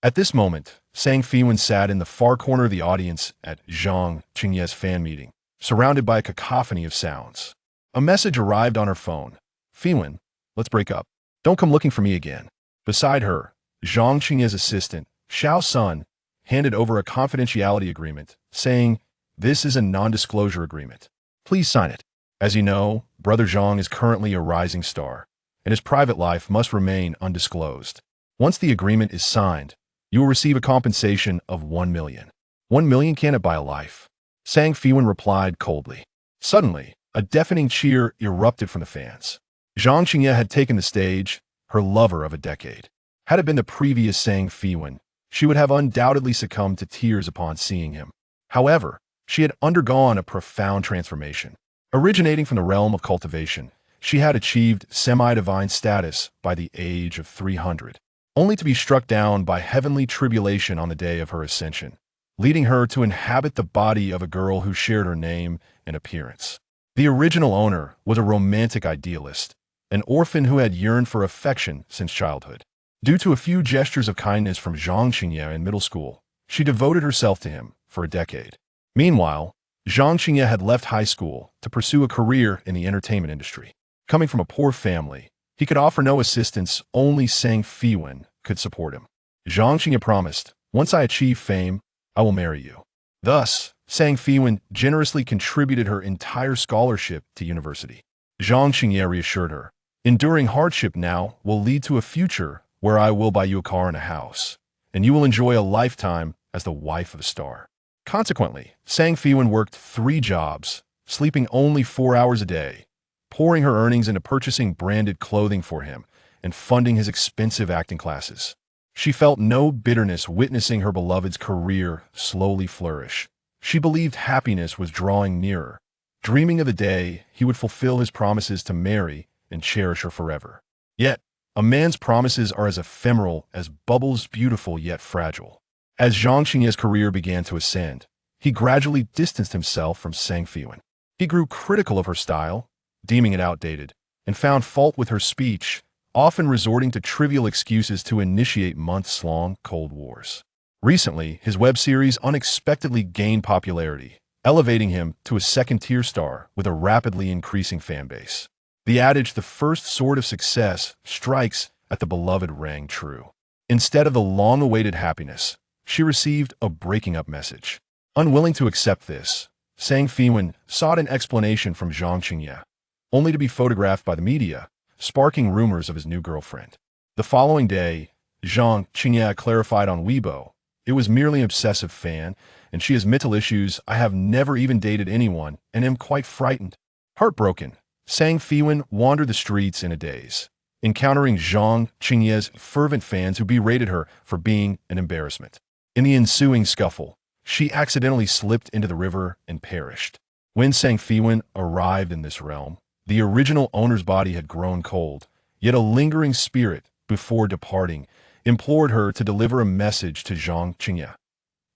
At this moment, Feiwan sat in the far corner of the audience at Zhang Qingye's fan meeting, surrounded by a cacophony of sounds. A message arrived on her phone. Feiwan, let's break up. Don't come looking for me again. Beside her, Zhang Qingye's assistant, Xiao Sun, handed over a confidentiality agreement, saying, "This is a non-disclosure agreement. Please sign it. As you know, Brother Zhang is currently a rising star, and his private life must remain undisclosed. Once the agreement is signed, you will receive a compensation of 1 million. 1 million can't buy a life." Feiwan replied coldly. Suddenly, a deafening cheer erupted from the fans. Zhang Qingye had taken the stage, her lover of a decade. Had it been the previous Feiwan, she would have undoubtedly succumbed to tears upon seeing him. However, she had undergone a profound transformation. Originating from the realm of cultivation, she had achieved semi-divine status by the age of 300, only to be struck down by heavenly tribulation on the day of her ascension, leading her to inhabit the body of a girl who shared her name and appearance. The original owner was a romantic idealist, an orphan who had yearned for affection since childhood. Due to a few gestures of kindness from Zhang Qingye in middle school, she devoted herself to him for a decade. Meanwhile, Zhang Qingye had left high school to pursue a career in the entertainment industry. Coming from a poor family, he could offer no assistance, only Feiwan could support him. Zhang Qingye promised, "Once I achieve fame, I will marry you." Thus, Feiwan generously contributed her entire scholarship to university. Zhang Qingye reassured her, "Enduring hardship now will lead to a future where I will buy you a car and a house, and you will enjoy a lifetime as the wife of a star." Consequently, Feiwan worked 3 jobs, sleeping only 4 hours a day, pouring her earnings into purchasing branded clothing for him and funding his expensive acting classes. She felt no bitterness witnessing her beloved's career slowly flourish. She believed happiness was drawing nearer, dreaming of the day he would fulfill his promises to marry and cherish her forever. Yet, a man's promises are as ephemeral as bubbles, beautiful yet fragile. As Zhang Qingye's career began to ascend, he gradually distanced himself from Feiwan. He grew critical of her style, deeming it outdated, and found fault with her speech, often resorting to trivial excuses to initiate months-long Cold Wars. Recently, his web series unexpectedly gained popularity, elevating him to a second-tier star with a rapidly increasing fan base. The adage, "the first sword of success strikes at the beloved," rang true. Instead of the long-awaited happiness, she received a breaking up message. Unwilling to accept this, Feiwan sought an explanation from Zhang Qingye, only to be photographed by the media, sparking rumors of his new girlfriend. The following day, Zhang Qingye clarified on Weibo, "It was merely an obsessive fan, and she has mental issues. I have never even dated anyone and am quite frightened." Heartbroken, Feiwan wandered the streets in a daze, encountering Zhang Qingye's fervent fans who berated her for being an embarrassment. In the ensuing scuffle, she accidentally slipped into the river and perished. When Feiwan arrived in this realm, the original owner's body had grown cold, yet a lingering spirit, before departing, implored her to deliver a message to Zhang Qingye.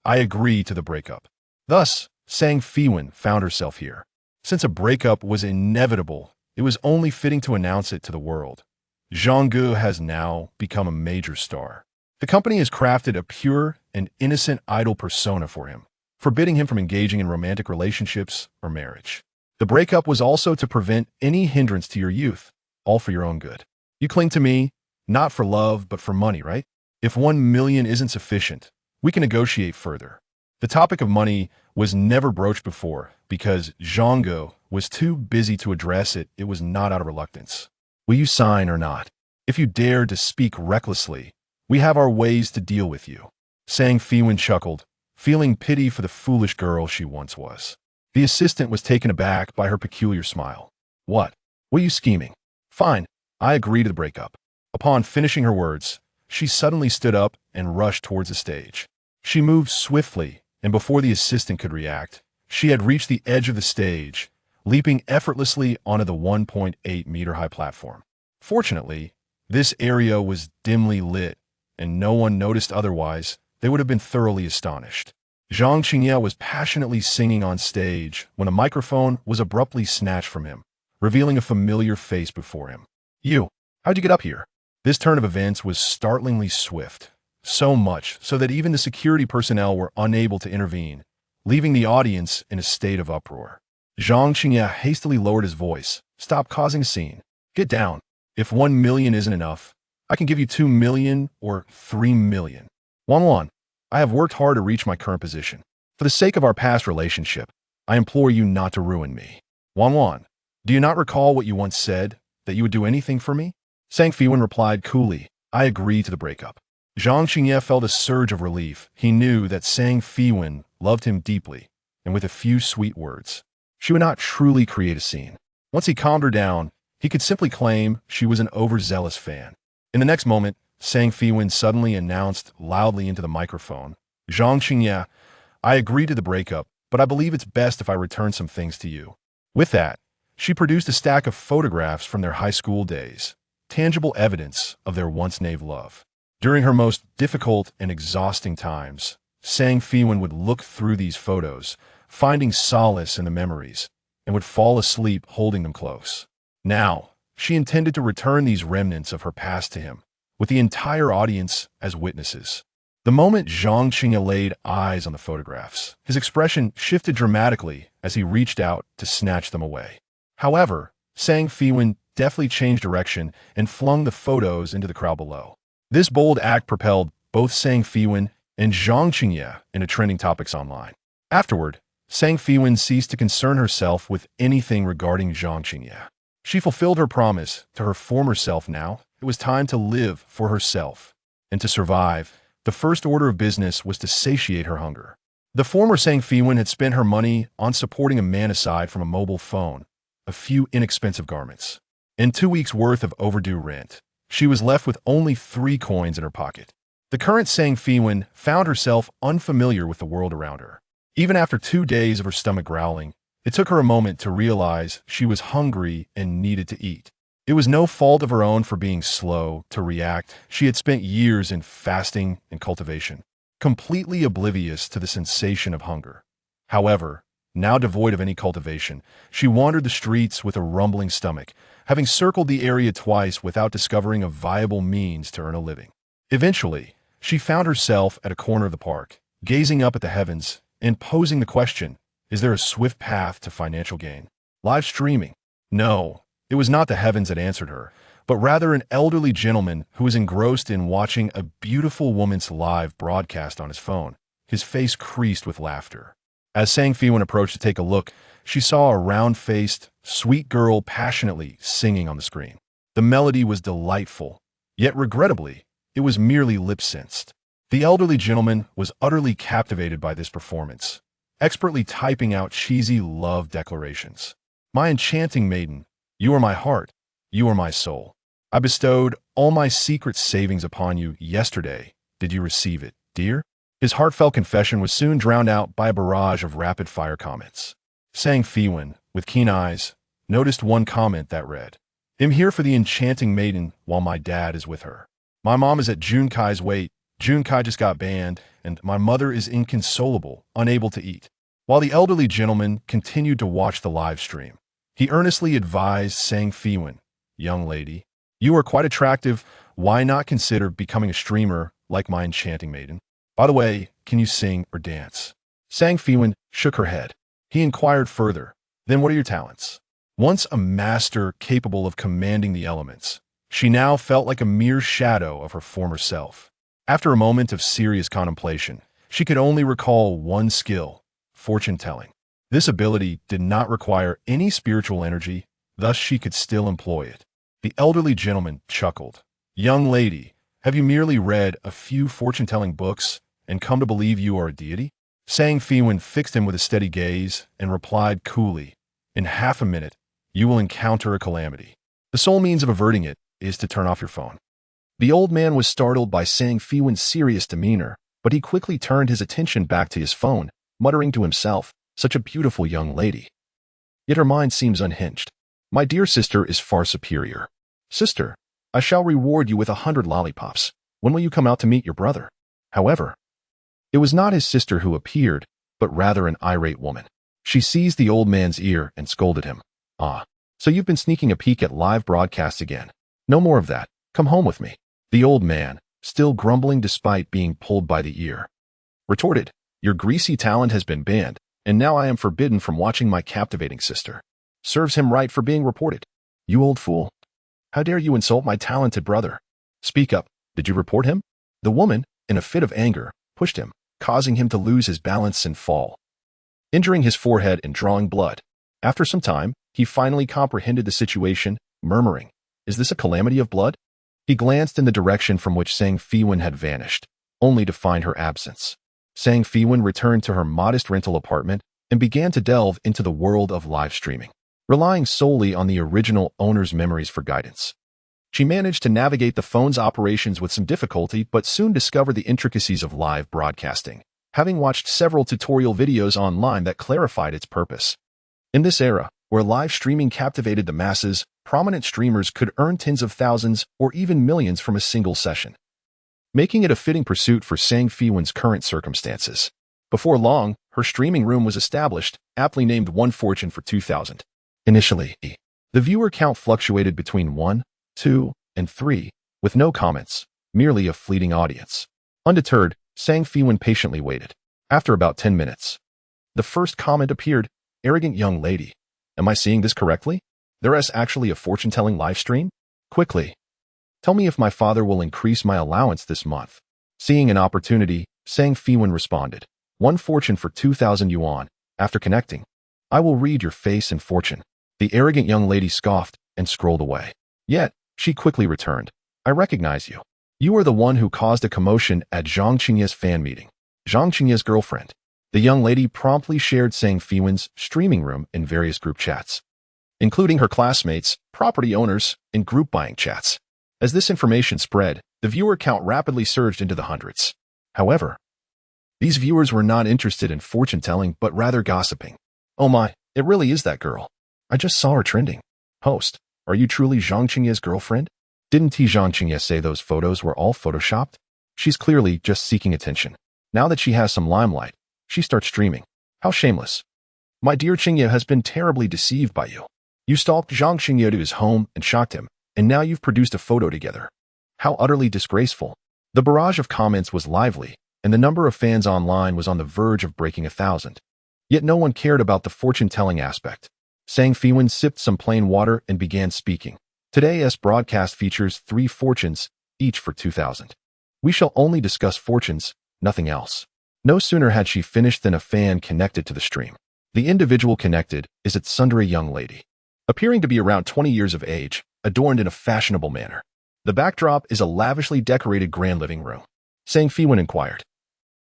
"I agree to the breakup." Thus, Feiwan found herself here. Since a breakup was inevitable, it was only fitting to announce it to the world. Zhang Gu has now become a major star. The company has crafted a pure and innocent idol persona for him, forbidding him from engaging in romantic relationships or marriage. The breakup was also to prevent any hindrance to your youth, all for your own good. You cling to me, not for love, but for money, right? If 1 million isn't sufficient, we can negotiate further. The topic of money was never broached before because Zhang Gu was too busy to address it. It was not out of reluctance. "Will you sign or not? If you dare to speak recklessly, we have our ways to deal with you." Feiwan chuckled, feeling pity for the foolish girl she once was. The assistant was taken aback by her peculiar smile. What are you scheming?" "Fine, I agree to the breakup." Upon finishing her words, she suddenly stood up and rushed towards the stage. She moved swiftly, and before the assistant could react, she had reached the edge of the stage, leaping effortlessly onto the 1.8-meter-high platform. Fortunately, this area was dimly lit, and no one noticed. Otherwise, they would have been thoroughly astonished. Zhang Qingye was passionately singing on stage when a microphone was abruptly snatched from him, revealing a familiar face before him. "You, how'd you get up here?" This turn of events was startlingly swift. so much so that even the security personnel were unable to intervene, leaving the audience in a state of uproar. Zhang Qingye hastily lowered his voice. Stop causing a scene. Get down. If 1 million isn't enough, I can give you 2 million or 3 million. Wan, I have worked hard to reach my current position. For the sake of our past relationship, I implore you not to ruin me. Wan, do you not recall what you once said, that you would do anything for me? Sang Feiwan replied coolly, I agree to the breakup. Zhang Qingye felt a surge of relief. He knew that Sang Feiwan loved him deeply, and with a few sweet words, she would not truly create a scene. Once he calmed her down, he could simply claim she was an overzealous fan. In the next moment, Sang Feiwan suddenly announced loudly into the microphone, Zhang Qingye, I agree to the breakup, but I believe it's best if I return some things to you. With that, she produced a stack of photographs from their high school days, tangible evidence of their once-naive love. During her most difficult and exhausting times, Sang Feiwan would look through these photos, finding solace in the memories, and would fall asleep holding them close. Now, she intended to return these remnants of her past to him, with the entire audience as witnesses. The moment Zhang Qingye laid eyes on the photographs, his expression shifted dramatically as he reached out to snatch them away. However, Sang Feiwan deftly changed direction and flung the photos into the crowd below. This bold act propelled both Sang Feiwan and Zhang Qingye into trending topics online. Afterward, Sang Feiwan ceased to concern herself with anything regarding Zhang Qingye. She fulfilled her promise to her former self now. It was time to live for herself. And to survive, the first order of business was to satiate her hunger. The former Sang Feiwan had spent her money on supporting a man aside from a mobile phone, a few inexpensive garments, and 2 weeks' worth of overdue rent. She was left with only 3 coins in her pocket. The current Sang Feiwan found herself unfamiliar with the world around her. Even after 2 days of her stomach growling, it took her a moment to realize she was hungry and needed to eat. It was no fault of her own for being slow to react. She had spent years in fasting and cultivation, completely oblivious to the sensation of hunger. However, now devoid of any cultivation, she wandered the streets with a rumbling stomach, having circled the area twice without discovering a viable means to earn a living. Eventually, she found herself at a corner of the park, gazing up at the heavens and posing the question, is there a swift path to financial gain? Live streaming? No, it was not the heavens that answered her, but rather an elderly gentleman who was engrossed in watching a beautiful woman's live broadcast on his phone, his face creased with laughter. As Sang Feiwan approached to take a look, she saw a round-faced, sweet girl passionately singing on the screen. The melody was delightful, yet regrettably, it was merely lip-synced. The elderly gentleman was utterly captivated by this performance, expertly typing out cheesy love declarations. My enchanting maiden, you are my heart, you are my soul. I bestowed all my secret savings upon you yesterday. Did you receive it, dear? His heartfelt confession was soon drowned out by a barrage of rapid-fire comments. Sang Feiwan, with keen eyes, noticed one comment that read, I'm here for the enchanting maiden while my dad is with her. My mom is at Junkai's wait. Junkai just got banned, and my mother is inconsolable, unable to eat. While the elderly gentleman continued to watch the live stream, he earnestly advised Sang Feiwan, young lady, you are quite attractive. Why not consider becoming a streamer like my enchanting maiden? By the way, can you sing or dance? Sang Feiwan shook her head. He inquired further, then what are your talents? Once a master capable of commanding the elements, she now felt like a mere shadow of her former self. After a moment of serious contemplation, she could only recall one skill, fortune-telling. This ability did not require any spiritual energy, thus she could still employ it. The elderly gentleman chuckled. Young lady, have you merely read a few fortune-telling books and come to believe you are a deity? Sang Feiwan fixed him with a steady gaze and replied coolly, in half a minute, you will encounter a calamity. The sole means of averting it is to turn off your phone. The old man was startled by Sang Feiwan's serious demeanor, but he quickly turned his attention back to his phone, muttering to himself, such a beautiful young lady. Yet her mind seems unhinged. My dear sister is far superior. Sister, I shall reward you with 100 lollipops. When will you come out to meet your brother? However, it was not his sister who appeared, but rather an irate woman. She seized the old man's ear and scolded him. Ah, so you've been sneaking a peek at live broadcasts again. No more of that. Come home with me. The old man, still grumbling despite being pulled by the ear. Retorted, "Your greasy talent has been banned, and now I am forbidden from watching my captivating sister. Serves him right for being reported. You old fool. How dare you insult my talented brother? Speak up, did you report him?" The woman, in a fit of anger, pushed him, causing him to lose his balance and fall, injuring his forehead and drawing blood. After some time, he finally comprehended the situation, murmuring, "Is this a calamity of blood?" He glanced in the direction from which Sang Feiwan had vanished, only to find her absence. Sang Feiwan returned to her modest rental apartment and began to delve into the world of live streaming, relying solely on the original owner's memories for guidance. She managed to navigate the phone's operations with some difficulty but soon discovered the intricacies of live broadcasting, having watched several tutorial videos online that clarified its purpose. In this era, where live streaming captivated the masses, prominent streamers could earn tens of thousands or even millions from a single session, making it a fitting pursuit for Sang Feiwan's current circumstances. Before long, her streaming room was established, aptly named One Fortune for 2,000. Initially, the viewer count fluctuated between 1, 2, and 3, with no comments, merely a fleeting audience. Undeterred, Sang Feiwan patiently waited. After about 10 minutes, the first comment appeared, "Arrogant young lady. Am I seeing this correctly? There is actually a fortune-telling live stream? Quickly, tell me if my father will increase my allowance this month." Seeing an opportunity, Sang Feiwan responded, "One fortune for 2,000 yuan. After connecting, I will read your face and fortune." The arrogant young lady scoffed and scrolled away. Yet, she quickly returned, "I recognize you. You are the one who caused a commotion at Zhang Qingye's fan meeting. Zhang Qingye's girlfriend." The young lady promptly shared Sang Feiwan's streaming room in various group chats, including her classmates, property owners, and group buying chats. As this information spread, the viewer count rapidly surged into the hundreds. However, these viewers were not interested in fortune-telling but rather gossiping. "Oh my, it really is that girl. I just saw her trending. Host, are you truly Zhang Qingye's girlfriend? Didn't Zhang Qingye say those photos were all photoshopped? She's clearly just seeking attention. Now that she has some limelight, she starts streaming. How shameless. My dear Qingye has been terribly deceived by you. You stalked Zhang Qingye to his home and shocked him, and now you've produced a photo together. How utterly disgraceful." The barrage of comments was lively, and the number of fans online was on the verge of breaking 1,000. Yet no one cared about the fortune-telling aspect. Sang Feiwan sipped some plain water and began speaking. "Today's broadcast features 3 fortunes, each for 2,000. We shall only discuss fortunes, nothing else." No sooner had she finished than a fan connected to the stream. The individual connected is a tsundere young lady, appearing to be around 20 years of age, adorned in a fashionable manner. The backdrop is a lavishly decorated grand living room. Sang Feiwan inquired,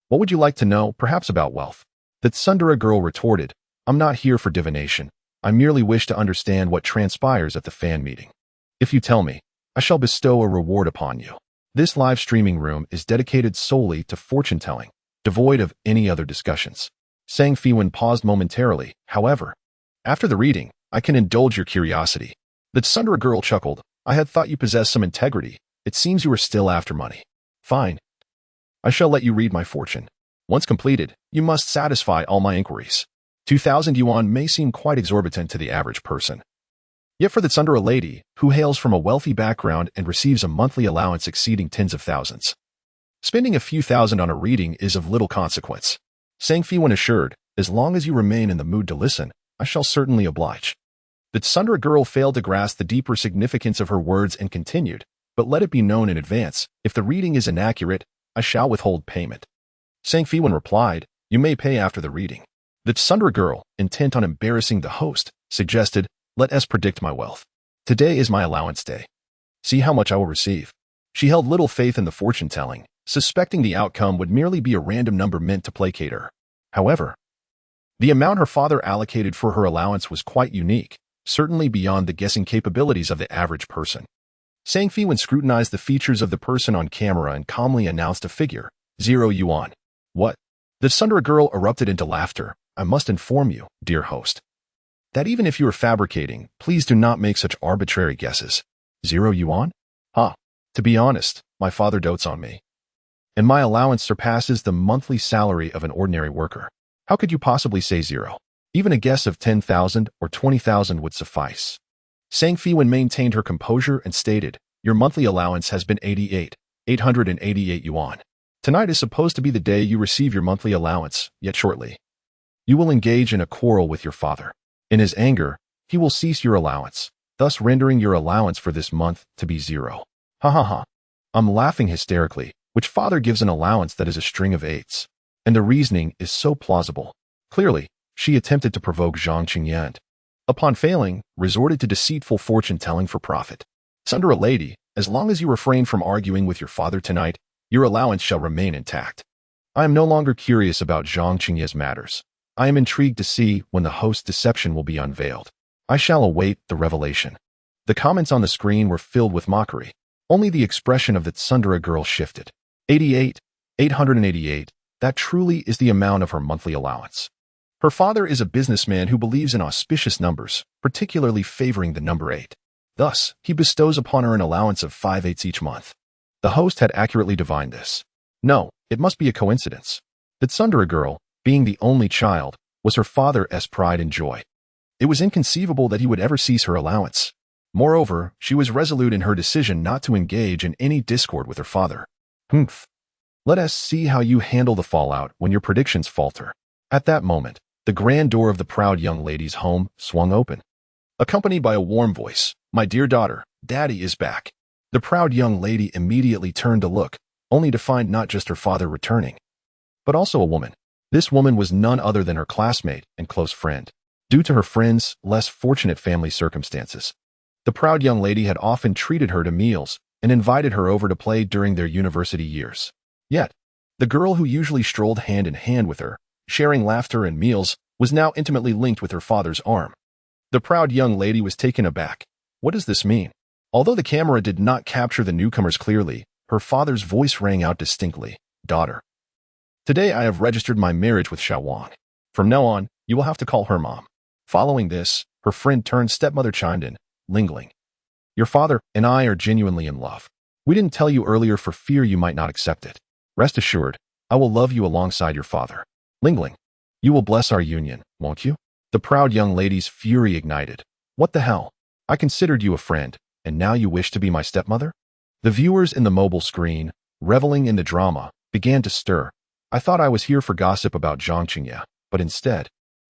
"What would you like to know, perhaps about wealth?" The tsundere girl retorted, "I'm not here for divination. I merely wish to understand what transpires at the fan meeting. If you tell me, I shall bestow a reward upon you." This live streaming room is dedicated solely to fortune-telling, devoid of any other discussions. Sang Feiwan paused momentarily, however. "After the reading, I can indulge your curiosity." The tsundere girl chuckled, "I had thought you possessed some integrity. It seems you are still after money. Fine. I shall let you read my fortune. Once completed, you must satisfy all my inquiries. 2,000 yuan may seem quite exorbitant to the average person. Yet for the tsundere lady, who hails from a wealthy background and receives a monthly allowance exceeding tens of thousands, spending a few thousand on a reading is of little consequence." Sang Feiwan assured, "As long as you remain in the mood to listen, I shall certainly oblige." The tsundere girl failed to grasp the deeper significance of her words and continued, "But let it be known in advance, if the reading is inaccurate, I shall withhold payment." Sang Feiwan replied, "You may pay after the reading." The tsundere girl, intent on embarrassing the host, suggested, "Let us predict my wealth. Today is my allowance day. See how much I will receive." She held little faith in the fortune-telling, suspecting the outcome would merely be a random number meant to placate her. However, the amount her father allocated for her allowance was quite unique, certainly beyond the guessing capabilities of the average person. Sang Feiwan scrutinized the features of the person on camera and calmly announced a figure, 0 yuan. "What?" The tsundere girl erupted into laughter. "I must inform you, dear host, that even if you are fabricating, please do not make such arbitrary guesses. 0 yuan? To be honest, my father dotes on me, and my allowance surpasses the monthly salary of an ordinary worker. How could you possibly say 0? Even a guess of 10,000 or 20,000 would suffice." Sang Feiwan maintained her composure and stated, "Your monthly allowance has been 88. 888 yuan. Tonight is supposed to be the day you receive your monthly allowance, yet shortly you will engage in a quarrel with your father. In his anger, he will cease your allowance, thus rendering your allowance for this month to be 0. Ha ha ha. I'm laughing hysterically. Which father gives an allowance that is a string of 8s? And the reasoning is so plausible. Clearly, she attempted to provoke Zhang Qingye and, upon failing, resorted to deceitful fortune-telling for profit. Sunder a lady, as long as you refrain from arguing with your father tonight, your allowance shall remain intact. I am no longer curious about Zhang Qingye's matters. I am intrigued to see when the host's deception will be unveiled. I shall await the revelation. The comments on the screen were filled with mockery. Only the expression of the Tsundere girl shifted. 888, that truly is the amount of her monthly allowance. Her father is a businessman who believes in auspicious numbers, particularly favoring the number 8. Thus, he bestows upon her an allowance of 5/8 each month. The host had accurately divined this. No, it must be a coincidence. The Tsundere girl, being the only child, was her father's pride and joy. It was inconceivable that he would ever cease her allowance. Moreover, she was resolute in her decision not to engage in any discord with her father. Humph. Let us see how you handle the fallout when your predictions falter. At that moment, the grand door of the proud young lady's home swung open. Accompanied by a warm voice, "My dear daughter, Daddy is back." The proud young lady immediately turned to look, only to find not just her father returning, but also a woman. This woman was none other than her classmate and close friend. Due to her friend's less fortunate family circumstances, the proud young lady had often treated her to meals and invited her over to play during their university years. Yet, the girl who usually strolled hand in hand with her, sharing laughter and meals, was now intimately linked with her father's arm. The proud young lady was taken aback. What does this mean? Although the camera did not capture the newcomers clearly, her father's voice rang out distinctly. "Daughter, today I have registered my marriage with Feiwan. From now on, you will have to call her mom." Following this, her friend-turned-stepmother chimed in, lingling. "Your father and I are genuinely in love. We didn't tell you earlier for fear you might not accept it. Rest assured, I will love you alongside your father. Lingling, you will bless our union, won't you?" The proud young lady's fury ignited. "What the hell? I considered you a friend, and now you wish to be my stepmother?" The viewers in the mobile screen, reveling in the drama, began to stir. I thought I was here for gossip about Zhang Qingye, but instead,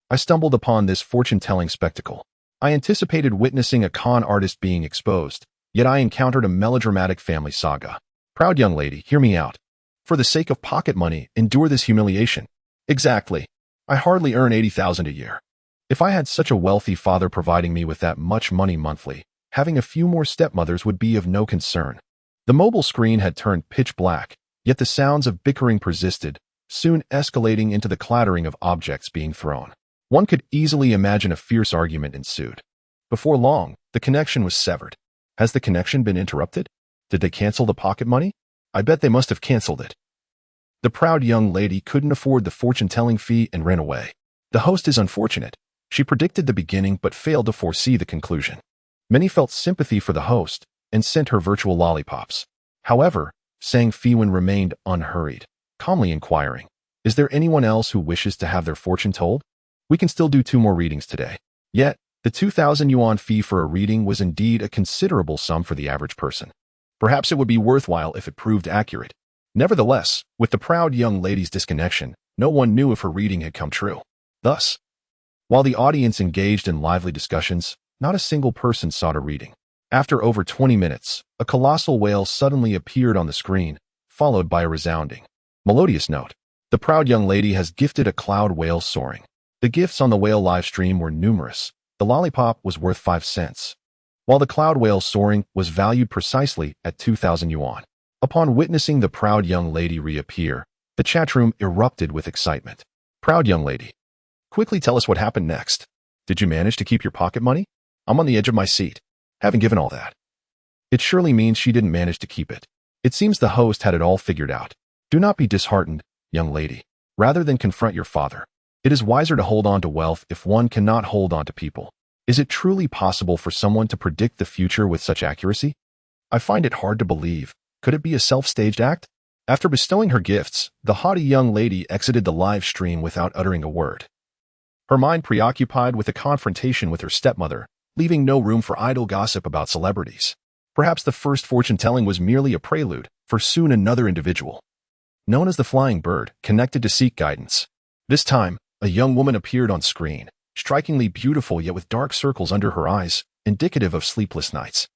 I stumbled upon this fortune-telling spectacle. I anticipated witnessing a con artist being exposed, yet I encountered a melodramatic family saga. Proud young lady, hear me out. For the sake of pocket money, endure this humiliation. Exactly. I hardly earn 80,000 a year. If I had such a wealthy father providing me with that much money monthly, having a few more stepmothers would be of no concern. The mobile screen had turned pitch black, yet the sounds of bickering persisted, soon escalating into the clattering of objects being thrown. One could easily imagine a fierce argument ensued. Before long, the connection was severed. Has the connection been interrupted? Did they cancel the pocket money? I bet they must have canceled it. The proud young lady couldn't afford the fortune-telling fee and ran away. The host is unfortunate. She predicted the beginning but failed to foresee the conclusion. Many felt sympathy for the host and sent her virtual lollipops. However, Sang Feiwan remained unhurried, calmly inquiring, "Is there anyone else who wishes to have their fortune told? We can still do 2 more readings today." Yet, the 2,000 yuan fee for a reading was indeed a considerable sum for the average person. Perhaps it would be worthwhile if it proved accurate. Nevertheless, with the proud young lady's disconnection, no one knew if her reading had come true. Thus, while the audience engaged in lively discussions, not a single person sought a reading. After over 20 minutes, a colossal wail suddenly appeared on the screen, followed by a resounding, melodious note. The proud young lady has gifted a cloud whale soaring. The gifts on the whale live stream were numerous. The lollipop was worth 5 cents, while the cloud whale soaring was valued precisely at 2,000 yuan. Upon witnessing the proud young lady reappear, the chatroom erupted with excitement. "Proud young lady, quickly tell us what happened next. Did you manage to keep your pocket money? I'm on the edge of my seat, having given all that." It surely means she didn't manage to keep it. It seems the host had it all figured out. Do not be disheartened, young lady. Rather than confront your father, it is wiser to hold on to wealth if one cannot hold on to people. Is it truly possible for someone to predict the future with such accuracy? I find it hard to believe. Could it be a self-staged act? After bestowing her gifts, the haughty young lady exited the live stream without uttering a word. Her mind preoccupied with a confrontation with her stepmother, leaving no room for idle gossip about celebrities. Perhaps the first fortune-telling was merely a prelude, for soon another individual, known as the Flying Bird, connected to seek guidance. This time, a young woman appeared on screen, strikingly beautiful yet with dark circles under her eyes, indicative of sleepless nights.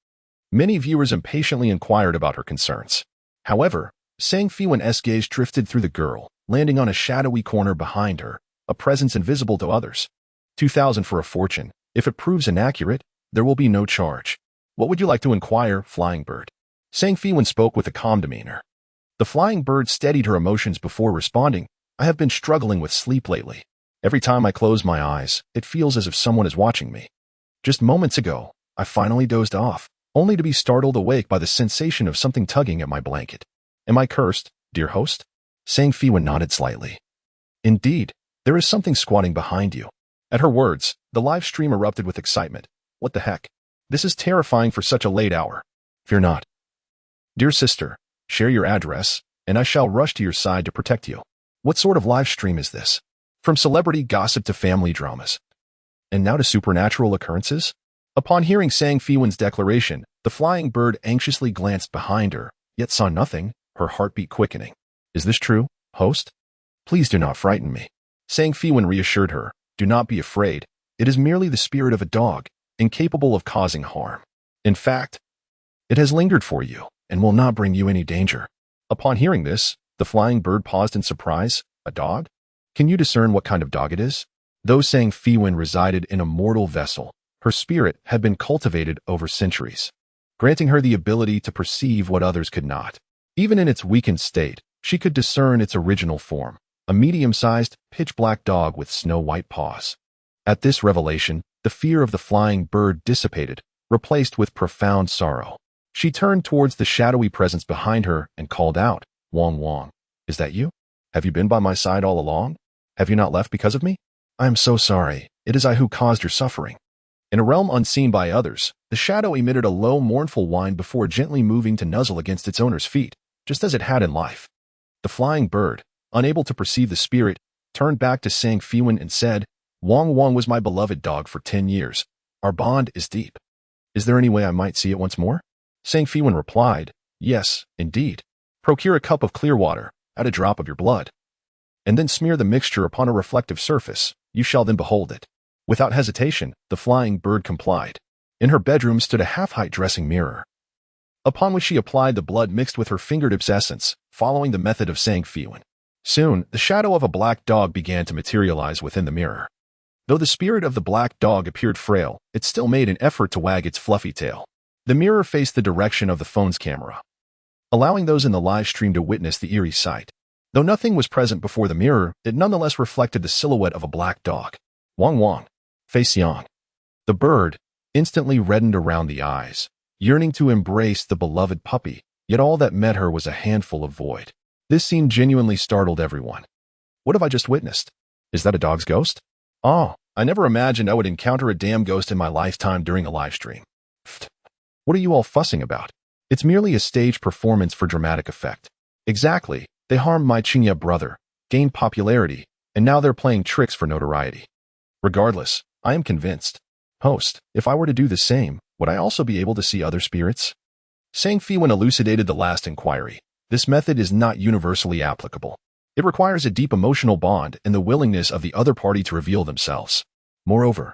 Many viewers impatiently inquired about her concerns. However, Feiwan's gaze drifted through the girl, landing on a shadowy corner behind her, a presence invisible to others. 2,000 for a fortune. If it proves inaccurate, there will be no charge. What would you like to inquire, Flying Bird? Feiwan spoke with a calm demeanor. The Flying Bird steadied her emotions before responding. I have been struggling with sleep lately. Every time I close my eyes, it feels as if someone is watching me. Just moments ago, I finally dozed off, only to be startled awake by the sensation of something tugging at my blanket. Am I cursed, dear host? Feiwan nodded slightly. Indeed, there is something squatting behind you. At her words, the live stream erupted with excitement. What the heck? This is terrifying for such a late hour. Fear not. Dear sister, share your address, and I shall rush to your side to protect you. What sort of live stream is this? From celebrity gossip to family dramas. And now to supernatural occurrences? Upon hearing Feiwan's declaration, the Flying Bird anxiously glanced behind her, yet saw nothing, her heartbeat quickening. Is this true, host? Please do not frighten me. Feiwan reassured her. Do not be afraid. It is merely the spirit of a dog, incapable of causing harm. In fact, it has lingered for you and will not bring you any danger. Upon hearing this, the Flying Bird paused in surprise. A dog? Can you discern what kind of dog it is? Though Feiwan resided in a mortal vessel, her spirit had been cultivated over centuries, granting her the ability to perceive what others could not. Even in its weakened state, she could discern its original form, a medium-sized, pitch-black dog with snow-white paws. At this revelation, the fear of the Flying Bird dissipated, replaced with profound sorrow. She turned towards the shadowy presence behind her and called out, Wong Wong, is that you? Have you been by my side all along? Have you not left because of me? I am so sorry. It is I who caused your suffering. In a realm unseen by others, the shadow emitted a low, mournful whine before gently moving to nuzzle against its owner's feet, just as it had in life. The Flying Bird, unable to perceive the spirit, turned back to Feiwan and said, Wong Wong was my beloved dog for 10 years. Our bond is deep. Is there any way I might see it once more? Feiwan replied, Yes, indeed. Procure a cup of clear water, add a drop of your blood, and then smear the mixture upon a reflective surface. You shall then behold it. Without hesitation, the Flying Bird complied. In her bedroom stood a half-height dressing mirror, upon which she applied the blood mixed with her fingertips' essence, following the method of Feiwan. Soon, the shadow of a black dog began to materialize within the mirror. Though the spirit of the black dog appeared frail, it still made an effort to wag its fluffy tail. The mirror faced the direction of the phone's camera, allowing those in the live stream to witness the eerie sight. Though nothing was present before the mirror, it nonetheless reflected the silhouette of a black dog. Wong Wong. Feiwan. The bird instantly reddened around the eyes, yearning to embrace the beloved puppy, yet all that met her was a handful of void. This scene genuinely startled everyone. What have I just witnessed? Is that a dog's ghost? Oh, I never imagined I would encounter a damn ghost in my lifetime during a live stream. Pfft. What are you all fussing about? It's merely a stage performance for dramatic effect. Exactly. They harmed my Qingye brother, gained popularity, and now they're playing tricks for notoriety. Regardless, I am convinced. Host, if I were to do the same, would I also be able to see other spirits? Feiwan elucidated the last inquiry. This method is not universally applicable. It requires a deep emotional bond and the willingness of the other party to reveal themselves. Moreover,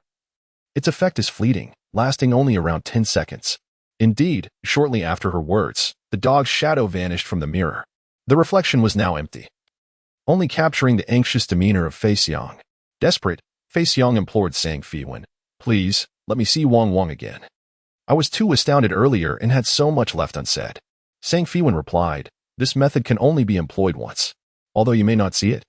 its effect is fleeting, lasting only around 10 seconds. Indeed, shortly after her words, the dog's shadow vanished from the mirror. The reflection was now empty, only capturing the anxious demeanor of Feiwan. Desperate, Feiwan implored Feiwan, Please, let me see Wong Wong again. I was too astounded earlier and had so much left unsaid. Feiwan replied, This method can only be employed once. Although you may not see it,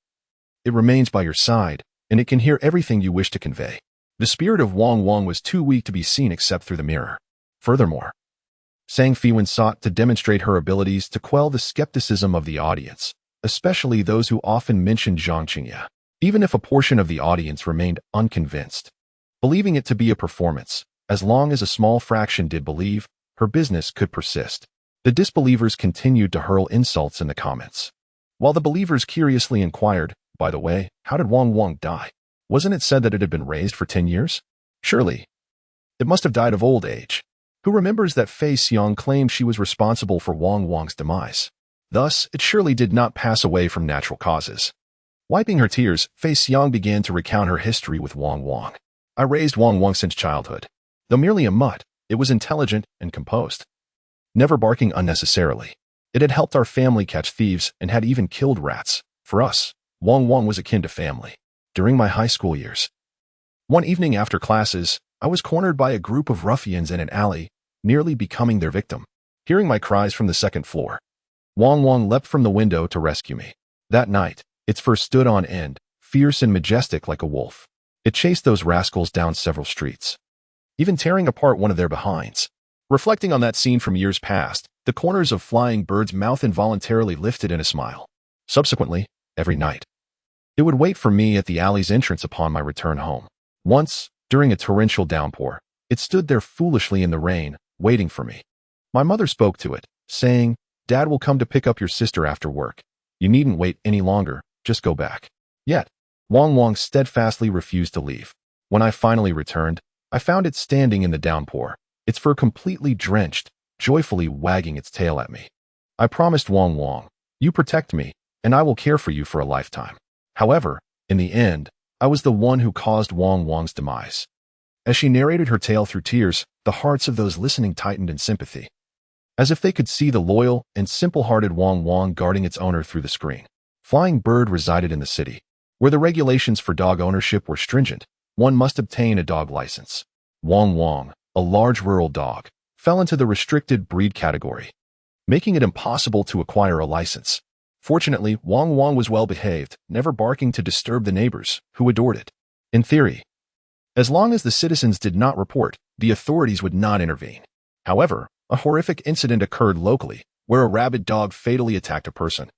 it remains by your side, and it can hear everything you wish to convey. The spirit of Wong Wong was too weak to be seen except through the mirror. Furthermore, Feiwan sought to demonstrate her abilities to quell the skepticism of the audience, especially those who often mentioned Zhang Qingye, even if a portion of the audience remained unconvinced, believing it to be a performance. As long as a small fraction did believe, her business could persist. The disbelievers continued to hurl insults in the comments, while the believers curiously inquired, By the way, how did Wong Wong die? Wasn't it said that it had been raised for 10 years? Surely, it must have died of old age. Who remembers that Fei Xiang claimed she was responsible for Wang Wang's demise? Thus, it surely did not pass away from natural causes. Wiping her tears, Fei Xiang began to recount her history with Wang Wang. I raised Wang Wang since childhood. Though merely a mutt, it was intelligent and composed, never barking unnecessarily. It had helped our family catch thieves and had even killed rats. For us, Wang Wang was akin to family. During my high school years, one evening after classes, I was cornered by a group of ruffians in an alley, nearly becoming their victim. Hearing my cries from the second floor, Wang Wang leapt from the window to rescue me. That night, its fur stood on end, fierce and majestic like a wolf. It chased those rascals down several streets, even tearing apart one of their behinds. Reflecting on that scene from years past, the corners of Flying Bird's mouth involuntarily lifted in a smile. Subsequently, every night, it would wait for me at the alley's entrance upon my return home. Once, during a torrential downpour, it stood there foolishly in the rain, waiting for me. My mother spoke to it, saying, "Dad will come to pick up your sister after work. You needn't wait any longer, just go back." Yet, Wang Wang steadfastly refused to leave. When I finally returned, I found it standing in the downpour, its fur completely drenched, joyfully wagging its tail at me. I promised Wang Wang, "You protect me, and I will care for you for a lifetime." However, in the end, I was the one who caused Wang Wang's demise. As she narrated her tale through tears, the hearts of those listening tightened in sympathy, as if they could see the loyal and simple-hearted Wang Wang guarding its owner through the screen. Flying Bird resided in the city, where the regulations for dog ownership were stringent. One must obtain a dog license. Wang Wang, a large rural dog, fell into the restricted breed category, making it impossible to acquire a license. Fortunately, Wang Wang was well-behaved, never barking to disturb the neighbors, who adored it. In theory, as long as the citizens did not report, the authorities would not intervene. However, a horrific incident occurred locally, where a rabid dog fatally attacked a person,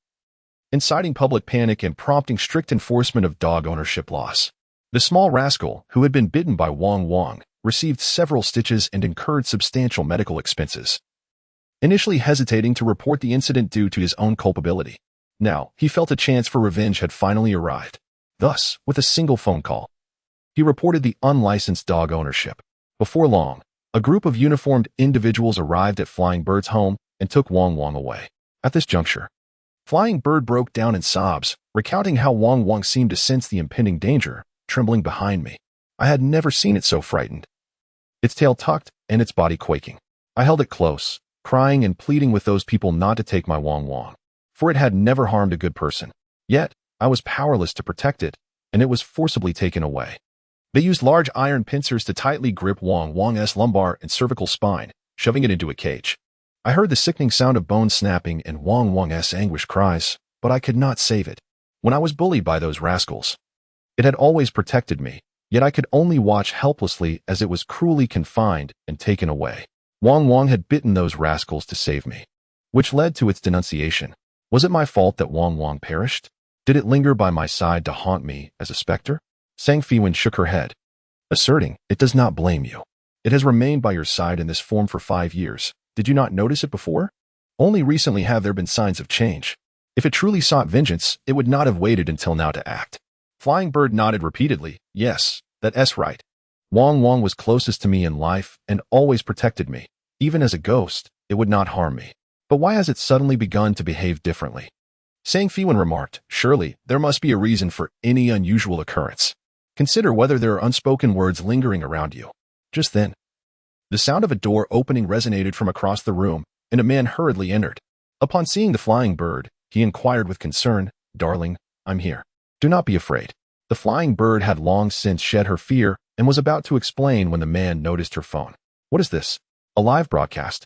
inciting public panic and prompting strict enforcement of dog ownership laws. The small rascal, who had been bitten by Wang Wang, received several stitches and incurred substantial medical expenses, initially hesitating to report the incident due to his own culpability. Now, he felt a chance for revenge had finally arrived. Thus, with a single phone call, he reported the unlicensed dog ownership. Before long, a group of uniformed individuals arrived at Flying Bird's home and took Wang Wang away. At this juncture, Flying Bird broke down in sobs, recounting how Wang Wang seemed to sense the impending danger, trembling behind me. I had never seen it so frightened, its tail tucked and its body quaking. I held it close, crying and pleading with those people not to take my Wang Wang, for it had never harmed a good person. Yet, I was powerless to protect it, and it was forcibly taken away. They used large iron pincers to tightly grip Wang Wang's lumbar and cervical spine, shoving it into a cage. I heard the sickening sound of bones snapping and Wang Wang's anguished cries, but I could not save it. When I was bullied by those rascals, it had always protected me, yet I could only watch helplessly as it was cruelly confined and taken away. Wang Wang had bitten those rascals to save me, which led to its denunciation. Was it my fault that Wang Wang perished? Did it linger by my side to haunt me as a specter? Feiwan shook her head, asserting, "It does not blame you. It has remained by your side in this form for 5 years. Did you not notice it before? Only recently have there been signs of change. If it truly sought vengeance, it would not have waited until now to act." Flying Bird nodded repeatedly. "Yes, that's right. Wang Wang was closest to me in life and always protected me. Even as a ghost, it would not harm me. But why has it suddenly begun to behave differently?" Feiwan remarked, "Surely, there must be a reason for any unusual occurrence. Consider whether there are unspoken words lingering around you." Just then, the sound of a door opening resonated from across the room, and a man hurriedly entered. Upon seeing the Flying Bird, he inquired with concern, "Darling, I'm here. Do not be afraid." The Flying Bird had long since shed her fear and was about to explain when the man noticed her phone. "What is this? A live broadcast?"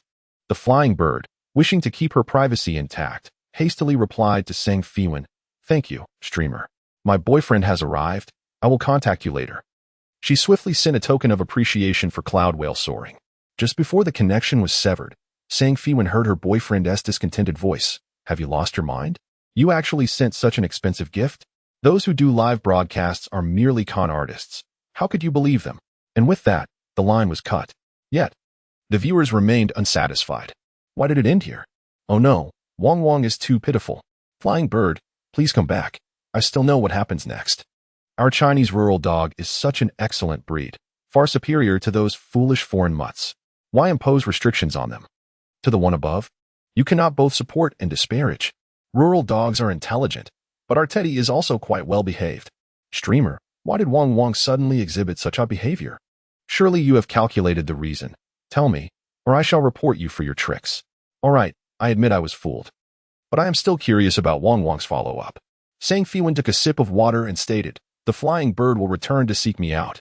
The Flying Bird, wishing to keep her privacy intact, hastily replied to Feiwan, "Thank you, streamer. My boyfriend has arrived. I will contact you later." She swiftly sent a token of appreciation for Cloud Whale soaring. Just before the connection was severed, Feiwan heard her boyfriend's discontented voice. "Have you lost your mind? You actually sent such an expensive gift? Those who do live broadcasts are merely con artists. How could you believe them?" And with that, the line was cut. Yet, the viewers remained unsatisfied. Why did it end here? Oh no, Wang Wang is too pitiful. Flying Bird, please come back. I still know what happens next. Our Chinese rural dog is such an excellent breed, far superior to those foolish foreign mutts. Why impose restrictions on them? To the one above, you cannot both support and disparage. Rural dogs are intelligent, but our Teddy is also quite well behaved. Streamer, why did Wong Wong suddenly exhibit such a behavior? Surely you have calculated the reason. Tell me, or I shall report you for your tricks. All right, I admit I was fooled. But I am still curious about Wong Wong's follow-up. Sang Feiwan took a sip of water and stated, "The flying bird will return to seek me out.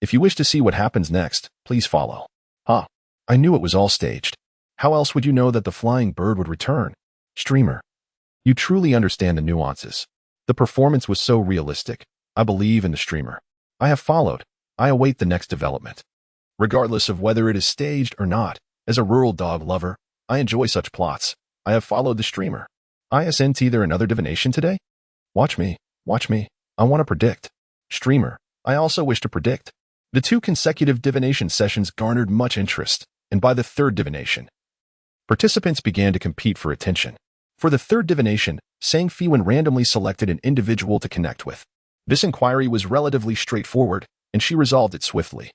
If you wish to see what happens next, please follow." Huh. I knew it was all staged. How else would you know that the flying bird would return? Streamer, you truly understand the nuances. The performance was so realistic. I believe in the streamer. I have followed. I await the next development. Regardless of whether it is staged or not, as a rural dog lover, I enjoy such plots. I have followed the streamer. ISNT there another divination today? Watch me. Watch me. I want to predict. Streamer, I also wish to predict. The 2 consecutive divination sessions garnered much interest, and by the 3rd divination, participants began to compete for attention. For the 3rd divination, Sang Feiwan randomly selected an individual to connect with. This inquiry was relatively straightforward, and she resolved it swiftly,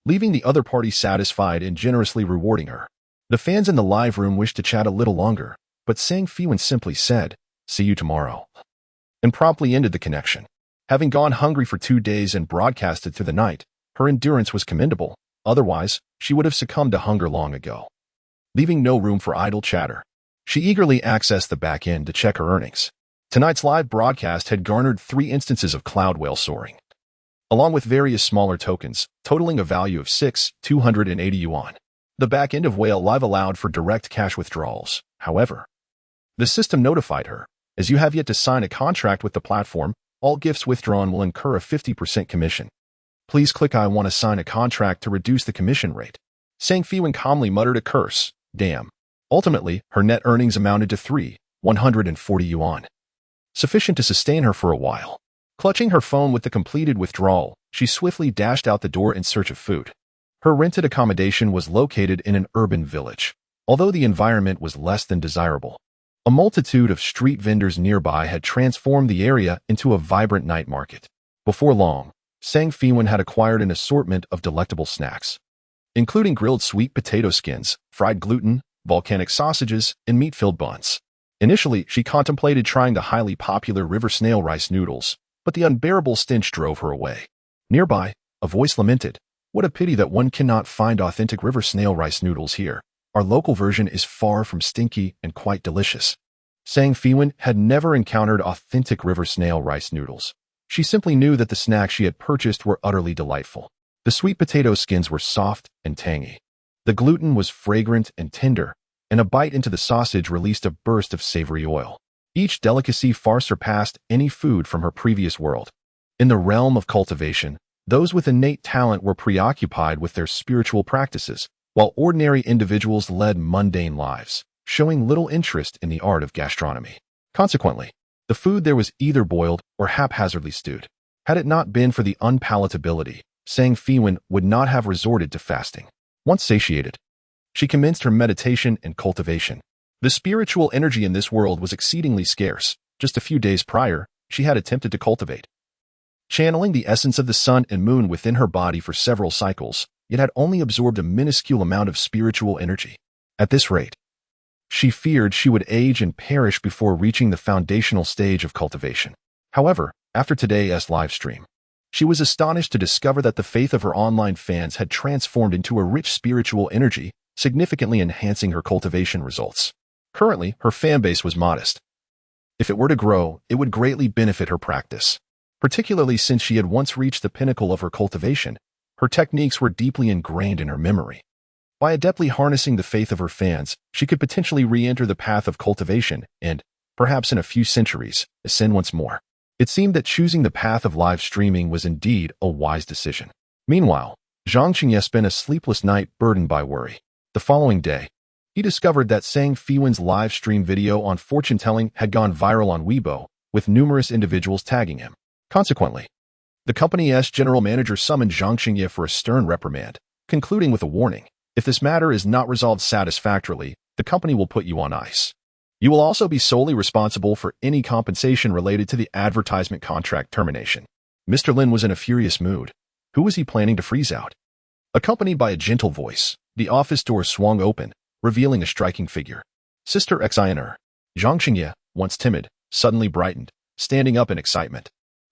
leaving the other party satisfied and generously rewarding her. The fans in the live room wished to chat a little longer, but Sang Feiwan simply said, "See you tomorrow," and promptly ended the connection. Having gone hungry for 2 days and broadcasted through the night, her endurance was commendable. Otherwise, she would have succumbed to hunger long ago. Leaving no room for idle chatter, she eagerly accessed the back end to check her earnings. Tonight's live broadcast had garnered 3 instances of cloud whale soaring, along with various smaller tokens, totaling a value of 6,280 yuan. The back end of Whale Live allowed for direct cash withdrawals. However, the system notified her, as you have yet to sign a contract with the platform, all gifts withdrawn will incur a 50% commission. Please click I want to sign a contract to reduce the commission rate. Sang Feiwan calmly muttered a curse. Damn. Ultimately, her net earnings amounted to 3,140 yuan, sufficient to sustain her for a while. Clutching her phone with the completed withdrawal, she swiftly dashed out the door in search of food. Her rented accommodation was located in an urban village. Although the environment was less than desirable, a multitude of street vendors nearby had transformed the area into a vibrant night market. Before long, Sang Feiwan had acquired an assortment of delectable snacks, including grilled sweet potato skins, fried gluten, volcanic sausages, and meat-filled buns. Initially, she contemplated trying the highly popular river snail rice noodles, but the unbearable stench drove her away. Nearby, a voice lamented, "What a pity that one cannot find authentic river snail rice noodles here. Our local version is far from stinky and quite delicious." Sang Feiwan had never encountered authentic river snail rice noodles. She simply knew that the snacks she had purchased were utterly delightful. The sweet potato skins were soft and tangy. The gluten was fragrant and tender, and a bite into the sausage released a burst of savory oil. Each delicacy far surpassed any food from her previous world. In the realm of cultivation, those with innate talent were preoccupied with their spiritual practices, while ordinary individuals led mundane lives, showing little interest in the art of gastronomy. Consequently, the food there was either boiled or haphazardly stewed. Had it not been for the unpalatability, Sang Feiwan would not have resorted to fasting. Once satiated, she commenced her meditation and cultivation. The spiritual energy in this world was exceedingly scarce. Just a few days prior, she had attempted to cultivate, channeling the essence of the sun and moon within her body for several cycles, yet had only absorbed a minuscule amount of spiritual energy. At this rate, she feared she would age and perish before reaching the foundational stage of cultivation. However, after today's live stream, she was astonished to discover that the faith of her online fans had transformed into a rich spiritual energy, significantly enhancing her cultivation results. Currently, her fanbase was modest. If it were to grow, it would greatly benefit her practice. Particularly since she had once reached the pinnacle of her cultivation, her techniques were deeply ingrained in her memory. By adeptly harnessing the faith of her fans, she could potentially re-enter the path of cultivation and, perhaps in a few centuries, ascend once more. It seemed that choosing the path of live streaming was indeed a wise decision. Meanwhile, Zhang Qingye spent a sleepless night burdened by worry. The following day, he discovered that Sang Feiwan's live stream video on fortune-telling had gone viral on Weibo, with numerous individuals tagging him. Consequently, the company's general manager summoned Zhang Qingye for a stern reprimand, concluding with a warning. If this matter is not resolved satisfactorily, the company will put you on ice. You will also be solely responsible for any compensation related to the advertisement contract termination. Mr. Lin was in a furious mood. Who was he planning to freeze out? Accompanied by a gentle voice, The office door swung open, revealing a striking figure. Sister Xiner. Zhang Qingye, once timid, suddenly brightened, standing up in excitement.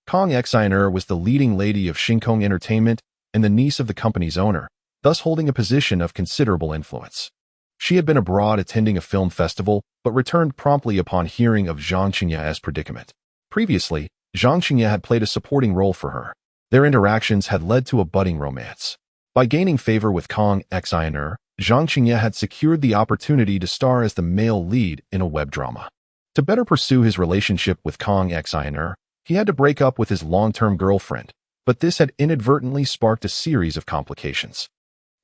Kong Xiner was the leading lady of Xingkong Entertainment and the niece of the company's owner, thus holding a position of considerable influence. She had been abroad attending a film festival, but returned promptly upon hearing of Zhang Qingye's predicament. Previously, Zhang Qingye had played a supporting role for her. Their interactions had led to a budding romance. By gaining favor with Kong Xiner, Zhang Qingye had secured the opportunity to star as the male lead in a web drama. To better pursue his relationship with Kong Xiner, he had to break up with his long-term girlfriend, but this had inadvertently sparked a series of complications.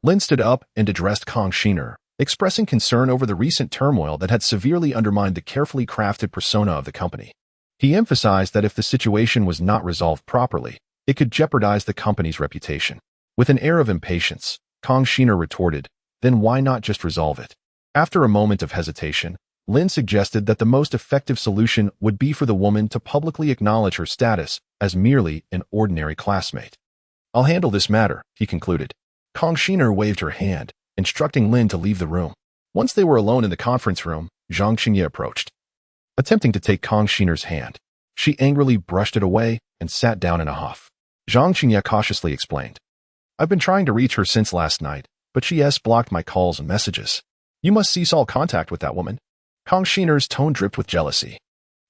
Lin stood up and addressed Kong Xiner, expressing concern over the recent turmoil that had severely undermined the carefully crafted persona of the company. He emphasized that if the situation was not resolved properly, it could jeopardize the company's reputation. With an air of impatience, Kong Xiner retorted, "Then why not just resolve it?" After a moment of hesitation, Lin suggested that the most effective solution would be for the woman to publicly acknowledge her status as merely an ordinary classmate. "I'll handle this matter," he concluded. Kong Xiner waved her hand, instructing Lin to leave the room. Once they were alone in the conference room, Zhang Qingye approached. Attempting to take Kong Xiner's hand, she angrily brushed it away and sat down in a huff. Zhang Qingye cautiously explained, "I've been trying to reach her since last night, but she has blocked my calls and messages. You must cease all contact with that woman." Kong Xiner's tone dripped with jealousy.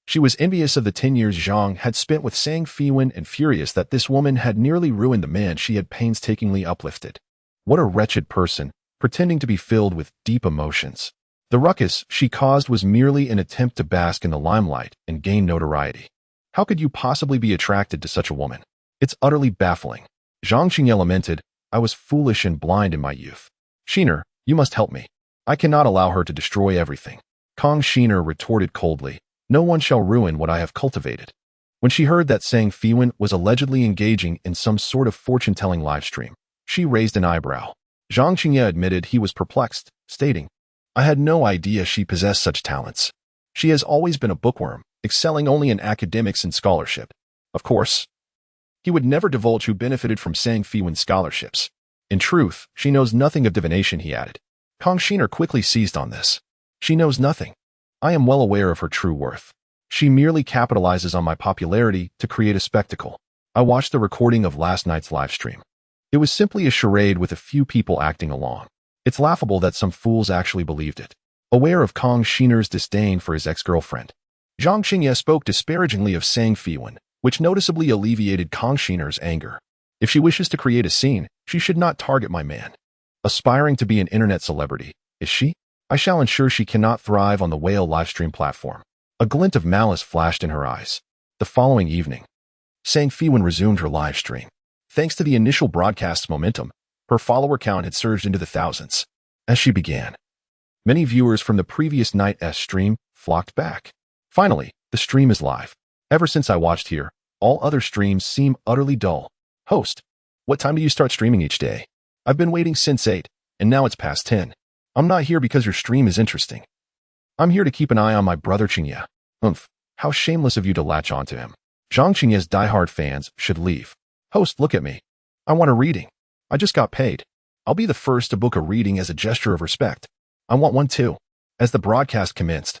She was envious of the 10 years Zhang had spent with Sang Feiwan and furious that this woman had nearly ruined the man she had painstakingly uplifted. What a wretched person, pretending to be filled with deep emotions. The ruckus she caused was merely an attempt to bask in the limelight and gain notoriety. How could you possibly be attracted to such a woman? It's utterly baffling. Zhang Qingye lamented, "I was foolish and blind in my youth. Xiner, you must help me. I cannot allow her to destroy everything." Kong Xiner retorted coldly, "No one shall ruin what I have cultivated." When she heard that Sang Feiwan was allegedly engaging in some sort of fortune-telling livestream, she raised an eyebrow. Zhang Qingye admitted he was perplexed, stating, "I had no idea she possessed such talents. She has always been a bookworm, excelling only in academics and scholarship." Of course, he would never divulge who benefited from Sang Feiwan's scholarships. "In truth, she knows nothing of divination," he added. Kong Xiner quickly seized on this. "She knows nothing. I am well aware of her true worth. She merely capitalizes on my popularity to create a spectacle." I watched the recording of last night's live stream. It was simply a charade with a few people acting along. It's laughable that some fools actually believed it. Aware of Kong Xiner's disdain for his ex-girlfriend, Zhang Qingye spoke disparagingly of Sang Feiwan, which noticeably alleviated Kong Xiner's anger. "If she wishes to create a scene, she should not target my man. Aspiring to be an internet celebrity, is she? I shall ensure she cannot thrive on the whale livestream platform." A glint of malice flashed in her eyes. The following evening, Sang Feiwan resumed her live stream. Thanks to the initial broadcast's momentum, her follower count had surged into the thousands. As she began, many viewers from the previous night's stream flocked back. Finally, the stream is live. Ever since I watched here, all other streams seem utterly dull. Host, what time do you start streaming each day? I've been waiting since 8, and now it's past 10. I'm not here because your stream is interesting. I'm here to keep an eye on my brother Qingye. How shameless of you to latch on to him. Zhang Qingye's diehard fans should leave. Host, look at me. I want a reading. I just got paid. I'll be the first to book a reading as a gesture of respect. I want one too. As the broadcast commenced,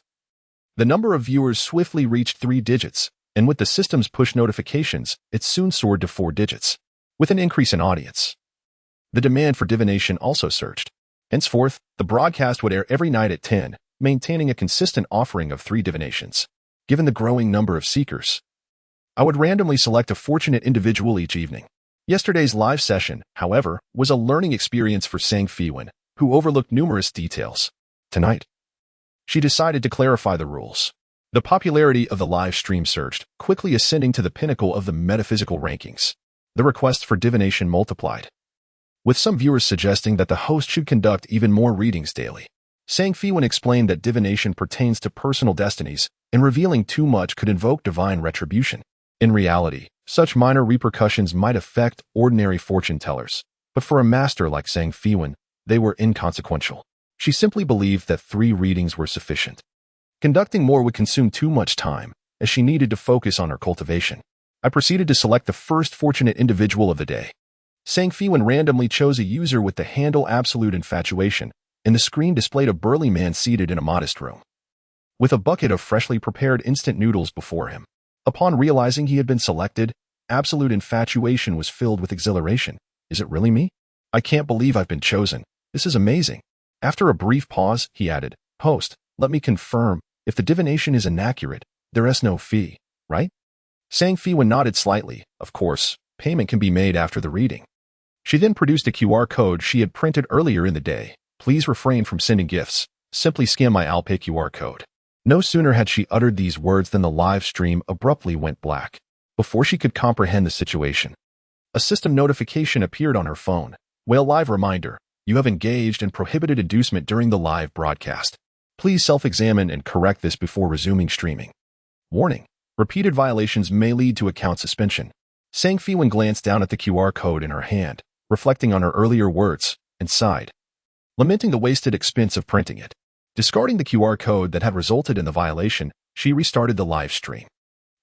the number of viewers swiftly reached 3 digits, and with the system's push notifications, it soon soared to 4 digits. With an increase in audience, the demand for divination also surged. Henceforth, the broadcast would air every night at 10, maintaining a consistent offering of 3 divinations. Given the growing number of seekers, I would randomly select a fortunate individual each evening. Yesterday's live session, however, was a learning experience for Sang Feiwan, who overlooked numerous details. Tonight, she decided to clarify the rules. The popularity of the live stream surged, quickly ascending to the pinnacle of the metaphysical rankings. The requests for divination multiplied, with some viewers suggesting that the host should conduct even more readings daily. Sang Feiwan explained that divination pertains to personal destinies, and revealing too much could invoke divine retribution. In reality, such minor repercussions might affect ordinary fortune tellers, but for a master like Sang Feiwan, they were inconsequential. She simply believed that 3 readings were sufficient. Conducting more would consume too much time, as she needed to focus on her cultivation. I proceeded to select the first fortunate individual of the day. Sang Feiwan randomly chose a user with the handle absolute infatuation, and the screen displayed a burly man seated in a modest room, with a bucket of freshly prepared instant noodles before him. Upon realizing he had been selected, absolute infatuation was filled with exhilaration. Is it really me? I can't believe I've been chosen. This is amazing. After a brief pause, he added, Host, let me confirm, if the divination is inaccurate, there is no fee, right? Sang Feiwan nodded slightly. Of course, payment can be made after the reading. She then produced a QR code she had printed earlier in the day. Please refrain from sending gifts. Simply scan my Alpay QR code. No sooner had she uttered these words than the live stream abruptly went black. Before she could comprehend the situation, a system notification appeared on her phone. Whale live reminder, you have engaged in prohibited inducement during the live broadcast. Please self-examine and correct this before resuming streaming. Warning, repeated violations may lead to account suspension. Sang Feiwan glanced down at the QR code in her hand, reflecting on her earlier words, and sighed, lamenting the wasted expense of printing it. Discarding the QR code that had resulted in the violation, she restarted the live stream.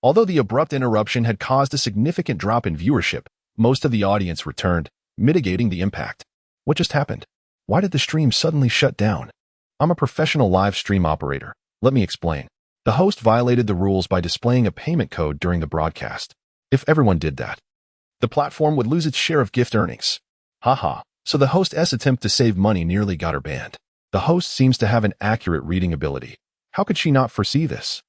Although the abrupt interruption had caused a significant drop in viewership, most of the audience returned, mitigating the impact. What just happened? Why did the stream suddenly shut down? I'm a professional live stream operator. Let me explain. The host violated the rules by displaying a payment code during the broadcast. If everyone did that, the platform would lose its share of gift earnings. Haha. So the host's attempt to save money nearly got her banned. The host seems to have an accurate reading ability. How could she not foresee this?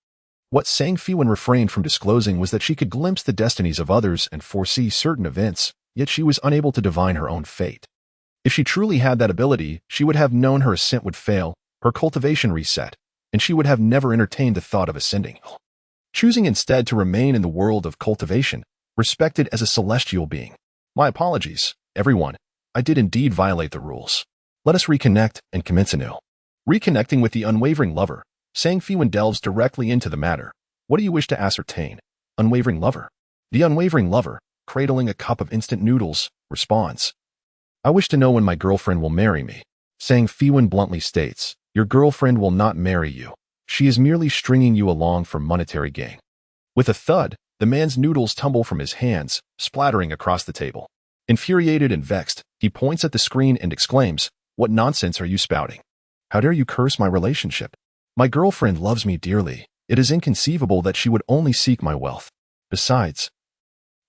What Sang Feiwan refrained from disclosing was that she could glimpse the destinies of others and foresee certain events, yet she was unable to divine her own fate. If she truly had that ability, she would have known her ascent would fail, her cultivation reset, and she would have never entertained the thought of ascending, choosing instead to remain in the world of cultivation, respected as a celestial being. My apologies, everyone. I did indeed violate the rules. Let us reconnect and commence anew. Reconnecting with the unwavering lover, Sang Feiwan delves directly into the matter. What do you wish to ascertain? Unwavering lover. The unwavering lover, cradling a cup of instant noodles, responds, I wish to know when my girlfriend will marry me. Sang Feiwan bluntly states, your girlfriend will not marry you. She is merely stringing you along for monetary gain. With a thud, the man's noodles tumble from his hands, splattering across the table. Infuriated and vexed, he points at the screen and exclaims, what nonsense are you spouting? How dare you curse my relationship? My girlfriend loves me dearly. It is inconceivable that she would only seek my wealth. Besides,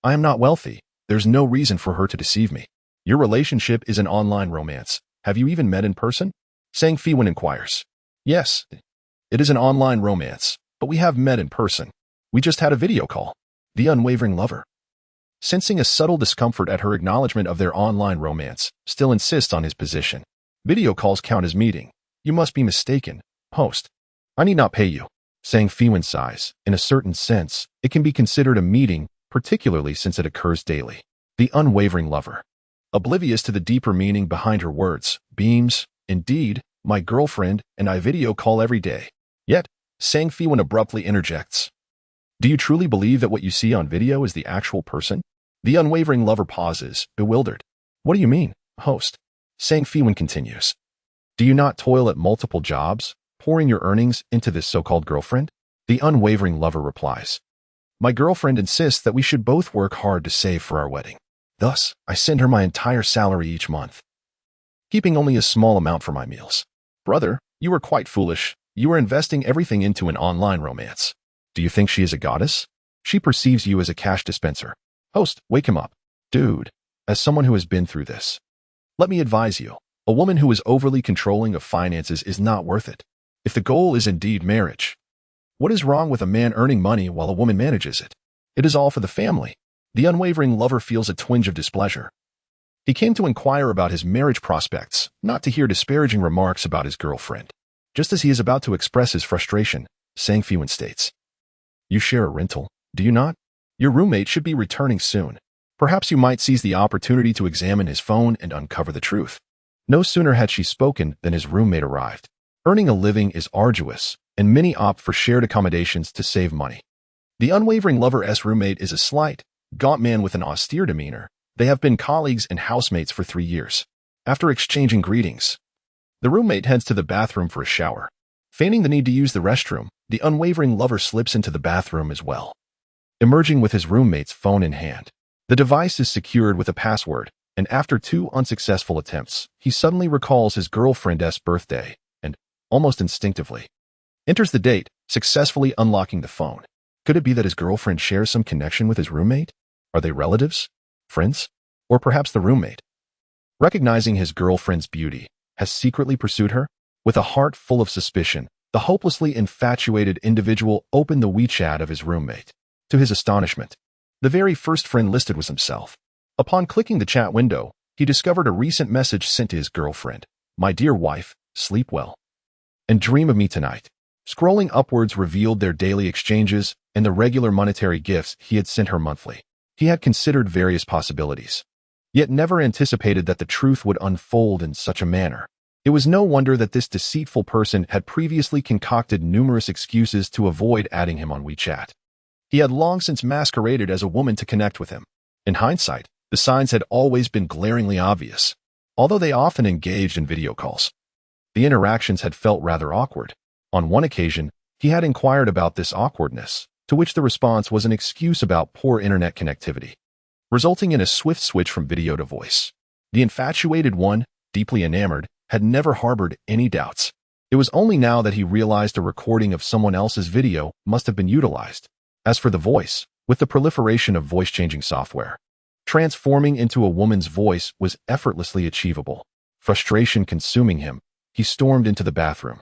I am not wealthy. There's no reason for her to deceive me. Your relationship is an online romance. Have you even met in person? Sang Feiwan inquires. Yes, it is an online romance, but we have met in person. We just had a video call. The unwavering lover, sensing a subtle discomfort at her acknowledgement of their online romance, still insists on his position. Video calls count as meeting. You must be mistaken. Host, I need not pay you. Sang Feiwan sighs. In a certain sense, it can be considered a meeting, particularly since it occurs daily. The unwavering lover, oblivious to the deeper meaning behind her words, beams, indeed, my girlfriend and I video call every day. Yet, Sang Feiwan abruptly interjects. Do you truly believe that what you see on video is the actual person? The unwavering lover pauses, bewildered. What do you mean, host? Sang Feiwan continues. Do you not toil at multiple jobs, pouring your earnings into this so-called girlfriend? The unwavering lover replies. My girlfriend insists that we should both work hard to save for our wedding. Thus, I send her my entire salary each month, keeping only a small amount for my meals. Brother, you are quite foolish. You are investing everything into an online romance. Do you think she is a goddess? She perceives you as a cash dispenser. Host, wake him up. Dude, as someone who has been through this, let me advise you. A woman who is overly controlling of finances is not worth it. If the goal is indeed marriage, what is wrong with a man earning money while a woman manages it? It is all for the family. The unwavering lover feels a twinge of displeasure. He came to inquire about his marriage prospects, not to hear disparaging remarks about his girlfriend. Just as he is about to express his frustration, Sang Feiwan states, you share a rental, do you not? Your roommate should be returning soon. Perhaps you might seize the opportunity to examine his phone and uncover the truth. No sooner had she spoken than his roommate arrived. Earning a living is arduous, and many opt for shared accommodations to save money. The unwavering lover's roommate is a slight, gaunt man with an austere demeanor. They have been colleagues and housemates for 3 years. After exchanging greetings, the roommate heads to the bathroom for a shower. Feigning the need to use the restroom, the unwavering lover slips into the bathroom as well, emerging with his roommate's phone in hand. The device is secured with a password, and after 2 unsuccessful attempts, he suddenly recalls his girlfriend's birthday and, almost instinctively, enters the date, successfully unlocking the phone. Could it be that his girlfriend shares some connection with his roommate? Are they relatives? Friends? Or perhaps the roommate, recognizing his girlfriend's beauty, has secretly pursued her? With a heart full of suspicion, the hopelessly infatuated individual opened the WeChat of his roommate. To his astonishment, the very first friend listed was himself. Upon clicking the chat window, he discovered a recent message sent to his girlfriend. "My dear wife, sleep well and dream of me tonight." Scrolling upwards revealed their daily exchanges and the regular monetary gifts he had sent her monthly. He had considered various possibilities, yet never anticipated that the truth would unfold in such a manner. It was no wonder that this deceitful person had previously concocted numerous excuses to avoid adding him on WeChat. He had long since masqueraded as a woman to connect with him. In hindsight, the signs had always been glaringly obvious. Although they often engaged in video calls, the interactions had felt rather awkward. On one occasion, he had inquired about this awkwardness, to which the response was an excuse about poor internet connectivity, resulting in a swift switch from video to voice. The infatuated one, deeply enamored, had never harbored any doubts. It was only now that he realized a recording of someone else's video must have been utilized. As for the voice, with the proliferation of voice-changing software, transforming into a woman's voice was effortlessly achievable. Frustration consuming him, he stormed into the bathroom,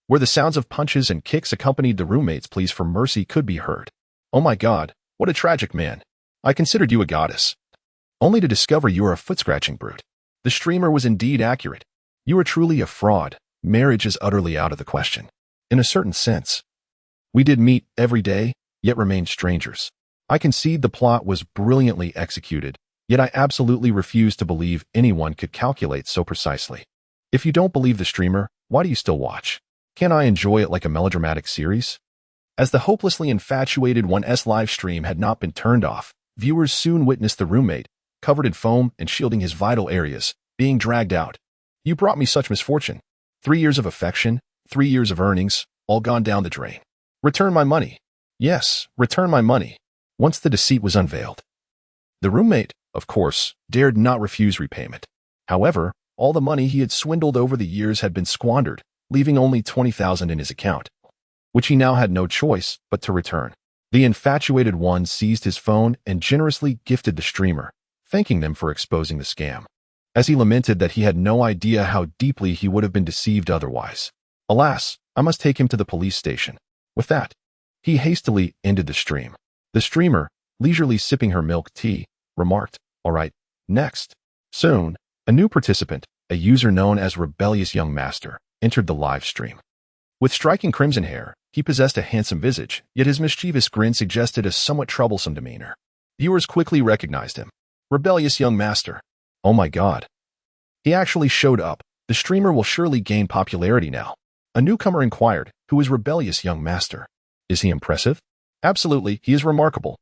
where the sounds of punches and kicks accompanied the roommate's pleas for mercy could be heard. "Oh my God, what a tragic man. I considered you a goddess, only to discover you are a foot-scratching brute." The streamer was indeed accurate. "You are truly a fraud. Marriage is utterly out of the question. In a certain sense, we did meet every day, yet remained strangers." I concede the plot was brilliantly executed, yet I absolutely refuse to believe anyone could calculate so precisely. If you don't believe the streamer, why do you still watch? Can I enjoy it like a melodramatic series? As the hopelessly infatuated one's live stream had not been turned off, viewers soon witnessed the roommate, covered in foam and shielding his vital areas, being dragged out. "You brought me such misfortune. 3 years of affection, 3 years of earnings, all gone down the drain. Return my money. Yes, return my money." Once the deceit was unveiled, the roommate, of course, dared not refuse repayment. However, all the money he had swindled over the years had been squandered, leaving only 20,000 in his account, which he now had no choice but to return. The infatuated one seized his phone and generously gifted the streamer, thanking them for exposing the scam, as he lamented that he had no idea how deeply he would have been deceived otherwise. "Alas, I must take him to the police station." With that, he hastily ended the stream. The streamer, leisurely sipping her milk tea, remarked, "All right, next." Soon, a new participant, a user known as Rebellious Young Master, entered the live stream. With striking crimson hair, he possessed a handsome visage, yet his mischievous grin suggested a somewhat troublesome demeanor. Viewers quickly recognized him. Rebellious Young Master. Oh my God. He actually showed up. The streamer will surely gain popularity now. A newcomer inquired, "Who is Rebellious Young Master? Is he impressive?" "Absolutely, he is remarkable.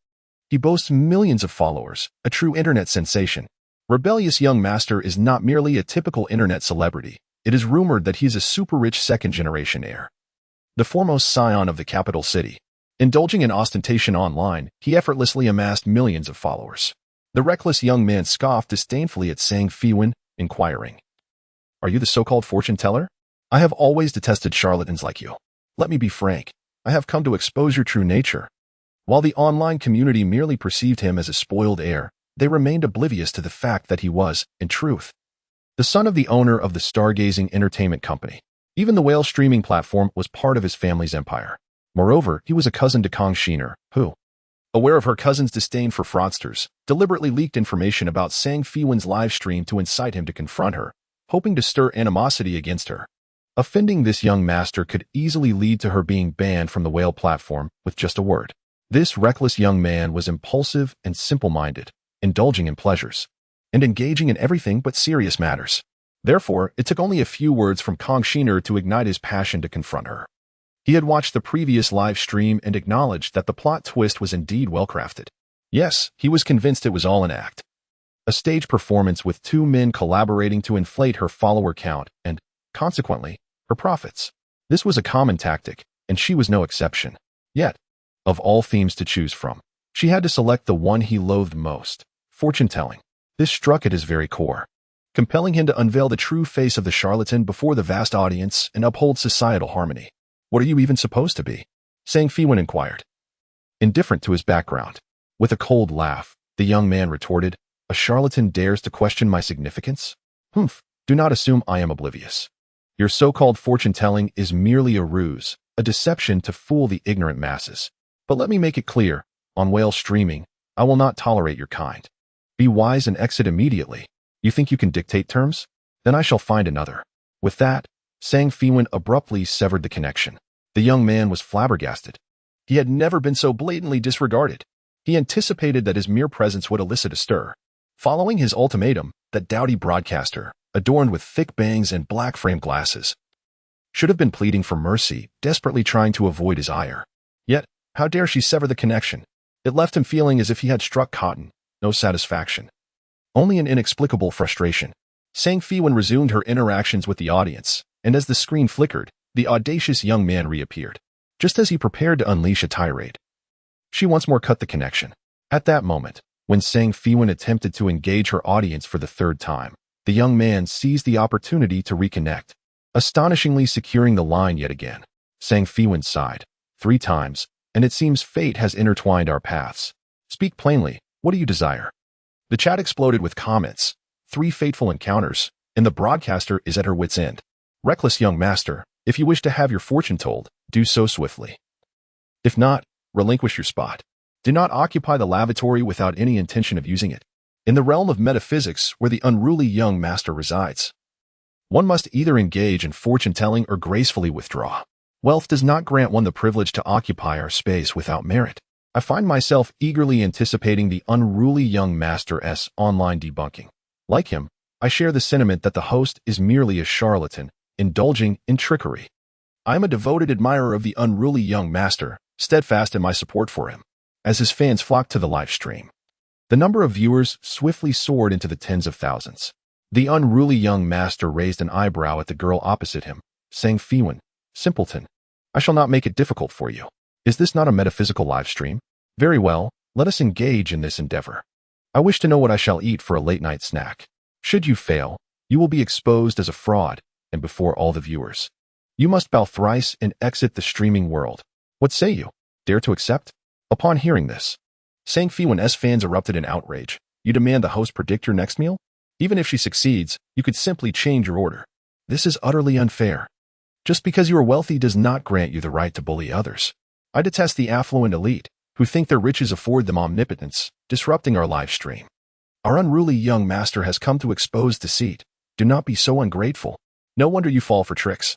He boasts millions of followers, a true internet sensation." Rebellious Young Master is not merely a typical internet celebrity. It is rumored that he is a super-rich second-generation heir, the foremost scion of the capital city. Indulging in ostentation online, he effortlessly amassed millions of followers. The reckless young man scoffed disdainfully at saying Feiwan, inquiring, "Are you the so-called fortune teller? I have always detested charlatans like you. Let me be frank. I have come to expose your true nature." While the online community merely perceived him as a spoiled heir, they remained oblivious to the fact that he was, in truth, the son of the owner of the stargazing entertainment company. Even the whale streaming platform was part of his family's empire. Moreover, he was a cousin to Kong Shiner, who, aware of her cousin's disdain for fraudsters, deliberately leaked information about Sang Feiwan's live stream to incite him to confront her, hoping to stir animosity against her. Offending this young master could easily lead to her being banned from the whale platform with just a word. This reckless young man was impulsive and simple-minded, indulging in pleasures, and engaging in everything but serious matters. Therefore, it took only a few words from Kong Shiner to ignite his passion to confront her. He had watched the previous live stream and acknowledged that the plot twist was indeed well-crafted. Yes, he was convinced it was all an act. A stage performance with 2 men collaborating to inflate her follower count and, consequently, her profits. This was a common tactic, and she was no exception. Yet, of all themes to choose from, she had to select the one he loathed most, fortune-telling. This struck at his very core, compelling him to unveil the true face of the charlatan before the vast audience and uphold societal harmony. What are you even supposed to be? Sang Feiwan inquired. Indifferent to his background. With a cold laugh, the young man retorted, a charlatan dares to question my significance? Humph, do not assume I am oblivious. Your so-called fortune-telling is merely a ruse, a deception to fool the ignorant masses. But let me make it clear, on whale streaming, I will not tolerate your kind. Be wise and exit immediately. You think you can dictate terms? Then I shall find another. With that, Sang Feiwan abruptly severed the connection. The young man was flabbergasted. He had never been so blatantly disregarded. He anticipated that his mere presence would elicit a stir. Following his ultimatum, that dowdy broadcaster, adorned with thick bangs and black frame glasses, should have been pleading for mercy, desperately trying to avoid his ire. Yet, how dare she sever the connection? It left him feeling as if he had struck cotton, no satisfaction. Only an inexplicable frustration. Sang Feiwan resumed her interactions with the audience, and as the screen flickered, the audacious young man reappeared, just as he prepared to unleash a tirade. She once more cut the connection. At that moment, when Sang Feiwan attempted to engage her audience for the third time, the young man seized the opportunity to reconnect, astonishingly securing the line yet again. Sang Feiwan sighed, 3 times, and it seems fate has intertwined our paths. Speak plainly, what do you desire? The chat exploded with comments, 3 fateful encounters, and the broadcaster is at her wit's end. Reckless young master, if you wish to have your fortune told, do so swiftly. If not, relinquish your spot. Do not occupy the lavatory without any intention of using it. In the realm of metaphysics where the unruly young master resides, one must either engage in fortune-telling or gracefully withdraw. Wealth does not grant one the privilege to occupy our space without merit. I find myself eagerly anticipating the unruly young master's online debunking. Like him, I share the sentiment that the host is merely a charlatan, indulging in trickery. I am a devoted admirer of the unruly young master, steadfast in my support for him. As his fans flocked to the live stream, the number of viewers swiftly soared into the tens of thousands. The unruly young master raised an eyebrow at the girl opposite him, Sang Feiwan, simpleton, I shall not make it difficult for you. Is this not a metaphysical live stream? Very well, let us engage in this endeavor. I wish to know what I shall eat for a late-night snack. Should you fail, you will be exposed as a fraud, and before all the viewers. You must bow thrice and exit the streaming world. What say you? Dare to accept? Upon hearing this, Sang Feiwan's fans erupted in outrage. You demand the host predict your next meal? Even if she succeeds, you could simply change your order. This is utterly unfair. Just because you are wealthy does not grant you the right to bully others. I detest the affluent elite, who think their riches afford them omnipotence, disrupting our live stream. Our unruly young master has come to expose deceit. Do not be so ungrateful. No wonder you fall for tricks.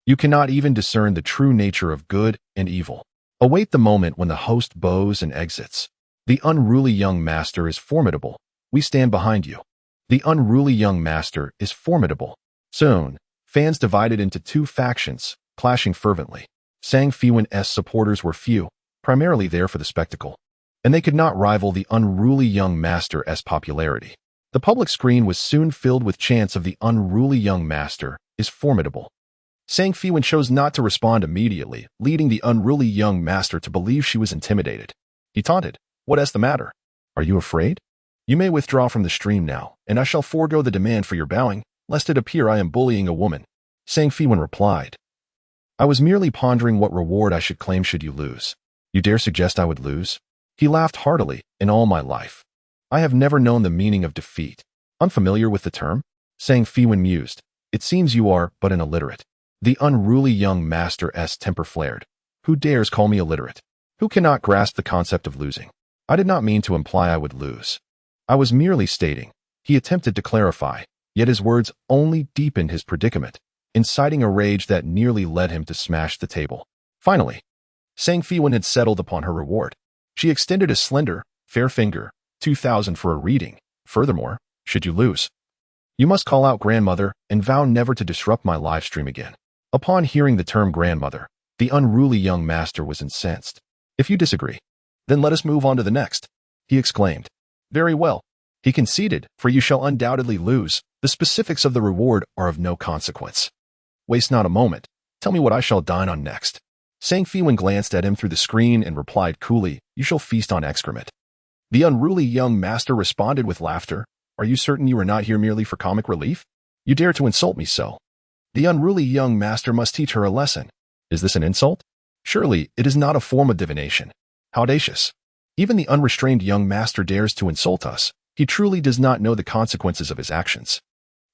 You cannot even discern the true nature of good and evil. Await the moment when the host bows and exits. The unruly young master is formidable. We stand behind you. The unruly young master is formidable. Soon, fans divided into 2 factions, clashing fervently. Sang Feiwan's supporters were few, primarily there for the spectacle, and they could not rival the unruly young master's popularity. The public screen was soon filled with chants of the unruly young master is formidable. Sang Feiwan chose not to respond immediately, leading the unruly young master to believe she was intimidated. He taunted, "What is the matter? Are you afraid? You may withdraw from the stream now, and I shall forego the demand for your bowing, lest it appear I am bullying a woman." Sang Feiwan replied, "I was merely pondering what reward I should claim should you lose. You dare suggest I would lose?" He laughed heartily. In all my life, I have never known the meaning of defeat. Unfamiliar with the term? Sang Feiwan mused. It seems you are but an illiterate. The unruly young master's temper flared. Who dares call me illiterate? Who cannot grasp the concept of losing? I did not mean to imply I would lose. I was merely stating. He attempted to clarify, yet his words only deepened his predicament, inciting a rage that nearly led him to smash the table. Finally, Sang Feiwan had settled upon her reward. She extended a slender, fair finger, 2,000 for a reading. Furthermore, should you lose, you must call out grandmother and vow never to disrupt my live stream again. Upon hearing the term grandmother, the unruly young master was incensed. If you disagree, then let us move on to the next, he exclaimed. Very well, he conceded, for you shall undoubtedly lose. The specifics of the reward are of no consequence. Waste not a moment. Tell me what I shall dine on next. Sang Feiwan glanced at him through the screen and replied coolly, You shall feast on excrement. The unruly young master responded with laughter. Are you certain you are not here merely for comic relief? You dare to insult me so. The unruly young master must teach her a lesson. Is this an insult? Surely it is not a form of divination. How audacious. Even the unrestrained young master dares to insult us. He truly does not know the consequences of his actions.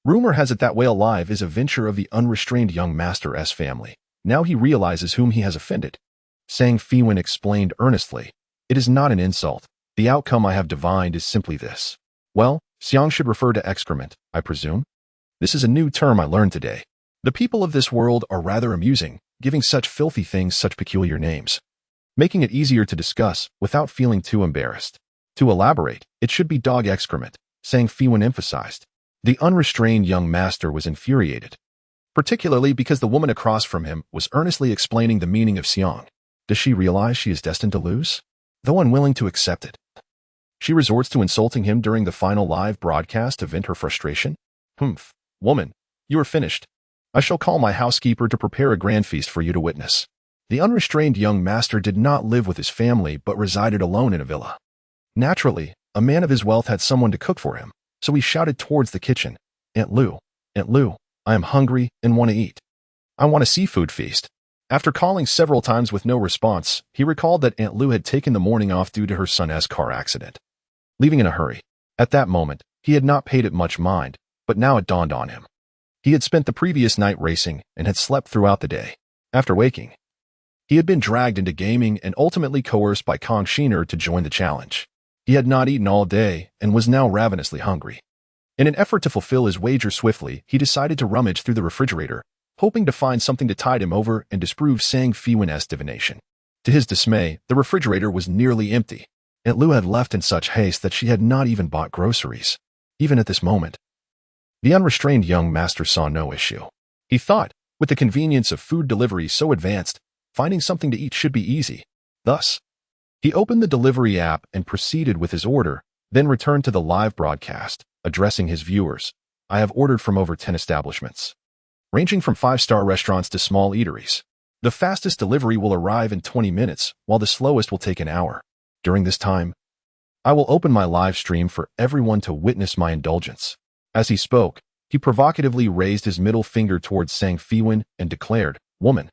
Rumor has it that Whale Alive is a venture of the unrestrained young master's family. Now he realizes whom he has offended. Sang Feiwan explained earnestly. It is not an insult. The outcome I have divined is simply this. Well, Xiang should refer to excrement, I presume. This is a new term I learned today. The people of this world are rather amusing, giving such filthy things such peculiar names, making it easier to discuss without feeling too embarrassed. To elaborate, it should be dog excrement, Sang Feiwan emphasized. The unrestrained young master was infuriated, particularly because the woman across from him was earnestly explaining the meaning of Xiang. Does she realize she is destined to lose? Though unwilling to accept it, she resorts to insulting him during the final live broadcast to vent her frustration? Humph, woman, you are finished. I shall call my housekeeper to prepare a grand feast for you to witness. The unrestrained young master did not live with his family but resided alone in a villa. Naturally, a man of his wealth had someone to cook for him, so he shouted towards the kitchen, Aunt Lu, I am hungry and want to eat. I want a seafood feast. After calling several times with no response, he recalled that Aunt Lu had taken the morning off due to her son's car accident, leaving in a hurry. At that moment, he had not paid it much mind, but now it dawned on him. He had spent the previous night racing and had slept throughout the day. After waking, he had been dragged into gaming and ultimately coerced by Kong Sheener to join the challenge. He had not eaten all day and was now ravenously hungry. In an effort to fulfill his wager swiftly, he decided to rummage through the refrigerator, hoping to find something to tide him over and disprove Sang Feiwan's divination. To his dismay, the refrigerator was nearly empty. Aunt Lu had left in such haste that she had not even bought groceries. Even at this moment, the unrestrained young master saw no issue. He thought, with the convenience of food delivery so advanced, finding something to eat should be easy. Thus, he opened the delivery app and proceeded with his order, then returned to the live broadcast, addressing his viewers. I have ordered from over 10 establishments, ranging from 5-star restaurants to small eateries. The fastest delivery will arrive in 20 minutes, while the slowest will take an hour. During this time, I will open my live stream for everyone to witness my indulgence. As he spoke, he provocatively raised his middle finger towards Sang Feiwan and declared, Woman,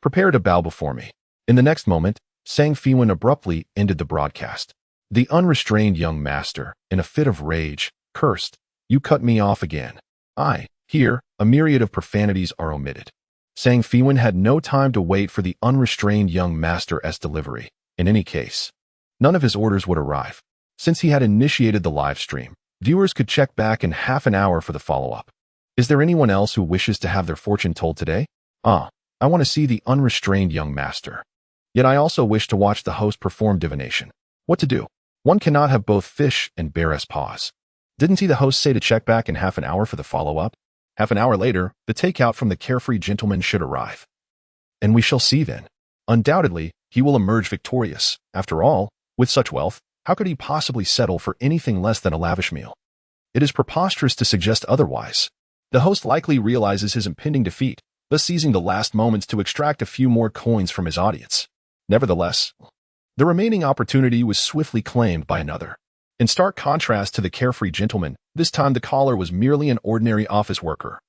prepare to bow before me. In the next moment, Sang Feiwan abruptly ended the broadcast. The unrestrained young master, in a fit of rage, cursed, You cut me off again. Here, a myriad of profanities are omitted. Sang Feiwan had no time to wait for the unrestrained young master's delivery. In any case, none of his orders would arrive. Since he had initiated the live stream, viewers could check back in half an hour for the follow-up. Is there anyone else who wishes to have their fortune told today? I want to see the unrestrained young master. Yet I also wish to watch the host perform divination. What to do? One cannot have both fish and bear's paws. Didn't he the host say to check back in half an hour for the follow-up? Half an hour later, the takeout from the carefree gentleman should arrive. And we shall see then. Undoubtedly, he will emerge victorious. After all, with such wealth, how could he possibly settle for anything less than a lavish meal? It is preposterous to suggest otherwise. The host likely realizes his impending defeat, thus seizing the last moments to extract a few more coins from his audience. Nevertheless, the remaining opportunity was swiftly claimed by another. In stark contrast to the carefree gentleman, this time the caller was merely an ordinary office worker,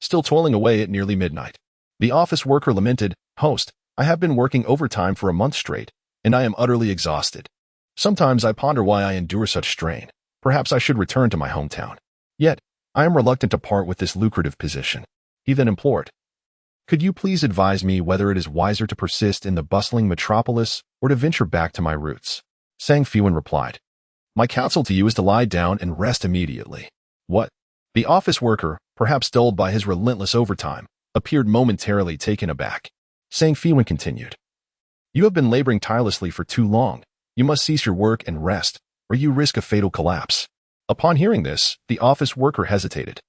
still toiling away at nearly midnight. The office worker lamented, Host, I have been working overtime for a month straight, and I am utterly exhausted. Sometimes I ponder why I endure such strain. Perhaps I should return to my hometown. Yet, I am reluctant to part with this lucrative position. He then implored, Could you please advise me whether it is wiser to persist in the bustling metropolis or to venture back to my roots? Sang Feiwan replied, My counsel to you is to lie down and rest immediately. What? The office worker, perhaps dulled by his relentless overtime, appeared momentarily taken aback. Sang Feiwan continued, You have been laboring tirelessly for too long. You must cease your work and rest, or you risk a fatal collapse. Upon hearing this, the office worker hesitated,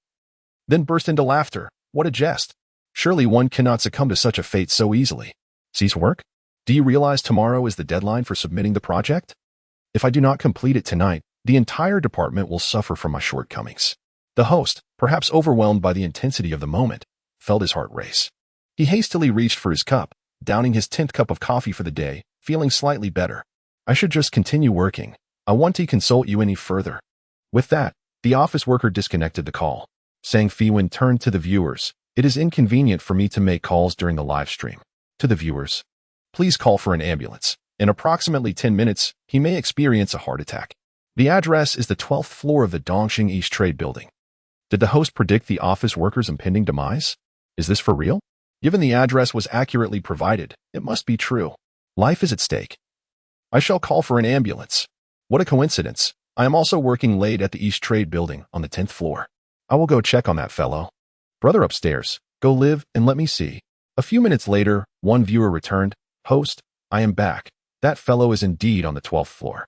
then burst into laughter. What a jest! Surely one cannot succumb to such a fate so easily. Cease work? Do you realize tomorrow is the deadline for submitting the project? If I do not complete it tonight, the entire department will suffer from my shortcomings. The host, perhaps overwhelmed by the intensity of the moment, felt his heart race. He hastily reached for his cup, downing his 10th cup of coffee for the day, feeling slightly better. I should just continue working. I want to consult you any further. With that, The office worker disconnected the call. Sang Feiwan turned to the viewers. It is inconvenient for me to make calls during the live stream. To the viewers, please call for an ambulance. In approximately 10 minutes, he may experience a heart attack. The address is the 12th floor of the Dongxing East Trade Building. Did the host predict the office worker's impending demise? Is this for real? Given the address was accurately provided, it must be true. Life is at stake. I shall call for an ambulance. What a coincidence. I am also working late at the East Trade Building on the 10th floor. I will go check on that fellow. Brother upstairs, go live and let me see. A few minutes later, one viewer returned. Host, I am back. That fellow is indeed on the 12th floor.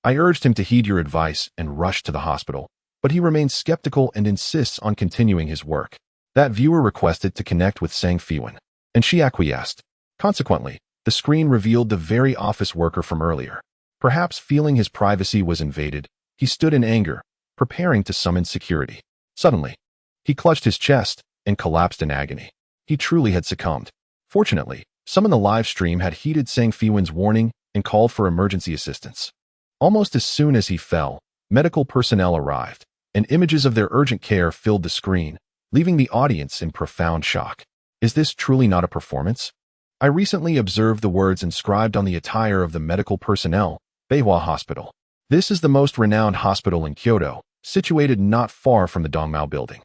I urged him to heed your advice and rush to the hospital, but he remains skeptical and insists on continuing his work. That viewer requested to connect with Sang Feiwan, and she acquiesced. Consequently, the screen revealed the very office worker from earlier. Perhaps feeling his privacy was invaded, he stood in anger, preparing to summon security. Suddenly, he clutched his chest and collapsed in agony. He truly had succumbed. Fortunately, some in the live stream had heeded Sang Feiwan's warning and called for emergency assistance. Almost as soon as he fell, medical personnel arrived, and images of their urgent care filled the screen, leaving the audience in profound shock. Is this truly not a performance? I recently observed the words inscribed on the attire of the medical personnel, Feiwan Hospital. This is the most renowned hospital in Kyoto, situated not far from the Dongmao building.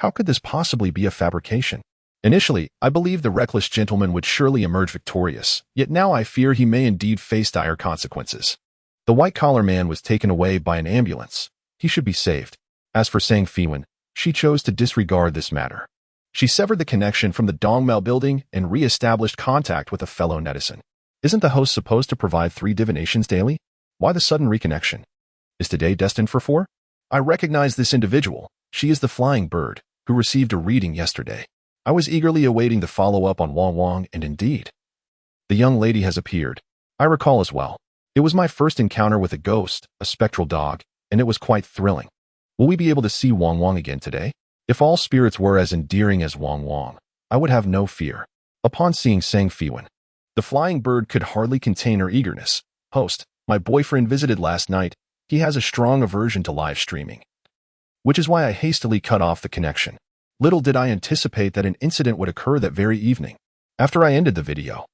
How could this possibly be a fabrication? Initially, I believed the reckless gentleman would surely emerge victorious, yet now I fear he may indeed face dire consequences. The white-collar man was taken away by an ambulance. He should be saved. As for Sang Feiwan, she chose to disregard this matter. She severed the connection from the Dongmao building and re-established contact with a fellow netizen. Isn't the host supposed to provide 3 divinations daily? Why the sudden reconnection? Is today destined for 4? I recognize this individual. She is the flying bird, who received a reading yesterday. I was eagerly awaiting the follow-up on Wang, and indeed, the young lady has appeared. I recall as well. It was my first encounter with a ghost, a spectral dog, and it was quite thrilling. Will we be able to see Wang again today? If all spirits were as endearing as Wang, I would have no fear. Upon seeing Sang Feiwan, the flying bird could hardly contain her eagerness. Host, my boyfriend visited last night. He has a strong aversion to live streaming, which is why I hastily cut off the connection. Little did I anticipate that an incident would occur that very evening. After I ended the video,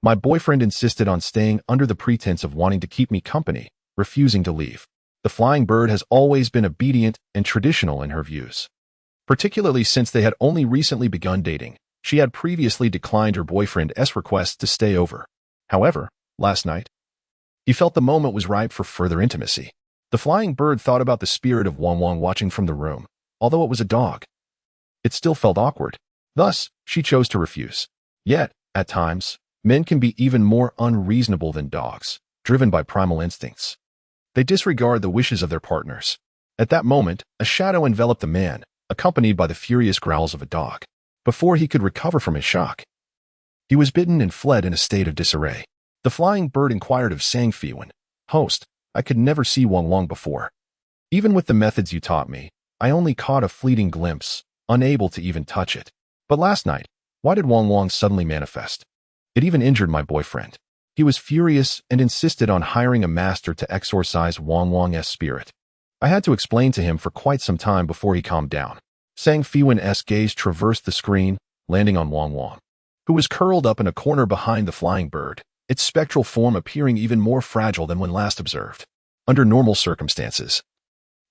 my boyfriend insisted on staying under the pretense of wanting to keep me company, refusing to leave. The flying bird has always been obedient and traditional in her views. Particularly since they had only recently begun dating, she had previously declined her boyfriend's request to stay over. However, last night, he felt the moment was ripe for further intimacy. The flying bird thought about the spirit of Wang watching from the room. Although it was a dog, it still felt awkward. Thus, she chose to refuse. Yet, at times, men can be even more unreasonable than dogs, driven by primal instincts. They disregard the wishes of their partners. At that moment, a shadow enveloped the man, accompanied by the furious growls of a dog. Before he could recover from his shock, he was bitten and fled in a state of disarray. The flying bird inquired of Sang Feiwan, Host, I could never see Wang before. Even with the methods you taught me, I only caught a fleeting glimpse, unable to even touch it. But last night, why did Wang suddenly manifest? It even injured my boyfriend. He was furious and insisted on hiring a master to exorcise Wang's spirit. I had to explain to him for quite some time before he calmed down. Sang Feiwan's gaze traversed the screen, landing on Wang, who was curled up in a corner behind the flying bird, its spectral form appearing even more fragile than when last observed. Under normal circumstances,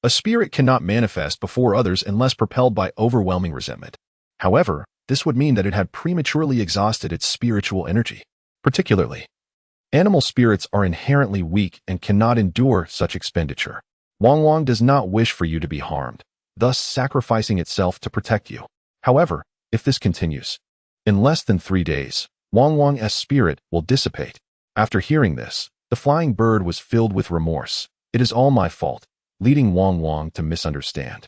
a spirit cannot manifest before others unless propelled by overwhelming resentment. However, this would mean that it had prematurely exhausted its spiritual energy. Particularly, animal spirits are inherently weak and cannot endure such expenditure. Wang does not wish for you to be harmed, thus sacrificing itself to protect you. However, if this continues, in less than 3 days, Wang's spirit will dissipate. After hearing this, the flying bird was filled with remorse. It is all my fault, leading Wang to misunderstand.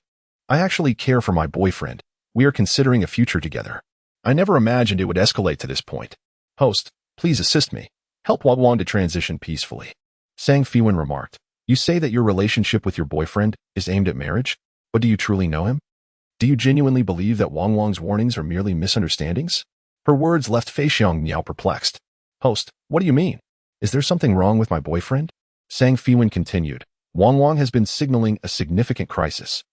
I actually care for my boyfriend. We are considering a future together. I never imagined it would escalate to this point. Host, please assist me. Help Wang to transition peacefully. Sang Feiwan remarked, You say that your relationship with your boyfriend is aimed at marriage, but do you truly know him? Do you genuinely believe that Wang's warnings are merely misunderstandings? Her words left Feiwan perplexed. Host, what do you mean? Is there something wrong with my boyfriend? Sang Feiwan continued, Wang Wang has been signaling a significant crisis.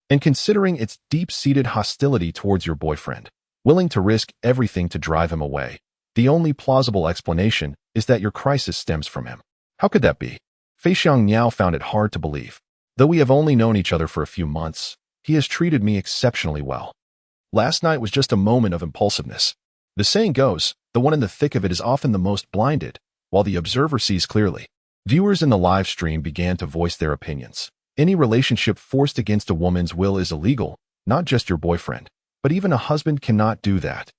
And considering its deep-seated hostility towards your boyfriend, willing to risk everything to drive him away, the only plausible explanation is that your crisis stems from him. How could that be? Feixiang Niao found it hard to believe. Though we have only known each other for a few months, he has treated me exceptionally well. Last night was just a moment of impulsiveness. The saying goes, the one in the thick of it is often the most blinded, while the observer sees clearly. Viewers in the live stream began to voice their opinions. Any relationship forced against a woman's will is illegal, not just your boyfriend, but even a husband cannot do that.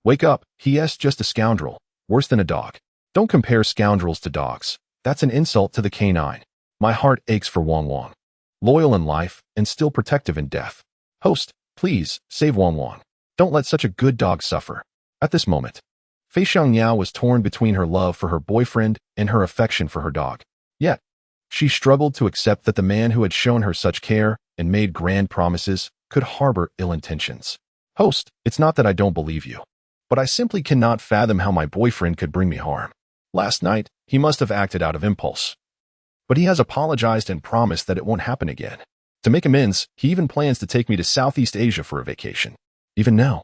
Wake up, he's just a scoundrel, worse than a dog. Don't compare scoundrels to dogs. That's an insult to the canine. My heart aches for Wang Wang. Loyal in life and still protective in death. Host, please, save Wang Wang. Don't let such a good dog suffer. At this moment, Feixiang Niao was torn between her love for her boyfriend and her affection for her dog. Yet, she struggled to accept that the man who had shown her such care and made grand promises could harbor ill intentions. Host, it's not that I don't believe you, but I simply cannot fathom how my boyfriend could bring me harm. Last night, he must have acted out of impulse. But he has apologized and promised that it won't happen again. To make amends, he even plans to take me to Southeast Asia for a vacation. Even now,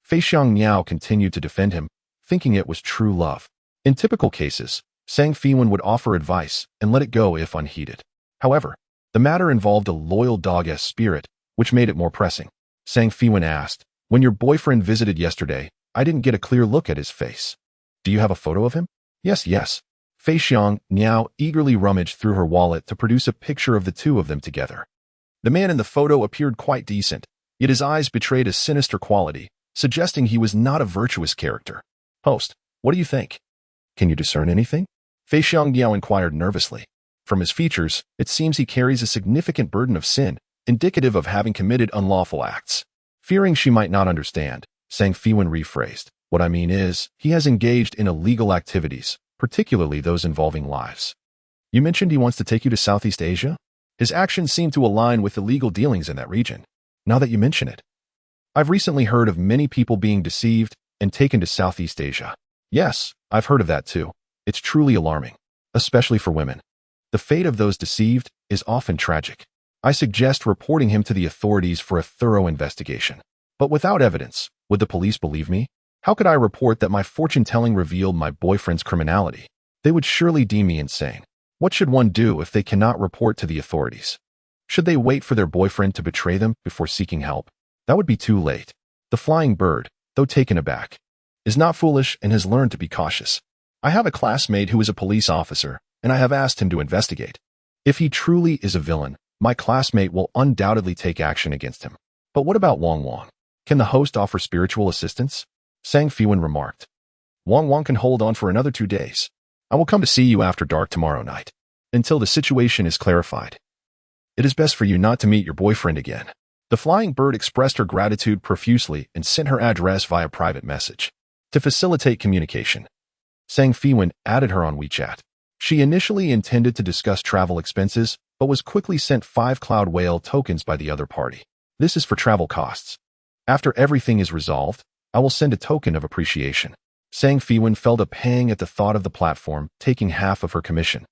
Feixiang Niao continued to defend him, thinking it was true love. In typical cases, Sang Feiwan would offer advice and let it go if unheeded. However, the matter involved a loyal dog-esque spirit, which made it more pressing. Sang Feiwan asked, when your boyfriend visited yesterday, I didn't get a clear look at his face. Do you have a photo of him? Yes. Feixiang Niao eagerly rummaged through her wallet to produce a picture of the two of them together. The man in the photo appeared quite decent, yet his eyes betrayed a sinister quality, suggesting he was not a virtuous character. Host, what do you think? Can you discern anything? Feixiang Niao inquired nervously. From his features, it seems he carries a significant burden of sin, indicative of having committed unlawful acts. Fearing she might not understand, Sang Feiwan rephrased, what I mean is, he has engaged in illegal activities, particularly those involving lives. You mentioned he wants to take you to Southeast Asia? His actions seem to align with illegal dealings in that region. Now that you mention it, I've recently heard of many people being deceived and taken to Southeast Asia. Yes, I've heard of that too. It's truly alarming, especially for women. The fate of those deceived is often tragic. I suggest reporting him to the authorities for a thorough investigation. But without evidence, would the police believe me? How could I report that my fortune-telling revealed my boyfriend's criminality? They would surely deem me insane. What should one do if they cannot report to the authorities? Should they wait for their boyfriend to betray them before seeking help? That would be too late. The flying bird, though taken aback, is not foolish and has learned to be cautious. I have a classmate who is a police officer, and I have asked him to investigate. If he truly is a villain, my classmate will undoubtedly take action against him. But what about Wang Wang? Can the host offer spiritual assistance? Sang Feiwan remarked. Wang Wang can hold on for another 2 days. I will come to see you after dark tomorrow night, until the situation is clarified. It is best for you not to meet your boyfriend again. The flying bird expressed her gratitude profusely and sent her address via private message. To facilitate communication, Sang Feiwan added her on WeChat. She initially intended to discuss travel expenses, but was quickly sent 5 cloud whale tokens by the other party. This is for travel costs. After everything is resolved, I will send a token of appreciation. Sang Feiwan felt a pang at the thought of the platform taking half of her commission.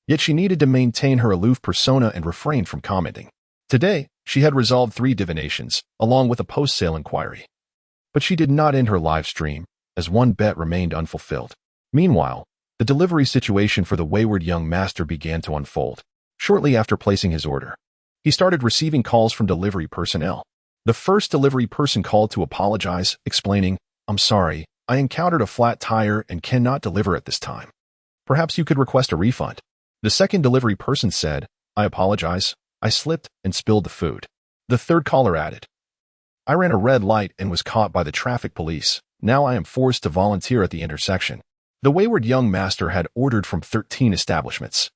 Yet she needed to maintain her aloof persona and refrain from commenting. Today, she had resolved 3 divinations, along with a post-sale inquiry. But she did not end her live stream, as one bet remained unfulfilled. Meanwhile, the delivery situation for the wayward young master began to unfold. Shortly after placing his order, he started receiving calls from delivery personnel. The first delivery person called to apologize, explaining, I'm sorry, I encountered a flat tire and cannot deliver at this time. Perhaps you could request a refund. The second delivery person said, I apologize, I slipped and spilled the food. The third caller added, I ran a red light and was caught by the traffic police. Now I am forced to volunteer at the intersection. The wayward young master had ordered from 13 establishments.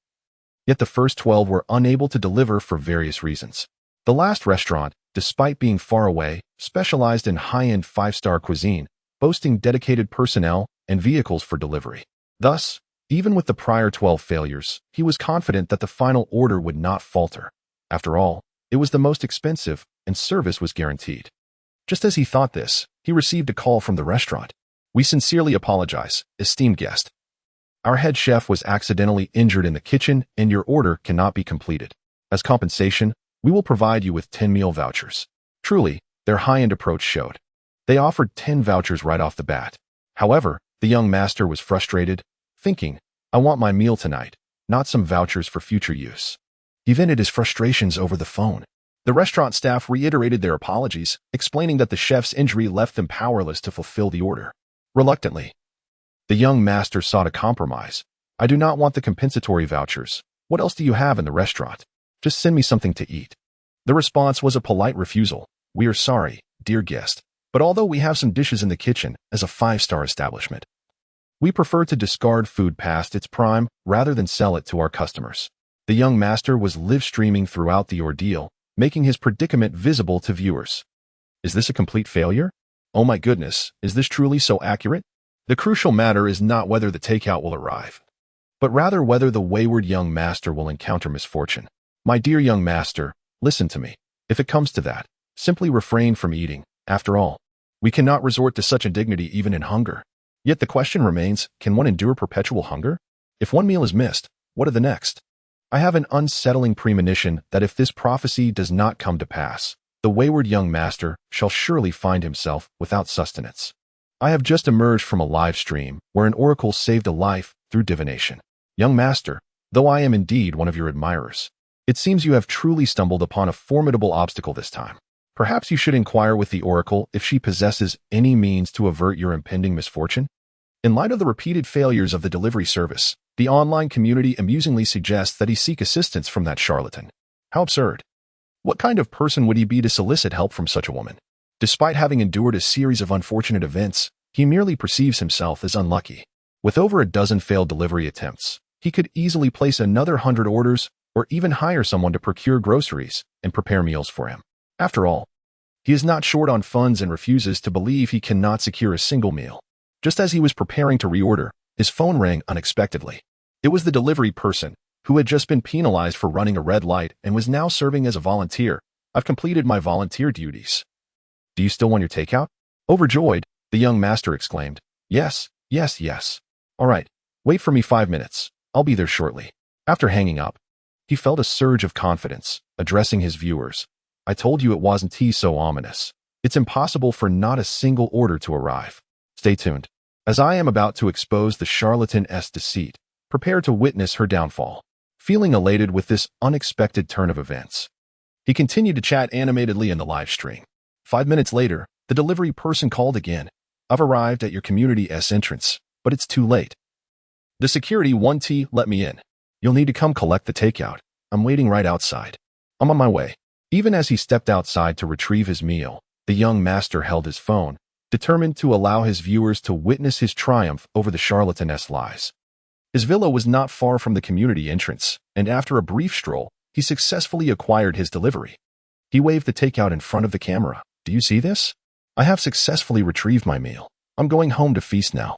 Yet the first 12 were unable to deliver for various reasons. The last restaurant, despite being far away, specialized in high-end 5-star cuisine, boasting dedicated personnel and vehicles for delivery. Thus, even with the prior 12 failures, he was confident that the final order would not falter. After all, it was the most expensive, and service was guaranteed. Just as he thought this, he received a call from the restaurant. We sincerely apologize, esteemed guest. Our head chef was accidentally injured in the kitchen and your order cannot be completed. As compensation, we will provide you with 10 meal vouchers. Truly, their high-end approach showed. They offered 10 vouchers right off the bat. However, the young master was frustrated, thinking, I want my meal tonight, not some vouchers for future use. He vented his frustrations over the phone. The restaurant staff reiterated their apologies, explaining that the chef's injury left them powerless to fulfill the order. Reluctantly, the young master sought a compromise. I do not want the compensatory vouchers. What else do you have in the restaurant? Just send me something to eat. The response was a polite refusal. We are sorry, dear guest, but although we have some dishes in the kitchen as a 5-star establishment, we prefer to discard food past its prime rather than sell it to our customers. The young master was live streaming throughout the ordeal, making his predicament visible to viewers. Is this a complete failure? Oh my goodness, is this truly so accurate? The crucial matter is not whether the takeout will arrive, but rather whether the wayward young master will encounter misfortune. My dear young master, listen to me. If it comes to that, simply refrain from eating. After all, we cannot resort to such indignity even in hunger. Yet the question remains, can one endure perpetual hunger? If one meal is missed, what of the next? I have an unsettling premonition that if this prophecy does not come to pass, the wayward young master shall surely find himself without sustenance. I have just emerged from a live stream where an oracle saved a life through divination. Young master, though I am indeed one of your admirers, it seems you have truly stumbled upon a formidable obstacle this time. Perhaps you should inquire with the oracle if she possesses any means to avert your impending misfortune. In light of the repeated failures of the delivery service, the online community amusingly suggests that he seek assistance from that charlatan. How absurd. What kind of person would he be to solicit help from such a woman? Despite having endured a series of unfortunate events, he merely perceives himself as unlucky. With over a dozen failed delivery attempts, he could easily place another 100 orders or even hire someone to procure groceries and prepare meals for him. After all, he is not short on funds and refuses to believe he cannot secure a single meal. Just as he was preparing to reorder, his phone rang unexpectedly. It was the delivery person, who had just been penalized for running a red light and was now serving as a volunteer. I've completed my volunteer duties. Do you still want your takeout? Overjoyed, the young master exclaimed. Yes, yes, yes. All right, wait for me 5 minutes. I'll be there shortly. After hanging up, he felt a surge of confidence, addressing his viewers. I told you it wasn't so ominous. It's impossible for not a single order to arrive. Stay tuned, as I am about to expose the charlatan's deceit. Prepare to witness her downfall. Feeling elated with this unexpected turn of events, he continued to chat animatedly in the live stream. 5 minutes later, the delivery person called again. I've arrived at your community's entrance, but it's too late. The security 1T let me in. You'll need to come collect the takeout. I'm waiting right outside. I'm on my way. Even as he stepped outside to retrieve his meal, the young master held his phone, determined to allow his viewers to witness his triumph over the charlatan's lies. His villa was not far from the community entrance, and after a brief stroll, he successfully acquired his delivery. He waved the takeout in front of the camera. Do you see this? I have successfully retrieved my meal. I'm going home to feast now.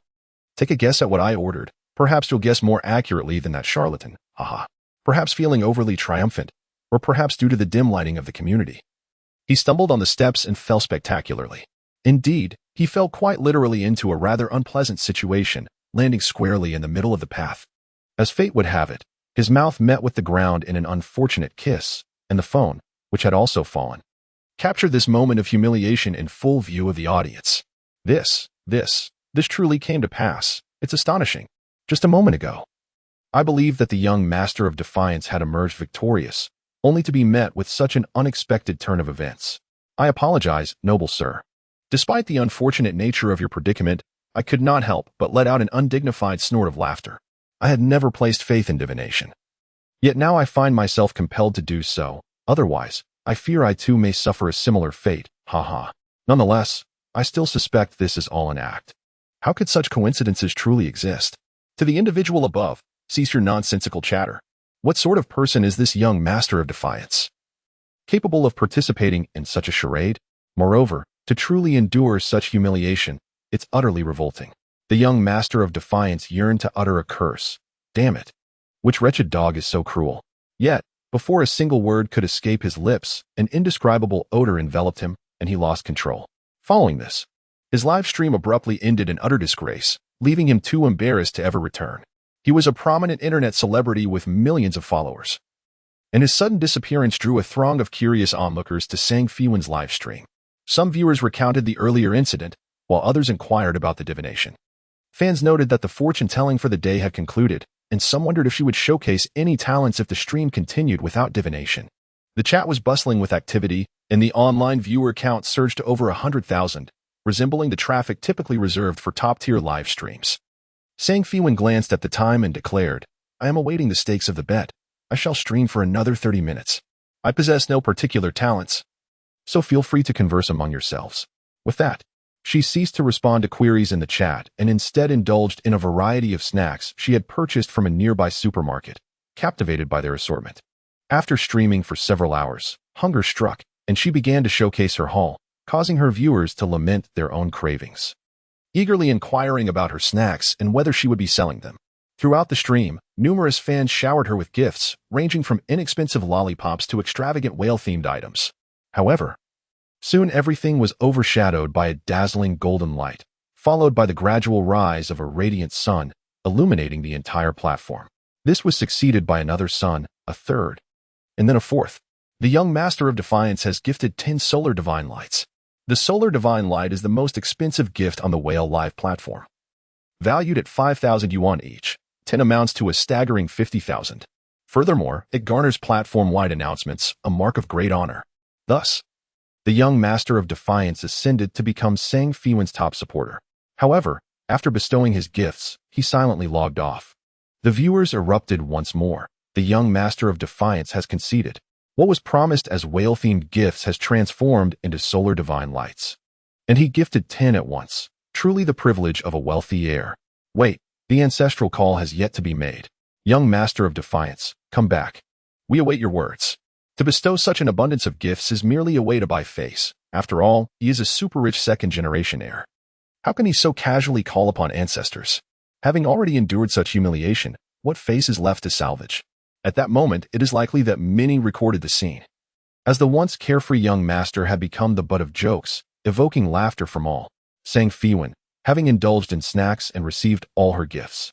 Take a guess at what I ordered. Perhaps you'll guess more accurately than that charlatan. Haha. Perhaps feeling overly triumphant, or perhaps due to the dim lighting of the community. He stumbled on the steps and fell spectacularly. Indeed, he fell quite literally into a rather unpleasant situation, landing squarely in the middle of the path. As fate would have it, his mouth met with the ground in an unfortunate kiss, and the phone, which had also fallen, captured this moment of humiliation in full view of the audience. This truly came to pass. It's astonishing. Just a moment ago, I believed that the young master of defiance had emerged victorious, only to be met with such an unexpected turn of events. I apologize, noble sir. Despite the unfortunate nature of your predicament, I could not help but let out an undignified snort of laughter. I had never placed faith in divination. Yet now I find myself compelled to do so. Otherwise, I fear I too may suffer a similar fate. Ha. Nonetheless, I still suspect this is all an act. How could such coincidences truly exist? To the individual above, cease your nonsensical chatter. What sort of person is this young master of defiance? Capable of participating in such a charade? Moreover, to truly endure such humiliation, it's utterly revolting. The young master of defiance yearned to utter a curse. Damn it. Which wretched dog is so cruel? Yet, before a single word could escape his lips, an indescribable odor enveloped him, and he lost control. Following this, his live stream abruptly ended in utter disgrace, leaving him too embarrassed to ever return. He was a prominent internet celebrity with millions of followers, and his sudden disappearance drew a throng of curious onlookers to Sang Feiwan's live stream. Some viewers recounted the earlier incident, while others inquired about the divination. Fans noted that the fortune-telling for the day had concluded, and some wondered if she would showcase any talents if the stream continued without divination. The chat was bustling with activity, and the online viewer count surged to over 100,000, resembling the traffic typically reserved for top-tier live streams. Sang Feiwan glanced at the time and declared, "I am awaiting the stakes of the bet. I shall stream for another 30 minutes. I possess no particular talents, so feel free to converse among yourselves." With that, she ceased to respond to queries in the chat and instead indulged in a variety of snacks she had purchased from a nearby supermarket, captivated by their assortment. After streaming for several hours, hunger struck, and she began to showcase her haul, causing her viewers to lament their own cravings, eagerly inquiring about her snacks and whether she would be selling them. Throughout the stream, numerous fans showered her with gifts, ranging from inexpensive lollipops to extravagant whale-themed items. However, soon everything was overshadowed by a dazzling golden light, followed by the gradual rise of a radiant sun, illuminating the entire platform. This was succeeded by another sun, a third, and then a fourth. The young Master of Defiance has gifted 10 solar divine lights. The solar divine light is the most expensive gift on the Whale Live platform. Valued at 5,000 yuan each, 10 amounts to a staggering 50,000. Furthermore, it garners platform-wide announcements, a mark of great honor. Thus, the young Master of Defiance ascended to become Sang Feiwan's top supporter. However, after bestowing his gifts, he silently logged off. The viewers erupted once more. The young Master of Defiance has conceded. What was promised as whale-themed gifts has transformed into solar divine lights. And he gifted 10 at once. Truly the privilege of a wealthy heir. Wait, the ancestral call has yet to be made. Young Master of Defiance, come back. We await your words. To bestow such an abundance of gifts is merely a way to buy face. After all, he is a super-rich second-generation heir. How can he so casually call upon ancestors? Having already endured such humiliation, what face is left to salvage? At that moment, it is likely that many recorded the scene, as the once carefree young master had become the butt of jokes, evoking laughter from all. Sang Feiwan, having indulged in snacks and received all her gifts,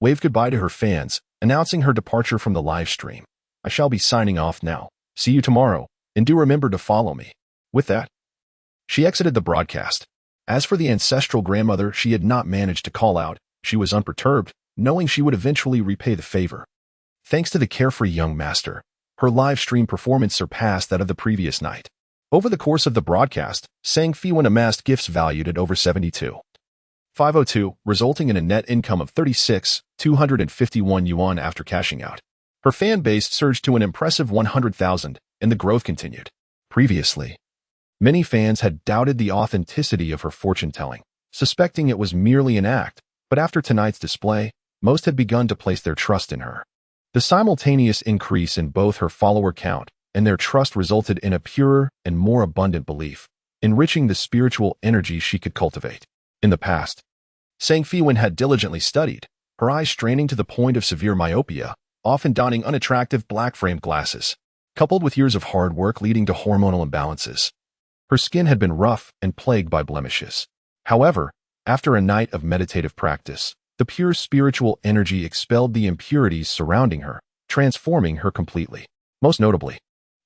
waved goodbye to her fans, announcing her departure from the live stream. "I shall be signing off now. See you tomorrow, and do remember to follow me." With that, she exited the broadcast. As for the ancestral grandmother she had not managed to call out, she was unperturbed, knowing she would eventually repay the favor. Thanks to the carefree young master, her live stream performance surpassed that of the previous night. Over the course of the broadcast, Sang Feiwan amassed gifts valued at over 72,502, resulting in a net income of 36,251 yuan after cashing out. Her fan base surged to an impressive 100,000, and the growth continued. Previously, many fans had doubted the authenticity of her fortune-telling, suspecting it was merely an act, but after tonight's display, most had begun to place their trust in her. The simultaneous increase in both her follower count and their trust resulted in a purer and more abundant belief, enriching the spiritual energy she could cultivate. In the past, Sang Feiwan had diligently studied, her eyes straining to the point of severe myopia, often donning unattractive black-framed glasses, coupled with years of hard work leading to hormonal imbalances. Her skin had been rough and plagued by blemishes. However, after a night of meditative practice, the pure spiritual energy expelled the impurities surrounding her, transforming her completely. Most notably,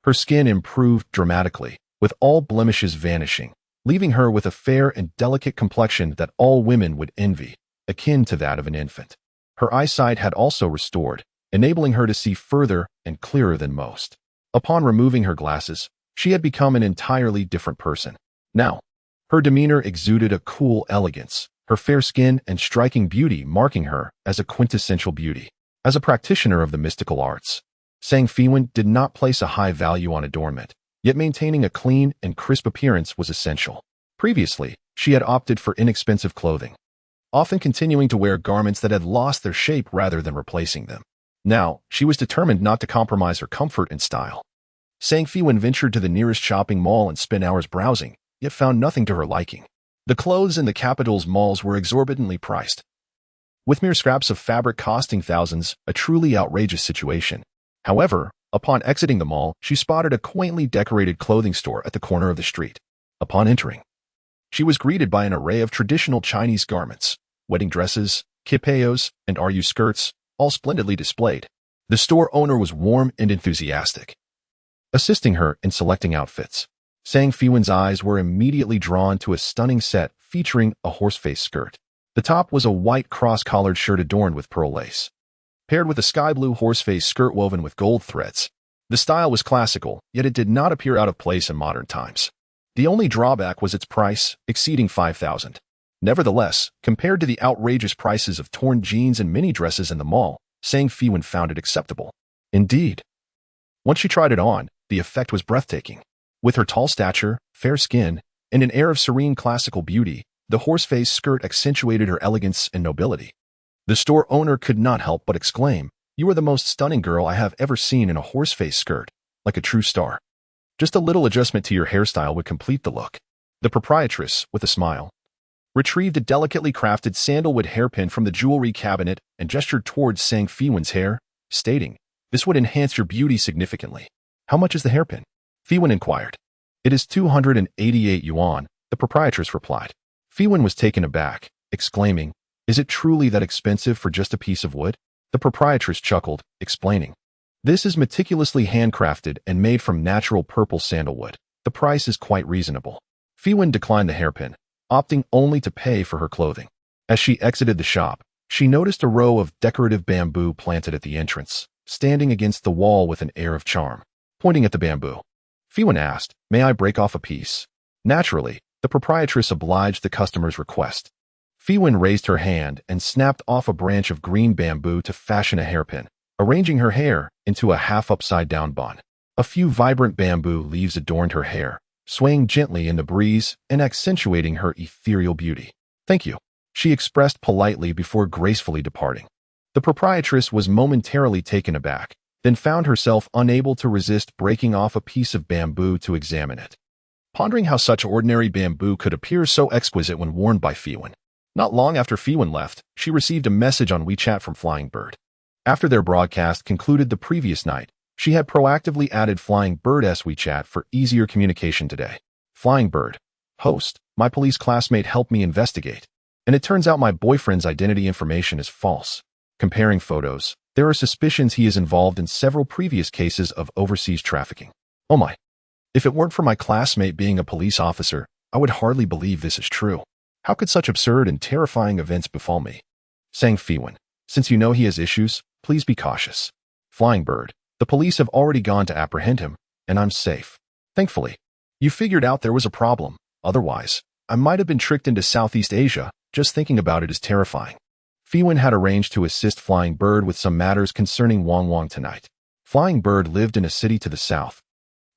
her skin improved dramatically, with all blemishes vanishing, leaving her with a fair and delicate complexion that all women would envy, akin to that of an infant. Her eyesight had also restored, enabling her to see further and clearer than most. Upon removing her glasses, she had become an entirely different person. Now, her demeanor exuded a cool elegance, her fair skin and striking beauty marking her as a quintessential beauty. As a practitioner of the mystical arts, Sang Feiwan did not place a high value on adornment, yet maintaining a clean and crisp appearance was essential. Previously, she had opted for inexpensive clothing, often continuing to wear garments that had lost their shape rather than replacing them. Now, she was determined not to compromise her comfort and style. Sang Feiwan ventured to the nearest shopping mall and spent hours browsing, yet found nothing to her liking. The clothes in the capital's malls were exorbitantly priced, with mere scraps of fabric costing thousands, a truly outrageous situation. However, upon exiting the mall, she spotted a quaintly decorated clothing store at the corner of the street. Upon entering, she was greeted by an array of traditional Chinese garments, wedding dresses, kipayos, and RU skirts, all splendidly displayed. The store owner was warm and enthusiastic, assisting her in selecting outfits. Sang Feiwan's eyes were immediately drawn to a stunning set featuring a horse-face skirt. The top was a white cross-collared shirt adorned with pearl lace, paired with a sky-blue horse-face skirt woven with gold threads. The style was classical, yet it did not appear out of place in modern times. The only drawback was its price, exceeding $5,000. Nevertheless, compared to the outrageous prices of torn jeans and mini dresses in the mall, Sang Feiwan found it acceptable. Indeed. Once she tried it on, the effect was breathtaking. With her tall stature, fair skin, and an air of serene classical beauty, the horse-face skirt accentuated her elegance and nobility. The store owner could not help but exclaim, "You are the most stunning girl I have ever seen in a horse-face skirt, like a true star." Just a little adjustment to your hairstyle would complete the look. The proprietress, with a smile, retrieved a delicately crafted sandalwood hairpin from the jewelry cabinet and gestured towards Sang Feiwan's hair, stating, "This would enhance your beauty significantly." "How much is the hairpin?" Feiwan inquired. "It is 288 yuan, the proprietress replied. Feiwan was taken aback, exclaiming, "Is it truly that expensive for just a piece of wood?" The proprietress chuckled, explaining, "This is meticulously handcrafted and made from natural purple sandalwood. The price is quite reasonable." Feiwan declined the hairpin, opting only to pay for her clothing. As she exited the shop, she noticed a row of decorative bamboo planted at the entrance, standing against the wall with an air of charm. Pointing at the bamboo, Feiwan asked, "May I break off a piece?" Naturally, the proprietress obliged the customer's request. Feiwan raised her hand and snapped off a branch of green bamboo to fashion a hairpin, arranging her hair into a half upside-down bun. A few vibrant bamboo leaves adorned her hair, swaying gently in the breeze and accentuating her ethereal beauty. "Thank you," she expressed politely before gracefully departing. The proprietress was momentarily taken aback, then found herself unable to resist breaking off a piece of bamboo to examine it, pondering how such ordinary bamboo could appear so exquisite when worn by Feiwan. Not long after Feiwan left, she received a message on WeChat from Flying Bird. After their broadcast concluded the previous night, she had proactively added Flying Bird's WeChat for easier communication today. "Flying Bird. Host, my police classmate helped me investigate, and it turns out my boyfriend's identity information is false. Comparing photos, there are suspicions he is involved in several previous cases of overseas trafficking. Oh my. If it weren't for my classmate being a police officer, I would hardly believe this is true. How could such absurd and terrifying events befall me?" Sang Feiwan, "Since you know he has issues, please be cautious. Flying Bird, the police have already gone to apprehend him, and I'm safe. Thankfully, you figured out there was a problem. Otherwise, I might have been tricked into Southeast Asia. Just thinking about it is terrifying." Feiwan had arranged to assist Flying Bird with some matters concerning Wang tonight. Flying Bird lived in a city to the south,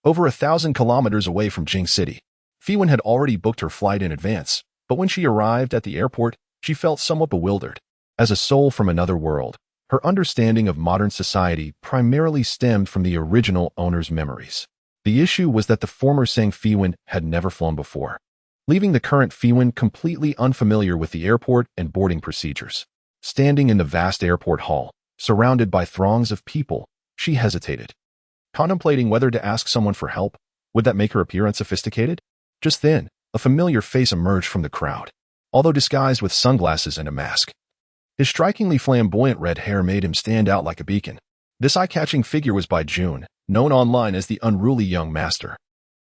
over 1,000 kilometers away from Jing City. Feiwan had already booked her flight in advance, but when she arrived at the airport, she felt somewhat bewildered. As a soul from another world, her understanding of modern society primarily stemmed from the original owner's memories. The issue was that the former Sang Feiwan had never flown before, leaving the current Feiwan completely unfamiliar with the airport and boarding procedures. Standing in the vast airport hall, surrounded by throngs of people, she hesitated, contemplating whether to ask someone for help. Would that make her appear unsophisticated? Just then, a familiar face emerged from the crowd, although disguised with sunglasses and a mask. His strikingly flamboyant red hair made him stand out like a beacon. This eye-catching figure was Bai Jun, known online as the Unruly Young Master.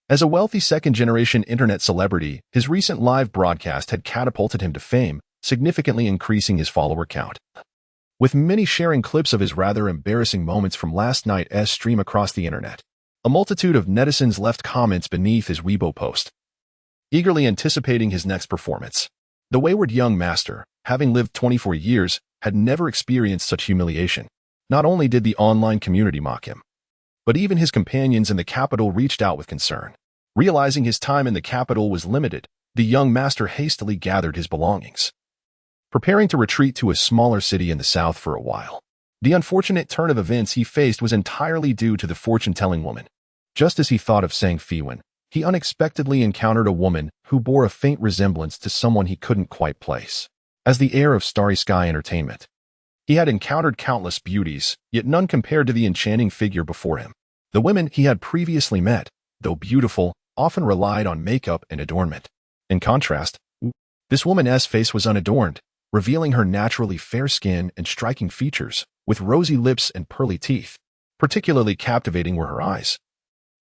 As a wealthy second-generation internet celebrity, his recent live broadcast had catapulted him to fame, significantly increasing his follower count, with many sharing clips of his rather embarrassing moments from last night's stream across the internet. A multitude of netizens left comments beneath his Weibo post, eagerly anticipating his next performance. The wayward young master, having lived 24 years, had never experienced such humiliation. Not only did the online community mock him, but even his companions in the capital reached out with concern. Realizing his time in the capital was limited, the young master hastily gathered his belongings, preparing to retreat to a smaller city in the south for a while. The unfortunate turn of events he faced was entirely due to the fortune-telling woman. Just as he thought of Sang Feiwan, he unexpectedly encountered a woman who bore a faint resemblance to someone he couldn't quite place. As the heir of Starry Sky Entertainment, he had encountered countless beauties, yet none compared to the enchanting figure before him. The women he had previously met, though beautiful, often relied on makeup and adornment. In contrast, this woman's face was unadorned, revealing her naturally fair skin and striking features, with rosy lips and pearly teeth. Particularly captivating were her eyes,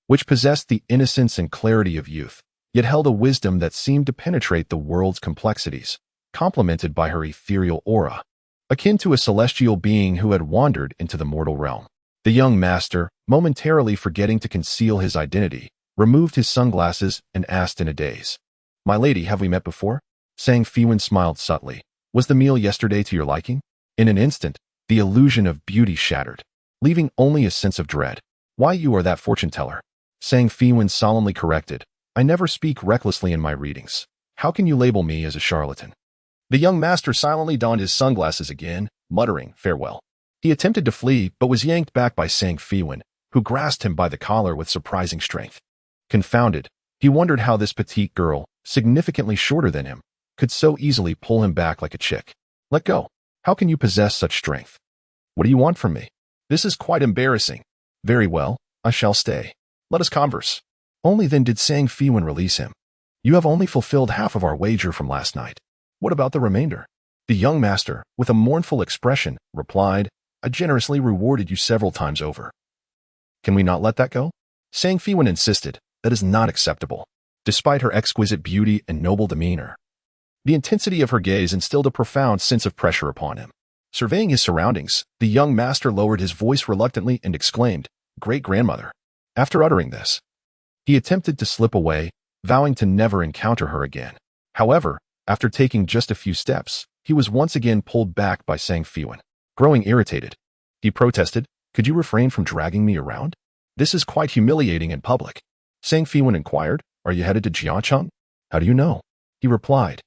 which possessed the innocence and clarity of youth, yet held a wisdom that seemed to penetrate the world's complexities, complemented by her ethereal aura, akin to a celestial being who had wandered into the mortal realm. The young master, momentarily forgetting to conceal his identity, removed his sunglasses and asked in a daze, "My lady, have we met before?" Sang Feiwan smiled subtly. "Was the meal yesterday to your liking?" In an instant, the illusion of beauty shattered, leaving only a sense of dread. "Why, you are that fortune-teller," Sang Feiwan solemnly corrected. "I never speak recklessly in my readings. How can you label me as a charlatan?" The young master silently donned his sunglasses again, muttering farewell. He attempted to flee, but was yanked back by Sang Feiwan, who grasped him by the collar with surprising strength. Confounded, he wondered how this petite girl, significantly shorter than him, could so easily pull him back like a chick. "Let go. How can you possess such strength? What do you want from me? This is quite embarrassing." "Very well, I shall stay. Let us converse." Only then did Sang Feiwan release him. "You have only fulfilled half of our wager from last night. What about the remainder?" The young master, with a mournful expression, replied, "I generously rewarded you several times over." "Can we not let that go?" Sang Feiwan insisted. "That is not acceptable." Despite her exquisite beauty and noble demeanor, the intensity of her gaze instilled a profound sense of pressure upon him. Surveying his surroundings, the young master lowered his voice reluctantly and exclaimed, "Great-grandmother." After uttering this, he attempted to slip away, vowing to never encounter her again. However, after taking just a few steps, he was once again pulled back by Sang Feiwan. Growing irritated, he protested, "Could you refrain from dragging me around? This is quite humiliating in public." Sang Feiwan inquired, "Are you headed to Jianchan?" "How do you know?" He replied.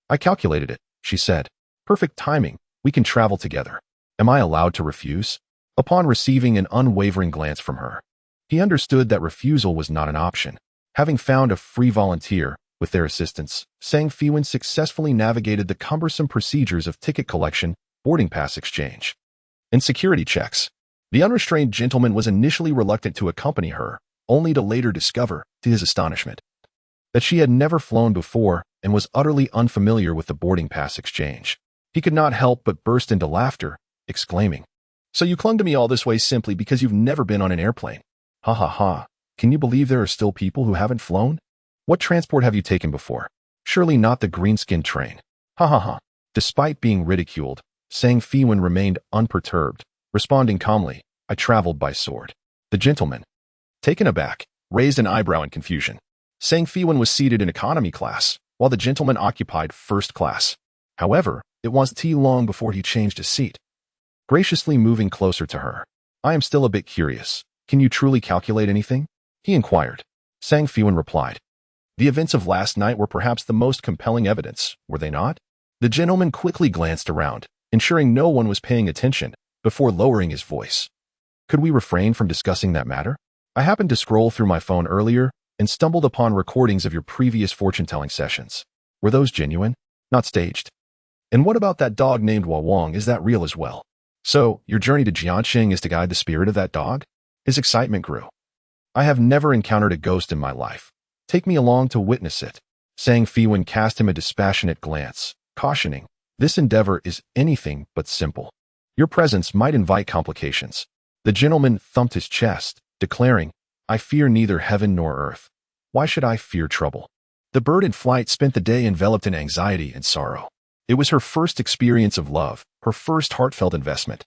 "I calculated it," she said. "Perfect timing. We can travel together." Am I allowed to refuse? Upon receiving an unwavering glance from her, he understood that refusal was not an option. Having found a free volunteer, with their assistance, Sang Feiwan successfully navigated the cumbersome procedures of ticket collection, boarding pass exchange, and security checks. The unrestrained gentleman was initially reluctant to accompany her, only to later discover, to his astonishment, that she had never flown before and was utterly unfamiliar with the boarding pass exchange. He could not help but burst into laughter, exclaiming, "So you clung to me all this way simply because you've never been on an airplane? Ha ha ha. Can you believe there are still people who haven't flown? What transport have you taken before? Surely not the green-skinned train. Ha ha ha." Despite being ridiculed, Sang Feiwan remained unperturbed, responding calmly, "I traveled by sword." The gentleman, taken aback, raised an eyebrow in confusion. Sang Feiwan was seated in economy class, while the gentleman occupied first class. However, it wasn't too long before he changed his seat, graciously moving closer to her. "I am still a bit curious. Can you truly calculate anything?" he inquired. Sang Feiwan replied, "The events of last night were perhaps the most compelling evidence, were they not?" The gentleman quickly glanced around, ensuring no one was paying attention, before lowering his voice. "Could we refrain from discussing that matter? I happened to scroll through my phone earlier and stumbled upon recordings of your previous fortune-telling sessions. Were those genuine? Not staged? And what about that dog named Wawang? Is that real as well? So, your journey to Jianqing is to guide the spirit of that dog?" His excitement grew. "I have never encountered a ghost in my life. Take me along to witness it." Sang Feiwan cast him a dispassionate glance, cautioning, "This endeavor is anything but simple. Your presence might invite complications." The gentleman thumped his chest, declaring, "I fear neither heaven nor earth. Why should I fear trouble?" The bird in flight spent the day enveloped in anxiety and sorrow. It was her first experience of love, her first heartfelt investment.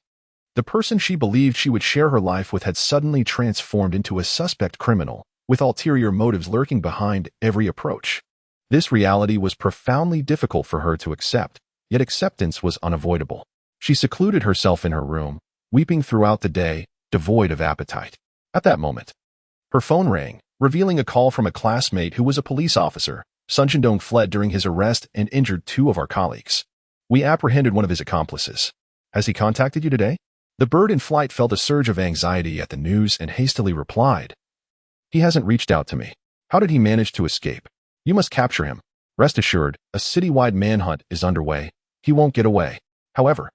The person she believed she would share her life with had suddenly transformed into a suspect criminal, with ulterior motives lurking behind every approach. This reality was profoundly difficult for her to accept, yet acceptance was unavoidable. She secluded herself in her room, weeping throughout the day, devoid of appetite. At that moment, her phone rang, revealing a call from a classmate who was a police officer. Sun Jindong fled during his arrest and injured 2 of our colleagues. We apprehended one of his accomplices. Has he contacted you today? The bird in flight felt a surge of anxiety at the news and hastily replied, "He hasn't reached out to me. How did he manage to escape? You must capture him. Rest assured, a citywide manhunt is underway. He won't get away. However,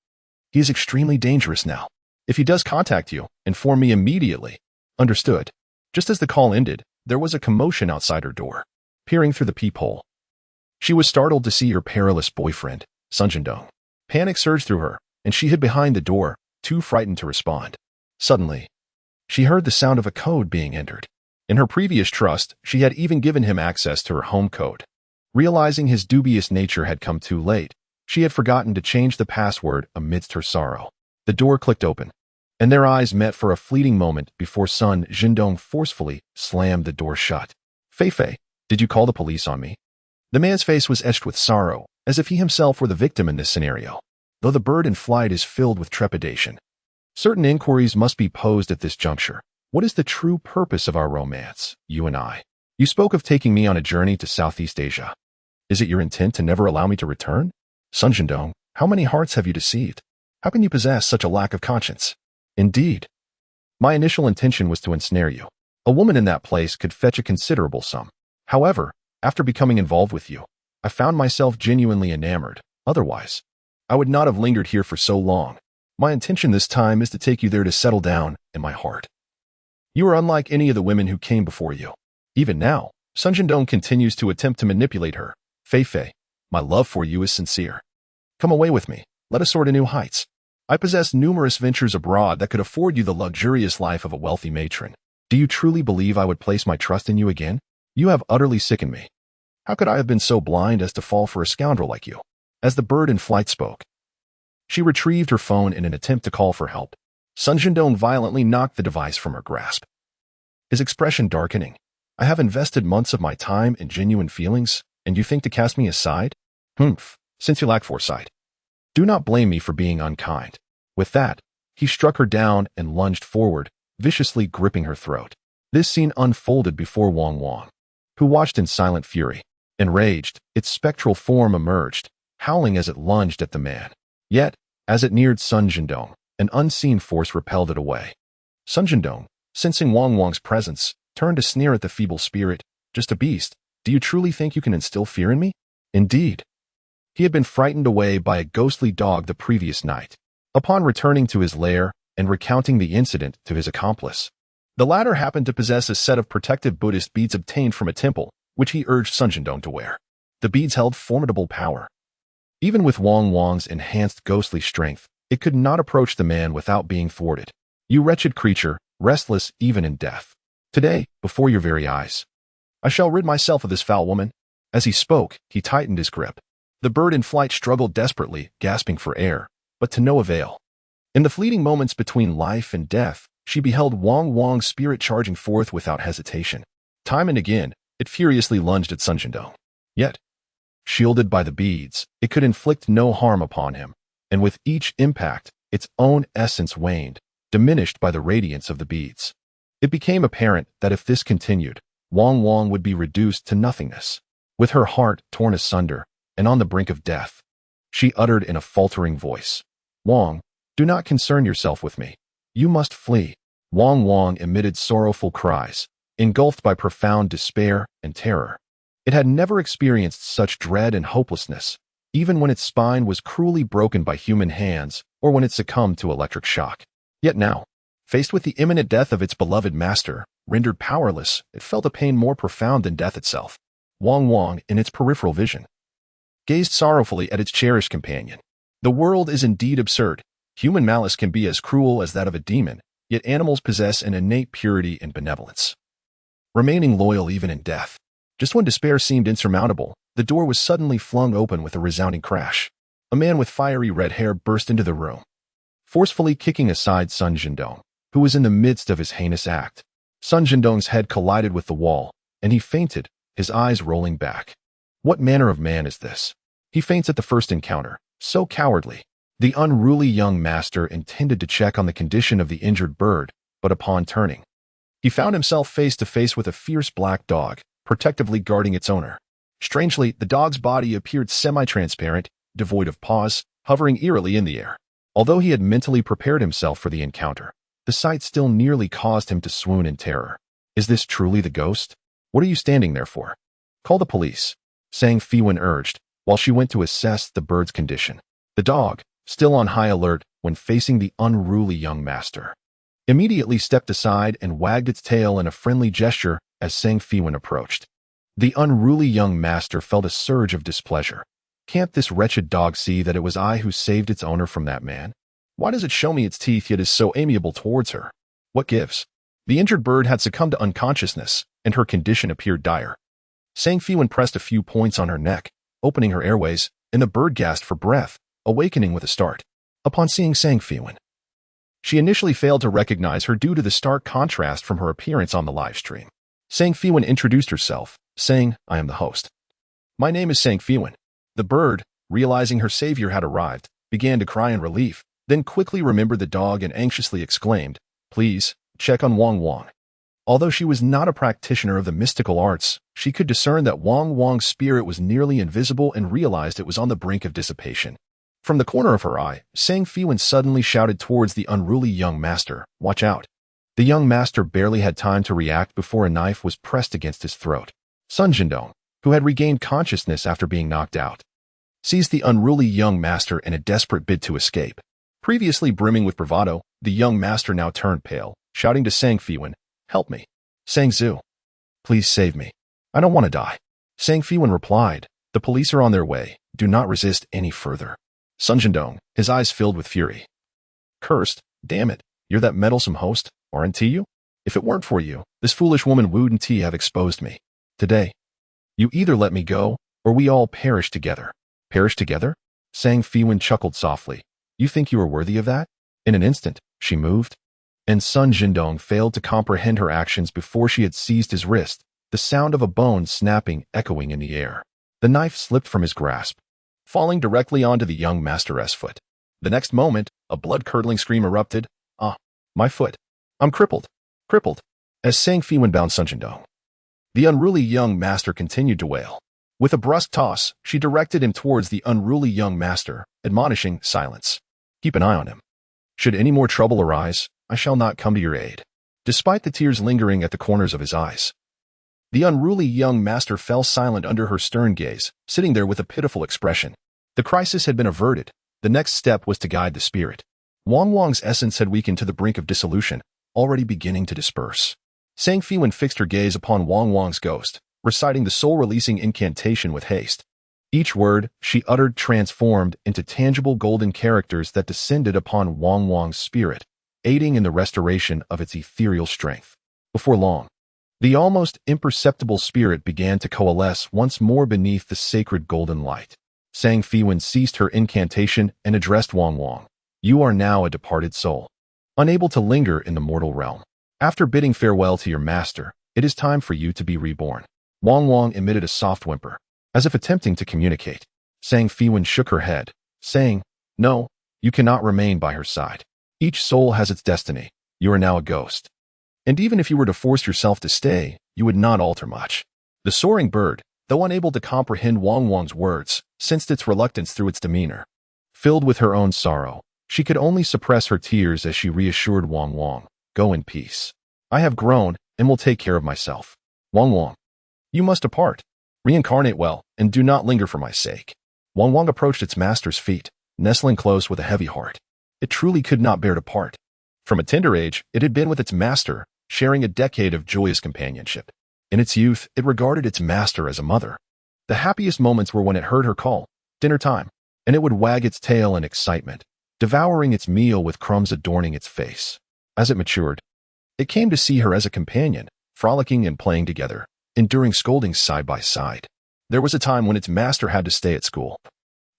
he is extremely dangerous now. If he does contact you, inform me immediately." "Understood." Just as the call ended, there was a commotion outside her door. Peering through the peephole, she was startled to see her perilous boyfriend, Sun Jindong, Panic surged through her, and she hid behind the door, too frightened to respond. Suddenly, she heard the sound of a code being entered. In her previous trust, she had even given him access to her home code. Realizing his dubious nature had come too late, she had forgotten to change the password amidst her sorrow. The door clicked open, and their eyes met for a fleeting moment before Sun Jindong forcefully slammed the door shut. Fei, did you call the police on me? The man's face was etched with sorrow, as if he himself were the victim in this scenario. Though the bird in flight is filled with trepidation, certain inquiries must be posed at this juncture. What is the true purpose of our romance, you and I? You spoke of taking me on a journey to Southeast Asia. Is it your intent to never allow me to return? Sun Jindong, how many hearts have you deceived? How can you possess such a lack of conscience? Indeed, my initial intention was to ensnare you. A woman in that place could fetch a considerable sum. However, after becoming involved with you, I found myself genuinely enamored. Otherwise, I would not have lingered here for so long. My intention this time is to take you there to settle down in my heart. You are unlike any of the women who came before you. Even now, Sun Jindong continues to attempt to manipulate her. Fei, my love for you is sincere. Come away with me. Let us soar to new heights. I possess numerous ventures abroad that could afford you the luxurious life of a wealthy matron. Do you truly believe I would place my trust in you again? You have utterly sickened me. How could I have been so blind as to fall for a scoundrel like you? As the bird in flight spoke, she retrieved her phone in an attempt to call for help. Sun Jindong violently knocked the device from her grasp, his expression darkening. I have invested months of my time in genuine feelings, and you think to cast me aside? Humph, since you lack foresight. Do not blame me for being unkind. With that, he struck her down and lunged forward, viciously gripping her throat. This scene unfolded before Wang, who watched in silent fury. Enraged, its spectral form emerged, howling as it lunged at the man. Yet, as it neared Sun Jindong, an unseen force repelled it away. Sun Jindong, sensing Wang's presence, turned to sneer at the feeble spirit. Just a beast. Do you truly think you can instill fear in me? Indeed. He had been frightened away by a ghostly dog the previous night. Upon returning to his lair and recounting the incident to his accomplice, the latter happened to possess a set of protective Buddhist beads obtained from a temple, which he urged Sun Jindong to wear. The beads held formidable power. Even with Wang's enhanced ghostly strength, it could not approach the man without being thwarted. You wretched creature, restless even in death. Today, before your very eyes, I shall rid myself of this foul woman. As he spoke, he tightened his grip. The bird in flight struggled desperately, gasping for air, but to no avail. In the fleeting moments between life and death, she beheld Wang's spirit charging forth without hesitation. Time and again, it furiously lunged at Sun Jindong. Yet, shielded by the beads, it could inflict no harm upon him, and with each impact, its own essence waned, diminished by the radiance of the beads. It became apparent that if this continued, Wang would be reduced to nothingness. With her heart torn asunder and on the brink of death, she uttered in a faltering voice, Wang, do not concern yourself with me. You must flee. Wang emitted sorrowful cries, engulfed by profound despair and terror. It had never experienced such dread and hopelessness, even when its spine was cruelly broken by human hands or when it succumbed to electric shock. Yet now, faced with the imminent death of its beloved master, rendered powerless, it felt a pain more profound than death itself. Wang, in its peripheral vision, gazed sorrowfully at its cherished companion. The world is indeed absurd. Human malice can be as cruel as that of a demon, yet animals possess an innate purity and benevolence, remaining loyal even in death. Just when despair seemed insurmountable, the door was suddenly flung open with a resounding crash. A man with fiery red hair burst into the room, forcefully kicking aside Sun Jindong, who was in the midst of his heinous act. Sun Jindong's head collided with the wall, and he fainted, his eyes rolling back. What manner of man is this? He faints at the first encounter, so cowardly. The unruly young master intended to check on the condition of the injured bird, but upon turning, he found himself face to face with a fierce black dog, protectively guarding its owner. Strangely, the dog's body appeared semi-transparent, devoid of paws, hovering eerily in the air. Although he had mentally prepared himself for the encounter, the sight still nearly caused him to swoon in terror. Is this truly the ghost? What are you standing there for? Call the police, sang Feiwan urged, while she went to assess the bird's condition. The dog, still on high alert when facing the unruly young master, immediately stepped aside and wagged its tail in a friendly gesture as Sang Feiwan approached. The unruly young master felt a surge of displeasure. Can't this wretched dog see that it was I who saved its owner from that man? Why does it show me its teeth yet is so amiable towards her? What gives? The injured bird had succumbed to unconsciousness, and her condition appeared dire. Sang Feiwan pressed a few points on her neck, opening her airways, and the bird gasped for breath, awakening with a start. Upon seeing Sang Feiwan, she initially failed to recognize her due to the stark contrast from her appearance on the live stream. Sang Feiwan introduced herself, saying, "I am the host. My name is Sang Feiwan." The bird, realizing her savior had arrived, began to cry in relief, then quickly remembered the dog and anxiously exclaimed, "Please, check on Wong Wong." Although she was not a practitioner of the mystical arts, she could discern that Wong Wong's spirit was nearly invisible and realized it was on the brink of dissipation. From the corner of her eye, Sang Feiwan suddenly shouted towards the unruly young master, "Watch out." The young master barely had time to react before a knife was pressed against his throat. Sun Jindong, who had regained consciousness after being knocked out, seized the unruly young master in a desperate bid to escape. Previously brimming with bravado, the young master now turned pale, shouting to Sang Feiwan, "Help me. Sang Zhu. Please save me. I don't want to die." Sang Feiwan replied, "The police are on their way. Do not resist any further." Sun Jindong, his eyes filled with fury. "Cursed, damn it, you're that meddlesome host, aren't you? If it weren't for you, this foolish woman wouldn't have exposed me. Today, you either let me go, or we all perish together." "Perish together?" Sang Feiwan chuckled softly. "You think you are worthy of that?" In an instant, she moved, and Sun Jindong failed to comprehend her actions before she had seized his wrist, the sound of a bone snapping echoing in the air. The knife slipped from his grasp, falling directly onto the young master's foot. The next moment, a blood-curdling scream erupted. "Ah, my foot. I'm crippled. Crippled." As Sang Feiwan bound Sun Jindong, the unruly young master continued to wail. With a brusque toss, she directed him towards the unruly young master, admonishing, "Silence. Keep an eye on him. Should any more trouble arise, I shall not come to your aid." Despite the tears lingering at the corners of his eyes, the unruly young master fell silent under her stern gaze, sitting there with a pitiful expression. The crisis had been averted. The next step was to guide the spirit. Wong Wong's essence had weakened to the brink of dissolution, already beginning to disperse. Sang Feiwan fixed her gaze upon Wong Wong's ghost, reciting the soul-releasing incantation with haste. Each word she uttered transformed into tangible golden characters that descended upon Wong Wong's spirit, aiding in the restoration of its ethereal strength. Before long, the almost imperceptible spirit began to coalesce once more beneath the sacred golden light. Sang Feiwan ceased her incantation and addressed Wong Wong. "You are now a departed soul, unable to linger in the mortal realm. After bidding farewell to your master, it is time for you to be reborn." Wong Wong emitted a soft whimper, as if attempting to communicate. Sang Feiwan shook her head, saying, "No, you cannot remain by her side. Each soul has its destiny. You are now a ghost. And even if you were to force yourself to stay, you would not alter much." The soaring bird, though unable to comprehend Wong Wong's words, sensed its reluctance through its demeanor. Filled with her own sorrow, she could only suppress her tears as she reassured Wong Wong, "Go in peace. I have grown and will take care of myself. Wong Wong, you must depart. Reincarnate well, and do not linger for my sake." Wong Wong approached its master's feet, nestling close with a heavy heart. It truly could not bear to part. From a tender age, it had been with its master, sharing a decade of joyous companionship. In its youth, it regarded its master as a mother. The happiest moments were when it heard her call, "Dinner time," and it would wag its tail in excitement, devouring its meal with crumbs adorning its face. As it matured, it came to see her as a companion, frolicking and playing together, enduring scoldings side by side. There was a time when its master had to stay at school,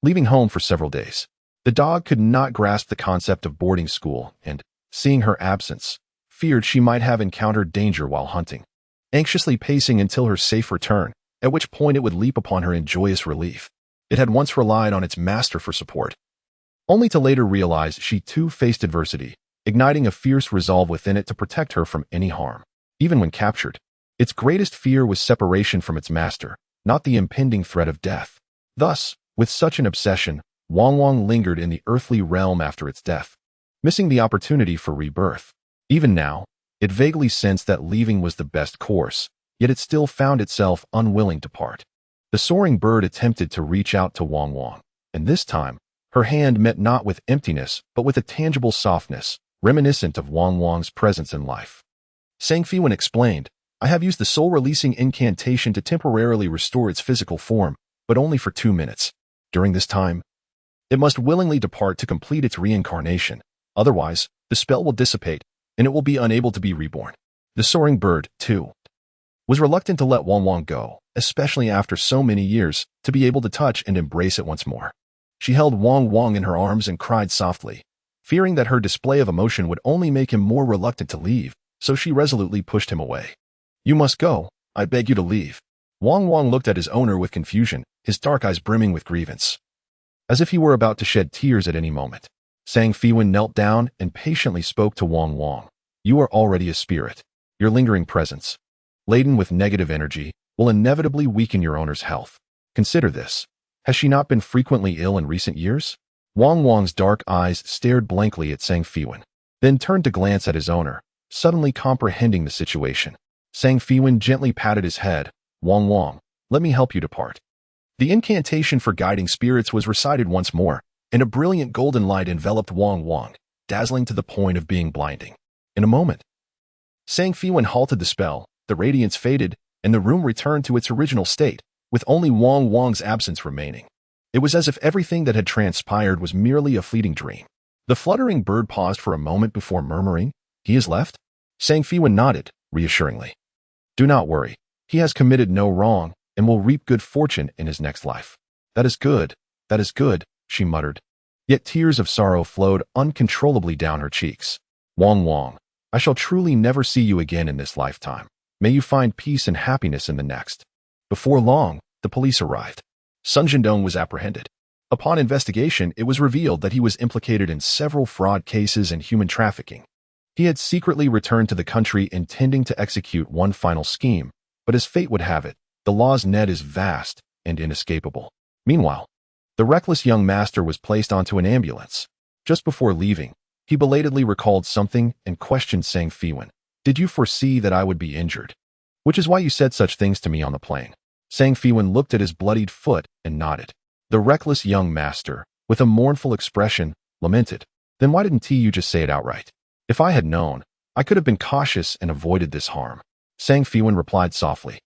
leaving home for several days. The dog could not grasp the concept of boarding school and, seeing her absence, feared she might have encountered danger while hunting, anxiously pacing until her safe return, at which point it would leap upon her in joyous relief. It had once relied on its master for support, only to later realize she too faced adversity, igniting a fierce resolve within it to protect her from any harm. Even when captured, its greatest fear was separation from its master, not the impending threat of death. Thus, with such an obsession, Wong Wong lingered in the earthly realm after its death, missing the opportunity for rebirth. Even now, it vaguely sensed that leaving was the best course, yet it still found itself unwilling to part. The soaring bird attempted to reach out to Wong Wong, and this time, her hand met not with emptiness, but with a tangible softness, reminiscent of Wong Wong's presence in life. Sang Feiwan explained, "I have used the soul-releasing incantation to temporarily restore its physical form, but only for 2 minutes. During this time, it must willingly depart to complete its reincarnation. Otherwise, the spell will dissipate, and it will be unable to be reborn. The soaring bird, too, was reluctant to let Wang Wang go, especially after so many years, to be able to touch and embrace it once more. She held Wang Wang in her arms and cried softly, fearing that her display of emotion would only make him more reluctant to leave, so she resolutely pushed him away. You must go. I beg you to leave. Wang Wang looked at his owner with confusion, his dark eyes brimming with grievance, as if he were about to shed tears at any moment. Feiwan knelt down and patiently spoke to Wang Wang. You are already a spirit. Your lingering presence, laden with negative energy, will inevitably weaken your owner's health. Consider this. Has she not been frequently ill in recent years? Wang Wang's dark eyes stared blankly at Feiwan, then turned to glance at his owner, suddenly comprehending the situation. Feiwan gently patted his head. Wang Wang, let me help you depart. The incantation for guiding spirits was recited once more, and a brilliant golden light enveloped Wang Wang, dazzling to the point of being blinding. In a moment, Feiwan halted the spell, the radiance faded, and the room returned to its original state, with only Wang Wang's absence remaining. It was as if everything that had transpired was merely a fleeting dream. The fluttering bird paused for a moment before murmuring, He has left? Feiwan nodded, reassuringly. Do not worry. He has committed no wrong, and will reap good fortune in his next life. That is good, she muttered. Yet tears of sorrow flowed uncontrollably down her cheeks. Wang Wang, I shall truly never see you again in this lifetime. May you find peace and happiness in the next. Before long, the police arrived. Sun Jiandong was apprehended. Upon investigation, it was revealed that he was implicated in several fraud cases and human trafficking. He had secretly returned to the country intending to execute one final scheme, but as fate would have it, the law's net is vast and inescapable. Meanwhile, the reckless young master was placed onto an ambulance. Just before leaving, he belatedly recalled something and questioned Feiwan. Did you foresee that I would be injured? Which is why you said such things to me on the plane. Feiwan looked at his bloodied foot and nodded. The reckless young master, with a mournful expression, lamented. Then why didn't you just say it outright? If I had known, I could have been cautious and avoided this harm. Feiwan replied softly.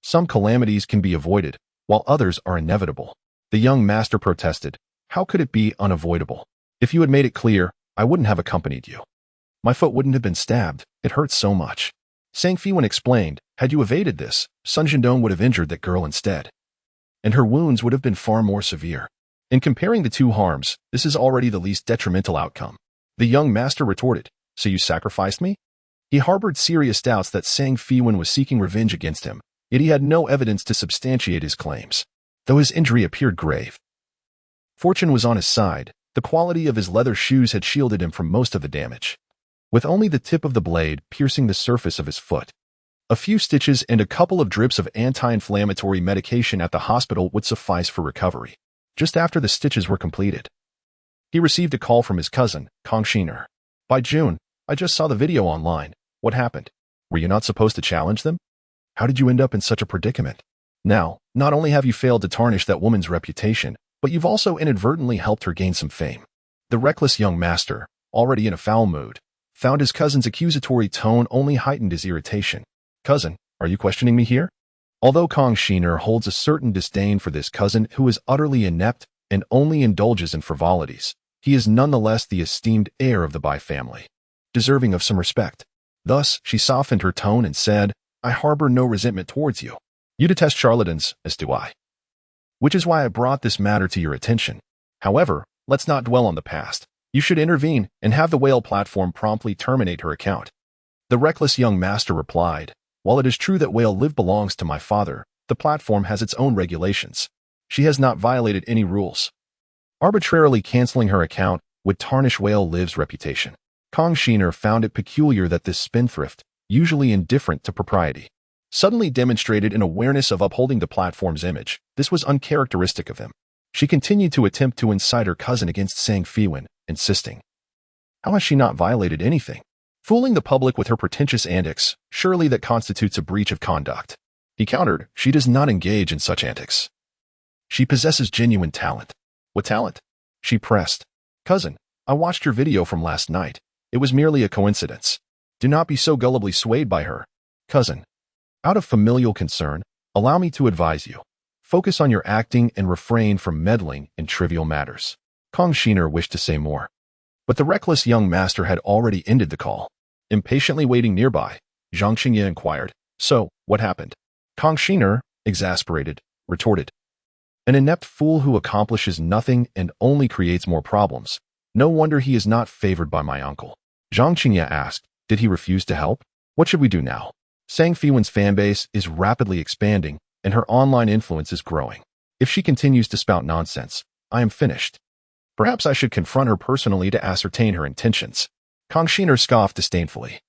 Some calamities can be avoided, while others are inevitable. The young master protested. How could it be unavoidable? If you had made it clear, I wouldn't have accompanied you. My foot wouldn't have been stabbed. It hurts so much. Feiwan explained, had you evaded this, Sun Jiandong would have injured that girl instead, and her wounds would have been far more severe. In comparing the two harms, this is already the least detrimental outcome. The young master retorted, so you sacrificed me? He harbored serious doubts that Feiwan was seeking revenge against him, yet he had no evidence to substantiate his claims, though his injury appeared grave. Fortune was on his side. The quality of his leather shoes had shielded him from most of the damage, with only the tip of the blade piercing the surface of his foot. A few stitches and a couple of drips of anti-inflammatory medication at the hospital would suffice for recovery. Just after the stitches were completed, he received a call from his cousin, Kong Shiner. By June, I just saw the video online. What happened? Were you not supposed to challenge them? How did you end up in such a predicament? Now, not only have you failed to tarnish that woman's reputation, but you've also inadvertently helped her gain some fame. The reckless young master, already in a foul mood, found his cousin's accusatory tone only heightened his irritation. Cousin, are you questioning me here? Although Kong Shiner holds a certain disdain for this cousin who is utterly inept and only indulges in frivolities, he is nonetheless the esteemed heir of the Bai family, deserving of some respect. Thus, she softened her tone and said, I harbor no resentment towards you. You detest charlatans, as do I. Which is why I brought this matter to your attention. However, let's not dwell on the past. You should intervene and have the whale platform promptly terminate her account. The reckless young master replied, while it is true that Whale Live belongs to my father, the platform has its own regulations. She has not violated any rules. Arbitrarily canceling her account would tarnish Whale Live's reputation. Kong Shiner found it peculiar that this spendthrift, usually indifferent to propriety, suddenly demonstrated an awareness of upholding the platform's image. This was uncharacteristic of him. She continued to attempt to incite her cousin against Feiwan, insisting, how has she not violated anything? Fooling the public with her pretentious antics, surely that constitutes a breach of conduct. He countered, she does not engage in such antics. She possesses genuine talent. What talent? She pressed. Cousin, I watched your video from last night. It was merely a coincidence. Do not be so gullibly swayed by her. Cousin, out of familial concern, allow me to advise you. Focus on your acting and refrain from meddling in trivial matters. Kong Shiner wished to say more, but the reckless young master had already ended the call. Impatiently waiting nearby, Zhang Qingye inquired, "So, what happened?" Kong Shiner, exasperated, retorted, "An inept fool who accomplishes nothing and only creates more problems. No wonder he is not favored by my uncle." Zhang Qingye asked, "Did he refuse to help? What should we do now?" Sang Feiwan's fanbase is rapidly expanding, and her online influence is growing. If she continues to spout nonsense, I am finished. Perhaps I should confront her personally to ascertain her intentions. Kong Shiner scoffed disdainfully.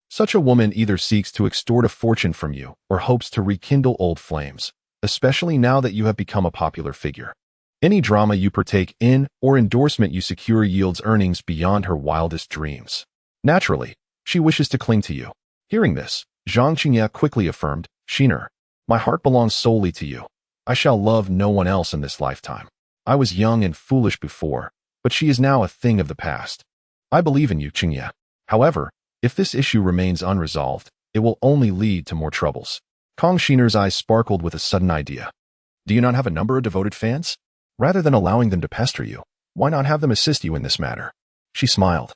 Such a woman either seeks to extort a fortune from you or hopes to rekindle old flames, especially now that you have become a popular figure. Any drama you partake in or endorsement you secure yields earnings beyond her wildest dreams. Naturally, she wishes to cling to you. Hearing this, Zhang Qingye quickly affirmed, "Shiner, my heart belongs solely to you. I shall love no one else in this lifetime. I was young and foolish before, but she is now a thing of the past. I believe in you, Qingye. However, if this issue remains unresolved, it will only lead to more troubles." Kong Shiner's eyes sparkled with a sudden idea. "Do you not have a number of devoted fans? Rather than allowing them to pester you, why not have them assist you in this matter?" She smiled.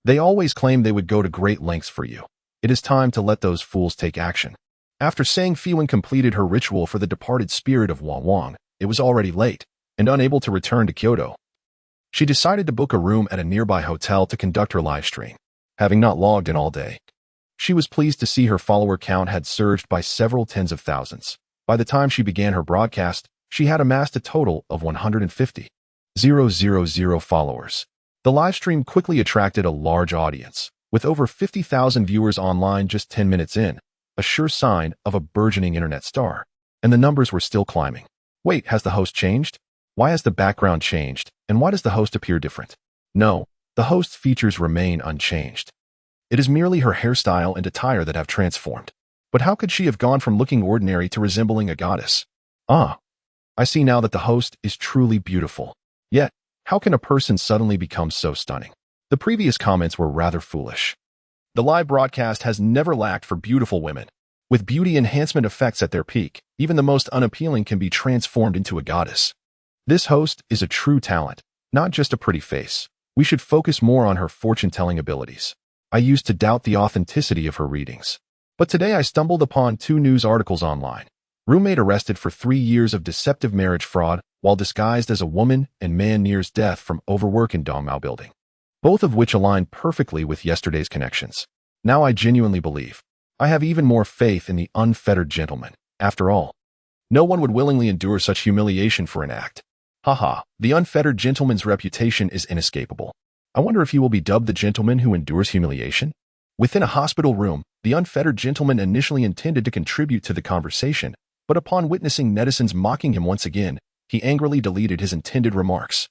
"They always claim they would go to great lengths for you. It is time to let those fools take action." After Sang Feiwan completed her ritual for the departed spirit of Wang Wang, it was already late, and unable to return to Kyoto. She decided to book a room at a nearby hotel to conduct her live stream. Having not logged in all day, she was pleased to see her follower count had surged by several tens of thousands. By the time she began her broadcast, she had amassed a total of 150,000 followers. The live stream quickly attracted a large audience, with over 50,000 viewers online just 10 minutes in, a sure sign of a burgeoning internet star. And the numbers were still climbing. Wait, has the host changed? Why has the background changed, and why does the host appear different? No, the host's features remain unchanged. It is merely her hairstyle and attire that have transformed. But how could she have gone from looking ordinary to resembling a goddess? Ah, I see now that the host is truly beautiful. Yet, how can a person suddenly become so stunning? The previous comments were rather foolish. The live broadcast has never lacked for beautiful women. With beauty enhancement effects at their peak, even the most unappealing can be transformed into a goddess. This host is a true talent, not just a pretty face. We should focus more on her fortune-telling abilities. I used to doubt the authenticity of her readings. But today I stumbled upon 2 news articles online. Roommate arrested for 3 years of deceptive marriage fraud while disguised as a woman, and man nears death from overwork in Dongmao building. Both of which align perfectly with yesterday's connections. Now I genuinely believe. I have even more faith in the unfettered gentleman. After all, no one would willingly endure such humiliation for an act. Haha, the unfettered gentleman's reputation is inescapable. I wonder if he will be dubbed the gentleman who endures humiliation? Within a hospital room, the unfettered gentleman initially intended to contribute to the conversation, but upon witnessing netizens mocking him once again, he angrily deleted his intended remarks.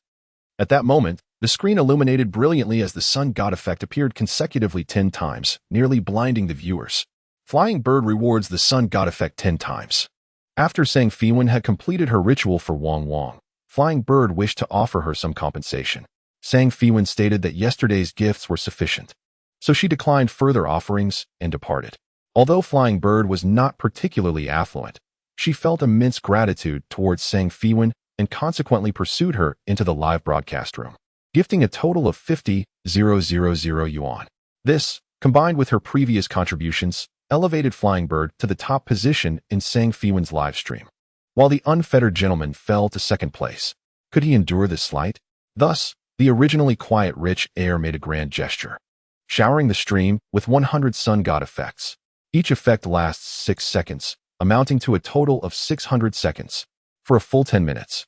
At that moment, the screen illuminated brilliantly as the sun god effect appeared consecutively 10 times, nearly blinding the viewers. Flying Bird rewards the sun god effect 10 times. After Sang Feiwan had completed her ritual for Wang Wang, Flying Bird wished to offer her some compensation. Sang Feiwan stated that yesterday's gifts were sufficient, so she declined further offerings and departed. Although Flying Bird was not particularly affluent, she felt immense gratitude towards Sang Feiwan and consequently pursued her into the live broadcast room, gifting a total of 50,000 yuan. This, combined with her previous contributions, elevated Flying Bird to the top position in Sang Feiwan's live stream, while the unfettered gentleman fell to second place. Could he endure this slight? Thus, the originally quiet rich heir made a grand gesture, showering the stream with 100 sun god effects. Each effect lasts 6 seconds, amounting to a total of 600 seconds, for a full 10 minutes.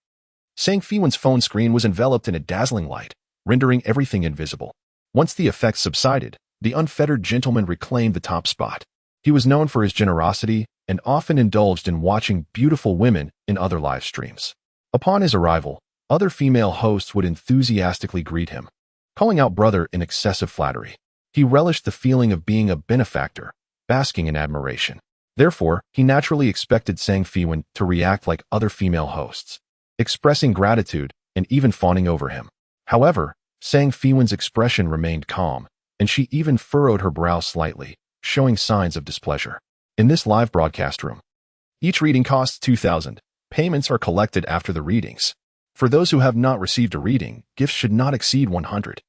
Sang Feiwan's phone screen was enveloped in a dazzling light, rendering everything invisible. Once the effects subsided, the unfettered gentleman reclaimed the top spot. He was known for his generosity and often indulged in watching beautiful women in other live streams. Upon his arrival, other female hosts would enthusiastically greet him, calling out brother in excessive flattery. He relished the feeling of being a benefactor, basking in admiration. Therefore, he naturally expected Sang Feiwan to react like other female hosts, expressing gratitude and even fawning over him. However, Sang Feiwan's expression remained calm, and she even furrowed her brow slightly, showing signs of displeasure. In this live broadcast room, each reading costs 2,000 Payments are collected after the readings. For those who have not received a reading, gifts should not exceed 100.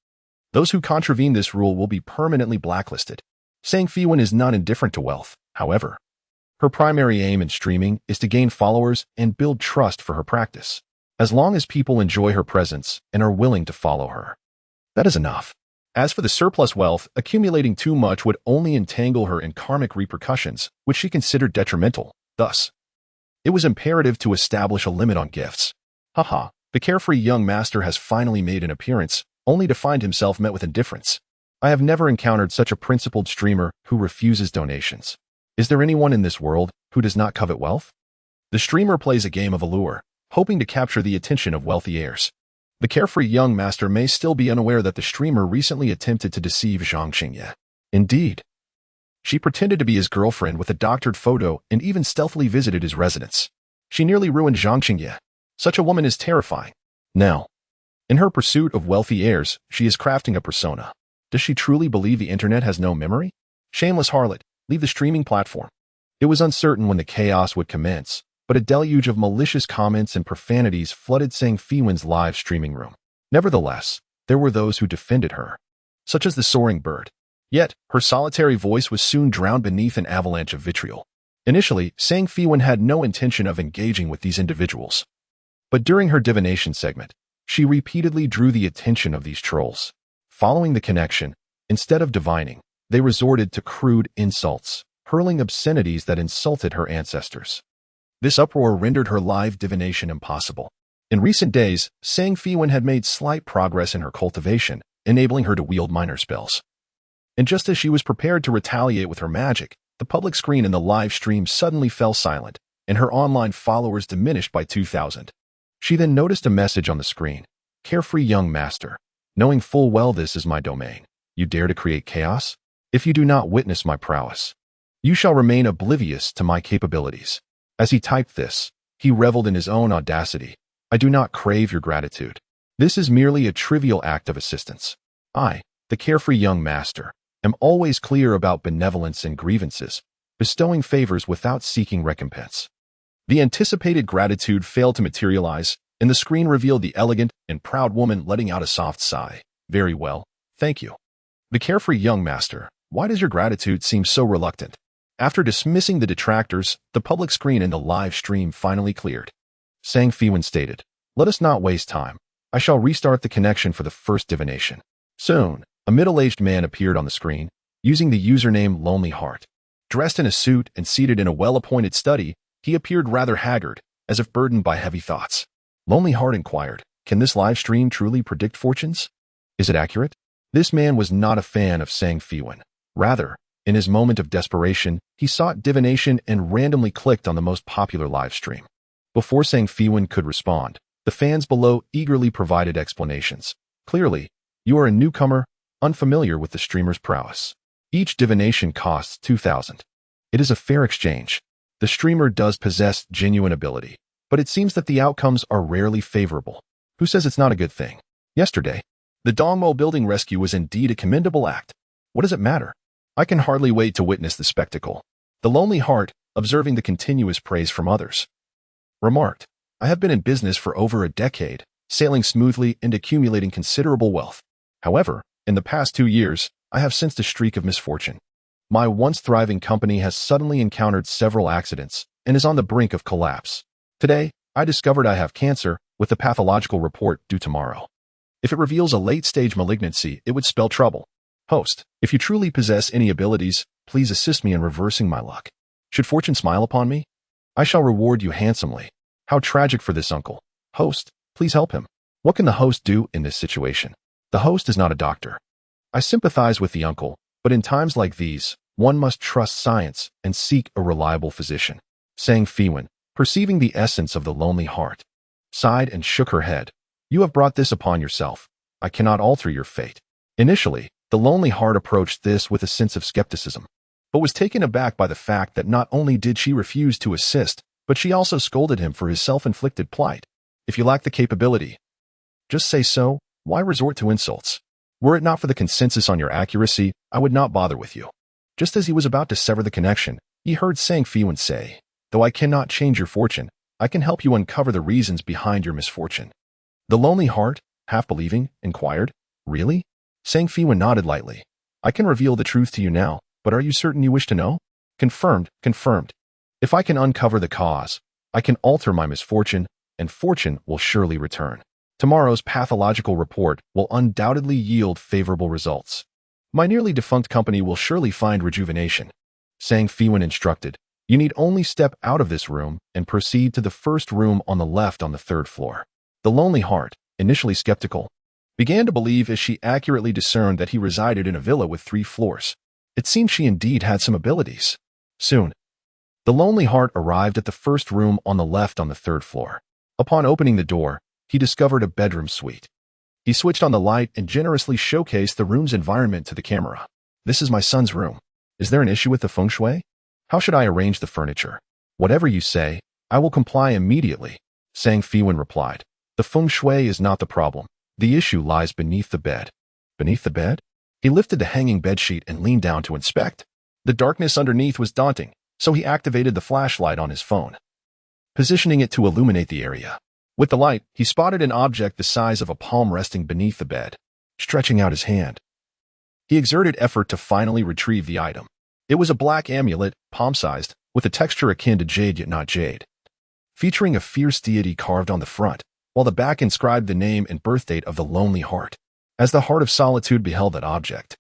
Those who contravene this rule will be permanently blacklisted. Saying Feiwan is not indifferent to wealth, however. Her primary aim in streaming is to gain followers and build trust for her practice, as long as people enjoy her presence and are willing to follow her. That is enough. As for the surplus wealth, accumulating too much would only entangle her in karmic repercussions, which she considered detrimental. Thus, it was imperative to establish a limit on gifts. Haha, the carefree young master has finally made an appearance, only to find himself met with indifference. I have never encountered such a principled streamer who refuses donations. Is there anyone in this world who does not covet wealth? The streamer plays a game of allure, hoping to capture the attention of wealthy heirs. The carefree young master may still be unaware that the streamer recently attempted to deceive Zhang Qingye. Indeed, she pretended to be his girlfriend with a doctored photo and even stealthily visited his residence. She nearly ruined Zhang Qingye. Such a woman is terrifying. Now, in her pursuit of wealthy heirs, she is crafting a persona. Does she truly believe the internet has no memory? Shameless harlot, leave the streaming platform. It was uncertain when the chaos would commence, but a deluge of malicious comments and profanities flooded Saying Feiwan's live streaming room. Nevertheless, there were those who defended her, such as the soaring bird. Yet, her solitary voice was soon drowned beneath an avalanche of vitriol. Initially, Saying Feiwan had no intention of engaging with these individuals. But during her divination segment, she repeatedly drew the attention of these trolls. Following the connection, instead of divining, they resorted to crude insults, hurling obscenities that insulted her ancestors. This uproar rendered her live divination impossible. In recent days, Saying Feiwan had made slight progress in her cultivation, enabling her to wield minor spells. And just as she was prepared to retaliate with her magic, the public screen in the live stream suddenly fell silent, and her online followers diminished by 2,000. She then noticed a message on the screen. Carefree young master, knowing full well this is my domain, you dare to create chaos? If you do not witness my prowess, you shall remain oblivious to my capabilities. As he typed this, he reveled in his own audacity. I do not crave your gratitude. This is merely a trivial act of assistance. I, the carefree young master, am always clear about benevolence and grievances, bestowing favors without seeking recompense. The anticipated gratitude failed to materialize, and the screen revealed the elegant and proud woman letting out a soft sigh. Very well, thank you. The carefree young master, why does your gratitude seem so reluctant? After dismissing the detractors, the public screen in the live stream finally cleared. Saying Feiwan stated, let us not waste time. I shall restart the connection for the first divination. Soon, a middle-aged man appeared on the screen, using the username Lonely Heart. Dressed in a suit and seated in a well-appointed study, he appeared rather haggard, as if burdened by heavy thoughts. Lonely Heart inquired, can this live stream truly predict fortunes? Is it accurate? This man was not a fan of Saying Feiwan. Rather, in his moment of desperation, he sought divination and randomly clicked on the most popular live stream. Before Saying Feiwan could respond, the fans below eagerly provided explanations. Clearly, you are a newcomer, unfamiliar with the streamer's prowess. Each divination costs 2,000. It is a fair exchange. The streamer does possess genuine ability, but it seems that the outcomes are rarely favorable. Who says it's not a good thing? Yesterday, the Dongmo building rescue was indeed a commendable act. What does it matter? I can hardly wait to witness the spectacle. The Lonely Heart, observing the continuous praise from others, remarked, I have been in business for over a decade, sailing smoothly and accumulating considerable wealth. However, in the past 2 years, I have sensed a streak of misfortune. My once thriving company has suddenly encountered several accidents and is on the brink of collapse. Today, I discovered I have cancer, with the pathological report due tomorrow. If it reveals a late-stage malignancy, it would spell trouble. Host, if you truly possess any abilities, please assist me in reversing my luck. Should fortune smile upon me, I shall reward you handsomely. How tragic for this uncle. Host, please help him. What can the host do in this situation? The host is not a doctor. I sympathize with the uncle, but in times like these, one must trust science and seek a reliable physician. Saying Feiwan, perceiving the essence of the Lonely Heart, sighed and shook her head. You have brought this upon yourself. I cannot alter your fate. Initially, the Lonely Heart approached this with a sense of skepticism, but was taken aback by the fact that not only did she refuse to assist, but she also scolded him for his self-inflicted plight. If you lack the capability, just say so. Why resort to insults? Were it not for the consensus on your accuracy, I would not bother with you. Just as he was about to sever the connection, he heard Saying Feiwan say, though I cannot change your fortune, I can help you uncover the reasons behind your misfortune. The lonely heart, half believing, inquired, Really? Sang Feiwan nodded lightly. I can reveal the truth to you now, but are you certain you wish to know? Confirmed, confirmed. If I can uncover the cause, I can alter my misfortune, and fortune will surely return. Tomorrow's pathological report will undoubtedly yield favorable results. My nearly defunct company will surely find rejuvenation. Sang Feiwan instructed, You need only step out of this room and proceed to the first room on the left on the 3rd floor. The lonely heart, initially skeptical, began to believe as she accurately discerned that he resided in a villa with 3 floors. It seemed she indeed had some abilities. Soon, the lonely heart arrived at the first room on the left on the 3rd floor. Upon opening the door, he discovered a bedroom suite. He switched on the light and generously showcased the room's environment to the camera. This is my son's room. Is there an issue with the feng shui? How should I arrange the furniture? Whatever you say, I will comply immediately, Sang Feiwan replied. The feng shui is not the problem. The issue lies beneath the bed. Beneath the bed? He lifted the hanging bedsheet and leaned down to inspect. The darkness underneath was daunting, so he activated the flashlight on his phone, positioning it to illuminate the area. With the light, he spotted an object the size of a palm resting beneath the bed. Stretching out his hand, he exerted effort to finally retrieve the item. It was a black amulet, palm-sized, with a texture akin to jade yet not jade, featuring a fierce deity carved on the front, while the back inscribed the name and birth date of the lonely heart. As the heart of solitude beheld that object,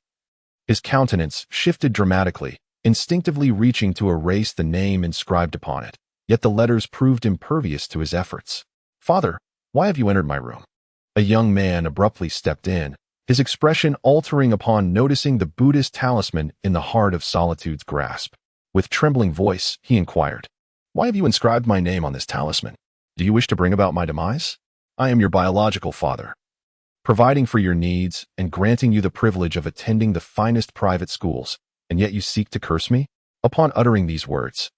his countenance shifted dramatically, instinctively reaching to erase the name inscribed upon it. Yet the letters proved impervious to his efforts. Father, why have you entered my room? A young man abruptly stepped in, his expression altering upon noticing the Buddhist talisman in the heart of solitude's grasp. With trembling voice, he inquired, Why have you inscribed my name on this talisman? Do you wish to bring about my demise? I am your biological father, providing for your needs and granting you the privilege of attending the finest private schools, and yet you seek to curse me? Upon uttering these words,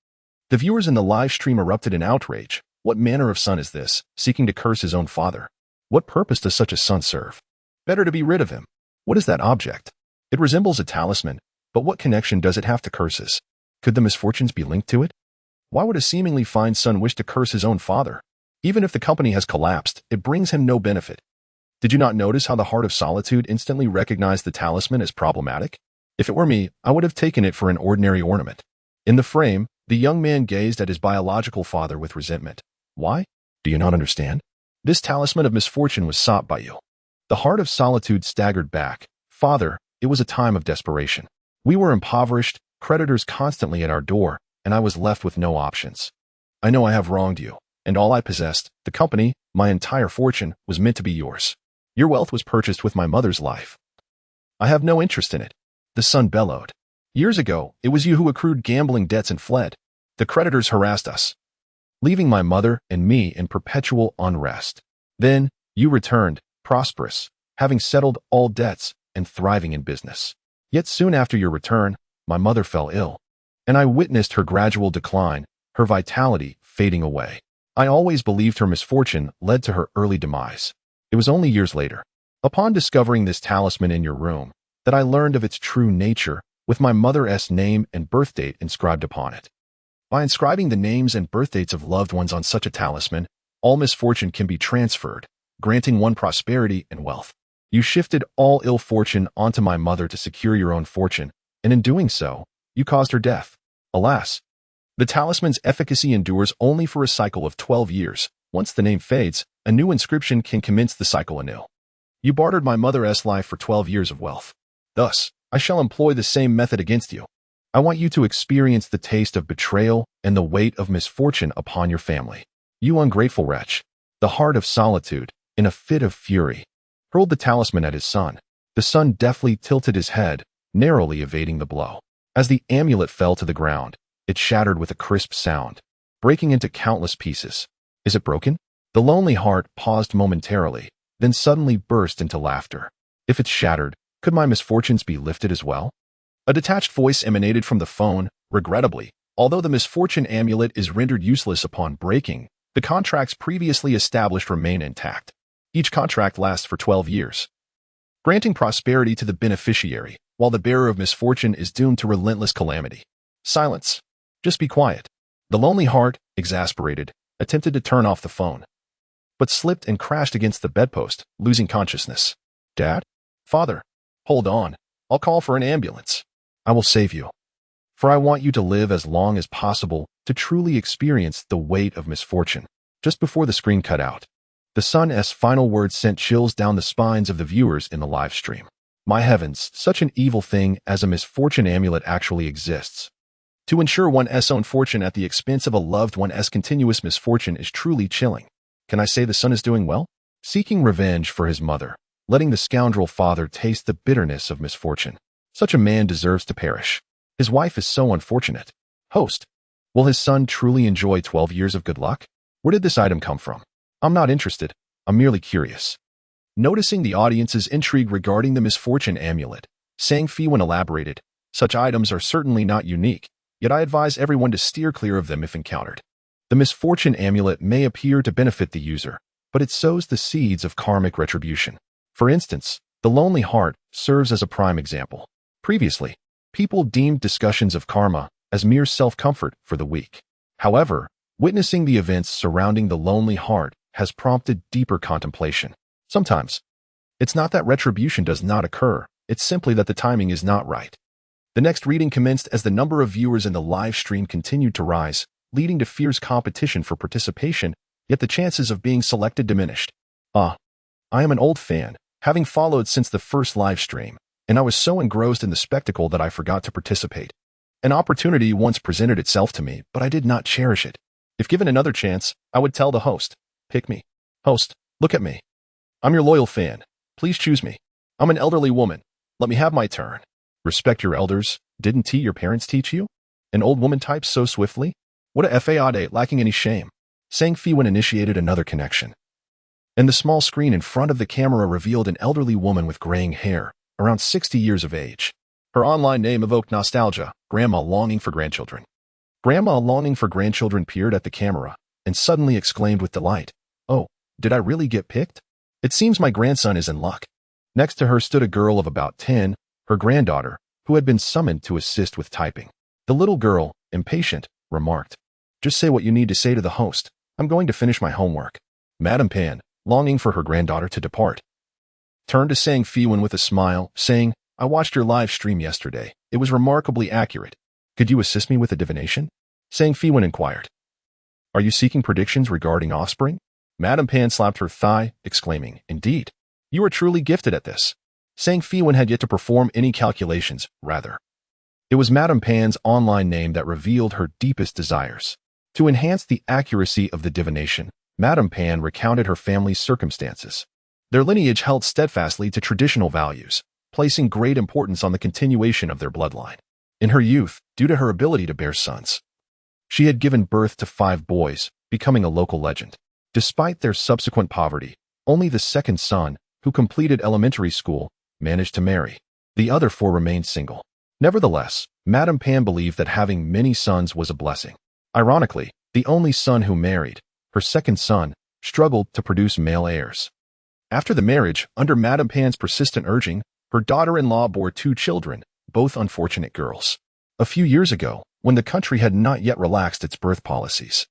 the viewers in the live stream erupted in outrage. What manner of son is this, seeking to curse his own father? What purpose does such a son serve? Better to be rid of him. What is that object? It resembles a talisman, but what connection does it have to curses? Could the misfortunes be linked to it? Why would a seemingly fine son wish to curse his own father? Even if the company has collapsed, it brings him no benefit. Did you not notice how the heart of solitude instantly recognized the talisman as problematic? If it were me, I would have taken it for an ordinary ornament. In the frame, the young man gazed at his biological father with resentment. Why? Do you not understand? This talisman of misfortune was sought by you. The heart of solitude staggered back. Father, it was a time of desperation. We were impoverished, creditors constantly at our door, and I was left with no options. I know I have wronged you, and all I possessed, the company, my entire fortune, was meant to be yours. Your wealth was purchased with my mother's life. I have no interest in it. The son bellowed. Years ago, it was you who accrued gambling debts and fled. The creditors harassed us, leaving my mother and me in perpetual unrest. Then, you returned, prosperous, having settled all debts and thriving in business. Yet soon after your return, my mother fell ill, and I witnessed her gradual decline, her vitality fading away. I always believed her misfortune led to her early demise. It was only years later, upon discovering this talisman in your room, that I learned of its true nature, with my mother's name and birth date inscribed upon it. By inscribing the names and birth dates of loved ones on such a talisman, all misfortune can be transferred, granting one prosperity and wealth. You shifted all ill fortune onto my mother to secure your own fortune, and in doing so, you caused her death. Alas, the talisman's efficacy endures only for a cycle of 12 years. Once the name fades, a new inscription can commence the cycle anew. You bartered my mother's life for 12 years of wealth. Thus, I shall employ the same method against you. I want you to experience the taste of betrayal and the weight of misfortune upon your family. You ungrateful wretch. The heart of solitude, in a fit of fury, hurled the talisman at his son. The son deftly tilted his head, narrowly evading the blow. As the amulet fell to the ground, it shattered with a crisp sound, breaking into countless pieces. Is it broken? The lonely heart paused momentarily, then suddenly burst into laughter. If it's shattered, could my misfortunes be lifted as well? A detached voice emanated from the phone. Regrettably, although the misfortune amulet is rendered useless upon breaking, the contracts previously established remain intact. Each contract lasts for 12 years, granting prosperity to the beneficiary, while the bearer of misfortune is doomed to relentless calamity. Silence. Just be quiet. The lonely heart, exasperated, attempted to turn off the phone, but slipped and crashed against the bedpost, losing consciousness. Dad? Father? Hold on. I'll call for an ambulance. I will save you. For I want you to live as long as possible to truly experience the weight of misfortune. Just before the screen cut out, the son's final words sent chills down the spines of the viewers in the live stream. My heavens, such an evil thing as a misfortune amulet actually exists. To ensure one's own fortune at the expense of a loved one's continuous misfortune is truly chilling. Can I say the son is doing well? Seeking revenge for his mother, letting the scoundrel father taste the bitterness of misfortune. Such a man deserves to perish. His wife is so unfortunate. Host, will his son truly enjoy 12 years of good luck? Where did this item come from? I'm not interested. I'm merely curious. Noticing the audience's intrigue regarding the misfortune amulet, Feiwan elaborated, such items are certainly not unique, yet I advise everyone to steer clear of them if encountered. The misfortune amulet may appear to benefit the user, but it sows the seeds of karmic retribution. For instance, the lonely heart serves as a prime example. Previously, people deemed discussions of karma as mere self-comfort for the weak. However, witnessing the events surrounding the lonely heart has prompted deeper contemplation. Sometimes, it's not that retribution does not occur, it's simply that the timing is not right. The next reading commenced as the number of viewers in the live stream continued to rise, leading to fierce competition for participation, yet the chances of being selected diminished. I am an old fan, having followed since the first live stream, and I was so engrossed in the spectacle that I forgot to participate. An opportunity once presented itself to me, but I did not cherish it. If given another chance, I would tell the host, pick me. Host, look at me. I'm your loyal fan. Please choose me. I'm an elderly woman. Let me have my turn. Respect your elders. Didn't your parents teach you? An old woman types so swiftly? What a fade, lacking any shame. Feiwan initiated another connection. And the small screen in front of the camera revealed an elderly woman with graying hair, around 60 years of age. Her online name evoked nostalgia, Grandma longing for grandchildren. Grandma longing for grandchildren peered at the camera and suddenly exclaimed with delight, "Oh, did I really get picked? It seems my grandson is in luck." Next to her stood a girl of about 10, her granddaughter, who had been summoned to assist with typing. The little girl, impatient, remarked, "Just say what you need to say to the host. I'm going to finish my homework." Madame Pan, longing for her granddaughter to depart, turned to Feiwan with a smile, saying, "I watched your live stream yesterday. It was remarkably accurate. Could you assist me with a divination?" Feiwan inquired. "Are you seeking predictions regarding offspring?" Madame Pan slapped her thigh, exclaiming, "Indeed, you are truly gifted at this." Feiwan had yet to perform any calculations, rather. It was Madame Pan's online name that revealed her deepest desires. To enhance the accuracy of the divination, Madame Pan recounted her family's circumstances. Their lineage held steadfastly to traditional values, placing great importance on the continuation of their bloodline. In her youth, due to her ability to bear sons, she had given birth to 5 boys, becoming a local legend. Despite their subsequent poverty, only the second son, who completed elementary school, managed to marry. The other 4 remained single. Nevertheless, Madame Pan believed that having many sons was a blessing. Ironically, the only son who married, her second son, struggled to produce male heirs. After the marriage, under Madame Pan's persistent urging, her daughter-in-law bore 2 children, both unfortunate girls. A few years ago, when the country had not yet relaxed its birth policies.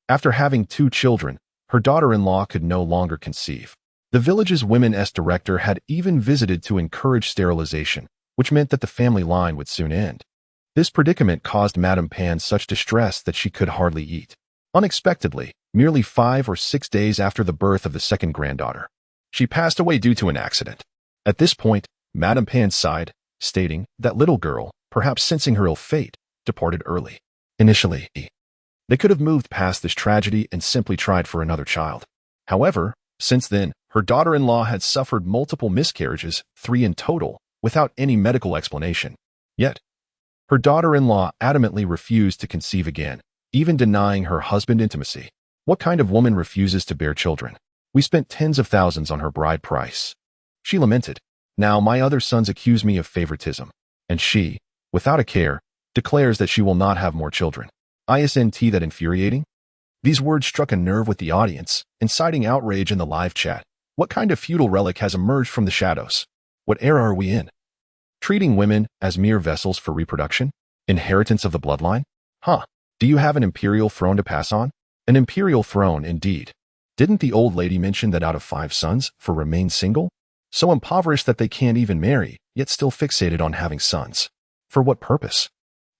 After having 2 children, her daughter-in-law could no longer conceive. The village's women's director had even visited to encourage sterilization, which meant that the family line would soon end. This predicament caused Madame Pan such distress that she could hardly eat. Unexpectedly, merely 5 or 6 days after the birth of the second granddaughter, she passed away due to an accident. At this point, Madame Pan sighed, stating that little girl, perhaps sensing her ill fate, departed early. Initially, they could have moved past this tragedy and simply tried for another child. However, since then, her daughter-in-law had suffered multiple miscarriages, 3 in total, without any medical explanation. Yet, her daughter-in-law adamantly refused to conceive again, even denying her husband intimacy. What kind of woman refuses to bear children? We spent tens of thousands on her bride price. She lamented. Now my other sons accuse me of favoritism. And she, without a care, declares that she will not have more children. Isn't that infuriating? These words struck a nerve with the audience, inciting outrage in the live chat. What kind of feudal relic has emerged from the shadows? What era are we in? Treating women as mere vessels for reproduction? Inheritance of the bloodline? Do you have an imperial throne to pass on? An imperial throne, indeed. Didn't the old lady mention that out of 5 sons, 4 remain single? So impoverished that they can't even marry, yet still fixated on having sons. For what purpose?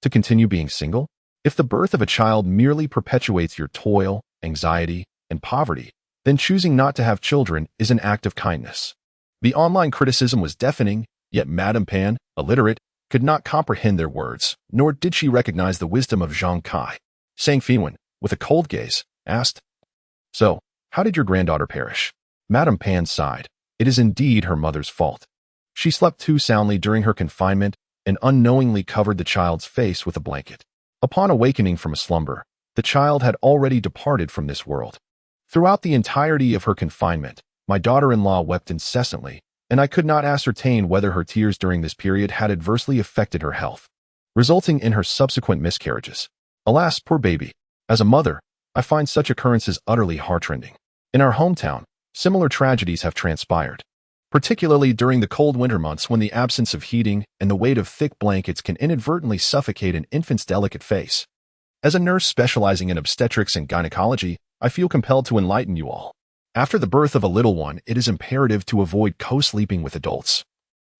To continue being single? If the birth of a child merely perpetuates your toil, anxiety, and poverty, then choosing not to have children is an act of kindness. The online criticism was deafening, yet Madame Pan, illiterate, could not comprehend their words, nor did she recognize the wisdom of Zhang Kai. Sang Feiwan, with a cold gaze, asked, "So, how did your granddaughter perish?" Madame Pan sighed. It is indeed her mother's fault. She slept too soundly during her confinement and unknowingly covered the child's face with a blanket. Upon awakening from a slumber, the child had already departed from this world. Throughout the entirety of her confinement, my daughter-in-law wept incessantly, and I could not ascertain whether her tears during this period had adversely affected her health, resulting in her subsequent miscarriages. Alas, poor baby. As a mother, I find such occurrences utterly heartrending. In our hometown, similar tragedies have transpired, particularly during the cold winter months when the absence of heating and the weight of thick blankets can inadvertently suffocate an infant's delicate face. As a nurse specializing in obstetrics and gynecology, I feel compelled to enlighten you all. After the birth of a little one, it is imperative to avoid co-sleeping with adults,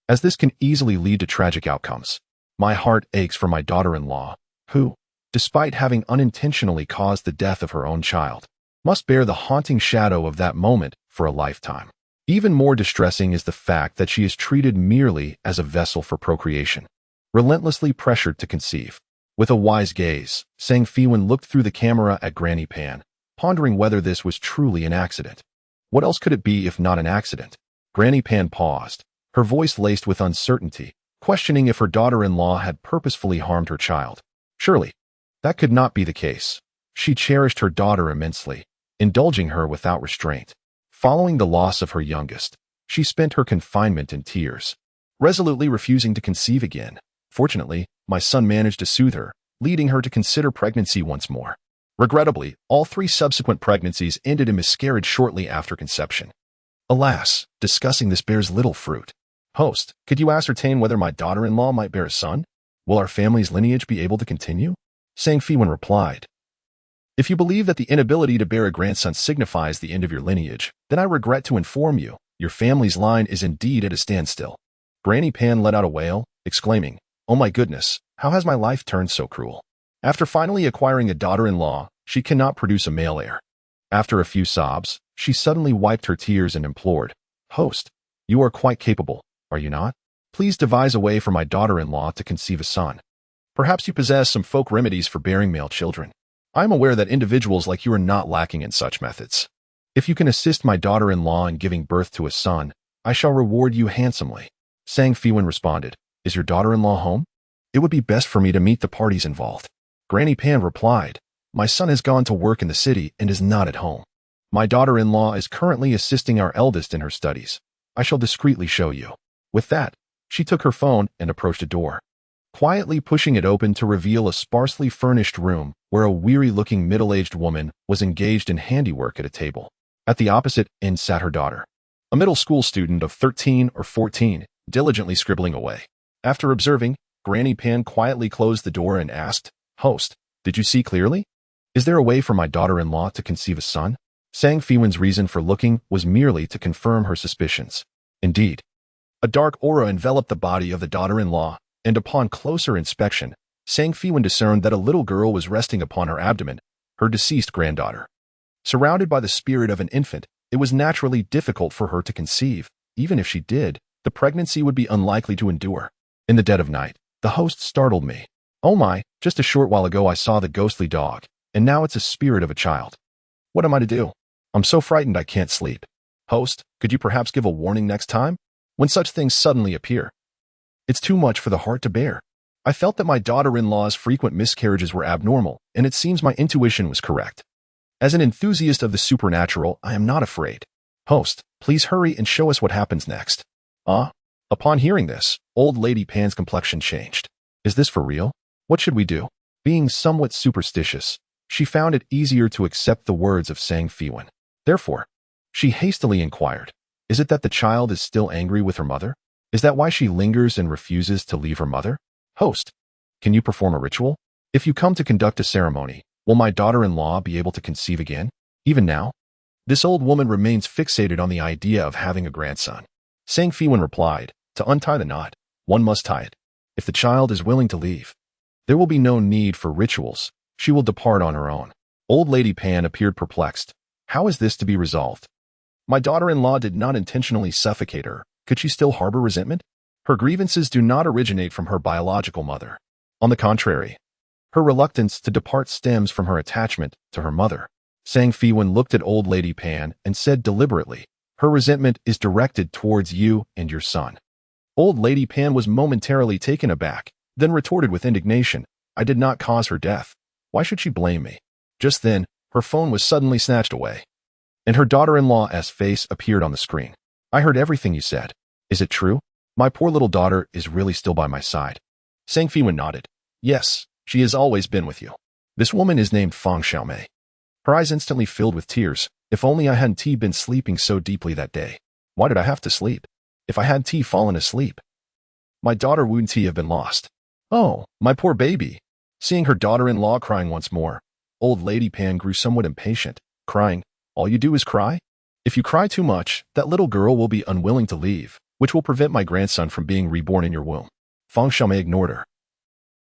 as this can easily lead to tragic outcomes. My heart aches for my daughter-in-law, who, despite having unintentionally caused the death of her own child, must bear the haunting shadow of that moment for a lifetime. Even more distressing is the fact that she is treated merely as a vessel for procreation, relentlessly pressured to conceive. With a wise gaze, Sang Feiwan looked through the camera at Granny Pan, pondering whether this was truly an accident. What else could it be if not an accident? Granny Pan paused, her voice laced with uncertainty, questioning if her daughter-in-law had purposefully harmed her child. Surely, that could not be the case. She cherished her daughter immensely, indulging her without restraint. Following the loss of her youngest, she spent her confinement in tears, resolutely refusing to conceive again. Fortunately, my son managed to soothe her, leading her to consider pregnancy once more. Regrettably, all 3 subsequent pregnancies ended in miscarriage shortly after conception. Alas, discussing this bears little fruit. Host, could you ascertain whether my daughter-in-law might bear a son? Will our family's lineage be able to continue? Sang Feiwan replied, "If you believe that the inability to bear a grandson signifies the end of your lineage, then I regret to inform you, your family's line is indeed at a standstill." Granny Pan let out a wail, exclaiming, "Oh my goodness, how has my life turned so cruel?" After finally acquiring a daughter-in-law, she cannot produce a male heir. After a few sobs, she suddenly wiped her tears and implored, "Host, you are quite capable, are you not? Please devise a way for my daughter-in-law to conceive a son. Perhaps you possess some folk remedies for bearing male children. I am aware that individuals like you are not lacking in such methods. If you can assist my daughter-in-law in giving birth to a son, I shall reward you handsomely." Sang Feiwan responded, "Is your daughter-in-law home? It would be best for me to meet the parties involved." Granny Pan replied, "My son has gone to work in the city and is not at home. My daughter-in-law is currently assisting our eldest in her studies. I shall discreetly show you." With that, she took her phone and approached a door, quietly pushing it open to reveal a sparsely furnished room where a weary-looking middle-aged woman was engaged in handiwork at a table. At the opposite end sat her daughter, a middle school student of 13 or 14, diligently scribbling away. After observing, Granny Pan quietly closed the door and asked, "Host, did you see clearly? Is there a way for my daughter-in-law to conceive a son?" Sang Feiwan's reason for looking was merely to confirm her suspicions. Indeed, a dark aura enveloped the body of the daughter-in-law, and upon closer inspection, Sang Feiwan discerned that a little girl was resting upon her abdomen, her deceased granddaughter. Surrounded by the spirit of an infant, it was naturally difficult for her to conceive. Even if she did, the pregnancy would be unlikely to endure. In the dead of night, the host startled me. "Oh my, just a short while ago I saw the ghostly dog, and now it's a spirit of a child. What am I to do? I'm so frightened I can't sleep. Host, could you perhaps give a warning next time when such things suddenly appear? It's too much for the heart to bear." I felt that my daughter-in-law's frequent miscarriages were abnormal, and it seems my intuition was correct. As an enthusiast of the supernatural, I am not afraid. Host, please hurry and show us what happens next. Upon hearing this, old Lady Pan's complexion changed. Is this for real? What should we do? Being somewhat superstitious, she found it easier to accept the words of Sang Feiwan. Therefore, she hastily inquired, "Is it that the child is still angry with her mother? Is that why she lingers and refuses to leave her mother? Host, can you perform a ritual? If you come to conduct a ceremony, Will my daughter-in-law be able to conceive again? Even now? This old woman remains fixated on the idea of having a grandson. Sang Feiwan replied, to untie the knot, one must tie it. If the child is willing to leave, there will be no need for rituals. She will depart on her own. Old Lady Pan appeared perplexed. How is this to be resolved? My daughter-in-law did not intentionally suffocate her. Could she still harbor resentment? Her grievances do not originate from her biological mother. On the contrary, her reluctance to depart stems from her attachment to her mother. Sang Feiwan looked at Old Lady Pan and said deliberately, her resentment is directed towards you and your son. Old Lady Pan was momentarily taken aback, then retorted with indignation, I did not cause her death. Why should she blame me? Just then, her phone was suddenly snatched away, and her daughter-in-law's face appeared on the screen. I heard everything you said. Is it true? My poor little daughter is really still by my side. Sang Feiwan nodded. Yes, she has always been with you. This woman is named Fang Xiaomei. Her eyes instantly filled with tears. If only I hadn't been sleeping so deeply that day. Why did I have to sleep? If I had fallen asleep, my daughter wouldn't have been lost. Oh, my poor baby. Seeing her daughter-in-law crying once more, Old Lady Pan grew somewhat impatient, crying, all you do is cry? If you cry too much, that little girl will be unwilling to leave, which will prevent my grandson from being reborn in your womb. Fang Xiaomei ignored her,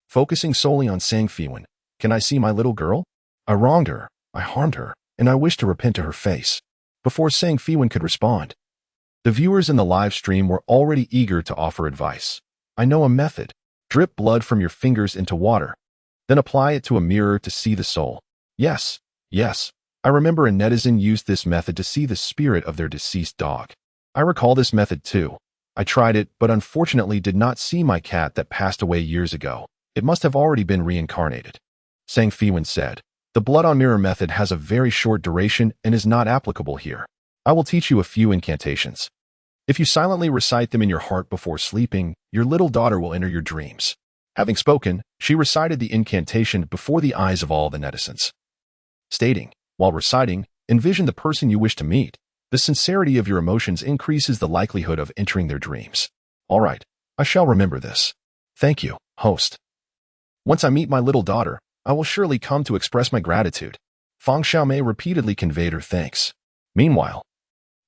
focusing solely on Sang Feiwan. Can I see my little girl? I wronged her, I harmed her, and I wish to repent to her face. Before Sang Feiwan could respond, the viewers in the live stream were already eager to offer advice. I know a method. Drip blood from your fingers into water, then apply it to a mirror to see the soul. Yes, I remember a netizen used this method to see the spirit of their deceased dog. I recall this method too. I tried it, but unfortunately did not see my cat that passed away years ago. It must have already been reincarnated. Sang Feiwan said, the blood on mirror method has a very short duration and is not applicable here. I will teach you a few incantations. If you silently recite them in your heart before sleeping, your little daughter will enter your dreams. Having spoken, she recited the incantation before the eyes of all the netizens, stating, while reciting, envision the person you wish to meet. The sincerity of your emotions increases the likelihood of entering their dreams. All right, I shall remember this. Thank you, host. Once I meet my little daughter, I will surely come to express my gratitude. Fang Xiaomei repeatedly conveyed her thanks. Meanwhile,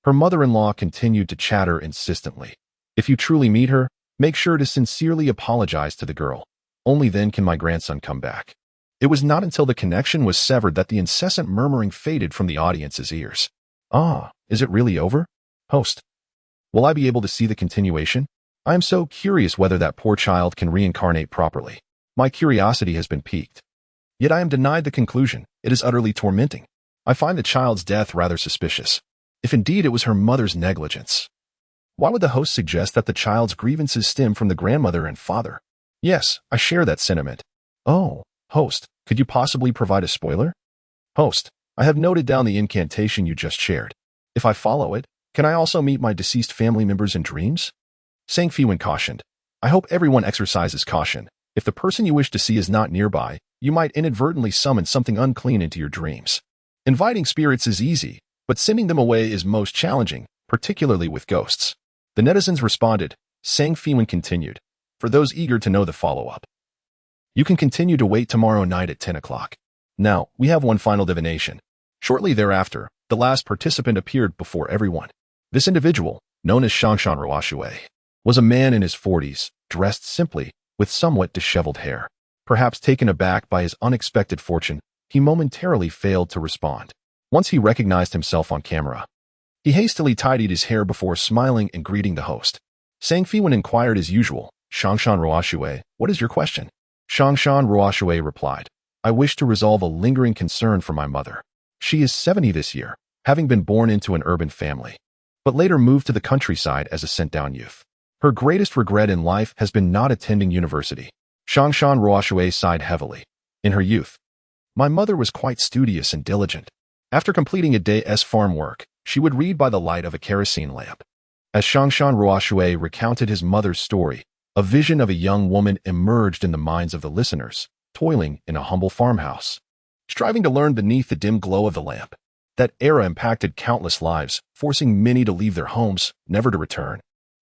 her mother-in-law continued to chatter insistently. If you truly meet her, make sure to sincerely apologize to the girl. Only then can my grandson come back. It was not until the connection was severed that the incessant murmuring faded from the audience's ears. Ah, is it really over? Host, will I be able to see the continuation? I am so curious whether that poor child can reincarnate properly. My curiosity has been piqued. Yet I am denied the conclusion. It is utterly tormenting. I find the child's death rather suspicious. If indeed it was her mother's negligence, why would the host suggest that the child's grievances stem from the grandmother and father? Yes, I share that sentiment. Oh, host, could you possibly provide a spoiler? Host, I have noted down the incantation you just shared. If I follow it, can I also meet my deceased family members in dreams? Sang Feiwan cautioned, I hope everyone exercises caution. If the person you wish to see is not nearby, you might inadvertently summon something unclean into your dreams. Inviting spirits is easy, but sending them away is most challenging, particularly with ghosts. The netizens responded. Sang Feiwan continued, for those eager to know the follow-up, you can continue to wait tomorrow night at 10 o'clock. Now, we have one final divination. Shortly thereafter, the last participant appeared before everyone. This individual, known as Shangshan Ruoshui, was a man in his 40s, dressed simply, with somewhat disheveled hair. Perhaps taken aback by his unexpected fortune, he momentarily failed to respond. Once he recognized himself on camera, he hastily tidied his hair before smiling and greeting the host. Sang Feiwan inquired as usual, Shangshan Ruoshui, what is your question? Shangshan Ruoshui replied, I wish to resolve a lingering concern for my mother. She is 70 this year, having been born into an urban family, but later moved to the countryside as a sent-down youth. Her greatest regret in life has been not attending university. Shangshan Ruoshui sighed heavily. In her youth, my mother was quite studious and diligent. After completing a day's farm work, she would read by the light of a kerosene lamp. As Shangshan Ruoshui recounted his mother's story, a vision of a young woman emerged in the minds of the listeners, toiling in a humble farmhouse, striving to learn beneath the dim glow of the lamp. That era impacted countless lives, forcing many to leave their homes, never to return.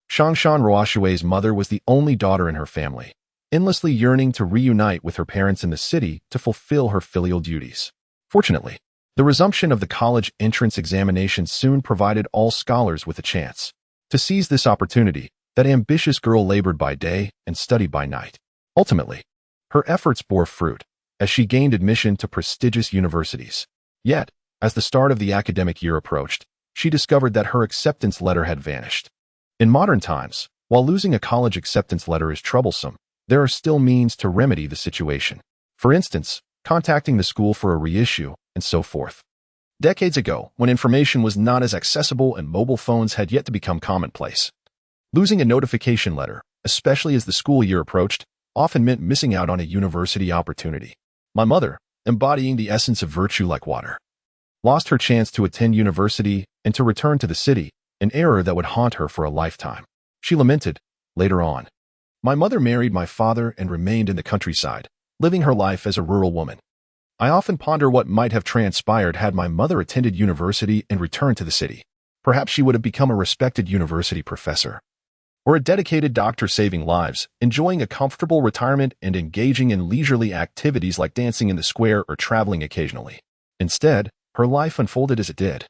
Shangshan Ruoshui's mother was the only daughter in her family. endlessly yearning to reunite with her parents in the city to fulfill her filial duties. Fortunately, the resumption of the college entrance examination soon provided all scholars with a chance to seize this opportunity. That ambitious girl labored by day and studied by night. Ultimately, her efforts bore fruit as she gained admission to prestigious universities. Yet, as the start of the academic year approached, she discovered that her acceptance letter had vanished. In modern times, while losing a college acceptance letter is troublesome, there are still means to remedy the situation. For instance, contacting the school for a reissue, and so forth. Decades ago, when information was not as accessible and mobile phones had yet to become commonplace, losing a notification letter, especially as the school year approached, often meant missing out on a university opportunity. My mother, embodying the essence of virtue like water, lost her chance to attend university and to return to the city, an error that would haunt her for a lifetime. She lamented, later on, "My mother married my father and remained in the countryside, living her life as a rural woman. I often ponder what might have transpired had my mother attended university and returned to the city. Perhaps she would have become a respected university professor, or a dedicated doctor saving lives, enjoying a comfortable retirement and engaging in leisurely activities like dancing in the square or traveling occasionally. Instead, her life unfolded as it did,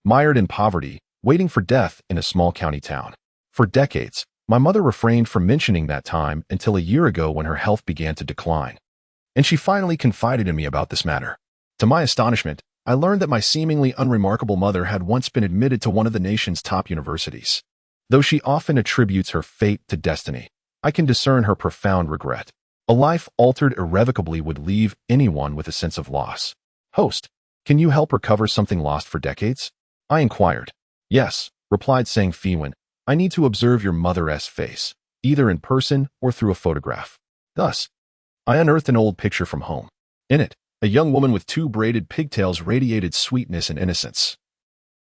mired in poverty, waiting for death in a small county town. For decades, my mother refrained from mentioning that time until a year ago when her health began to decline, and she finally confided in me about this matter. To my astonishment, I learned that my seemingly unremarkable mother had once been admitted to one of the nation's top universities. Though she often attributes her fate to destiny, I can discern her profound regret. A life altered irrevocably would leave anyone with a sense of loss. Host, can you help recover something lost for decades? I inquired. Yes, replied Sang Feiwan. I need to observe your mother's face, either in person or through a photograph. Thus, I unearthed an old picture from home. In it, a young woman with 2 braided pigtails radiated sweetness and innocence,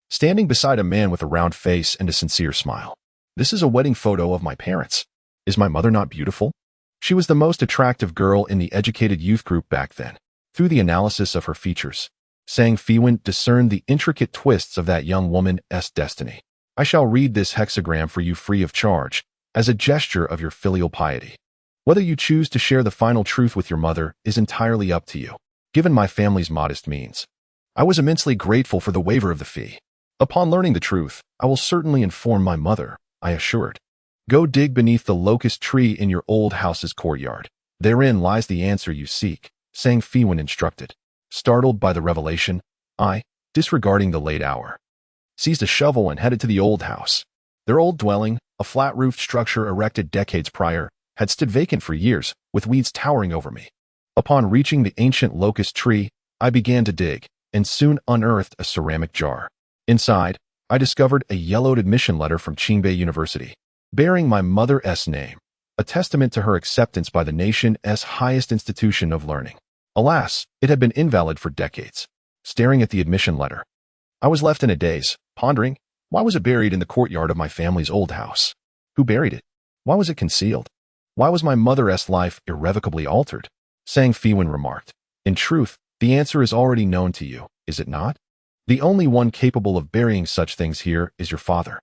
standing beside a man with a round face and a sincere smile. This is a wedding photo of my parents. Is my mother not beautiful? She was the most attractive girl in the educated youth group back then. Through the analysis of her features, Sang Feiwan discerned the intricate twists of that young woman's destiny. I shall read this hexagram for you free of charge, as a gesture of your filial piety. Whether you choose to share the final truth with your mother is entirely up to you. Given my family's modest means, I was immensely grateful for the waiver of the fee. Upon learning the truth, I will certainly inform my mother, I assured. Go dig beneath the locust tree in your old house's courtyard. Therein lies the answer you seek, Sang Feiwan instructed. Startled by the revelation, I, disregarding the late hour, seized a shovel and headed to the old house. Their old dwelling, a flat-roofed structure erected decades prior, had stood vacant for years, with weeds towering over me. Upon reaching the ancient locust tree, I began to dig, and soon unearthed a ceramic jar. Inside, I discovered a yellowed admission letter from Qingbei University, bearing my mother's name, a testament to her acceptance by the nation's highest institution of learning. Alas, it had been invalid for decades. Staring at the admission letter, I was left in a daze, pondering, why was it buried in the courtyard of my family's old house? Who buried it? Why was it concealed? Why was my mother's life irrevocably altered? Sang Feiwan remarked. In truth, the answer is already known to you, is it not? The only one capable of burying such things here is your father.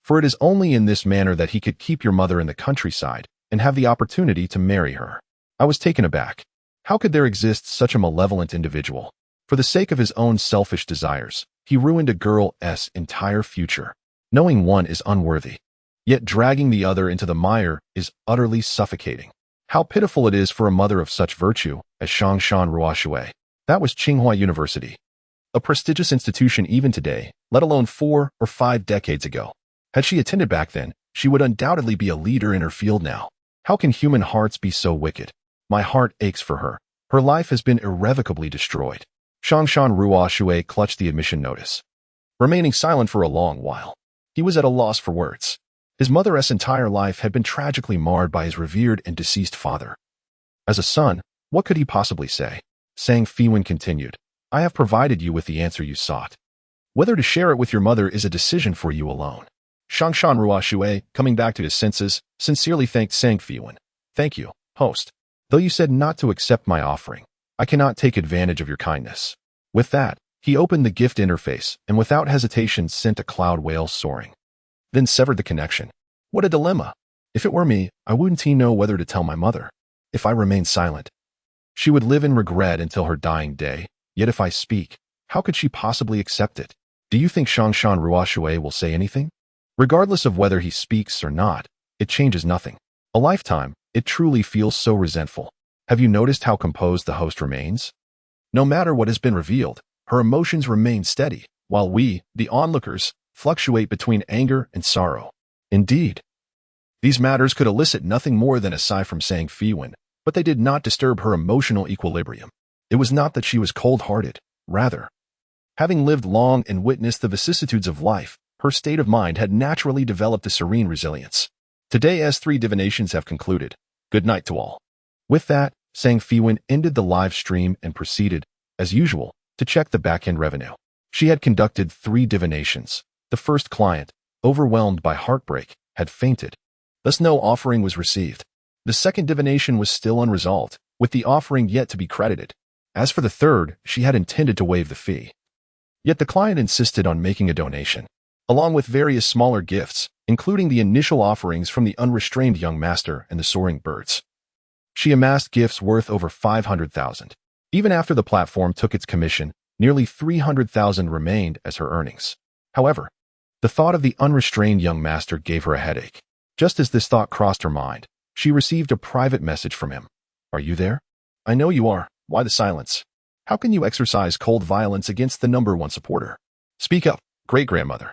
For it is only in this manner that he could keep your mother in the countryside and have the opportunity to marry her. I was taken aback. How could there exist such a malevolent individual? For the sake of his own selfish desires, he ruined a girl's entire future. Knowing one is unworthy, yet dragging the other into the mire is utterly suffocating. How pitiful it is for a mother of such virtue as Shangshan Ruoshui. That was Tsinghua University, a prestigious institution even today, let alone 4 or 5 decades ago. Had she attended back then, she would undoubtedly be a leader in her field now. How can human hearts be so wicked? My heart aches for her. Her life has been irrevocably destroyed. Shangshan Ruoshui clutched the admission notice, remaining silent for a long while. He was at a loss for words. His mother's entire life had been tragically marred by his revered and deceased father. As a son, what could he possibly say? Sang Feiwan continued, I have provided you with the answer you sought. Whether to share it with your mother is a decision for you alone. Shangshan Ruoshui, coming back to his senses, sincerely thanked Sang Feiwan. Thank you, host. Though you said not to accept my offering, I cannot take advantage of your kindness. With that, he opened the gift interface and without hesitation sent a cloud whale soaring. Then severed the connection. What a dilemma! If it were me, I wouldn't know whether to tell my mother. If I remain silent, she would live in regret until her dying day. Yet if I speak, how could she possibly accept it? Do you think Shangshan Ruoshui will say anything? Regardless of whether he speaks or not, it changes nothing. A lifetime, it truly feels so resentful. Have you noticed how composed the host remains? No matter what has been revealed, her emotions remain steady, while we, the onlookers, fluctuate between anger and sorrow. Indeed, these matters could elicit nothing more than a sigh from saying Feiwan, but they did not disturb her emotional equilibrium. It was not that she was cold-hearted, rather, having lived long and witnessed the vicissitudes of life, her state of mind had naturally developed a serene resilience. Today's 3 divinations have concluded. Good night to all. With that, Sang Feiwan ended the live stream and proceeded, as usual, to check the back-end revenue. She had conducted 3 divinations. The first client, overwhelmed by heartbreak, had fainted. Thus no offering was received. The second divination was still unresolved, with the offering yet to be credited. As for the third, she had intended to waive the fee. Yet the client insisted on making a donation, along with various smaller gifts, including the initial offerings from the unrestrained young master and the soaring birds. She amassed gifts worth over 500,000. Even after the platform took its commission, nearly 300,000 remained as her earnings. However, the thought of the unrestrained young master gave her a headache. Just as this thought crossed her mind, she received a private message from him. Are you there? I know you are. Why the silence? How can you exercise cold violence against the #1 supporter? Speak up, great-grandmother.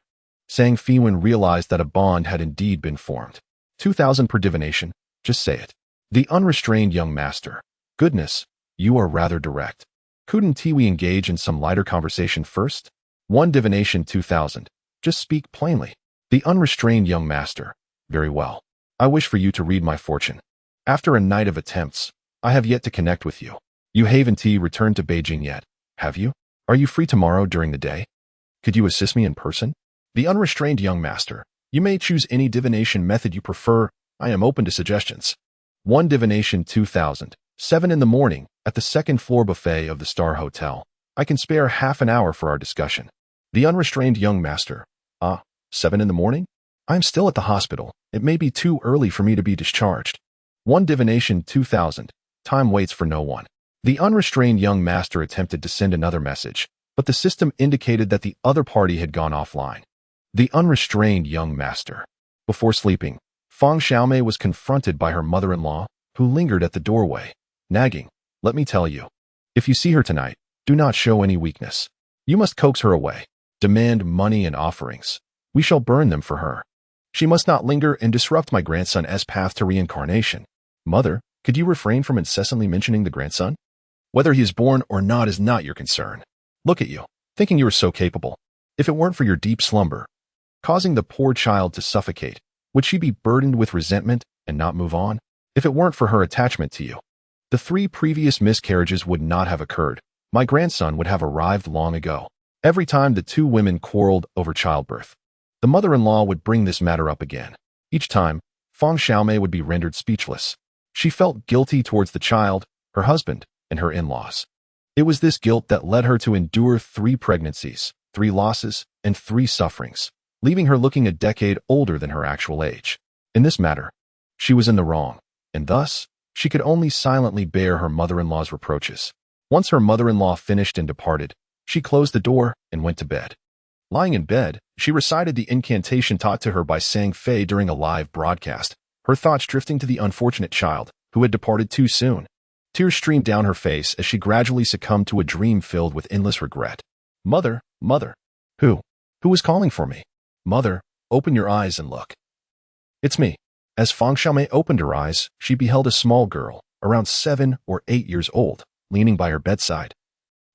Sang Feiwan realized that a bond had indeed been formed. 2,000 per divination, just say it. The unrestrained young master. Goodness, you are rather direct. Couldn't we engage in some lighter conversation first? 1 divination 2,000. Just speak plainly. The unrestrained young master. Very well. I wish for you to read my fortune. After a night of attempts, I have yet to connect with you. You haven't returned to Beijing yet, have you? Are you free tomorrow during the day? Could you assist me in person? The unrestrained young master. You may choose any divination method you prefer. I am open to suggestions. 1 divination 2,000. 7 in the morning, at the 2nd floor buffet of the Star Hotel. I can spare half an hour for our discussion. The unrestrained young master. 7 in the morning? I am still at the hospital. It may be too early for me to be discharged. 1 divination 2,000. Time waits for no one. The unrestrained young master attempted to send another message, but the system indicated that the other party had gone offline. The unrestrained young master. Before sleeping, Fang Xiaomei was confronted by her mother-in-law, who lingered at the doorway, nagging, "Let me tell you, if you see her tonight, do not show any weakness. You must coax her away. Demand money and offerings. We shall burn them for her. She must not linger and disrupt my grandson's path to reincarnation. Mother, could you refrain from incessantly mentioning the grandson? Whether he is born or not is not your concern. Look at you, thinking you are so capable. If it weren't for your deep slumber, causing the poor child to suffocate, would she be burdened with resentment and not move on? If it weren't for her attachment to you, the 3 previous miscarriages would not have occurred. My grandson would have arrived long ago. Every time the 2 women quarreled over childbirth, the mother-in-law would bring this matter up again. Each time, Fang Xiaomei would be rendered speechless. She felt guilty towards the child, her husband, and her in-laws. It was this guilt that led her to endure 3 pregnancies, 3 losses, and 3 sufferings, leaving her looking a decade older than her actual age. In this matter, she was in the wrong, and thus, she could only silently bear her mother-in-law's reproaches. Once her mother-in-law finished and departed, she closed the door and went to bed. Lying in bed, she recited the incantation taught to her by Sang Fei during a live broadcast, her thoughts drifting to the unfortunate child, who had departed too soon. Tears streamed down her face as she gradually succumbed to a dream filled with endless regret. Mother, mother. Who was calling for me? Mother, open your eyes and look. It's me. As Fang Xiaomei opened her eyes, she beheld a small girl, around 7 or 8 years old, leaning by her bedside,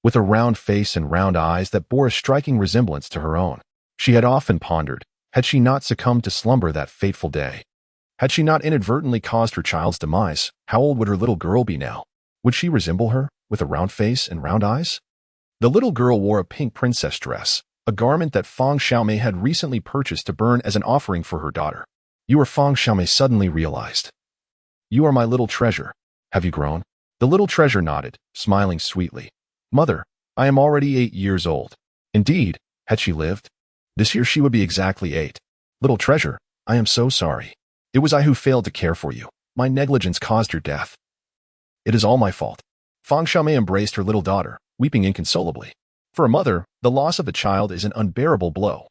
with a round face and round eyes that bore a striking resemblance to her own. She had often pondered, had she not succumbed to slumber that fateful day? Had she not inadvertently caused her child's demise, how old would her little girl be now? Would she resemble her, with a round face and round eyes? The little girl wore a pink princess dress, a garment that Fang Xiaomei had recently purchased to burn as an offering for her daughter. You are Fang Xiaomei suddenly realized. You are my little treasure. Have you grown? The little treasure nodded, smiling sweetly. Mother, I am already 8 years old. Indeed, had she lived, this year she would be exactly 8. Little treasure, I am so sorry. It was I who failed to care for you. My negligence caused your death. It is all my fault. Fang Xiaomei embraced her little daughter, weeping inconsolably. For a mother, the loss of a child is an unbearable blow,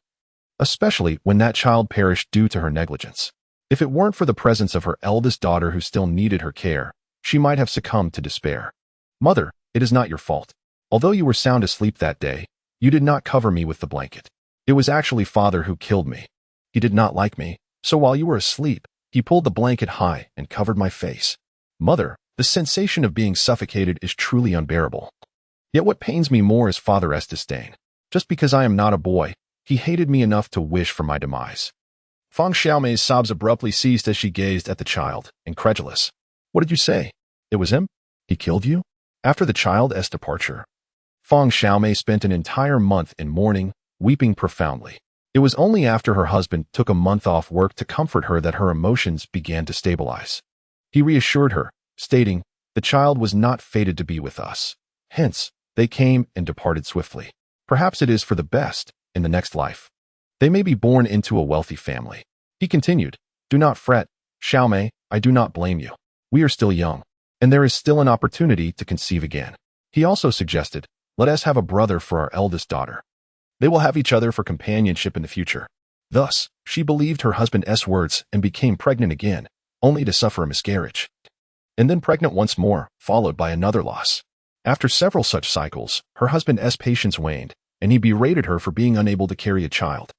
especially when that child perished due to her negligence. If it weren't for the presence of her eldest daughter who still needed her care, she might have succumbed to despair. Mother, it is not your fault. Although you were sound asleep that day, you did not cover me with the blanket. It was actually Father who killed me. He did not like me, so while you were asleep, he pulled the blanket high and covered my face. Mother, the sensation of being suffocated is truly unbearable. Yet what pains me more is Father's disdain. Just because I am not a boy, he hated me enough to wish for my demise. Fang Xiaomei's sobs abruptly ceased as she gazed at the child, incredulous. What did you say? It was him? He killed you? After the child's departure, Fang Xiaomei spent an entire month in mourning, weeping profoundly. It was only after her husband took a month off work to comfort her that her emotions began to stabilize. He reassured her, stating, the child was not fated to be with us. Hence, they came and departed swiftly. Perhaps it is for the best in the next life. They may be born into a wealthy family. He continued, do not fret, Xiaomei, I do not blame you. We are still young, and there is still an opportunity to conceive again. He also suggested, let us have a brother for our eldest daughter. They will have each other for companionship in the future. Thus, she believed her husband's words and became pregnant again, only to suffer a miscarriage. And then pregnant once more, followed by another loss. After several such cycles, her husband's patience waned, and he berated her for being unable to carry a child.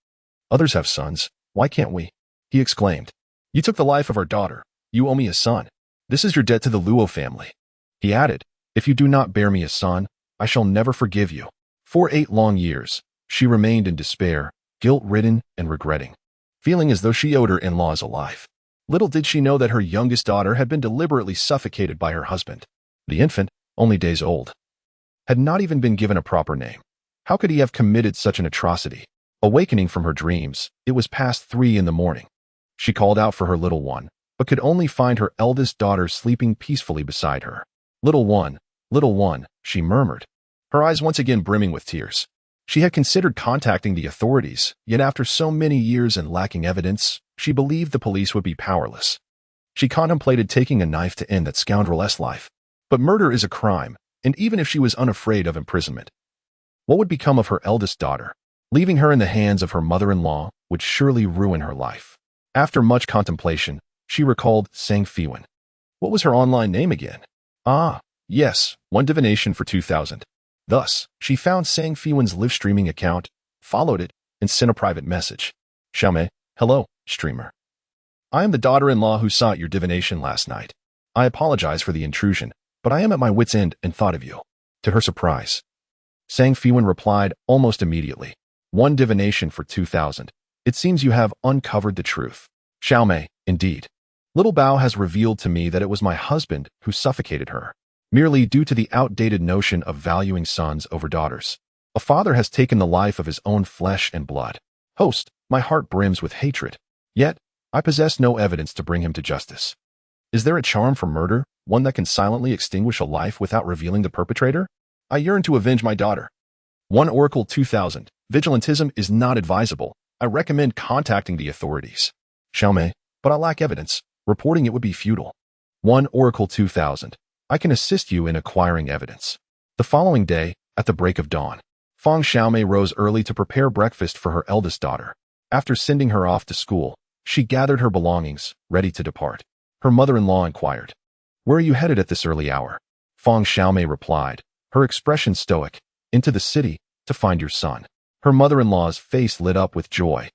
Others have sons, why can't we? He exclaimed. You took the life of our daughter. You owe me a son. This is your debt to the Luo family. He added, if you do not bear me a son, I shall never forgive you. For 8 long years, she remained in despair, guilt-ridden and regretting, feeling as though she owed her in-laws a life. Little did she know that her youngest daughter had been deliberately suffocated by her husband. The infant, only days old, had not even been given a proper name. How could he have committed such an atrocity? Awakening from her dreams, it was past 3 in the morning. She called out for her little one, but could only find her eldest daughter sleeping peacefully beside her. Little one, she murmured, her eyes once again brimming with tears. She had considered contacting the authorities, yet after so many years and lacking evidence, she believed the police would be powerless. She contemplated taking a knife to end that scoundrel's life. But murder is a crime, and even if she was unafraid of imprisonment, what would become of her eldest daughter? Leaving her in the hands of her mother-in-law would surely ruin her life. After much contemplation, she recalled Sang Feiwan. What was her online name again? Ah, yes, one divination for 2,000. Thus, she found Sang Feiwan's live streaming account, followed it, and sent a private message. Xiaomei, hello, streamer. I am the daughter-in-law who sought your divination last night. I apologize for the intrusion, but I am at my wit's end and thought of you. To her surprise, Sang Feiwan replied almost immediately. One divination for 2,000. It seems you have uncovered the truth. Xiaomei, indeed. Little Bao has revealed to me that it was my husband who suffocated her, merely due to the outdated notion of valuing sons over daughters. A father has taken the life of his own flesh and blood. Host, my heart brims with hatred. Yet, I possess no evidence to bring him to justice. Is there a charm for murder, one that can silently extinguish a life without revealing the perpetrator? I yearn to avenge my daughter. 1 Oracle 2000. Vigilantism is not advisable. I recommend contacting the authorities. Xiaomei, but I lack evidence. Reporting it would be futile. 1 Oracle 2000. I can assist you in acquiring evidence. The following day, at the break of dawn, Fang Xiaomei rose early to prepare breakfast for her eldest daughter. After sending her off to school, she gathered her belongings, ready to depart. Her mother-in-law inquired, where are you headed at this early hour? Fang Xiaomei replied, her expression stoic, into the city, to find your son. Her mother-in-law's face lit up with joy.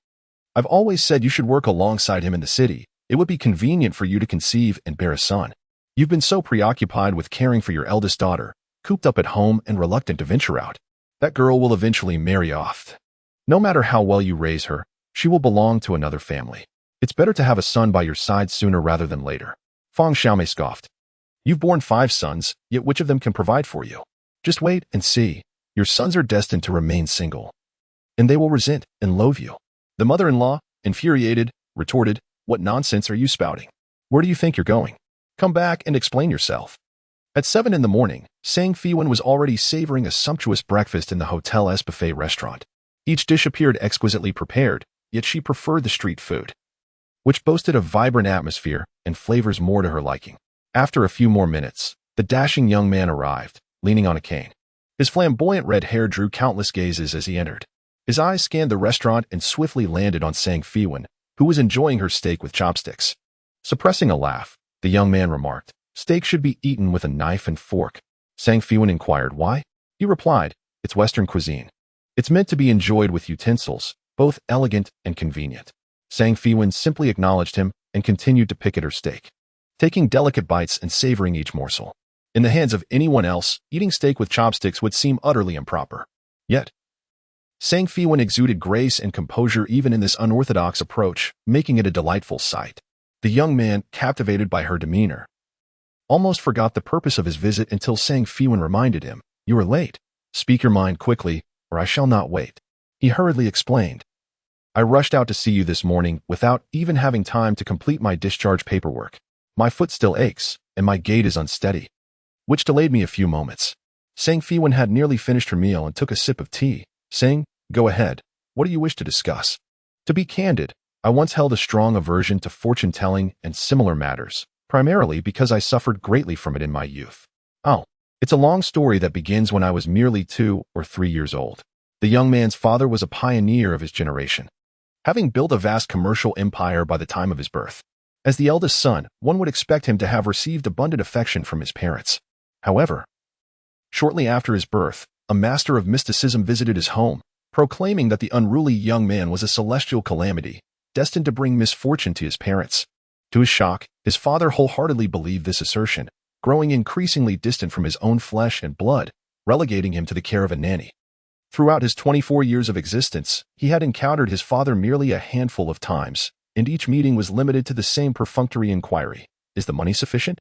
I've always said you should work alongside him in the city. It would be convenient for you to conceive and bear a son. You've been so preoccupied with caring for your eldest daughter, cooped up at home and reluctant to venture out. That girl will eventually marry off. No matter how well you raise her, she will belong to another family. It's better to have a son by your side sooner rather than later. Fang Xiaomei scoffed. You've borne 5 sons, yet which of them can provide for you? Just wait and see. Your sons are destined to remain single, and they will resent and loathe you. The mother-in-law, infuriated, retorted, what nonsense are you spouting? Where do you think you're going? Come back and explain yourself. At 7 in the morning, Sang Feiwan was already savoring a sumptuous breakfast in the hotel's buffet restaurant. Each dish appeared exquisitely prepared, yet she preferred the street food, which boasted a vibrant atmosphere and flavors more to her liking. After a few more minutes, The dashing young man arrived, leaning on a cane. His flamboyant red hair drew countless gazes as he entered. His eyes scanned the restaurant and swiftly landed on Sang Feiwan, who was enjoying her steak with chopsticks. Suppressing a laugh, the young man remarked, "Steak should be eaten with a knife and fork." Sang Feiwan inquired why. He replied, "It's Western cuisine. It's meant to be enjoyed with utensils, both elegant and convenient." Sang Feiwan simply acknowledged him and continued to pick at her steak, taking delicate bites and savoring each morsel. In the hands of anyone else, eating steak with chopsticks would seem utterly improper. Yet, Sang Feiwan exuded grace and composure even in this unorthodox approach, making it a delightful sight. The young man, captivated by her demeanor, almost forgot the purpose of his visit until Sang Feiwan reminded him, "You are late. Speak your mind quickly, or I shall not wait." He hurriedly explained, "I rushed out to see you this morning without even having time to complete my discharge paperwork. My foot still aches, and my gait is unsteady," which delayed me a few moments. Sang Feiwan had nearly finished her meal and took a sip of tea. Sang, "Go ahead. What do you wish to discuss?" "To be candid, I once held a strong aversion to fortune-telling and similar matters, primarily because I suffered greatly from it in my youth. Oh, it's a long story that begins when I was merely 2 or 3 years old. The young man's father was a pioneer of his generation, having built a vast commercial empire by the time of his birth. As the eldest son, one would expect him to have received abundant affection from his parents. However, shortly after his birth, a master of mysticism visited his home, proclaiming that the unruly young man was a celestial calamity, destined to bring misfortune to his parents. To his shock, his father wholeheartedly believed this assertion, growing increasingly distant from his own flesh and blood, relegating him to the care of a nanny. Throughout his 24 years of existence, he had encountered his father merely a handful of times, and each meeting was limited to the same perfunctory inquiry, "Is the money sufficient?"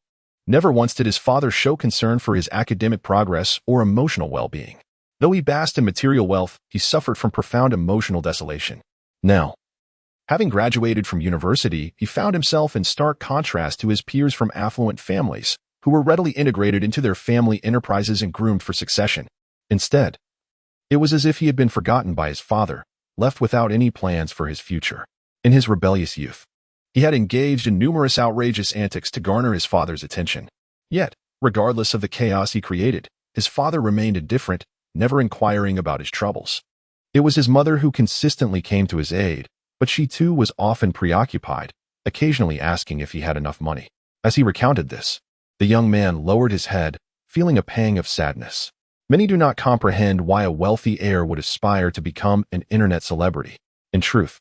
Never once did his father show concern for his academic progress or emotional well-being. Though he basked in material wealth, he suffered from profound emotional desolation. Now, having graduated from university, he found himself in stark contrast to his peers from affluent families, who were readily integrated into their family enterprises and groomed for succession. Instead, it was as if he had been forgotten by his father, left without any plans for his future. In his rebellious youth, he had engaged in numerous outrageous antics to garner his father's attention. Yet, regardless of the chaos he created, his father remained indifferent, never inquiring about his troubles. It was his mother who consistently came to his aid, but she too was often preoccupied, occasionally asking if he had enough money. As he recounted this, the young man lowered his head, feeling a pang of sadness. Many do not comprehend why a wealthy heir would aspire to become an internet celebrity. In truth,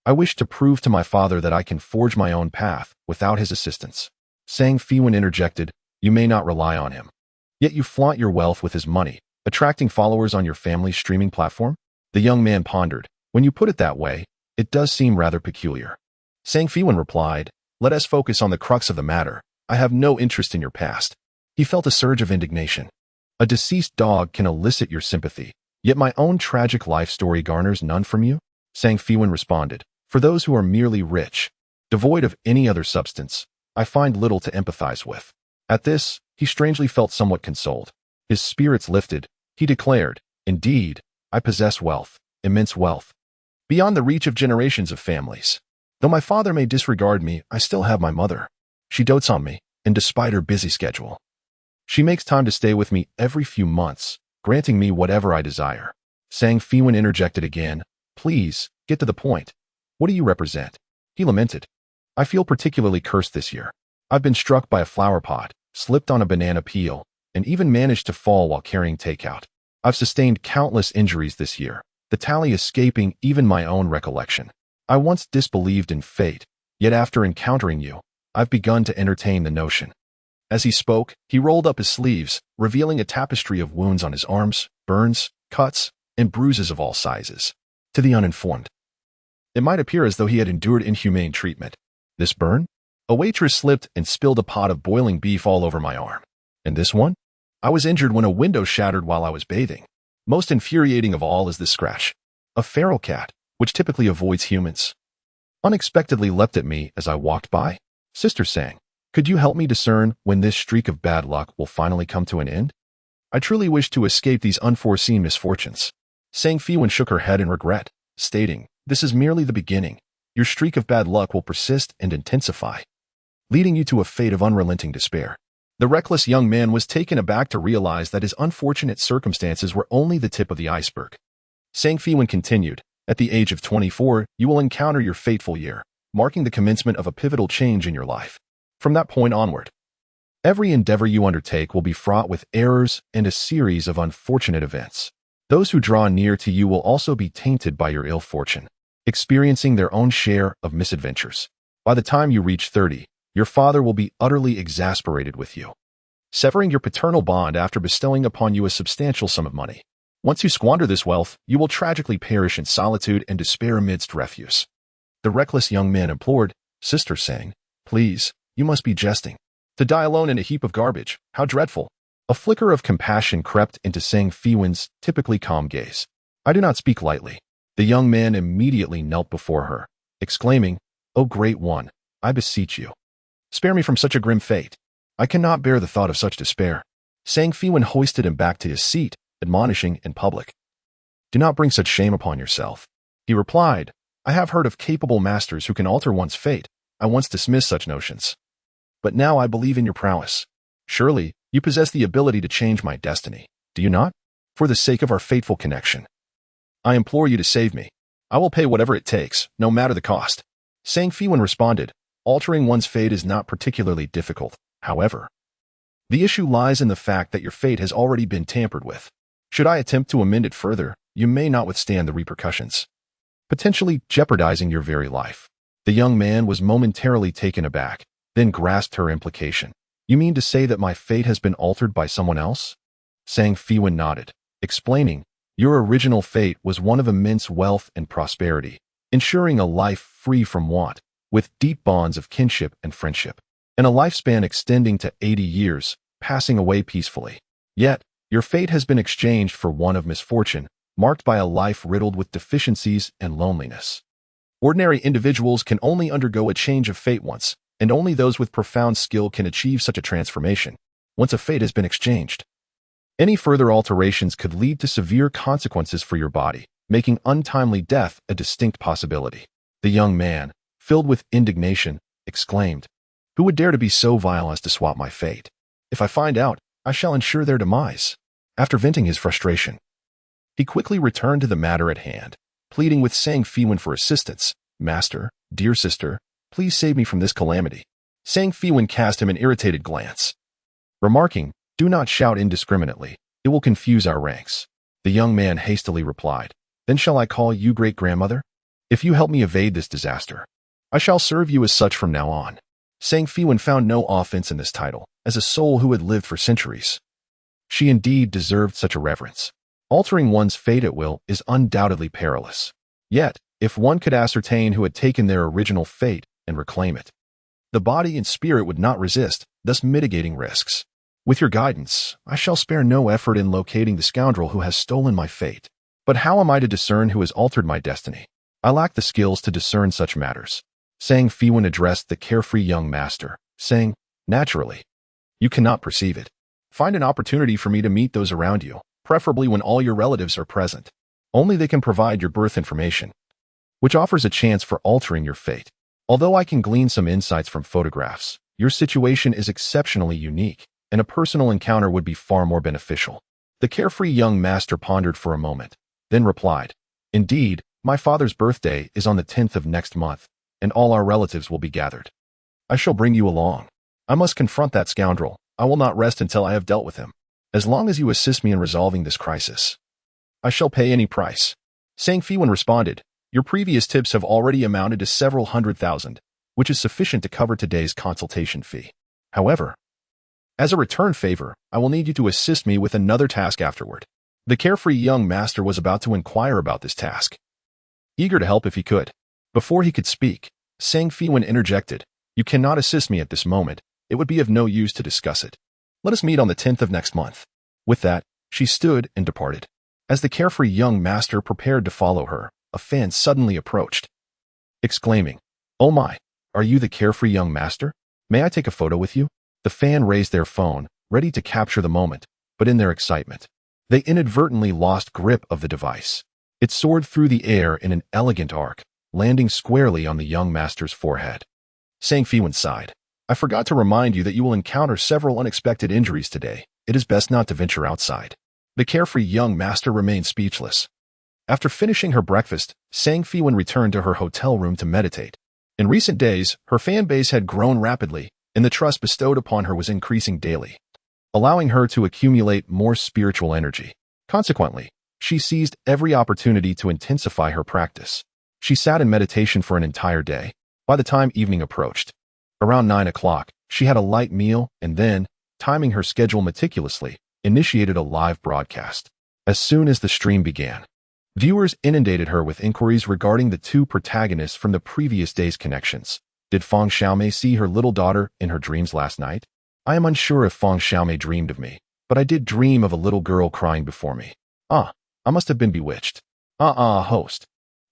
I wish to prove to my father that I can forge my own path without his assistance. Sang Feiwan interjected, "You may not rely on him. Yet you flaunt your wealth with his money, attracting followers on your family's streaming platform?" The young man pondered. "When you put it that way, it does seem rather peculiar." Sang Feiwan replied, "Let us focus on the crux of the matter. I have no interest in your past." He felt a surge of indignation. "A deceased dog can elicit your sympathy, yet my own tragic life story garners none from you?" Sang Feiwan responded, "For those who are merely rich, devoid of any other substance, I find little to empathize with." At this, he strangely felt somewhat consoled. His spirits lifted. He declared, "Indeed, I possess wealth, immense wealth, beyond the reach of generations of families. Though my father may disregard me, I still have my mother. She dotes on me, and despite her busy schedule, she makes time to stay with me every few months, granting me whatever I desire." Sang Feiwan interjected again, "Please, get to the point. What do you represent?" He lamented, "I feel particularly cursed this year. I've been struck by a flower pot, slipped on a banana peel, and even managed to fall while carrying takeout. I've sustained countless injuries this year, the tally escaping even my own recollection. I once disbelieved in fate, yet after encountering you, I've begun to entertain the notion." As he spoke, he rolled up his sleeves, revealing a tapestry of wounds on his arms, burns, cuts, and bruises of all sizes. To the uninformed, it might appear as though he had endured inhumane treatment. "This burn? A waitress slipped and spilled a pot of boiling beef all over my arm. And this one? I was injured when a window shattered while I was bathing. Most infuriating of all is this scratch. A feral cat, which typically avoids humans, unexpectedly leapt at me as I walked by." Sister Sang, "Could you help me discern when this streak of bad luck will finally come to an end? I truly wish to escape these unforeseen misfortunes." Sang Feiwan shook her head in regret, stating, "This is merely the beginning. Your streak of bad luck will persist and intensify, leading you to a fate of unrelenting despair. The reckless young man was taken aback to realize that his unfortunate circumstances were only the tip of the iceberg. Sang Feiwan continued, at the age of 24, you will encounter your fateful year, marking the commencement of a pivotal change in your life. From that point onward, every endeavor you undertake will be fraught with errors and a series of unfortunate events. Those who draw near to you will also be tainted by your ill fortune, experiencing their own share of misadventures. By the time you reach 30, your father will be utterly exasperated with you, severing your paternal bond after bestowing upon you a substantial sum of money. Once you squander this wealth, you will tragically perish in solitude and despair amidst refuse. The reckless young man implored, Sister Sang, please, you must be jesting. To die alone in a heap of garbage, how dreadful. A flicker of compassion crept into Sang Feiwan's typically calm gaze. I do not speak lightly. The young man immediately knelt before her, exclaiming, O great one, I beseech you, spare me from such a grim fate. I cannot bear the thought of such despair. Sang Feiwan hoisted him back to his seat, admonishing in public. Do not bring such shame upon yourself. He replied, I have heard of capable masters who can alter one's fate. I once dismissed such notions. But now I believe in your prowess. Surely, you possess the ability to change my destiny, do you not? For the sake of our fateful connection, I implore you to save me. I will pay whatever it takes, no matter the cost. Sang Feiwan responded, altering one's fate is not particularly difficult, however. The issue lies in the fact that your fate has already been tampered with. Should I attempt to amend it further, you may not withstand the repercussions, potentially jeopardizing your very life. The young man was momentarily taken aback, then grasped her implication. You mean to say that my fate has been altered by someone else? Sang Feiwan nodded, explaining, your original fate was one of immense wealth and prosperity, ensuring a life free from want, with deep bonds of kinship and friendship, and a lifespan extending to 80 years, passing away peacefully. Yet, your fate has been exchanged for one of misfortune, marked by a life riddled with deficiencies and loneliness. Ordinary individuals can only undergo a change of fate once, and only those with profound skill can achieve such a transformation, once a fate has been exchanged. Any further alterations could lead to severe consequences for your body, making untimely death a distinct possibility. The young man, filled with indignation, exclaimed, Who would dare to be so vile as to swap my fate? If I find out, I shall ensure their demise. After venting his frustration, he quickly returned to the matter at hand, pleading with Sang Feiwan for assistance. Master, dear sister, please save me from this calamity. Sang Feiwan cast him an irritated glance, remarking, Do not shout indiscriminately. It will confuse our ranks. The young man hastily replied, Then shall I call you great-grandmother? If you help me evade this disaster, I shall serve you as such from now on. Sang Feiwan found no offense in this title, as a soul who had lived for centuries. She indeed deserved such a reverence. Altering one's fate at will is undoubtedly perilous. Yet, if one could ascertain who had taken their original fate and reclaim it, the body and spirit would not resist, thus mitigating risks. With your guidance, I shall spare no effort in locating the scoundrel who has stolen my fate. But how am I to discern who has altered my destiny? I lack the skills to discern such matters. Sang Feiwan addressed the carefree young master, saying, Naturally, you cannot perceive it. Find an opportunity for me to meet those around you, preferably when all your relatives are present. Only they can provide your birth information, which offers a chance for altering your fate. Although I can glean some insights from photographs, your situation is exceptionally unique, and a personal encounter would be far more beneficial. The carefree young master pondered for a moment, then replied, Indeed, my father's birthday is on the 10th of next month, and all our relatives will be gathered. I shall bring you along. I must confront that scoundrel. I will not rest until I have dealt with him. As long as you assist me in resolving this crisis, I shall pay any price. Sang Feiwan responded, Your previous tips have already amounted to several $100,000, which is sufficient to cover today's consultation fee. However, as a return favor, I will need you to assist me with another task afterward. The carefree young master was about to inquire about this task, eager to help if he could. Before he could speak, Sang Feiwan interjected, You cannot assist me at this moment. It would be of no use to discuss it. Let us meet on the 10th of next month. With that, she stood and departed. As the carefree young master prepared to follow her, a fan suddenly approached, exclaiming, Oh my, are you the carefree young master? May I take a photo with you? The fan raised their phone, ready to capture the moment, but in their excitement, they inadvertently lost grip of the device. It soared through the air in an elegant arc, landing squarely on the young master's forehead. Sang Feiwan sighed. I forgot to remind you that you will encounter several unexpected injuries today. It is best not to venture outside. The carefree young master remained speechless. After finishing her breakfast, Sang Feiwan returned to her hotel room to meditate. In recent days, her fan base had grown rapidly, and the trust bestowed upon her was increasing daily, allowing her to accumulate more spiritual energy. Consequently, she seized every opportunity to intensify her practice. She sat in meditation for an entire day. By the time evening approached, around 9 o'clock, she had a light meal and then, timing her schedule meticulously, initiated a live broadcast. As soon as the stream began, viewers inundated her with inquiries regarding the two protagonists from the previous day's connections. Did Feng Xiaomei see her little daughter in her dreams last night? I am unsure if Feng Xiaomei dreamed of me, but I did dream of a little girl crying before me. I must have been bewitched. Host.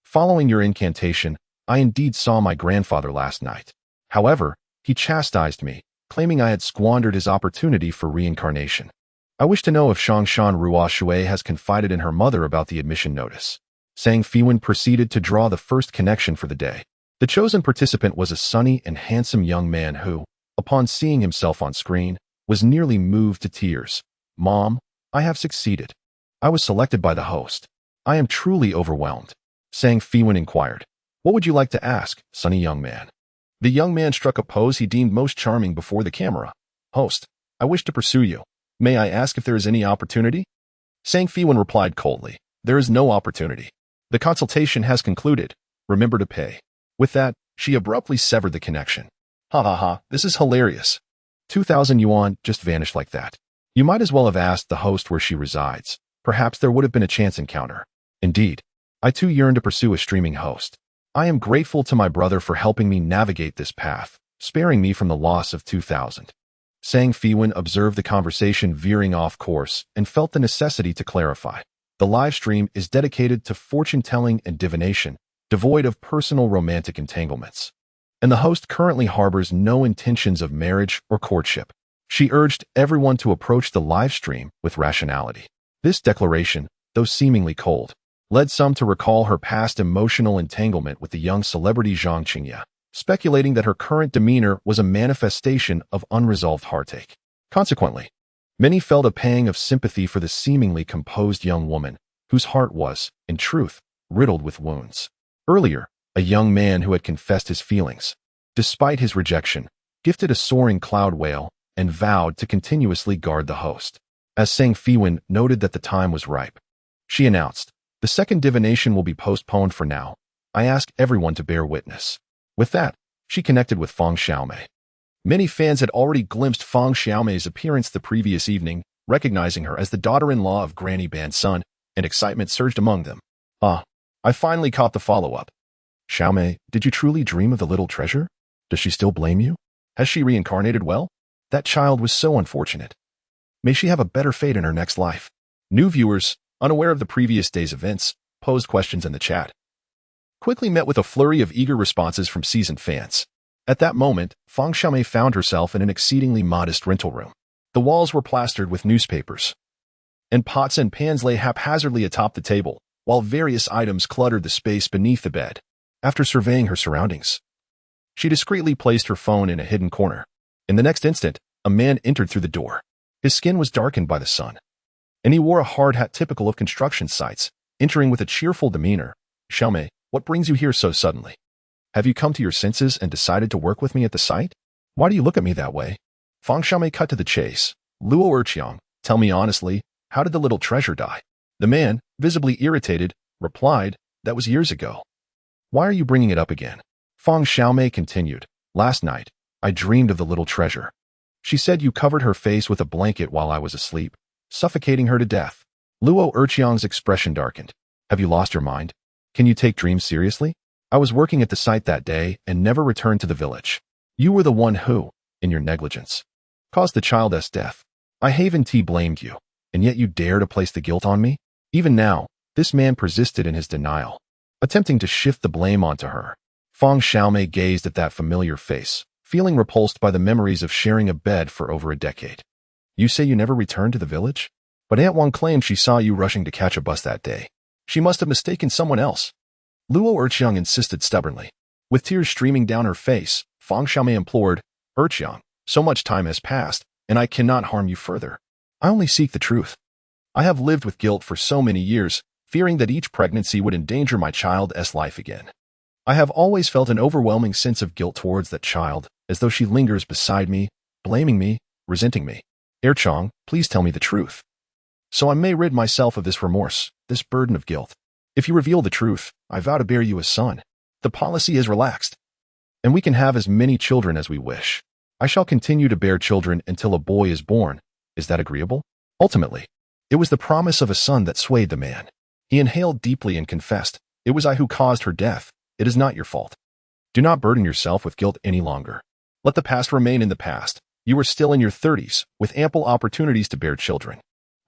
Following your incantation, I indeed saw my grandfather last night. However, he chastised me, claiming I had squandered his opportunity for reincarnation. I wish to know if Shangshan Rua Shui has confided in her mother about the admission notice. Sang Feiwan proceeded to draw the first connection for the day. The chosen participant was a sunny and handsome young man who, upon seeing himself on screen, was nearly moved to tears. Mom, I have succeeded. I was selected by the host. I am truly overwhelmed. Sang Feiwan inquired. What would you like to ask, sunny young man? The young man struck a pose he deemed most charming before the camera. Host, I wish to pursue you. May I ask if there is any opportunity? Sang Feiwan replied coldly. There is no opportunity. The consultation has concluded. Remember to pay. With that, she abruptly severed the connection. This is hilarious. 2,000 yuan just vanished like that. You might as well have asked the host where she resides. Perhaps there would have been a chance encounter. Indeed, I too yearn to pursue a streaming host. I am grateful to my brother for helping me navigate this path, sparing me from the loss of 2,000. Sang Feiwan observed the conversation veering off course and felt the necessity to clarify. The live stream is dedicated to fortune-telling and divination, devoid of personal romantic entanglements. And the host currently harbors no intentions of marriage or courtship. She urged everyone to approach the live stream with rationality. This declaration, though seemingly cold, led some to recall her past emotional entanglement with the young celebrity Zhang Qingye, speculating that her current demeanor was a manifestation of unresolved heartache. Consequently, many felt a pang of sympathy for the seemingly composed young woman, whose heart was, in truth, riddled with wounds. Earlier, a young man who had confessed his feelings, despite his rejection, gifted a soaring cloud whale and vowed to continuously guard the host. As Sang Feiwan noted that the time was ripe, she announced, the second divination will be postponed for now. I ask everyone to bear witness. With that, she connected with Feng Xiaomei. Many fans had already glimpsed Feng Xiaomei's appearance the previous evening, recognizing her as the daughter-in-law of Granny Ban's son, and excitement surged among them. I finally caught the follow-up. Xiaomei, did you truly dream of the little treasure? Does she still blame you? Has she reincarnated well? That child was so unfortunate. May she have a better fate in her next life. New viewers, unaware of the previous day's events, posed questions in the chat. Quickly met with a flurry of eager responses from seasoned fans. At that moment, Feng Xiaomei found herself in an exceedingly modest rental room. The walls were plastered with newspapers, and pots and pans lay haphazardly atop the table, while various items cluttered the space beneath the bed. After surveying her surroundings, she discreetly placed her phone in a hidden corner. In the next instant, a man entered through the door. His skin was darkened by the sun, and he wore a hard hat typical of construction sites, entering with a cheerful demeanor. Xiaomei, what brings you here so suddenly? Have you come to your senses and decided to work with me at the site? Why do you look at me that way? Feng Xiaomei cut to the chase. Luo Erqiang, tell me honestly, how did the little treasure die? The man, visibly irritated, replied, that was years ago. Why are you bringing it up again? Feng Xiaomei continued, last night, I dreamed of the little treasure. She said you covered her face with a blanket while I was asleep, suffocating her to death. Luo Erqiang's expression darkened. Have you lost your mind? Can you take dreams seriously? I was working at the site that day and never returned to the village. You were the one who, in your negligence, caused the child's death. I Haven T blamed you, and yet you dare to place the guilt on me? Even now, this man persisted in his denial, attempting to shift the blame onto her. Feng Xiaomei gazed at that familiar face, feeling repulsed by the memories of sharing a bed for over a decade. You say you never returned to the village? But Aunt Wang claimed she saw you rushing to catch a bus that day. She must have mistaken someone else. Luo Erqiang insisted stubbornly. With tears streaming down her face, Feng Xiaomei implored, Urchiang, so much time has passed, and I cannot harm you further. I only seek the truth. I have lived with guilt for so many years, fearing that each pregnancy would endanger my child's life again. I have always felt an overwhelming sense of guilt towards that child, as though she lingers beside me, blaming me, resenting me. Urchiang, please tell me the truth, so I may rid myself of this remorse, this burden of guilt. If you reveal the truth, I vow to bear you a son. The policy is relaxed, and we can have as many children as we wish. I shall continue to bear children until a boy is born. Is that agreeable? Ultimately, it was the promise of a son that swayed the man. He inhaled deeply and confessed, "It was I who caused her death. It is not your fault. Do not burden yourself with guilt any longer. Let the past remain in the past. You are still in your 30s, with ample opportunities to bear children.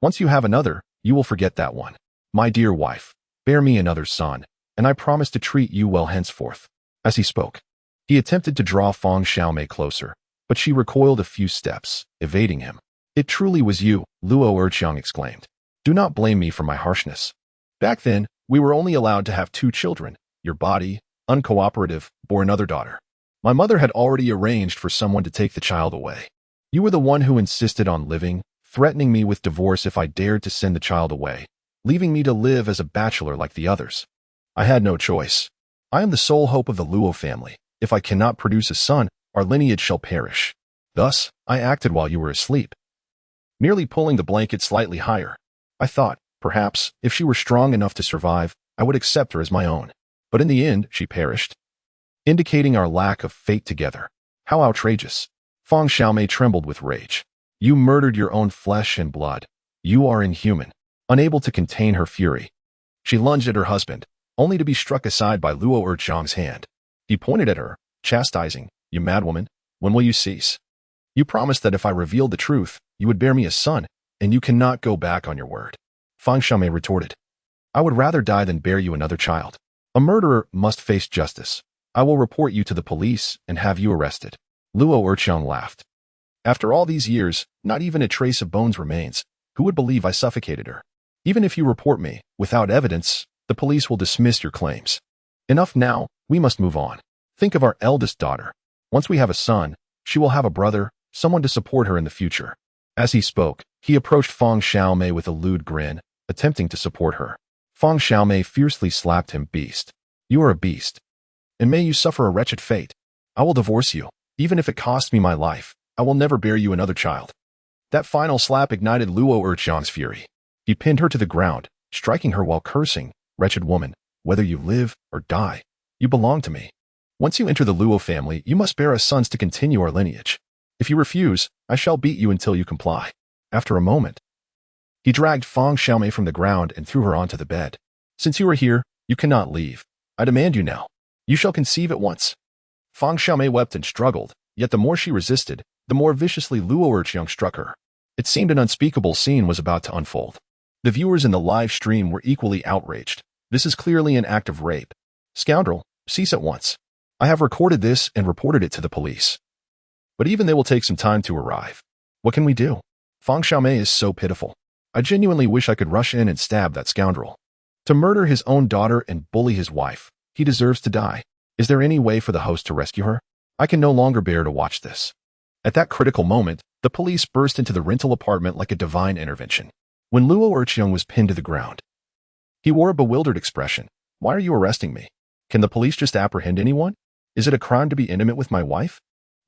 Once you have another, you will forget that one. My dear wife, bear me another son, and I promise to treat you well henceforth." As he spoke, he attempted to draw Fang Xiaomei closer, but she recoiled a few steps, evading him. "It truly was you," Luo Urchiang exclaimed. "Do not blame me for my harshness. Back then, we were only allowed to have 2 children. Your body, uncooperative, bore another daughter. My mother had already arranged for someone to take the child away. You were the one who insisted on living, threatening me with divorce if I dared to send the child away, leaving me to live as a bachelor like the others. I had no choice. I am the sole hope of the Luo family. If I cannot produce a son, our lineage shall perish. Thus, I acted while you were asleep, merely pulling the blanket slightly higher. I thought, perhaps, if she were strong enough to survive, I would accept her as my own. But in the end, she perished, indicating our lack of fate together. How outrageous." Fang Xiaomei trembled with rage. "You murdered your own flesh and blood. You are inhuman." Unable to contain her fury, she lunged at her husband, only to be struck aside by Luo Urchiang's hand. He pointed at her, chastising, "You madwoman, when will you cease? You promised that if I revealed the truth, you would bear me a son, and you cannot go back on your word." Fang Xiaomei retorted, "I would rather die than bear you another child. A murderer must face justice. I will report you to the police and have you arrested." Luo Urchiang laughed. "After all these years, not even a trace of bones remains. Who would believe I suffocated her? Even if you report me, without evidence, the police will dismiss your claims. Enough now, we must move on. Think of our eldest daughter. Once we have a son, she will have a brother, someone to support her in the future." As he spoke, he approached Fang Xiaomei with a lewd grin, attempting to support her. Fang Xiaomei fiercely slapped him. "Beast. You are a beast. And may you suffer a wretched fate. I will divorce you. Even if it costs me my life, I will never bear you another child." That final slap ignited Luo Urchiang's fury. He pinned her to the ground, striking her while cursing, "Wretched woman, whether you live or die, you belong to me. Once you enter the Luo family, you must bear us sons to continue our lineage. If you refuse, I shall beat you until you comply." After a moment, he dragged Fang Xiaomei from the ground and threw her onto the bed. "Since you are here, you cannot leave. I demand you now. You shall conceive at once." Fang Xiaomei wept and struggled, yet the more she resisted, the more viciously Luo Urchiang struck her. It seemed an unspeakable scene was about to unfold. The viewers in the live stream were equally outraged. "This is clearly an act of rape. Scoundrel, cease at once. I have recorded this and reported it to the police. But even they will take some time to arrive. What can we do? Fang Xiaomei is so pitiful. I genuinely wish I could rush in and stab that scoundrel. To murder his own daughter and bully his wife, he deserves to die. Is there any way for the host to rescue her? I can no longer bear to watch this." At that critical moment, the police burst into the rental apartment like a divine intervention. When Luo Urchiang was pinned to the ground, he wore a bewildered expression. "Why are you arresting me? Can the police just apprehend anyone? Is it a crime to be intimate with my wife?"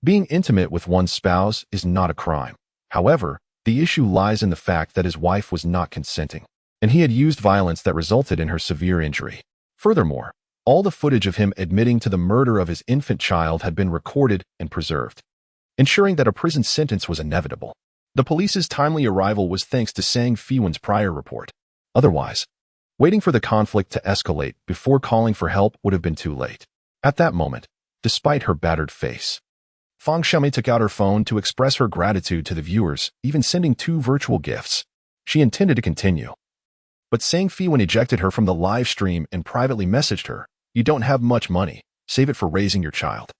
Being intimate with one's spouse is not a crime. However, the issue lies in the fact that his wife was not consenting, and he had used violence that resulted in her severe injury. Furthermore, all the footage of him admitting to the murder of his infant child had been recorded and preserved, ensuring that a prison sentence was inevitable. The police's timely arrival was thanks to Feiwan's prior report. Otherwise, waiting for the conflict to escalate before calling for help would have been too late. At that moment, despite her battered face, Fang Xiaomei took out her phone to express her gratitude to the viewers, even sending 2 virtual gifts. She intended to continue, but Feiwan ejected her from the live stream and privately messaged her, "You don't have much money. Save it for raising your child."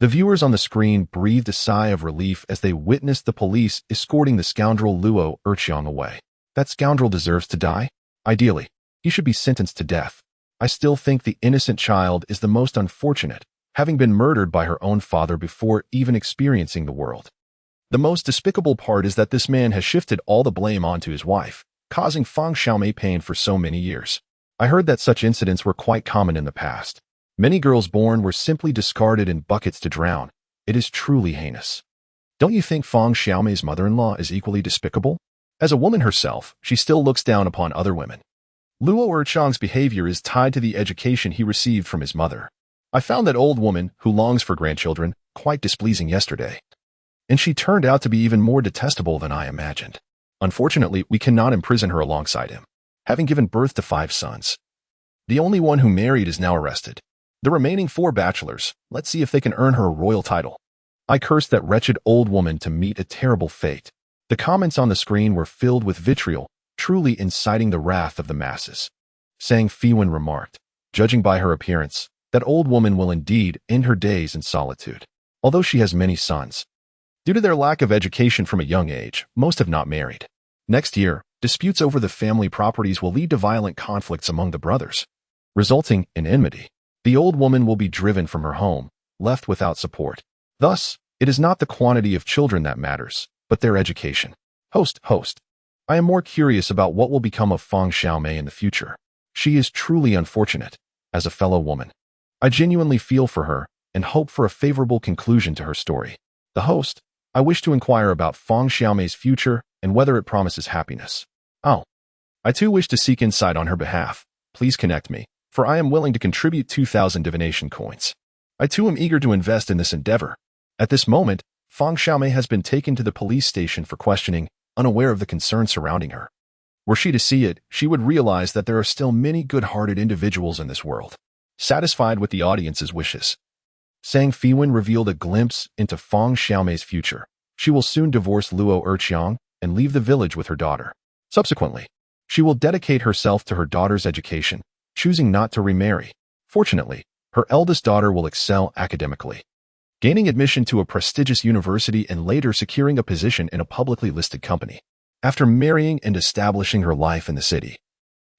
The viewers on the screen breathed a sigh of relief as they witnessed the police escorting the scoundrel Luo Urchiang away. That scoundrel deserves to die. Ideally, he should be sentenced to death. I still think the innocent child is the most unfortunate, having been murdered by her own father before even experiencing the world. The most despicable part is that this man has shifted all the blame onto his wife, causing Fang Xiaomei pain for so many years. I heard that such incidents were quite common in the past. Many girls born were simply discarded in buckets to drown. It is truly heinous. Don't you think Fang Xiaomei's mother-in-law is equally despicable? As a woman herself, she still looks down upon other women. Luo Erchang's behavior is tied to the education he received from his mother. I found that old woman, who longs for grandchildren, quite displeasing yesterday. And she turned out to be even more detestable than I imagined. Unfortunately, we cannot imprison her alongside him, having given birth to 5 sons. The only one who married is now arrested. The remaining 4 bachelors, let's see if they can earn her a royal title. I cursed that wretched old woman to meet a terrible fate. The comments on the screen were filled with vitriol, truly inciting the wrath of the masses. Sang Feiwan remarked, judging by her appearance, that old woman will indeed end her days in solitude. Although she has many sons, due to their lack of education from a young age, most have not married. Next year, disputes over the family properties will lead to violent conflicts among the brothers, resulting in enmity. The old woman will be driven from her home, left without support. Thus, it is not the quantity of children that matters, but their education. Host. I am more curious about what will become of Fang Xiaomei in the future. She is truly unfortunate. As a fellow woman, I genuinely feel for her and hope for a favorable conclusion to her story. The host, I wish to inquire about Fang Xiaomei's future and whether it promises happiness. Oh, I too wish to seek insight on her behalf. Please connect me, for I am willing to contribute 2,000 divination coins. I too am eager to invest in this endeavor. At this moment, Fang Xiaomei has been taken to the police station for questioning, unaware of the concern surrounding her. Were she to see it, she would realize that there are still many good-hearted individuals in this world. Satisfied with the audience's wishes, Sang Feiwan revealed a glimpse into Fang Xiaomei's future. She will soon divorce Luo Erchang and leave the village with her daughter. Subsequently, she will dedicate herself to her daughter's education, choosing not to remarry. Fortunately, her eldest daughter will excel academically, gaining admission to a prestigious university and later securing a position in a publicly listed company. After marrying and establishing her life in the city,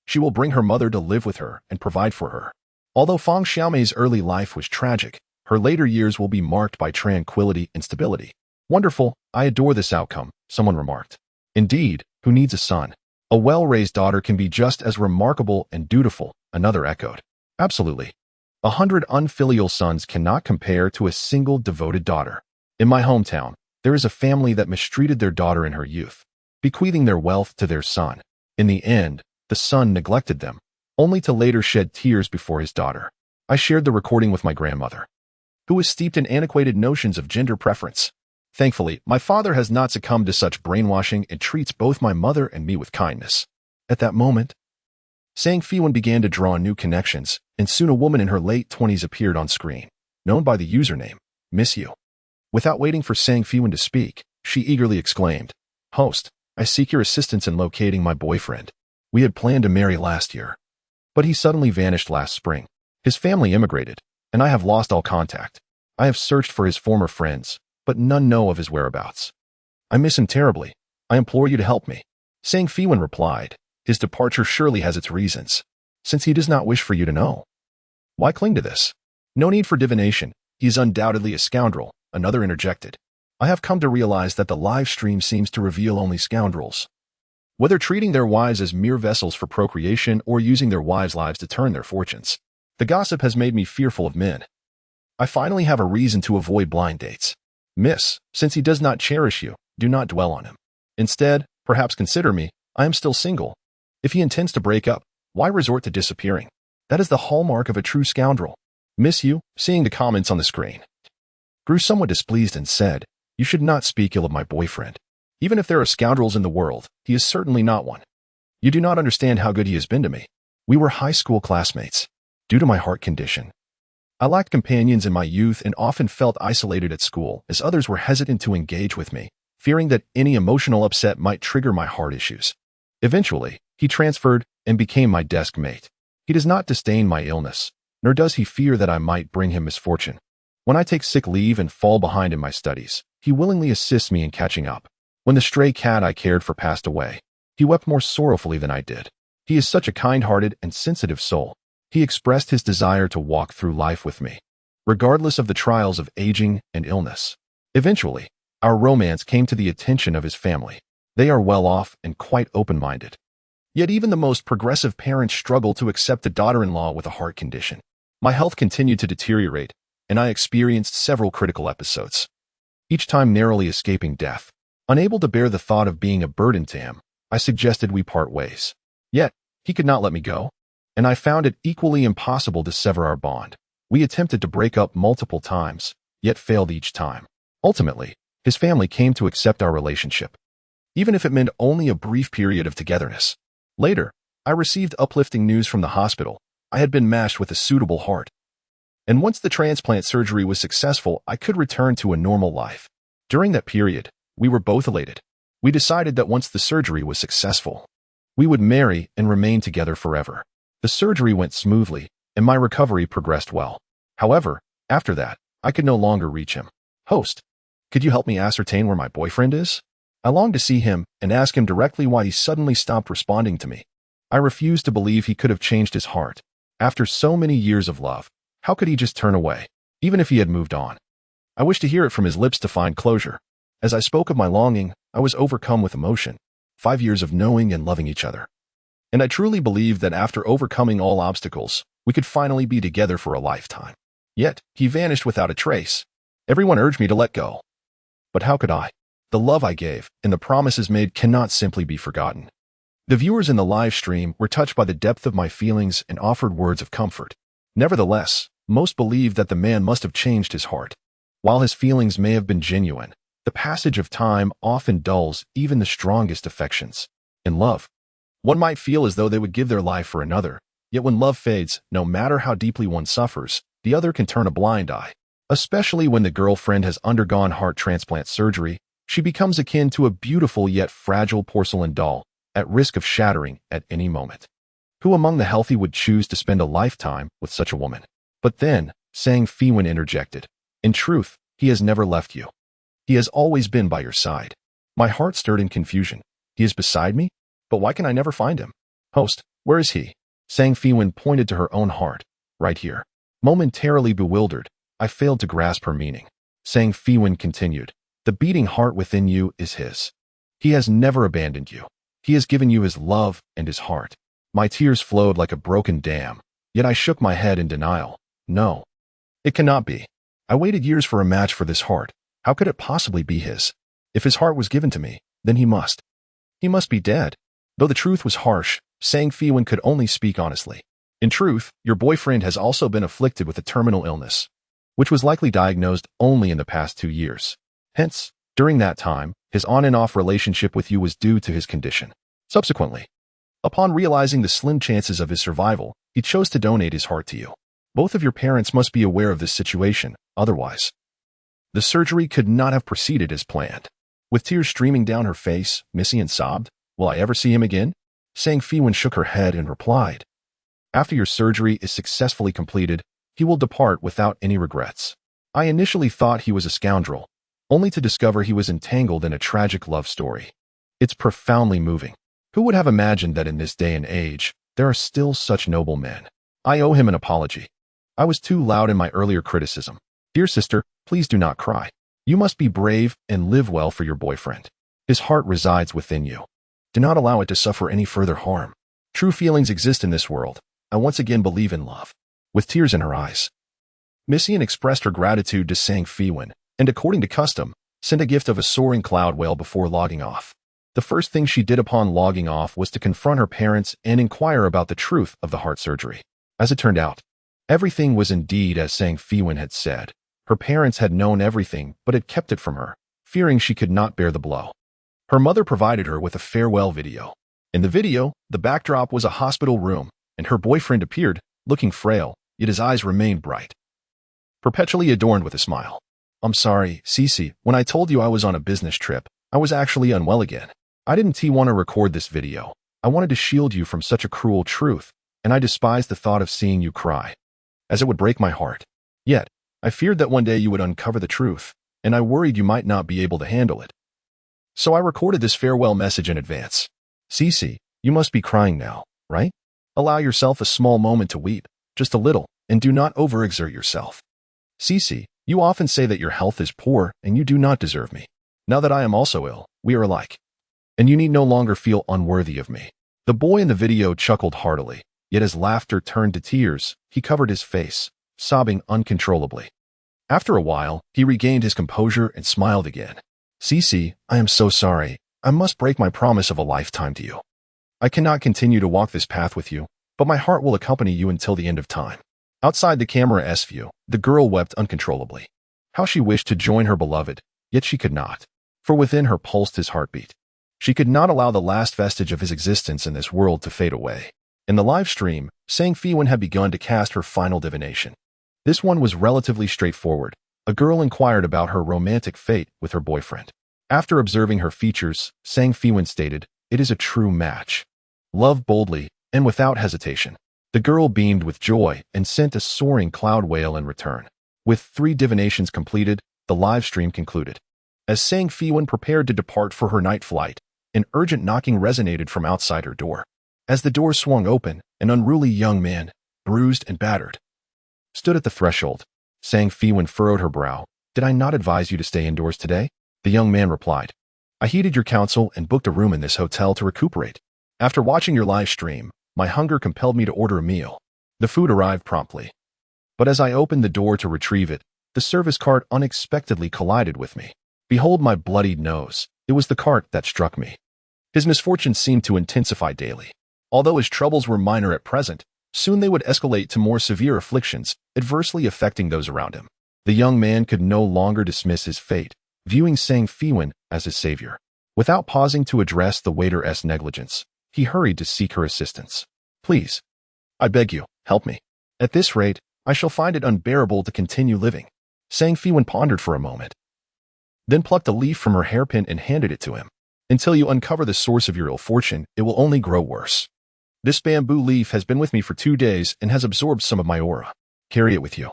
she will bring her mother to live with her and provide for her. Although Fang Xiaomei's early life was tragic, her later years will be marked by tranquility and stability. Wonderful, I adore this outcome, someone remarked. Indeed, who needs a son? A well-raised daughter can be just as remarkable and dutiful, another echoed. Absolutely. 100 unfilial sons cannot compare to a single devoted daughter. In my hometown, there is a family that mistreated their daughter in her youth, bequeathing their wealth to their son. In the end, the son neglected them, only to later shed tears before his daughter. I shared the recording with my grandmother, who is steeped in antiquated notions of gender preference. Thankfully, my father has not succumbed to such brainwashing and treats both my mother and me with kindness. At that moment, Sang Feiwan began to draw new connections, and soon a woman in her late 20s appeared on screen, known by the username, Miss You. Without waiting for Sang Feiwan to speak, she eagerly exclaimed, "Host, I seek your assistance in locating my boyfriend. We had planned to marry last year, but he suddenly vanished last spring. His family immigrated, and I have lost all contact. I have searched for his former friends, but none know of his whereabouts. I miss him terribly. I implore you to help me." Sang Feiwan replied, "His departure surely has its reasons, since he does not wish for you to know. Why cling to this? No need for divination. He is undoubtedly a scoundrel," another interjected. "I have come to realize that the live stream seems to reveal only scoundrels, whether treating their wives as mere vessels for procreation or using their wives' lives to turn their fortunes. The gossip has made me fearful of men. I finally have a reason to avoid blind dates. Miss, since he does not cherish you, do not dwell on him. Instead, perhaps consider me. I am still single. If he intends to break up, why resort to disappearing? That is the hallmark of a true scoundrel." Miss You, seeing the comments on the screen, grew somewhat displeased and said, "You should not speak ill of my boyfriend. Even if there are scoundrels in the world, he is certainly not one. You do not understand how good he has been to me. We were high school classmates. Due to my heart condition, I lacked companions in my youth and often felt isolated at school, as others were hesitant to engage with me, fearing that any emotional upset might trigger my heart issues. Eventually, he transferred and became my desk mate. He does not disdain my illness, nor does he fear that I might bring him misfortune. When I take sick leave and fall behind in my studies, he willingly assists me in catching up. When the stray cat I cared for passed away, he wept more sorrowfully than I did. He is such a kind-hearted and sensitive soul. He expressed his desire to walk through life with me. regardless of the trials of aging and illness. Eventually, our romance came to the attention of his family. They are well off and quite open-minded. Yet even the most progressive parents struggle to accept a daughter-in-law with a heart condition. My health continued to deteriorate, and I experienced several critical episodes, each time narrowly escaping death. Unable to bear the thought of being a burden to him, I suggested we part ways. Yet, he could not let me go, and I found it equally impossible to sever our bond. We attempted to break up multiple times, yet failed each time. Ultimately, his family came to accept our relationship, even if it meant only a brief period of togetherness. Later, I received uplifting news from the hospital. I had been matched with a suitable heart, and once the transplant surgery was successful, I could return to a normal life. During that period, we were both elated. We decided that once the surgery was successful, we would marry and remain together forever. The surgery went smoothly, and my recovery progressed well. However, after that, I could no longer reach him. Host, could you help me ascertain where my boyfriend is? I longed to see him and ask him directly why he suddenly stopped responding to me. I refused to believe he could have changed his heart. After so many years of love, how could he just turn away, even if he had moved on? I wished to hear it from his lips to find closure. As I spoke of my longing, I was overcome with emotion. 5 years of knowing and loving each other. And I truly believed that after overcoming all obstacles, we could finally be together for a lifetime. Yet, he vanished without a trace. Everyone urged me to let go. But how could I? The love I gave and the promises made cannot simply be forgotten. The viewers in the live stream were touched by the depth of my feelings and offered words of comfort. Nevertheless, most believed that the man must have changed his heart. While his feelings may have been genuine, the passage of time often dulls even the strongest affections. In love, one might feel as though they would give their life for another, yet when love fades, no matter how deeply one suffers, the other can turn a blind eye. Especially when the girlfriend has undergone heart transplant surgery, she becomes akin to a beautiful yet fragile porcelain doll, at risk of shattering at any moment. Who among the healthy would choose to spend a lifetime with such a woman? But then, saying Feiwan interjected, in truth, he has never left you. He has always been by your side. My heart stirred in confusion. He is beside me? But why can I never find him? Host, where is he? Sang Feiwan pointed to her own heart. Right here. Momentarily bewildered, I failed to grasp her meaning. Sang Feiwan continued, the beating heart within you is his. He has never abandoned you. He has given you his love and his heart. My tears flowed like a broken dam, yet I shook my head in denial. No. It cannot be. I waited years for a match for this heart. How could it possibly be his? If his heart was given to me, then he must. He must be dead. Though the truth was harsh, Sang Feiwan could only speak honestly. In truth, your boyfriend has also been afflicted with a terminal illness, which was likely diagnosed only in the past 2 years. Hence, during that time, his on and off relationship with you was due to his condition. Subsequently, upon realizing the slim chances of his survival, he chose to donate his heart to you. Both of your parents must be aware of this situation, otherwise, the surgery could not have proceeded as planned. With tears streaming down her face, Missy sobbed, will I ever see him again? Sang Feiwan shook her head and replied, after your surgery is successfully completed, he will depart without any regrets. I initially thought he was a scoundrel, only to discover he was entangled in a tragic love story. It's profoundly moving. Who would have imagined that in this day and age, there are still such noble men? I owe him an apology. I was too loud in my earlier criticism. Dear sister, please do not cry. You must be brave and live well for your boyfriend. His heart resides within you. Do not allow it to suffer any further harm. True feelings exist in this world. I once again believe in love. With tears in her eyes, Missy expressed her gratitude to Sang Feiwan, and according to custom, sent a gift of a soaring cloud whale before logging off. The first thing she did upon logging off was to confront her parents and inquire about the truth of the heart surgery. As it turned out, everything was indeed as Sang Feiwan had said. Her parents had known everything but had kept it from her, fearing she could not bear the blow. Her mother provided her with a farewell video. In the video, the backdrop was a hospital room, and her boyfriend appeared, looking frail, yet his eyes remained bright, perpetually adorned with a smile. I'm sorry, Cece, when I told you I was on a business trip, I was actually unwell again. I didn't want to record this video. I wanted to shield you from such a cruel truth, and I despised the thought of seeing you cry, as it would break my heart. Yet, I feared that one day you would uncover the truth, and I worried you might not be able to handle it. So I recorded this farewell message in advance. Cece, you must be crying now, right? Allow yourself a small moment to weep, just a little, and do not overexert yourself. Cece, you often say that your health is poor and you do not deserve me. Now that I am also ill, we are alike. And you need no longer feel unworthy of me. The boy in the video chuckled heartily, yet as laughter turned to tears, he covered his face, sobbing uncontrollably. After a while, he regained his composure and smiled again. Cece, I am so sorry. I must break my promise of a lifetime to you. I cannot continue to walk this path with you, but my heart will accompany you until the end of time. Outside the camera's view, the girl wept uncontrollably. How she wished to join her beloved, yet she could not, for within her pulsed his heartbeat. She could not allow the last vestige of his existence in this world to fade away. In the live stream, Feiwan had begun to cast her final divination. This one was relatively straightforward. A girl inquired about her romantic fate with her boyfriend. After observing her features, Feiwan stated, "It is a true match. Love boldly and without hesitation." The girl beamed with joy and sent a soaring cloud wail in return. With 3 divinations completed, the live stream concluded. As Feiwan prepared to depart for her night flight, an urgent knocking resonated from outside her door. As the door swung open, an unruly young man, bruised and battered, stood at the threshold. Feiwan furrowed her brow. "Did I not advise you to stay indoors today?" The young man replied, "I heeded your counsel and booked a room in this hotel to recuperate. After watching your live stream, my hunger compelled me to order a meal." The food arrived promptly. But as I opened the door to retrieve it, the service cart unexpectedly collided with me. Behold my bloodied nose. It was the cart that struck me. His misfortunes seemed to intensify daily. Although his troubles were minor at present, soon they would escalate to more severe afflictions, adversely affecting those around him. The young man could no longer dismiss his fate, viewing Feiwan as his savior. Without pausing to address the waiter's negligence, he hurried to seek her assistance. "Please, I beg you, help me. At this rate, I shall find it unbearable to continue living." Feiwan pondered for a moment, then plucked a leaf from her hairpin and handed it to him. "Until you uncover the source of your ill fortune, it will only grow worse. This bamboo leaf has been with me for 2 days and has absorbed some of my aura. Carry it with you.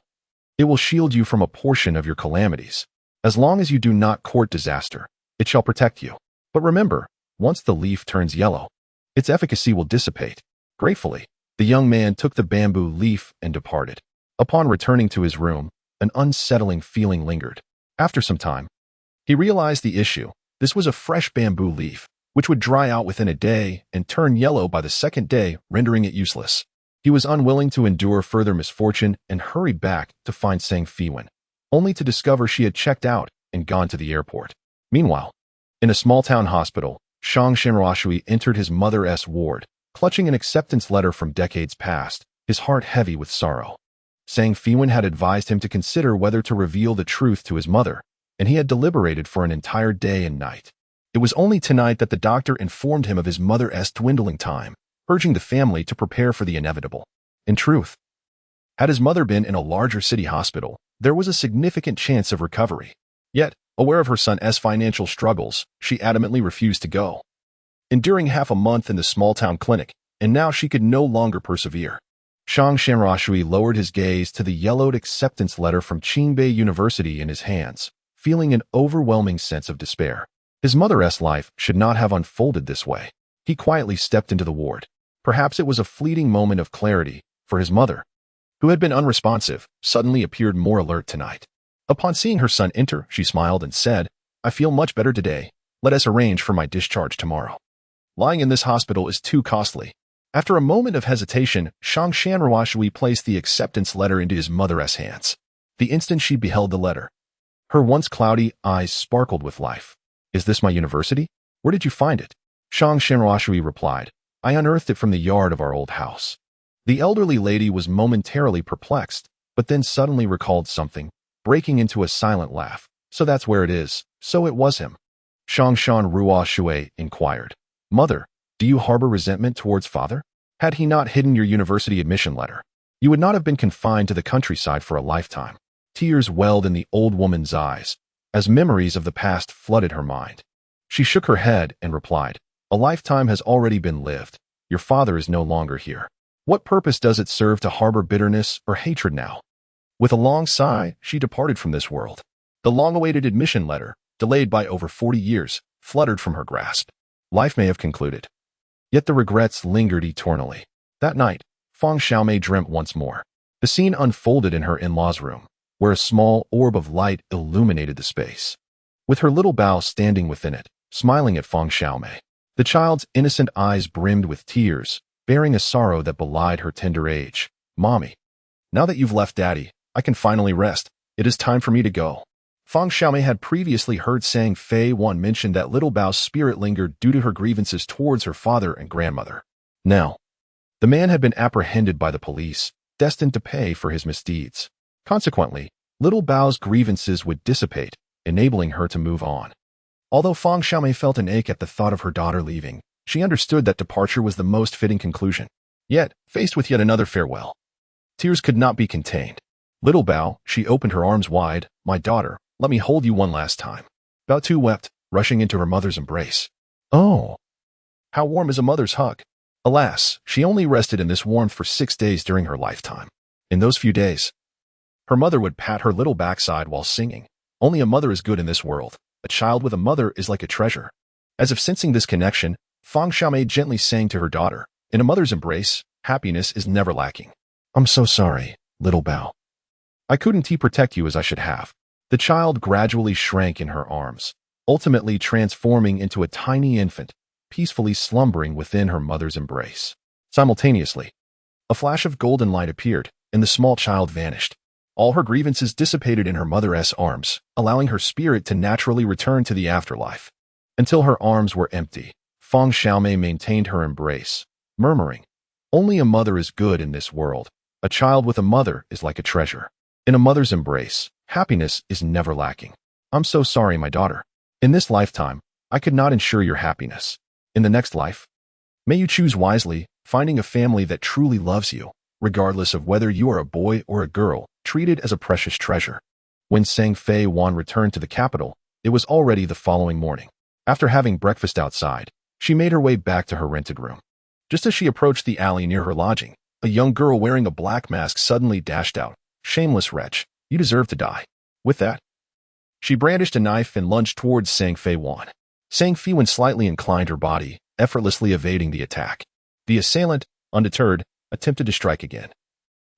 It will shield you from a portion of your calamities. As long as you do not court disaster, it shall protect you. But remember, once the leaf turns yellow, its efficacy will dissipate." Gratefully, the young man took the bamboo leaf and departed. Upon returning to his room, an unsettling feeling lingered. After some time, he realized the issue. This was a fresh bamboo leaf, which would dry out within a day and turn yellow by the second day, rendering it useless. He was unwilling to endure further misfortune and hurried back to find Feiwan, only to discover she had checked out and gone to the airport. Meanwhile, in a small-town hospital, Shang Shanruashui entered his mother's ward, clutching an acceptance letter from decades past, his heart heavy with sorrow. Feiwan had advised him to consider whether to reveal the truth to his mother, and he had deliberated for an entire day and night. It was only tonight that the doctor informed him of his mother's dwindling time, urging the family to prepare for the inevitable. In truth, had his mother been in a larger city hospital, there was a significant chance of recovery. Yet, aware of her son's financial struggles, she adamantly refused to go. Enduring half a month in the small-town clinic, and now she could no longer persevere. Shang Shanruashui lowered his gaze to the yellowed acceptance letter from Qingbei University in his hands, feeling an overwhelming sense of despair. His mother's life should not have unfolded this way. He quietly stepped into the ward. Perhaps it was a fleeting moment of clarity, for his mother, who had been unresponsive, suddenly appeared more alert tonight. Upon seeing her son enter, she smiled and said, "I feel much better today. Let us arrange for my discharge tomorrow. Lying in this hospital is too costly." After a moment of hesitation, Shang Shanruashui placed the acceptance letter into his mother's hands. The instant she beheld the letter, her once cloudy eyes sparkled with life. "Is this my university? Where did you find it?" Shang Shanruashui replied, "I unearthed it from the yard of our old house." The elderly lady was momentarily perplexed, but then suddenly recalled something, breaking into a silent laugh. "So that's where it is." So it was him. Shang Shanruashui inquired, "Mother, do you harbor resentment towards father? Had he not hidden your university admission letter, you would not have been confined to the countryside for a lifetime." Tears welled in the old woman's eyes, as memories of the past flooded her mind. She shook her head and replied, "A lifetime has already been lived. Your father is no longer here. What purpose does it serve to harbor bitterness or hatred now?" With a long sigh, she departed from this world. The long-awaited admission letter, delayed by over 40 years, fluttered from her grasp. Life may have concluded, yet the regrets lingered eternally. That night, Feng Xiaomei dreamt once more. The scene unfolded in her in-law's room. where a small orb of light illuminated the space. With her little Bao standing within it, smiling at Feng Xiaomei. The child's innocent eyes brimmed with tears, bearing a sorrow that belied her tender age. "Mommy, now that you've left Daddy, I can finally rest. It is time for me to go." Feng Xiaomei had previously heard saying Feiwan mention that little Bao's spirit lingered due to her grievances towards her father and grandmother. Now, the man had been apprehended by the police, destined to pay for his misdeeds. Consequently, little Bao's grievances would dissipate, enabling her to move on. Although Feng Xiaomei felt an ache at the thought of her daughter leaving, she understood that departure was the most fitting conclusion. Yet, faced with yet another farewell, tears could not be contained. "Little Bao," she opened her arms wide, "my daughter, let me hold you one last time." Bao too wept, rushing into her mother's embrace. Oh, how warm is a mother's hug! Alas, she only rested in this warmth for 6 days during her lifetime. In those few days, her mother would pat her little backside while singing, "Only a mother is good in this world. A child with a mother is like a treasure." As if sensing this connection, Feng Xiaomei gently sang to her daughter, "In a mother's embrace, happiness is never lacking." "I'm so sorry, little Bao. I couldn't protect you as I should have." The child gradually shrank in her arms, ultimately transforming into a tiny infant, peacefully slumbering within her mother's embrace. Simultaneously, a flash of golden light appeared, and the small child vanished. All her grievances dissipated in her mother's arms, allowing her spirit to naturally return to the afterlife. Until her arms were empty, Feng Xiaomei maintained her embrace, murmuring, "Only a mother is good in this world. A child with a mother is like a treasure. In a mother's embrace, happiness is never lacking." "I'm so sorry, my daughter. In this lifetime, I could not ensure your happiness. In the next life, may you choose wisely, finding a family that truly loves you, regardless of whether you are a boy or a girl, treated as a precious treasure." When Sang Feiwan returned to the capital, it was already the following morning. After having breakfast outside, she made her way back to her rented room. Just as she approached the alley near her lodging, a young girl wearing a black mask suddenly dashed out. "Shameless wretch, you deserve to die." With that, she brandished a knife and lunged towards Sang Feiwan. Sang Feiwan slightly inclined her body, effortlessly evading the attack. The assailant, undeterred, attempted to strike again,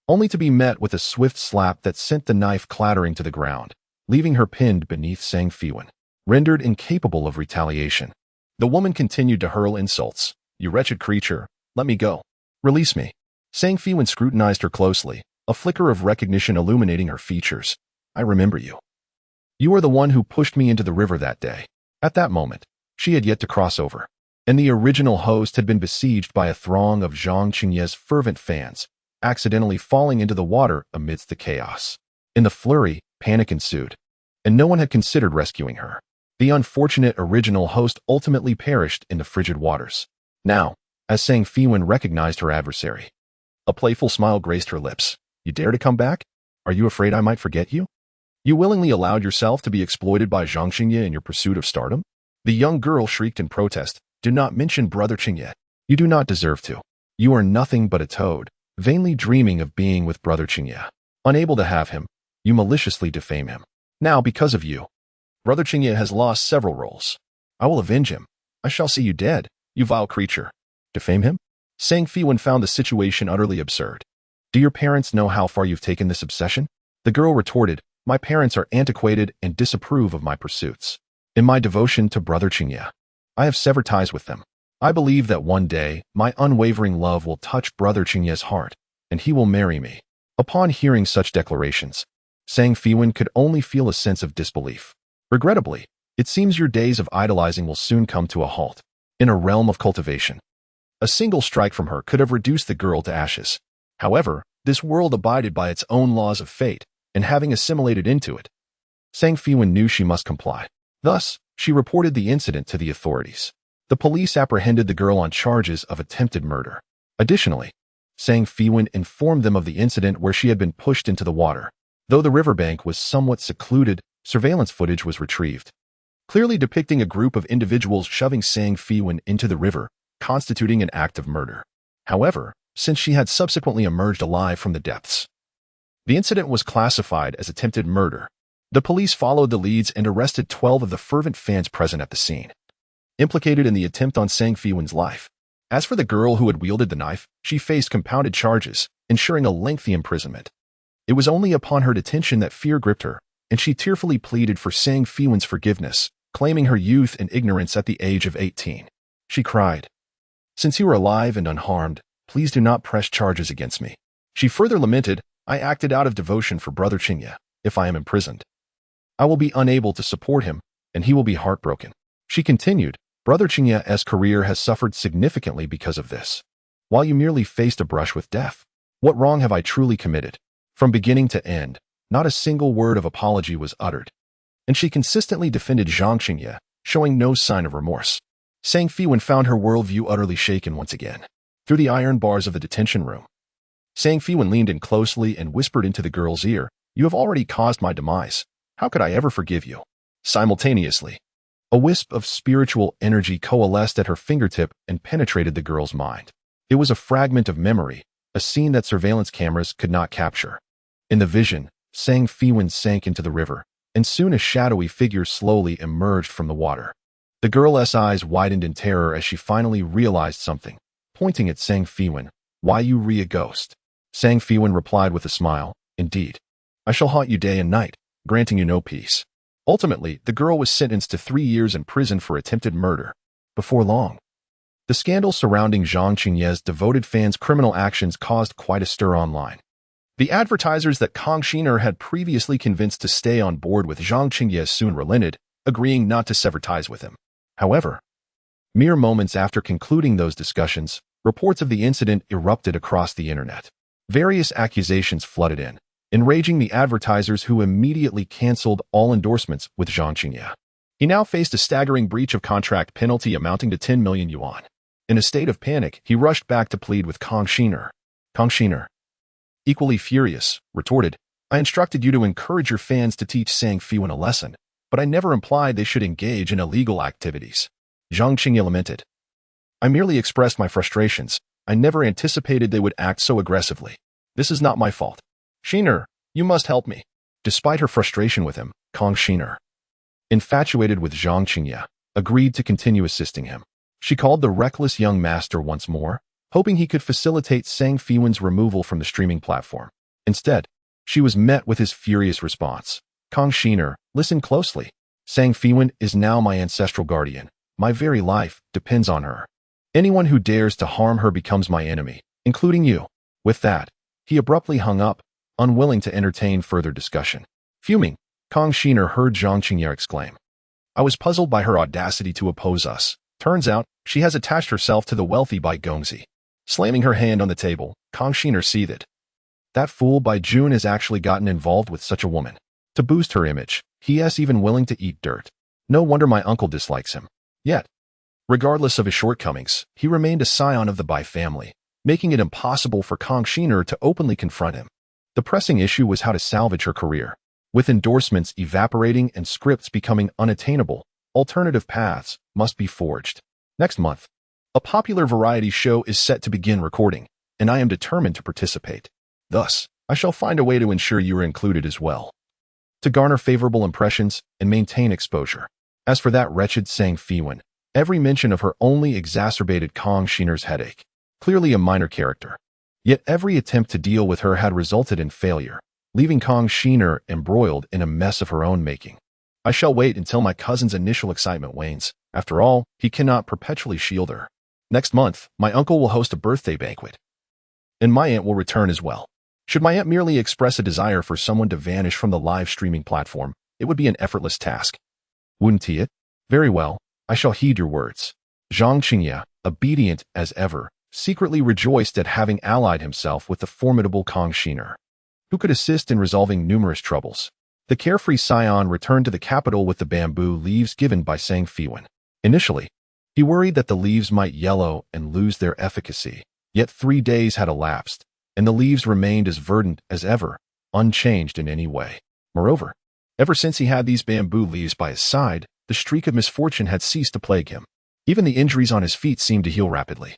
only to be met with a swift slap that sent the knife clattering to the ground, leaving her pinned beneath Sang Feiwan, rendered incapable of retaliation. The woman continued to hurl insults. "You wretched creature, let me go. Release me." Sang Feiwan scrutinized her closely, a flicker of recognition illuminating her features. "I remember you. You are the one who pushed me into the river that day." At that moment, she had yet to cross over, and the original host had been besieged by a throng of Zhang Qingye's fervent fans, accidentally falling into the water amidst the chaos. In the flurry, panic ensued, and no one had considered rescuing her. The unfortunate original host ultimately perished in the frigid waters. Now, as Sang Feiwan recognized her adversary, a playful smile graced her lips. "You dare to come back? Are you afraid I might forget you? You willingly allowed yourself to be exploited by Zhang Qingye in your pursuit of stardom?" The young girl shrieked in protest. "Do not mention Brother Qingye. You do not deserve to. You are nothing but a toad, vainly dreaming of being with Brother Qingye. Unable to have him, you maliciously defame him. Now, because of you, Brother Qingye has lost several roles. I will avenge him. I shall see you dead, you vile creature." "Defame him?" Sang Feiwan found the situation utterly absurd. "Do your parents know how far you've taken this obsession?" The girl retorted, "My parents are antiquated and disapprove of my pursuits. In my devotion to Brother Qingye, I have severed ties with them. I believe that one day, my unwavering love will touch Brother Qingye's heart, and he will marry me." Upon hearing such declarations, Sang Feiwan could only feel a sense of disbelief. "Regrettably, it seems your days of idolizing will soon come to a halt." In a realm of cultivation, a single strike from her could have reduced the girl to ashes. However, this world abided by its own laws of fate, and having assimilated into it, Sang Feiwan knew she must comply. Thus, she reported the incident to the authorities. The police apprehended the girl on charges of attempted murder. Additionally, Sang Feiwan informed them of the incident where she had been pushed into the water. Though the riverbank was somewhat secluded, surveillance footage was retrieved, clearly depicting a group of individuals shoving Sang Feiwan into the river, constituting an act of murder. However, since she had subsequently emerged alive from the depths, the incident was classified as attempted murder. The police followed the leads and arrested 12 of the fervent fans present at the scene, implicated in the attempt on Sang Feiwan's life. As for the girl who had wielded the knife, she faced compounded charges, ensuring a lengthy imprisonment. It was only upon her detention that fear gripped her, and she tearfully pleaded for Sang Feiwan's forgiveness, claiming her youth and ignorance at the age of 18. She cried, "Since you are alive and unharmed, please do not press charges against me." She further lamented, "I acted out of devotion for Brother Qingye. If I am imprisoned, I will be unable to support him, and he will be heartbroken." She continued, "Brother Qingye's career has suffered significantly because of this, while you merely faced a brush with death. What wrong have I truly committed?" From beginning to end, not a single word of apology was uttered, and she consistently defended Zhang Qingye, showing no sign of remorse. Sang Feiwan found her worldview utterly shaken once again. Through the iron bars of the detention room, Sang Feiwan leaned in closely and whispered into the girl's ear, "You have already caused my demise. How could I ever forgive you?" Simultaneously, a wisp of spiritual energy coalesced at her fingertip and penetrated the girl's mind. It was a fragment of memory, a scene that surveillance cameras could not capture. In the vision, Sang Feiwan sank into the river, and soon a shadowy figure slowly emerged from the water. The girl's eyes widened in terror as she finally realized something. Pointing at Sang Feiwan, "Why you a ghost?" Sang Feiwan replied with a smile, "Indeed, I shall haunt you day and night, granting you no peace." Ultimately, the girl was sentenced to 3 years in prison for attempted murder. Before long, the scandal surrounding Zhang Qingye's devoted fans' criminal actions caused quite a stir online. The advertisers that Kang Xiner had previously convinced to stay on board with Zhang Qingye soon relented, agreeing not to sever ties with him. However, mere moments after concluding those discussions, reports of the incident erupted across the internet. Various accusations flooded in, enraging the advertisers who immediately canceled all endorsements with Zhang Qingye. He now faced a staggering breach of contract penalty amounting to 10 million yuan. In a state of panic, he rushed back to plead with Kang Xiner. Kang Xiner, equally furious, retorted, "I instructed you to encourage your fans to teach Sang Feiwan a lesson, but I never implied they should engage in illegal activities." Zhang Qingye lamented, "I merely expressed my frustrations. I never anticipated they would act so aggressively. This is not my fault. Xiner, you must help me." Despite her frustration with him, Kang Xiner, infatuated with Zhang Qingye, agreed to continue assisting him. She called the reckless young master once more, hoping he could facilitate Sang Feiwan's removal from the streaming platform. Instead, she was met with his furious response. "Kang Xiner, listen closely. Sang Feiwan is now my ancestral guardian. My very life depends on her. Anyone who dares to harm her becomes my enemy, including you." With that, he abruptly hung up, unwilling to entertain further discussion. Fuming, Kang Xiner heard Zhang Qingye exclaim, "I was puzzled by her audacity to oppose us. Turns out, she has attached herself to the wealthy Bai Gongzi." Slamming her hand on the table, Kang Xiner seethed. That fool Bai Jun has actually gotten involved with such a woman. To boost her image, he is even willing to eat dirt. No wonder my uncle dislikes him. Yet, regardless of his shortcomings, he remained a scion of the Bai family, making it impossible for Kang Xiner to openly confront him. The pressing issue was how to salvage her career. With endorsements evaporating and scripts becoming unattainable, alternative paths must be forged. Next month, a popular variety show is set to begin recording, and I am determined to participate. Thus, I shall find a way to ensure you are included as well, to garner favorable impressions and maintain exposure. As for that wretched Sang Feiwan, every mention of her only exacerbated Kang Xiner's headache. Clearly a minor character. Yet every attempt to deal with her had resulted in failure, leaving Kang Xiner embroiled in a mess of her own making. I shall wait until my cousin's initial excitement wanes. After all, he cannot perpetually shield her. Next month, my uncle will host a birthday banquet, and my aunt will return as well. Should my aunt merely express a desire for someone to vanish from the live streaming platform, it would be an effortless task. Wouldn't it? Very well, I shall heed your words. Zhang Qingye, obedient as ever, secretly rejoiced at having allied himself with the formidable Kang Xiner, who could assist in resolving numerous troubles. The carefree scion returned to the capital with the bamboo leaves given by Sang Feiwan. Initially, he worried that the leaves might yellow and lose their efficacy. Yet 3 days had elapsed, and the leaves remained as verdant as ever, unchanged in any way. Moreover, ever since he had these bamboo leaves by his side, the streak of misfortune had ceased to plague him. Even the injuries on his feet seemed to heal rapidly.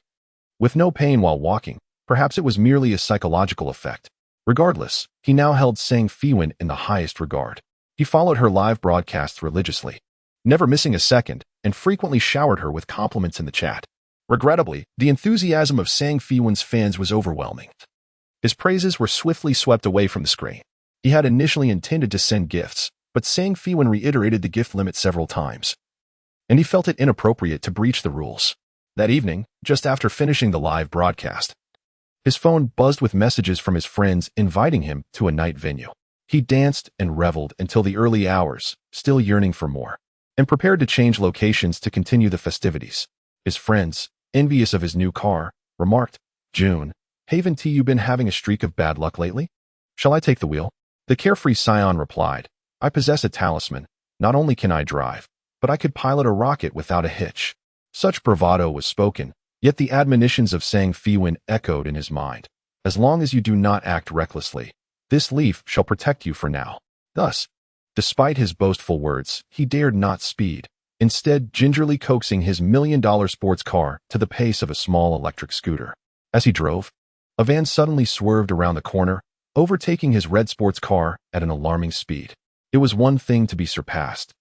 With no pain while walking, perhaps it was merely a psychological effect. Regardless, he now held Sang Feiwan in the highest regard. He followed her live broadcasts religiously, never missing a second, and frequently showered her with compliments in the chat. Regrettably, the enthusiasm of Sang Feiwan's fans was overwhelming. His praises were swiftly swept away from the screen. He had initially intended to send gifts, but Sang Feiwan reiterated the gift limit several times, and he felt it inappropriate to breach the rules. That evening, just after finishing the live broadcast, his phone buzzed with messages from his friends inviting him to a night venue. He danced and reveled until the early hours, still yearning for more, and prepared to change locations to continue the festivities. His friends, envious of his new car, remarked, "June, haven't you been having a streak of bad luck lately? Shall I take the wheel?" The carefree scion replied, "I possess a talisman. Not only can I drive, but I could pilot a rocket without a hitch." Such bravado was spoken, yet the admonitions of Sang Feiwan echoed in his mind. "As long as you do not act recklessly, this leaf shall protect you for now." Thus, despite his boastful words, he dared not speed, instead gingerly coaxing his $1 million sports car to the pace of a small electric scooter. As he drove, a van suddenly swerved around the corner, overtaking his red sports car at an alarming speed. It was one thing to be surpassed,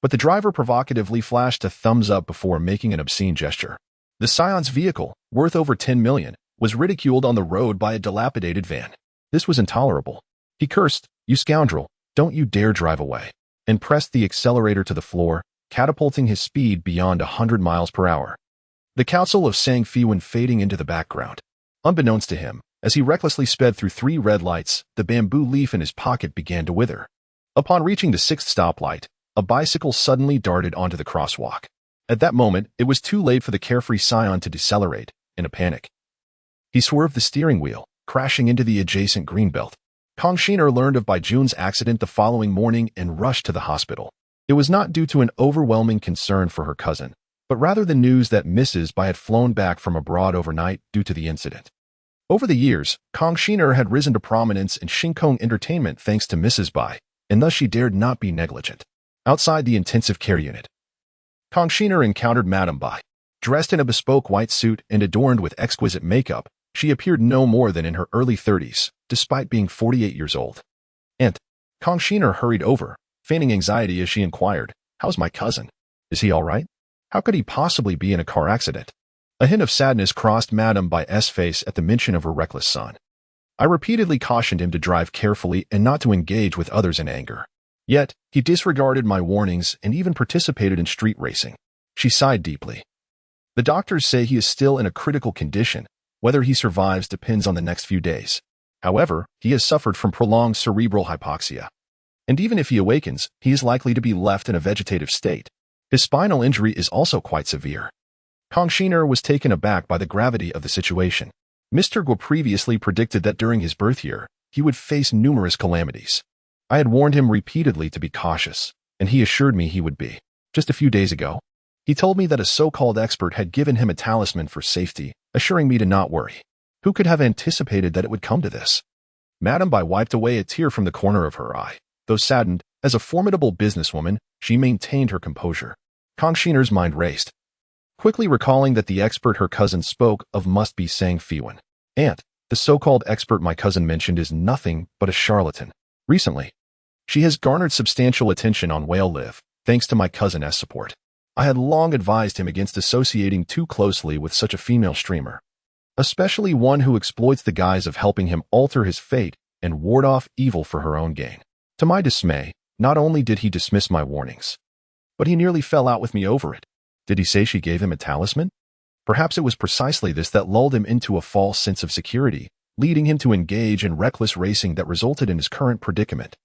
but the driver provocatively flashed a thumbs up before making an obscene gesture. The scion's vehicle, worth over $10 million, was ridiculed on the road by a dilapidated van. This was intolerable. He cursed, "You scoundrel, don't you dare drive away," and pressed the accelerator to the floor, catapulting his speed beyond 100 miles per hour. The counsel of Sang Feiwan fading into the background. Unbeknownst to him, as he recklessly sped through 3 red lights, the bamboo leaf in his pocket began to wither. Upon reaching the 6th stoplight, a bicycle suddenly darted onto the crosswalk. At that moment, it was too late for the carefree scion to decelerate. In a panic, he swerved the steering wheel, crashing into the adjacent greenbelt. Kong Shiner learned of Bai Jun's accident the following morning and rushed to the hospital. It was not due to an overwhelming concern for her cousin, but rather the news that Mrs. Bai had flown back from abroad overnight due to the incident. Over the years, Kong Shiner had risen to prominence in Shinkong entertainment thanks to Mrs. Bai, and thus she dared not be negligent. Outside the intensive care unit, Kong Shiner encountered Madame Bai. Dressed in a bespoke white suit and adorned with exquisite makeup, she appeared no more than in her early 30s, despite being 48 years old. "Aunt." Kong Shiner hurried over, feigning anxiety as she inquired, "How's my cousin? Is he all right? How could he possibly be in a car accident?" A hint of sadness crossed Madame Bai's face at the mention of her reckless son. "I repeatedly cautioned him to drive carefully and not to engage with others in anger. Yet, he disregarded my warnings and even participated in street racing." She sighed deeply. "The doctors say he is still in a critical condition. Whether he survives depends on the next few days. However, he has suffered from prolonged cerebral hypoxia. And even if he awakens, he is likely to be left in a vegetative state. His spinal injury is also quite severe." Kong Shiner was taken aback by the gravity of the situation. Mr. Guo previously predicted that during his birth year, he would face numerous calamities. I had warned him repeatedly to be cautious, and he assured me he would be. Just a few days ago, he told me that a so-called expert had given him a talisman for safety, assuring me to not worry. Who could have anticipated that it would come to this? Madame Bai wiped away a tear from the corner of her eye. Though saddened, as a formidable businesswoman, she maintained her composure. Kong Shiner's mind raced, quickly recalling that the expert her cousin spoke of must be Sang Feiwan. "Aunt, the so-called expert my cousin mentioned is nothing but a charlatan. Recently, she has garnered substantial attention on Whale Live, thanks to my cousin's support. I had long advised him against associating too closely with such a female streamer, especially one who exploits the guise of helping him alter his fate and ward off evil for her own gain. To my dismay, not only did he dismiss my warnings, but he nearly fell out with me over it. Did he say she gave him a talisman? Perhaps it was precisely this that lulled him into a false sense of security, leading him to engage in reckless racing that resulted in his current predicament."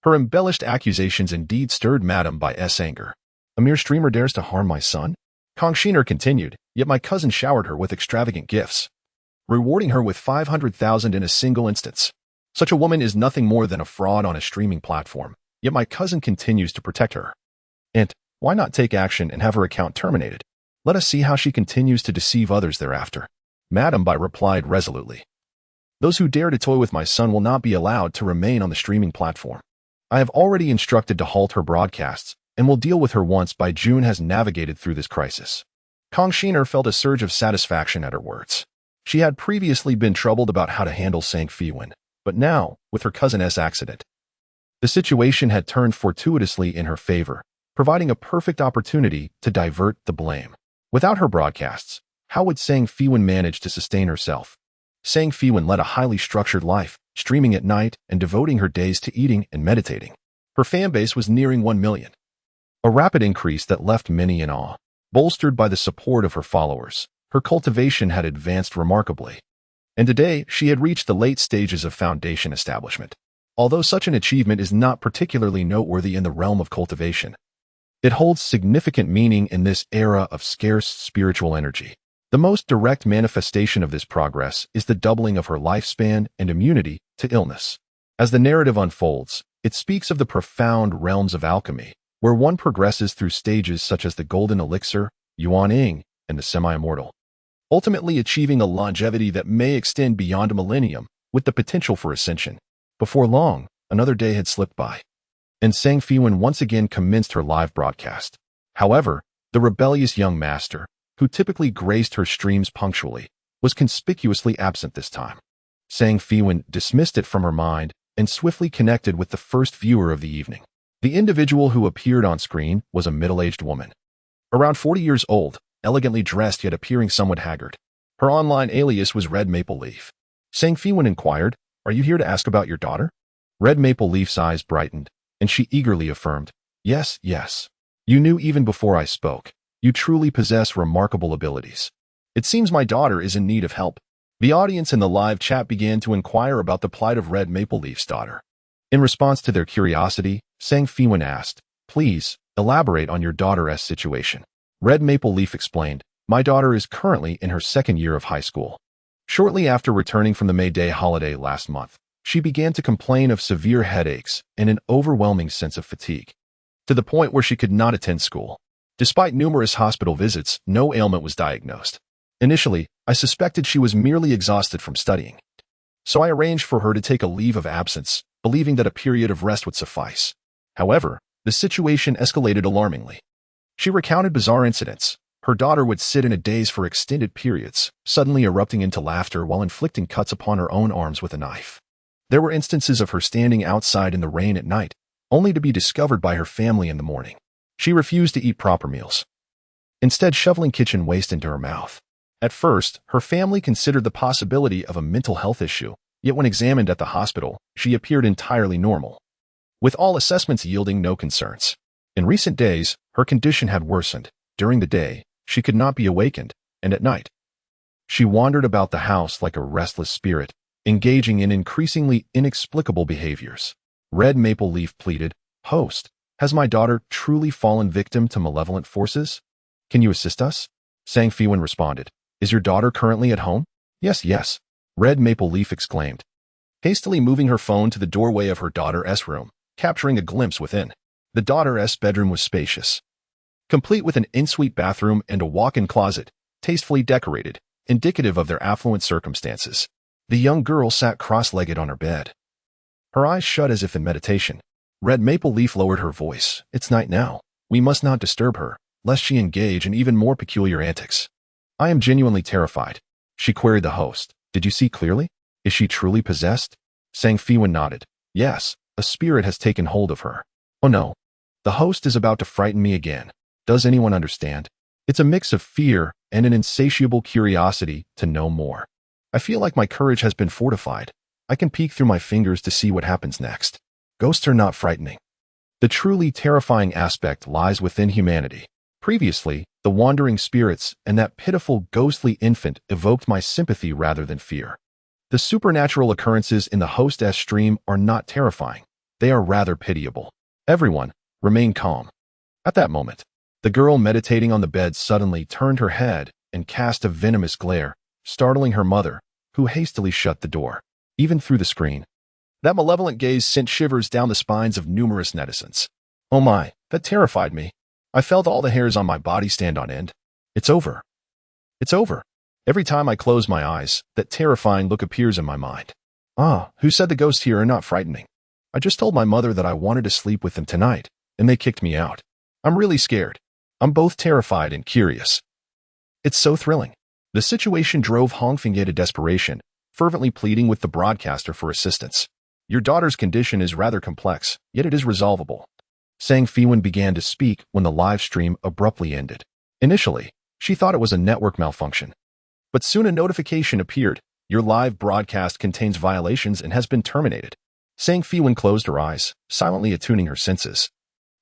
Her embellished accusations indeed stirred Madame Bai's anger. "A mere streamer dares to harm my son?" Kong Shiner continued, "Yet my cousin showered her with extravagant gifts, rewarding her with 500,000 in a single instance. Such a woman is nothing more than a fraud on a streaming platform, yet my cousin continues to protect her. And why not take action and have her account terminated? Let us see how she continues to deceive others thereafter." Madame Bai replied resolutely, "Those who dare to toy with my son will not be allowed to remain on the streaming platform. I have already instructed to halt her broadcasts, and will deal with her once Bai Jun has navigated through this crisis." Kong Shiner felt a surge of satisfaction at her words. She had previously been troubled about how to handle Sang Feiwan, but now, with her cousin's accident, the situation had turned fortuitously in her favor, providing a perfect opportunity to divert the blame. Without her broadcasts, how would Sang Feiwan manage to sustain herself? Sang Feiwan led a highly structured life, streaming at night and devoting her days to eating and meditating. Her fan base was nearing 1 million, a rapid increase that left many in awe. Bolstered by the support of her followers, her cultivation had advanced remarkably, and today she had reached the late stages of foundation establishment. Although such an achievement is not particularly noteworthy in the realm of cultivation, it holds significant meaning in this era of scarce spiritual energy. The most direct manifestation of this progress is the doubling of her lifespan and immunity to illness. As the narrative unfolds, it speaks of the profound realms of alchemy, where one progresses through stages such as the golden elixir, yuan-ing, and the semi-immortal, ultimately achieving a longevity that may extend beyond a millennium, with the potential for ascension. Before long, another day had slipped by, and Sang Feiwan once again commenced her live broadcast. However, the rebellious young master, who typically graced her streams punctually, was conspicuously absent this time. Sang Feiwan dismissed it from her mind and swiftly connected with the first viewer of the evening. The individual who appeared on screen was a middle-aged woman, around 40 years old, elegantly dressed yet appearing somewhat haggard. Her online alias was Red Maple Leaf. Sang Feiwan inquired, "Are you here to ask about your daughter?" Red Maple Leaf's eyes brightened, and she eagerly affirmed, "Yes, yes. You knew even before I spoke. You truly possess remarkable abilities. It seems my daughter is in need of help." The audience in the live chat began to inquire about the plight of Red Maple Leaf's daughter. In response to their curiosity, Sang Feiwan asked, "Please, elaborate on your daughter's situation." Red Maple Leaf explained, "My daughter is currently in her second year of high school. Shortly after returning from the May Day holiday last month, she began to complain of severe headaches and an overwhelming sense of fatigue, to the point where she could not attend school. Despite numerous hospital visits, no ailment was diagnosed. Initially, I suspected she was merely exhausted from studying, so I arranged for her to take a leave of absence, believing that a period of rest would suffice. However, the situation escalated alarmingly. She recounted bizarre incidents. Her daughter would sit in a daze for extended periods, suddenly erupting into laughter while inflicting cuts upon her own arms with a knife. There were instances of her standing outside in the rain at night, only to be discovered by her family in the morning. She refused to eat proper meals, instead shoveling kitchen waste into her mouth. At first, her family considered the possibility of a mental health issue, yet when examined at the hospital, she appeared entirely normal, with all assessments yielding no concerns. In recent days, her condition had worsened. During the day, she could not be awakened, and at night, she wandered about the house like a restless spirit, engaging in increasingly inexplicable behaviors. Red Maple Leaf pleaded, "Host, has my daughter truly fallen victim to malevolent forces? Can you assist us?" Sang Feiwan responded, "Is your daughter currently at home?" "Yes, yes," Red Maple Leaf exclaimed, hastily moving her phone to the doorway of her daughter's room, capturing a glimpse within. The daughter's bedroom was spacious, complete with an ensuite bathroom and a walk-in closet, tastefully decorated, indicative of their affluent circumstances. The young girl sat cross-legged on her bed, her eyes shut as if in meditation. Red Maple Leaf lowered her voice. "It's night now. We must not disturb her, lest she engage in even more peculiar antics." "I am genuinely terrified," she queried the host. "Did you see clearly? Is she truly possessed?" Sang Feiwan nodded. "Yes, a spirit has taken hold of her." "Oh no. The host is about to frighten me again. Does anyone understand?" It's a mix of fear and an insatiable curiosity to know more. I feel like my courage has been fortified. I can peek through my fingers to see what happens next. Ghosts are not frightening. The truly terrifying aspect lies within humanity. Previously, the wandering spirits and that pitiful ghostly infant evoked my sympathy rather than fear. The supernatural occurrences in the host's stream are not terrifying. They are rather pitiable. Everyone, remain calm. At that moment, the girl meditating on the bed suddenly turned her head and cast a venomous glare, startling her mother, who hastily shut the door. Even through the screen, that malevolent gaze sent shivers down the spines of numerous netizens. Oh my, that terrified me. I felt all the hairs on my body stand on end. It's over. It's over. Every time I close my eyes, that terrifying look appears in my mind. Ah, who said the ghosts here are not frightening? I just told my mother that I wanted to sleep with them tonight, and they kicked me out. I'm really scared. I'm both terrified and curious. It's so thrilling. The situation drove Hong Fengye to desperation, fervently pleading with the broadcaster for assistance. Your daughter's condition is rather complex, yet it is resolvable. Sang Feiwan began to speak when the live stream abruptly ended. Initially, she thought it was a network malfunction, but soon a notification appeared. Your live broadcast contains violations and has been terminated. Sang Feiwan closed her eyes, silently attuning her senses.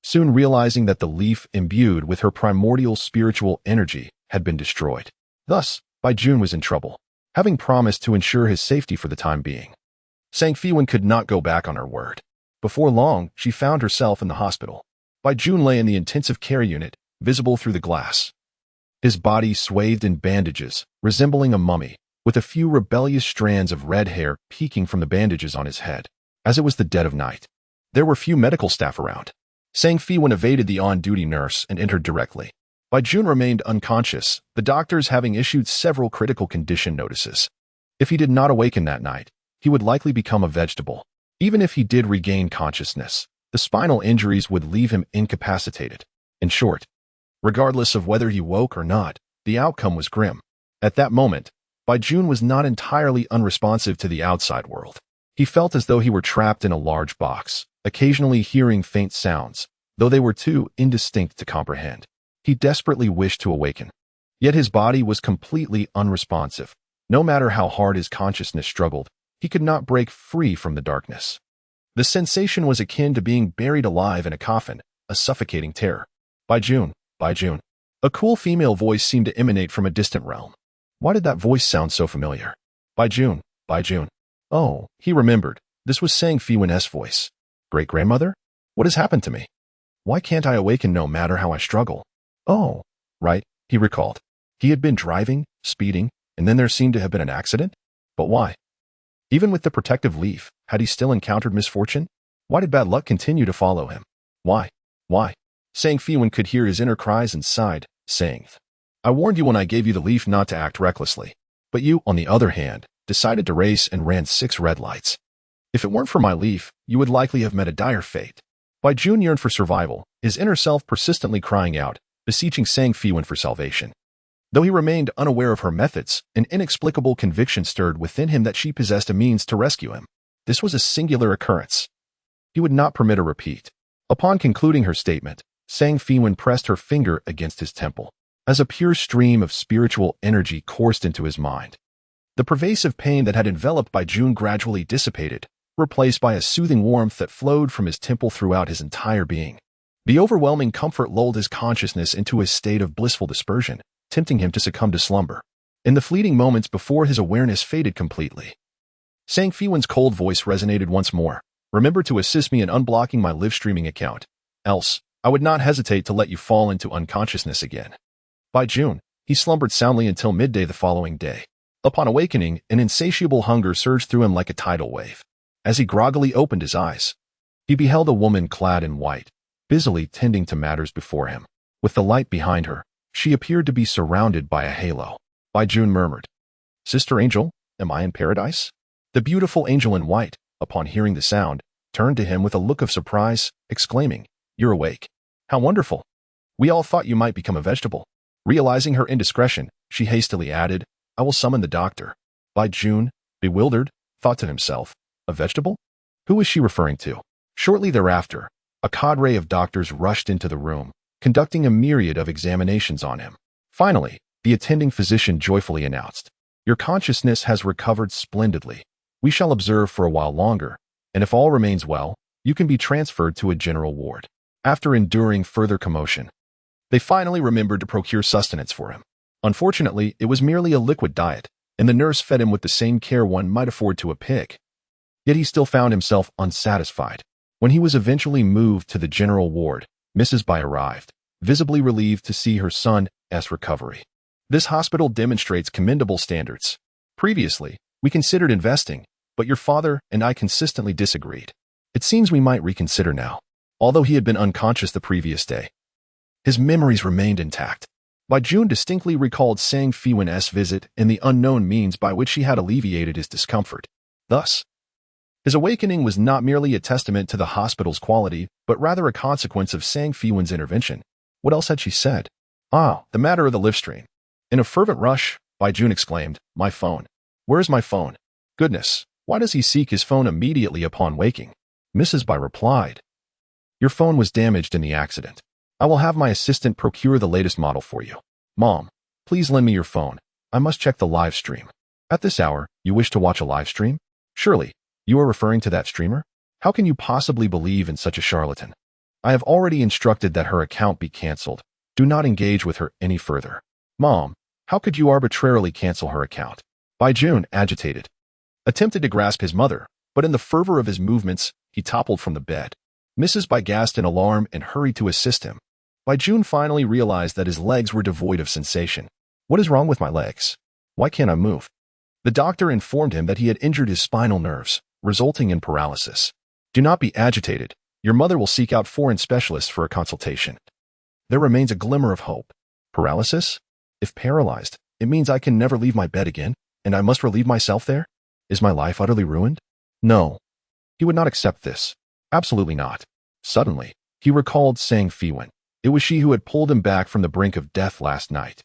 Soon realizing that the leaf imbued with her primordial spiritual energy had been destroyed. Thus, June was in trouble, having promised to ensure his safety for the time being. Sang Feiwan could not go back on her word. Before long, she found herself in the hospital. June lay in the intensive care unit, visible through the glass. His body swathed in bandages, resembling a mummy, with a few rebellious strands of red hair peeking from the bandages on his head. As it was the dead of night, there were few medical staff around. Sang Feiwan evaded the on-duty nurse and entered directly. June remained unconscious, the doctors having issued several critical condition notices. If he did not awaken that night, he would likely become a vegetable. Even if he did regain consciousness, the spinal injuries would leave him incapacitated. In short, regardless of whether he woke or not, the outcome was grim. At that moment, June was not entirely unresponsive to the outside world. He felt as though he were trapped in a large box, occasionally hearing faint sounds, though they were too indistinct to comprehend. He desperately wished to awaken. Yet his body was completely unresponsive. No matter how hard his consciousness struggled, he could not break free from the darkness. The sensation was akin to being buried alive in a coffin, a suffocating terror. June. A cool female voice seemed to emanate from a distant realm. Why did that voice sound so familiar? June. Oh, he remembered. This was Sang Feiwan's voice. Great-grandmother? What has happened to me? Why can't I awaken no matter how I struggle? Oh, right, he recalled. He had been driving, speeding, and then there seemed to have been an accident? But why? Even with the protective leaf, had he still encountered misfortune? Why did bad luck continue to follow him? Why? Sang Feiwan could hear his inner cries and sighed, saying, I warned you when I gave you the leaf not to act recklessly. But you, on the other hand, decided to race and ran 6 red lights. If it weren't for my leaf, you would likely have met a dire fate. June yearned for survival, his inner self persistently crying out, beseeching Sang Feiwan for salvation. Though he remained unaware of her methods, an inexplicable conviction stirred within him that she possessed a means to rescue him. This was a singular occurrence. He would not permit a repeat. Upon concluding her statement, Sang Feiwan pressed her finger against his temple, as a pure stream of spiritual energy coursed into his mind. The pervasive pain that had enveloped June gradually dissipated, replaced by a soothing warmth that flowed from his temple throughout his entire being. The overwhelming comfort lulled his consciousness into a state of blissful dispersion, tempting him to succumb to slumber. In the fleeting moments before his awareness faded completely, Sang Feiwan's cold voice resonated once more. Remember to assist me in unblocking my live-streaming account. Else, I would not hesitate to let you fall into unconsciousness again. June, he slumbered soundly until midday the following day. Upon awakening, an insatiable hunger surged through him like a tidal wave. As he groggily opened his eyes, he beheld a woman clad in white, busily tending to matters before him. With the light behind her, she appeared to be surrounded by a halo. June murmured, Sister Angel, am I in paradise? The beautiful angel in white, upon hearing the sound, turned to him with a look of surprise, exclaiming, You're awake. How wonderful. We all thought you might become a vegetable. Realizing her indiscretion, she hastily added, I will summon the doctor. June, bewildered, thought to himself, a vegetable? Who is she referring to? Shortly thereafter, a cadre of doctors rushed into the room, conducting a myriad of examinations on him. Finally, the attending physician joyfully announced, Your consciousness has recovered splendidly. We shall observe for a while longer, and if all remains well, you can be transferred to a general ward. After enduring further commotion, they finally remembered to procure sustenance for him. Unfortunately, it was merely a liquid diet, and the nurse fed him with the same care one might afford to a pig. Yet he still found himself unsatisfied. When he was eventually moved to the general ward, Mrs. Bai arrived, visibly relieved to see her son's recovery. This hospital demonstrates commendable standards. Previously, we considered investing, but your father and I consistently disagreed. It seems we might reconsider now. Although he had been unconscious the previous day, his memories remained intact. June distinctly recalled Sang Feiwan's visit and the unknown means by which he had alleviated his discomfort. Thus, his awakening was not merely a testament to the hospital's quality, but rather a consequence of Sang Feiwan's intervention. What else had she said? The matter of the live stream. In a fervent rush, June exclaimed, My phone. Where is my phone? Goodness, why does he seek his phone immediately upon waking? Mrs. Bai replied, Your phone was damaged in the accident. I will have my assistant procure the latest model for you. Mom, please lend me your phone. I must check the live stream. At this hour, you wish to watch a live stream? Surely, you are referring to that streamer? How can you possibly believe in such a charlatan? I have already instructed that her account be cancelled. Do not engage with her any further. Mom, how could you arbitrarily cancel her account? June, agitated, attempted to grasp his mother, but in the fervor of his movements, he toppled from the bed. Mrs. Bai gasped in alarm and hurried to assist him. June finally realized that his legs were devoid of sensation. What is wrong with my legs? Why can't I move? The doctor informed him that he had injured his spinal nerves, resulting in paralysis. Do not be agitated. Your mother will seek out foreign specialists for a consultation. There remains a glimmer of hope. Paralysis? If paralyzed, it means I can never leave my bed again, and I must relieve myself there? Is my life utterly ruined? No. He would not accept this. Absolutely not. Suddenly, he recalled saying Feiwan. It was she who had pulled him back from the brink of death last night.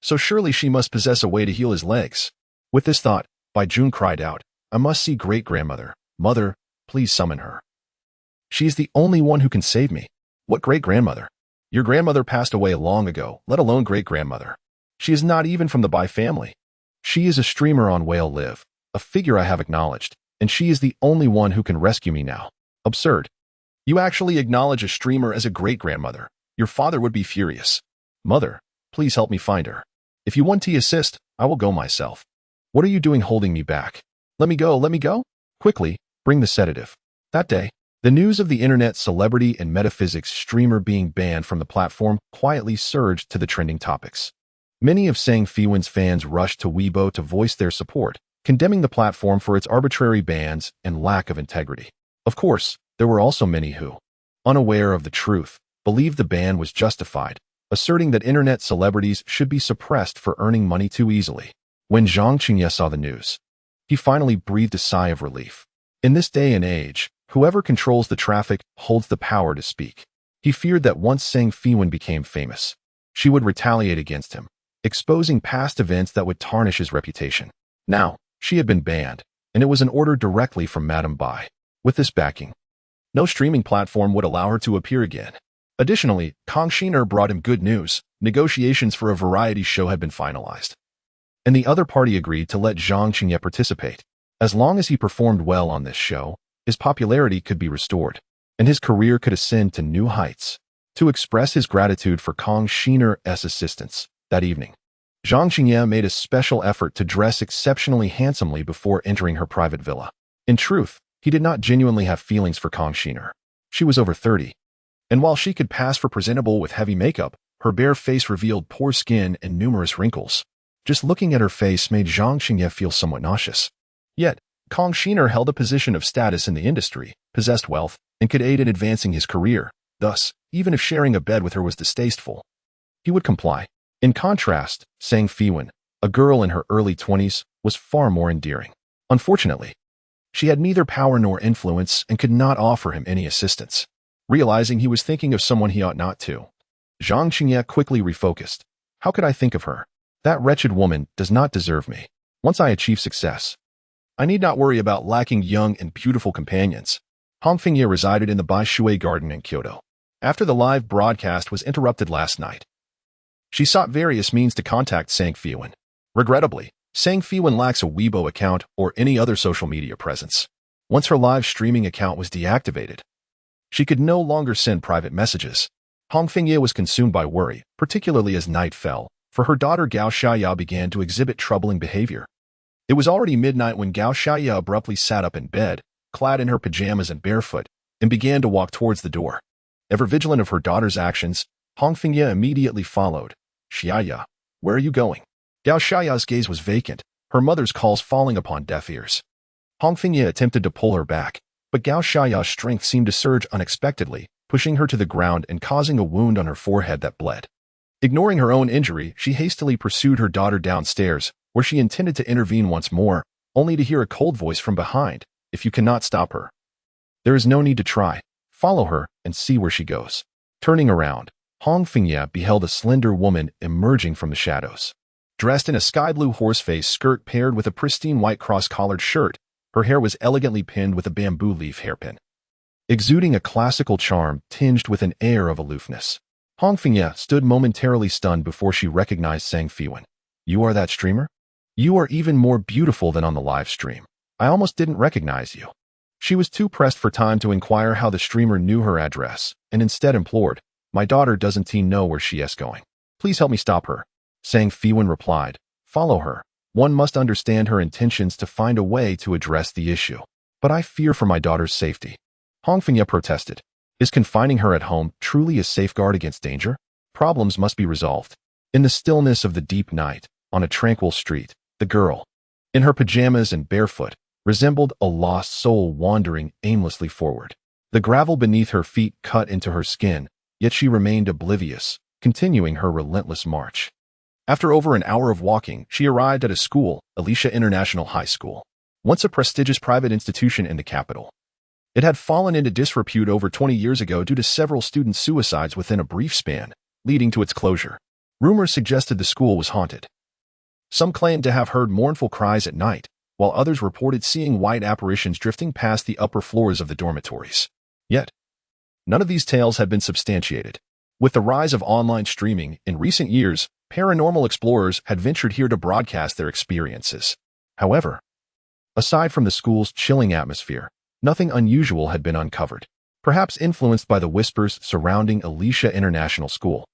So surely she must possess a way to heal his legs. With this thought, June cried out, I must see great-grandmother. Mother, please summon her. She is the only one who can save me. What great-grandmother? Your grandmother passed away long ago, let alone great-grandmother. She is not even from the Bai family. She is a streamer on Whale Live, a figure I have acknowledged, and she is the only one who can rescue me now. Absurd. You actually acknowledge a streamer as a great-grandmother. Your father would be furious. Mother, please help me find her. If you want to assist, I will go myself. What are you doing holding me back? Let me go, let me go. Quickly, bring the sedative. That day, the news of the internet celebrity and metaphysics streamer being banned from the platform quietly surged to the trending topics. Many of Sang Feiwan's fans rushed to Weibo to voice their support, condemning the platform for its arbitrary bans and lack of integrity. Of course, there were also many who, unaware of the truth, believed the ban was justified, asserting that internet celebrities should be suppressed for earning money too easily. When Zhang Qingye saw the news, he finally breathed a sigh of relief. In this day and age, whoever controls the traffic holds the power to speak. He feared that once Sang Feiwan became famous, she would retaliate against him, exposing past events that would tarnish his reputation. Now, she had been banned, and it was an order directly from Madame Bai. With this backing, no streaming platform would allow her to appear again. Additionally, Kang Shiner brought him good news. Negotiations for a variety show had been finalized, and the other party agreed to let Zhang Qingye participate. As long as he performed well on this show, his popularity could be restored, and his career could ascend to new heights. To express his gratitude for Kang Shiner's assistance, that evening, Zhang Qingye made a special effort to dress exceptionally handsomely before entering her private villa. In truth, he did not genuinely have feelings for Kang Shiner. She was over 30, and while she could pass for presentable with heavy makeup, her bare face revealed poor skin and numerous wrinkles. Just looking at her face made Zhang Qingye feel somewhat nauseous. Yet, Kang Shiner held a position of status in the industry, possessed wealth, and could aid in advancing his career. Thus, even if sharing a bed with her was distasteful, he would comply. In contrast, Sang Feiwan, a girl in her early 20s, was far more endearing. Unfortunately, she had neither power nor influence and could not offer him any assistance. Realizing he was thinking of someone he ought not to, Zhang Qingye quickly refocused. How could I think of her? That wretched woman does not deserve me. Once I achieve success, I need not worry about lacking young and beautiful companions. Hong Fengye resided in the Bai Shui Garden in Kyoto. After the live broadcast was interrupted last night, she sought various means to contact Sang Feiwan. Regrettably, Sang Feiwan lacks a Weibo account or any other social media presence. Once her live streaming account was deactivated, she could no longer send private messages. Hong Fengye was consumed by worry, particularly as night fell, for her daughter Gao Xiaya began to exhibit troubling behavior. It was already midnight when Gao Xiaya abruptly sat up in bed, clad in her pajamas and barefoot, and began to walk towards the door. Ever vigilant of her daughter's actions, Hong Fengye immediately followed. Xiaya, where are you going? Gao Xiaya's gaze was vacant, her mother's calls falling upon deaf ears. Hong Fengye attempted to pull her back, but Gao Xiaya's strength seemed to surge unexpectedly, pushing her to the ground and causing a wound on her forehead that bled. Ignoring her own injury, she hastily pursued her daughter downstairs, where she intended to intervene once more, only to hear a cold voice from behind. If you cannot stop her, there is no need to try. Follow her and see where she goes. Turning around, Hong Fengye beheld a slender woman emerging from the shadows. Dressed in a sky-blue horse-face skirt paired with a pristine white cross-collared shirt, her hair was elegantly pinned with a bamboo leaf hairpin, exuding a classical charm tinged with an air of aloofness. Hong Fengye stood momentarily stunned before she recognized Sang Feiwan. You are that streamer? You are even more beautiful than on the live stream. I almost didn't recognize you. She was too pressed for time to inquire how the streamer knew her address, and instead implored, "My daughter doesn't know where she is going. Please help me stop her." Feiwan replied, "Follow her. One must understand her intentions to find a way to address the issue. But I fear for my daughter's safety." Feiwan protested. "Is confining her at home truly a safeguard against danger? Problems must be resolved." In the stillness of the deep night, on a tranquil street, the girl, in her pajamas and barefoot, resembled a lost soul wandering aimlessly forward. The gravel beneath her feet cut into her skin, yet she remained oblivious, continuing her relentless march. After over an hour of walking, she arrived at a school, Alicia International High School, once a prestigious private institution in the capital. It had fallen into disrepute over 20 years ago due to several student suicides within a brief span, leading to its closure. Rumors suggested the school was haunted. Some claimed to have heard mournful cries at night, while others reported seeing white apparitions drifting past the upper floors of the dormitories. Yet, none of these tales had been substantiated. With the rise of online streaming in recent years, paranormal explorers had ventured here to broadcast their experiences. However, aside from the school's chilling atmosphere, nothing unusual had been uncovered, perhaps influenced by the whispers surrounding Alicia International School.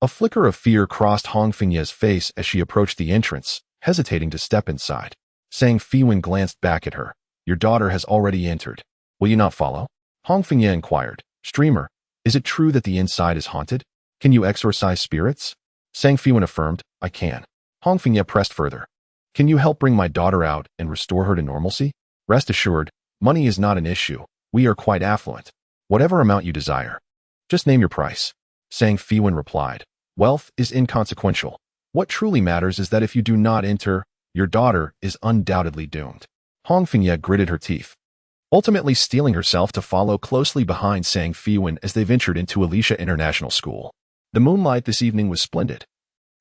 A flicker of fear crossed Feiwan's face as she approached the entrance, hesitating to step inside. Feiwan glanced back at her. "Your daughter has already entered. Will you not follow?" Feiwan inquired. "Streamer, is it true that the inside is haunted? Can you exorcise spirits?" Feiwan affirmed, "I can." Feiwan pressed further. "Can you help bring my daughter out and restore her to normalcy? Rest assured, money is not an issue. We are quite affluent. Whatever amount you desire. Just name your price." Feiwan replied, "Wealth is inconsequential. What truly matters is that if you do not enter, your daughter is undoubtedly doomed." Feiwan gritted her teeth, ultimately steeling herself to follow closely behind Feiwan as they ventured into Alicia International School. The moonlight this evening was splendid,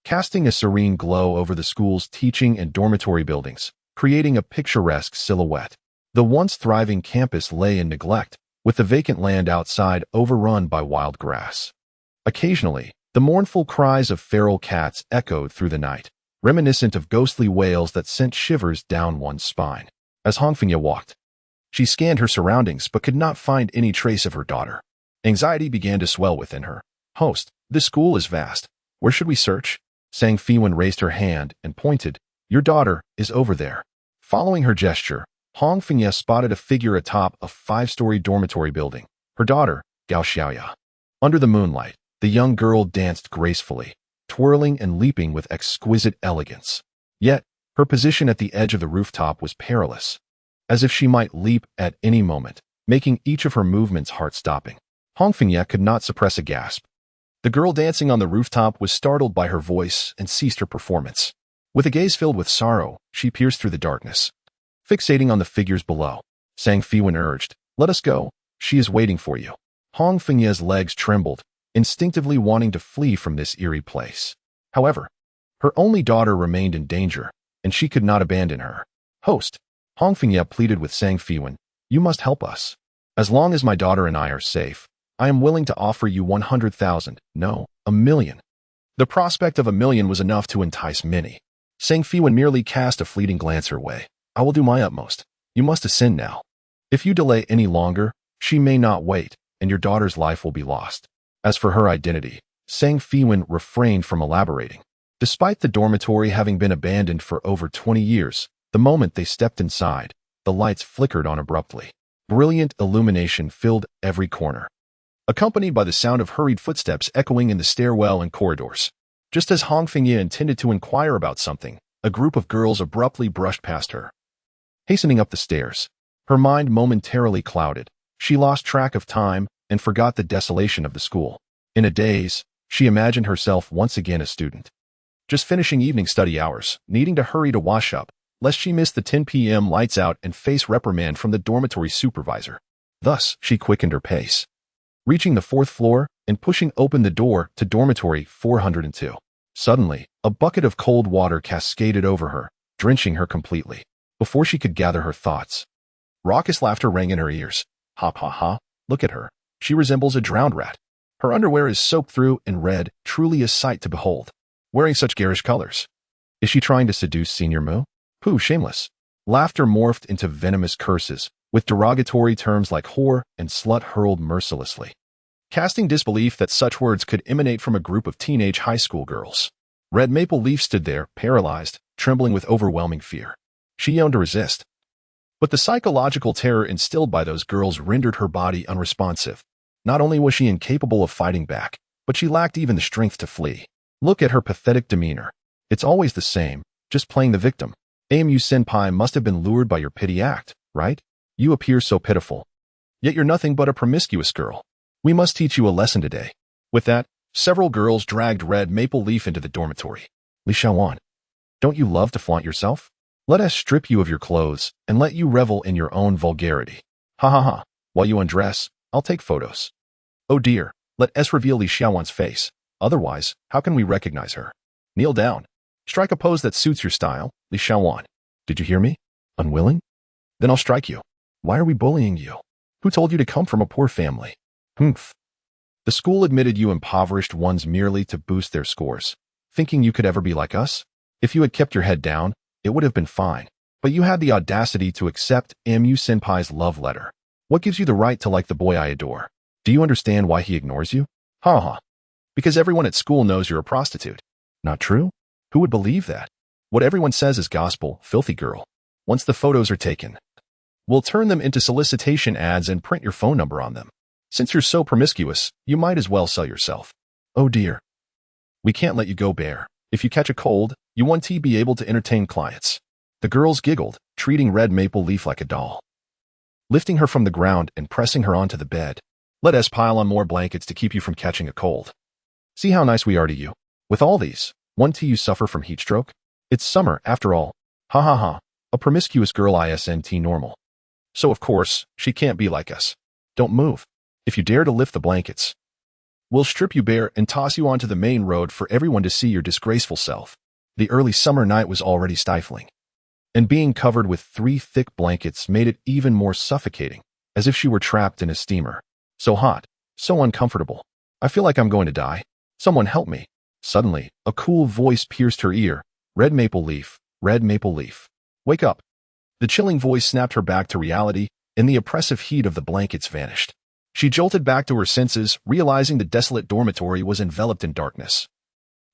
casting a serene glow over the school's teaching and dormitory buildings, creating a picturesque silhouette. The once thriving campus lay in neglect, with the vacant land outside overrun by wild grass. Occasionally, the mournful cries of feral cats echoed through the night, reminiscent of ghostly wails that sent shivers down one's spine. As Feiwan walked, she scanned her surroundings but could not find any trace of her daughter. Anxiety began to swell within her. "Host, this school is vast. Where should we search?" Feiwan raised her hand and pointed. "Your daughter is over there." Following her gesture, Feiwan spotted a figure atop a 5-story dormitory building. Her daughter, Gao Xiaoya. Under the moonlight, the young girl danced gracefully, twirling and leaping with exquisite elegance. Yet, her position at the edge of the rooftop was perilous, as if she might leap at any moment, making each of her movements heart-stopping. Feiwan could not suppress a gasp. The girl dancing on the rooftop was startled by her voice and ceased her performance. With a gaze filled with sorrow, she pierced through the darkness, fixating on the figures below. Feiwan urged, "Let us go. She is waiting for you." Feiwan's legs trembled, instinctively wanting to flee from this eerie place. However, her only daughter remained in danger, and she could not abandon her. "Host," Feiwan pleaded with Feiwan, "you must help us. As long as my daughter and I are safe, I am willing to offer you 100,000, no, 1,000,000. The prospect of 1,000,000 was enough to entice many. Feiwan merely cast a fleeting glance her way. "I will do my utmost. You must ascend now. If you delay any longer, she may not wait, and your daughter's life will be lost." As for her identity, Feiwan refrained from elaborating. Despite the dormitory having been abandoned for over 20 years, the moment they stepped inside, the lights flickered on abruptly. Brilliant illumination filled every corner, accompanied by the sound of hurried footsteps echoing in the stairwell and corridors. Just as Feiwan intended to inquire about something, a group of girls abruptly brushed past her. Hastening up the stairs, her mind momentarily clouded. She lost track of time and forgot the desolation of the school. In a daze, she imagined herself once again a student, just finishing evening study hours, needing to hurry to wash up, lest she miss the 10 p.m. lights out and face reprimand from the dormitory supervisor. Thus, she quickened her pace, reaching the 4th floor and pushing open the door to dormitory 402. Suddenly, a bucket of cold water cascaded over her, drenching her completely. Before she could gather her thoughts, raucous laughter rang in her ears. "Ha ha ha, look at her. She resembles a drowned rat. Her underwear is soaked through and red, truly a sight to behold. Wearing such garish colors. Is she trying to seduce Senior Mu? Pooh, shameless. Laughter morphed into venomous curses, with derogatory terms like whore and slut hurled mercilessly, casting disbelief that such words could emanate from a group of teenage high school girls. Red Maple Leaf stood there, paralyzed, trembling with overwhelming fear. She yearned to resist, but the psychological terror instilled by those girls rendered her body unresponsive. Not only was she incapable of fighting back, but she lacked even the strength to flee. Look at her pathetic demeanor. It's always the same, just playing the victim. AMU Senpai must have been lured by your pity act, right? You appear so pitiful. Yet you're nothing but a promiscuous girl. We must teach you a lesson today. With that, several girls dragged Red Maple Leaf into the dormitory. Li Xiaowan, don't you love to flaunt yourself? Let us strip you of your clothes and let you revel in your own vulgarity. Ha ha ha. While you undress, I'll take photos. Oh dear, let us reveal Li Xiaowan's face. Otherwise, how can we recognize her? Kneel down. Strike a pose that suits your style, Li Xiaowan. Did you hear me? Unwilling? Then I'll strike you. Why are we bullying you? Who told you to come from a poor family? Humph. The school admitted you impoverished ones merely to boost their scores, thinking you could ever be like us? If you had kept your head down, it would have been fine. But you had the audacity to accept AMU Senpai's love letter. What gives you the right to like the boy I adore? Do you understand why he ignores you? Ha ha. Because everyone at school knows you're a prostitute. Not true? Who would believe that? What everyone says is gospel, filthy girl. Once the photos are taken, we'll turn them into solicitation ads and print your phone number on them. Since you're so promiscuous, you might as well sell yourself. Oh dear. We can't let you go bare. If you catch a cold, you won't be able to entertain clients. The girls giggled, treating Red Maple Leaf like a doll. Lifting her from the ground and pressing her onto the bed. Let us pile on more blankets to keep you from catching a cold. See how nice we are to you. With all these, won't you suffer from heat stroke? It's summer, after all. Ha ha ha. A promiscuous girl isn't normal. So of course, she can't be like us. Don't move. If you dare to lift the blankets, we'll strip you bare and toss you onto the main road for everyone to see your disgraceful self. The early summer night was already stifling, and being covered with 3 thick blankets made it even more suffocating, as if she were trapped in a steamer. So hot, so uncomfortable. I feel like I'm going to die. Someone help me. Suddenly, a cool voice pierced her ear. Red Maple Leaf, Red Maple Leaf. Wake up. The chilling voice snapped her back to reality, and the oppressive heat of the blankets vanished. She jolted back to her senses, realizing the desolate dormitory was enveloped in darkness,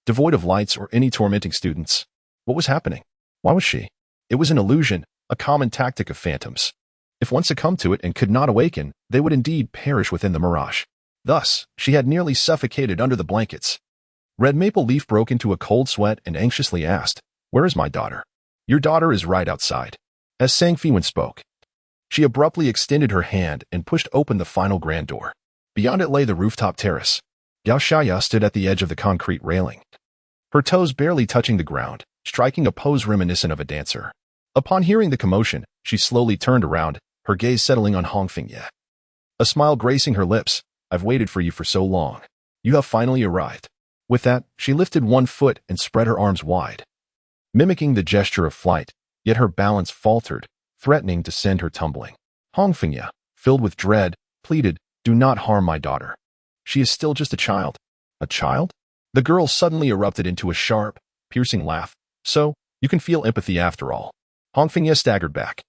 devoid of lights or any tormenting students. What was happening? Why was she? It was an illusion, a common tactic of phantoms. If one succumbed to it and could not awaken, they would indeed perish within the mirage. Thus, she had nearly suffocated under the blankets. Red Maple Leaf broke into a cold sweat and anxiously asked, "Where is my daughter?" "Your daughter is right outside." As Feiwan spoke, she abruptly extended her hand and pushed open the final grand door. Beyond it lay the rooftop terrace. Yao Xiaya stood at the edge of the concrete railing, her toes barely touching the ground, striking a pose reminiscent of a dancer. Upon hearing the commotion, she slowly turned around, her gaze settling on Hongfengye. A smile gracing her lips. "I've waited for you for so long. You have finally arrived." With that, she lifted one foot and spread her arms wide, mimicking the gesture of flight, yet her balance faltered, threatening to send her tumbling. Hongfengye, filled with dread, pleaded, "Do not harm my daughter. She is still just a child." "A child?" The girl suddenly erupted into a sharp, piercing laugh. "So, you can feel empathy after all." Hongfengye staggered back,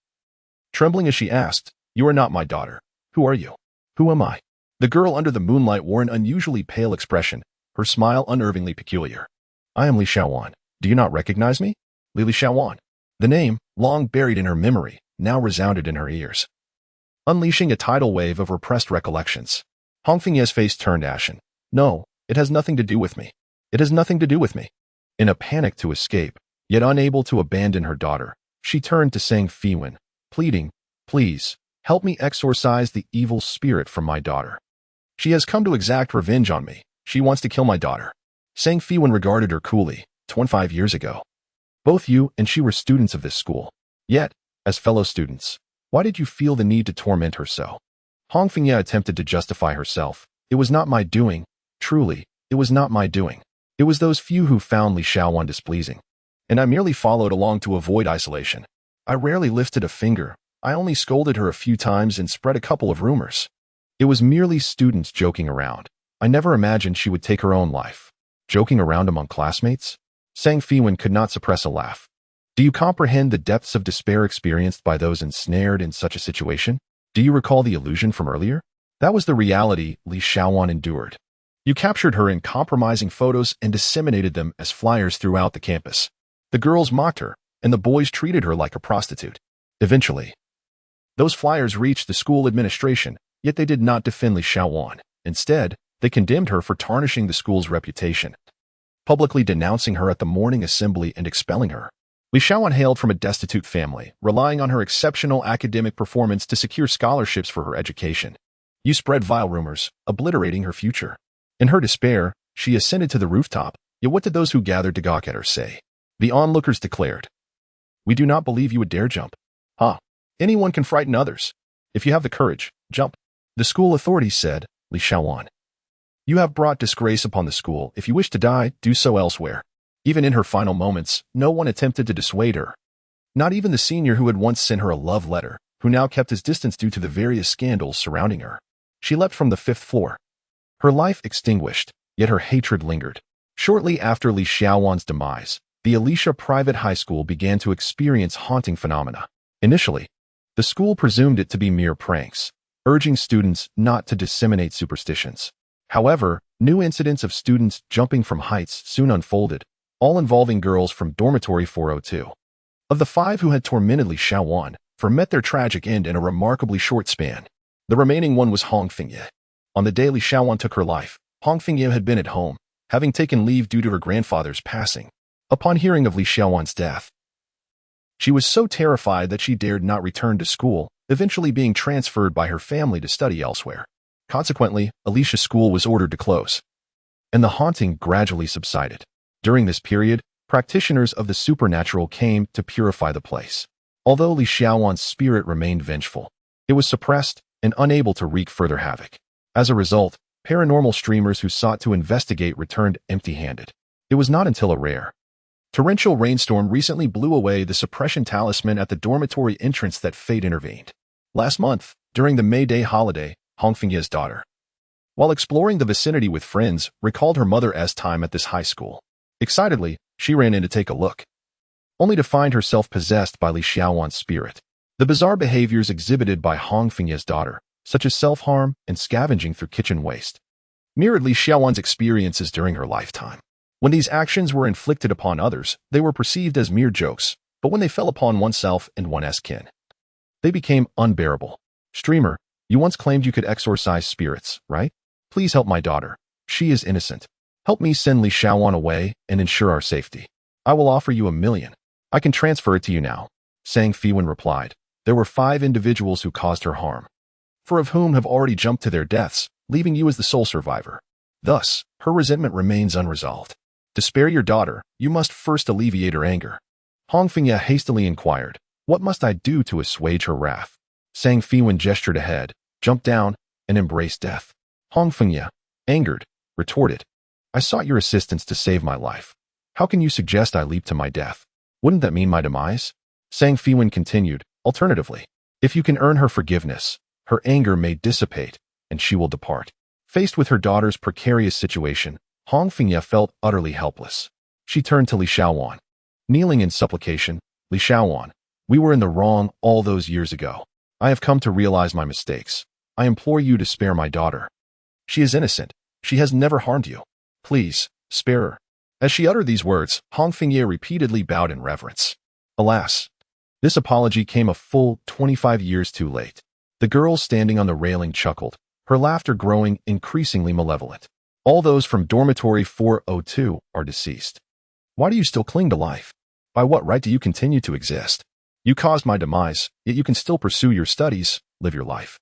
trembling as she asked, "You are not my daughter. Who are you?" "Who am I?" The girl under the moonlight wore an unusually pale expression, her smile unnervingly peculiar. "I am Li Xiaowan. Do you not recognize me?" Li Xiaowan. The name, long buried in her memory, now resounded in her ears, unleashing a tidal wave of repressed recollections. Hongfengye's face turned ashen. "No, it has nothing to do with me. It has nothing to do with me." In a panic to escape, yet unable to abandon her daughter, she turned to Feiwan, pleading, "Please, help me exorcise the evil spirit from my daughter. She has come to exact revenge on me. She wants to kill my daughter." Feiwan regarded her coolly. 25 years ago. Both you and she were students of this school. Yet, as fellow students, why did you feel the need to torment her so? Hongfengye attempted to justify herself. "It was not my doing. Truly, it was not my doing. It was those few who found Li Xiaowan displeasing. And I merely followed along to avoid isolation. I rarely lifted a finger. I only scolded her a few times and spread a couple of rumors. It was merely students joking around. I never imagined she would take her own life." "Joking around among classmates?" Sang Feiwan could not suppress a laugh. Do you comprehend the depths of despair experienced by those ensnared in such a situation? Do you recall the illusion from earlier? That was the reality Li Xiaowan endured. You captured her in compromising photos and disseminated them as flyers throughout the campus. The girls mocked her, and the boys treated her like a prostitute. Eventually, those flyers reached the school administration, yet they did not defend Li Xiaowan. Instead, they condemned her for tarnishing the school's reputation, publicly denouncing her at the morning assembly and expelling her. Li Xiaowan hailed from a destitute family, relying on her exceptional academic performance to secure scholarships for her education. You spread vile rumors, obliterating her future. In her despair, she ascended to the rooftop, yet what did those who gathered to gawk at her say? The onlookers declared, "We do not believe you would dare jump." Anyone can frighten others. If you have the courage, jump. The school authorities said, "Li Xiaowan, you have brought disgrace upon the school. If you wish to die, do so elsewhere." Even in her final moments, no one attempted to dissuade her. Not even the senior who had once sent her a love letter, who now kept his distance due to the various scandals surrounding her. She leapt from the 5th floor. Her life extinguished, yet her hatred lingered. Shortly after Li Xiaowan's demise, the Alicia Private High School began to experience haunting phenomena. Initially, the school presumed it to be mere pranks, urging students not to disseminate superstitions. However, new incidents of students jumping from heights soon unfolded, all involving girls from dormitory 402. Of the 5 who had tormented Li Xiaowan, 4 met their tragic end in a remarkably short span. The remaining one was Hong Fengye. On the day Li Xiaowan took her life, Hong Fengye had been at home, having taken leave due to her grandfather's passing. Upon hearing of Li Xiaowan's death, she was so terrified that she dared not return to school, eventually being transferred by her family to study elsewhere. Consequently, Alicia's school was ordered to close, and the haunting gradually subsided. During this period, practitioners of the supernatural came to purify the place. Although Li Xiaowan's spirit remained vengeful, it was suppressed and unable to wreak further havoc. As a result, paranormal streamers who sought to investigate returned empty-handed. It was not until a rare, torrential rainstorm recently blew away the suppression talisman at the dormitory entrance that fate intervened. Last month, during the May Day holiday, Hong Fengye's daughter, while exploring the vicinity with friends, recalled her mother's time at this high school. Excitedly, she ran in to take a look, only to find herself possessed by Li Xiaowan's spirit. The bizarre behaviors exhibited by Hong Fengye's daughter, such as self-harm and scavenging through kitchen waste, mirrored Li Xiaowan's experiences during her lifetime. When these actions were inflicted upon others, they were perceived as mere jokes, but when they fell upon oneself and one's kin, they became unbearable. Streamer, you once claimed you could exorcise spirits, right? Please help my daughter. She is innocent. Help me send Li Xiaowan away and ensure our safety. I will offer you $1 million. I can transfer it to you now. Sang Feiwan replied. There were 5 individuals who caused her harm, 4 of whom have already jumped to their deaths, leaving you as the sole survivor. Thus, her resentment remains unresolved. To spare your daughter, you must first alleviate her anger. Hong Fengye hastily inquired, what must I do to assuage her wrath? Sang Feiwan gestured ahead, jumped down, and embraced death. Hong Fengye, angered, retorted, I sought your assistance to save my life. How can you suggest I leap to my death? Wouldn't that mean my demise? Sang Feiwan continued, alternatively, if you can earn her forgiveness, her anger may dissipate, and she will depart. Faced with her daughter's precarious situation, Hong Fengye felt utterly helpless. She turned to Li Xiaowan. Kneeling in supplication, Li Xiaowan, we were in the wrong all those years ago. I have come to realize my mistakes. I implore you to spare my daughter. She is innocent. She has never harmed you. Please, spare her. As she uttered these words, Hong Fengye repeatedly bowed in reverence. Alas, this apology came a full 25 years too late. The girl standing on the railing chuckled, her laughter growing increasingly malevolent. All those from dormitory 402 are deceased. Why do you still cling to life? By what right do you continue to exist? You caused my demise, yet you can still pursue your studies, live your life,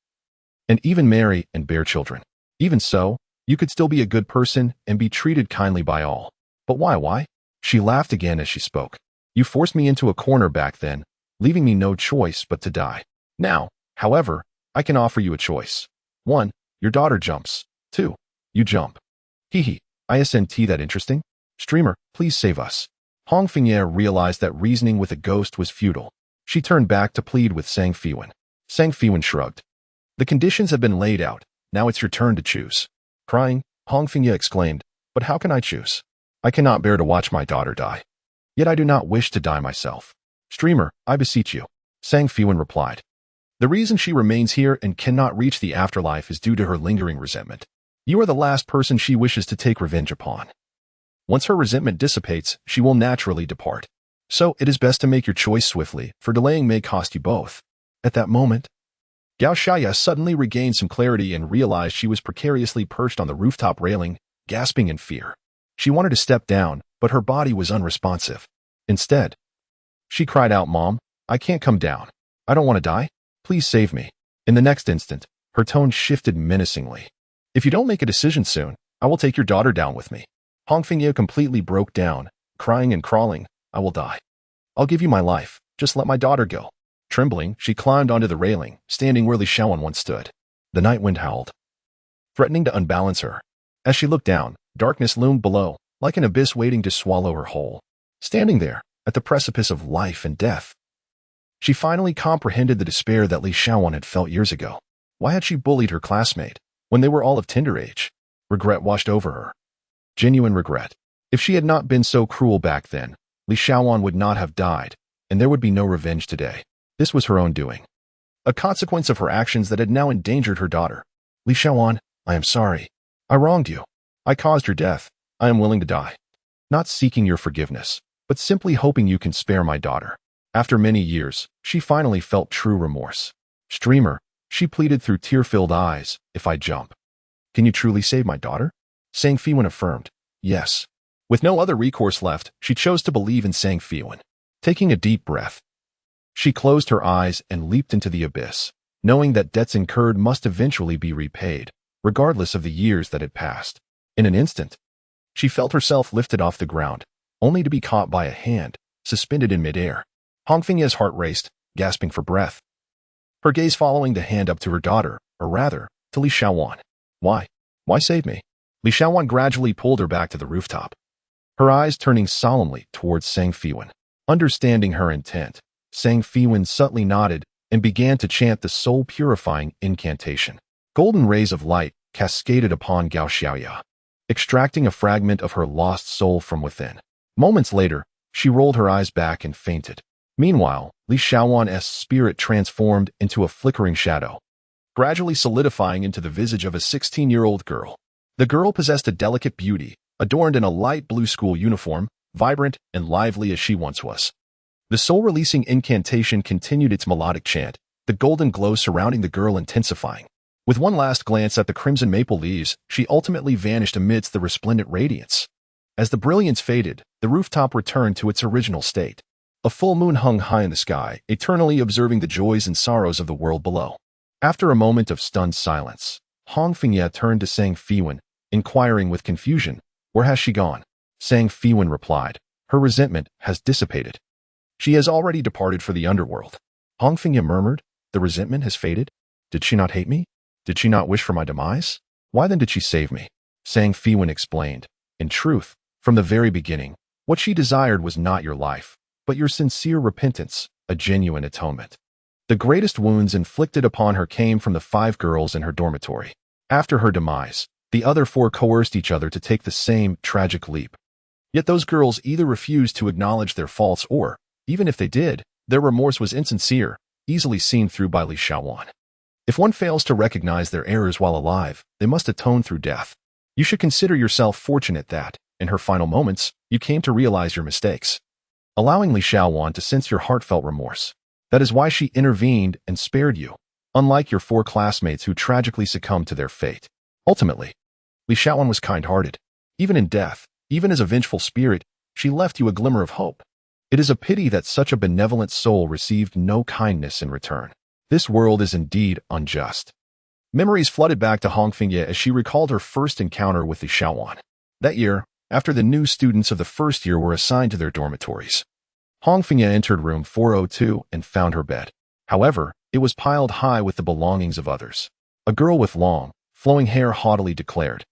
and even marry and bear children. Even so, you could still be a good person and be treated kindly by all. But why? She laughed again as she spoke. You forced me into a corner back then, leaving me no choice but to die. Now, however, I can offer you a choice. 1. Your daughter jumps. 2. You jump. Isn't that interesting? Streamer, please save us. Hong Fengye realized that reasoning with a ghost was futile. She turned back to plead with Sang Feiwan. Sang Feiwan shrugged. The conditions have been laid out. Now it's your turn to choose. Crying, Hong Fengye exclaimed, but how can I choose? I cannot bear to watch my daughter die. Yet I do not wish to die myself. Streamer, I beseech you, Sang Feiwan replied. The reason she remains here and cannot reach the afterlife is due to her lingering resentment. You are the last person she wishes to take revenge upon. Once her resentment dissipates, she will naturally depart. So it is best to make your choice swiftly, for delaying may cost you both. At that moment, Gao Xiaya suddenly regained some clarity and realized she was precariously perched on the rooftop railing, gasping in fear. She wanted to step down, but her body was unresponsive. Instead, she cried out, "Mom, I can't come down. I don't want to die. Please save me." In the next instant, her tone shifted menacingly. "If you don't make a decision soon, I will take your daughter down with me." Hongfengye completely broke down, crying and crawling, "I will die. I'll give you my life. Just let my daughter go." Trembling, she climbed onto the railing, standing where Li Xiaowan once stood. The night wind howled, threatening to unbalance her. As she looked down, darkness loomed below, like an abyss waiting to swallow her whole. Standing there, at the precipice of life and death, she finally comprehended the despair that Li Xiaowan had felt years ago. Why had she bullied her classmate, when they were all of tender age? Regret washed over her. Genuine regret. If she had not been so cruel back then, Li Xiaowan would not have died, and there would be no revenge today. This was her own doing, a consequence of her actions that had now endangered her daughter. "Li Xiaowan, I am sorry. I wronged you. I caused your death. I am willing to die. Not seeking your forgiveness, but simply hoping you can spare my daughter." After many years, she finally felt true remorse. "Streamer," she pleaded through tear-filled eyes, "if I jump, can you truly save my daughter?" Sang Feiwan affirmed, "Yes." With no other recourse left, she chose to believe in Sang Feiwan. Taking a deep breath, she closed her eyes and leaped into the abyss, knowing that debts incurred must eventually be repaid, regardless of the years that had passed. In an instant, she felt herself lifted off the ground, only to be caught by a hand, suspended in midair. Hongfengye's heart raced, gasping for breath, her gaze following the hand up to her daughter, or rather, to Li Xiaowan. Why? Why save me? Li Xiaowan gradually pulled her back to the rooftop, her eyes turning solemnly towards Sang Feiwan. Understanding her intent, Sang Feiwan subtly nodded and began to chant the soul-purifying incantation. Golden rays of light cascaded upon Gao Xiaoya, extracting a fragment of her lost soul from within. Moments later, she rolled her eyes back and fainted. Meanwhile, Li Xiaowan's spirit transformed into a flickering shadow, gradually solidifying into the visage of a 16-year-old girl. The girl possessed a delicate beauty, adorned in a light blue school uniform, vibrant and lively as she once was. The soul-releasing incantation continued its melodic chant, the golden glow surrounding the girl intensifying. With one last glance at the crimson maple leaves, she ultimately vanished amidst the resplendent radiance. As the brilliance faded, the rooftop returned to its original state. A full moon hung high in the sky, eternally observing the joys and sorrows of the world below. After a moment of stunned silence, Hongfengye turned to Sang Feiwan, inquiring with confusion, "Where has she gone?" Sang Feiwan replied, "Her resentment has dissipated. She has already departed for the underworld." Hongfengye murmured, "The resentment has faded? Did she not hate me? Did she not wish for my demise? Why then did she save me?" Sang Feiwan explained, "In truth, from the very beginning, what she desired was not your life, but your sincere repentance, a genuine atonement. The greatest wounds inflicted upon her came from the 5 girls in her dormitory. After her demise, the other 4 coerced each other to take the same tragic leap. Yet those girls either refused to acknowledge their faults or, even if they did, their remorse was insincere, easily seen through by Li Xiaowan. If one fails to recognize their errors while alive, they must atone through death. You should consider yourself fortunate that, in her final moments, you came to realize your mistakes, allowing Li Xiaowan to sense your heartfelt remorse. That is why she intervened and spared you, unlike your 4 classmates who tragically succumbed to their fate. Ultimately, Li Xiaowan was kind-hearted. Even in death, even as a vengeful spirit, she left you a glimmer of hope. It is a pity that such a benevolent soul received no kindness in return. This world is indeed unjust." Memories flooded back to Hongfengye as she recalled her first encounter with Li Xiaowan. That year, after the new students of the first year were assigned to their dormitories, Hongfengye entered room 402 and found her bed. However, it was piled high with the belongings of others. A girl with long, flowing hair haughtily declared,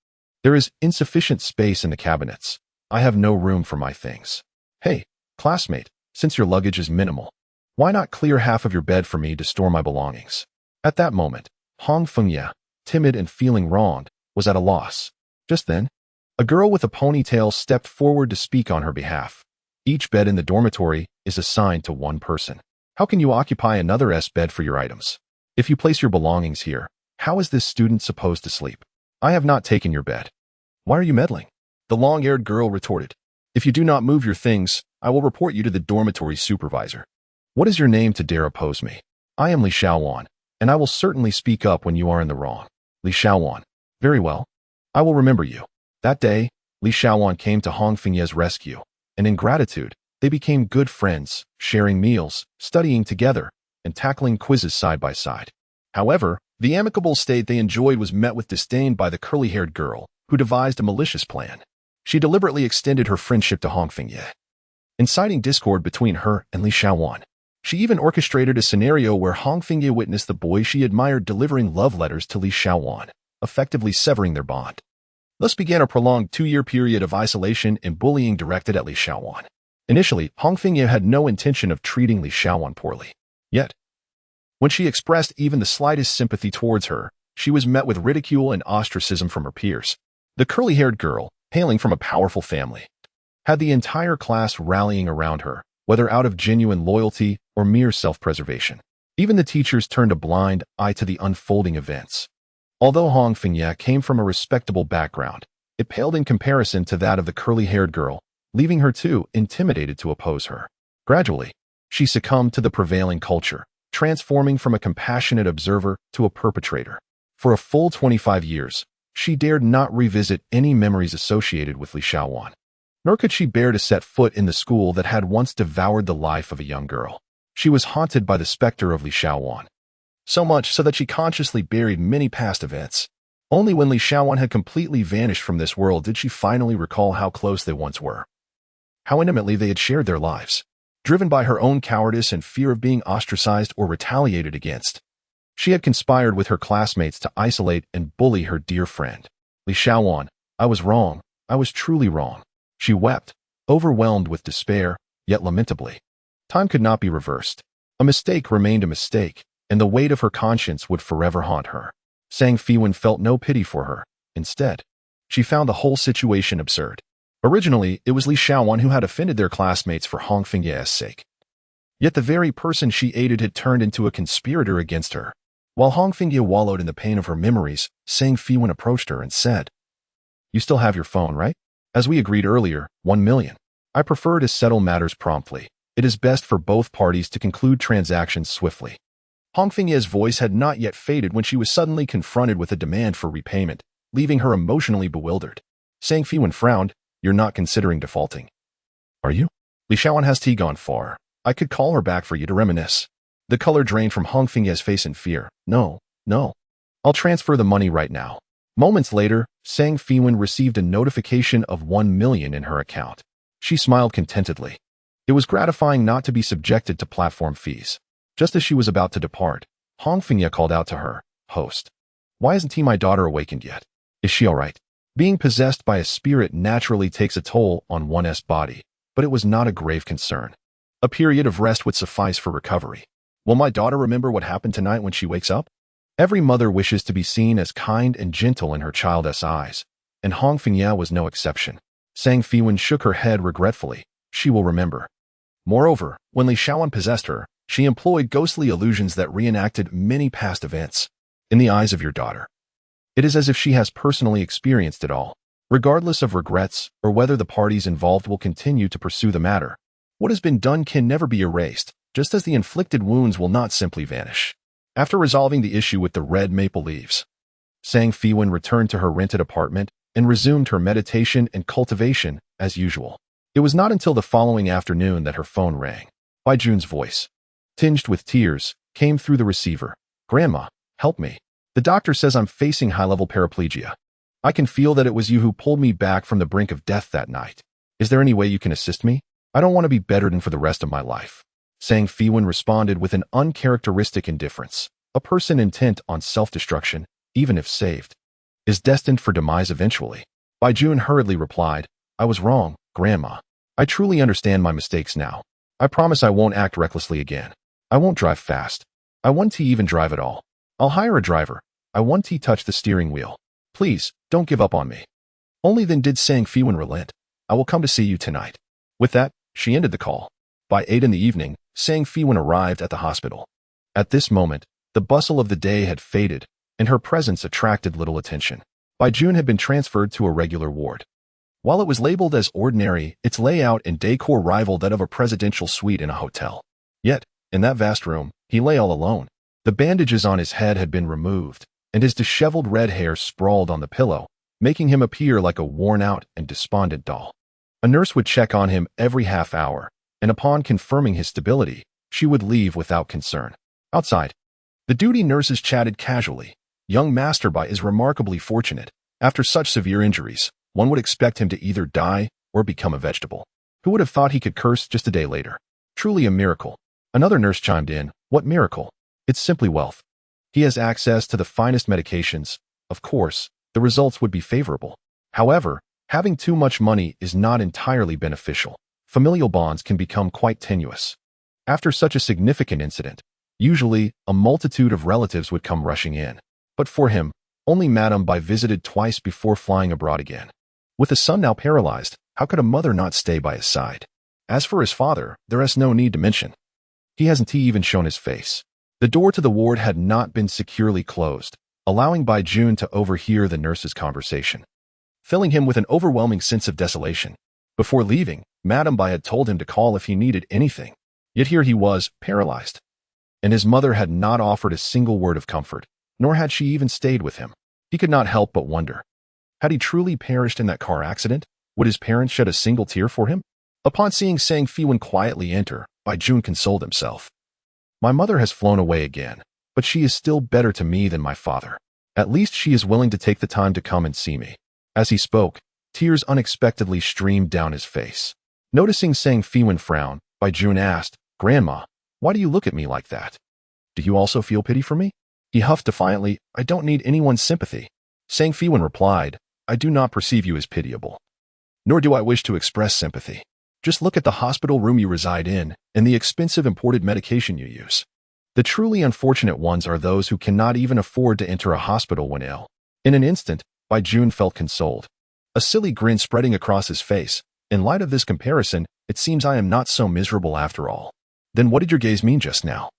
"There is insufficient space in the cabinets. I have no room for my things." "Hey, classmate, since your luggage is minimal, why not clear half of your bed for me to store my belongings?" At that moment, Hongfengye, timid and feeling wronged, was at a loss. Just then, A girl with a ponytail stepped forward to speak on her behalf. Each bed in the dormitory is assigned to one person. How can you occupy another's bed for your items? If you place your belongings here, how is this student supposed to sleep? I have not taken your bed. Why are you meddling? The long-haired girl retorted. If you do not move your things, I will report you to the dormitory supervisor. What is your name to dare oppose me? I am Li Xiaowan, and I will certainly speak up when you are in the wrong. Li Xiaowan. Very well. I will remember you. That day, Li Xiaowan came to Hong Fengye's rescue, and in gratitude, they became good friends, sharing meals, studying together, and tackling quizzes side by side. However, the amicable state they enjoyed was met with disdain by the curly-haired girl, who devised a malicious plan. She deliberately extended her friendship to Hong Fengye, inciting discord between her and Li Xiaowan. She even orchestrated a scenario where Hong Fengye witnessed the boy she admired delivering love letters to Li Xiaowan, effectively severing their bond. Thus began a prolonged 2-year period of isolation and bullying directed at Li Xiaowan. Initially, Hong Fengye had no intention of treating Li Xiaowan poorly. Yet, when she expressed even the slightest sympathy towards her, she was met with ridicule and ostracism from her peers. The curly-haired girl, hailing from a powerful family, had the entire class rallying around her, whether out of genuine loyalty or mere self-preservation. Even the teachers turned a blind eye to the unfolding events. Although Hong Fengye came from a respectable background, it paled in comparison to that of the curly-haired girl, leaving her too intimidated to oppose her. Gradually, she succumbed to the prevailing culture, transforming from a compassionate observer to a perpetrator. For a full 25 years, she dared not revisit any memories associated with Li Xiaowan. Nor could she bear to set foot in the school that had once devoured the life of a young girl. She was haunted by the specter of Li Xiaowan. So much so that she consciously buried many past events. Only when Li Xiaowan had completely vanished from this world did she finally recall how close they once were. How intimately they had shared their lives. Driven by her own cowardice and fear of being ostracized or retaliated against, she had conspired with her classmates to isolate and bully her dear friend. Li Xiaowan, I was wrong. I was truly wrong. She wept, overwhelmed with despair, yet lamentably. Time could not be reversed. A mistake remained a mistake, and the weight of her conscience would forever haunt her. Feiwan felt no pity for her. Instead, she found the whole situation absurd. Originally, it was Li Xiaowan who had offended their classmates for Hong Fengye's sake. Yet the very person she aided had turned into a conspirator against her. While Hong Fengye wallowed in the pain of her memories, Feiwan approached her and said, "You still have your phone, right? As we agreed earlier, 1 million. I prefer to settle matters promptly. It is best for both parties to conclude transactions swiftly." Hong Fengye's voice had not yet faded when she was suddenly confronted with a demand for repayment, leaving her emotionally bewildered. Feiwan frowned. "You're not considering defaulting, are you? Li Xiaowan has gone far. I could call her back for you to reminisce." The color drained from Hong Fengye's face in fear. No. I'll transfer the money right now." Moments later, Feiwan received a notification of 1 million in her account. She smiled contentedly. It was gratifying not to be subjected to platform fees. Just as she was about to depart, Hong Fengye called out to her, "Host, why isn't my daughter awakened yet? Is she all right?" Being possessed by a spirit naturally takes a toll on one's body, but it was not a grave concern. A period of rest would suffice for recovery. Will my daughter remember what happened tonight when she wakes up? Every mother wishes to be seen as kind and gentle in her child's eyes, and Hong Fengye was no exception. Feiwan shook her head regretfully. She will remember. Moreover, when Li Xiaowan possessed her, she employed ghostly illusions that reenacted many past events. In the eyes of your daughter, it is as if she has personally experienced it all. Regardless of regrets or whether the parties involved will continue to pursue the matter, what has been done can never be erased, just as the inflicted wounds will not simply vanish. After resolving the issue with the red maple leaves, Feiwan returned to her rented apartment and resumed her meditation and cultivation as usual. It was not until the following afternoon that her phone rang. Baiju's voice, tinged with tears, came through the receiver. "Grandma, help me. The doctor says I'm facing high-level paraplegia. I can feel that it was you who pulled me back from the brink of death that night. Is there any way you can assist me? I don't want to be bedridden for the rest of my life." Feiwan responded with an uncharacteristic indifference. A person intent on self-destruction, even if saved, is destined for demise eventually. Baijun hurriedly replied, "I was wrong, Grandma. I truly understand my mistakes now. I promise I won't act recklessly again. I won't drive fast. I won't even drive at all. I'll hire a driver. I won't touch the steering wheel. Please, don't give up on me." Only then did Sang Feiwan relent. I will come to see you tonight. With that, she ended the call. By 8 in the evening, Sang Feiwan arrived at the hospital. At this moment, the bustle of the day had faded, and her presence attracted little attention. Bai Jun had been transferred to a regular ward. While it was labeled as ordinary, its layout and decor rivaled that of a presidential suite in a hotel. Yet, in that vast room, he lay all alone. The bandages on his head had been removed, and his disheveled red hair sprawled on the pillow, making him appear like a worn-out and despondent doll. A nurse would check on him every half hour, and upon confirming his stability, she would leave without concern. Outside, the duty nurses chatted casually. Young Master Bai is remarkably fortunate. After such severe injuries, one would expect him to either die or become a vegetable. Who would have thought he could curse just a day later? Truly a miracle. Another nurse chimed in. What miracle? It's simply wealth. He has access to the finest medications. Of course, the results would be favorable. However, having too much money is not entirely beneficial. Familial bonds can become quite tenuous. After such a significant incident, usually a multitude of relatives would come rushing in. But for him, only Madame Bai visited twice before flying abroad again. With a son now paralyzed, how could a mother not stay by his side? As for his father, there is no need to mention. He hasn't even shown his face. The door to the ward had not been securely closed, allowing Bai Jun to overhear the nurse's conversation, filling him with an overwhelming sense of desolation. Before leaving, Madame Bai had told him to call if he needed anything. Yet here he was, paralyzed. And his mother had not offered a single word of comfort, nor had she even stayed with him. He could not help but wonder. Had he truly perished in that car accident? Would his parents shed a single tear for him? Upon seeing Sang Feiwan quietly enter, Bai Jun consoled himself. My mother has flown away again, but she is still better to me than my father. At least she is willing to take the time to come and see me. As he spoke, tears unexpectedly streamed down his face. Noticing Sang Feiwan frown, Bai Jun asked, Grandma, why do you look at me like that? Do you also feel pity for me? He huffed defiantly, I don't need anyone's sympathy. Sang Feiwan replied, I do not perceive you as pitiable. Nor do I wish to express sympathy. Just look at the hospital room you reside in and the expensive imported medication you use. The truly unfortunate ones are those who cannot even afford to enter a hospital when ill. In an instant, Bai Jun felt consoled. A silly grin spreading across his face. In light of this comparison, it seems I am not so miserable after all. Then what did your gaze mean just now?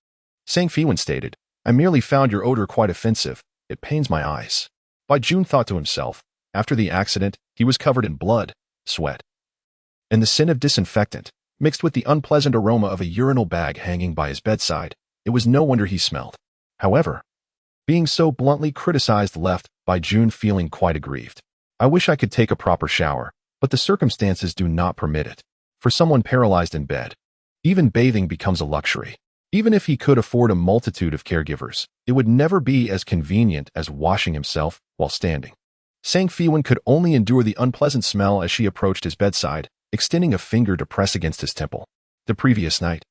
Sang Feiwan stated, I merely found your odor quite offensive. It pains my eyes. Bai Jun thought to himself, after the accident, he was covered in blood, sweat, and the scent of disinfectant, mixed with the unpleasant aroma of a urinal bag hanging by his bedside. It was no wonder he smelled. However, being so bluntly criticized left Bai Jun feeling quite aggrieved. I wish I could take a proper shower, but the circumstances do not permit it. For someone paralyzed in bed, even bathing becomes a luxury. Even if he could afford a multitude of caregivers, it would never be as convenient as washing himself while standing. Sang Feiwan could only endure the unpleasant smell as she approached his bedside, extending a finger to press against his temple. The previous night,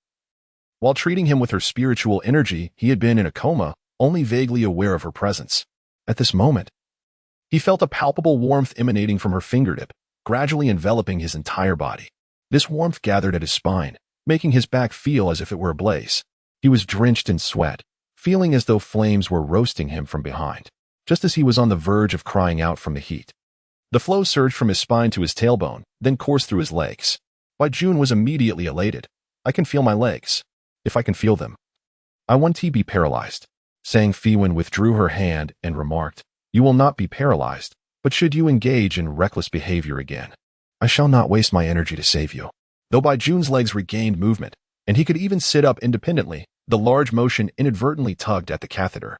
while treating him with her spiritual energy, he had been in a coma, only vaguely aware of her presence. At this moment, he felt a palpable warmth emanating from her fingertip, gradually enveloping his entire body. This warmth gathered at his spine, making his back feel as if it were ablaze. He was drenched in sweat, feeling as though flames were roasting him from behind, just as he was on the verge of crying out from the heat. The flow surged from his spine to his tailbone, then coursed through his legs. Bai Jun was immediately elated. I can feel my legs. If I can feel them, I want to be paralyzed. Sang Feiwan withdrew her hand and remarked, You will not be paralyzed, but should you engage in reckless behavior again, I shall not waste my energy to save you. Though Bai Jun's legs regained movement, and he could even sit up independently, the large motion inadvertently tugged at the catheter,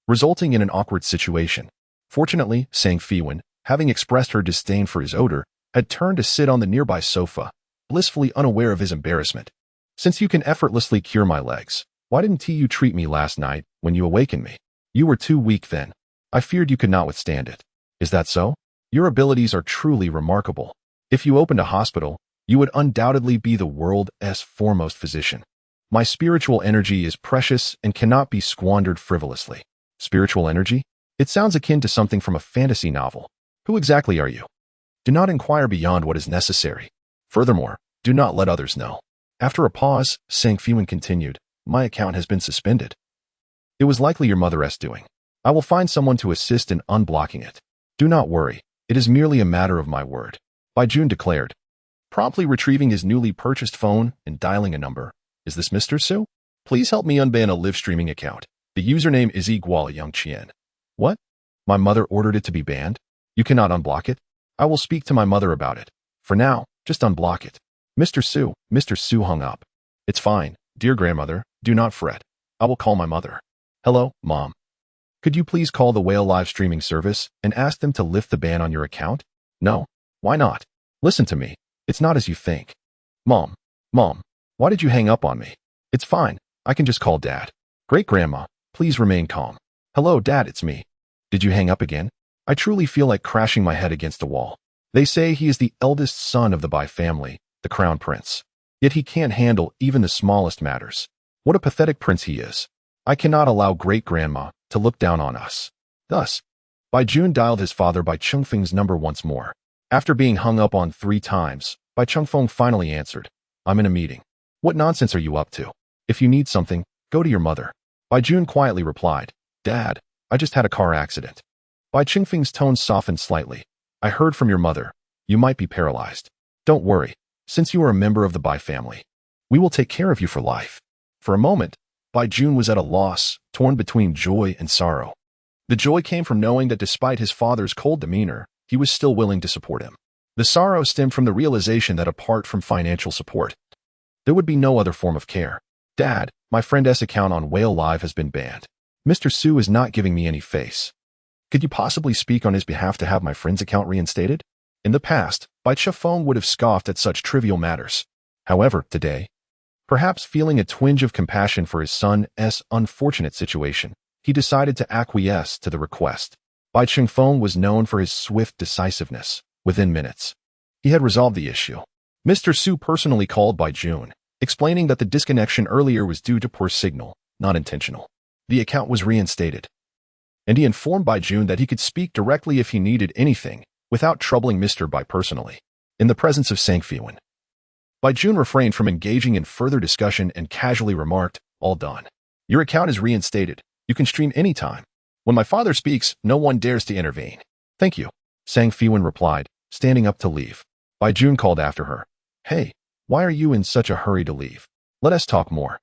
resulting in an awkward situation. Fortunately, Sang Feiwan, having expressed her disdain for his odor, had turned to sit on the nearby sofa, blissfully unaware of his embarrassment. Since you can effortlessly cure my legs, why didn't you treat me last night when you awakened me? You were too weak then. I feared you could not withstand it. Is that so? Your abilities are truly remarkable. If you opened a hospital, you would undoubtedly be the world's foremost physician. My spiritual energy is precious and cannot be squandered frivolously. Spiritual energy? It sounds akin to something from a fantasy novel. Who exactly are you? Do not inquire beyond what is necessary. Furthermore, do not let others know. After a pause, Sang Feiwan continued, My account has been suspended. It was likely your mother's doing. I will find someone to assist in unblocking it. Do not worry. It is merely a matter of my word, Baijun declared, promptly retrieving his newly purchased phone and dialing a number. Is this Mr. Su? Please help me unban a live streaming account. The username is igual What? My mother ordered it to be banned? You cannot unblock it? I will speak to my mother about it. For now, just unblock it. Mr. Su hung up. It's fine, dear grandmother, do not fret. I will call my mother. Hello, Mom. Could you please call the Whale live streaming service and ask them to lift the ban on your account? No. Why not? Listen to me. It's not as you think. Mom, why did you hang up on me? It's fine. I can just call Dad. Great grandma, please remain calm. Hello, Dad, it's me. Did you hang up again? I truly feel like crashing my head against a wall. They say he is the eldest son of the Bai family, the crown prince. Yet he can't handle even the smallest matters. What a pathetic prince he is. I cannot allow great-grandma to look down on us. Thus, Baijun dialed his father Bai Chengfeng's number once more. After being hung up on 3 times, Bai Chengfeng finally answered, I'm in a meeting. What nonsense are you up to? If you need something, go to your mother. Baijun quietly replied, Dad, I just had a car accident. Bai Chengfeng's tone softened slightly. I heard from your mother. You might be paralyzed. Don't worry, since you are a member of the Bai family. We will take care of you for life. For a moment, Baijun was at a loss, torn between joy and sorrow. The joy came from knowing that despite his father's cold demeanor, he was still willing to support him. The sorrow stemmed from the realization that apart from financial support, there would be no other form of care. Dad, my friend S account on Whale Live has been banned. Mr. Su is not giving me any face. Could you possibly speak on his behalf to have my friend's account reinstated? In the past, Bai Chengfeng would have scoffed at such trivial matters. However, today, perhaps feeling a twinge of compassion for his son's unfortunate situation, he decided to acquiesce to the request. Bai Chengfeng was known for his swift decisiveness. Within minutes, he had resolved the issue. Mr. Su personally called Baijun, explaining that the disconnection earlier was due to poor signal, not intentional. The account was reinstated, and he informed Baijun that he could speak directly if he needed anything, without troubling Mr. Bai personally. In the presence of Feiwan, Baijun refrained from engaging in further discussion and casually remarked, all done. Your account is reinstated. You can stream anytime. When my father speaks, no one dares to intervene. Thank you, Feiwan replied, standing up to leave. Baijun called after her. Hey, why are you in such a hurry to leave? Let us talk more.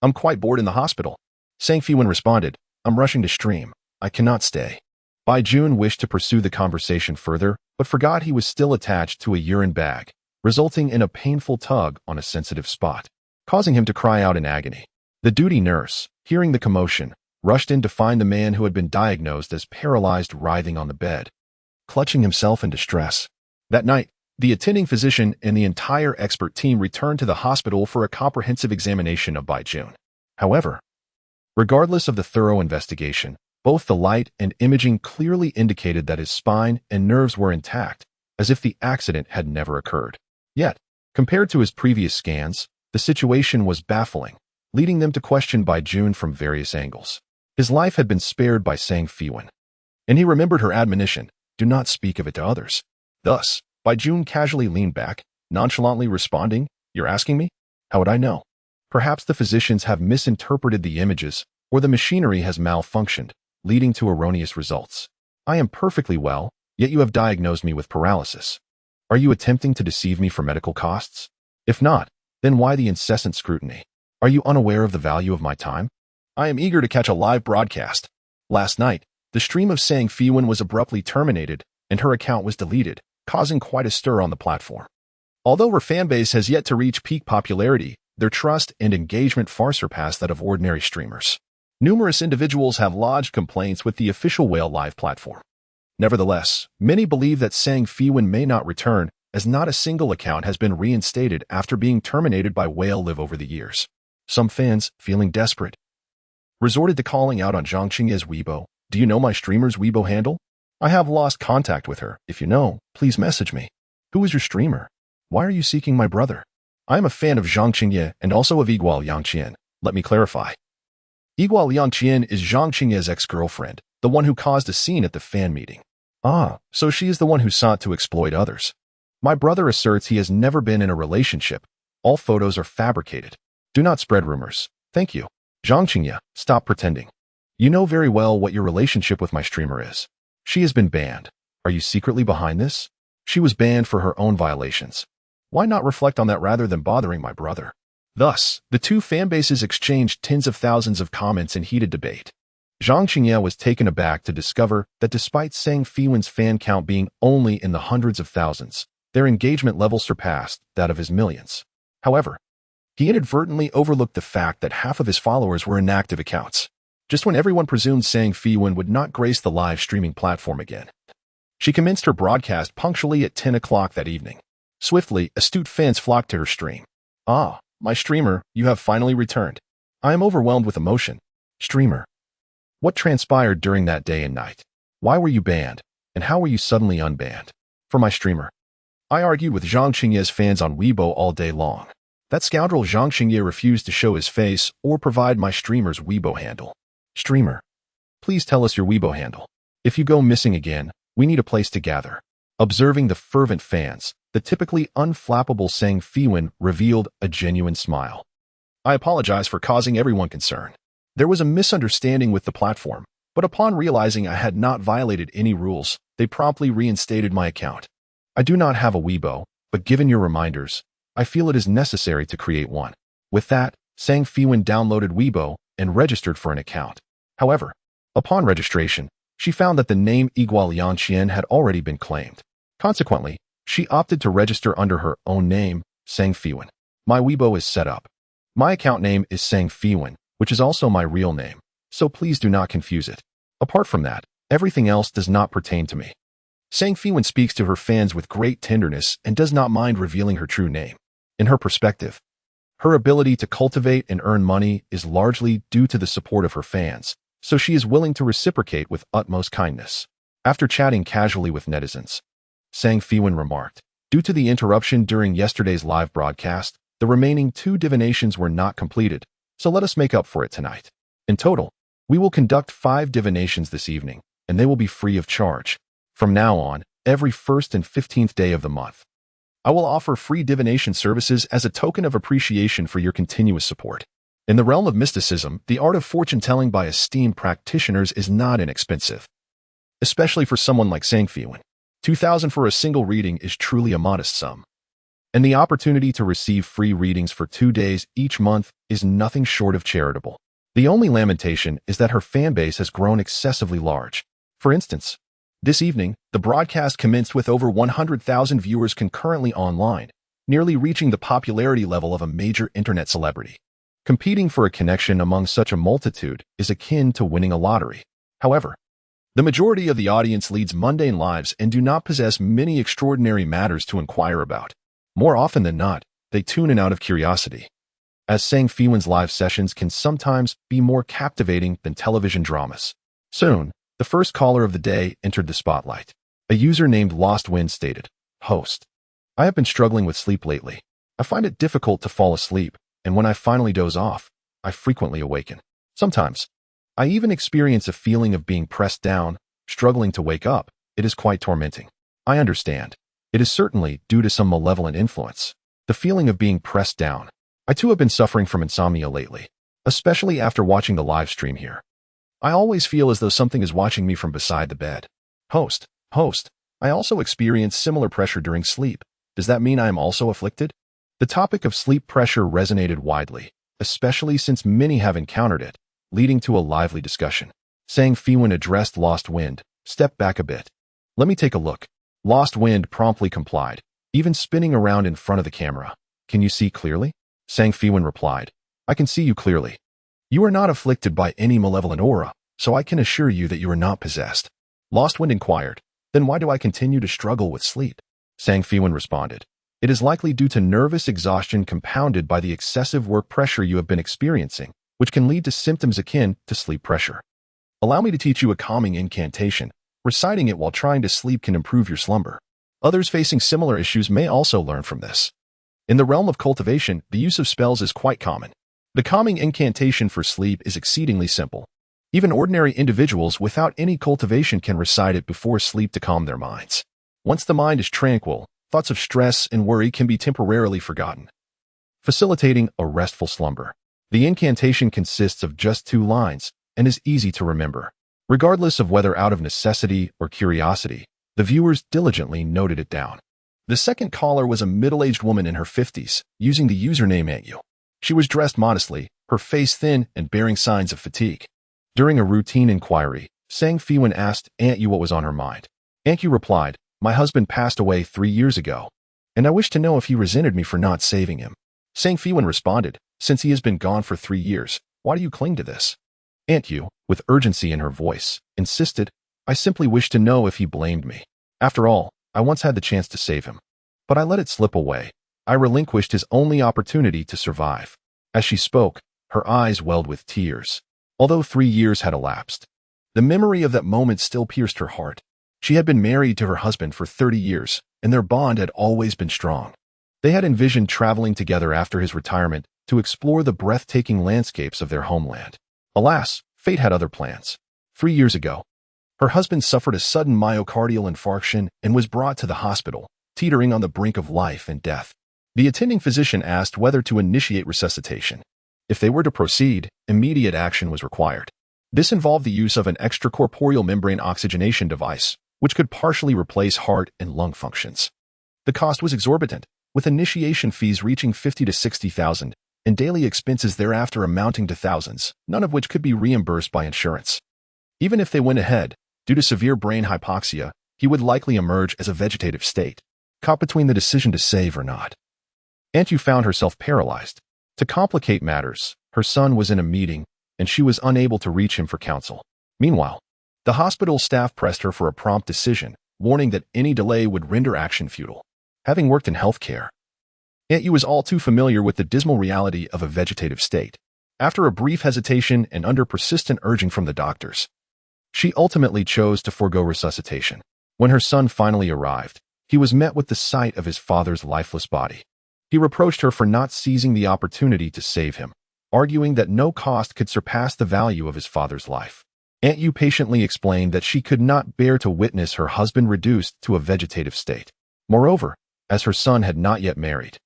I'm quite bored in the hospital. Feiwan responded, I'm rushing to stream. I cannot stay. Baijun wished to pursue the conversation further, but forgot he was still attached to a urine bag, resulting in a painful tug on a sensitive spot, causing him to cry out in agony. The duty nurse, hearing the commotion, rushed in to find the man who had been diagnosed as paralyzed writhing on the bed, clutching himself in distress. That night, the attending physician and the entire expert team returned to the hospital for a comprehensive examination of Baijun. However, regardless of the thorough investigation, both the light and imaging clearly indicated that his spine and nerves were intact, as if the accident had never occurred. Yet, compared to his previous scans, the situation was baffling, leading them to question Baijun from various angles. His life had been spared by Feiwan, and he remembered her admonition, do not speak of it to others. Thus, Baijun casually leaned back, nonchalantly responding, you're asking me? How would I know? Perhaps the physicians have misinterpreted the images, or the machinery has malfunctioned, leading to erroneous results. I am perfectly well, yet you have diagnosed me with paralysis. Are you attempting to deceive me for medical costs? If not, then why the incessant scrutiny? Are you unaware of the value of my time? I am eager to catch a live broadcast. Last night, the stream of Feiwan was abruptly terminated, and her account was deleted, causing quite a stir on the platform. Although her fanbase has yet to reach peak popularity, their trust and engagement far surpass that of ordinary streamers. Numerous individuals have lodged complaints with the official Whale Live platform. Nevertheless, many believe that Feiwan may not return, as not a single account has been reinstated after being terminated by Whale Live over the years. Some fans, feeling desperate, resorted to calling out on Zhang Qingye's Weibo. Do you know my streamer's Weibo handle? I have lost contact with her. If you know, please message me. Who is your streamer? Why are you seeking my brother? I am a fan of Zhang Qingye and also of Igual Yangqian. Let me clarify. Igual Yangqian is Zhang Qingye's ex-girlfriend, the one who caused a scene at the fan meeting. Ah, so she is the one who sought to exploit others. My brother asserts he has never been in a relationship. All photos are fabricated. Do not spread rumors. Thank you. Zhang Qingye, stop pretending. You know very well what your relationship with my streamer is. She has been banned. Are you secretly behind this? She was banned for her own violations. Why not reflect on that rather than bothering my brother? Thus, the two fanbases exchanged tens of thousands of comments in heated debate. Zhang Qingye was taken aback to discover that despite saying Feiwan's fan count being only in the hundreds of thousands, their engagement level surpassed that of his millions. However, he inadvertently overlooked the fact that half of his followers were inactive accounts. Just when everyone presumed saying Feiwan would not grace the live streaming platform again, she commenced her broadcast punctually at 10 o'clock that evening. Swiftly, astute fans flocked to her stream. Ah, my streamer, you have finally returned. I am overwhelmed with emotion. Streamer. What transpired during that day and night? Why were you banned? And how were you suddenly unbanned? For my streamer. I argued with Zhang Qingye's fans on Weibo all day long. That scoundrel Zhang Qingye refused to show his face or provide my streamer's Weibo handle. Streamer. Please tell us your Weibo handle. If you go missing again, we need a place to gather. Observing the fervent fans, the typically unflappable Sang Feiwan revealed a genuine smile. I apologize for causing everyone concern. There was a misunderstanding with the platform, but upon realizing I had not violated any rules, they promptly reinstated my account. I do not have a Weibo, but given your reminders, I feel it is necessary to create one. With that, Sang Feiwan downloaded Weibo and registered for an account. However, upon registration, she found that the name Igual Yanqian had already been claimed. Consequently, she opted to register under her own name, Sang Feiwan. My Weibo is set up. My account name is Sang Feiwan, which is also my real name, so please do not confuse it. Apart from that, everything else does not pertain to me. Sang Feiwan speaks to her fans with great tenderness and does not mind revealing her true name. In her perspective, her ability to cultivate and earn money is largely due to the support of her fans, so she is willing to reciprocate with utmost kindness. After chatting casually with netizens, Sang Feiwan remarked, due to the interruption during yesterday's live broadcast, the remaining 2 divinations were not completed, so let us make up for it tonight. In total, we will conduct 5 divinations this evening, and they will be free of charge. From now on, every 1st and 15th day of the month, I will offer free divination services as a token of appreciation for your continuous support. In the realm of mysticism, the art of fortune-telling by esteemed practitioners is not inexpensive, especially for someone like Sang Feiwan. 2,000 for a single reading is truly a modest sum. And the opportunity to receive free readings for 2 days each month is nothing short of charitable. The only lamentation is that her fanbase has grown excessively large. For instance, this evening, the broadcast commenced with over 100,000 viewers concurrently online, nearly reaching the popularity level of a major internet celebrity. Competing for a connection among such a multitude is akin to winning a lottery. However, the majority of the audience leads mundane lives and do not possess many extraordinary matters to inquire about. More often than not, they tune in out of curiosity. As Sang Feiwan's live sessions can sometimes be more captivating than television dramas. Soon, the first caller of the day entered the spotlight. A user named Lost Wind stated, "Host, I have been struggling with sleep lately. I find it difficult to fall asleep, and when I finally doze off, I frequently awaken. Sometimes, I even experience a feeling of being pressed down, struggling to wake up. It is quite tormenting. I understand. It is certainly due to some malevolent influence. The feeling of being pressed down. I too have been suffering from insomnia lately, especially after watching the live stream here. I always feel as though something is watching me from beside the bed. Host, I also experience similar pressure during sleep. Does that mean I am also afflicted?" The topic of sleep pressure resonated widely, especially since many have encountered it, leading to a lively discussion. Sang Feiwan addressed Lost Wind, "Step back a bit. Let me take a look." Lost Wind promptly complied, even spinning around in front of the camera. "Can you see clearly?" Sang Feiwan replied, "I can see you clearly. You are not afflicted by any malevolent aura, so I can assure you that you are not possessed." Lost Wind inquired, "Then why do I continue to struggle with sleep?" Sang Feiwan responded, "It is likely due to nervous exhaustion compounded by the excessive work pressure you have been experiencing, which can lead to symptoms akin to sleep pressure. Allow me to teach you a calming incantation. Reciting it while trying to sleep can improve your slumber. Others facing similar issues may also learn from this. In the realm of cultivation, the use of spells is quite common. The calming incantation for sleep is exceedingly simple. Even ordinary individuals without any cultivation can recite it before sleep to calm their minds. Once the mind is tranquil, thoughts of stress and worry can be temporarily forgotten, facilitating a restful slumber. The incantation consists of just 2 lines and is easy to remember. Regardless of whether out of necessity or curiosity, The viewers diligently noted it down. The second caller was a middle-aged woman in her 50s, using the username Aunt You. She was dressed modestly, her face thin and bearing signs of fatigue. During a routine inquiry, Feiwan asked Aunt You what was on her mind. Aunt You replied, "My husband passed away 3 years ago, and I wish to know if he resented me for not saving him." Feiwan responded, "Since he has been gone for 3 years, why do you cling to this?" Aunt You, with urgency in her voice, insisted, "I simply wish to know if he blamed me. After all, I once had the chance to save him, but I let it slip away. I relinquished his only opportunity to survive." As she spoke, her eyes welled with tears. Although 3 years had elapsed, the memory of that moment still pierced her heart. She had been married to her husband for 30 years, and their bond had always been strong. They had envisioned traveling together after his retirement to explore the breathtaking landscapes of their homeland. Alas, fate had other plans. 3 years ago, her husband suffered a sudden myocardial infarction and was brought to the hospital, teetering on the brink of life and death. The attending physician asked whether to initiate resuscitation. If they were to proceed, immediate action was required. This involved the use of an extracorporeal membrane oxygenation device, which could partially replace heart and lung functions. The cost was exorbitant, with initiation fees reaching $50,000 to $60,000, and daily expenses thereafter amounting to thousands, none of which could be reimbursed by insurance. Even if they went ahead, due to severe brain hypoxia, he would likely emerge as a vegetative state, caught between the decision to save or not. Aunt You found herself paralyzed. To complicate matters, her son was in a meeting, and she was unable to reach him for counsel. Meanwhile, the hospital staff pressed her for a prompt decision, warning that any delay would render action futile. Having worked in healthcare, Aunt You was all too familiar with the dismal reality of a vegetative state. After a brief hesitation and under persistent urging from the doctors, she ultimately chose to forego resuscitation. When her son finally arrived, he was met with the sight of his father's lifeless body. He reproached her for not seizing the opportunity to save him, arguing that no cost could surpass the value of his father's life. Aunt You patiently explained that she could not bear to witness her husband reduced to a vegetative state. Moreover, as her son had not yet married,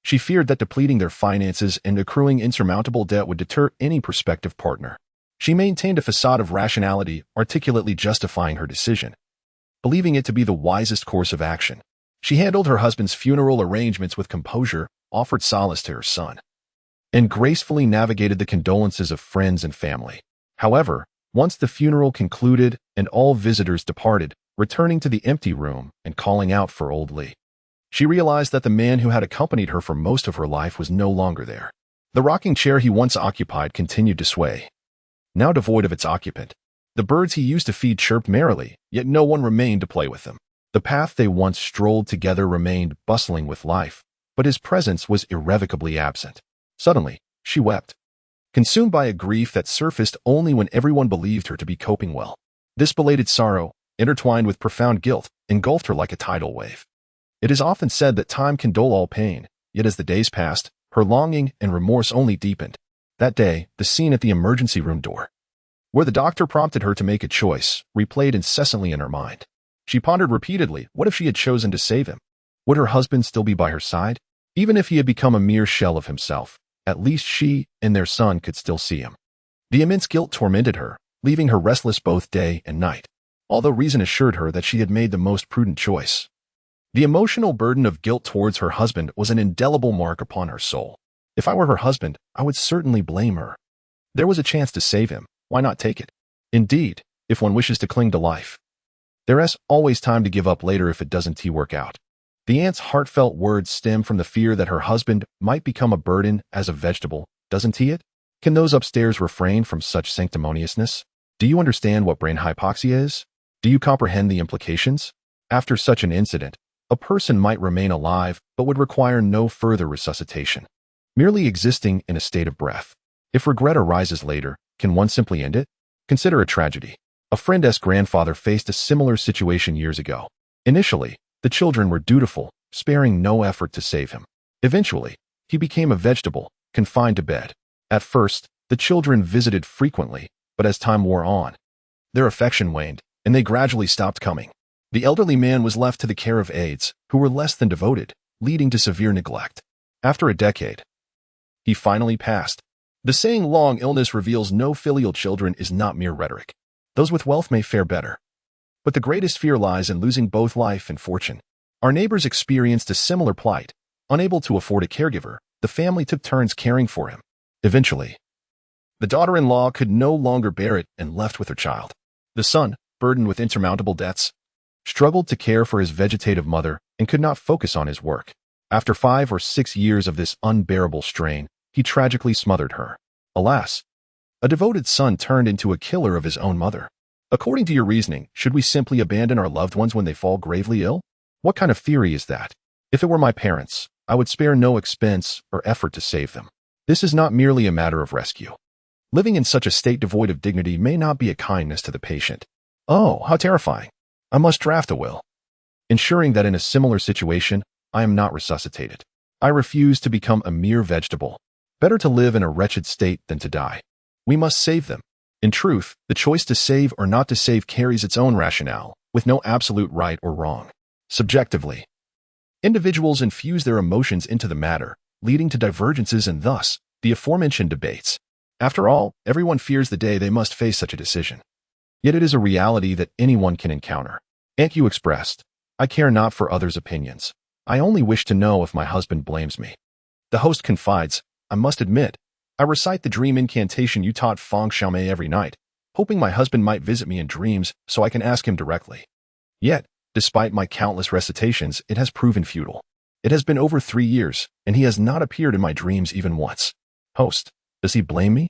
she feared that depleting their finances and accruing insurmountable debt would deter any prospective partner. She maintained a facade of rationality, articulately justifying her decision, believing it to be the wisest course of action. She handled her husband's funeral arrangements with composure, offered solace to her son, and gracefully navigated the condolences of friends and family. However, once the funeral concluded and all visitors departed, returning to the empty room and calling out for old Lee, she realized that the man who had accompanied her for most of her life was no longer there. The rocking chair he once occupied continued to sway, now devoid of its occupant. The birds he used to feed chirped merrily, yet no one remained to play with them. The path they once strolled together remained bustling with life, but his presence was irrevocably absent. Suddenly, she wept, consumed by a grief that surfaced only when everyone believed her to be coping well. This belated sorrow, intertwined with profound guilt, engulfed her like a tidal wave. It is often said that time can dull all pain, yet as the days passed, her longing and remorse only deepened. That day, the scene at the emergency room door, where the doctor prompted her to make a choice, replayed incessantly in her mind. She pondered repeatedly, what if she had chosen to save him? Would her husband still be by her side? Even if he had become a mere shell of himself, at least she and their son could still see him. The immense guilt tormented her, leaving her restless both day and night, although reason assured her that she had made the most prudent choice. The emotional burden of guilt towards her husband was an indelible mark upon her soul. If I were her husband, I would certainly blame her. There was a chance to save him. Why not take it? Indeed, if one wishes to cling to life, there is always time to give up later if it doesn't work out. The aunt's heartfelt words stem from the fear that her husband might become a burden as a vegetable, doesn't he it? Can those upstairs refrain from such sanctimoniousness? Do you understand what brain hypoxia is? Do you comprehend the implications? After such an incident, a person might remain alive but would require no further resuscitation, merely existing in a state of breath. If regret arises later, can one simply end it? Consider a tragedy. A friend's grandfather faced a similar situation years ago. Initially, the children were dutiful, sparing no effort to save him. Eventually, he became a vegetable, confined to bed. At first, the children visited frequently, but as time wore on, their affection waned, and they gradually stopped coming. The elderly man was left to the care of aides, who were less than devoted, leading to severe neglect. After a decade, he finally passed. The saying long illness reveals no filial children is not mere rhetoric. Those with wealth may fare better, But the greatest fear lies in losing both life and fortune. Our neighbors experienced a similar plight. Unable to afford a caregiver, the family took turns caring for him. Eventually, the daughter-in-law could no longer bear it and left with her child. The son, burdened with insurmountable debts, struggled to care for his vegetative mother and could not focus on his work. After 5 or 6 years of this unbearable strain, he tragically smothered her. Alas, a devoted son turned into a killer of his own mother. According to your reasoning, should we simply abandon our loved ones when they fall gravely ill? What kind of theory is that? If it were my parents, I would spare no expense or effort to save them. This is not merely a matter of rescue. Living in such a state devoid of dignity may not be a kindness to the patient. Oh, how terrifying. I must draft a will, ensuring that in a similar situation, I am not resuscitated. I refuse to become a mere vegetable. Better to live in a wretched state than to die. We must save them. In truth, the choice to save or not to save carries its own rationale, with no absolute right or wrong. Subjectively, individuals infuse their emotions into the matter, leading to divergences and thus, the aforementioned debates. After all, everyone fears the day they must face such a decision. Yet it is a reality that anyone can encounter. Aunt Yu expressed, I care not for others' opinions. I only wish to know if my husband blames me. The host confides, I must admit, I recite the dream incantation you taught Feng Xiaomei every night, hoping my husband might visit me in dreams so I can ask him directly. Yet, despite my countless recitations, it has proven futile. It has been over 3 years, and he has not appeared in my dreams even once. Host, does he blame me?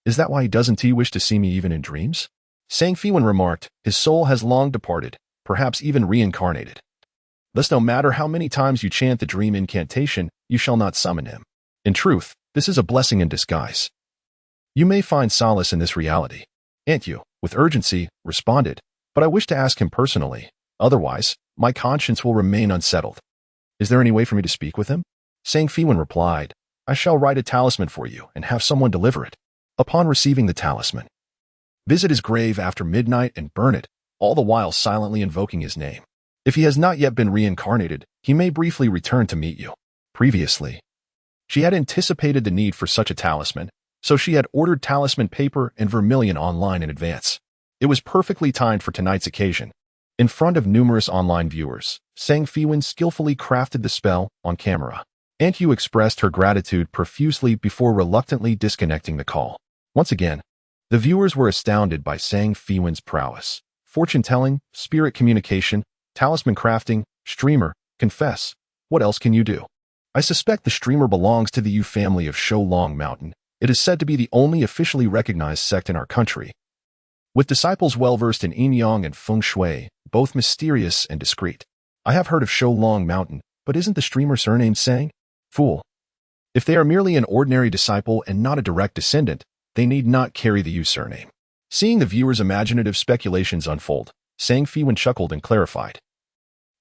Is that why doesn't he wish to see me even in dreams? Feiwan remarked, his soul has long departed, perhaps even reincarnated. Thus no matter how many times you chant the dream incantation, you shall not summon him. In truth, this is a blessing in disguise. You may find solace in this reality. Aunt Yu, with urgency, responded, but I wish to ask him personally. Otherwise, my conscience will remain unsettled. Is there any way for me to speak with him? Feiwan replied, I shall write a talisman for you and have someone deliver it. Upon receiving the talisman, visit his grave after midnight and burn it, all the while silently invoking his name. If he has not yet been reincarnated, he may briefly return to meet you. Previously, she had anticipated the need for such a talisman, so she had ordered talisman paper and vermilion online in advance. It was perfectly timed for tonight's occasion. In front of numerous online viewers, Feiwan skillfully crafted the spell on camera. Aunt Yu expressed her gratitude profusely before reluctantly disconnecting the call. Once again, the viewers were astounded by Feiwan's prowess. Fortune-telling, spirit communication, talisman crafting, streamer, confess. What else can you do? I suspect the streamer belongs to the Yu family of Shoulong Mountain. It is said to be the only officially recognized sect in our country, with disciples well-versed in yin-yang and feng shui, both mysterious and discreet. I have heard of Shoulong Mountain, but isn't the streamer surnamed Sang? Fool. If they are merely an ordinary disciple and not a direct descendant, they need not carry the Yu surname. Seeing the viewer's imaginative speculations unfold, Feiwan chuckled and clarified.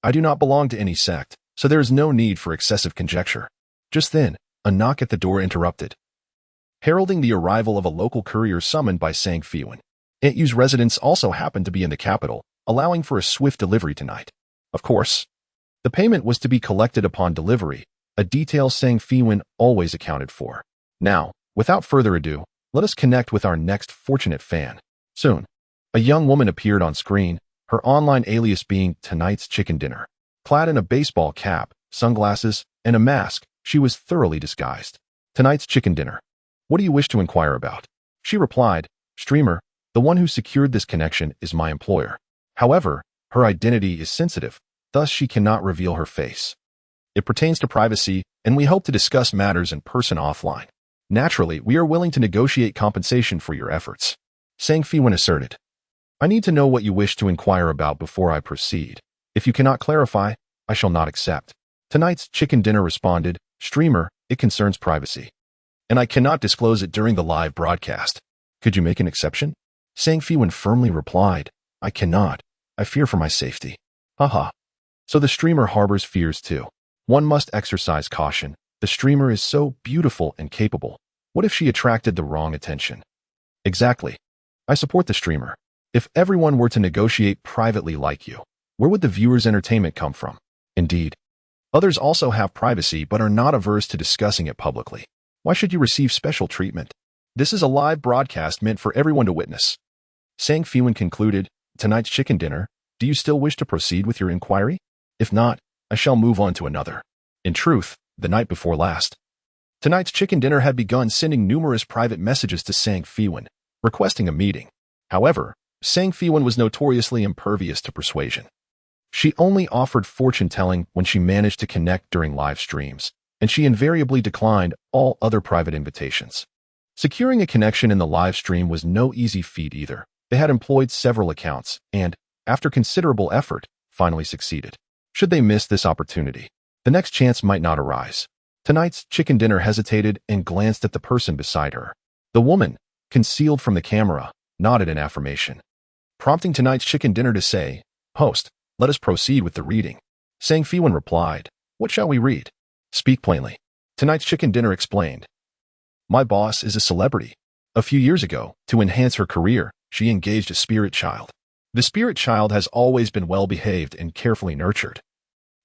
I do not belong to any sect, so there is no need for excessive conjecture. Just then, a knock at the door interrupted, heralding the arrival of a local courier summoned by Feiwan. Aunt Yu's residence also happened to be in the capital, allowing for a swift delivery tonight. Of course, the payment was to be collected upon delivery, a detail Feiwan always accounted for. Now, without further ado, let us connect with our next fortunate fan. Soon, a young woman appeared on screen, her online alias being Tonight's Chicken Dinner. Clad in a baseball cap, sunglasses, and a mask, she was thoroughly disguised. Tonight's Chicken Dinner. What do you wish to inquire about? She replied, Streamer, the one who secured this connection is my employer. However, her identity is sensitive, thus she cannot reveal her face. It pertains to privacy, and we hope to discuss matters in person offline. Naturally, we are willing to negotiate compensation for your efforts. Feiwan asserted. I need to know what you wish to inquire about before I proceed. If you cannot clarify, I shall not accept. Tonight's Chicken Dinner responded, Streamer, it concerns privacy, and I cannot disclose it during the live broadcast. Could you make an exception? Feiwan firmly replied, I cannot. I fear for my safety. Haha. So the streamer harbors fears too. One must exercise caution. The streamer is so beautiful and capable. What if she attracted the wrong attention? Exactly. I support the streamer. If everyone were to negotiate privately like you, where would the viewer's entertainment come from? Indeed. Others also have privacy but are not averse to discussing it publicly. Why should you receive special treatment? This is a live broadcast meant for everyone to witness. Feiwan concluded, Tonight's Chicken Dinner, Do you still wish to proceed with your inquiry? If not, I shall move on to another. In truth, the night before last, tonight's chicken dinner had begun sending numerous private messages to Sang Feiwan, requesting a meeting. However, Sang Feiwan was notoriously impervious to persuasion. She only offered fortune-telling when she managed to connect during live streams, and she invariably declined all other private invitations. Securing a connection in the live stream was no easy feat either. They had employed several accounts and, after considerable effort, finally succeeded. Should they miss this opportunity, the next chance might not arise. Tonight's chicken dinner hesitated and glanced at the person beside her. The woman, concealed from the camera, nodded in affirmation, prompting tonight's chicken dinner to say, "Host, let us proceed with the reading." Sang Feiwan replied, "What shall we read?" "Speak plainly." Tonight's chicken dinner explained. "My boss is a celebrity. A few years ago, to enhance her career, she engaged a spirit child. The spirit child has always been well-behaved and carefully nurtured,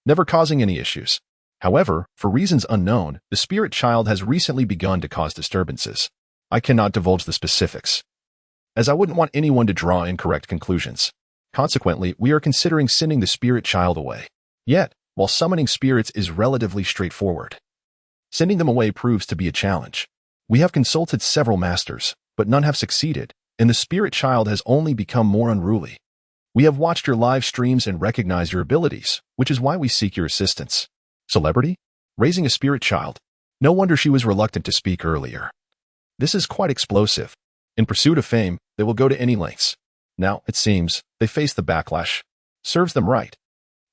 never causing any issues. However, for reasons unknown, the spirit child has recently begun to cause disturbances. I cannot divulge the specifics, as I wouldn't want anyone to draw incorrect conclusions. Consequently, we are considering sending the spirit child away. Yet, while summoning spirits is relatively straightforward, sending them away proves to be a challenge. We have consulted several masters, but none have succeeded, and the spirit child has only become more unruly. We have watched your live streams and recognized your abilities, which is why we seek your assistance." Celebrity? Raising a spirit child? No wonder she was reluctant to speak earlier. This is quite explosive. In pursuit of fame, they will go to any lengths. Now, it seems, they face the backlash. Serves them right.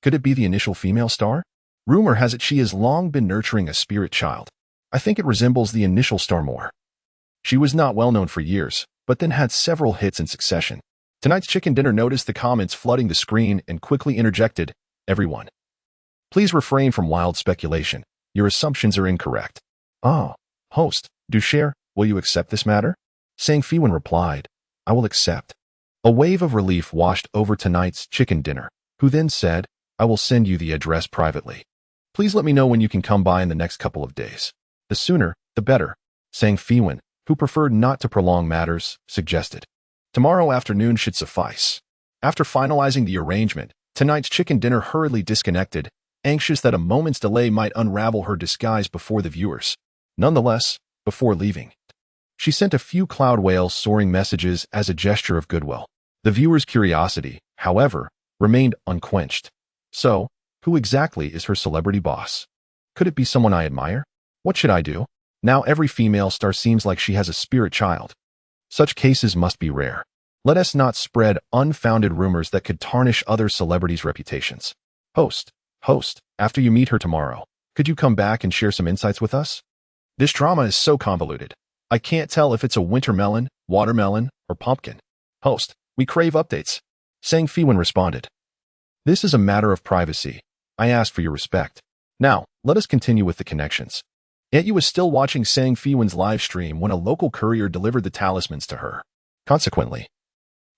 Could it be the initial female star? Rumor has it she has long been nurturing a spirit child. I think it resembles the initial star more. She was not well known for years, but then had several hits in succession. Tonight's chicken dinner noticed the comments flooding the screen and quickly interjected, "Everyone, please refrain from wild speculation. Your assumptions are incorrect." "Ah, host, do share. Will you accept this matter?" Sang Feiwan replied, "I will accept." A wave of relief washed over tonight's chicken dinner, who then said, "I will send you the address privately. Please let me know when you can come by in the next couple of days. The sooner, the better." Sang Feiwan, who preferred not to prolong matters, suggested, "Tomorrow afternoon should suffice." After finalizing the arrangement, tonight's chicken dinner hurriedly disconnected, anxious that a moment's delay might unravel her disguise before the viewers. Nonetheless, before leaving, she sent a few cloud whales soaring messages as a gesture of goodwill. The viewers' curiosity, however, remained unquenched. So, who exactly is her celebrity boss? Could it be someone I admire? What should I do? Now every female star seems like she has a spirit child. Such cases must be rare. Let us not spread unfounded rumors that could tarnish other celebrities' reputations. Host, after you meet her tomorrow, could you come back and share some insights with us? This drama is so convoluted. I can't tell if it's a winter melon, watermelon, or pumpkin. Host, we crave updates. Sang Feiwan responded. This is a matter of privacy. I ask for your respect. Now, let us continue with the connections. Aunt was still watching Sang Feiwan's live stream when a local courier delivered the talismans to her. Consequently,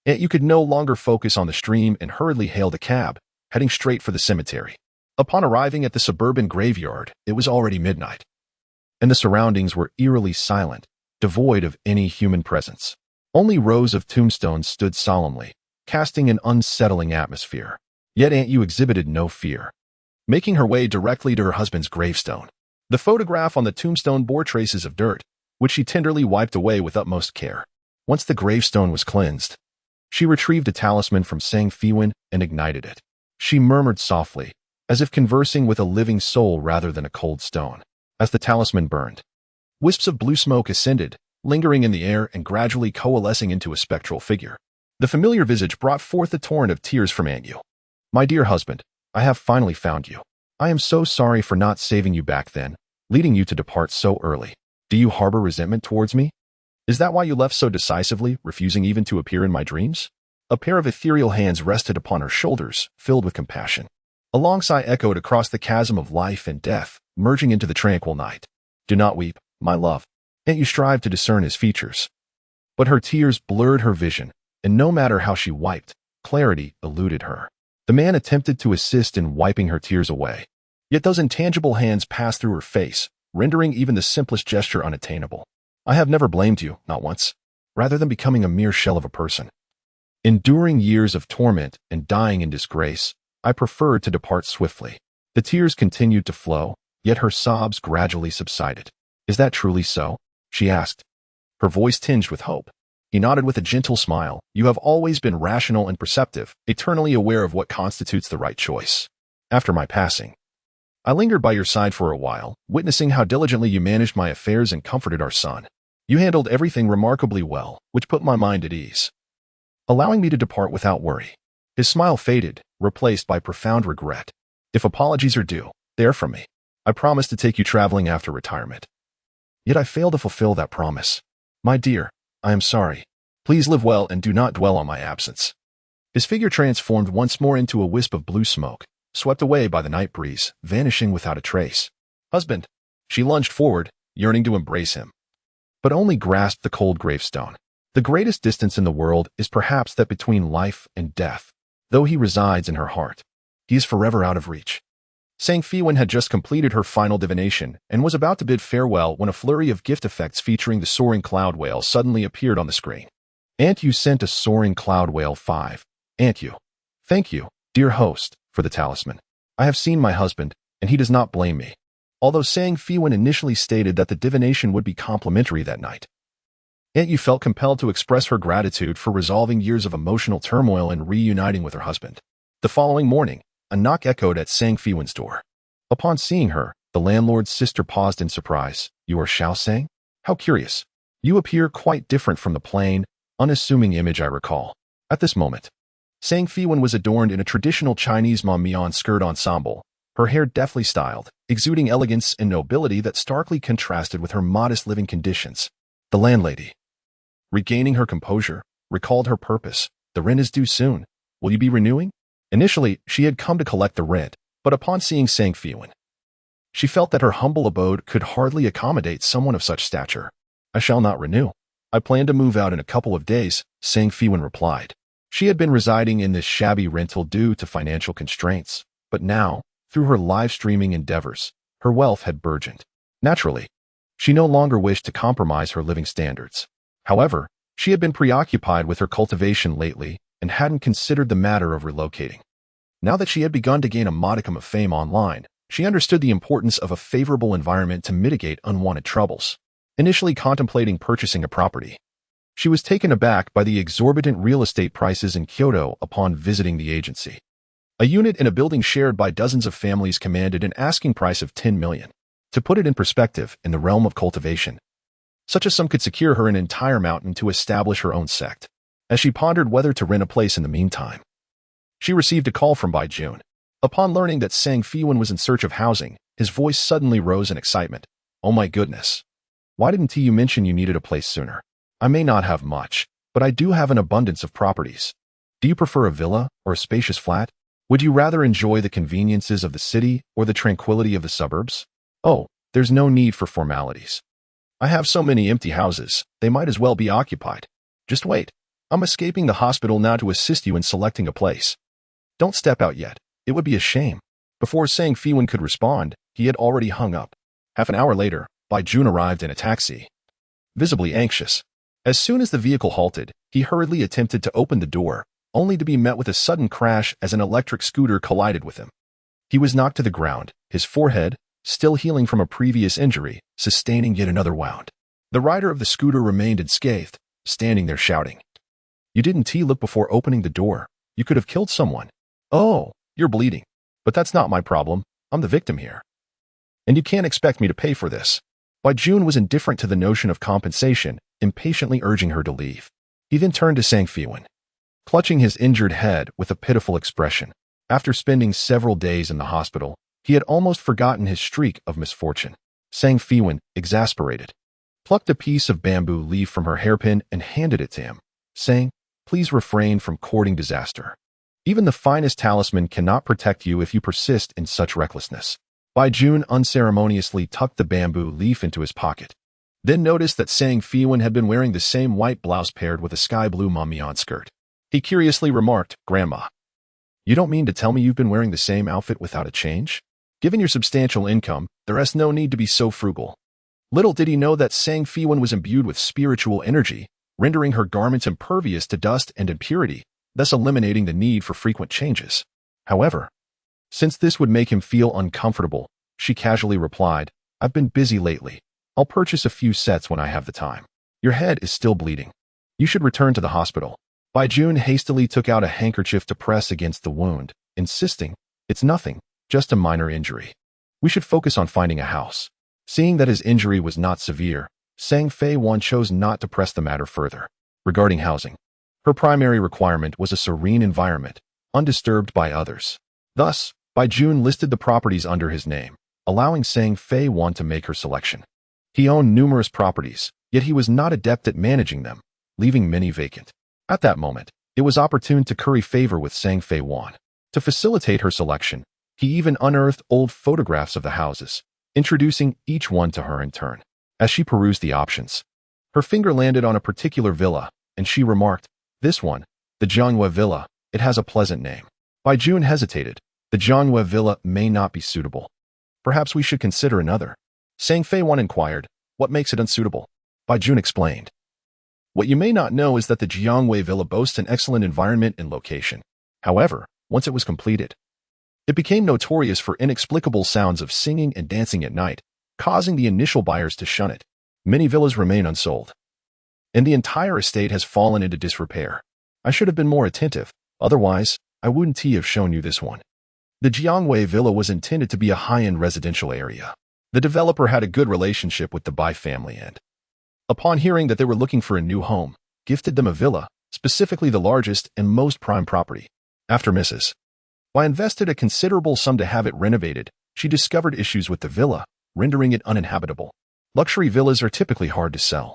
Aunt could no longer focus on the stream and hurriedly hailed a cab, heading straight for the cemetery. Upon arriving at the suburban graveyard, it was already midnight, and the surroundings were eerily silent, devoid of any human presence. Only rows of tombstones stood solemnly, casting an unsettling atmosphere. Yet Aunt exhibited no fear, making her way directly to her husband's gravestone. The photograph on the tombstone bore traces of dirt, which she tenderly wiped away with utmost care. Once the gravestone was cleansed, she retrieved a talisman from Sang Feiwan and ignited it. She murmured softly, as if conversing with a living soul rather than a cold stone. As the talisman burned, wisps of blue smoke ascended, lingering in the air and gradually coalescing into a spectral figure. The familiar visage brought forth a torrent of tears from Aunt. "My dear husband, I have finally found you. I am so sorry for not saving you back then, leading you to depart so early. Do you harbor resentment towards me? Is that why you left so decisively, refusing even to appear in my dreams?" A pair of ethereal hands rested upon her shoulders, filled with compassion. A long sigh echoed across the chasm of life and death, merging into the tranquil night. "Do not weep, my love." Aunt strived to discern his features, but her tears blurred her vision, and no matter how she wiped, clarity eluded her. The man attempted to assist in wiping her tears away, yet those intangible hands passed through her face, rendering even the simplest gesture unattainable. "I have never blamed you, not once, rather than becoming a mere shell of a person. Enduring years of torment and dying in disgrace, I preferred to depart swiftly. The tears continued to flow, yet her sobs gradually subsided. Is that truly so? She asked, her voice tinged with hope. He nodded with a gentle smile. You have always been rational and perceptive, eternally aware of what constitutes the right choice. After my passing, I lingered by your side for a while, witnessing how diligently you managed my affairs and comforted our son. You handled everything remarkably well, which put my mind at ease, allowing me to depart without worry. His smile faded, replaced by profound regret. If apologies are due, they are from me. I promised to take you traveling after retirement. Yet I failed to fulfill that promise. My dear, I am sorry. Please live well and do not dwell on my absence. His figure transformed once more into a wisp of blue smoke, swept away by the night breeze, vanishing without a trace. Husband, she lunged forward, yearning to embrace him, but only grasped the cold gravestone. The greatest distance in the world is perhaps that between life and death. Though he resides in her heart, he is forever out of reach. Feiwan had just completed her final divination and was about to bid farewell when a flurry of gift effects featuring the soaring cloud whale suddenly appeared on the screen. Aunt you sent a soaring cloud whale 5. Aunt you. Thank you, dear host, for the talisman. I have seen my husband, and he does not blame me. Although Feiwan initially stated that the divination would be complimentary that night, Aunt you felt compelled to express her gratitude for resolving years of emotional turmoil and reuniting with her husband. The following morning, a knock echoed at Feiwan's door. Upon seeing her, the landlord's sister paused in surprise. You are Xiao Sang? How curious. You appear quite different from the plain, unassuming image I recall. At this moment, Feiwan was adorned in a traditional Chinese mamian skirt ensemble, her hair deftly styled, exuding elegance and nobility that starkly contrasted with her modest living conditions. The landlady, regaining her composure, recalled her purpose. The rent is due soon. Will you be renewing? Initially, she had come to collect the rent, but upon seeing Feiwan, she felt that her humble abode could hardly accommodate someone of such stature. I shall not renew. I plan to move out in a couple of days, Feiwan replied. She had been residing in this shabby rental due to financial constraints, but now, through her live streaming endeavors, her wealth had burgeoned. Naturally, she no longer wished to compromise her living standards. However, she had been preoccupied with her cultivation lately and hadn't considered the matter of relocating. Now that she had begun to gain a modicum of fame online, she understood the importance of a favorable environment to mitigate unwanted troubles. Initially contemplating purchasing a property, she was taken aback by the exorbitant real estate prices in Kyoto upon visiting the agency. A unit in a building shared by dozens of families commanded an asking price of 10 million. To put it in perspective, in the realm of cultivation, such a sum could secure her an entire mountain to establish her own sect. As she pondered whether to rent a place in the meantime, she received a call from June. Upon learning that Feiwan was in search of housing, his voice suddenly rose in excitement. Oh my goodness. Why didn't you mention you needed a place sooner? I may not have much, but I do have an abundance of properties. Do you prefer a villa or a spacious flat? Would you rather enjoy the conveniences of the city or the tranquility of the suburbs? Oh, there's no need for formalities. I have so many empty houses, they might as well be occupied. Just wait. I'm escaping the hospital now to assist you in selecting a place. Don't step out yet. It would be a shame. Before Feiwan could respond, he had already hung up. Half an hour later, June arrived in a taxi, visibly anxious. As soon as the vehicle halted, he hurriedly attempted to open the door, only to be met with a sudden crash as an electric scooter collided with him. He was knocked to the ground, his forehead, still healing from a previous injury, sustaining yet another wound. The rider of the scooter remained unscathed, standing there shouting. You didn't look before opening the door. You could have killed someone. Oh, you're bleeding. But that's not my problem. I'm the victim here. And you can't expect me to pay for this. June was indifferent to the notion of compensation, impatiently urging her to leave. He then turned to Feiwan, clutching his injured head with a pitiful expression. After spending several days in the hospital, he had almost forgotten his streak of misfortune. Feiwan, exasperated, plucked a piece of bamboo leaf from her hairpin and handed it to him, saying, Please refrain from courting disaster. Even the finest talisman cannot protect you if you persist in such recklessness. June unceremoniously tucked the bamboo leaf into his pocket, then noticed that Feiwan had been wearing the same white blouse paired with a sky blue mamian skirt. He curiously remarked, Grandma, you don't mean to tell me you've been wearing the same outfit without a change? Given your substantial income, there is no need to be so frugal. Little did he know that Feiwan was imbued with spiritual energy, rendering her garments impervious to dust and impurity, thus eliminating the need for frequent changes. However, since this would make him feel uncomfortable, she casually replied, "I've been busy lately. I'll purchase a few sets when I have the time. Your head is still bleeding. You should return to the hospital." Baijun hastily took out a handkerchief to press against the wound, insisting, "It's nothing, just a minor injury. We should focus on finding a house." Seeing that his injury was not severe, Feiwan chose not to press the matter further. Regarding housing, her primary requirement was a serene environment, undisturbed by others. Thus, Baijun listed the properties under his name, allowing Feiwan to make her selection. He owned numerous properties, yet he was not adept at managing them, leaving many vacant. At that moment, it was opportune to curry favor with Feiwan. To facilitate her selection, he even unearthed old photographs of the houses, introducing each one to her in turn. As she perused the options, her finger landed on a particular villa, and she remarked, "This one, the Jianghua Villa, it has a pleasant name." Baijun hesitated. "The Jianghua Villa may not be suitable. Perhaps we should consider another." Feiwan inquired, "What makes it unsuitable?" Baijun explained, "What you may not know is that the Jianghua Villa boasts an excellent environment and location. However, once it was completed, it became notorious for inexplicable sounds of singing and dancing at night, causing the initial buyers to shun it. Many villas remain unsold, and the entire estate has fallen into disrepair. I should have been more attentive, otherwise I wouldn't have shown you this one." The Jianghua Villa was intended to be a high-end residential area. The developer had a good relationship with the Bai family and, upon hearing that they were looking for a new home, gifted them a villa, specifically the largest and most prime property. After Mrs. Bai invested a considerable sum to have it renovated, she discovered issues with the villa, rendering it uninhabitable. Luxury villas are typically hard to sell,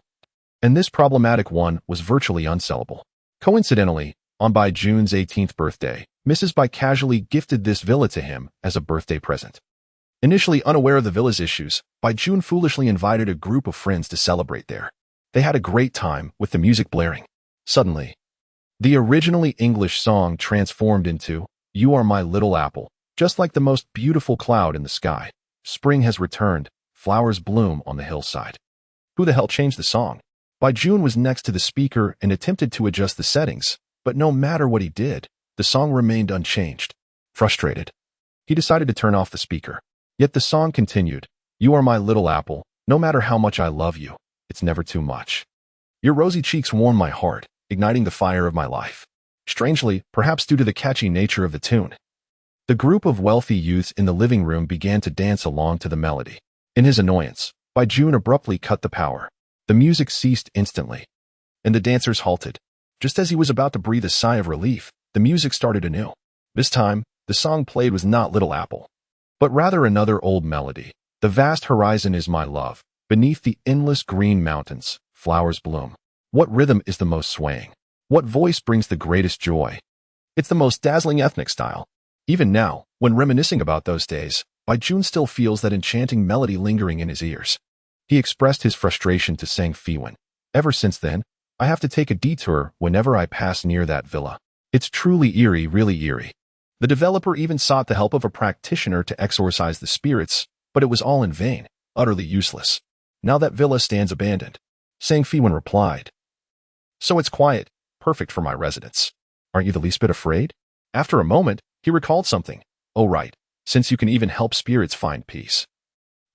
and this problematic one was virtually unsellable. Coincidentally, on Baijun's 18th birthday, Mrs. Bai casually gifted this villa to him as a birthday present. Initially unaware of the villa's issues, Baijun foolishly invited a group of friends to celebrate there. They had a great time with the music blaring. Suddenly, the originally English song transformed into "You Are My Little Apple," just like the most beautiful cloud in the sky. Spring has returned, flowers bloom on the hillside. Who the hell changed the song? Baijun was next to the speaker and attempted to adjust the settings, but no matter what he did, the song remained unchanged. Frustrated, he decided to turn off the speaker. Yet the song continued, "You are my little apple, no matter how much I love you, it's never too much. Your rosy cheeks warm my heart, igniting the fire of my life." Strangely, perhaps due to the catchy nature of the tune, the group of wealthy youths in the living room began to dance along to the melody. In his annoyance, Baijun abruptly cut the power. The music ceased instantly, and the dancers halted. Just as he was about to breathe a sigh of relief, the music started anew. This time, the song played was not Little Apple, but rather another old melody. "The vast horizon is my love. Beneath the endless green mountains, flowers bloom. What rhythm is the most swaying? What voice brings the greatest joy? It's the most dazzling ethnic style." Even now, when reminiscing about those days, Baijun still feels that enchanting melody lingering in his ears. He expressed his frustration to Feiwan. "Ever since then, I have to take a detour whenever I pass near that villa. It's truly eerie, really eerie." The developer even sought the help of a practitioner to exorcise the spirits, but it was all in vain, utterly useless. "Now that villa stands abandoned." Feiwan replied, "So it's quiet, perfect for my residence. Aren't you the least bit afraid?" After a moment, he recalled something. "Oh right, since you can even help spirits find peace,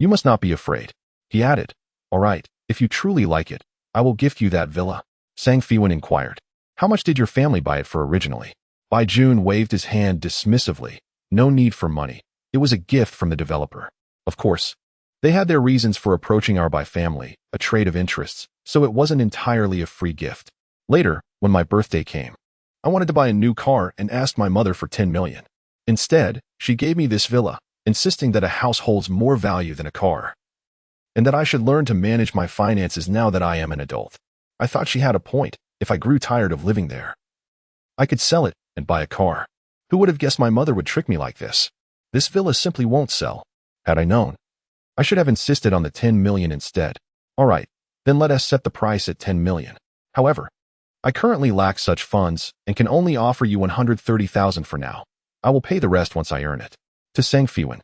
you must not be afraid." He added, "All right, if you truly like it, I will gift you that villa." Feiwan inquired, "How much did your family buy it for originally?" Baijun waved his hand dismissively. "No need for money. It was a gift from the developer. Of course, they had their reasons for approaching our Bai family, a trade of interests, so it wasn't entirely a free gift. Later, when my birthday came, I wanted to buy a new car and asked my mother for 10 million. Instead, she gave me this villa, insisting that a house holds more value than a car, and that I should learn to manage my finances now that I am an adult. I thought she had a point. If I grew tired of living there, I could sell it and buy a car. Who would have guessed my mother would trick me like this? This villa simply won't sell. Had I known, I should have insisted on the 10 million instead. All right, then let us set the price at 10 million. However, I currently lack such funds and can only offer you 130,000 for now. I will pay the rest once I earn it." To Feiwan,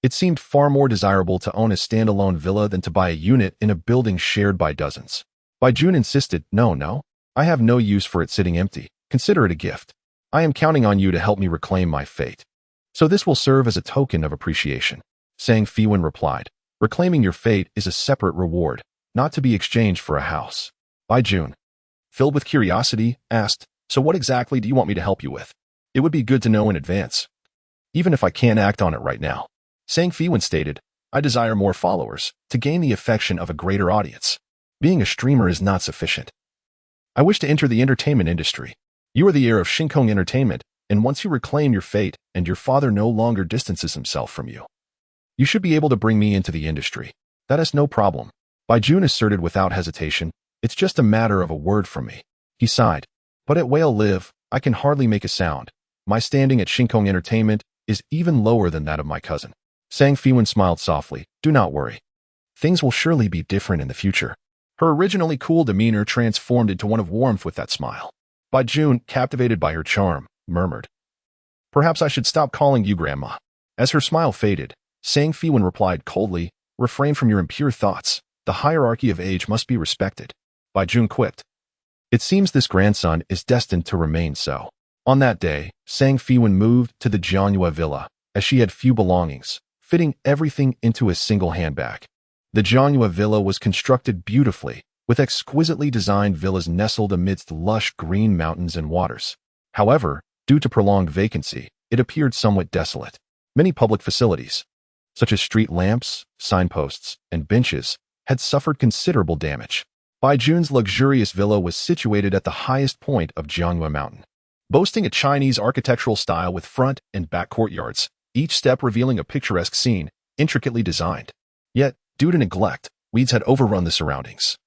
it seemed far more desirable to own a standalone villa than to buy a unit in a building shared by dozens. Baijun insisted, No, I have no use for it sitting empty. Consider it a gift." I am counting on you to help me reclaim my fate. So this will serve as a token of appreciation. Saying Feiwan replied, reclaiming your fate is a separate reward, not to be exchanged for a house. By June, filled with curiosity, asked, so what exactly do you want me to help you with? It would be good to know in advance, even if I can't act on it right now. Saying Feiwan stated, I desire more followers to gain the affection of a greater audience. Being a streamer is not sufficient. I wish to enter the entertainment industry. You are the heir of Shinkong Entertainment, and once you reclaim your fate and your father no longer distances himself from you, you should be able to bring me into the industry. That is no problem. Bai Jun asserted without hesitation, it's just a matter of a word from me. He sighed, but at Whale Live, I can hardly make a sound. My standing at Shinkong Entertainment is even lower than that of my cousin. Sang Feiwan smiled softly, do not worry. Things will surely be different in the future. Her originally cool demeanor transformed into one of warmth with that smile. Bai Jun, captivated by her charm, murmured, perhaps I should stop calling you Grandma. As her smile faded, Sang Feiwan replied coldly, refrain from your impure thoughts. The hierarchy of age must be respected. Bai Jun quipped, it seems this grandson is destined to remain so. On that day, Sang Feiwan moved to the Jianyue villa, as she had few belongings, fitting everything into a single handbag. The Jianyue villa was constructed beautifully, with exquisitely designed villas nestled amidst lush green mountains and waters. However, due to prolonged vacancy, it appeared somewhat desolate. Many public facilities, such as street lamps, signposts, and benches, had suffered considerable damage. Bai Jun's luxurious villa was situated at the highest point of Jianyue Mountain, boasting a Chinese architectural style with front and back courtyards, each step revealing a picturesque scene, intricately designed. Yet, due to neglect, weeds had overrun the surroundings,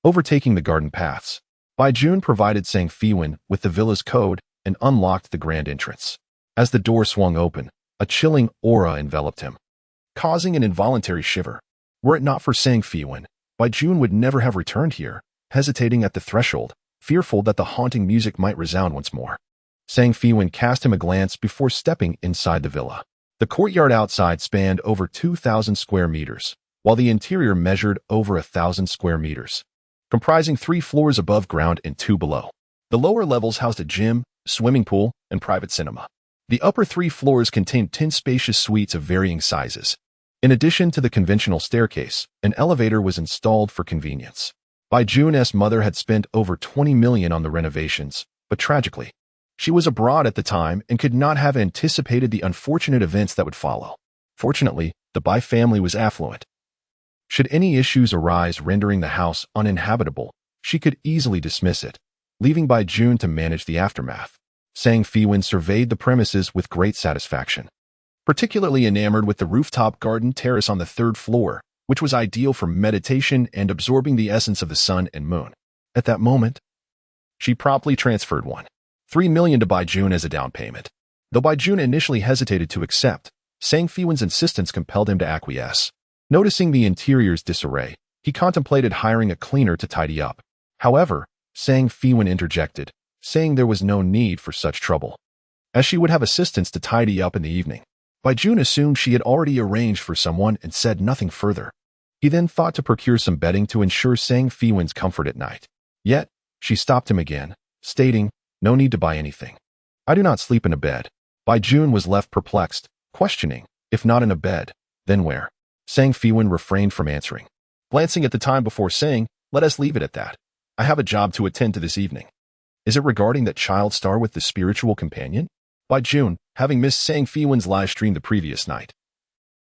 overtaking the garden paths. Bai Jun provided Sang Feiwan with the villa's code and unlocked the grand entrance. As the door swung open, a chilling aura enveloped him, causing an involuntary shiver. Were it not for Sang Feiwan, Bai Jun would never have returned here, hesitating at the threshold, fearful that the haunting music might resound once more. Sang Feiwan cast him a glance before stepping inside the villa. The courtyard outside spanned over 2,000 square meters, while the interior measured over 1,000 square meters, comprising 3 floors above ground and 2 below. The lower levels housed a gym, swimming pool, and private cinema. The upper 3 floors contained 10 spacious suites of varying sizes. In addition to the conventional staircase, an elevator was installed for convenience. Bai Jun's mother had spent over 20 million on the renovations, but tragically, she was abroad at the time and could not have anticipated the unfortunate events that would follow. Fortunately, the Bai family was affluent. Should any issues arise rendering the house uninhabitable, she could easily dismiss it, leaving Bai Jun to manage the aftermath. Sang Feiwan surveyed the premises with great satisfaction, particularly enamored with the rooftop garden terrace on the 3rd floor, which was ideal for meditation and absorbing the essence of the sun and moon. At that moment, she promptly transferred 1.3 million to Bai Jun as a down payment. Though Bai Jun initially hesitated to accept, Sang Feiwan's insistence compelled him to acquiesce. Noticing the interior's disarray, he contemplated hiring a cleaner to tidy up. However, Sang Feiwan interjected, saying there was no need for such trouble, as she would have assistants to tidy up in the evening. Bai Jun assumed she had already arranged for someone and said nothing further. He then thought to procure some bedding to ensure Sang Feiwan's comfort at night. Yet, she stopped him again, stating, no need to buy anything. I do not sleep in a bed. Bai Jun was left perplexed, questioning, if not in a bed, then where? Sang Feiwan refrained from answering, glancing at the time before saying, let us leave it at that. I have a job to attend to this evening. Is it regarding that child star with the spiritual companion? Bai Jun, having missed Sang Feiwan's live stream the previous night,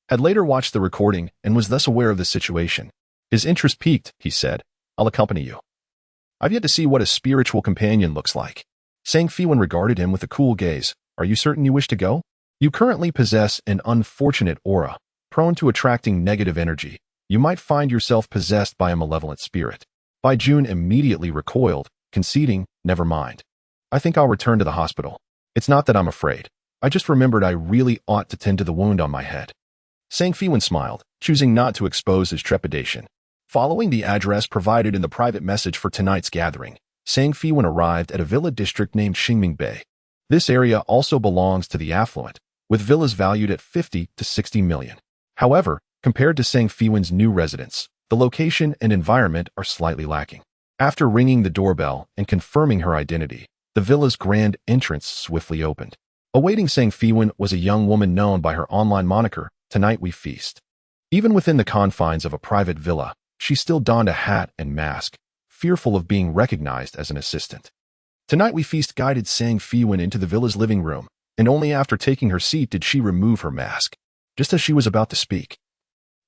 had later watched the recording and was thus aware of the situation. His interest piqued, he said, I'll accompany you. I've yet to see what a spiritual companion looks like. Sang Feiwan regarded him with a cool gaze. Are you certain you wish to go? You currently possess an unfortunate aura, prone to attracting negative energy. You might find yourself possessed by a malevolent spirit. Bai Jun immediately recoiled, conceding, never mind. I think I'll return to the hospital. It's not that I'm afraid. I just remembered I really ought to tend to the wound on my head. Sang Feiwan smiled, choosing not to expose his trepidation. Following the address provided in the private message for tonight's gathering, Sang Feiwan arrived at a villa district named Xingming Bay. This area also belongs to the affluent, with villas valued at 50 to 60 million. However, compared to Sang Feiwan's new residence, the location and environment are slightly lacking. After ringing the doorbell and confirming her identity, The villa's grand entrance swiftly opened. Awaiting Sang Feiwan was a young woman known by her online moniker, Tonight We Feast. Even within the confines of a private villa, she still donned a hat and mask, fearful of being recognized as an assistant. Tonight We Feast guided Sang Feiwan into the villa's living room, and only after taking her seat did she remove her mask. Just as she was about to speak,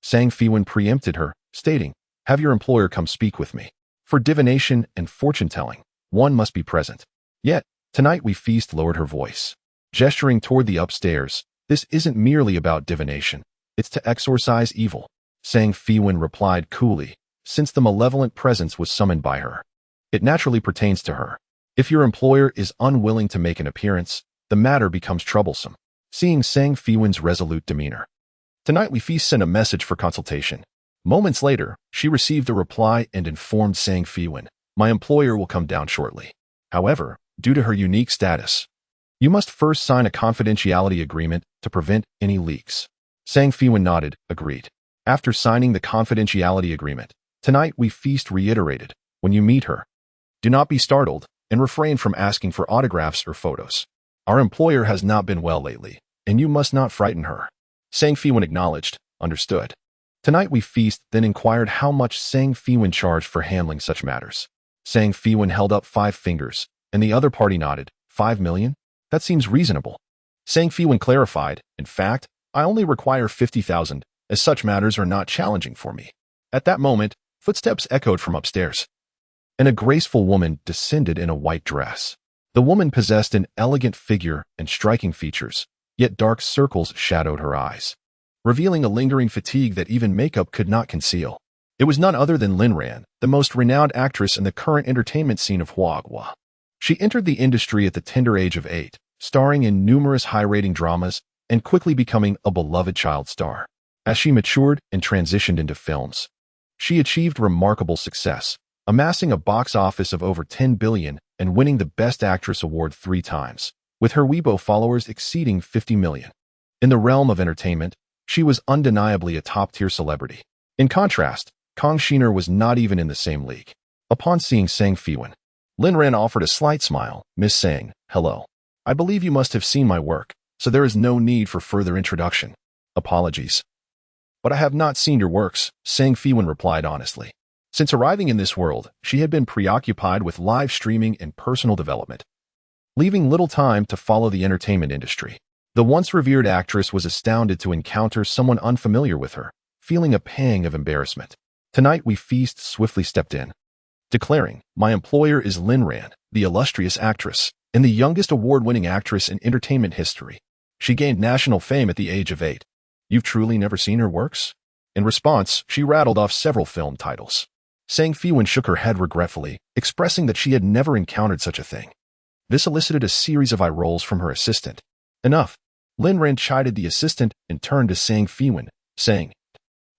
Sang Feiwan preempted her, stating, "Have your employer come speak with me. For divination and fortune-telling, one must be present." Yet, Tonight We Feast lowered her voice, gesturing toward the upstairs. "This isn't merely about divination. It's to exorcise evil." Sang Feiwan replied coolly, since the malevolent presence was summoned by her. "It naturally pertains to her. If your employer is unwilling to make an appearance, the matter becomes troublesome." Seeing Sang Feiwan's resolute demeanor, Tonight We Feast sent a message for consultation. Moments later, she received a reply and informed Sang Feiwan, "My employer will come down shortly. However, due to her unique status, you must first sign a confidentiality agreement to prevent any leaks." Sang Feiwan nodded, agreed. After signing the confidentiality agreement, Tonight We Feast reiterated, "When you meet her, do not be startled and refrain from asking for autographs or photos. Our employer has not been well lately, and you must not frighten her." Sang Feiwan acknowledged, "Understood." Tonight We Feast then inquired how much Sang Feiwan charged for handling such matters. Sang Feiwan held up 5 fingers, and the other party nodded. 5 million? That seems reasonable. Sang Feiwan clarified, "In fact, I only require 50,000, as such matters are not challenging for me." At that moment, footsteps echoed from upstairs, and a graceful woman descended in a white dress. The woman possessed an elegant figure and striking features, yet dark circles shadowed her eyes, revealing a lingering fatigue that even makeup could not conceal. It was none other than Lin Ran, the most renowned actress in the current entertainment scene of Huagua. She entered the industry at the tender age of 8, starring in numerous high-rating dramas and quickly becoming a beloved child star. As she matured and transitioned into films, she achieved remarkable success, amassing a box office of over 10 billion and winning the Best Actress award 3 times, with her Weibo followers exceeding 50 million. In the realm of entertainment, she was undeniably a top-tier celebrity. In contrast, Kang Shiner was not even in the same league. Upon seeing Sang Feiwan, Lin Ran offered a slight smile. "Miss Sang, hello. I believe you must have seen my work, so there is no need for further introduction." "Apologies, but I have not seen your works," Sang Feiwan replied honestly. Since arriving in this world, she had been preoccupied with live streaming and personal development, leaving little time to follow the entertainment industry. The once revered actress was astounded to encounter someone unfamiliar with her, feeling a pang of embarrassment. Tonight We Feast swiftly stepped in, declaring, "My employer is Lin Ran, the illustrious actress, and the youngest award-winning actress in entertainment history. She gained national fame at the age of 8. You've truly never seen her works?" In response, she rattled off several film titles. Sang Feiwan shook her head regretfully, expressing that she had never encountered such a thing. This elicited a series of eye rolls from her assistant. "Enough." Lin Ran chided the assistant and turned to Sang Feiwan, saying,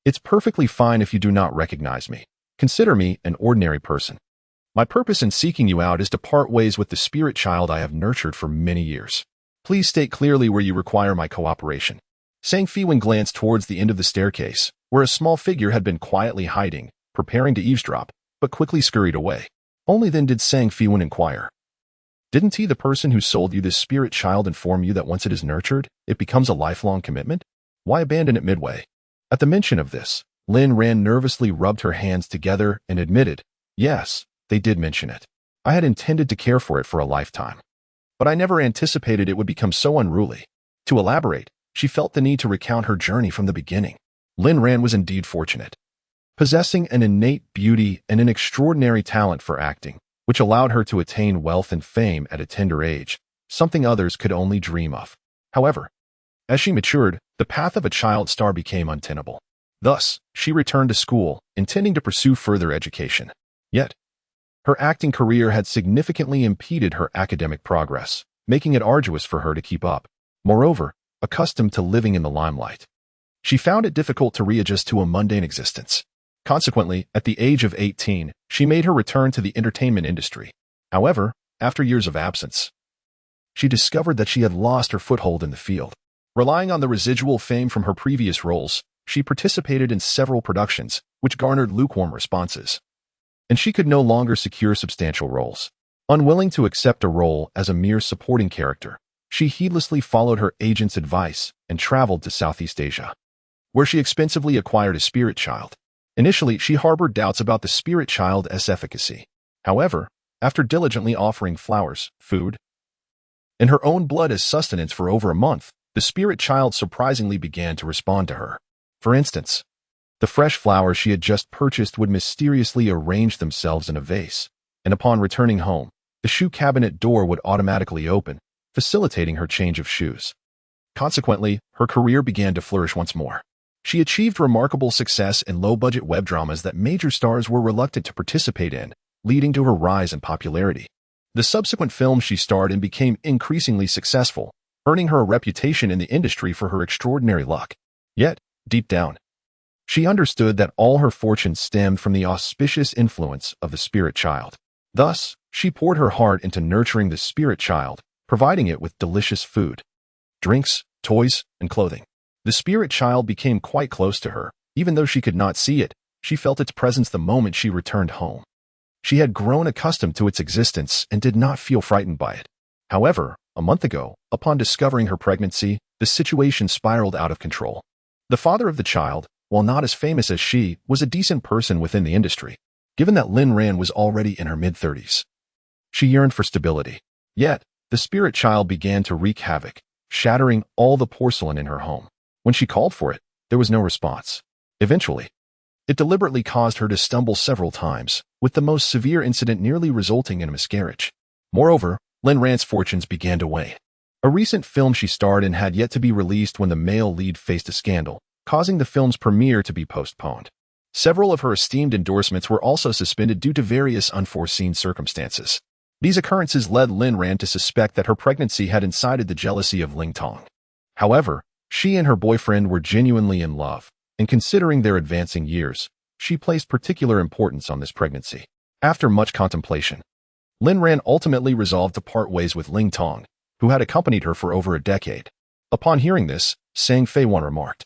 "It's perfectly fine if you do not recognize me. Consider me an ordinary person. My purpose in seeking you out is to part ways with the spirit child I have nurtured for many years. Please state clearly where you require my cooperation." Sang Feiwan glanced towards the end of the staircase, where a small figure had been quietly hiding, preparing to eavesdrop, but quickly scurried away. Only then did Sang Feiwan inquire, "Didn't he, the person who sold you this spirit child, inform you that once it is nurtured, it becomes a lifelong commitment? Why abandon it midway?" At the mention of this, Lin Ran nervously rubbed her hands together and admitted, "Yes, they did mention it. I had intended to care for it for a lifetime, but I never anticipated it would become so unruly." To elaborate, she felt the need to recount her journey from the beginning. Lin Ran was indeed fortunate, possessing an innate beauty and an extraordinary talent for acting, which allowed her to attain wealth and fame at a tender age, something others could only dream of. However, as she matured, the path of a child star became untenable. Thus, she returned to school, intending to pursue further education. Yet, her acting career had significantly impeded her academic progress, making it arduous for her to keep up. Moreover, accustomed to living in the limelight, she found it difficult to readjust to a mundane existence. Consequently, at the age of 18, she made her return to the entertainment industry. However, after years of absence, she discovered that she had lost her foothold in the field. Relying on the residual fame from her previous roles, she participated in several productions, which garnered lukewarm responses, and she could no longer secure substantial roles. Unwilling to accept a role as a mere supporting character, she heedlessly followed her agent's advice and traveled to Southeast Asia, where she expensively acquired a spirit child. Initially, she harbored doubts about the spirit child's efficacy. However, after diligently offering flowers, food, and her own blood as sustenance for over a month, the spirit child surprisingly began to respond to her. For instance, the fresh flowers she had just purchased would mysteriously arrange themselves in a vase, and upon returning home, the shoe cabinet door would automatically open, facilitating her change of shoes. Consequently, her career began to flourish once more. She achieved remarkable success in low-budget web dramas that major stars were reluctant to participate in, leading to her rise in popularity. The subsequent films she starred in became increasingly successful, earning her a reputation in the industry for her extraordinary luck. Yet, deep down, she understood that all her fortune stemmed from the auspicious influence of the spirit child. Thus, she poured her heart into nurturing the spirit child, providing it with delicious food, drinks, toys, and clothing. The spirit child became quite close to her. Even though she could not see it, she felt its presence the moment she returned home. She had grown accustomed to its existence and did not feel frightened by it. However, a month ago, upon discovering her pregnancy, the situation spiraled out of control. The father of the child, while not as famous as she, was a decent person within the industry, given that Lin Ran was already in her mid-30s. She yearned for stability. Yet, the spirit child began to wreak havoc, shattering all the porcelain in her home. When she called for it, there was no response. Eventually, it deliberately caused her to stumble several times, with the most severe incident nearly resulting in a miscarriage. Moreover, Lin Ran's fortunes began to wane. A recent film she starred in had yet to be released when the male lead faced a scandal, causing the film's premiere to be postponed. Several of her esteemed endorsements were also suspended due to various unforeseen circumstances. These occurrences led Lin Ran to suspect that her pregnancy had incited the jealousy of Ling Tong. However, she and her boyfriend were genuinely in love, and considering their advancing years, she placed particular importance on this pregnancy. After much contemplation, Lin Ran ultimately resolved to part ways with Ling Tong, who had accompanied her for over a decade. Upon hearing this, Feiwan remarked,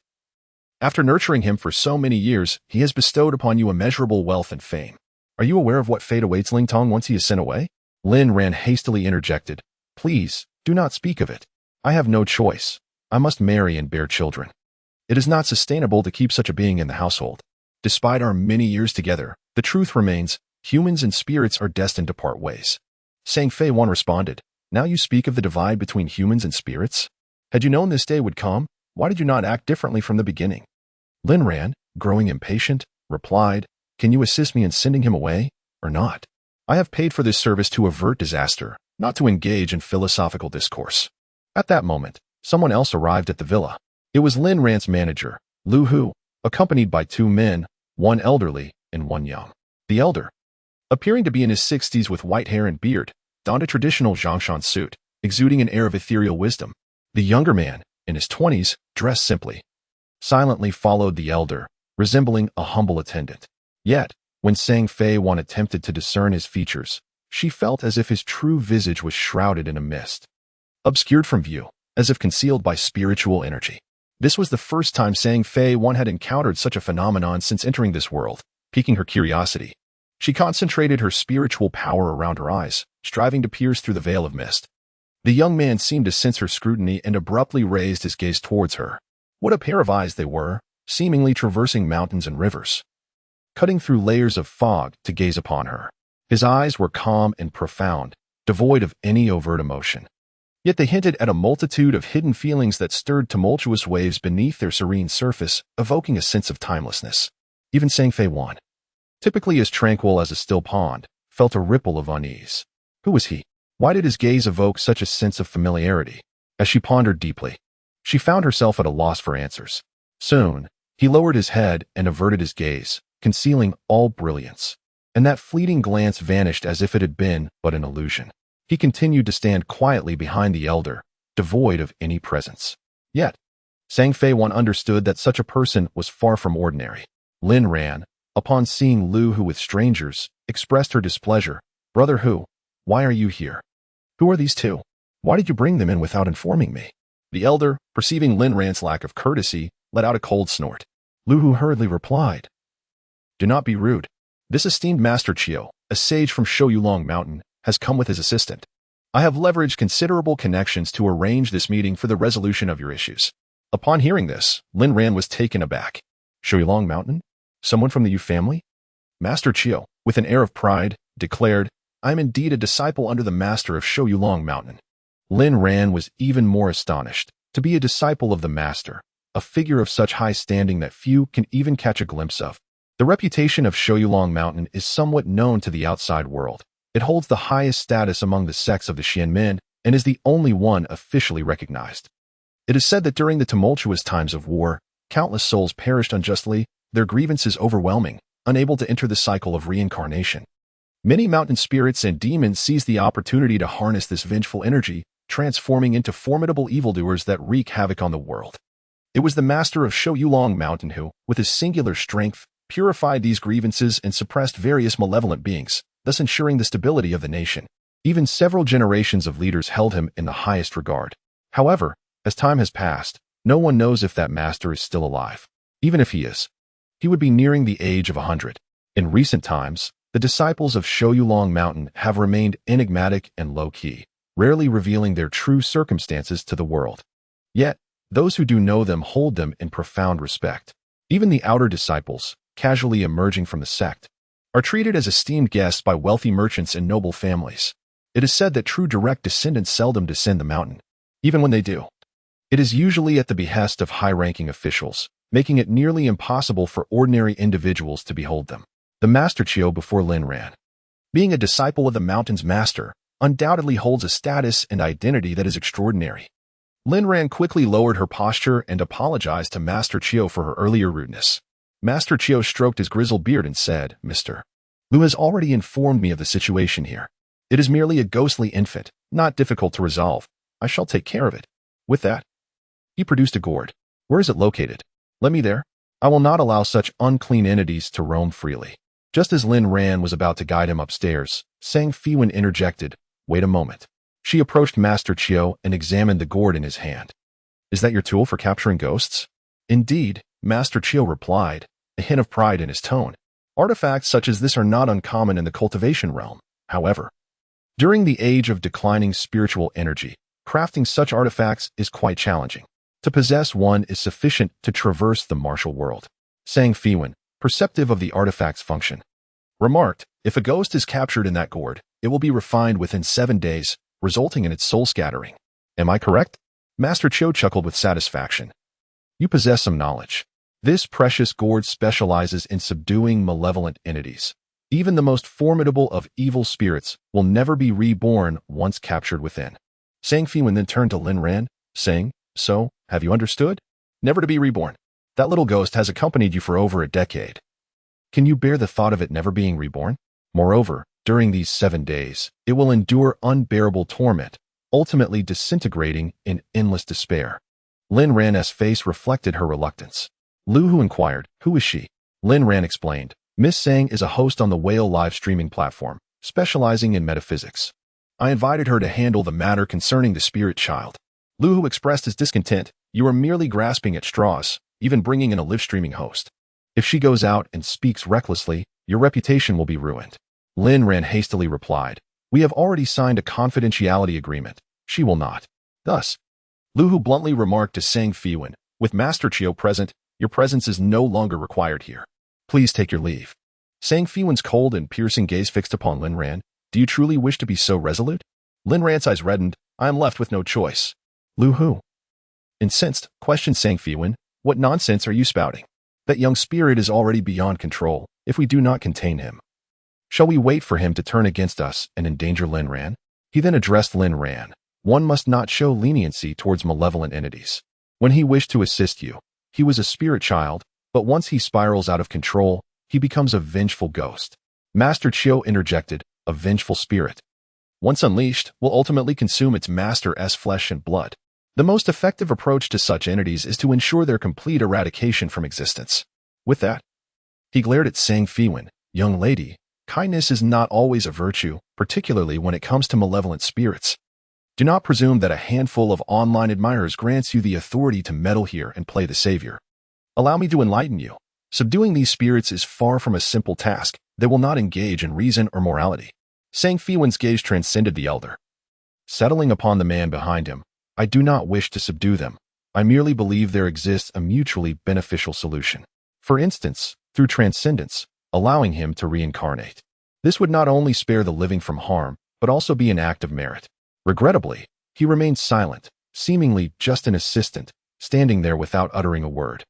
"After nurturing him for so many years, he has bestowed upon you immeasurable wealth and fame. Are you aware of what fate awaits Ling Tong once he is sent away?" Lin Ran hastily interjected, "Please, do not speak of it. I have no choice. I must marry and bear children. It is not sustainable to keep such a being in the household. Despite our many years together, the truth remains, humans and spirits are destined to part ways." Feiwan responded, "Now you speak of the divide between humans and spirits? Had you known this day would come, why did you not act differently from the beginning?" Lin Ran, growing impatient, replied, "Can you assist me in sending him away, or not? I have paid for this service to avert disaster, not to engage in philosophical discourse." At that moment, someone else arrived at the villa. It was Lin Ran's manager, Lu Hu, accompanied by two men, one elderly and one young. The elder, appearing to be in his 60s with white hair and beard, donned a traditional Zhongshan suit, exuding an air of ethereal wisdom. The younger man, in his 20s, dressed simply, silently followed the elder, resembling a humble attendant. Yet, when Feiwan attempted to discern his features, she felt as if his true visage was shrouded in a mist, obscured from view, as if concealed by spiritual energy. This was the first time Feiwan had encountered such a phenomenon since entering this world, piquing her curiosity. She concentrated her spiritual power around her eyes, striving to pierce through the veil of mist. The young man seemed to sense her scrutiny and abruptly raised his gaze towards her. What a pair of eyes they were, seemingly traversing mountains and rivers, cutting through layers of fog to gaze upon her. His eyes were calm and profound, devoid of any overt emotion. Yet they hinted at a multitude of hidden feelings that stirred tumultuous waves beneath their serene surface, evoking a sense of timelessness. Even Feiwan, typically as tranquil as a still pond, felt a ripple of unease. Who was he? Why did his gaze evoke such a sense of familiarity? As she pondered deeply, she found herself at a loss for answers. Soon, he lowered his head and averted his gaze, concealing all brilliance. And that fleeting glance vanished as if it had been but an illusion. He continued to stand quietly behind the elder, devoid of any presence. Yet, Feiwan understood that such a person was far from ordinary. Lin Ran, upon seeing Lu Hu with strangers, expressed her displeasure. "Brother Hu, why are you here? Who are these two? Why did you bring them in without informing me?" The elder, perceiving Lin Ran's lack of courtesy, let out a cold snort. Lu Hu hurriedly replied, "Do not be rude. This esteemed Master Chiu, a sage from Shoyulong Mountain, has come with his assistant. I have leveraged considerable connections to arrange this meeting for the resolution of your issues. Upon hearing this, Lin Ran was taken aback. Shoyulong Mountain? Someone from the Yu family? Master Chiu, with an air of pride, declared, I am indeed a disciple under the master of Shoyulong Mountain. Lin Ran was even more astonished. To be a disciple of the master, a figure of such high standing that few can even catch a glimpse of. The reputation of Shoyulong Mountain is somewhat known to the outside world. It holds the highest status among the sects of the Xianmin and is the only one officially recognized. It is said that during the tumultuous times of war, countless souls perished unjustly, their grievances overwhelming, unable to enter the cycle of reincarnation. Many mountain spirits and demons seized the opportunity to harness this vengeful energy, transforming into formidable evildoers that wreak havoc on the world. It was the master of Shoyulong Mountain who, with his singular strength, purified these grievances and suppressed various malevolent beings, thus ensuring the stability of the nation. Even several generations of leaders held him in the highest regard. However, as time has passed, no one knows if that master is still alive. Even if he is, he would be nearing the age of 100. In recent times, the disciples of Shoyulong Mountain have remained enigmatic and low-key, rarely revealing their true circumstances to the world. Yet, those who do know them hold them in profound respect. Even the outer disciples, casually emerging from the sect, are treated as esteemed guests by wealthy merchants and noble families. It is said that true direct descendants seldom descend the mountain. Even when they do, it is usually at the behest of high-ranking officials, making it nearly impossible for ordinary individuals to behold them. The Master Chiu before Lin Ran. Being a disciple of the mountain's master, undoubtedly holds a status and identity that is extraordinary. Lin Ran quickly lowered her posture and apologized to Master Chiu for her earlier rudeness. Master Chiu stroked his grizzled beard and said, Mr. Lu has already informed me of the situation here. It is merely a ghostly infant, not difficult to resolve. I shall take care of it. With that, he produced a gourd. Where is it located? Let me there. I will not allow such unclean entities to roam freely. Just as Lin Ran was about to guide him upstairs, Sang Feiwan interjected, Wait a moment. She approached Master Chiu and examined the gourd in his hand. Is that your tool for capturing ghosts? Indeed, Master Chiu replied, a hint of pride in his tone. Artifacts such as this are not uncommon in the cultivation realm. However, during the age of declining spiritual energy, crafting such artifacts is quite challenging. To possess one is sufficient to traverse the martial world. Sang Feiwan, perceptive of the artifact's function, remarked, if a ghost is captured in that gourd, it will be refined within 7 days, resulting in its soul scattering. Am I correct? Master Chiu chuckled with satisfaction. You possess some knowledge. This precious gourd specializes in subduing malevolent entities. Even the most formidable of evil spirits will never be reborn once captured within. Sang Feiwan then turned to Lin Ran, saying, So, have you understood? Never to be reborn. That little ghost has accompanied you for over a decade. Can you bear the thought of it never being reborn? Moreover, during these 7 days, it will endure unbearable torment, ultimately disintegrating in endless despair. Lin Ran's face reflected her reluctance. Lu Hu inquired, Who is she? Lin Ran explained, Miss Sang is a host on the Whale live streaming platform, specializing in metaphysics. I invited her to handle the matter concerning the spirit child. Lu Hu expressed his discontent. You are merely grasping at straws, even bringing in a live streaming host. If she goes out and speaks recklessly, your reputation will be ruined. Lin Ran hastily replied, We have already signed a confidentiality agreement. She will not. Thus, Lu Hu bluntly remarked to Sang Feiwan, with Master Chiu present, your presence is no longer required here. Please take your leave. Sang Feiwan's cold and piercing gaze fixed upon Lin Ran. Do you truly wish to be so resolute? Lin Ran's eyes reddened. I am left with no choice. Lu Hu. Incensed, questioned Sang Feiwan, What nonsense are you spouting? That young spirit is already beyond control, if we do not contain him. Shall we wait for him to turn against us and endanger Lin Ran? He then addressed Lin Ran. One must not show leniency towards malevolent entities. When he wished to assist you, he was a spirit child, but once he spirals out of control, he becomes a vengeful ghost. Master Chiu interjected, a vengeful spirit. Once unleashed, will ultimately consume its master's flesh and blood. The most effective approach to such entities is to ensure their complete eradication from existence. With that, he glared at Sang Feiwan, Young lady, kindness is not always a virtue, particularly when it comes to malevolent spirits. Do not presume that a handful of online admirers grants you the authority to meddle here and play the savior. Allow me to enlighten you. Subduing these spirits is far from a simple task. They will not engage in reason or morality. Sang Feiwan's gaze transcended the elder, settling upon the man behind him. I do not wish to subdue them. I merely believe there exists a mutually beneficial solution. For instance, through transcendence, allowing him to reincarnate. This would not only spare the living from harm, but also be an act of merit. Regrettably, he remained silent, seemingly just an assistant, standing there without uttering a word.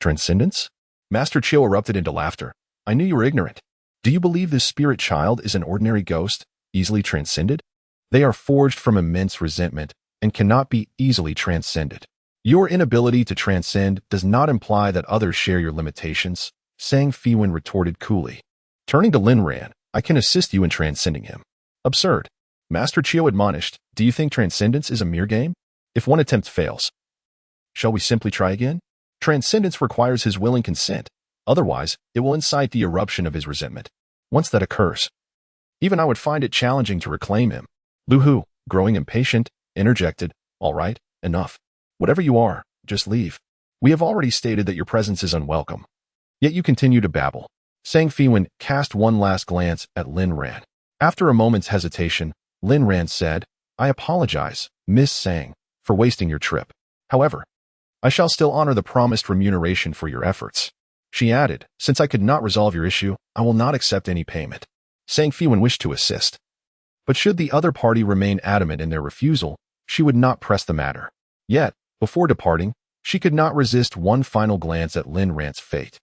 Transcendence? Master Chiu erupted into laughter. I knew you were ignorant. Do you believe this spirit child is an ordinary ghost, easily transcended? They are forged from immense resentment and cannot be easily transcended. Your inability to transcend does not imply that others share your limitations, Sang Feiwan retorted coolly. Turning to Lin Ran, I can assist you in transcending him. Absurd. Master Chiu admonished, do you think transcendence is a mere game? If one attempt fails, shall we simply try again? Transcendence requires his willing consent. Otherwise, it will incite the eruption of his resentment. Once that occurs, even I would find it challenging to reclaim him. Lu Hu, growing impatient, interjected, all right, enough. Whatever you are, just leave. We have already stated that your presence is unwelcome. Yet you continue to babble. Sang Feiwan cast one last glance at Lin Ran. After a moment's hesitation, Lin Ran said, I apologize, Miss Sang, for wasting your trip. However, I shall still honor the promised remuneration for your efforts. She added, since I could not resolve your issue, I will not accept any payment. Sang Feiwan wished to assist. But should the other party remain adamant in their refusal, she would not press the matter. Yet, before departing, she could not resist one final glance at Lin Ran's fate,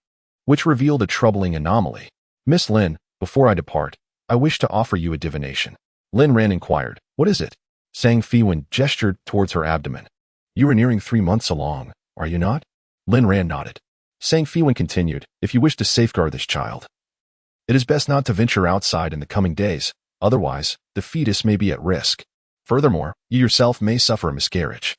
which revealed a troubling anomaly. Miss Lin, before I depart, I wish to offer you a divination. Lin Ran inquired, what is it? Sang Feiwan gestured towards her abdomen. You are nearing 3 months along, are you not? Lin Ran nodded. Sang Feiwan continued, if you wish to safeguard this child, it is best not to venture outside in the coming days, otherwise, the fetus may be at risk. Furthermore, you yourself may suffer a miscarriage,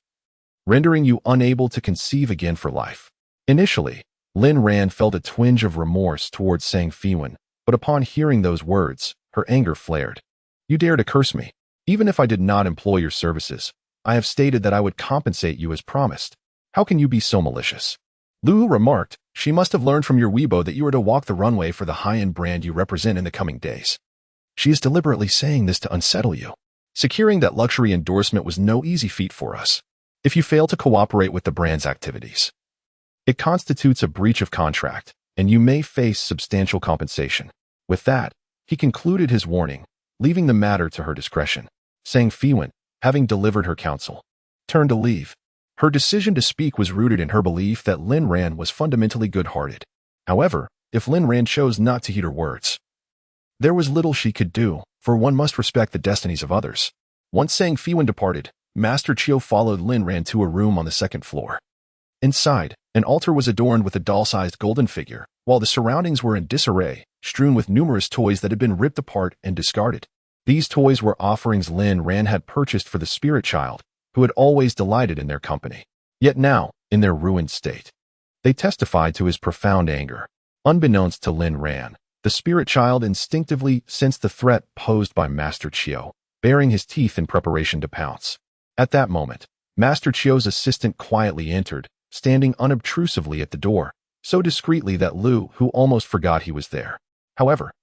rendering you unable to conceive again for life. Initially, Lin Ran felt a twinge of remorse towards Sang Feiwan, but upon hearing those words, her anger flared. You dare to curse me. Even if I did not employ your services, I have stated that I would compensate you as promised. How can you be so malicious? Lu Hu remarked, she must have learned from your Weibo that you are to walk the runway for the high-end brand you represent in the coming days. She is deliberately saying this to unsettle you. Securing that luxury endorsement was no easy feat for us. If you fail to cooperate with the brand's activities, it constitutes a breach of contract, and you may face substantial compensation. With that, he concluded his warning, leaving the matter to her discretion. Sang Feiwan, having delivered her counsel, turned to leave. Her decision to speak was rooted in her belief that Lin Ran was fundamentally good-hearted. However, if Lin Ran chose not to heed her words, there was little she could do, for one must respect the destinies of others. Once Sang Feiwan departed, Master Chiu followed Lin Ran to a room on the second floor. Inside, an altar was adorned with a doll-sized golden figure, while the surroundings were in disarray, strewn with numerous toys that had been ripped apart and discarded. These toys were offerings Lin Ran had purchased for the spirit child, who had always delighted in their company. Yet now, in their ruined state, they testified to his profound anger. Unbeknownst to Lin Ran, the spirit child instinctively sensed the threat posed by Master Chiu, baring his teeth in preparation to pounce. At that moment, Master Chiu's assistant quietly entered, standing unobtrusively at the door, so discreetly that Lu Hu almost forgot he was there. However,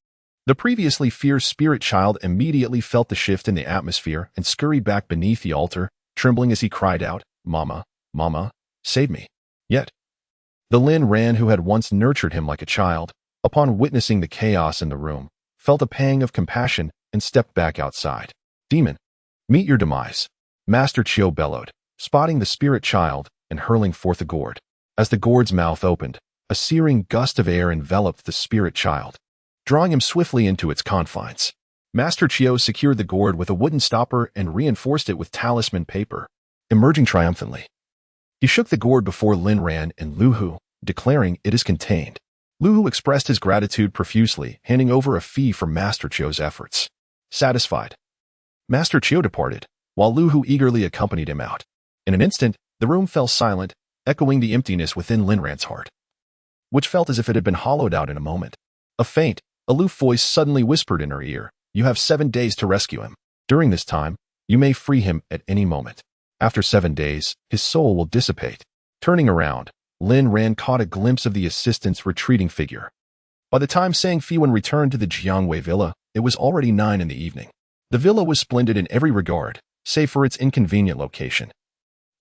the previously fierce spirit child immediately felt the shift in the atmosphere and scurried back beneath the altar, trembling as he cried out, Mama, Mama, save me. Yet, the Lin Ran who had once nurtured him like a child, upon witnessing the chaos in the room, felt a pang of compassion and stepped back outside. Demon, meet your demise, Master Chiu bellowed, spotting the spirit child and hurling forth a gourd. As the gourd's mouth opened, a searing gust of air enveloped the spirit child, drawing him swiftly into its confines. Master Chiu secured the gourd with a wooden stopper and reinforced it with talisman paper. Emerging triumphantly, he shook the gourd before Lin Ran and Lu Hu, declaring it is contained. Lu Hu expressed his gratitude profusely, handing over a fee for Master Chiu's efforts. Satisfied, Master Chiu departed, while Lu Hu eagerly accompanied him out. In an instant, the room fell silent, echoing the emptiness within Lin Ran's heart, which felt as if it had been hollowed out in a moment. A faint, aloof voice suddenly whispered in her ear, you have 7 days to rescue him. During this time, you may free him at any moment. After 7 days, his soul will dissipate. Turning around, Lin Ran caught a glimpse of the assistant's retreating figure. By the time Sang Feiwan returned to the Jiangwei villa, It was already 9 in the evening. The villa was splendid in every regard, save for its inconvenient location.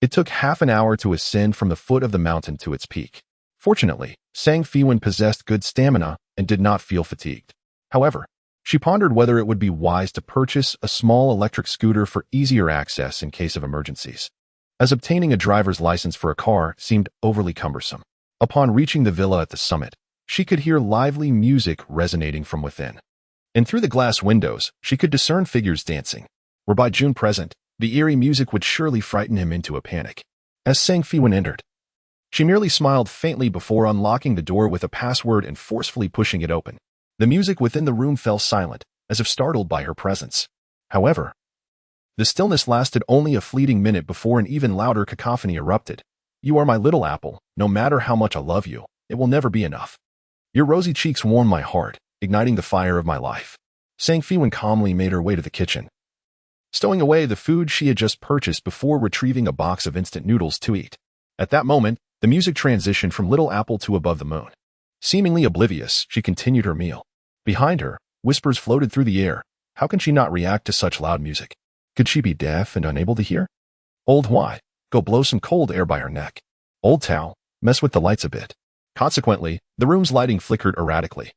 It took half an hour to ascend from the foot of the mountain to its peak. Fortunately, Sang Feiwan possessed good stamina and did not feel fatigued. However, she pondered whether it would be wise to purchase a small electric scooter for easier access in case of emergencies, as obtaining a driver's license for a car seemed overly cumbersome. Upon reaching the villa at the summit, she could hear lively music resonating from within. And through the glass windows, she could discern figures dancing. Were by June present, the eerie music would surely frighten him into a panic. As Sang Feiwan entered, she merely smiled faintly before unlocking the door with a password and forcefully pushing it open. The music within the room fell silent, as if startled by her presence. However, the stillness lasted only a fleeting minute before an even louder cacophony erupted. "You are my little apple. No matter how much I love you, it will never be enough. Your rosy cheeks warm my heart, igniting the fire of my life." Sang Feiwan calmly made her way to the kitchen, stowing away the food she had just purchased before retrieving a box of instant noodles to eat. At that moment, the music transitioned from Little Apple to Above the Moon. Seemingly oblivious, she continued her meal. Behind her, whispers floated through the air. How can she not react to such loud music? Could she be deaf and unable to hear? Old Why, go blow some cold air by her neck. Old Tao, mess with the lights a bit. Consequently, the room's lighting flickered erratically,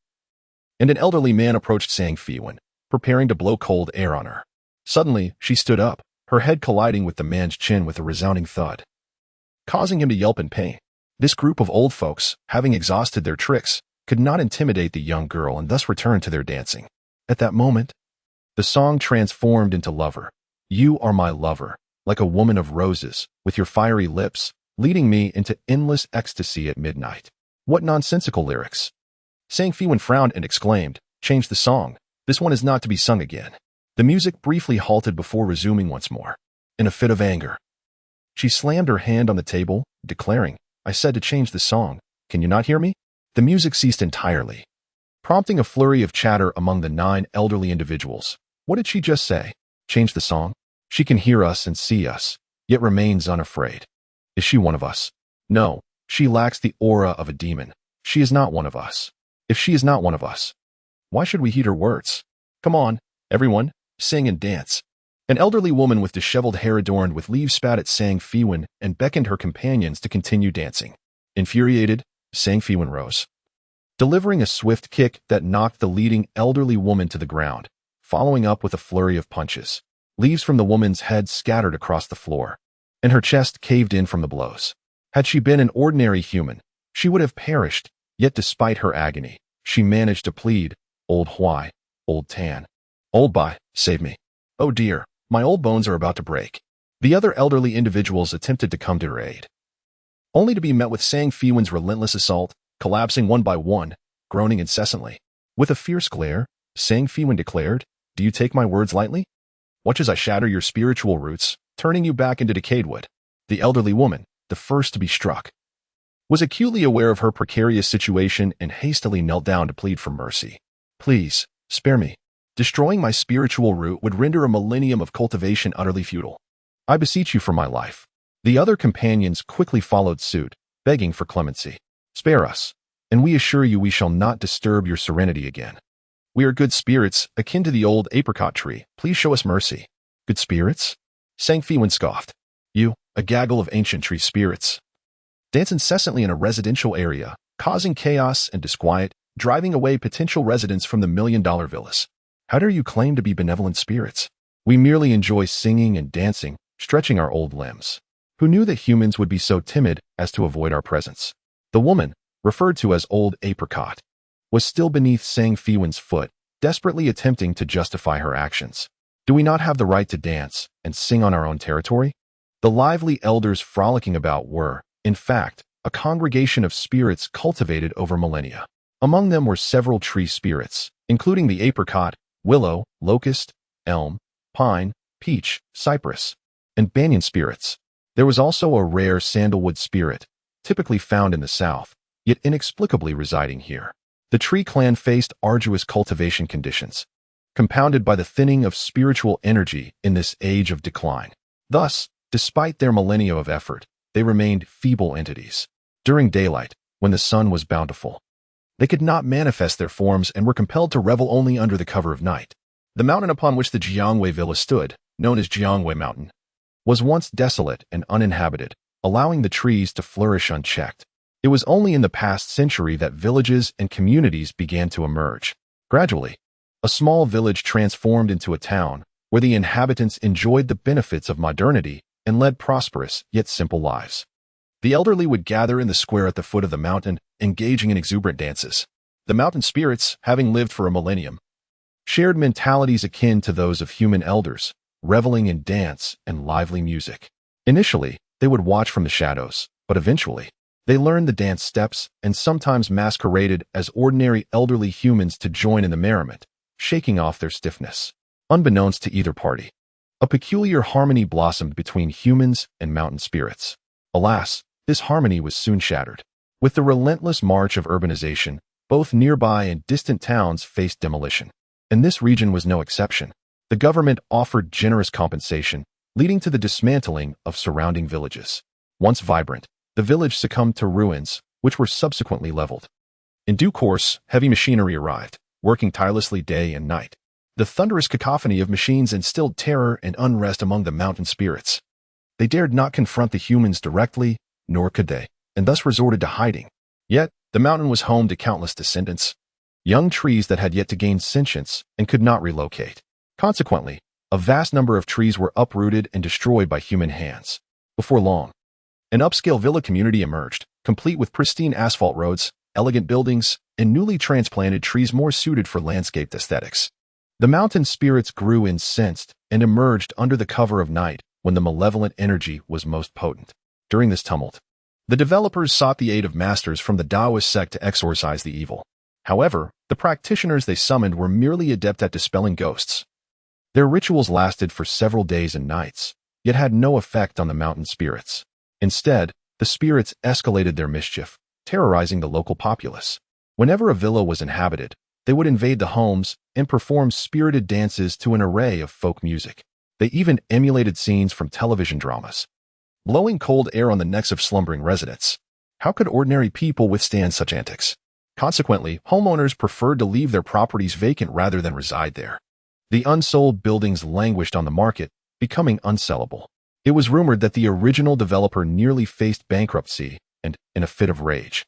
and an elderly man approached Sang Feiwan, preparing to blow cold air on her. Suddenly, she stood up, her head colliding with the man's chin with a resounding thud, causing him to yelp in pain. This group of old folks, having exhausted their tricks, could not intimidate the young girl and thus returned to their dancing. At that moment, the song transformed into Lover. You are my lover, like a woman of roses, with your fiery lips, leading me into endless ecstasy at midnight. What nonsensical lyrics. Sang Feiwan frowned and exclaimed, "Change the song. This one is not to be sung again." The music briefly halted before resuming once more. In a fit of anger, she slammed her hand on the table, declaring, "I said to change the song. Can you not hear me?" The music ceased entirely, prompting a flurry of chatter among the 9 elderly individuals. What did she just say? Change the song? She can hear us and see us, yet remains unafraid. Is she one of us? No, she lacks the aura of a demon. She is not one of us. If she is not one of us, why should we heed her words? Come on, everyone, sing and dance. An elderly woman with disheveled hair adorned with leaves spat at Sang Feiwan and beckoned her companions to continue dancing. Infuriated, Sang Feiwan rose, delivering a swift kick that knocked the leading elderly woman to the ground, following up with a flurry of punches. Leaves from the woman's head scattered across the floor, and her chest caved in from the blows. Had she been an ordinary human, she would have perished, yet despite her agony, she managed to plead, "Old Why, Old Tan. Old Bai, save me. Oh dear, my old bones are about to break." The other elderly individuals attempted to come to her aid, only to be met with Sang Feiwan's relentless assault, collapsing one by one, groaning incessantly. With a fierce glare, Sang Feiwan declared, "Do you take my words lightly? Watch as I shatter your spiritual roots, turning you back into decayed wood." The elderly woman, the first to be struck, was acutely aware of her precarious situation and hastily knelt down to plead for mercy. "Please, spare me. Destroying my spiritual root would render a millennium of cultivation utterly futile. I beseech you for my life." The other companions quickly followed suit, begging for clemency. "Spare us, and we assure you we shall not disturb your serenity again. We are good spirits, akin to the old apricot tree. Please show us mercy." "Good spirits?" Sang Feiwan scoffed. "You, a gaggle of ancient tree spirits, dance incessantly in a residential area, causing chaos and disquiet, driving away potential residents from the million-dollar villas. How dare you claim to be benevolent spirits? We merely enjoy singing and dancing, stretching our old limbs. Who knew that humans would be so timid as to avoid our presence?" The woman, referred to as Old Apricot, was still beneath Sang Feiwan's foot, desperately attempting to justify her actions. "Do we not have the right to dance and sing on our own territory?" The lively elders frolicking about were, in fact, a congregation of spirits cultivated over millennia. Among them were several tree spirits, including the apricot, willow, locust, elm, pine, peach, cypress, and banyan spirits. There was also a rare sandalwood spirit, typically found in the south, yet inexplicably residing here. The tree clan faced arduous cultivation conditions, compounded by the thinning of spiritual energy in this age of decline. Thus, despite their millennia of effort, they remained feeble entities. During daylight, when the sun was bountiful, They could not manifest their forms and were compelled to revel only under the cover of night. The mountain upon which the Jiangwei villa stood, known as Jiangwei Mountain, was once desolate and uninhabited, allowing the trees to flourish unchecked. It was only in the past century that villages and communities began to emerge. Gradually, a small village transformed into a town where the inhabitants enjoyed the benefits of modernity and led prosperous yet simple lives. The elderly would gather in the square at the foot of the mountain, engaging in exuberant dances. The mountain spirits, having lived for a millennium, shared mentalities akin to those of human elders, reveling in dance and lively music. Initially, they would watch from the shadows, but eventually, they learned the dance steps and sometimes masqueraded as ordinary elderly humans to join in the merriment, shaking off their stiffness. Unbeknownst to either party, a peculiar harmony blossomed between humans and mountain spirits. Alas, this harmony was soon shattered. With the relentless march of urbanization, both nearby and distant towns faced demolition. And this region was no exception. The government offered generous compensation, leading to the dismantling of surrounding villages. Once vibrant, the village succumbed to ruins, which were subsequently leveled. In due course, heavy machinery arrived, working tirelessly day and night. The thunderous cacophony of machines instilled terror and unrest among the mountain spirits. They dared not confront the humans directly, nor could they, and thus resorted to hiding. Yet, the mountain was home to countless descendants, young trees that had yet to gain sentience and could not relocate. Consequently, a vast number of trees were uprooted and destroyed by human hands. Before long, an upscale villa community emerged, complete with pristine asphalt roads, elegant buildings, and newly transplanted trees more suited for landscaped aesthetics. The mountain spirits grew incensed and emerged under the cover of night when the malevolent energy was most potent. During this tumult, the developers sought the aid of masters from the Taoist sect to exorcise the evil. However, the practitioners they summoned were merely adept at dispelling ghosts. Their rituals lasted for several days and nights, yet had no effect on the mountain spirits. Instead, the spirits escalated their mischief, terrorizing the local populace. Whenever a villa was inhabited, they would invade the homes and perform spirited dances to an array of folk music. They even emulated scenes from television dramas, blowing cold air on the necks of slumbering residents. How could ordinary people withstand such antics? Consequently, homeowners preferred to leave their properties vacant rather than reside there. The unsold buildings languished on the market, becoming unsellable. It was rumored that the original developer nearly faced bankruptcy and, in a fit of rage,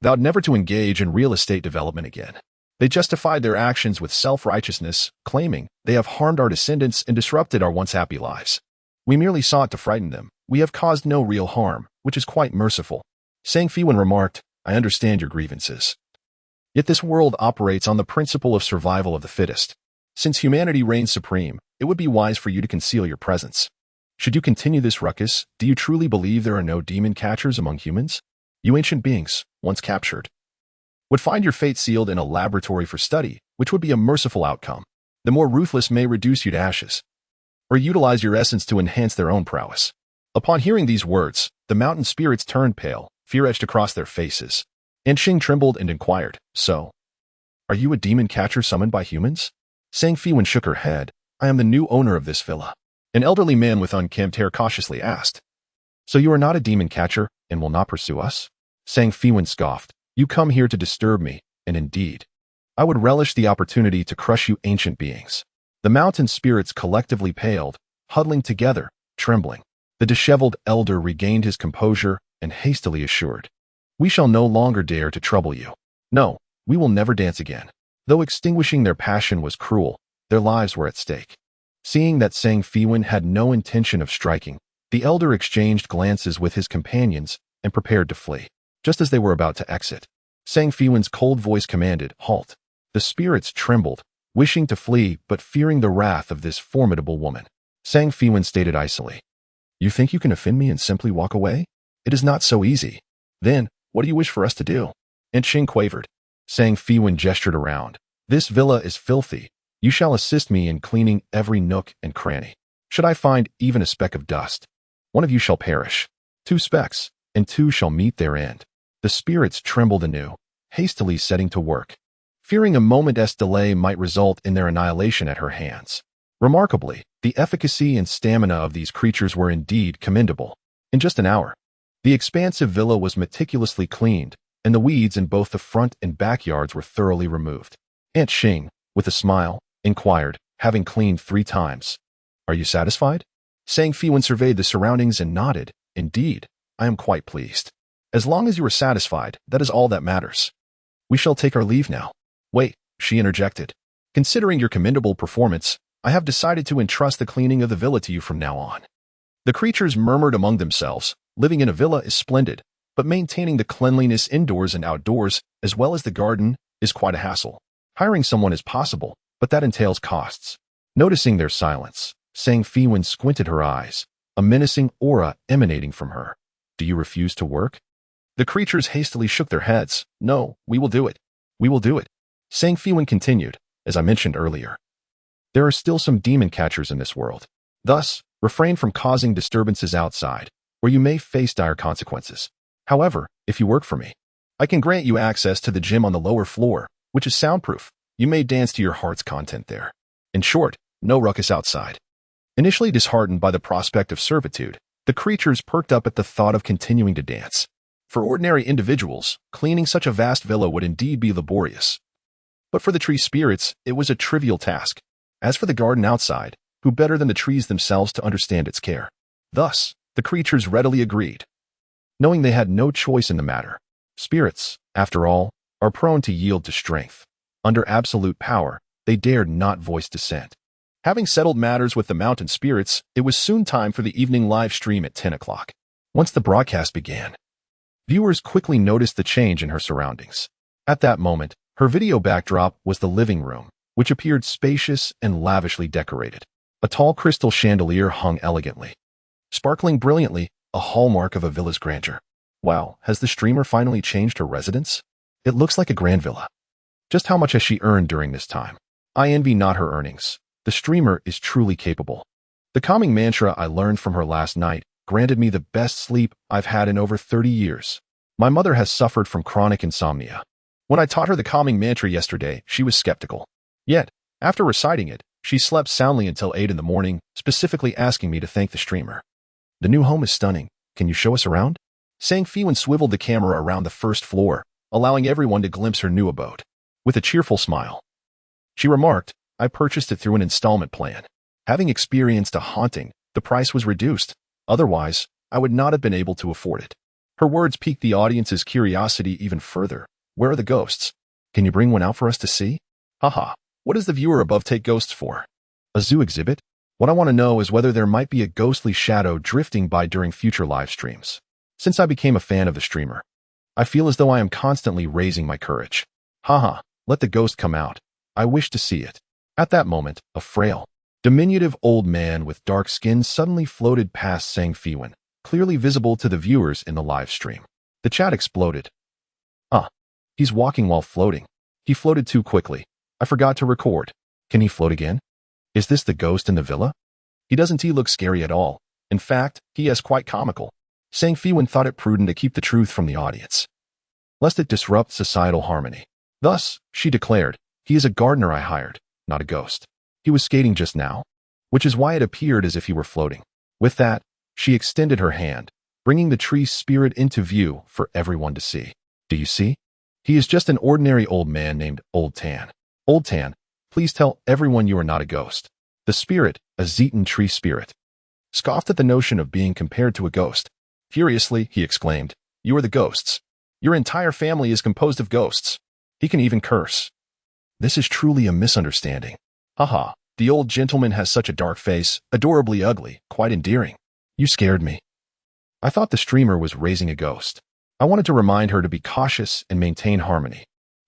vowed never to engage in real estate development again. They justified their actions with self-righteousness, claiming they have harmed our descendants and disrupted our once happy lives. We merely sought to frighten them. We have caused no real harm, which is quite merciful. Feiwan remarked, I understand your grievances. Yet this world operates on the principle of survival of the fittest. Since humanity reigns supreme, it would be wise for you to conceal your presence. Should you continue this ruckus, do you truly believe there are no demon catchers among humans? You ancient beings, once captured, would find your fate sealed in a laboratory for study, which would be a merciful outcome. The more ruthless may reduce you to ashes, or utilize your essence to enhance their own prowess. Upon hearing these words, the mountain spirits turned pale, fear etched across their faces. And Xing trembled and inquired, So, are you a demon catcher summoned by humans? Feiwan shook her head. I am the new owner of this villa. An elderly man with unkempt hair cautiously asked, So you are not a demon catcher and will not pursue us? Feiwan scoffed, You come here to disturb me, and indeed, I would relish the opportunity to crush you ancient beings. The mountain spirits collectively paled, huddling together, trembling. The disheveled elder regained his composure and hastily assured, We shall no longer dare to trouble you. No, we will never dance again. Though extinguishing their passion was cruel, their lives were at stake. Seeing that Feiwan had no intention of striking, the elder exchanged glances with his companions and prepared to flee. Just as they were about to exit, Feiwan's cold voice commanded, Halt. The spirits trembled, wishing to flee but fearing the wrath of this formidable woman. Feiwan stated icily, You think you can offend me and simply walk away? It is not so easy. Then, what do you wish for us to do? And Xing quavered. Feiwan gestured around. This villa is filthy. You shall assist me in cleaning every nook and cranny. Should I find even a speck of dust, one of you shall perish. 2 specks, and 2 shall meet their end. The spirits trembled anew, hastily setting to work, fearing a moment's delay might result in their annihilation at her hands. Remarkably, the efficacy and stamina of these creatures were indeed commendable. In just an hour, the expansive villa was meticulously cleaned, and the weeds in both the front and backyards were thoroughly removed. Aunt Xing, with a smile, inquired, having cleaned 3 times. Are you satisfied? Sang Feiwan surveyed the surroundings and nodded. Indeed, I am quite pleased. As long as you are satisfied, that is all that matters. We shall take our leave now. Wait, she interjected. Considering your commendable performance, I have decided to entrust the cleaning of the villa to you from now on. The creatures murmured among themselves. Living in a villa is splendid, but maintaining the cleanliness indoors and outdoors, as well as the garden, is quite a hassle. Hiring someone is possible, but that entails costs. Noticing their silence, Sang Feiwan squinted her eyes, a menacing aura emanating from her. Do you refuse to work? The creatures hastily shook their heads. No, we will do it. We will do it. Sang Feiwan continued, as I mentioned earlier. There are still some demon catchers in this world. Thus, refrain from causing disturbances outside, where you may face dire consequences. However, if you work for me, I can grant you access to the gym on the lower floor, which is soundproof. You may dance to your heart's content there. In short, no ruckus outside. Initially disheartened by the prospect of servitude, the creatures perked up at the thought of continuing to dance. For ordinary individuals, cleaning such a vast villa would indeed be laborious. But for the tree spirits, it was a trivial task. As for the garden outside, who better than the trees themselves to understand its care? Thus, the creatures readily agreed, knowing they had no choice in the matter. Spirits, after all, are prone to yield to strength. Under absolute power, they dared not voice dissent. Having settled matters with the mountain spirits, it was soon time for the evening live stream at 10 o'clock. Once the broadcast began, viewers quickly noticed the change in her surroundings. At that moment, her video backdrop was the living room, which appeared spacious and lavishly decorated. A tall crystal chandelier hung elegantly, sparkling brilliantly, a hallmark of a villa's grandeur. Wow, has the streamer finally changed her residence? It looks like a grand villa. Just how much has she earned during this time? I envy not her earnings. The streamer is truly capable. The calming mantra I learned from her last night granted me the best sleep I've had in over 30 years. My mother has suffered from chronic insomnia. When I taught her the calming mantra yesterday, she was skeptical. Yet, after reciting it, she slept soundly until 8 in the morning, specifically asking me to thank the streamer. The new home is stunning. Can you show us around? Sang Feiwan swiveled the camera around the first floor, allowing everyone to glimpse her new abode. With a cheerful smile, she remarked, I purchased it through an installment plan. Having experienced a haunting, the price was reduced. Otherwise, I would not have been able to afford it. Her words piqued the audience's curiosity even further. Where are the ghosts? Can you bring one out for us to see? Haha, what does the viewer above take ghosts for? A zoo exhibit? What I want to know is whether there might be a ghostly shadow drifting by during future live streams. Since I became a fan of the streamer, I feel as though I am constantly raising my courage. Haha, let the ghost come out. I wish to see it. At that moment, a frail, diminutive old man with dark skin suddenly floated past Sang Feiwan, clearly visible to the viewers in the live stream. The chat exploded. He's walking while floating. He floated too quickly. I forgot to record. Can he float again? Is this the ghost in the villa? He doesn't look scary at all. In fact, he is quite comical. Sang Feiwan thought it prudent to keep the truth from the audience, lest it disrupt societal harmony. Thus, she declared, he is a gardener I hired, not a ghost. He was skating just now, which is why it appeared as if he were floating. With that, she extended her hand, bringing the tree spirit into view for everyone to see. Do you see? He is just an ordinary old man named Old Tan. Old Tan, please tell everyone you are not a ghost. The spirit, a Zetan tree spirit, scoffed at the notion of being compared to a ghost. Furiously, he exclaimed, you are the ghosts. Your entire family is composed of ghosts. He can even curse. This is truly a misunderstanding. Haha, the old gentleman has such a dark face, adorably ugly, quite endearing. You scared me. I thought the streamer was raising a ghost. I wanted to remind her to be cautious and maintain harmony.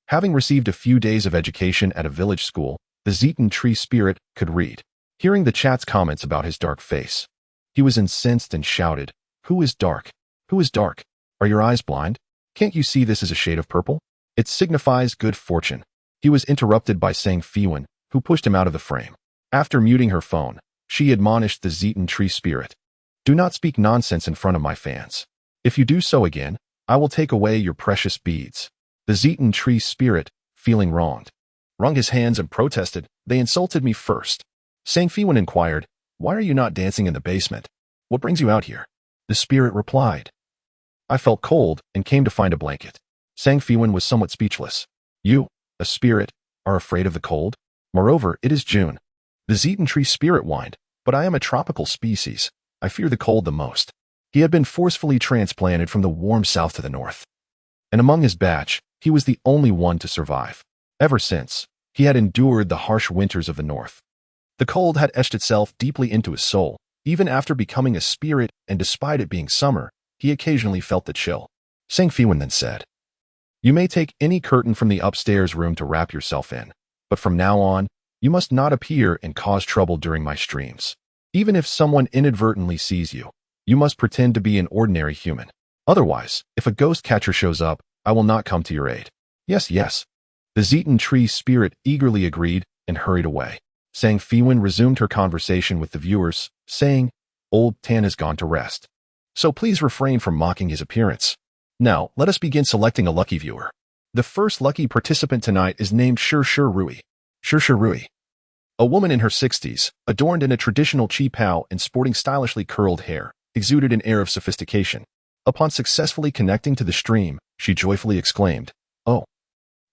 Having received a few days of education at a village school, the Zetan tree spirit could read. Hearing the chat's comments about his dark face, he was incensed and shouted, Who is dark? Who is dark? Are your eyes blind? Can't you see this is a shade of purple? It signifies good fortune. He was interrupted by Sang Feiwan, who pushed him out of the frame. After muting her phone, she admonished the Zetan tree spirit. Do not speak nonsense in front of my fans. If you do so again, I will take away your precious beads. The Zetan tree spirit, feeling wronged, wrung his hands and protested, They insulted me first. Sang Feiwan inquired, Why are you not dancing in the basement? What brings you out here? The spirit replied, I felt cold and came to find a blanket. Sang Feiwan was somewhat speechless. You, a spirit, are afraid of the cold? Moreover, it is June. The Zeton tree spirit whined, but I am a tropical species. I fear the cold the most. He had been forcefully transplanted from the warm south to the north. And among his batch, he was the only one to survive. Ever since, he had endured the harsh winters of the north. The cold had etched itself deeply into his soul. Even after becoming a spirit and despite it being summer, he occasionally felt the chill. Sang Feiwan then said, You may take any curtain from the upstairs room to wrap yourself in, but from now on, you must not appear and cause trouble during my streams. Even if someone inadvertently sees you, you must pretend to be an ordinary human. Otherwise, if a ghost catcher shows up, I will not come to your aid. Yes, yes. The Zeton tree spirit eagerly agreed and hurried away. Sang Feiwan resumed her conversation with the viewers, saying, Old Tan has gone to rest. So please refrain from mocking his appearance. Now, let us begin selecting a lucky viewer. The first lucky participant tonight is named Shir Rui. Shir Rui. A woman in her 60s, adorned in a traditional chi pao and sporting stylishly curled hair, exuded an air of sophistication. Upon successfully connecting to the stream, she joyfully exclaimed, Oh,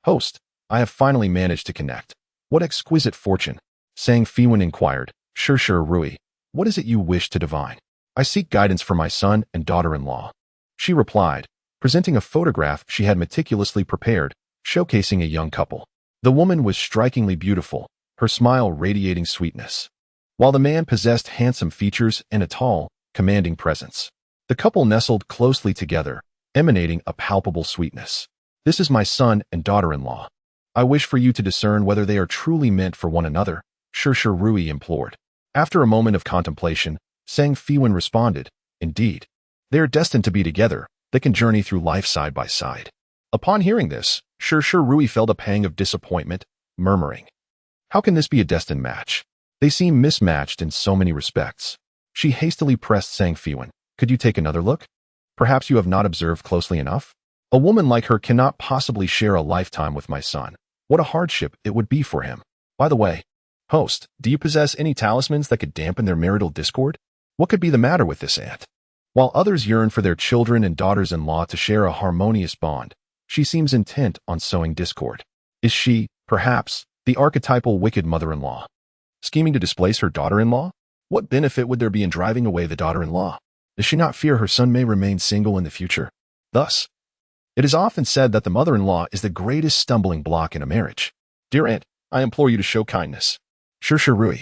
host, I have finally managed to connect. What exquisite fortune. Sang Feiwan inquired, Shir Rui, what is it you wish to divine? I seek guidance for my son and daughter-in-law. She replied, presenting a photograph she had meticulously prepared, showcasing a young couple. The woman was strikingly beautiful, her smile radiating sweetness, while the man possessed handsome features and a tall, commanding presence. The couple nestled closely together, emanating a palpable sweetness. This is my son and daughter-in-law. I wish for you to discern whether they are truly meant for one another, Shir Rui implored. After a moment of contemplation, Sang Feiwan responded, Indeed. They are destined to be together. They can journey through life side by side. Upon hearing this, Shir Rui felt a pang of disappointment, murmuring, How can this be a destined match? They seem mismatched in so many respects. She hastily pressed Sang Feiwan. Could you take another look? Perhaps you have not observed closely enough? A woman like her cannot possibly share a lifetime with my son. What a hardship it would be for him. By the way, host, do you possess any talismans that could dampen their marital discord? What could be the matter with this aunt? While others yearn for their children and daughters-in-law to share a harmonious bond, she seems intent on sowing discord. Is she, perhaps, the archetypal wicked mother-in-law, scheming to displace her daughter-in-law? What benefit would there be in driving away the daughter-in-law? Does she not fear her son may remain single in the future? Thus, it is often said that the mother-in-law is the greatest stumbling block in a marriage. Dear aunt, I implore you to show kindness. Shir Rui,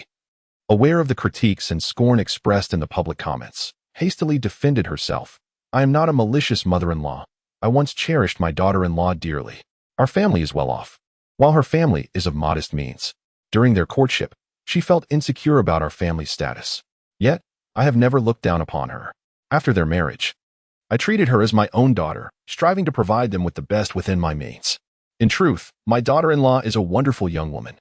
aware of the critiques and scorn expressed in the public comments, hastily defended herself. I am not a malicious mother-in-law. I once cherished my daughter-in-law dearly. Our family is well off, while her family is of modest means. During their courtship, she felt insecure about our family status. Yet, I have never looked down upon her. After their marriage, I treated her as my own daughter, striving to provide them with the best within my means. In truth, my daughter-in-law is a wonderful young woman.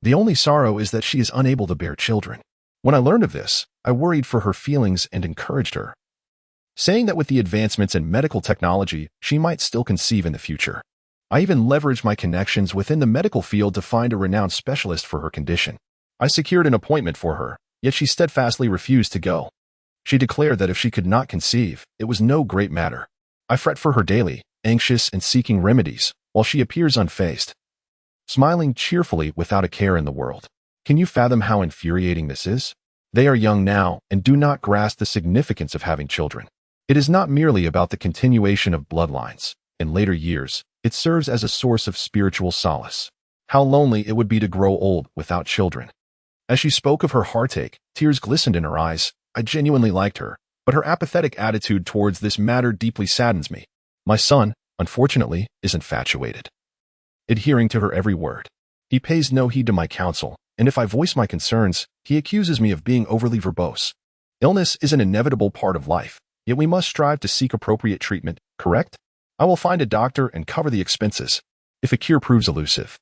The only sorrow is that she is unable to bear children. When I learned of this, I worried for her feelings and encouraged her, saying that with the advancements in medical technology, she might still conceive in the future. I even leveraged my connections within the medical field to find a renowned specialist for her condition. I secured an appointment for her, yet she steadfastly refused to go. She declared that if she could not conceive, it was no great matter. I fret for her daily, anxious and seeking remedies, while she appears unfazed, smiling cheerfully without a care in the world. Can you fathom how infuriating this is? They are young now and do not grasp the significance of having children. It is not merely about the continuation of bloodlines. In later years, it serves as a source of spiritual solace. How lonely it would be to grow old without children. As she spoke of her heartache, tears glistened in her eyes. I genuinely liked her, but her apathetic attitude towards this matter deeply saddens me. My son, unfortunately, is infatuated, adhering to her every word. He pays no heed to my counsel, and if I voice my concerns, he accuses me of being overly verbose. Illness is an inevitable part of life, yet we must strive to seek appropriate treatment, correct? I will find a doctor and cover the expenses. If a cure proves elusive,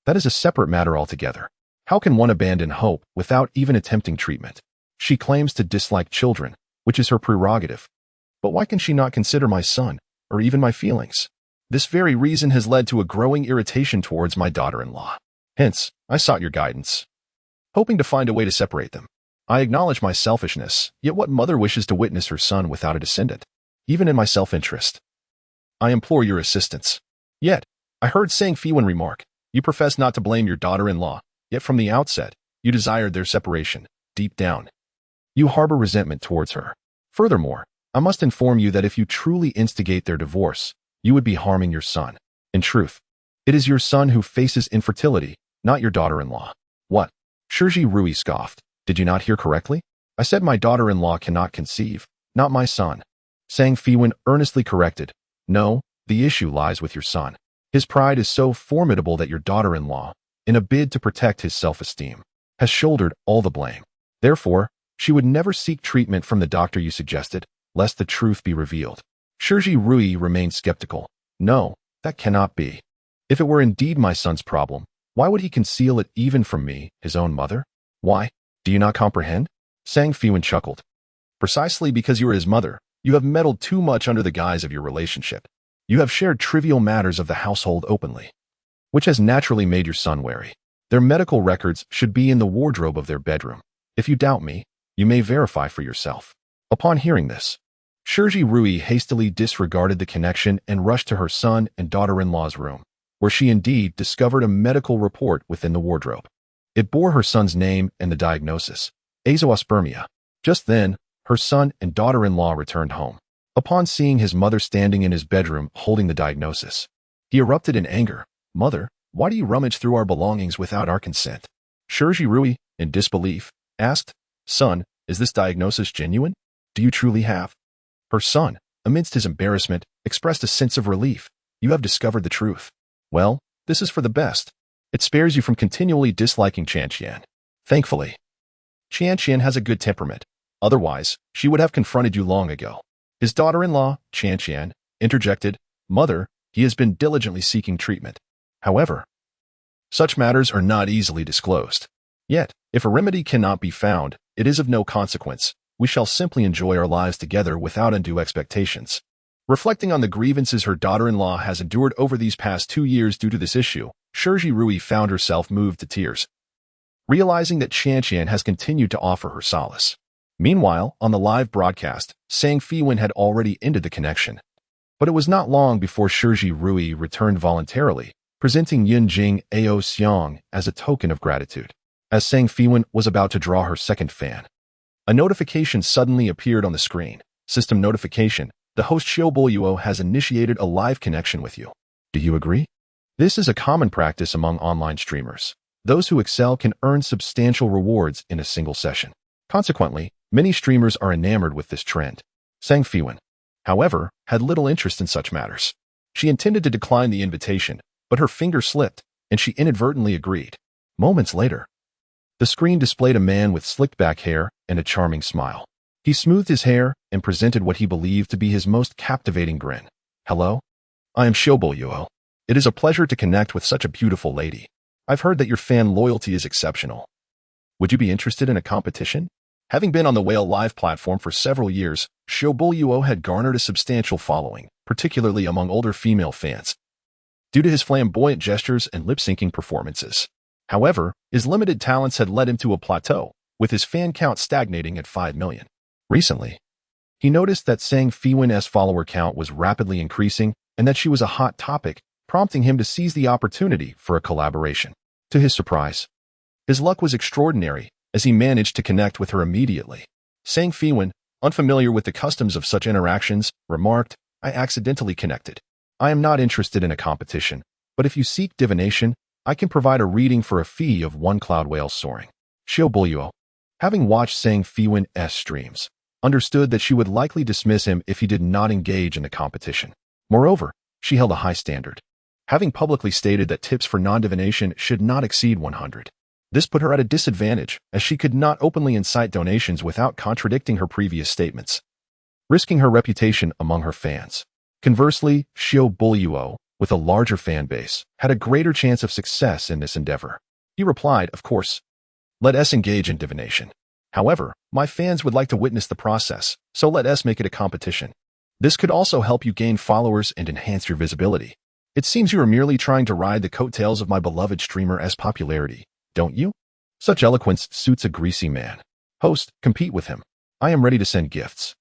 that is a separate matter altogether. How can one abandon hope without even attempting treatment? She claims to dislike children, which is her prerogative. But why can she not consider my son, or even my feelings? This very reason has led to a growing irritation towards my daughter-in-law. Hence, I sought your guidance, hoping to find a way to separate them. I acknowledge my selfishness, yet what mother wishes to witness her son without a descendant? Even in my self-interest, I implore your assistance. Yet, I heard Sang Feiwan remark, you profess not to blame your daughter-in-law, yet from the outset, you desired their separation. Deep down, you harbor resentment towards her. Furthermore, I must inform you that if you truly instigate their divorce, you would be harming your son. In truth, it is your son who faces infertility, not your daughter-in-law. What? Shirji Rui scoffed. Did you not hear correctly? I said my daughter-in-law cannot conceive, not my son. Sang Feiwan earnestly corrected. No, the issue lies with your son. His pride is so formidable that your daughter-in-law, in a bid to protect his self-esteem, has shouldered all the blame. Therefore, she would never seek treatment from the doctor you suggested, lest the truth be revealed. Shirji Rui remained skeptical. No, that cannot be. If it were indeed my son's problem, why would he conceal it even from me, his own mother? Why? Do you not comprehend? Sang Feiwan chuckled. Precisely because you are his mother, you have meddled too much under the guise of your relationship. You have shared trivial matters of the household openly, which has naturally made your son wary. Their medical records should be in the wardrobe of their bedroom. If you doubt me, you may verify for yourself. Upon hearing this, Shirji Rui hastily disregarded the connection and rushed to her son and daughter-in-law's room, where she indeed discovered a medical report within the wardrobe. It bore her son's name and the diagnosis, azoospermia. Just then, her son and daughter-in-law returned home. Upon seeing his mother standing in his bedroom holding the diagnosis, he erupted in anger. Mother, why do you rummage through our belongings without our consent? Shirji Rui, in disbelief, asked, Son, is this diagnosis genuine? Do you truly have? Her son, amidst his embarrassment, expressed a sense of relief. You have discovered the truth. Well, this is for the best. It spares you from continually disliking Qian. Thankfully, Qian has a good temperament. Otherwise, she would have confronted you long ago. His daughter-in-law, Qian, interjected, Mother, he has been diligently seeking treatment. However, such matters are not easily disclosed. Yet, if a remedy cannot be found, it is of no consequence. We shall simply enjoy our lives together without undue expectations. Reflecting on the grievances her daughter-in-law has endured over these past 2 years due to this issue, Shirji Rui found herself moved to tears, realizing that Qian has continued to offer her solace. Meanwhile, on the live broadcast, Sang Feiwan had already ended the connection. But it was not long before Shirji Rui returned voluntarily, presenting Yunjing Ao Xiang as a token of gratitude. As Sang Feiwan was about to draw her second fan, a notification suddenly appeared on the screen. System notification. The host Xiaobo has initiated a live connection with you. Do you agree? This is a common practice among online streamers. Those who excel can earn substantial rewards in a single session. Consequently, many streamers are enamored with this trend. Sang Feiwan, however, had little interest in such matters. She intended to decline the invitation, but her finger slipped, and she inadvertently agreed. Moments later, the screen displayed a man with slicked back hair and a charming smile. He smoothed his hair and presented what he believed to be his most captivating grin. Hello? I am Xiaobo. It is a pleasure to connect with such a beautiful lady. I've heard that your fan loyalty is exceptional. Would you be interested in a competition? Having been on the Whale Live platform for several years, Xiaobo had garnered a substantial following, particularly among older female fans, due to his flamboyant gestures and lip-syncing performances. However, his limited talents had led him to a plateau, with his fan count stagnating at 5 million. Recently, he noticed that Sang Feiwan's follower count was rapidly increasing and that she was a hot topic, prompting him to seize the opportunity for a collaboration. To his surprise, his luck was extraordinary as he managed to connect with her immediately. Sang Feiwan, unfamiliar with the customs of such interactions, remarked, I accidentally connected. I am not interested in a competition, but if you seek divination, I can provide a reading for a fee of 1 cloud whale soaring. Xiaobo, having watched Sang Feiwan's streams, understood that she would likely dismiss him if he did not engage in the competition. Moreover, she held a high standard, having publicly stated that tips for non-divination should not exceed 100. This put her at a disadvantage, as she could not openly incite donations without contradicting her previous statements, risking her reputation among her fans. Conversely, Xiaobo, with a larger fan base, had a greater chance of success in this endeavor. He replied, of course, let us engage in divination. However, my fans would like to witness the process, so let us make it a competition. This could also help you gain followers and enhance your visibility. It seems you are merely trying to ride the coattails of my beloved streamer's popularity, don't you? Such eloquence suits a greasy man. Host, compete with him. I am ready to send gifts.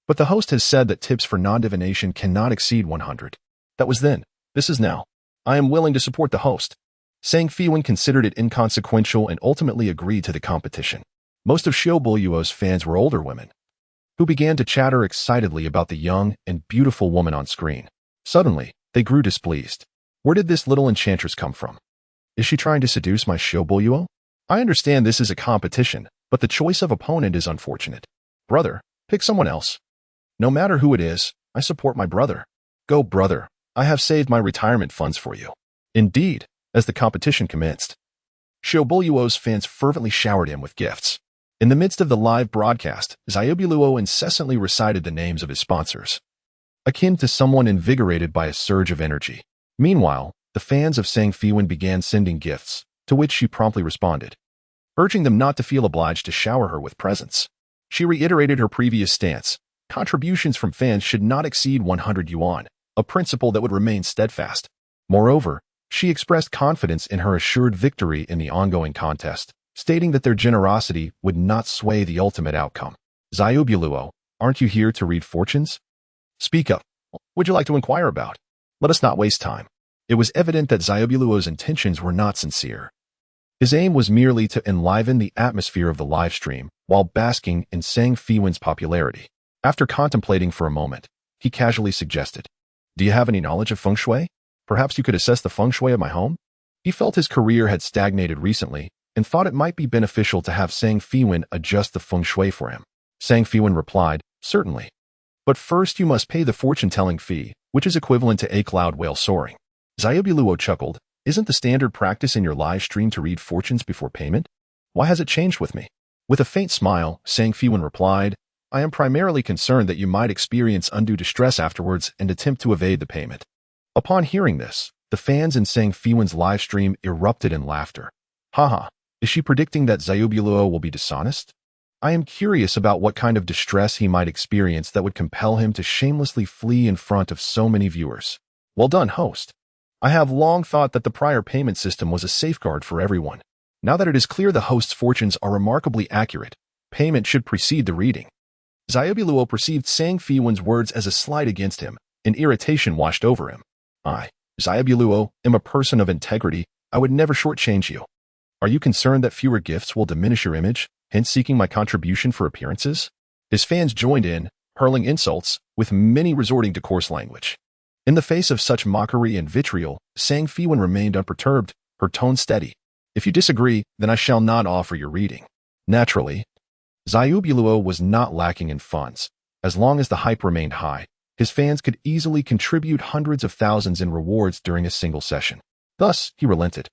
But the host has said that tips for non-divination cannot exceed 100. That was then. This is now. I am willing to support the host. Sang Feiwan considered it inconsequential and ultimately agreed to the competition. Most of Shobulyuo's fans were older women, who began to chatter excitedly about the young and beautiful woman on screen. Suddenly, they grew displeased. Where did this little enchantress come from? Is she trying to seduce my Shobulyo? I understand this is a competition, but the choice of opponent is unfortunate. Brother, pick someone else. No matter who it is, I support my brother. Go, brother. I have saved my retirement funds for you. Indeed, as the competition commenced, Shobulyuo's fans fervently showered him with gifts. In the midst of the live broadcast, Zayobuluo incessantly recited the names of his sponsors, akin to someone invigorated by a surge of energy. Meanwhile, the fans of Sang Feiwan began sending gifts, to which she promptly responded, urging them not to feel obliged to shower her with presents. She reiterated her previous stance. Contributions from fans should not exceed 100 yuan, a principle that would remain steadfast. Moreover, she expressed confidence in her assured victory in the ongoing contest, stating that their generosity would not sway the ultimate outcome. Zayobuluo, aren't you here to read fortunes? Speak up. What would you like to inquire about? Let us not waste time. It was evident that Zayobuluo's intentions were not sincere. His aim was merely to enliven the atmosphere of the live stream while basking in Sang Feiwan's popularity. After contemplating for a moment, he casually suggested, do you have any knowledge of feng shui? Perhaps you could assess the feng shui of my home? He felt his career had stagnated recently and thought it might be beneficial to have Sang Feiwan adjust the feng shui for him. Sang Feiwan replied, certainly. But first you must pay the fortune-telling fee, which is equivalent to a cloud whale soaring. Zayobuluo chuckled, isn't the standard practice in your live stream to read fortunes before payment? Why has it changed with me? With a faint smile, Sang Feiwan replied, I am primarily concerned that you might experience undue distress afterwards and attempt to evade the payment. Upon hearing this, the fans in Sang Feiwan's live stream erupted in laughter. Haha, is she predicting that Zayobuluo will be dishonest? I am curious about what kind of distress he might experience that would compel him to shamelessly flee in front of so many viewers. Well done, host. I have long thought that the prior payment system was a safeguard for everyone. Now that it is clear the host's fortunes are remarkably accurate, payment should precede the reading. Zayobuluo perceived Sang Feiwan's words as a slight against him, and irritation washed over him. I, Zayobuluo, am a person of integrity. I would never shortchange you. Are you concerned that fewer gifts will diminish your image, hence seeking my contribution for appearances? His fans joined in, hurling insults, with many resorting to coarse language. In the face of such mockery and vitriol, Sang Feiwan remained unperturbed, her tone steady. If you disagree, then I shall not offer your reading. Naturally, Zayobuluo was not lacking in funds. As long as the hype remained high, his fans could easily contribute hundreds of thousands in rewards during a single session. Thus, he relented.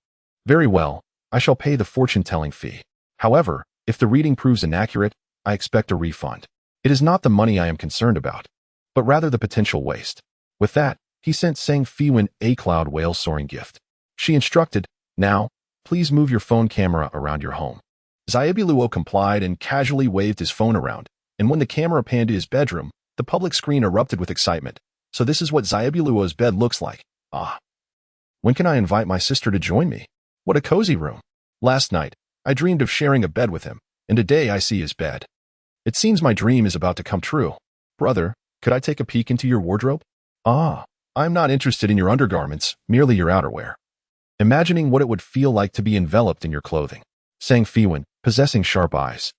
Very well, I shall pay the fortune-telling fee. However, if the reading proves inaccurate, I expect a refund. It is not the money I am concerned about, but rather the potential waste. With that, he sent Sang Feiwan a cloud whale soaring gift. She instructed, now, please move your phone camera around your home. Zayobuluo complied and casually waved his phone around, and when the camera panned to his bedroom, the public screen erupted with excitement. So this is what Zayobuluo's bed looks like. Ah. When can I invite my sister to join me? What a cozy room. Last night, I dreamed of sharing a bed with him, and today I see his bed. It seems my dream is about to come true. Brother, could I take a peek into your wardrobe? Ah, I'm not interested in your undergarments, merely your outerwear. Imagining what it would feel like to be enveloped in your clothing. Sang Feiwan, possessing sharp eyes,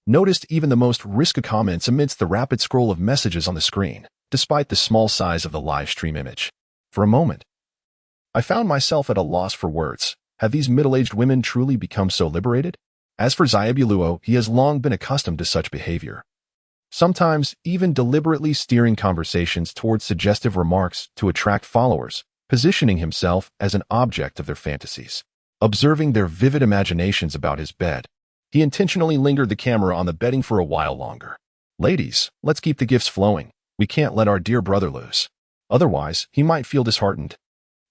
noticed even the most risky comments amidst the rapid scroll of messages on the screen, despite the small size of the live stream image. For a moment, I found myself at a loss for words. Have these middle-aged women truly become so liberated? As for Zayobuluo, he has long been accustomed to such behavior. Sometimes even deliberately steering conversations towards suggestive remarks to attract followers, positioning himself as an object of their fantasies. Observing their vivid imaginations about his bed, he intentionally lingered the camera on the bedding for a while longer. Ladies, let's keep the gifts flowing. We can't let our dear brother lose. Otherwise, he might feel disheartened.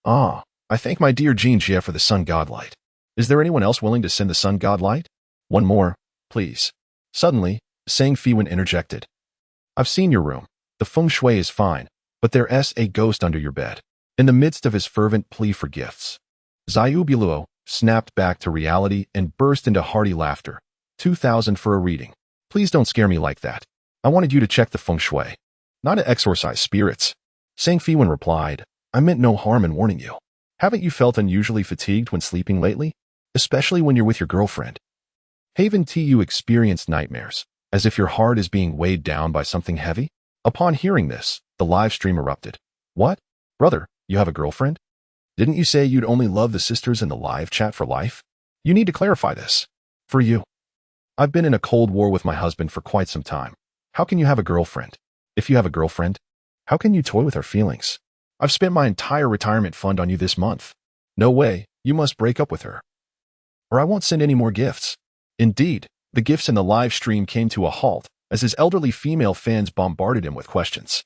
Ah, I thank my dear Jinjie for the sun godlight. Is there anyone else willing to send the sun godlight? One more, please. Suddenly, Sang Feiwan interjected. I've seen your room. The feng shui is fine, but there's a ghost under your bed. In the midst of his fervent plea for gifts, Zayobuluo snapped back to reality and burst into hearty laughter. 2,000 for a reading. Please don't scare me like that. I wanted you to check the feng shui, not to exorcise spirits. Sang Feiwan replied, I meant no harm in warning you. Haven't you felt unusually fatigued when sleeping lately? Especially when you're with your girlfriend. Haven't you experienced nightmares, as if your heart is being weighed down by something heavy? Upon hearing this, the live stream erupted. What? Brother, you have a girlfriend? Didn't you say you'd only love the sisters in the live chat for life? You need to clarify this. For you. I've been in a cold war with my husband for quite some time. How can you have a girlfriend? If you have a girlfriend, how can you toy with her feelings? I've spent my entire retirement fund on you this month. No way, you must break up with her. Or I won't send any more gifts. Indeed, the gifts in the live stream came to a halt as his elderly female fans bombarded him with questions.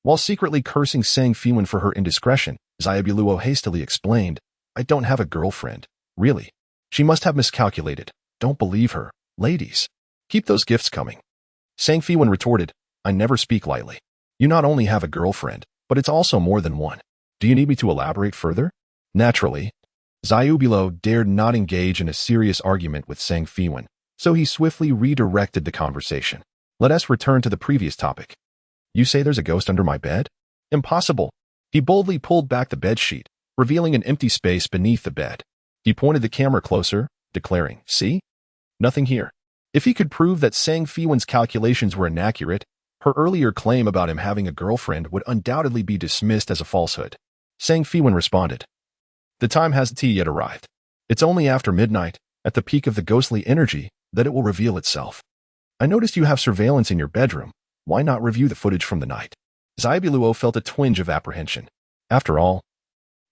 While secretly cursing Sang Feiwan for her indiscretion, Xiaobuluo hastily explained, I don't have a girlfriend. Really? She must have miscalculated. Don't believe her. Ladies, keep those gifts coming. Sang Feiwan retorted, I never speak lightly. You not only have a girlfriend, but it's also more than one. Do you need me to elaborate further? Naturally, Xiaobuluo dared not engage in a serious argument with Sang Feiwan, so he swiftly redirected the conversation. Let us return to the previous topic. You say there's a ghost under my bed? Impossible. He boldly pulled back the bedsheet, revealing an empty space beneath the bed. He pointed the camera closer, declaring, see? Nothing here. If he could prove that Sang Feiwan's calculations were inaccurate, her earlier claim about him having a girlfriend would undoubtedly be dismissed as a falsehood. Sang Feiwan responded, the time hasn't yet arrived. It's only after midnight, at the peak of the ghostly energy, that it will reveal itself. I noticed you have surveillance in your bedroom. Why not review the footage from the night? Xiaobuluo felt a twinge of apprehension. After all,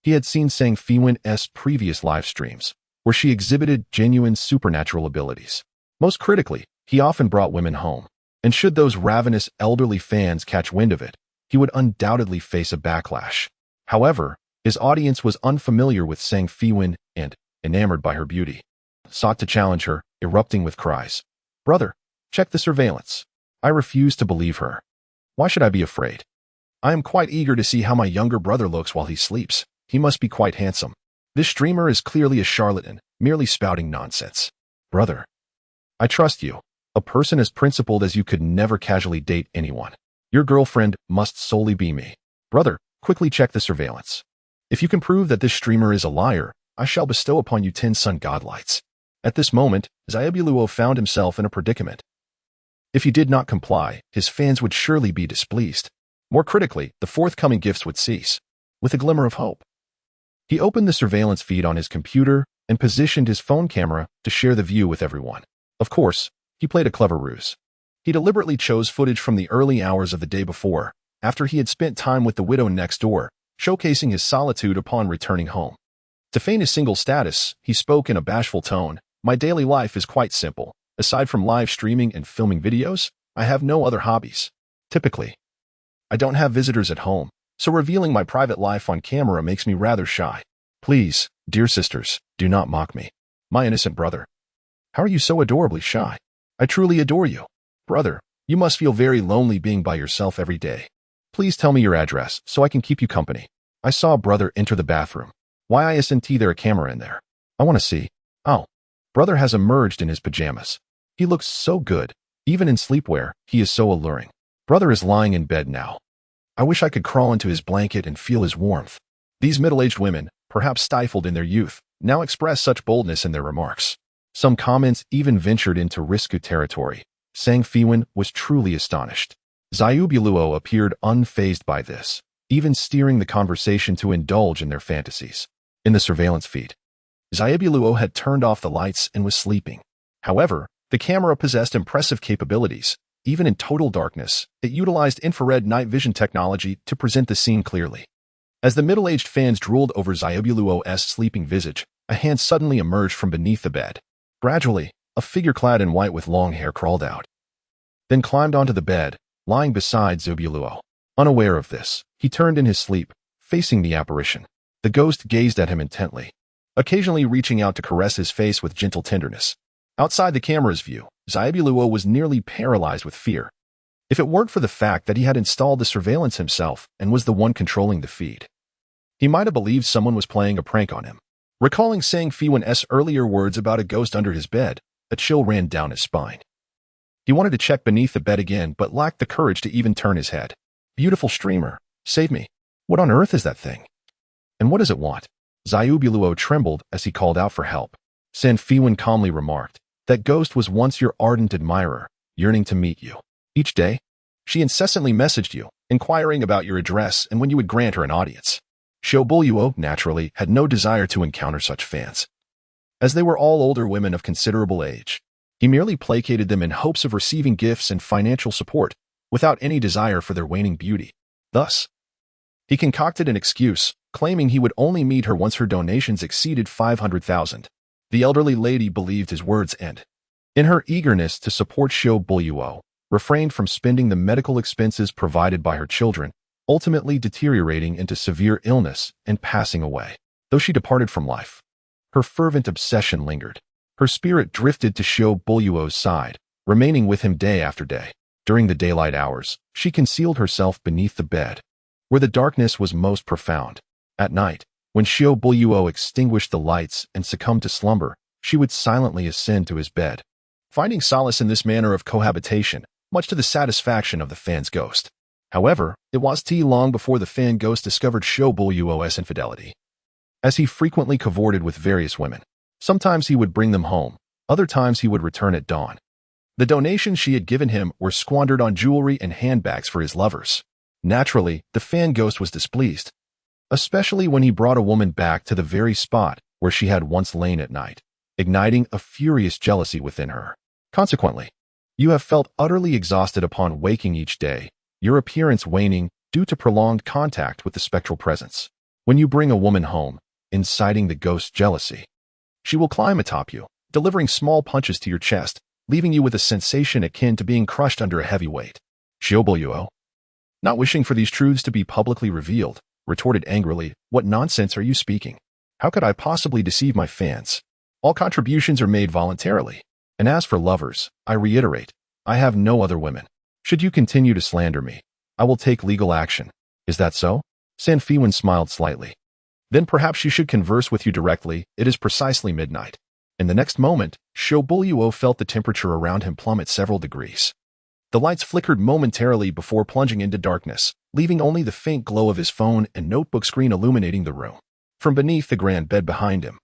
he had seen Sang Feiwan's previous live streams, where she exhibited genuine supernatural abilities. Most critically, he often brought women home, and should those ravenous elderly fans catch wind of it, he would undoubtedly face a backlash. However, his audience was unfamiliar with Sang Feiwan and, enamored by her beauty, sought to challenge her, erupting with cries. Brother, check the surveillance. I refuse to believe her. Why should I be afraid? I am quite eager to see how my younger brother looks while he sleeps. He must be quite handsome. This streamer is clearly a charlatan, merely spouting nonsense. Brother, I trust you. A person as principled as you could never casually date anyone. Your girlfriend must solely be me. Brother, quickly check the surveillance. If you can prove that this streamer is a liar, I shall bestow upon you 10 sun godlights. At this moment, Xiaobuluo found himself in a predicament. If he did not comply, his fans would surely be displeased. More critically, the forthcoming gifts would cease. With a glimmer of hope, he opened the surveillance feed on his computer and positioned his phone camera to share the view with everyone. Of course, he played a clever ruse. He deliberately chose footage from the early hours of the day before, after he had spent time with the widow next door, showcasing his solitude upon returning home. To feign his single status, he spoke in a bashful tone, my daily life is quite simple. Aside from live streaming and filming videos, I have no other hobbies. Typically, I don't have visitors at home, so revealing my private life on camera makes me rather shy. Please, dear sisters, do not mock me. My innocent brother. How are you so adorably shy? I truly adore you. Brother, you must feel very lonely being by yourself every day. Please tell me your address so I can keep you company. I saw brother enter the bathroom. Why isn't there a camera in there? I want to see. Oh, brother has emerged in his pajamas. He looks so good. Even in sleepwear, he is so alluring. Brother is lying in bed now. I wish I could crawl into his blanket and feel his warmth. These middle-aged women, perhaps stifled in their youth, now express such boldness in their remarks. Some comments even ventured into risky territory. Sang Feiwan was truly astonished. Xiaobuluo appeared unfazed by this, even steering the conversation to indulge in their fantasies. In the surveillance feed, Xiaobuluo had turned off the lights and was sleeping. However, the camera possessed impressive capabilities. Even in total darkness, it utilized infrared night vision technology to present the scene clearly. As the middle-aged fans drooled over Xiaobuluo's sleeping visage, a hand suddenly emerged from beneath the bed. Gradually, a figure clad in white with long hair crawled out, then climbed onto the bed, lying beside Xiaobuluo. Unaware of this, he turned in his sleep, facing the apparition. The ghost gazed at him intently, occasionally reaching out to caress his face with gentle tenderness. Outside the camera's view, Xiaobuluo was nearly paralyzed with fear. If it weren't for the fact that he had installed the surveillance himself and was the one controlling the feed, he might have believed someone was playing a prank on him. Recalling Sang Feiwan's earlier words about a ghost under his bed, a chill ran down his spine. He wanted to check beneath the bed again, but lacked the courage to even turn his head. Beautiful streamer, save me. What on earth is that thing? And what does it want? Xiaobuluo trembled as he called out for help. San Feiwan calmly remarked, that ghost was once your ardent admirer, yearning to meet you. Each day, she incessantly messaged you, inquiring about your address and when you would grant her an audience. Xiaobuluo, naturally, had no desire to encounter such fans. As they were all older women of considerable age, he merely placated them in hopes of receiving gifts and financial support, without any desire for their waning beauty. Thus, he concocted an excuse, claiming he would only meet her once her donations exceeded 500,000. The elderly lady believed his words and, in her eagerness to support Xiaobuluo, refrained from spending the medical expenses provided by her children, ultimately deteriorating into severe illness and passing away. Though she departed from life, her fervent obsession lingered. Her spirit drifted to Xiaobuluo's side, remaining with him day after day. During the daylight hours, she concealed herself beneath the bed, where the darkness was most profound. At night, when Xiaobuluo extinguished the lights and succumbed to slumber, she would silently ascend to his bed, finding solace in this manner of cohabitation, much to the satisfaction of the fan's ghost. However, it was long before the fan ghost discovered Xiaobuluo's infidelity. As he frequently cavorted with various women, sometimes he would bring them home, other times he would return at dawn. The donations she had given him were squandered on jewelry and handbags for his lovers. Naturally, the fan ghost was displeased, especially when he brought a woman back to the very spot where she had once lain at night, igniting a furious jealousy within her. Consequently, you have felt utterly exhausted upon waking each day, your appearance waning due to prolonged contact with the spectral presence. When you bring a woman home, inciting the ghost's jealousy, she will climb atop you, delivering small punches to your chest, leaving you with a sensation akin to being crushed under a heavy weight. Xiaobuluo, not wishing for these truths to be publicly revealed, retorted angrily, "What nonsense are you speaking? How could I possibly deceive my fans? All contributions are made voluntarily. And as for lovers, I reiterate, I have no other women. Should you continue to slander me, I will take legal action. Is that so?" San Feiwan smiled slightly. "Then perhaps you should converse with you directly. It is precisely midnight." In the next moment, Xiaobuluo felt the temperature around him plummet several degrees. The lights flickered momentarily before plunging into darkness, leaving only the faint glow of his phone and notebook screen illuminating the room. From beneath the grand bed behind him,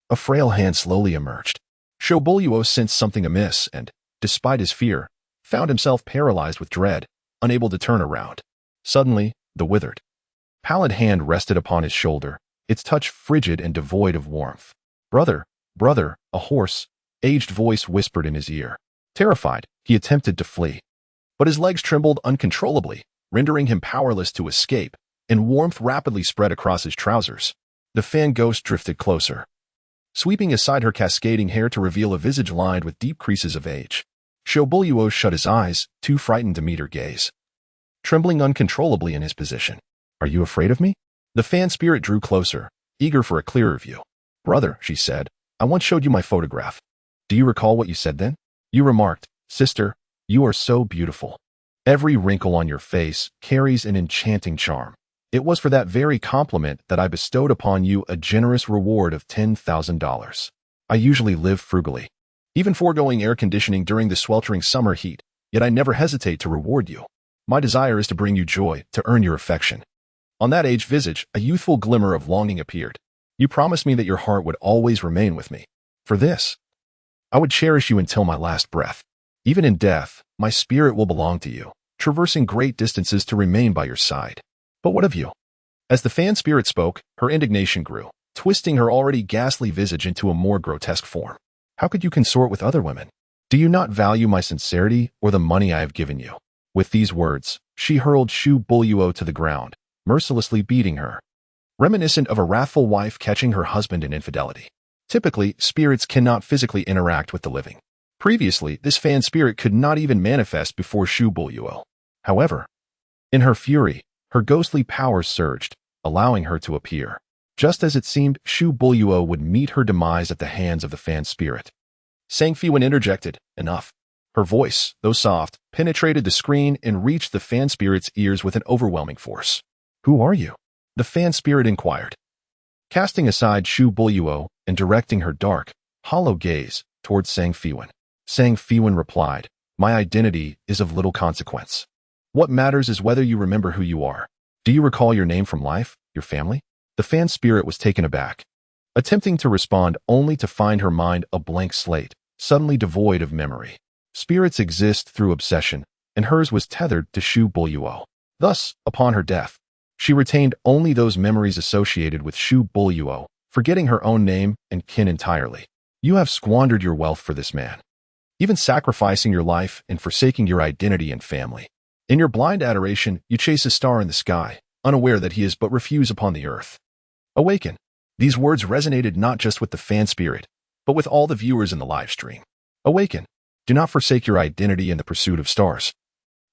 a frail hand slowly emerged. Xiaobuluo sensed something amiss and, despite his fear, found himself paralyzed with dread, unable to turn around. Suddenly, the withered, pallid hand rested upon his shoulder, its touch frigid and devoid of warmth. "Brother, brother," a hoarse, aged voice whispered in his ear. Terrified, he attempted to flee, but his legs trembled uncontrollably, rendering him powerless to escape, and warmth rapidly spread across his trousers. The fan ghost drifted closer, sweeping aside her cascading hair to reveal a visage lined with deep creases of age. Xiaobuluo shut his eyes, too frightened to meet her gaze, trembling uncontrollably in his position. "Are you afraid of me?" The fan spirit drew closer, eager for a clearer view. "Brother," she said, "I once showed you my photograph. Do you recall what you said then? You remarked, 'Sister, you are so beautiful. Every wrinkle on your face carries an enchanting charm.' It was for that very compliment that I bestowed upon you a generous reward of $10,000. I usually live frugally, even foregoing air conditioning during the sweltering summer heat, yet I never hesitate to reward you. My desire is to bring you joy, to earn your affection." On that aged visage, a youthful glimmer of longing appeared. "You promised me that your heart would always remain with me. For this, I would cherish you until my last breath. Even in death, my spirit will belong to you, traversing great distances to remain by your side. But what of you?" As the fan spirit spoke, her indignation grew, twisting her already ghastly visage into a more grotesque form. "How could you consort with other women? Do you not value my sincerity or the money I have given you?" With these words, she hurled Xiaobuluo to the ground, mercilessly beating her, reminiscent of a wrathful wife catching her husband in infidelity. Typically, spirits cannot physically interact with the living. Previously, this fan spirit could not even manifest before Xiaobuluo. However, in her fury, her ghostly powers surged, allowing her to appear. Just as it seemed Xiaobuluo would meet her demise at the hands of the fan spirit. Sang Feiwan interjected, "Enough." Her voice, though soft, penetrated the screen and reached the fan spirit's ears with an overwhelming force. "Who are you?" the fan spirit inquired, casting aside Xiaobuluo and directing her dark, hollow gaze towards Sang Feiwan. Sang Feiwan replied, My identity is of little consequence. What matters is whether you remember who you are. Do you recall your name from life, your family? The fan's spirit was taken aback, attempting to respond only to find her mind a blank slate, suddenly devoid of memory. Spirits exist through obsession, and hers was tethered to Shu Buluo. Thus, upon her death, she retained only those memories associated with Shu Buluo, forgetting her own name and kin entirely. You have squandered your wealth for this man, even sacrificing your life and forsaking your identity and family. In your blind adoration, you chase a star in the sky, unaware that he is but refuse upon the earth. Awaken. These words resonated not just with the fan spirit, but with all the viewers in the live stream. Awaken. Do not forsake your identity in the pursuit of stars,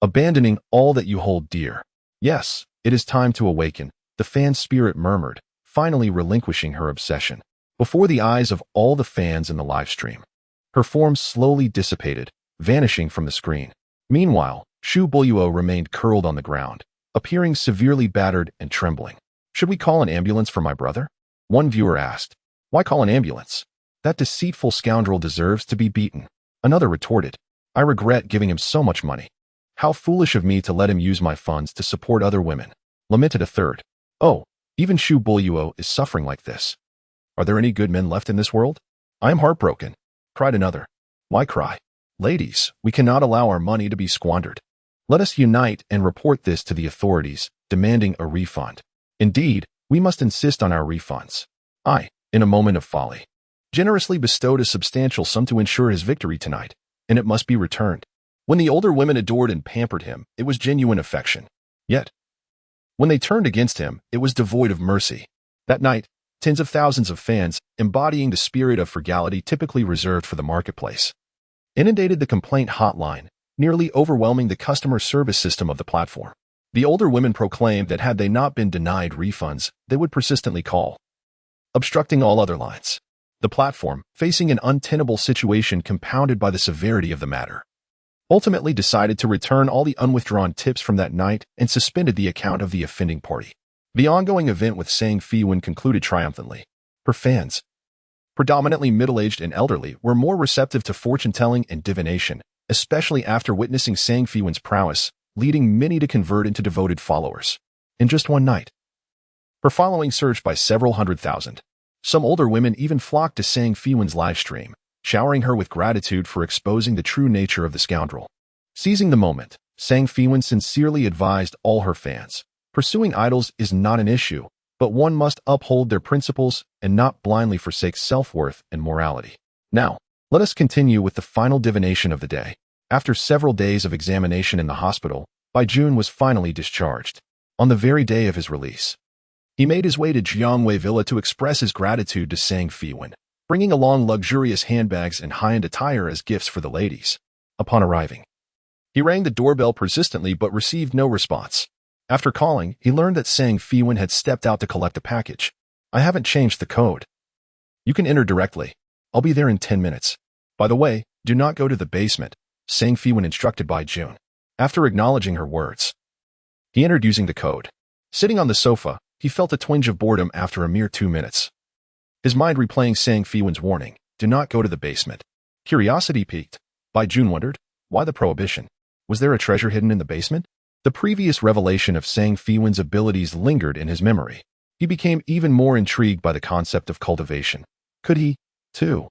abandoning all that you hold dear. Yes, it is time to awaken, the fan spirit murmured, finally relinquishing her obsession. Before the eyes of all the fans in the live stream, her form slowly dissipated, vanishing from the screen. Meanwhile, Shu Buluo remained curled on the ground, appearing severely battered and trembling. Should we call an ambulance for my brother? One viewer asked. Why call an ambulance? That deceitful scoundrel deserves to be beaten. Another retorted. I regret giving him so much money. How foolish of me to let him use my funds to support other women. Lamented a third. Oh, even Shu Buluo is suffering like this. Are there any good men left in this world? I am heartbroken. Cried another. Why cry? Ladies, we cannot allow our money to be squandered. Let us unite and report this to the authorities, demanding a refund. Indeed, we must insist on our refunds. I, in a moment of folly, generously bestowed a substantial sum to ensure his victory tonight, and it must be returned. When the older women adored and pampered him, it was genuine affection. Yet, when they turned against him, it was devoid of mercy. That night, tens of thousands of fans, embodying the spirit of frugality typically reserved for the marketplace, inundated the complaint hotline, nearly overwhelming the customer service system of the platform. The older women proclaimed that had they not been denied refunds, they would persistently call, obstructing all other lines. The platform, facing an untenable situation compounded by the severity of the matter, ultimately decided to return all the unwithdrawn tips from that night and suspended the account of the offending party. The ongoing event with Sang Feiwan concluded triumphantly. Her fans, predominantly middle-aged and elderly, were more receptive to fortune-telling and divination, especially after witnessing Sang Feiwan's prowess, leading many to convert into devoted followers. In just one night, her following surged by several 100,000. Some older women even flocked to Sang Feiwan's live stream, showering her with gratitude for exposing the true nature of the scoundrel. Seizing the moment, Sang Feiwan sincerely advised all her fans, pursuing idols is not an issue, but one must uphold their principles and not blindly forsake self-worth and morality. Now, let us continue with the final divination of the day. After several days of examination in the hospital, Baijun was finally discharged. On the very day of his release, he made his way to Jiangwei Villa to express his gratitude to Sang Feiwan, bringing along luxurious handbags and high-end attire as gifts for the ladies. Upon arriving, he rang the doorbell persistently but received no response. After calling, he learned that Sang Feiwan had stepped out to collect a package. I haven't changed the code. You can enter directly. I'll be there in 10 minutes. By the way, do not go to the basement, Sang Feiwan instructed Baijun. After acknowledging her words, he entered using the code. Sitting on the sofa, he felt a twinge of boredom after a mere 2 minutes. His mind replaying Sang Feiwan's warning, do not go to the basement. Curiosity piqued. Baijun wondered, why the prohibition? Was there a treasure hidden in the basement? The previous revelation of Sang Feiwan's abilities lingered in his memory. He became even more intrigued by the concept of cultivation. Could he, too,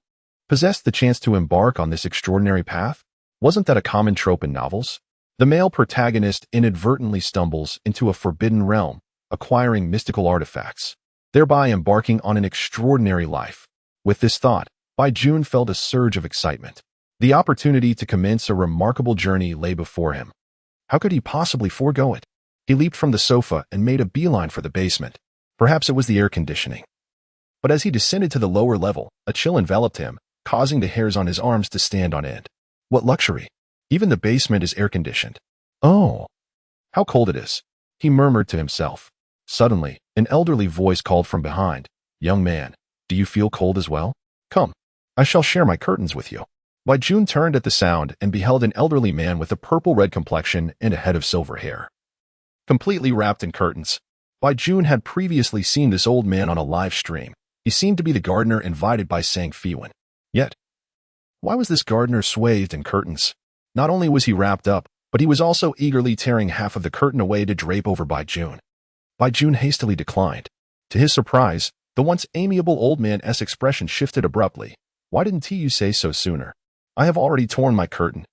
possess the chance to embark on this extraordinary path? Wasn't that a common trope in novels? The male protagonist inadvertently stumbles into a forbidden realm, acquiring mystical artifacts, thereby embarking on an extraordinary life. With this thought, Baijun felt a surge of excitement. The opportunity to commence a remarkable journey lay before him. How could he possibly forego it? He leaped from the sofa and made a beeline for the basement. Perhaps it was the air conditioning. But as he descended to the lower level, a chill enveloped him, causing the hairs on his arms to stand on end. What luxury! Even the basement is air-conditioned. Oh, how cold it is, he murmured to himself. Suddenly, an elderly voice called from behind. Young man, do you feel cold as well? Come, I shall share my curtains with you. Baijun turned at the sound and beheld an elderly man with a purple-red complexion and a head of silver hair, completely wrapped in curtains. Baijun had previously seen this old man on a live stream. He seemed to be the gardener invited by Sang Feiwan. Yet, why was this gardener swathed in curtains? Not only was he wrapped up, but he was also eagerly tearing half of the curtain away to drape over Baijun. Baijun hastily declined. To his surprise, the once amiable old man's expression shifted abruptly. Why didn't you say so sooner? I have already torn my curtain.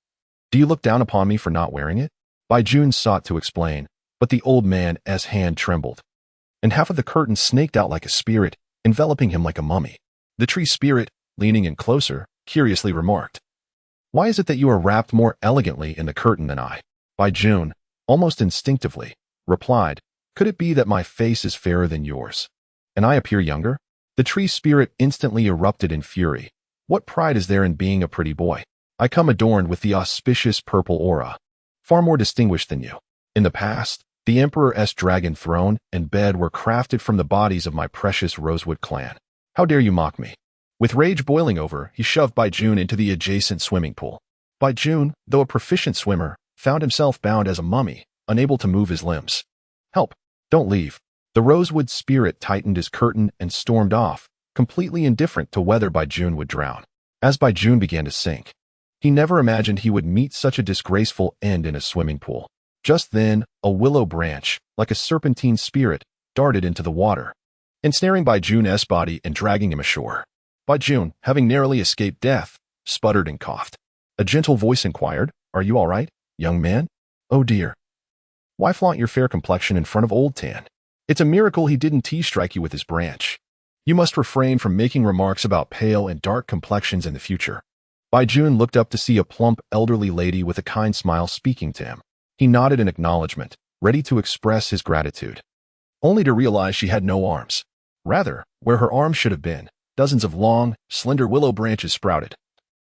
Do you look down upon me for not wearing it? Baijun sought to explain, but the old man's hand trembled, and half of the curtain snaked out like a spirit, enveloping him like a mummy. The tree spirit, leaning in closer, curiously remarked, "Why is it that you are wrapped more elegantly in the curtain than I?" Baijun, almost instinctively, replied, "Could it be that my face is fairer than yours, and I appear younger?" The tree spirit instantly erupted in fury. "What pride is there in being a pretty boy? I come adorned with the auspicious purple aura, far more distinguished than you. In the past, the Emperor's dragon throne and bed were crafted from the bodies of my precious Rosewood clan. How dare you mock me?" With rage boiling over, he shoved Baijun into the adjacent swimming pool. Baijun, though a proficient swimmer, found himself bound as a mummy, unable to move his limbs. "Help! Don't leave." The Rosewood spirit tightened his curtain and stormed off, completely indifferent to whether Baijun would drown. As Baijun began to sink, he never imagined he would meet such a disgraceful end in a swimming pool. Just then, a willow branch, like a serpentine spirit, darted into the water, ensnaring Baijun's body and dragging him ashore. Baijun, having narrowly escaped death, sputtered and coughed. A gentle voice inquired, "Are you all right, young man?" "Oh dear. Why flaunt your fair complexion in front of Old Tan? It's a miracle he didn't strike you with his branch. You must refrain from making remarks about pale and dark complexions in the future." Baijun looked up to see a plump, elderly lady with a kind smile speaking to him. He nodded in acknowledgement, ready to express his gratitude, only to realize she had no arms. Rather, where her arms should have been, dozens of long, slender willow branches sprouted,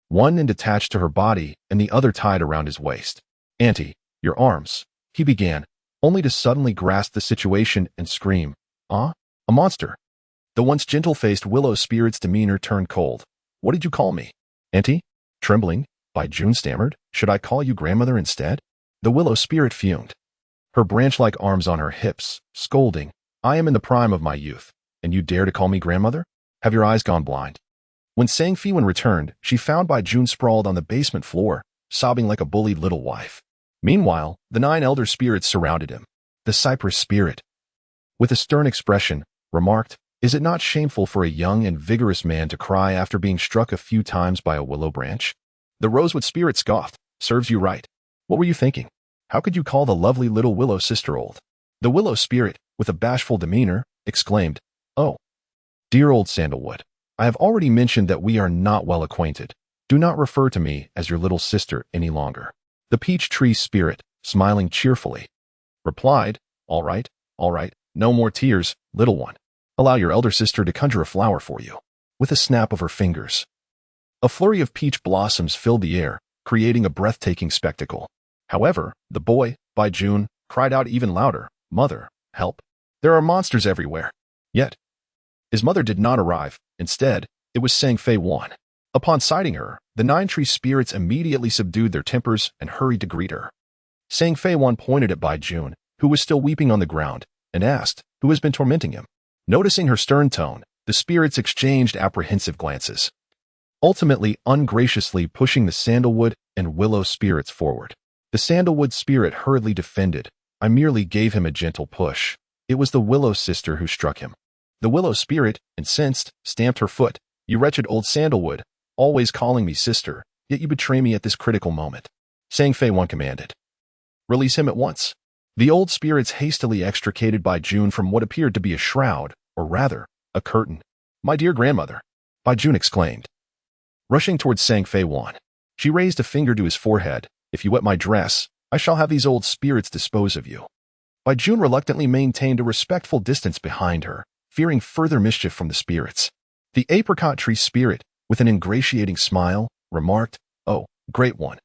one end attached to her body and the other tied around his waist. "Auntie, your arms," he began, only to suddenly grasp the situation and scream, "Ah, a monster!" The once gentle-faced willow spirit's demeanor turned cold. "What did you call me?" "Auntie?" Trembling, Baijun stammered, "Should I call you grandmother instead?" The willow spirit fumed, her branch-like arms on her hips, scolding, "I am in the prime of my youth, and you dare to call me grandmother? Have your eyes gone blind?" When Feiwan returned, she found Baijun sprawled on the basement floor, sobbing like a bullied little wife. Meanwhile, the 9 elder spirits surrounded him. The cypress spirit, with a stern expression, remarked, "Is it not shameful for a young and vigorous man to cry after being struck a few times by a willow branch?" The rosewood spirit scoffed, "Serves you right. What were you thinking? How could you call the lovely little willow sister old?" The willow spirit, with a bashful demeanor, exclaimed, "Oh, dear old sandalwood, I have already mentioned that we are not well acquainted. Do not refer to me as your little sister any longer." The peach tree spirit, smiling cheerfully, replied, all right, no more tears, little one. Allow your elder sister to conjure a flower for you." With a snap of her fingers, a flurry of peach blossoms filled the air, creating a breathtaking spectacle. However, the boy, Baijun, cried out even louder, "Mother, help! There are monsters everywhere." Yet, his mother did not arrive. Instead, it was Feiwan. Upon sighting her, the 9 tree spirits immediately subdued their tempers and hurried to greet her. Feiwan pointed at Baijun, who was still weeping on the ground, and asked, "Who has been tormenting him?" Noticing her stern tone, the spirits exchanged apprehensive glances, ultimately ungraciously pushing the sandalwood and willow spirits forward. The sandalwood spirit hurriedly defended, "I merely gave him a gentle push. It was the willow sister who struck him." The willow spirit, incensed, stamped her foot, "You wretched old sandalwood, always calling me sister, yet you betray me at this critical moment." Feiwan commanded, "Release him at once." The old spirits hastily extricated Baijun from what appeared to be a shroud, or rather, a curtain. "My dear grandmother," Baijun exclaimed, rushing towards Feiwan. She raised a finger to his forehead, "If you wet my dress, I shall have these old spirits dispose of you." Baijun reluctantly maintained a respectful distance behind her, fearing further mischief from the spirits. The apricot tree spirit, with an ingratiating smile, remarked, "Oh, great one.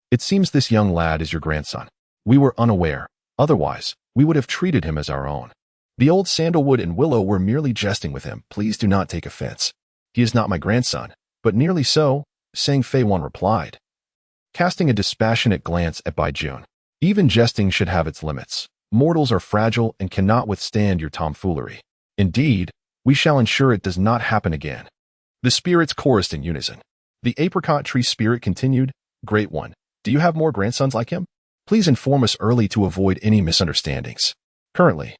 It seems this young lad is your grandson. We were unaware, otherwise we would have treated him as our own. The old sandalwood and willow were merely jesting with him. Please do not take offense. He is not my grandson, but nearly so," Feiwan replied, casting a dispassionate glance at Baijun. "Even jesting should have its limits. Mortals are fragile and cannot withstand your tomfoolery. Indeed, we shall ensure it does not happen again." The spirits chorused in unison. The apricot tree spirit continued, "Great one, Do you have more grandsons like him? Please inform us early to avoid any misunderstandings. Currently,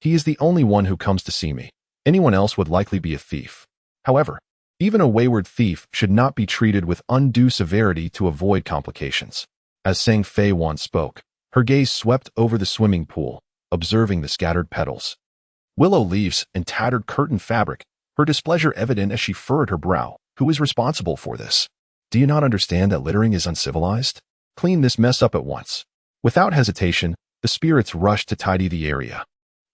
he is the only one who comes to see me. Anyone else would likely be a thief. However, even a wayward thief should not be treated with undue severity to avoid complications. As Feiwan spoke, her gaze swept over the swimming pool, observing the scattered petals, willow leaves, and tattered curtain fabric, her displeasure evident as she furrowed her brow. Who is responsible for this? Do you not understand that littering is uncivilized? Clean this mess up at once. Without hesitation, the spirits rushed to tidy the area.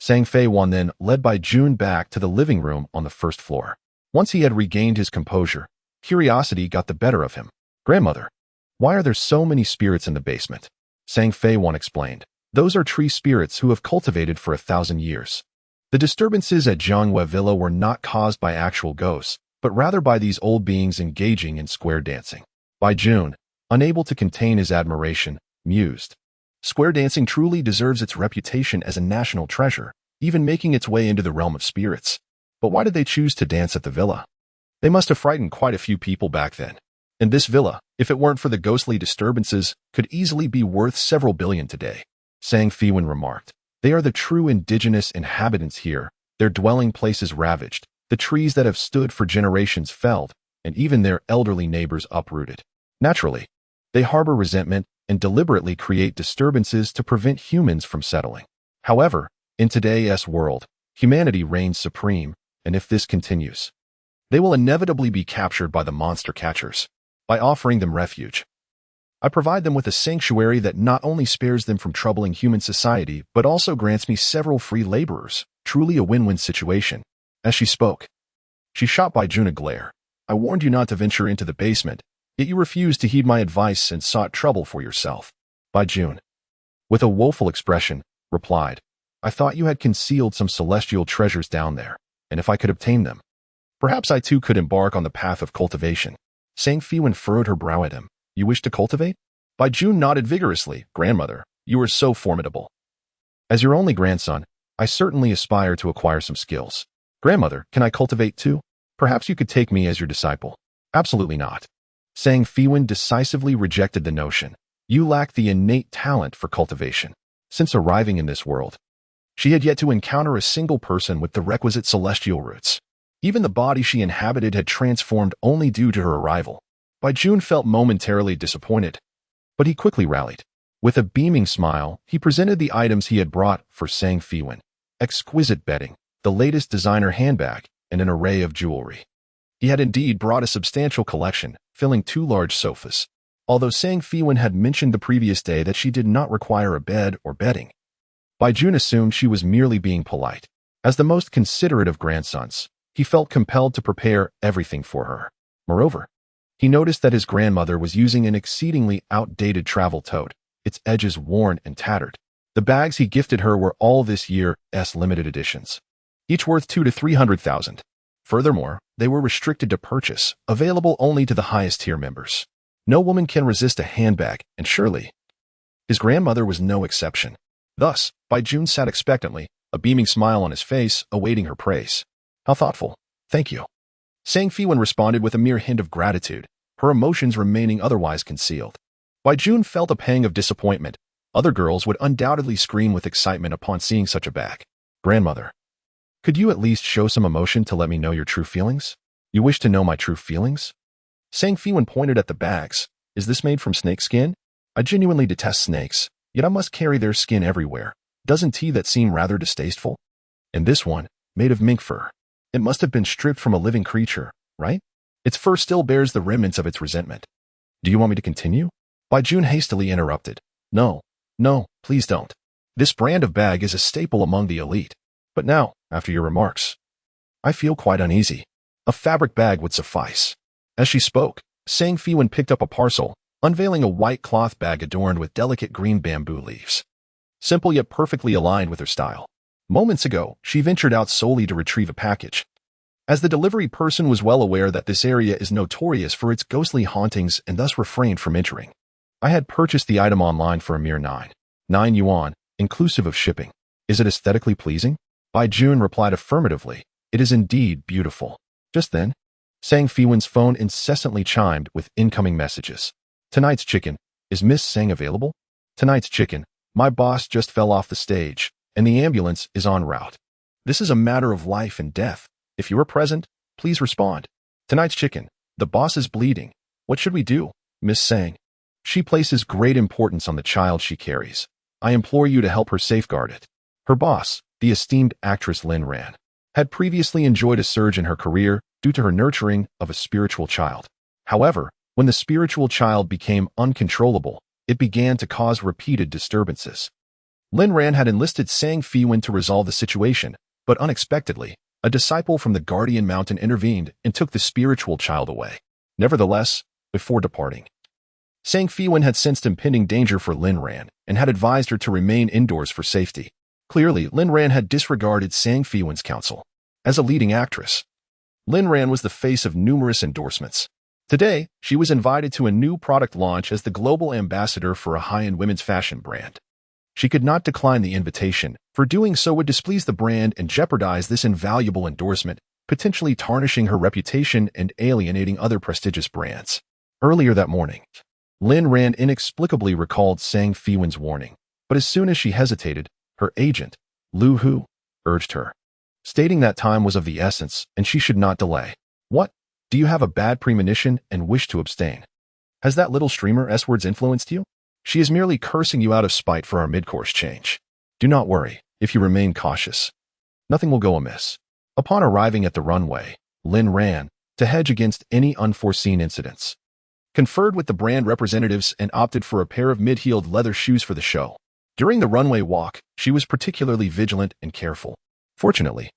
Feiwan then led by June back to the living room on the first floor. Once he had regained his composure, curiosity got the better of him. Grandmother, why are there so many spirits in the basement? Feiwan explained. Those are tree spirits who have cultivated for 1,000 years. The disturbances at Zhonghua Villa were not caused by actual ghosts, but rather by these old beings engaging in square dancing. By June, unable to contain his admiration, mused. Square dancing truly deserves its reputation as a national treasure, even making its way into the realm of spirits. But why did they choose to dance at the villa? They must have frightened quite a few people back then. And this villa, if it weren't for the ghostly disturbances, could easily be worth several billion today. Feiwan remarked. They are the true indigenous inhabitants here, their dwelling places ravaged, the trees that have stood for generations felled, and even their elderly neighbors uprooted. Naturally, they harbor resentment and deliberately create disturbances to prevent humans from settling. However, in today's world, humanity reigns supreme, and if this continues, they will inevitably be captured by the monster catchers. By offering them refuge, I provide them with a sanctuary that not only spares them from troubling human society, but also grants me several free laborers, truly a win-win situation. As she spoke, she shot by June a glare. I warned you not to venture into the basement, yet you refused to heed my advice and sought trouble for yourself. By June, with a woeful expression, replied, I thought you had concealed some celestial treasures down there, and if I could obtain them, perhaps I too could embark on the path of cultivation. Feiwan furrowed her brow at him. You wish to cultivate? By June nodded vigorously. Grandmother, you are so formidable. As your only grandson, I certainly aspire to acquire some skills. Grandmother, can I cultivate too? Perhaps you could take me as your disciple. Absolutely not. Feiwan decisively rejected the notion. You lack the innate talent for cultivation. Since arriving in this world, she had yet to encounter a single person with the requisite celestial roots. Even the body she inhabited had transformed only due to her arrival. By June felt momentarily disappointed, but he quickly rallied. With a beaming smile, he presented the items he had brought for Feiwan. Exquisite bedding, the latest designer handbag, and an array of jewelry. He had indeed brought a substantial collection, filling 2 large sofas. Although Feiwan had mentioned the previous day that she did not require a bed or bedding, By June assumed she was merely being polite. As the most considerate of grandsons, he felt compelled to prepare everything for her. Moreover, he noticed that his grandmother was using an exceedingly outdated travel tote, its edges worn and tattered. The bags he gifted her were all this year's limited editions, each worth 200,000 to 300,000. Furthermore, they were restricted to purchase, available only to the highest tier members. No woman can resist a handbag, and surely his grandmother was no exception. Thus, Bai Jun sat expectantly, a beaming smile on his face, awaiting her praise. How thoughtful. Thank you. Feiwan responded with a mere hint of gratitude, her emotions remaining otherwise concealed. Bai Jun felt a pang of disappointment. Other girls would undoubtedly scream with excitement upon seeing such a bag. Grandmother, could you at least show some emotion to let me know your true feelings? You wish to know my true feelings? Feiwan pointed at the bags. Is this made from snake skin? I genuinely detest snakes, yet I must carry their skin everywhere. Doesn't that seem rather distasteful? And this one, made of mink fur. It must have been stripped from a living creature, right? Its fur still bears the remnants of its resentment. Do you want me to continue? Bai Jun hastily interrupted. No, please don't. This brand of bag is a staple among the elite. But now, after your remarks, I feel quite uneasy. A fabric bag would suffice. As she spoke, Feiwan picked up a parcel, unveiling a white cloth bag adorned with delicate green bamboo leaves. Simple yet perfectly aligned with her style. Moments ago, she ventured out solely to retrieve a package. As the delivery person was well aware that this area is notorious for its ghostly hauntings and thus refrained from entering. I had purchased the item online for a mere 9 yuan, inclusive of shipping. Is it aesthetically pleasing? Bai Jun replied affirmatively. It is indeed beautiful. Just then, Feiwan's phone incessantly chimed with incoming messages. Tonight's chicken Is Miss Sang available? Tonight's chicken. My boss just fell off the stage, and the ambulance is en route. This is a matter of life and death. If you are present, please respond. Tonight's chicken. The boss is bleeding. What should we do? Miss Sang. She places great importance on the child she carries. I implore you to help her safeguard it. Her boss, the esteemed actress Lin Ran, had previously enjoyed a surge in her career due to her nurturing of a spiritual child. However, when the spiritual child became uncontrollable, it began to cause repeated disturbances. Lin Ran had enlisted Sang Feiwan to resolve the situation, but unexpectedly, a disciple from the Guardian Mountain intervened and took the spiritual child away. Nevertheless, before departing, Sang Feiwan had sensed impending danger for Lin Ran and had advised her to remain indoors for safety. Clearly, Lin Ran had disregarded Sang Feiwan's counsel. As a leading actress, Lin Ran was the face of numerous endorsements. Today, she was invited to a new product launch as the global ambassador for a high-end women's fashion brand. She could not decline the invitation, for doing so would displease the brand and jeopardize this invaluable endorsement, potentially tarnishing her reputation and alienating other prestigious brands. Earlier that morning, Lin Ran inexplicably recalled Sang Feiwan's warning, but as soon as she hesitated, her agent, Lu Hu, urged her, stating that time was of the essence and she should not delay. What? Do you have a bad premonition and wish to abstain? Has that little streamer S-words influenced you? She is merely cursing you out of spite for our mid-course change. Do not worry, if you remain cautious. Nothing will go amiss. Upon arriving at the runway, Lin ran to hedge against any unforeseen incidents, conferred with the brand representatives and opted for a pair of mid-heeled leather shoes for the show. During the runway walk, she was particularly vigilant and careful. Fortunately,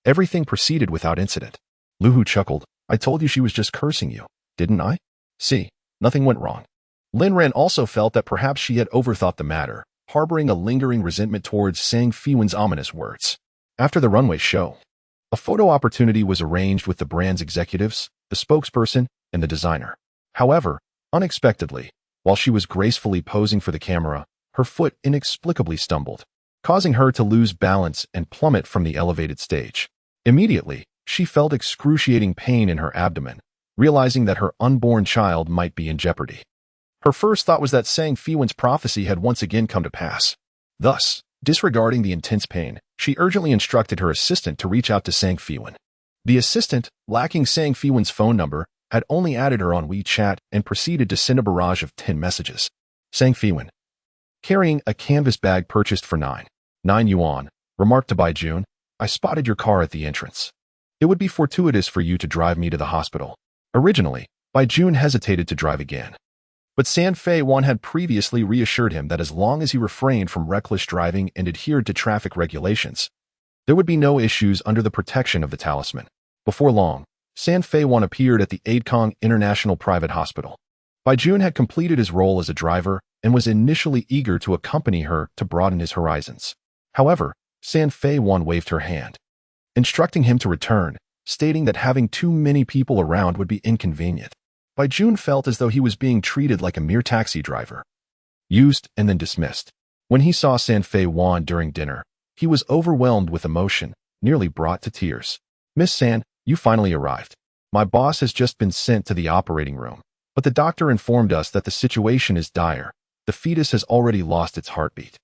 everything proceeded without incident. Lu Hu chuckled. I told you she was just cursing you, didn't I? See, nothing went wrong. Lin Ran also felt that perhaps she had overthought the matter, harboring a lingering resentment towards Sang Feiwan's ominous words. After the runway show, a photo opportunity was arranged with the brand's executives, the spokesperson, and the designer. However, unexpectedly, while she was gracefully posing for the camera, her foot inexplicably stumbled, causing her to lose balance and plummet from the elevated stage. Immediately, she felt excruciating pain in her abdomen, realizing that her unborn child might be in jeopardy. Her first thought was that Sang Feiwan's prophecy had once again come to pass. Thus, disregarding the intense pain, she urgently instructed her assistant to reach out to Sang Feiwan. The assistant, lacking Sang Feiwan's phone number, had only added her on WeChat and proceeded to send a barrage of 10 messages. Sang Feiwan, carrying a canvas bag purchased for 9 yuan, remarked to Bai Jun, I spotted your car at the entrance. It would be fortuitous for you to drive me to the hospital. Originally, Bai Jun hesitated to drive again. But San Feiwan had previously reassured him that as long as he refrained from reckless driving and adhered to traffic regulations, there would be no issues under the protection of the talisman. Before long, San Feiwan appeared at the Adkong International Private Hospital. Bai Jun had completed his role as a driver and was initially eager to accompany her to broaden his horizons. However, San Feiwan waved her hand, instructing him to return, stating that having too many people around would be inconvenient. Bai Jun felt as though he was being treated like a mere taxi driver, used and then dismissed. When he saw San Feiwan during dinner, he was overwhelmed with emotion, nearly brought to tears. Miss San, you finally arrived. My boss has just been sent to the operating room, but the doctor informed us that the situation is dire. The fetus has already lost its heartbeat.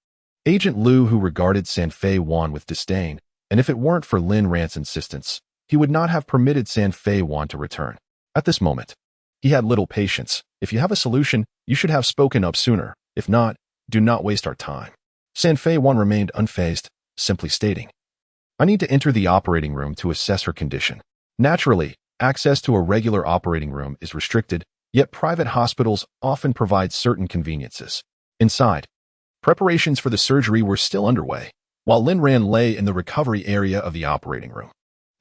Agent Lu, who regarded San Feiwan with disdain, and if it weren't for Lin Ran's insistence, he would not have permitted San Feiwan to return. At this moment, he had little patience. If you have a solution, you should have spoken up sooner. If not, do not waste our time. San Feiwan remained unfazed, simply stating, I need to enter the operating room to assess her condition. Naturally, access to a regular operating room is restricted, yet private hospitals often provide certain conveniences. Inside, preparations for the surgery were still underway, while Lin Ran lay in the recovery area of the operating room.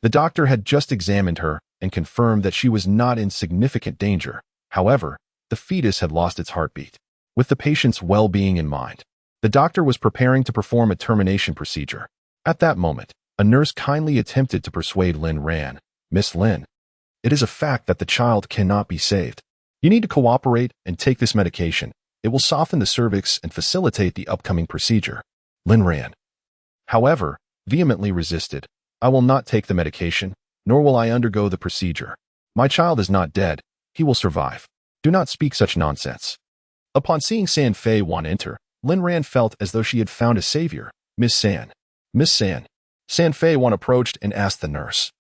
The doctor had just examined her and confirmed that she was not in significant danger. However, the fetus had lost its heartbeat. With the patient's well-being in mind, the doctor was preparing to perform a termination procedure. At that moment, a nurse kindly attempted to persuade Lin Ran, Miss Lin, it is a fact that the child cannot be saved. You need to cooperate and take this medication. It will soften the cervix and facilitate the upcoming procedure. Lin Ran, however, vehemently resisted. I will not take the medication, nor will I undergo the procedure. My child is not dead. He will survive. Do not speak such nonsense. Upon seeing San Feiwan enter, Lin Ran felt as though she had found a savior. Miss San. Miss San. San Feiwan approached and asked the nurse,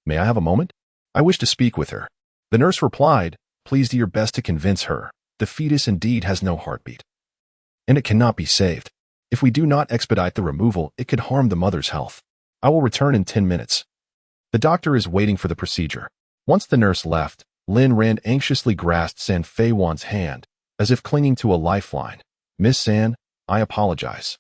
"May I have a moment? I wish to speak with her." The nurse replied, "Please do your best to convince her. The fetus indeed has no heartbeat, and it cannot be saved. If we do not expedite the removal, it could harm the mother's health. I will return in 10 minutes. The doctor is waiting for the procedure." Once the nurse left, Lin Ran anxiously grasped San Feiwan's hand, as if clinging to a lifeline. "Miss San, I apologize.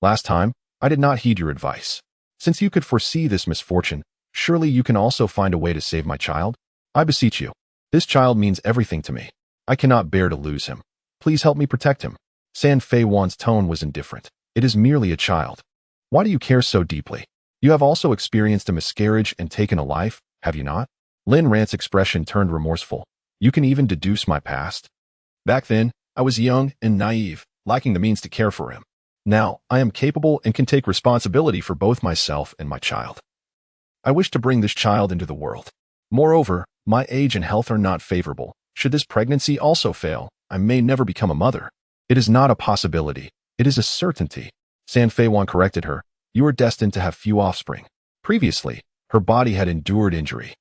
Last time, I did not heed your advice. Since you could foresee this misfortune, surely you can also find a way to save my child? I beseech you. This child means everything to me. I cannot bear to lose him. Please help me protect him." San Feiwan's tone was indifferent. "It is merely a child. Why do you care so deeply? You have also experienced a miscarriage and taken a life, have you not?" Lin Ran's expression turned remorseful. "You can even deduce my past. Back then, I was young and naive, lacking the means to care for him. Now, I am capable and can take responsibility for both myself and my child. I wish to bring this child into the world. Moreover, my age and health are not favorable. Should this pregnancy also fail, I may never become a mother. It is not a possibility. It is a certainty." San Feiwan corrected her. "You are destined to have few offspring." Previously, her body had endured injury,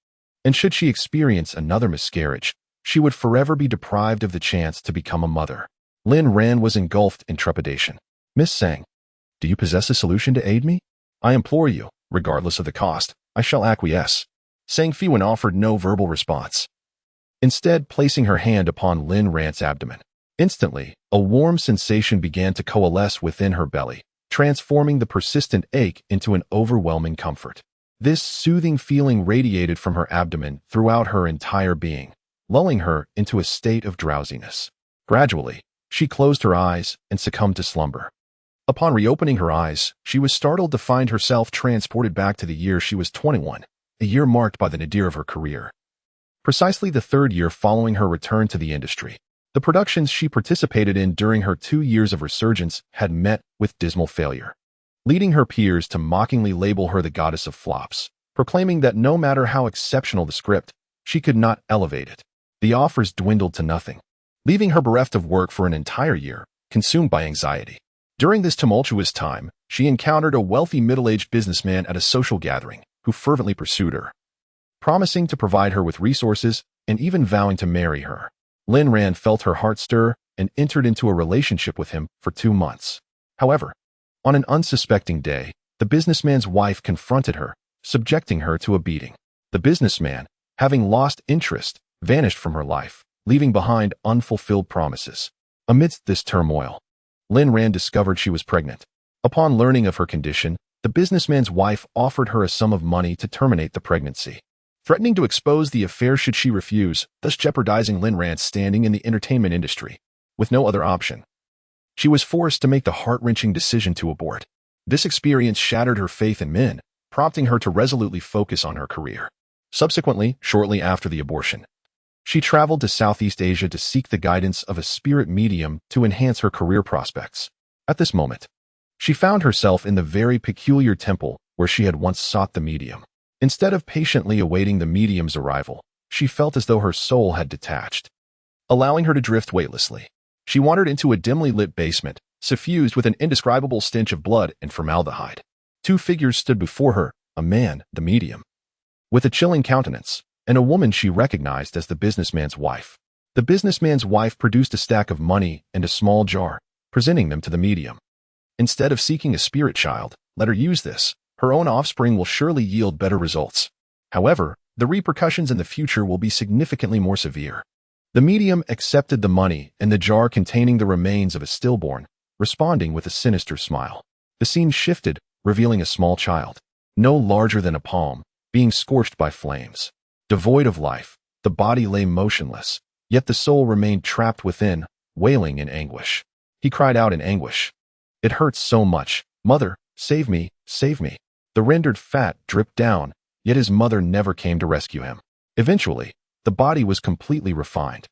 and should she experience another miscarriage, she would forever be deprived of the chance to become a mother. Lin Ran was engulfed in trepidation. "Miss Sang, do you possess a solution to aid me? I implore you, regardless of the cost, I shall acquiesce." Sang Feiwan offered no verbal response, instead placing her hand upon Lin Ran's abdomen. Instantly, a warm sensation began to coalesce within her belly, transforming the persistent ache into an overwhelming comfort. This soothing feeling radiated from her abdomen throughout her entire being, lulling her into a state of drowsiness. Gradually, she closed her eyes and succumbed to slumber. Upon reopening her eyes, she was startled to find herself transported back to the year she was 21, a year marked by the nadir of her career. Precisely the third year following her return to the industry, the productions she participated in during her 2 years of resurgence had met with dismal failure, leading her peers to mockingly label her the goddess of flops, proclaiming that no matter how exceptional the script, she could not elevate it. The offers dwindled to nothing, leaving her bereft of work for an entire year, consumed by anxiety. During this tumultuous time, she encountered a wealthy middle-aged businessman at a social gathering who fervently pursued her, promising to provide her with resources and even vowing to marry her. Lin Ran felt her heart stir and entered into a relationship with him for 2 months. However, on an unsuspecting day, the businessman's wife confronted her, subjecting her to a beating. The businessman, having lost interest, vanished from her life, leaving behind unfulfilled promises. Amidst this turmoil, Lin Ran discovered she was pregnant. Upon learning of her condition, the businessman's wife offered her a sum of money to terminate the pregnancy, threatening to expose the affair should she refuse, thus jeopardizing Lin Ran's standing in the entertainment industry. With no other option, she was forced to make the heart-wrenching decision to abort. This experience shattered her faith in men, prompting her to resolutely focus on her career. Subsequently, shortly after the abortion, she traveled to Southeast Asia to seek the guidance of a spirit medium to enhance her career prospects. At this moment, she found herself in the very peculiar temple where she had once sought the medium. Instead of patiently awaiting the medium's arrival, she felt as though her soul had detached, allowing her to drift weightlessly. She wandered into a dimly lit basement, suffused with an indescribable stench of blood and formaldehyde. 2 figures stood before her, a man, the medium, with a chilling countenance, and a woman she recognized as the businessman's wife. The businessman's wife produced a stack of money and a small jar, presenting them to the medium. "Instead of seeking a spirit child, let her use this. Her own offspring will surely yield better results. However, the repercussions in the future will be significantly more severe." The medium accepted the money and the jar containing the remains of a stillborn, responding with a sinister smile. The scene shifted, revealing a small child, no larger than a palm, being scorched by flames. Devoid of life, the body lay motionless, yet the soul remained trapped within, wailing in anguish. He cried out in anguish, "It hurts so much. Mother, save me, save me." The rendered fat dripped down, yet his mother never came to rescue him. Eventually, the body was completely refined,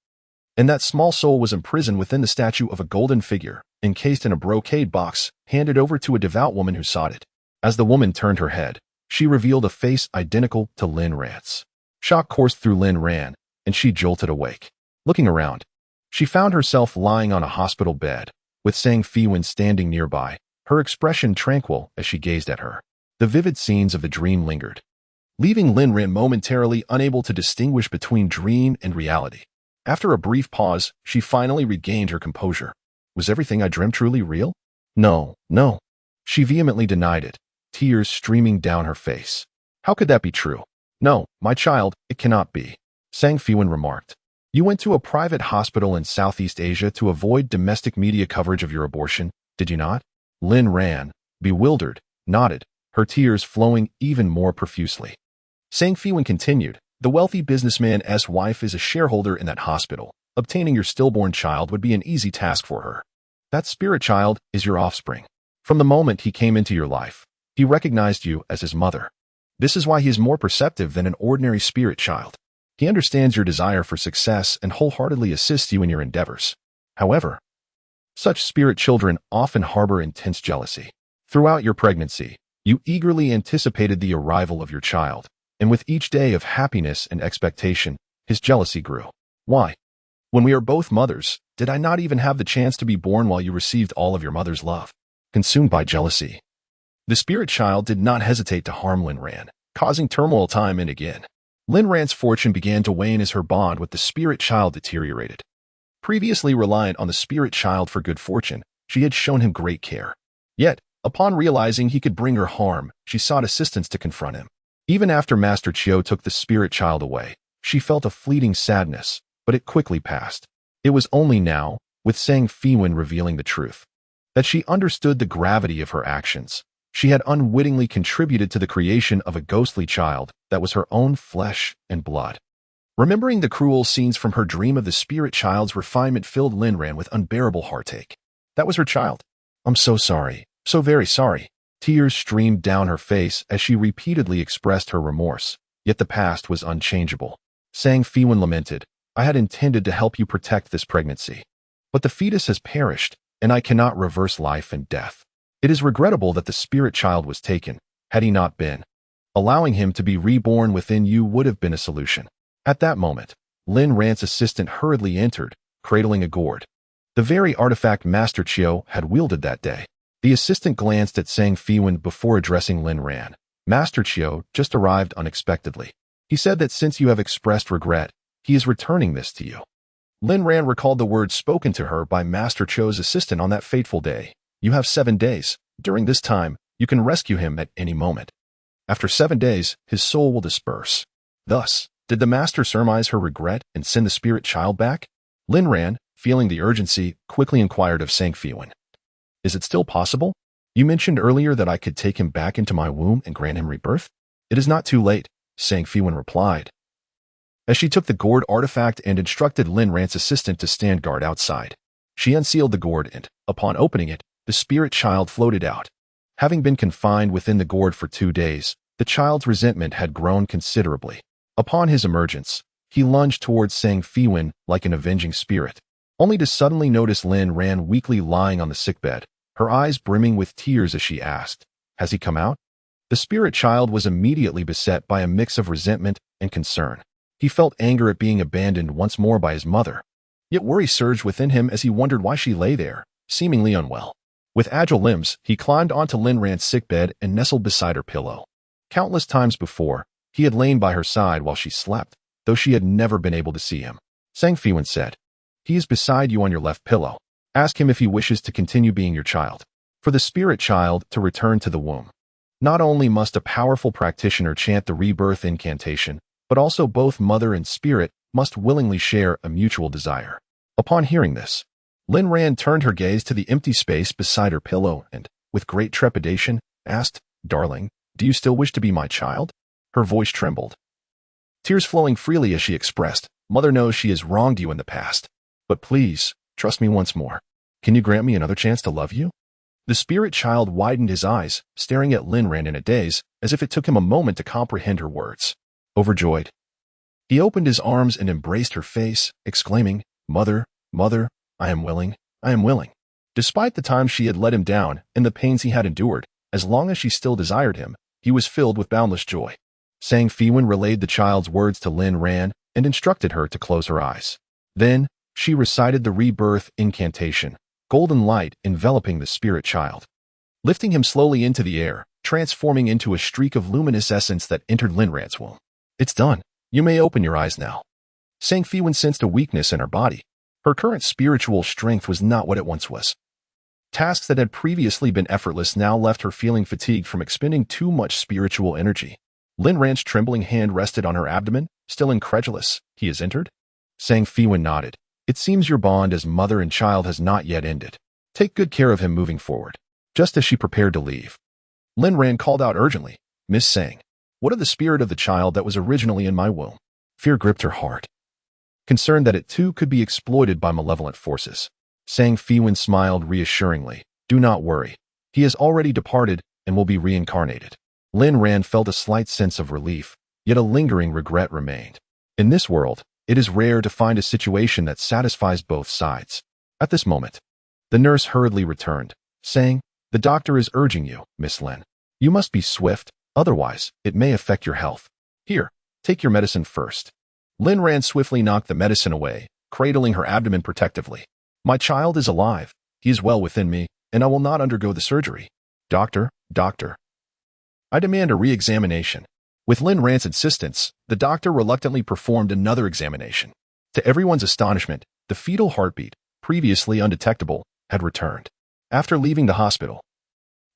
and that small soul was imprisoned within the statue of a golden figure, encased in a brocade box, handed over to a devout woman who sought it. As the woman turned her head, she revealed a face identical to Lin Ran's. Shock coursed through Lin Ran, and she jolted awake. Looking around, She found herself lying on a hospital bed, with Sang Feiwan standing nearby, her expression tranquil as she gazed at her. The vivid scenes of the dream lingered, leaving Lin Ran momentarily unable to distinguish between dream and reality. After a brief pause, she finally regained her composure. Was everything I dreamt truly real? No, no. She vehemently denied it, tears streaming down her face. How could that be true? No, my child, it cannot be. Sang Feiwan remarked. You went to a private hospital in Southeast Asia to avoid domestic media coverage of your abortion, did you not? Lin Ran, bewildered, nodded, her tears flowing even more profusely. Sang Feiwan continued, the wealthy businessman's wife is a shareholder in that hospital. Obtaining your stillborn child would be an easy task for her. That spirit child is your offspring. From the moment he came into your life, he recognized you as his mother. This is why he is more perceptive than an ordinary spirit child. He understands your desire for success and wholeheartedly assists you in your endeavors. However, such spirit children often harbor intense jealousy. Throughout your pregnancy, you eagerly anticipated the arrival of your child, and with each day of happiness and expectation, his jealousy grew. Why? When we are both mothers, did I not even have the chance to be born while you received all of your mother's love? Consumed by jealousy, the spirit child did not hesitate to harm Lin Ran, causing turmoil time and again. Lin Ran's fortune began to wane as her bond with the spirit child deteriorated. Previously reliant on the spirit child for good fortune, she had shown him great care. Yet, upon realizing he could bring her harm, she sought assistance to confront him. Even after Master Chiu took the spirit child away, she felt a fleeting sadness, but it quickly passed. It was only now, with Sang Feiwan revealing the truth, that she understood the gravity of her actions. She had unwittingly contributed to the creation of a ghostly child that was her own flesh and blood. Remembering the cruel scenes from her dream of the spirit child's refinement filled Lin Ran with unbearable heartache. That was her child. I'm so sorry, so very sorry. Tears streamed down her face as she repeatedly expressed her remorse, yet the past was unchangeable. Sang Feiwan lamented, I had intended to help you protect this pregnancy. But the fetus has perished, and I cannot reverse life and death. It is regrettable that the spirit child was taken, had he not been. Allowing him to be reborn within you would have been a solution. At that moment, Lin Ran's assistant hurriedly entered, cradling a gourd. The very artifact Master Chiu had wielded that day. The assistant glanced at Sang Feiwan before addressing Lin Ran. Master Chiu just arrived unexpectedly. He said that since you have expressed regret, he is returning this to you. Lin Ran recalled the words spoken to her by Master Chiu's assistant on that fateful day. You have 7 days. During this time, you can rescue him at any moment. After 7 days, his soul will disperse. Thus, did the master surmise her regret and send the spirit child back? Lin Ran, feeling the urgency, quickly inquired of Sang Feiwan. Is it still possible? You mentioned earlier that I could take him back into my womb and grant him rebirth? It is not too late, Sang Feiwan replied, as she took the gourd artifact and instructed Lin Ran's assistant to stand guard outside. She unsealed the gourd and, upon opening it, the spirit child floated out. Having been confined within the gourd for 2 days, the child's resentment had grown considerably. Upon his emergence, he lunged towards Sang Feiwan like an avenging spirit, only to suddenly notice Lin Ran weakly lying on the sickbed, her eyes brimming with tears as she asked, Has he come out? The spirit child was immediately beset by a mix of resentment and concern. He felt anger at being abandoned once more by his mother. Yet worry surged within him as he wondered why she lay there, seemingly unwell. With agile limbs, he climbed onto Lin Ran's sickbed and nestled beside her pillow. Countless times before, he had lain by her side while she slept, though she had never been able to see him. Sang Feiwan said, He is beside you on your left pillow. Ask him if he wishes to continue being your child. For the spirit child to return to the womb, not only must a powerful practitioner chant the rebirth incantation, but also both mother and spirit must willingly share a mutual desire. Upon hearing this, Lin Ran turned her gaze to the empty space beside her pillow and, with great trepidation, asked, Darling, do you still wish to be my child? Her voice trembled, tears flowing freely as she expressed, Mother knows she has wronged you in the past. But please, trust me once more. Can you grant me another chance to love you? The spirit child widened his eyes, staring at Lin Ran in a daze, as if it took him a moment to comprehend her words. Overjoyed, he opened his arms and embraced her face, exclaiming, Mother, Mother, I am willing, I am willing. Despite the times she had let him down and the pains he had endured, as long as she still desired him, he was filled with boundless joy. Sang Feiwan relayed the child's words to Lin Ran and instructed her to close her eyes. Then, She recited the rebirth incantation, golden light enveloping the spirit child, lifting him slowly into the air, transforming into a streak of luminous essence that entered Linran's womb. It's done. You may open your eyes now. Sang Feiwan sensed a weakness in her body. Her current spiritual strength was not what it once was. Tasks that had previously been effortless now left her feeling fatigued from expending too much spiritual energy. Linran's trembling hand rested on her abdomen, still incredulous. He has entered? Sang Feiwan nodded. It seems your bond as mother and child has not yet ended. Take good care of him moving forward. Just as she prepared to leave, Linran called out urgently, Miss Sang, what of the spirit of the child that was originally in my womb? Fear gripped her heart, concerned that it too could be exploited by malevolent forces. Sang Feiwan smiled reassuringly. Do not worry. He has already departed and will be reincarnated. Linran felt a slight sense of relief, yet a lingering regret remained. In this world, it is rare to find a situation that satisfies both sides. At this moment, the nurse hurriedly returned, saying, The doctor is urging you, Miss Lin. You must be swift, otherwise it may affect your health. Here, take your medicine first. Linran swiftly knocked the medicine away, cradling her abdomen protectively. My child is alive. He is well within me, and I will not undergo the surgery. Doctor, I demand a re-examination. With Linran's insistence, the doctor reluctantly performed another examination. To everyone's astonishment, the fetal heartbeat, previously undetectable, had returned. After leaving the hospital,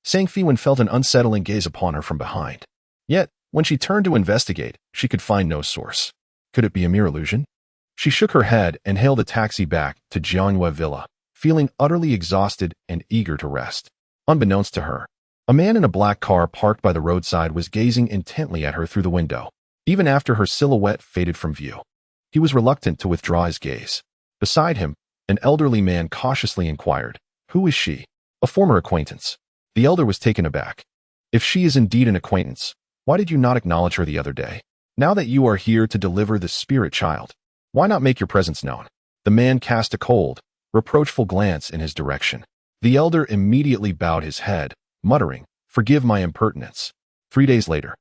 Sang Feiwan felt an unsettling gaze upon her from behind. Yet, when she turned to investigate, she could find no source. Could it be a mere illusion? She shook her head and hailed a taxi back to Jianhua Villa, feeling utterly exhausted and eager to rest. Unbeknownst to her, a man in a black car parked by the roadside was gazing intently at her through the window. Even after her silhouette faded from view, he was reluctant to withdraw his gaze. Beside him, an elderly man cautiously inquired, Who is she? A former acquaintance. The elder was taken aback. If she is indeed an acquaintance, why did you not acknowledge her the other day? Now that you are here to deliver the spirit child, why not make your presence known? The man cast a cold, reproachful glance in his direction. The elder immediately bowed his head, muttering, Forgive my impertinence. 3 days later,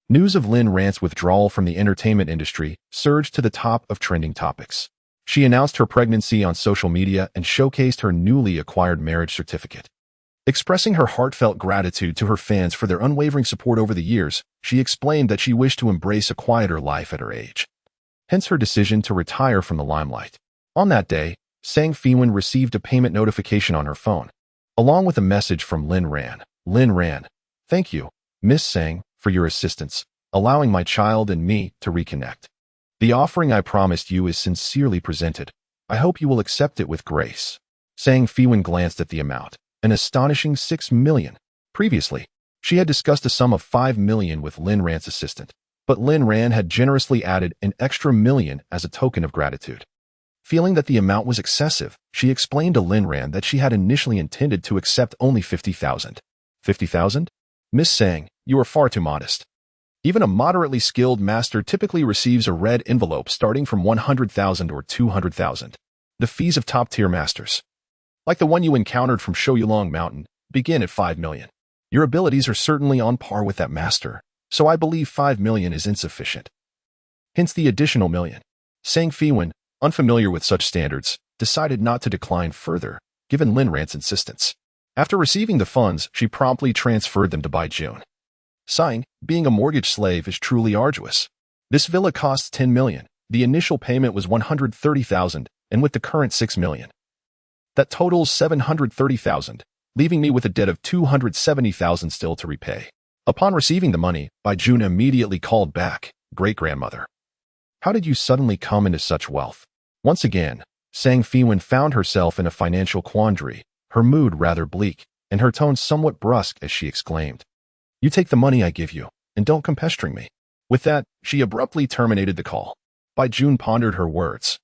news of Linran's withdrawal from the entertainment industry surged to the top of trending topics. She announced her pregnancy on social media and showcased her newly acquired marriage certificate. Expressing her heartfelt gratitude to her fans for their unwavering support over the years, she explained that she wished to embrace a quieter life at her age. Hence her decision to retire from the limelight. On that day, Sang Feiwan received a payment notification on her phone, along with a message from Linran. Linran, thank you, Miss Sang, for your assistance, allowing my child and me to reconnect. The offering I promised you is sincerely presented. I hope you will accept it with grace. Sang Feiwan glanced at the amount, an astonishing 6 million. Previously, she had discussed a sum of 5 million with Linran's assistant, but Linran had generously added an extra million as a token of gratitude. Feeling that the amount was excessive, she explained to Linran that she had initially intended to accept only 50,000. 50,000? Miss Sang, you are far too modest. Even a moderately skilled master typically receives a red envelope starting from 100,000 or 200,000. The fees of top-tier masters, like the one you encountered from Shoyulong Mountain, begin at 5 million. Your abilities are certainly on par with that master, so I believe 5 million is insufficient. Hence the additional million. Sang Feiwan, unfamiliar with such standards, decided not to decline further, given Linran's insistence. After receiving the funds, she promptly transferred them to Bai Jun. Sighing, being a mortgage slave is truly arduous. This villa costs 10 million. The initial payment was 130,000, and with the current 6 million, that totals 730,000, leaving me with a debt of 270,000 still to repay. Upon receiving the money, Bai Jun immediately called back, Great-grandmother, how did you suddenly come into such wealth? Once again, Sang Feiwan found herself in a financial quandary, her mood rather bleak, and her tone somewhat brusque as she exclaimed, You take the money I give you, and don't come pestering me. With that, she abruptly terminated the call. Bai Jun pondered her words,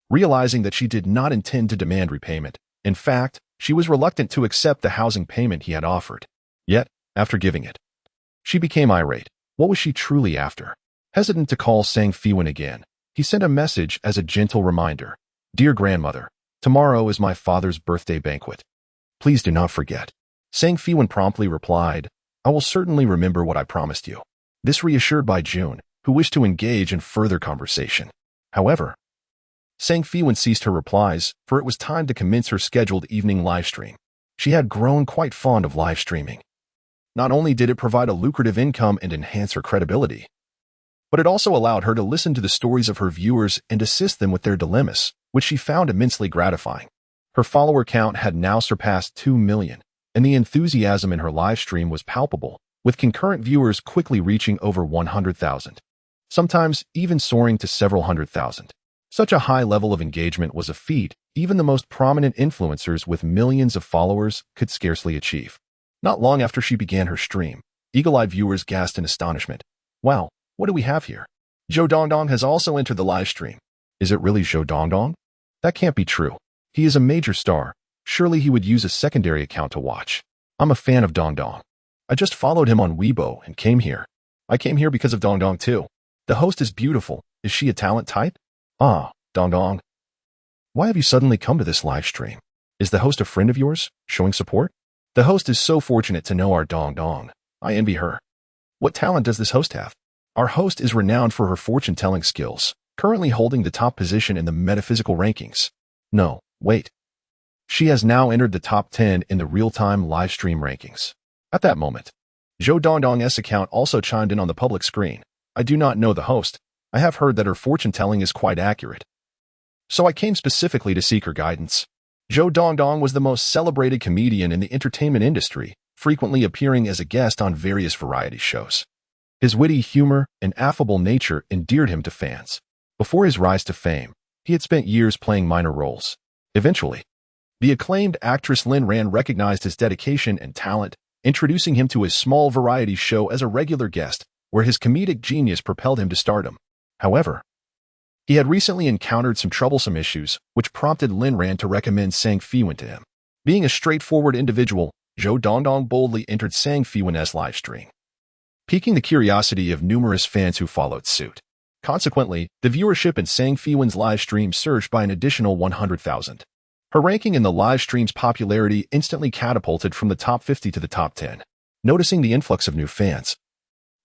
realizing that she did not intend to demand repayment. In fact, she was reluctant to accept the housing payment he had offered. Yet, after giving it, she became irate. What was she truly after? Hesitant to call Sang Feiwan again, he sent a message as a gentle reminder. Dear grandmother, tomorrow is my father's birthday banquet. Please do not forget. Sang Feiwan promptly replied, I will certainly remember what I promised you. This reassured Bai Jun, who wished to engage in further conversation. However, Sang Feiwan ceased her replies, for it was time to commence her scheduled evening livestream. She had grown quite fond of live streaming. Not only did it provide a lucrative income and enhance her credibility, but it also allowed her to listen to the stories of her viewers and assist them with their dilemmas, which she found immensely gratifying. Her follower count had now surpassed 2 million, and the enthusiasm in her live stream was palpable, with concurrent viewers quickly reaching over 100,000, sometimes even soaring to several hundred thousand. Such a high level of engagement was a feat even the most prominent influencers with millions of followers could scarcely achieve. Not long after she began her stream, eagle-eyed viewers gasped in astonishment. Wow, what do we have here? Zhou Dongdong has also entered the live stream. Is it really Zhou Dongdong? That can't be true. He is a major star. Surely he would use a secondary account to watch. I'm a fan of Dongdong. I just followed him on Weibo and came here. I came here because of Dongdong too. The host is beautiful. Is she a talent type? Ah, Dongdong. Why have you suddenly come to this live stream? Is the host a friend of yours, showing support? The host is so fortunate to know our Dongdong. I envy her. What talent does this host have? Our host is renowned for her fortune-telling skills, currently holding the top position in the metaphysical rankings. No, wait. She has now entered the top 10 in the real-time live stream rankings. At that moment, Zhou Dongdong's account also chimed in on the public screen. I do not know the host. I have heard that her fortune-telling is quite accurate. So I came specifically to seek her guidance. Zhou Dongdong was the most celebrated comedian in the entertainment industry, frequently appearing as a guest on various variety shows. His witty humor and affable nature endeared him to fans. Before his rise to fame, he had spent years playing minor roles. Eventually, the acclaimed actress Lin Ran recognized his dedication and talent, introducing him to a small variety show as a regular guest, where his comedic genius propelled him to stardom. However, he had recently encountered some troublesome issues, which prompted Lin Ran to recommend Sang Feiwan to him. Being a straightforward individual, Zhou Dongdong boldly entered Sang Feiwan's live stream, piquing the curiosity of numerous fans who followed suit. Consequently, the viewership in Sang Feiwan's live stream surged by an additional 100,000. Her ranking in the live stream's popularity instantly catapulted from the top 50 to the top 10. Noticing the influx of new fans,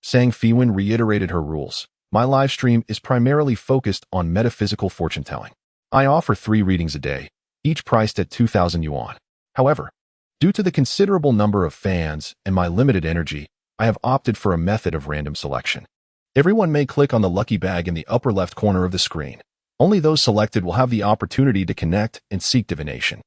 Sang Feiwan reiterated her rules. My live stream is primarily focused on metaphysical fortune-telling. I offer 3 readings a day, each priced at 2,000 yuan. However, due to the considerable number of fans and my limited energy, I have opted for a method of random selection. Everyone may click on the lucky bag in the upper left corner of the screen. Only those selected will have the opportunity to connect and seek divination.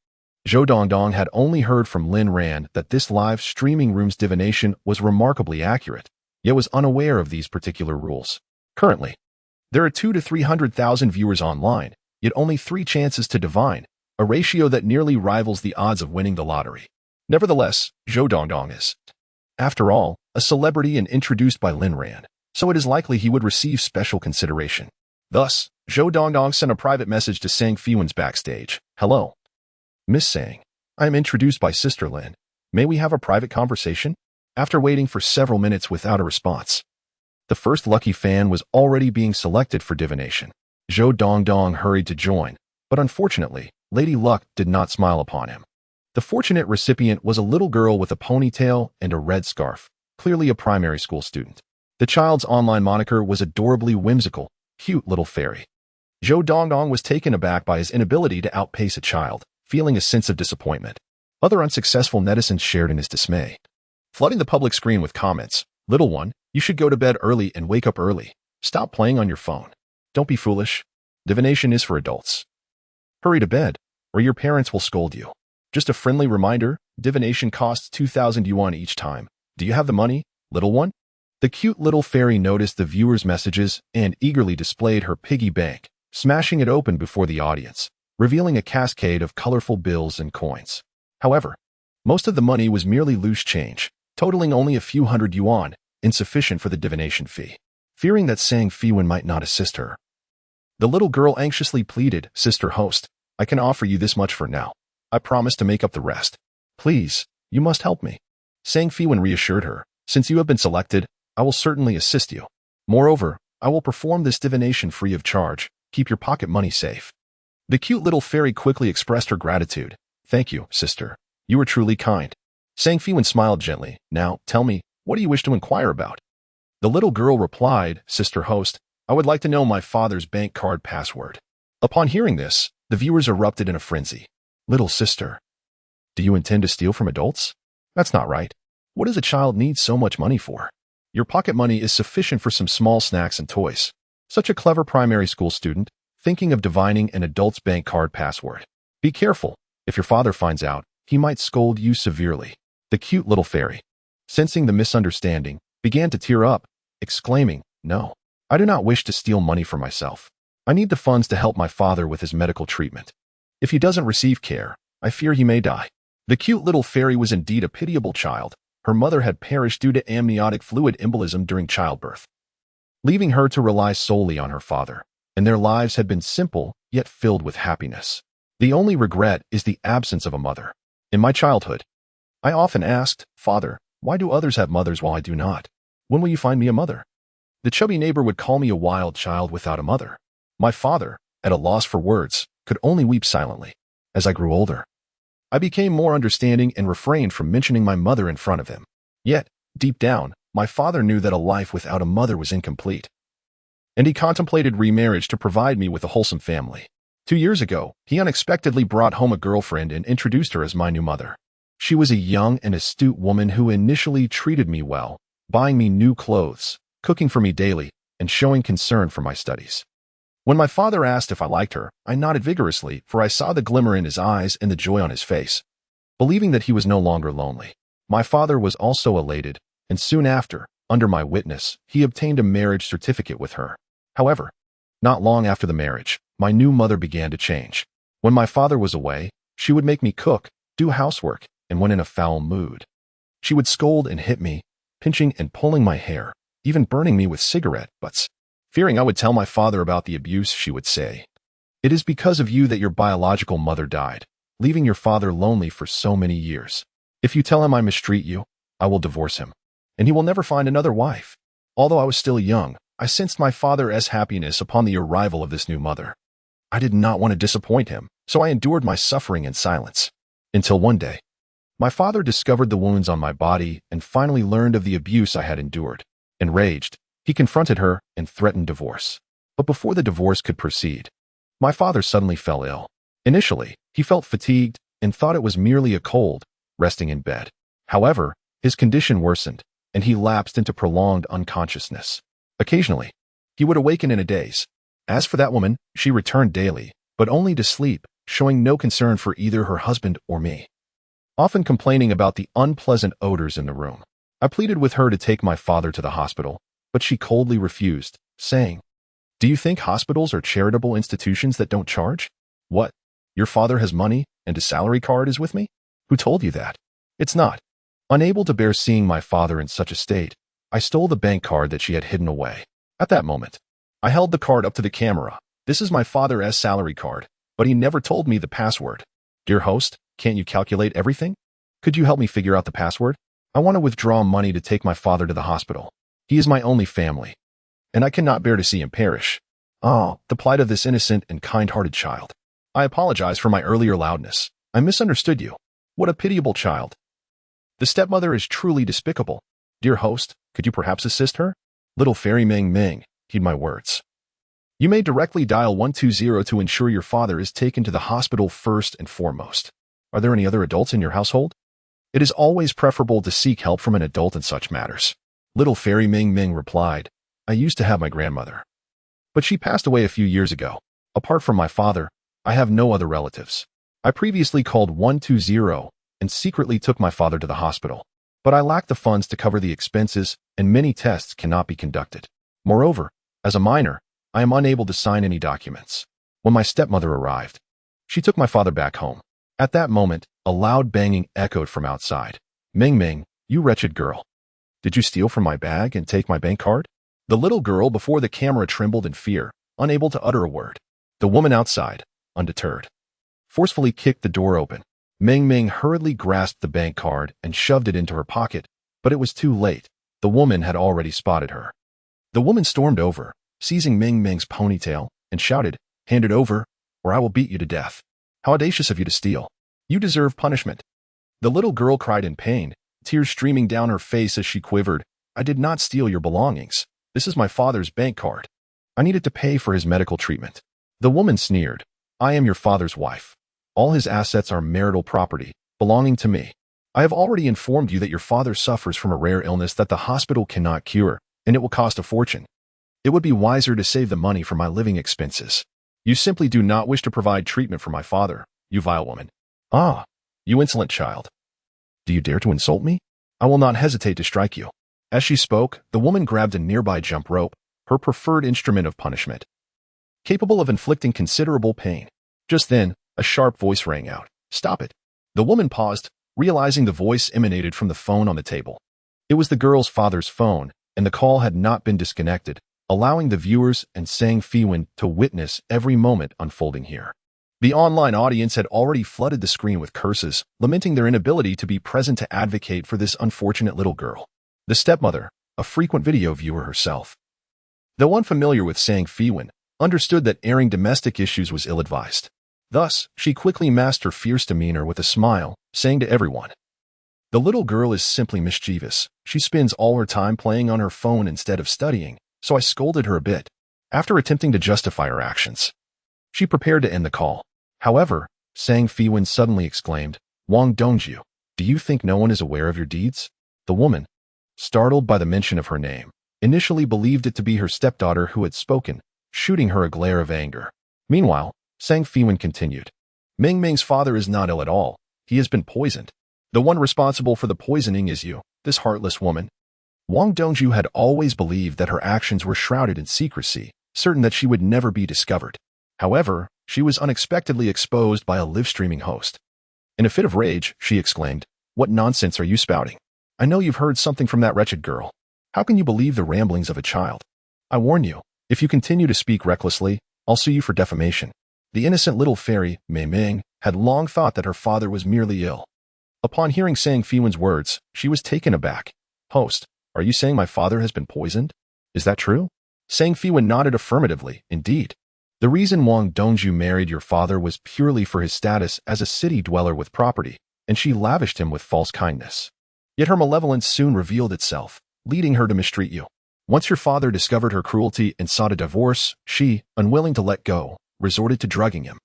Zhou Dongdong had only heard from Lin Ran that this live streaming room's divination was remarkably accurate, yet was unaware of these particular rules. Currently, there are 200,000 to 300,000 viewers online, yet only 3 chances to divine, a ratio that nearly rivals the odds of winning the lottery. Nevertheless, Zhou Dongdong is, after all, a celebrity and introduced by Lin Ran, so it is likely he would receive special consideration. Thus, Zhou Dongdong sent a private message to Sang Feiwan's backstage. Hello, Miss Sang. I am introduced by Sister Lin. May we have a private conversation? After waiting for several minutes without a response, the first lucky fan was already being selected for divination. Zhou Dongdong hurried to join, but unfortunately, Lady Luck did not smile upon him. The fortunate recipient was a little girl with a ponytail and a red scarf, clearly a primary school student. The child's online moniker was adorably whimsical, cute little fairy. Zhou Dongdong was taken aback by his inability to outpace a child, feeling a sense of disappointment. Other unsuccessful netizens shared in his dismay, flooding the public screen with comments. Little one, you should go to bed early and wake up early. Stop playing on your phone. Don't be foolish. Divination is for adults. Hurry to bed, or your parents will scold you. Just a friendly reminder, divination costs 2,000 yuan each time. Do you have the money, little one? The cute little fairy noticed the viewer's messages and eagerly displayed her piggy bank, smashing it open before the audience, revealing a cascade of colorful bills and coins. However, most of the money was merely loose change, totaling only a few hundred yuan, insufficient for the divination fee. Fearing that Sang Feiwan might not assist her, the little girl anxiously pleaded, Sister host, I can offer you this much for now. I promise to make up the rest. Please, you must help me. Sang Feiwan reassured her, since you have been selected, I will certainly assist you. Moreover, I will perform this divination free of charge. Keep your pocket money safe. The cute little fairy quickly expressed her gratitude. Thank you, sister. You are truly kind. Sang Feiwan smiled gently. Now, tell me, what do you wish to inquire about? The little girl replied, Sister host, I would like to know my father's bank card password. Upon hearing this, the viewers erupted in a frenzy. Little sister, do you intend to steal from adults? That's not right. What does a child need so much money for? Your pocket money is sufficient for some small snacks and toys. Such a clever primary school student, thinking of divining an adult's bank card password. Be careful. If your father finds out, he might scold you severely. The cute little fairy, sensing the misunderstanding, began to tear up, exclaiming, "No, I do not wish to steal money for myself. I need the funds to help my father with his medical treatment. If he doesn't receive care, I fear he may die." The cute little fairy was indeed a pitiable child. Her mother had perished due to amniotic fluid embolism during childbirth, leaving her to rely solely on her father, and their lives had been simple yet filled with happiness. The only regret is the absence of a mother. In my childhood, I often asked, "Father, why do others have mothers while I do not? When will you find me a mother?" The chubby neighbor would call me a wild child without a mother. My father, at a loss for words, could only weep silently. As I grew older, I became more understanding and refrained from mentioning my mother in front of him. Yet, deep down, my father knew that a life without a mother was incomplete, and he contemplated remarriage to provide me with a wholesome family. 2 years ago, he unexpectedly brought home a girlfriend and introduced her as my new mother. She was a young and astute woman who initially treated me well, buying me new clothes, cooking for me daily, and showing concern for my studies. When my father asked if I liked her, I nodded vigorously, for I saw the glimmer in his eyes and the joy on his face, believing that he was no longer lonely. My father was also elated, and soon after, under my witness, he obtained a marriage certificate with her. However, not long after the marriage, my new mother began to change. When my father was away, she would make me cook, do housework, and when in a foul mood, she would scold and hit me, pinching and pulling my hair, even burning me with cigarette butts. Fearing I would tell my father about the abuse, she would say, "It is because of you that your biological mother died, leaving your father lonely for so many years. If you tell him I mistreat you, I will divorce him, and he will never find another wife." Although I was still young, I sensed my father's happiness upon the arrival of this new mother. I did not want to disappoint him, so I endured my suffering in silence. Until one day, my father discovered the wounds on my body and finally learned of the abuse I had endured. Enraged, he confronted her and threatened divorce. But before the divorce could proceed, my father suddenly fell ill. Initially, he felt fatigued and thought it was merely a cold, resting in bed. However, his condition worsened, and he lapsed into prolonged unconsciousness. Occasionally, he would awaken in a daze. As for that woman, she returned daily, but only to sleep, showing no concern for either her husband or me, often complaining about the unpleasant odors in the room. I pleaded with her to take my father to the hospital, but she coldly refused, saying, "Do you think hospitals are charitable institutions that don't charge? What? Your father has money and his salary card is with me? Who told you that? It's not." Unable to bear seeing my father in such a state, I stole the bank card that she had hidden away. At that moment, I held the card up to the camera. "This is my father's salary card, but he never told me the password. Dear host, can't you calculate everything? Could you help me figure out the password? I want to withdraw money to take my father to the hospital. He is my only family, and I cannot bear to see him perish." Oh, the plight of this innocent and kind-hearted child. I apologize for my earlier loudness. I misunderstood you. What a pitiable child. The stepmother is truly despicable. Dear host, could you perhaps assist her? Little fairy Ming Ming, heed my words. You may directly dial 120 to ensure your father is taken to the hospital first and foremost. Are there any other adults in your household? It is always preferable to seek help from an adult in such matters. Little fairy Ming Ming replied, "I used to have my grandmother, but she passed away a few years ago. Apart from my father, I have no other relatives. I previously called 120 and secretly took my father to the hospital, but I lack the funds to cover the expenses and many tests cannot be conducted. Moreover, as a minor, I am unable to sign any documents." When my stepmother arrived, she took my father back home. At that moment, a loud banging echoed from outside. "Ming Ming, you wretched girl. Did you steal from my bag and take my bank card?" The little girl before the camera trembled in fear, unable to utter a word. The woman outside, undeterred, forcefully kicked the door open. Ming Ming hurriedly grasped the bank card and shoved it into her pocket, but it was too late. The woman had already spotted her. The woman stormed over, seizing Ming Ming's ponytail, and shouted, "Hand it over, or I will beat you to death. How audacious of you to steal. You deserve punishment." The little girl cried in pain, tears streaming down her face as she quivered. "I did not steal your belongings. This is my father's bank card. I needed to pay for his medical treatment. The woman sneered. I am your father's wife. All his assets are marital property, belonging to me. I have already informed you that your father suffers from a rare illness that the hospital cannot cure, and it will cost a fortune. It would be wiser to save the money for my living expenses. You simply do not wish to provide treatment for my father, you vile woman. Ah, you insolent child. Do you dare to insult me? I will not hesitate to strike you. As she spoke, the woman grabbed a nearby jump rope, her preferred instrument of punishment, capable of inflicting considerable pain. Just then, a sharp voice rang out. Stop it. The woman paused, realizing the voice emanated from the phone on the table. It was the girl's father's phone, and the call had not been disconnected, allowing the viewers and Sang Feiwan to witness every moment unfolding here. The online audience had already flooded the screen with curses, lamenting their inability to be present to advocate for this unfortunate little girl. The stepmother, a frequent video viewer herself, though unfamiliar with Sang Feiwan, understood that airing domestic issues was ill-advised. Thus, she quickly masked her fierce demeanor with a smile, saying to everyone, the little girl is simply mischievous. She spends all her time playing on her phone instead of studying, so I scolded her a bit. After attempting to justify her actions, she prepared to end the call. However, Sang Feiwan suddenly exclaimed, Wang Dongju, do you think no one is aware of your deeds? The woman, startled by the mention of her name, initially believed it to be her stepdaughter who had spoken, shooting her a glare of anger. Meanwhile, Sang Feiwan continued, Ming Ming's father is not ill at all. He has been poisoned. The one responsible for the poisoning is you, this heartless woman. Wang Dongju had always believed that her actions were shrouded in secrecy, certain that she would never be discovered. However, she was unexpectedly exposed by a live-streaming host. In a fit of rage, she exclaimed, What nonsense are you spouting? I know you've heard something from that wretched girl. How can you believe the ramblings of a child? I warn you, if you continue to speak recklessly, I'll sue you for defamation. The innocent little fairy, Mei Ming, had long thought that her father was merely ill. Upon hearing Sang Feiwan's words, she was taken aback. Host, are you saying my father has been poisoned? Is that true? Sang Feiwan nodded affirmatively, indeed. The reason Wang Dongju married your father was purely for his status as a city dweller with property, and she lavished him with false kindness. Yet her malevolence soon revealed itself, leading her to mistreat you. Once your father discovered her cruelty and sought a divorce, she, unwilling to let go, resorted to drugging him.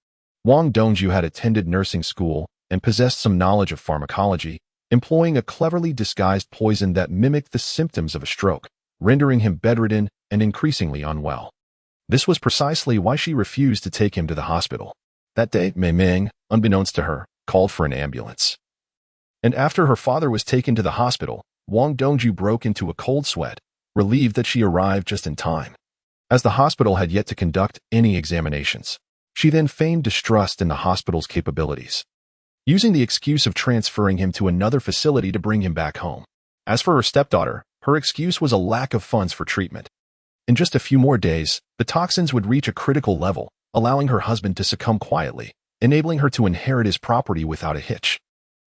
Wang Dongju had attended nursing school and possessed some knowledge of pharmacology, employing a cleverly disguised poison that mimicked the symptoms of a stroke, rendering him bedridden and increasingly unwell. This was precisely why she refused to take him to the hospital. That day, Mei Ming, unbeknownst to her, called for an ambulance. And after her father was taken to the hospital, Wang Dongju broke into a cold sweat, relieved that she arrived just in time. As the hospital had yet to conduct any examinations, she then feigned distrust in the hospital's capabilities, using the excuse of transferring him to another facility to bring him back home. As for her stepdaughter, her excuse was a lack of funds for treatment. In just a few more days, the toxins would reach a critical level, allowing her husband to succumb quietly, enabling her to inherit his property without a hitch.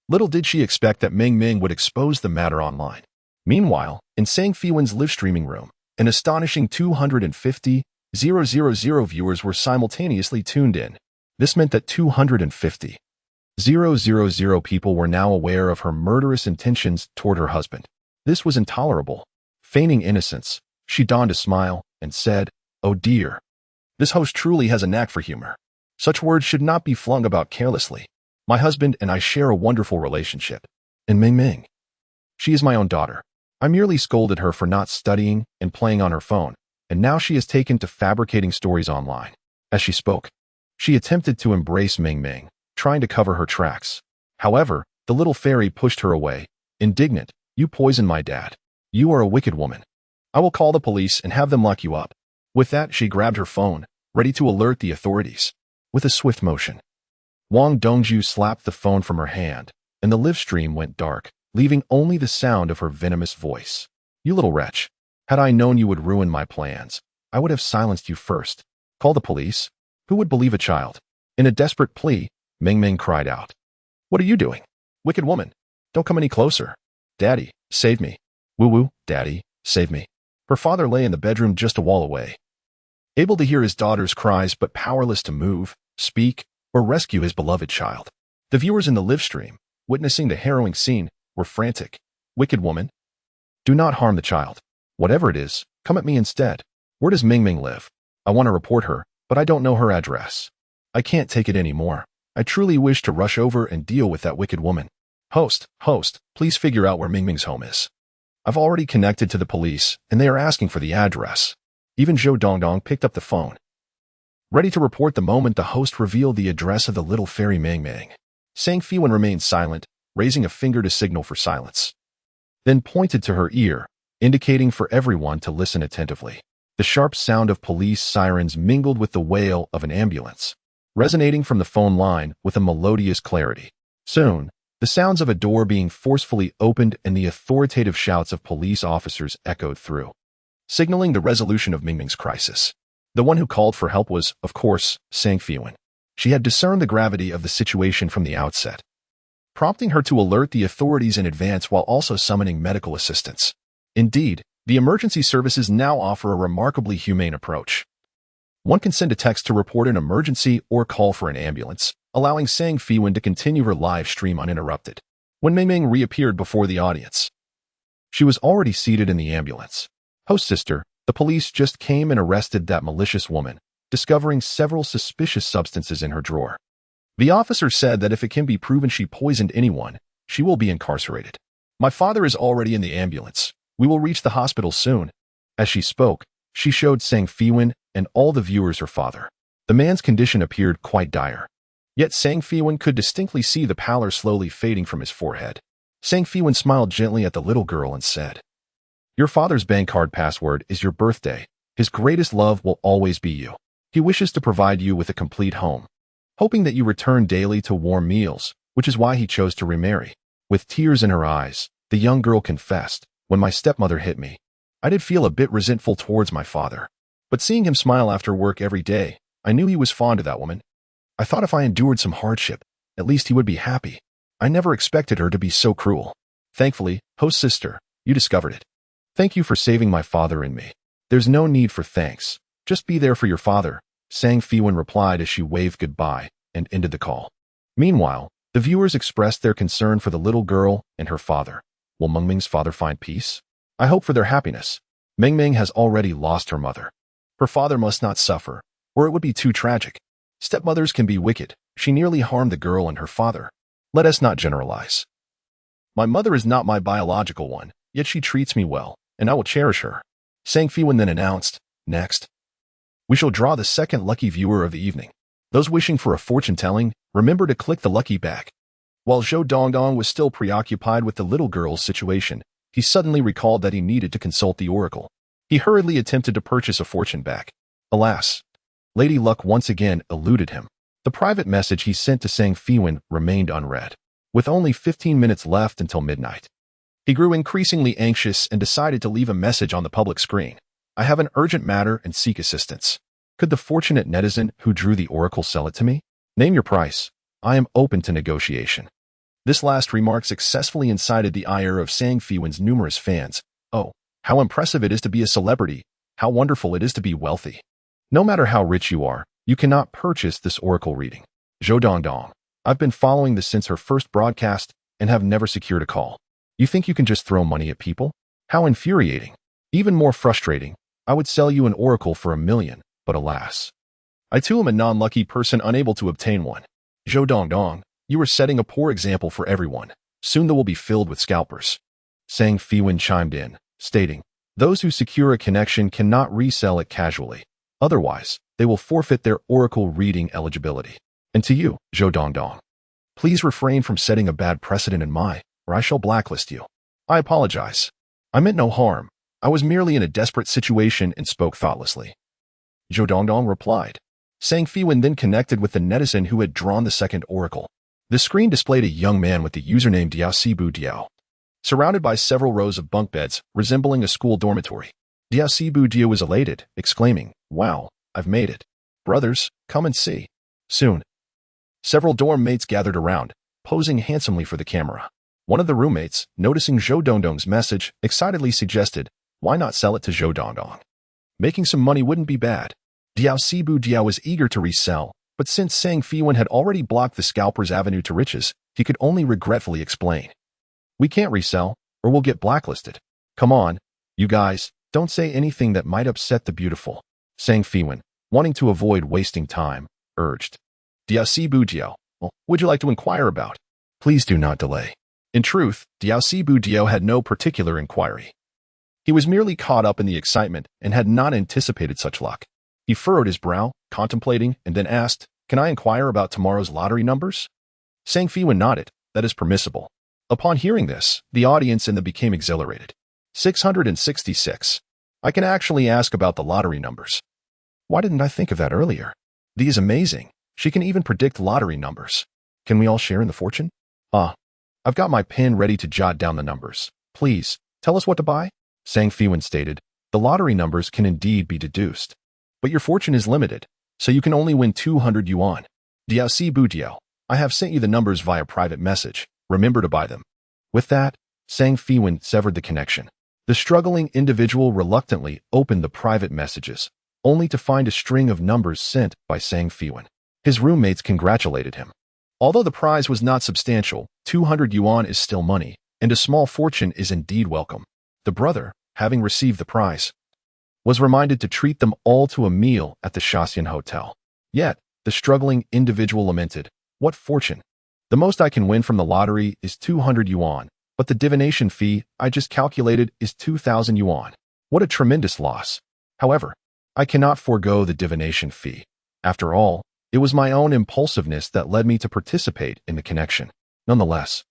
Little did she expect that Ming Ming would expose the matter online. Meanwhile, in Sang Feiwan's live streaming room, an astonishing 250,000 viewers were simultaneously tuned in. This meant that 250,000 people were now aware of her murderous intentions toward her husband. This was intolerable. Feigning innocence, she donned a smile and said, Oh dear. This host truly has a knack for humor. Such words should not be flung about carelessly. My husband and I share a wonderful relationship. And Ming Ming, she is my own daughter. I merely scolded her for not studying and playing on her phone, and now she has taken to fabricating stories online. As she spoke, she attempted to embrace Ming Ming, trying to cover her tracks. However, the little fairy pushed her away, indignant. You poisoned my dad. You are a wicked woman. I will call the police and have them lock you up. With that, she grabbed her phone, ready to alert the authorities. With a swift motion, Wang Dongju slapped the phone from her hand, and the live stream went dark, leaving only the sound of her venomous voice. You little wretch. Had I known you would ruin my plans, I would have silenced you first. Call the police? Who would believe a child? In a desperate plea, Ming Ming cried out. What are you doing? Wicked woman. Don't come any closer. Daddy, save me. Woo-woo, Daddy, save me. Her father lay in the bedroom just a wall away, able to hear his daughter's cries but powerless to move, speak, or rescue his beloved child. The viewers in the live stream, witnessing the harrowing scene, were frantic. Wicked woman. Do not harm the child. Whatever it is, come at me instead. Where does Ming Ming live? I want to report her, but I don't know her address. I can't take it anymore. I truly wish to rush over and deal with that wicked woman. Host, please figure out where Mingming's home is. I've already connected to the police, and they are asking for the address. Even Zhou Dongdong picked up the phone, ready to report the moment the host revealed the address of the little fairy Mingming. Sang Feiwan remained silent, raising a finger to signal for silence, then pointed to her ear, indicating for everyone to listen attentively. The sharp sound of police sirens mingled with the wail of an ambulance, resonating from the phone line with a melodious clarity. Soon, the sounds of a door being forcefully opened and the authoritative shouts of police officers echoed through, signaling the resolution of Mingming's crisis. The one who called for help was, of course, Sang Feiwan. She had discerned the gravity of the situation from the outset, prompting her to alert the authorities in advance while also summoning medical assistance. Indeed, the emergency services now offer a remarkably humane approach. One can send a text to report an emergency or call for an ambulance, allowing Sang Feiwan to continue her live stream uninterrupted. When Mingming reappeared before the audience, she was already seated in the ambulance. Host sister, the police just came and arrested that malicious woman, discovering several suspicious substances in her drawer. The officer said that if it can be proven she poisoned anyone, she will be incarcerated. My father is already in the ambulance. We will reach the hospital soon. As she spoke, she showed Sang Feiwan and all the viewers her father. The man's condition appeared quite dire. Yet Sang Feiwan could distinctly see the pallor slowly fading from his forehead. Sang Feiwan smiled gently at the little girl and said, "Your father's bank card password is your birthday. His greatest love will always be you. He wishes to provide you with a complete home, hoping that you return daily to warm meals, which is why he chose to remarry." With tears in her eyes, the young girl confessed, "When my stepmother hit me, I did feel a bit resentful towards my father. But seeing him smile after work every day, I knew he was fond of that woman. I thought if I endured some hardship, at least he would be happy. I never expected her to be so cruel. Thankfully, host sister, you discovered it. Thank you for saving my father and me." "There's no need for thanks. Just be there for your father," Sang Feiwan replied as she waved goodbye and ended the call. Meanwhile, the viewers expressed their concern for the little girl and her father. Will Mingming's father find peace? I hope for their happiness. Mingming has already lost her mother. Her father must not suffer, or it would be too tragic. Stepmothers can be wicked. She nearly harmed the girl and her father. Let us not generalize. My mother is not my biological one, yet she treats me well, and I will cherish her. Sang Feiwan then announced, "Next, we shall draw the second lucky viewer of the evening. Those wishing for a fortune-telling, remember to click the lucky back." While Zhou Dongdong was still preoccupied with the little girl's situation, he suddenly recalled that he needed to consult the oracle. He hurriedly attempted to purchase a fortune back. Alas, Lady Luck once again eluded him. The private message he sent to Sang Feiwan remained unread. With only 15 minutes left until midnight, he grew increasingly anxious and decided to leave a message on the public screen. "I have an urgent matter and seek assistance. Could the fortunate netizen who drew the oracle sell it to me? Name your price. I am open to negotiation." This last remark successfully incited the ire of Sang Feiwan's numerous fans. Oh, how impressive it is to be a celebrity. How wonderful it is to be wealthy. No matter how rich you are, you cannot purchase this oracle reading. Zhou Dongdong. I've been following this since her first broadcast and have never secured a call. You think you can just throw money at people? How infuriating. Even more frustrating, I would sell you an oracle for $1 million, but alas, I too am a non-lucky person unable to obtain one. Zhou Dongdong, you are setting a poor example for everyone. Soon they will be filled with scalpers. Sang Feiwan chimed in, stating, "Those who secure a connection cannot resell it casually. Otherwise, they will forfeit their oracle reading eligibility. And to you, Zhou Dongdong, please refrain from setting a bad precedent in my, or I shall blacklist you." "I apologize. I meant no harm. I was merely in a desperate situation and spoke thoughtlessly," Zhou Dongdong replied. Sang Feiwan then connected with the netizen who had drawn the second oracle. The screen displayed a young man with the username Diao Diao, surrounded by several rows of bunk beds resembling a school dormitory. Diao was elated, exclaiming, "Wow, I've made it. Brothers, come and see." Soon, several dorm mates gathered around, posing handsomely for the camera. One of the roommates, noticing Zhou Dongdong's message, excitedly suggested, "Why not sell it to Zhou Dongdong? Making some money wouldn't be bad." Diao was eager to resell, but since Sang Feiwan had already blocked the scalper's avenue to riches, he could only regretfully explain, "We can't resell, or we'll get blacklisted. Come on, you guys, don't say anything that might upset the beautiful." Sang Feiwan, wanting to avoid wasting time, urged. Diao Bujiao, what would you like to inquire about? Please do not delay. In truth, Diao Bujiao had no particular inquiry. He was merely caught up in the excitement and had not anticipated such luck. He furrowed his brow, contemplating, and then asked, "Can I inquire about tomorrow's lottery numbers?" Sang Feiwan nodded. That is permissible. Upon hearing this, the audience in them became exhilarated. 666. I can actually ask about the lottery numbers. Why didn't I think of that earlier? Dee is amazing. She can even predict lottery numbers. Can we all share in the fortune? I've got my pen ready to jot down the numbers. Please, tell us what to buy? Sang Feiwan stated, the lottery numbers can indeed be deduced. But your fortune is limited, so you can only win 200 yuan. Diao Bujiao, I have sent you the numbers via private message. Remember to buy them. With that, Sang Feiwan severed the connection. The struggling individual reluctantly opened the private messages, only to find a string of numbers sent by Sang Feiwan. His roommates congratulated him. Although the prize was not substantial, 200 yuan is still money, and a small fortune is indeed welcome. The brother, having received the prize, was reminded to treat them all to a meal at the Shaxian Hotel. Yet, the struggling individual lamented, what fortune? The most I can win from the lottery is 200 yuan, but the divination fee I just calculated is 2,000 yuan. What a tremendous loss. However, I cannot forego the divination fee. After all, it was my own impulsiveness that led me to participate in the connection. Nonetheless,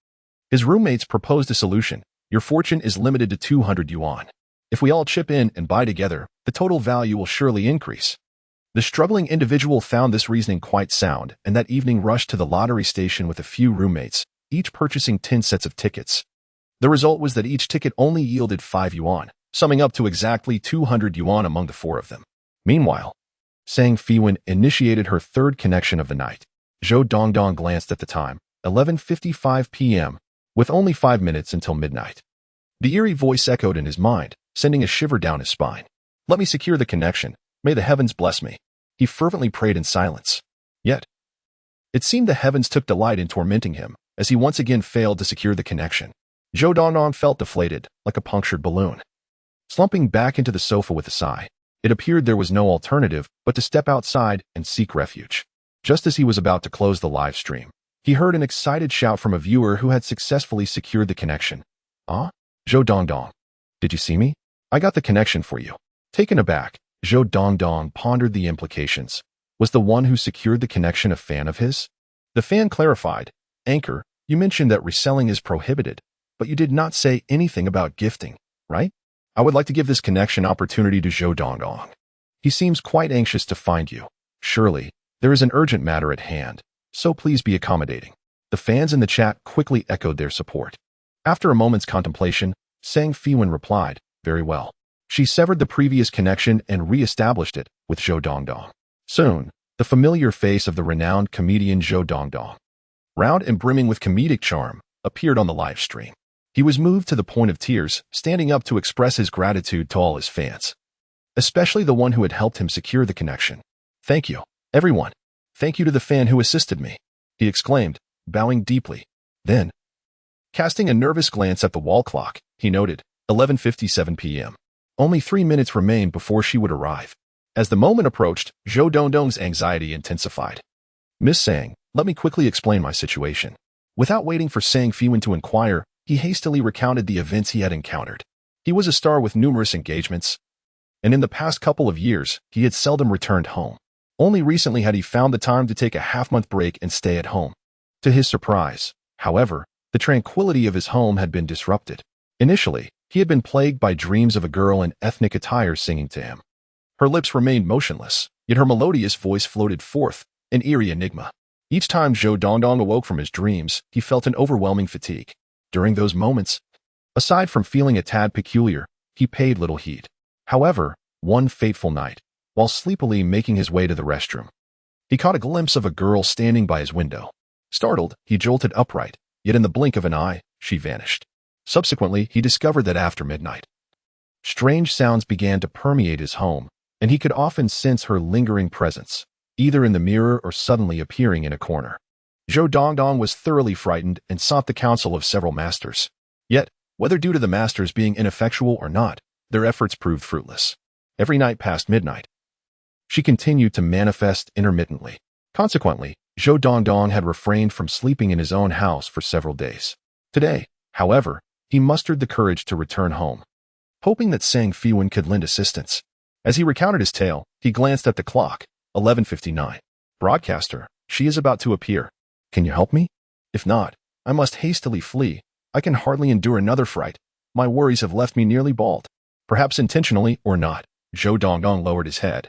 his roommates proposed a solution. Your fortune is limited to 200 yuan. If we all chip in and buy together, the total value will surely increase. The struggling individual found this reasoning quite sound, and that evening rushed to the lottery station with a few roommates, each purchasing 10 sets of tickets. The result was that each ticket only yielded 5 yuan, summing up to exactly 200 yuan among the four of them. Meanwhile, Sang Feiwan initiated her third connection of the night. Zhou Dongdong glanced at the time, 11:55 p.m., with only 5 minutes until midnight. The eerie voice echoed in his mind, sending a shiver down his spine. Let me secure the connection. May the heavens bless me. He fervently prayed in silence. Yet, it seemed the heavens took delight in tormenting him, as he once again failed to secure the connection. Zhou Dongdong felt deflated, like a punctured balloon. Slumping back into the sofa with a sigh, it appeared there was no alternative but to step outside and seek refuge. Just as he was about to close the live stream, he heard an excited shout from a viewer who had successfully secured the connection. Ah? Zhou Dongdong. Did you see me? I got the connection for you. Taken aback, Zhou Dongdong pondered the implications. Was the one who secured the connection a fan of his? The fan clarified, Anchor, you mentioned that reselling is prohibited, but you did not say anything about gifting, right? I would like to give this connection opportunity to Zhou Dongdong. He seems quite anxious to find you. Surely, there is an urgent matter at hand, so please be accommodating. The fans in the chat quickly echoed their support. After a moment's contemplation, Sang Feiwan replied, very well. She severed the previous connection and re-established it with Zhou Dongdong. Soon, the familiar face of the renowned comedian Zhou Dongdong, round and brimming with comedic charm, appeared on the live stream. He was moved to the point of tears, standing up to express his gratitude to all his fans, especially the one who had helped him secure the connection. Thank you, everyone. Thank you to the fan who assisted me, he exclaimed, bowing deeply. Then, casting a nervous glance at the wall clock, he noted, 11:57 p.m. Only 3 minutes remained before she would arrive. As the moment approached, Zhou Dongdong's anxiety intensified. Miss Sang, let me quickly explain my situation. Without waiting for Sang Feiwan to inquire, he hastily recounted the events he had encountered. He was a star with numerous engagements, and in the past couple of years, he had seldom returned home. Only recently had he found the time to take a half-month break and stay at home. To his surprise, however, the tranquility of his home had been disrupted. Initially, he had been plagued by dreams of a girl in ethnic attire singing to him. Her lips remained motionless, yet her melodious voice floated forth, an eerie enigma. Each time Zhou Dongdong awoke from his dreams, he felt an overwhelming fatigue. During those moments, aside from feeling a tad peculiar, he paid little heed. However, one fateful night, while sleepily making his way to the restroom, he caught a glimpse of a girl standing by his window. Startled, he jolted upright, yet in the blink of an eye, she vanished. Subsequently, he discovered that after midnight, strange sounds began to permeate his home, and he could often sense her lingering presence, either in the mirror or suddenly appearing in a corner. Zhou Dongdong was thoroughly frightened and sought the counsel of several masters. Yet, whether due to the masters being ineffectual or not, their efforts proved fruitless. Every night past midnight, she continued to manifest intermittently. Consequently, Zhou Dongdong had refrained from sleeping in his own house for several days. Today, however, he mustered the courage to return home, hoping that Sang Feiwan could lend assistance. As he recounted his tale, he glanced at the clock, 11:59. Broadcaster, she is about to appear. Can you help me? If not, I must hastily flee. I can hardly endure another fright. My worries have left me nearly bald. Perhaps intentionally or not, Zhou Dongdong lowered his head,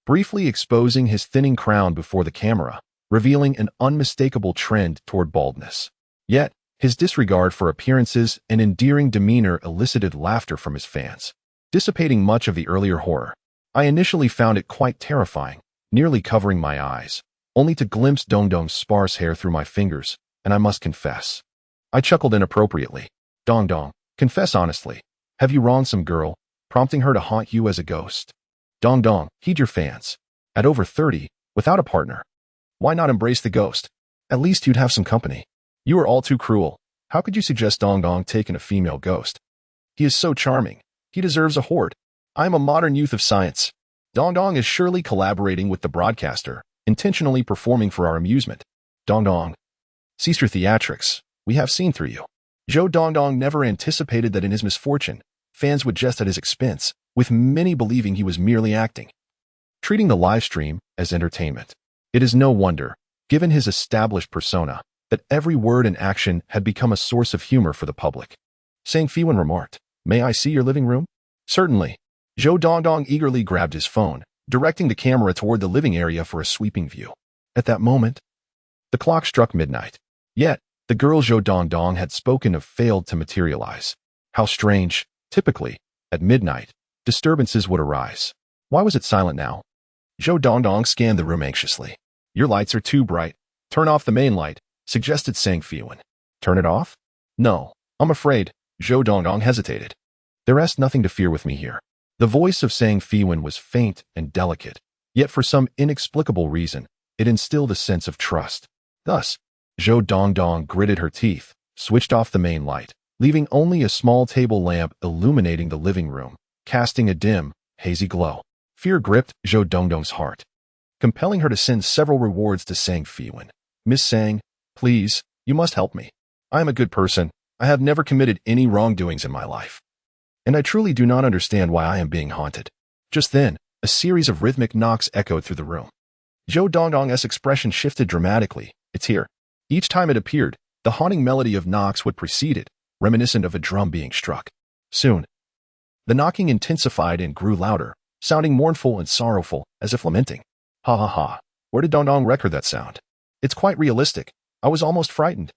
briefly exposing his thinning crown before the camera, revealing an unmistakable trend toward baldness. Yet, his disregard for appearances and endearing demeanor elicited laughter from his fans, dissipating much of the earlier horror. I initially found it quite terrifying, nearly covering my eyes, only to glimpse Dongdong's sparse hair through my fingers, and I must confess, I chuckled inappropriately. Dongdong, confess honestly. Have you wronged some girl, prompting her to haunt you as a ghost? Dongdong, heed your fans. At over 30, without a partner, why not embrace the ghost? At least you'd have some company. You are all too cruel. How could you suggest Dongdong taking a female ghost? He is so charming. He deserves a horde. I am a modern youth of science. Dongdong is surely collaborating with the broadcaster, intentionally performing for our amusement. Dongdong, cease your theatrics. We have seen through you. Zhou Dongdong never anticipated that in his misfortune, fans would jest at his expense, with many believing he was merely acting, treating the live stream as entertainment. It is no wonder, given his established persona, that every word and action had become a source of humor for the public. Sang Feiwan remarked, "May I see your living room?" Certainly. Zhou Dongdong eagerly grabbed his phone, directing the camera toward the living area for a sweeping view. At that moment, the clock struck midnight. Yet, the girl Zhou Dongdong had spoken of failed to materialize. How strange. Typically, at midnight, disturbances would arise. Why was it silent now? Zhou Dongdong scanned the room anxiously. Your lights are too bright. Turn off the main light, suggested Sang Feiwan. Turn it off? No, I'm afraid. Zhou Dongdong hesitated. There is nothing to fear with me here. The voice of Sang Feiwan was faint and delicate, yet for some inexplicable reason, it instilled a sense of trust. Thus, Zhou Dongdong gritted her teeth, switched off the main light, leaving only a small table lamp illuminating the living room, casting a dim, hazy glow. Fear gripped Zhou Dongdong's heart, compelling her to send several rewards to Sang Feiwan. Miss Sang, please, you must help me. I am a good person. I have never committed any wrongdoings in my life. And I truly do not understand why I am being haunted. Just then, a series of rhythmic knocks echoed through the room. Zhou Dongdong's expression shifted dramatically. It's here. Each time it appeared, the haunting melody of knocks would precede it, reminiscent of a drum being struck. Soon, the knocking intensified and grew louder, sounding mournful and sorrowful, as if lamenting. Ha ha ha. Where did Dongdong record that sound? It's quite realistic. I was almost frightened.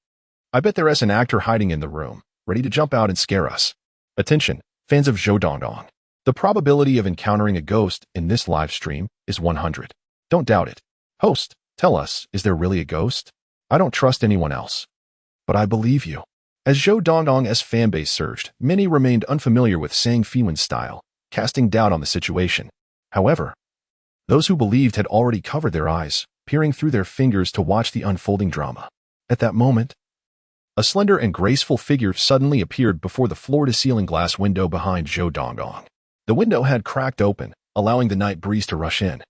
I bet there is an actor hiding in the room, ready to jump out and scare us. Attention, fans of Zhou Dongdong. The probability of encountering a ghost in this live stream is 100. Don't doubt it. Host, tell us, is there really a ghost? I don't trust anyone else. But I believe you. As Zhou Dongdong's fanbase surged, many remained unfamiliar with Sang Feiwan's style, casting doubt on the situation. However, those who believed had already covered their eyes, peering through their fingers to watch the unfolding drama. At that moment, a slender and graceful figure suddenly appeared before the floor-to-ceiling glass window behind Zhou Dongdong. The window had cracked open, allowing the night breeze to rush in,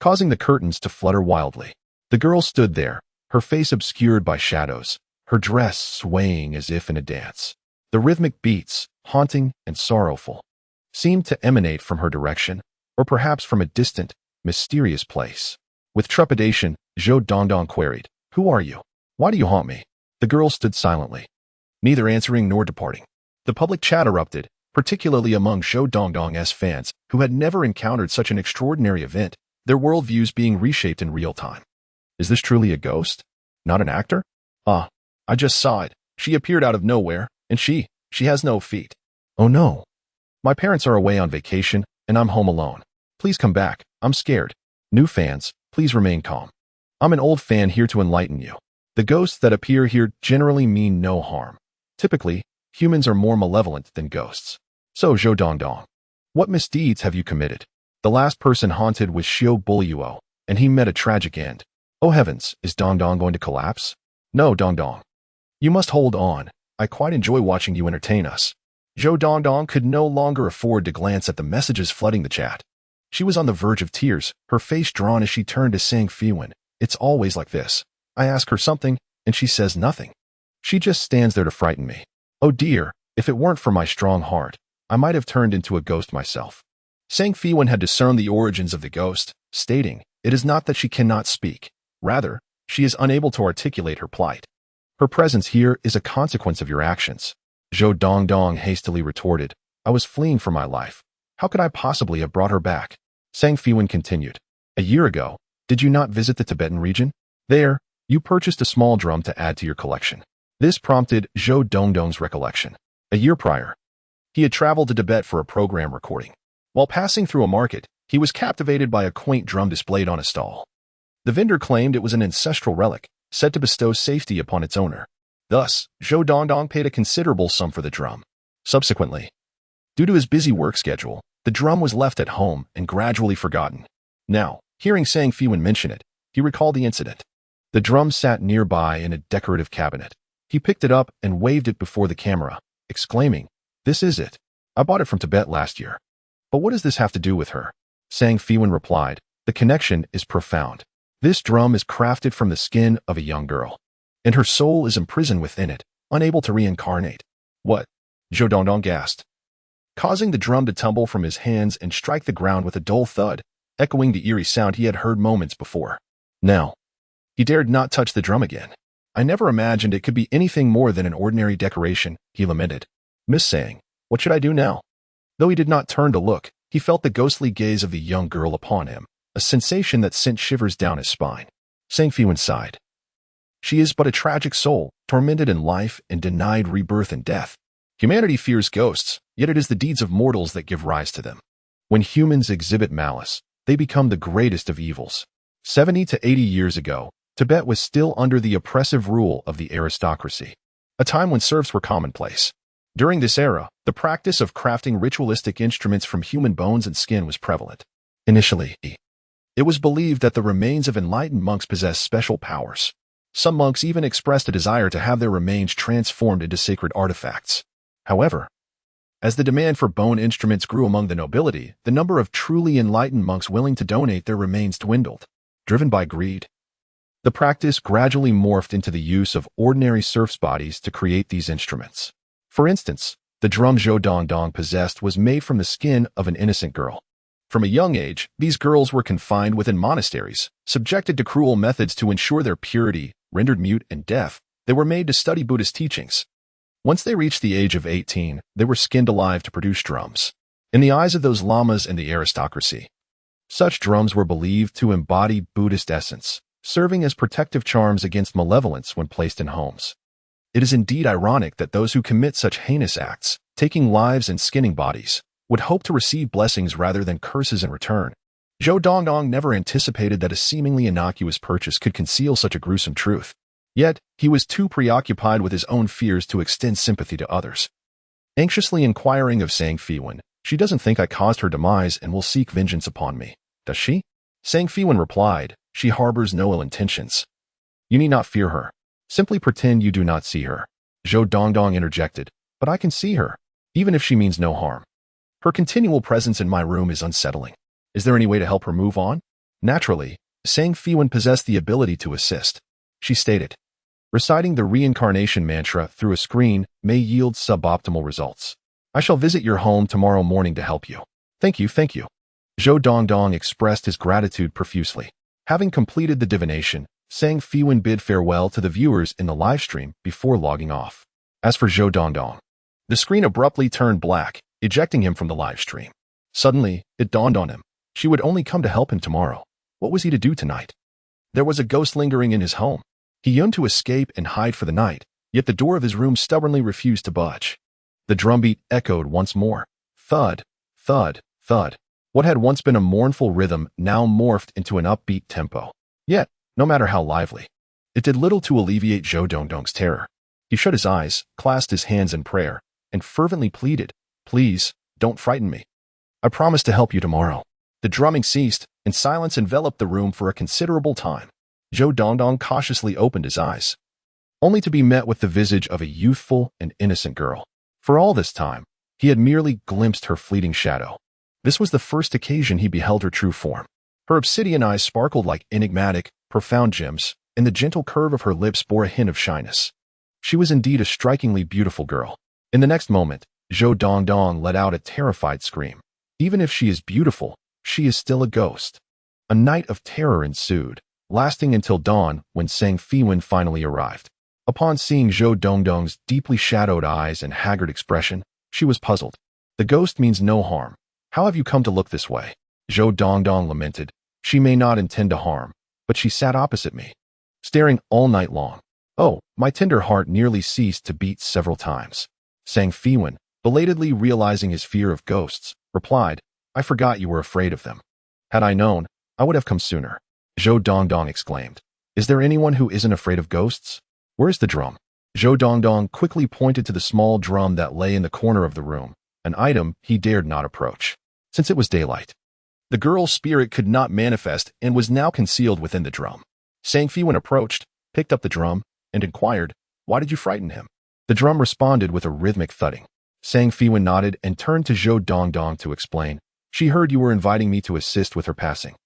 causing the curtains to flutter wildly. The girl stood there, her face obscured by shadows, her dress swaying as if in a dance. The rhythmic beats, haunting and sorrowful, seemed to emanate from her direction, or perhaps from a distant, mysterious place. With trepidation, Zhou Dongdong queried, "Who are you? Why do you haunt me?" The girl stood silently, neither answering nor departing. The public chat erupted, particularly among Zhou Dongdong's fans, who had never encountered such an extraordinary event, their worldviews being reshaped in real time. Is this truly a ghost? Not an actor? Ah, I just saw it. She appeared out of nowhere, and she has no feet. Oh no. My parents are away on vacation, and I'm home alone. Please come back. I'm scared. New fans, please remain calm. I'm an old fan here to enlighten you. The ghosts that appear here generally mean no harm. Typically, humans are more malevolent than ghosts. So, Zhou Dongdong, what misdeeds have you committed? The last person haunted was Xiao Buliuo, and he met a tragic end. Oh heavens, is Dongdong going to collapse? No, Dongdong. You must hold on. I quite enjoy watching you entertain us. Zhou Dongdong could no longer afford to glance at the messages flooding the chat. She was on the verge of tears, her face drawn as she turned to Sang Feiwan. It's always like this. I ask her something, and she says nothing. She just stands there to frighten me. Oh dear, if it weren't for my strong heart, I might have turned into a ghost myself. Sang Feiwan had discerned the origins of the ghost, stating, it is not that she cannot speak. Rather, she is unable to articulate her plight. Her presence here is a consequence of your actions. Zhou Dongdong hastily retorted, I was fleeing for my life. How could I possibly have brought her back? Sang Feiwan continued, a year ago, did you not visit the Tibetan region? There, you purchased a small drum to add to your collection. This prompted Zhou Dongdong's recollection. A year prior, he had traveled to Tibet for a program recording. While passing through a market, he was captivated by a quaint drum displayed on a stall. The vendor claimed it was an ancestral relic, said to bestow safety upon its owner. Thus, Zhou Dongdong paid a considerable sum for the drum. Subsequently, due to his busy work schedule, the drum was left at home and gradually forgotten. Now, hearing Sang Feiwan mention it, he recalled the incident. The drum sat nearby in a decorative cabinet. He picked it up and waved it before the camera, exclaiming, this is it. I bought it from Tibet last year. But what does this have to do with her? Sang Feiwan replied, the connection is profound. This drum is crafted from the skin of a young girl, and her soul is imprisoned within it, unable to reincarnate. What? Zhou Dongdong gasped, causing the drum to tumble from his hands and strike the ground with a dull thud, echoing the eerie sound he had heard moments before. Now, he dared not touch the drum again. I never imagined it could be anything more than an ordinary decoration, he lamented. Miss Sang, what should I do now? Though he did not turn to look, he felt the ghostly gaze of the young girl upon him, a sensation that sent shivers down his spine. Sang Feiwan sighed. She is but a tragic soul, tormented in life and denied rebirth and death. Humanity fears ghosts, yet it is the deeds of mortals that give rise to them. When humans exhibit malice, they become the greatest of evils. 70 to 80 years ago, Tibet was still under the oppressive rule of the aristocracy, a time when serfs were commonplace. During this era, the practice of crafting ritualistic instruments from human bones and skin was prevalent. Initially, it was believed that the remains of enlightened monks possessed special powers. Some monks even expressed a desire to have their remains transformed into sacred artifacts. However, as the demand for bone instruments grew among the nobility, the number of truly enlightened monks willing to donate their remains dwindled. Driven by greed, the practice gradually morphed into the use of ordinary serfs' bodies to create these instruments. For instance, the drum Zhou Dongdong possessed was made from the skin of an innocent girl. From a young age, these girls were confined within monasteries, subjected to cruel methods to ensure their purity, rendered mute and deaf. They were made to study Buddhist teachings. Once they reached the age of 18, they were skinned alive to produce drums. In the eyes of those lamas and the aristocracy, such drums were believed to embody Buddhist essence, serving as protective charms against malevolence when placed in homes. It is indeed ironic that those who commit such heinous acts, taking lives and skinning bodies, would hope to receive blessings rather than curses in return. Zhou Dongdong never anticipated that a seemingly innocuous purchase could conceal such a gruesome truth. Yet, he was too preoccupied with his own fears to extend sympathy to others. Anxiously inquiring of Sang Feiwan, she doesn't think I caused her demise and will seek vengeance upon me, does she? Sang Feiwan replied, she harbors no ill intentions. You need not fear her. Simply pretend you do not see her. Zhou Dongdong interjected, but I can see her, even if she means no harm. Her continual presence in my room is unsettling. Is there any way to help her move on? Naturally, Sang Feiwan possessed the ability to assist. She stated, reciting the reincarnation mantra through a screen may yield suboptimal results. I shall visit your home tomorrow morning to help you. Thank you, thank you. Zhou Dongdong expressed his gratitude profusely. Having completed the divination, Sang Feiwan bid farewell to the viewers in the livestream before logging off. As for Zhou Dongdong, the screen abruptly turned black, ejecting him from the livestream. Suddenly, it dawned on him. She would only come to help him tomorrow. What was he to do tonight? There was a ghost lingering in his home. He yearned to escape and hide for the night, yet the door of his room stubbornly refused to budge. The drumbeat echoed once more. Thud, thud, thud. What had once been a mournful rhythm now morphed into an upbeat tempo. Yet, no matter how lively, it did little to alleviate Zhou Dongdong's terror. He shut his eyes, clasped his hands in prayer, and fervently pleaded, please, don't frighten me. I promise to help you tomorrow. The drumming ceased, and silence enveloped the room for a considerable time. Zhou Dongdong cautiously opened his eyes, only to be met with the visage of a youthful and innocent girl. For all this time, he had merely glimpsed her fleeting shadow. This was the first occasion he beheld her true form. Her obsidian eyes sparkled like enigmatic, profound gems, and the gentle curve of her lips bore a hint of shyness. She was indeed a strikingly beautiful girl. In the next moment, Zhou Dongdong let out a terrified scream. Even if she is beautiful, she is still a ghost. A night of terror ensued, lasting until dawn when Sang Feiwan finally arrived. Upon seeing Zhou Dongdong's deeply shadowed eyes and haggard expression, she was puzzled. The ghost means no harm. How have you come to look this way? Zhou Dongdong lamented. She may not intend to harm, but she sat opposite me, staring all night long. Oh, my tender heart nearly ceased to beat several times. Sang Feiwan, belatedly realizing his fear of ghosts, replied, I forgot you were afraid of them. Had I known, I would have come sooner. Zhou Dongdong exclaimed. Is there anyone who isn't afraid of ghosts? Where's the drum? Zhou Dongdong quickly pointed to the small drum that lay in the corner of the room, an item he dared not approach, since it was daylight. The girl's spirit could not manifest and was now concealed within the drum. Sang Feiwan approached, picked up the drum, and inquired, Why did you frighten him? The drum responded with a rhythmic thudding. Sang Feiwan nodded and turned to Zhou Dongdong to explain. She heard you were inviting me to assist with her passing,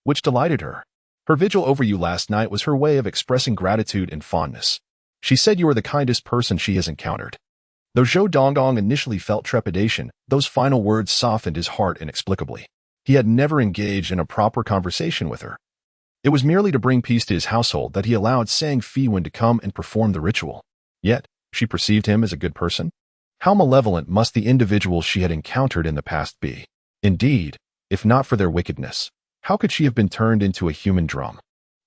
which delighted her. Her vigil over you last night was her way of expressing gratitude and fondness. She said you were the kindest person she has encountered. Though Zhou Dongdong initially felt trepidation, those final words softened his heart inexplicably. He had never engaged in a proper conversation with her. It was merely to bring peace to his household that he allowed Sang Feiwan to come and perform the ritual. Yet, she perceived him as a good person? How malevolent must the individuals she had encountered in the past be? Indeed, if not for their wickedness, how could she have been turned into a human drum?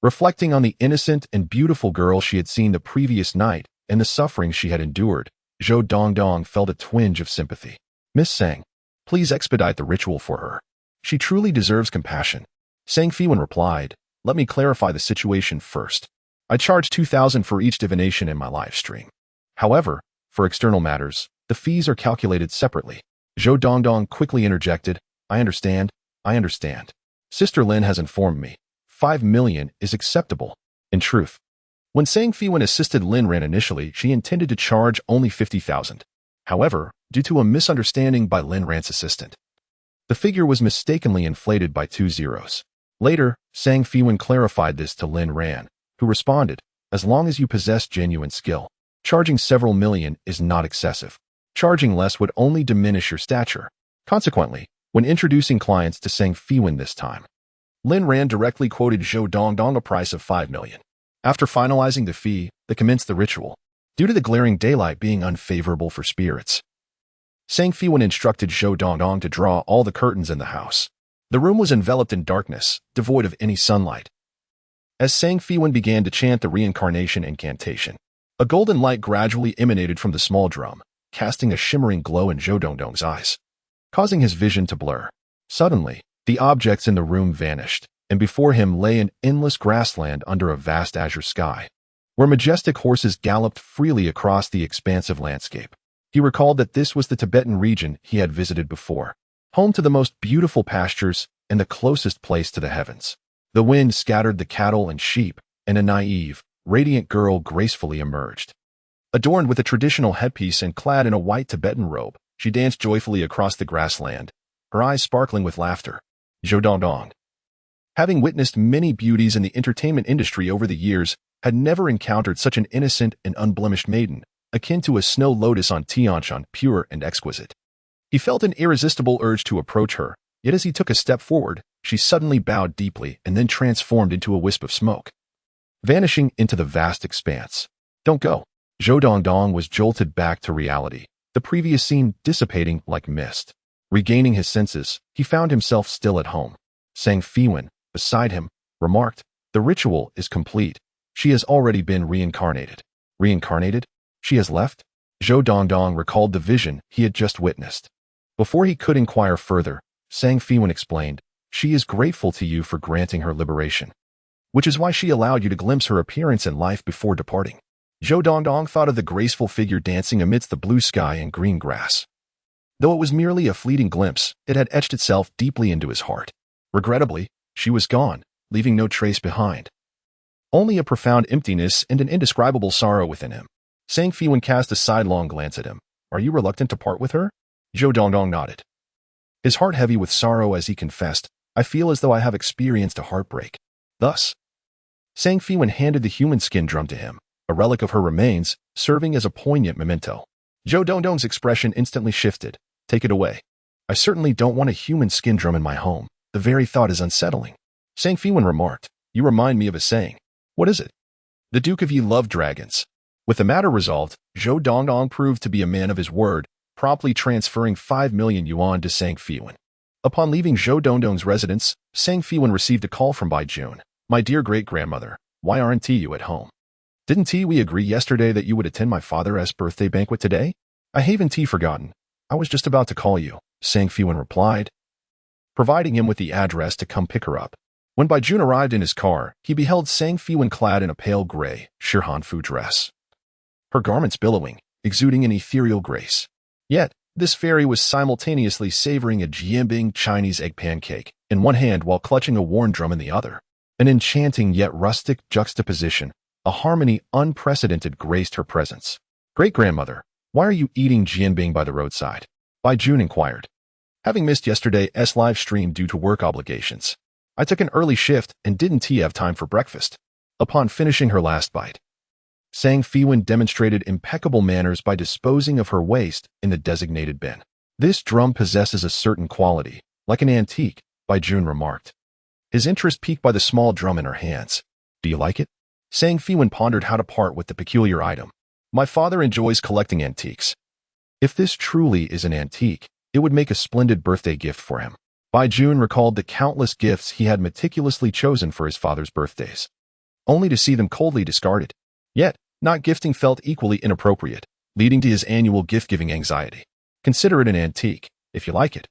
Reflecting on the innocent and beautiful girl she had seen the previous night and the suffering she had endured, Zhou Dongdong felt a twinge of sympathy. Miss Sang, please expedite the ritual for her. She truly deserves compassion. Sang Feiwan replied, Let me clarify the situation first. I charge 2,000 for each divination in my live stream. However, for external matters, the fees are calculated separately. Zhou Dongdong quickly interjected, I understand. Sister Lin has informed me. 5 million is acceptable. In truth, when Sang Feiwan assisted Lin Ran initially, she intended to charge only 50,000. However, due to a misunderstanding by Lin Ran's assistant, the figure was mistakenly inflated by 2 zeros. Later, Sang Feiwan clarified this to Lin Ran, who responded, As long as you possess genuine skill, charging several million is not excessive. Charging less would only diminish your stature. Consequently, when introducing clients to Sang Feiwan this time, Lin Ran directly quoted Zhou Dongdong a price of 5 million. After finalizing the fee, they commenced the ritual. Due to the glaring daylight being unfavorable for spirits, Sang Feiwan instructed Zhou Dongdong to draw all the curtains in the house. The room was enveloped in darkness, devoid of any sunlight. As Sang Feiwan began to chant the reincarnation incantation, a golden light gradually emanated from the small drum, casting a shimmering glow in Zhou Dongdong's eyes, causing his vision to blur. Suddenly, the objects in the room vanished, and before him lay an endless grassland under a vast azure sky, where majestic horses galloped freely across the expansive landscape. He recalled that this was the Tibetan region he had visited before, home to the most beautiful pastures and the closest place to the heavens. The wind scattered the cattle and sheep, and a naive, radiant girl gracefully emerged. Adorned with a traditional headpiece and clad in a white Tibetan robe, she danced joyfully across the grassland, her eyes sparkling with laughter. Zhou Dongdong, having witnessed many beauties in the entertainment industry over the years, had never encountered such an innocent and unblemished maiden, akin to a snow lotus on Tianshan, pure and exquisite. He felt an irresistible urge to approach her, yet as he took a step forward, she suddenly bowed deeply and then transformed into a wisp of smoke, vanishing into the vast expanse. Don't go. Zhou Dongdong was jolted back to reality, the previous scene dissipating like mist. Regaining his senses, he found himself still at home. Sang Feiwan, beside him, remarked, The ritual is complete. She has already been reincarnated. Reincarnated? She has left? Zhou Dongdong recalled the vision he had just witnessed. Before he could inquire further, Sang Feiwan explained, She is grateful to you for granting her liberation, which is why she allowed you to glimpse her appearance in life before departing. Zhou Dongdong thought of the graceful figure dancing amidst the blue sky and green grass. Though it was merely a fleeting glimpse, it had etched itself deeply into his heart. Regrettably, she was gone, leaving no trace behind. Only a profound emptiness and an indescribable sorrow within him. Sang Feiwan cast a sidelong glance at him. Are you reluctant to part with her? Zhou Dongdong nodded. his heart heavy with sorrow as he confessed, "I feel as though I have experienced a heartbreak." Thus, Sang Feiwan handed the human skin drum to him, a relic of her remains, serving as a poignant memento. Zhou Dongdong's expression instantly shifted. "Take it away. I certainly don't want a human skin drum in my home. The very thought is unsettling." Sang Feiwan remarked, "You remind me of a saying." "What is it?" "The Duke of Yi loved dragons." With the matter resolved, Zhou Dongdong proved to be a man of his word, promptly transferring 5 million yuan to Sang Feiwan. Upon leaving Zhou Dongdong's residence, Sang Feiwan received a call from Bai Jun. "My dear great-grandmother, why aren't you at home? Didn't we agree yesterday that you would attend my father's birthday banquet today?" "I haven't forgotten. I was just about to call you," Sang Feiwan replied, providing him with the address to come pick her up. When Bai Jun arrived in his car, he beheld Sang Feiwan clad in a pale gray Shirhanfu dress, her garments billowing, exuding an ethereal grace. Yet, this fairy was simultaneously savoring a jianbing Chinese egg pancake in one hand while clutching a worn drum in the other. An enchanting yet rustic juxtaposition, a harmony unprecedented graced her presence. "Great-grandmother, why are you eating jianbing by the roadside?" Bai Jun inquired. "Having missed yesterday's live stream due to work obligations, I took an early shift and didn't have time for breakfast." Upon finishing her last bite, Sang Feiwan demonstrated impeccable manners by disposing of her waste in the designated bin. "This drum possesses a certain quality, like an antique," Bai Jun remarked, his interest piqued by the small drum in her hands. "Do you like it?" Sang Feiwan pondered how to part with the peculiar item. "My father enjoys collecting antiques. If this truly is an antique, it would make a splendid birthday gift for him." Bai Jun recalled the countless gifts he had meticulously chosen for his father's birthdays, only to see them coldly discarded. Yet, not gifting felt equally inappropriate, leading to his annual gift-giving anxiety. "Consider it an antique, if you like it.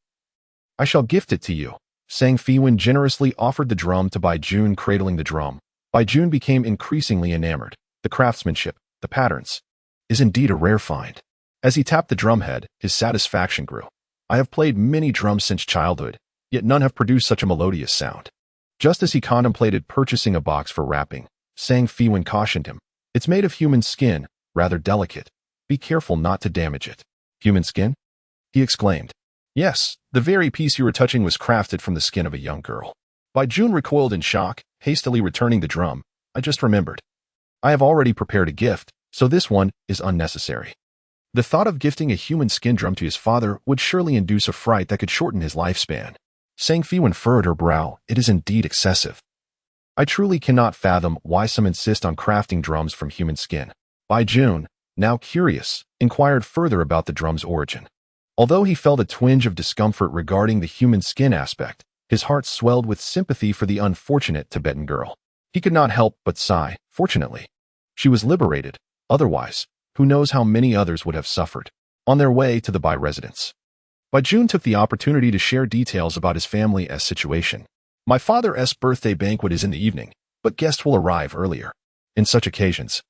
I shall gift it to you." Sang Feiwan generously offered the drum to Bai Jun, cradling the drum. Bai Jun became increasingly enamored. The craftsmanship, the patterns, is indeed a rare find. As he tapped the drumhead, his satisfaction grew. "I have played many drums since childhood, yet none have produced such a melodious sound." Just as he contemplated purchasing a box for wrapping, Sang Feiwan cautioned him. "It's made of human skin, rather delicate. Be careful not to damage it." "Human skin?" he exclaimed. "Yes, the very piece you were touching was crafted from the skin of a young girl." Bai Jun recoiled in shock, hastily returning the drum. "I just remembered. I have already prepared a gift, so this one is unnecessary." The thought of gifting a human skin drum to his father would surely induce a fright that could shorten his lifespan. Sang Feiwan furrowed her brow. "It is indeed excessive. I truly cannot fathom why some insist on crafting drums from human skin." Bai Jun, now curious, inquired further about the drum's origin. Although he felt a twinge of discomfort regarding the human skin aspect, his heart swelled with sympathy for the unfortunate Tibetan girl. He could not help but sigh. Fortunately, she was liberated. Otherwise, who knows how many others would have suffered. On their way to the Bai residence, Bai Jun took the opportunity to share details about his family's situation. "My father's birthday banquet is in the evening, but guests will arrive earlier. In such occasions,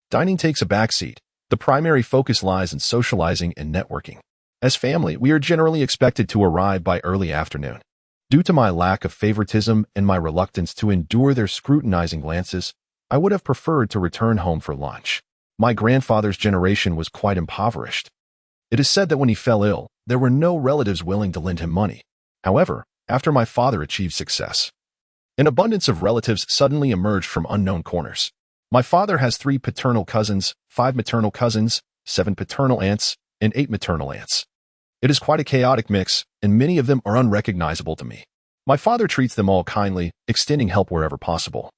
dining takes a backseat. The primary focus lies in socializing and networking. As family, we are generally expected to arrive by early afternoon. Due to my lack of favoritism and my reluctance to endure their scrutinizing glances, I would have preferred to return home for lunch. My grandfather's generation was quite impoverished. It is said that when he fell ill, there were no relatives willing to lend him money. However, after my father achieved success, an abundance of relatives suddenly emerged from unknown corners. My father has 3 paternal cousins, 5 maternal cousins, 7 paternal aunts, and 8 maternal aunts. It is quite a chaotic mix, and many of them are unrecognizable to me. My father treats them all kindly, extending help wherever possible,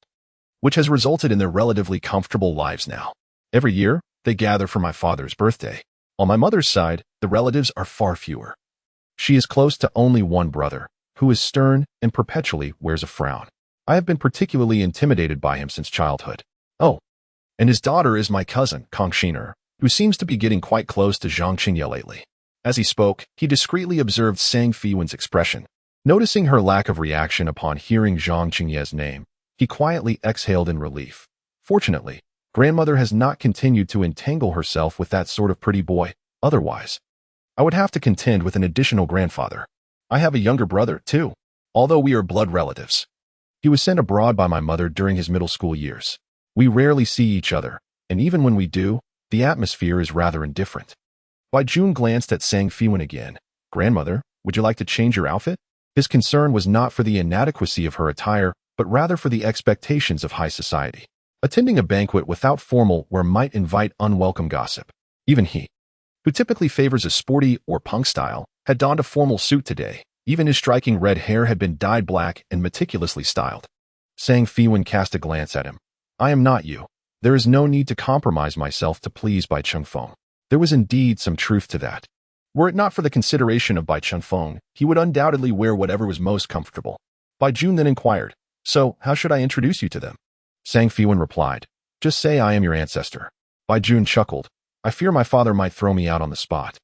which has resulted in their relatively comfortable lives now. Every year, they gather for my father's birthday. On my mother's side, the relatives are far fewer. She is close to only one brother, who is stern and perpetually wears a frown. I have been particularly intimidated by him since childhood. Oh, and his daughter is my cousin, Kong Shiner, who seems to be getting quite close to Zhang Qingye lately." As he spoke, he discreetly observed Sang Feiwan's expression. Noticing her lack of reaction upon hearing Zhang Qingye's name, he quietly exhaled in relief. Fortunately, grandmother has not continued to entangle herself with that sort of pretty boy. Otherwise, I would have to contend with an additional grandfather. I have a younger brother, too, although we are blood relatives. He was sent abroad by my mother during his middle school years. We rarely see each other, and even when we do, the atmosphere is rather indifferent." Bai Jun glanced at Sang Feiwan again. "Grandmother, would you like to change your outfit? His concern was not for the inadequacy of her attire, but rather for the expectations of high society. Attending a banquet without formal wear might invite unwelcome gossip. Even he, who typically favors a sporty or punk style, had donned a formal suit today. Even his striking red hair had been dyed black and meticulously styled. Feiwan cast a glance at him. I am not you. There is no need to compromise myself to please Bai Chengfeng. There was indeed some truth to that. Were it not for the consideration of Bai Chengfeng, he would undoubtedly wear whatever was most comfortable. Bai Jun then inquired, so how should I introduce you to them? Feiwan replied, just say I am your ancestor. Bai Jun chuckled, I fear my father might throw me out on the spot.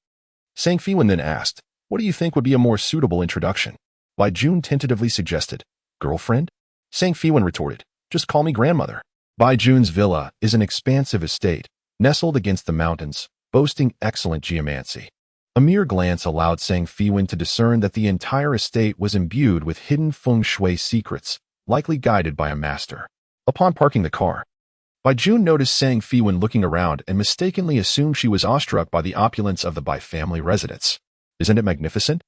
Feiwan then asked, what do you think would be a more suitable introduction? Bai Jun tentatively suggested, girlfriend? Feiwan retorted, just call me grandmother. Bai Jun's villa is an expansive estate, nestled against the mountains, boasting excellent geomancy. A mere glance allowed Feiwan to discern that the entire estate was imbued with hidden feng shui secrets, likely guided by a master. Upon parking the car, Bai Jun noticed Feiwan looking around and mistakenly assumed she was awestruck by the opulence of the Bai family residence. Isn't it magnificent?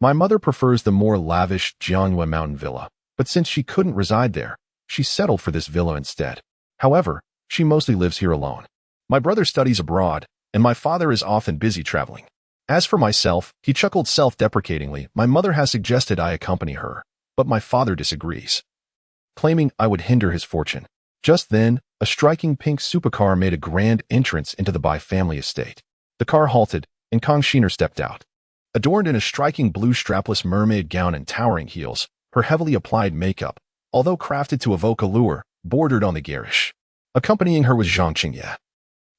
My mother prefers the more lavish Jiangyue mountain villa, but since she couldn't reside there, she settled for this villa instead. However, she mostly lives here alone. My brother studies abroad, and my father is often busy traveling. As for myself, he chuckled self-deprecatingly, my mother has suggested I accompany her, but my father disagrees, claiming I would hinder his fortune. Just then, a striking pink supercar made a grand entrance into the Bai family estate. The car halted, and Kang Shiner stepped out. Adorned in a striking blue strapless mermaid gown and towering heels, her heavily applied makeup, although crafted to evoke allure, bordered on the garish. Accompanying her was Zhang Qingye,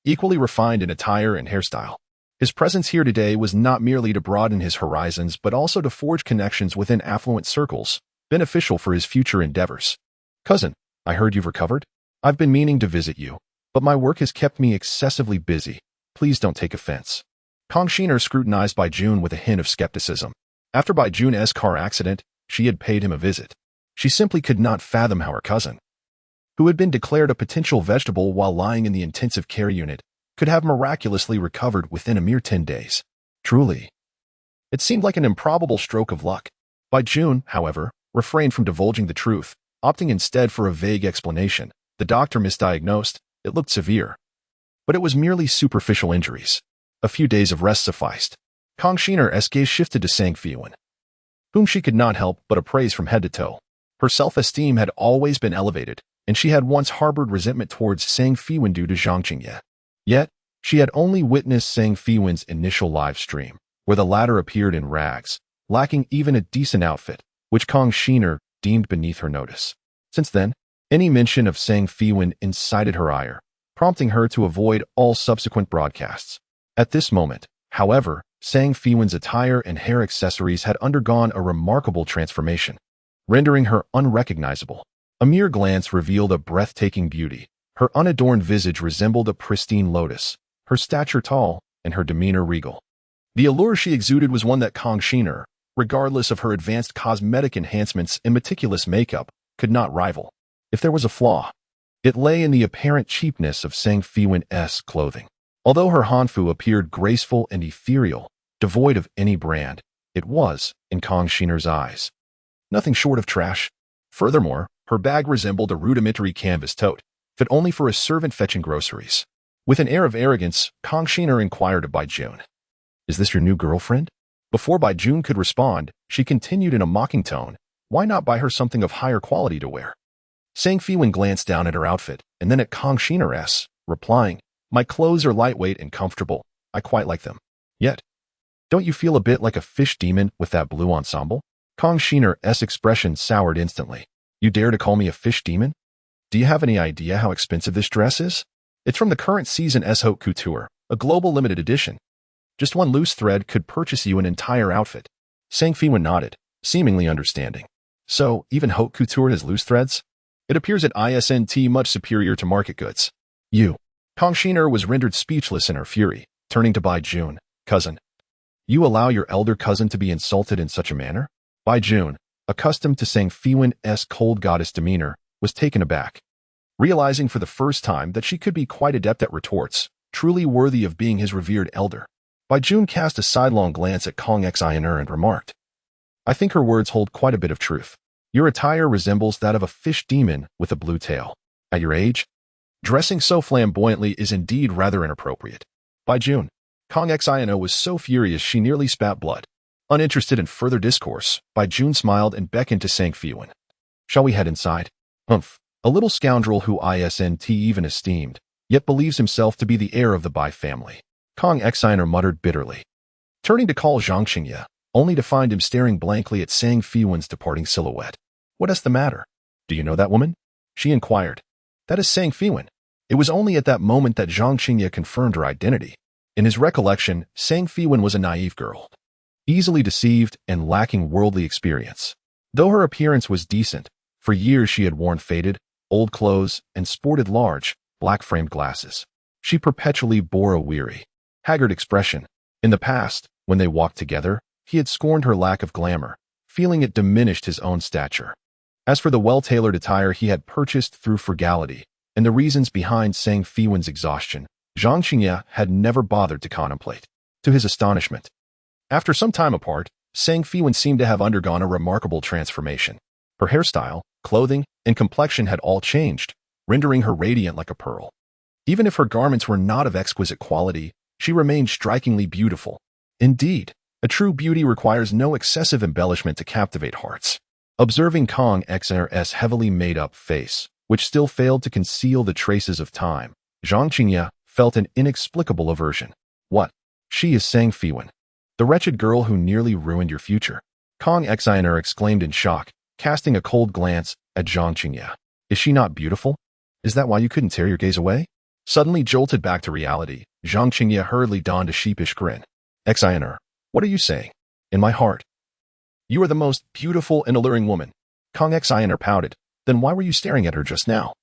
equally refined in attire and hairstyle. His presence here today was not merely to broaden his horizons but also to forge connections within affluent circles, beneficial for his future endeavors. Cousin, I heard you've recovered? I've been meaning to visit you, but my work has kept me excessively busy. Please don't take offense. Kang Shiner scrutinized Bai Jun with a hint of skepticism. After Bai Jun's car accident, she had paid him a visit. She simply could not fathom how her cousin, who had been declared a potential vegetable while lying in the intensive care unit, could have miraculously recovered within a mere 10 days. Truly, it seemed like an improbable stroke of luck. Bai Jun, however, refrained from divulging the truth, opting instead for a vague explanation. The doctor misdiagnosed, it looked severe, but it was merely superficial injuries. A few days of rest sufficed. Kang Shiner's gaze shifted to Feiwan, whom she could not help but appraise from head to toe. Her self-esteem had always been elevated, and she had once harbored resentment towards Feiwan due to Zhang Qingye. Yet, she had only witnessed Feiwan's initial live stream, where the latter appeared in rags, lacking even a decent outfit, which Kang Shiner deemed beneath her notice. Since then, any mention of Feiwan incited her ire, prompting her to avoid all subsequent broadcasts. At this moment, however, Feiwan's attire and hair accessories had undergone a remarkable transformation, rendering her unrecognizable. A mere glance revealed a breathtaking beauty. Her unadorned visage resembled a pristine lotus, her stature tall, and her demeanor regal. The allure she exuded was one that Kang Shiner, regardless of her advanced cosmetic enhancements and meticulous makeup, could not rival. If there was a flaw, it lay in the apparent cheapness of Feiwan's clothing. Although her hanfu appeared graceful and ethereal, devoid of any brand, it was, in Kang Shiner's eyes, nothing short of trash. Furthermore, her bag resembled a rudimentary canvas tote, fit only for a servant fetching groceries. With an air of arrogance, Kang Shiner inquired of Bai Jun, is this your new girlfriend? Before Bai Jun could respond, she continued in a mocking tone, why not buy her something of higher quality to wear? Feiwan glanced down at her outfit, and then at Kang Shiner's, replying, my clothes are lightweight and comfortable. I quite like them. Yet, don't you feel a bit like a fish demon with that blue ensemble? Kang Shiner's expression soured instantly. You dare to call me a fish demon? Do you have any idea how expensive this dress is? It's from the current season's haute couture, a global limited edition. Just one loose thread could purchase you an entire outfit. Feiwan nodded, seemingly understanding. So, even haute couture has loose threads? It appears at ISNT much superior to market goods. You. Kang Shiner was rendered speechless in her fury, turning to Bai Jun, cousin. You allow your elder cousin to be insulted in such a manner? Bai Jun, accustomed to Feiwan's cold goddess demeanor, was taken aback, realizing for the first time that she could be quite adept at retorts, truly worthy of being his revered elder. Bai Jun cast a sidelong glance at Kong Xiner and remarked, I think her words hold quite a bit of truth. Your attire resembles that of a fish demon with a blue tail. At your age, dressing so flamboyantly is indeed rather inappropriate. Bai Jun. Kong Xiner was so furious she nearly spat blood. Uninterested in further discourse, Bai Jun smiled and beckoned to Sang Feiwan. Shall we head inside? Humph. A little scoundrel who isn't even esteemed, yet believes himself to be the heir of the Bai family. Kong Xiner muttered bitterly, turning to call Zhang Qingye, only to find him staring blankly at Sang Feiwan's departing silhouette. What is the matter? Do you know that woman? She inquired. That is Sang Feiwan. It was only at that moment that Zhang Qingye confirmed her identity. In his recollection, Sang Feiwan was a naive girl, easily deceived and lacking worldly experience. Though her appearance was decent, for years she had worn faded, old clothes and sported large, black-framed glasses. She perpetually bore a weary, haggard expression. In the past, when they walked together, he had scorned her lack of glamour, feeling it diminished his own stature. As for the well-tailored attire he had purchased through frugality, and the reasons behind Sang Feiwan's exhaustion, Zhang Qingye had never bothered to contemplate. To his astonishment, after some time apart, Sang Feiwan seemed to have undergone a remarkable transformation. Her hairstyle, clothing, and complexion had all changed, rendering her radiant like a pearl. Even if her garments were not of exquisite quality, she remained strikingly beautiful. Indeed, a true beauty requires no excessive embellishment to captivate hearts. Observing Kong Xiner's heavily made-up face, which still failed to conceal the traces of time, Zhang Qingye felt an inexplicable aversion. What? She is Sang Feiwan, the wretched girl who nearly ruined your future. Kong Xiner exclaimed in shock, casting a cold glance at Zhang Qingye. Is she not beautiful? Is that why you couldn't tear your gaze away? Suddenly jolted back to reality, Zhang Qingye hurriedly donned a sheepish grin. Xiner, what are you saying? In my heart, you are the most beautiful and alluring woman. Kong Xiner pouted. Then why were you staring at her just now?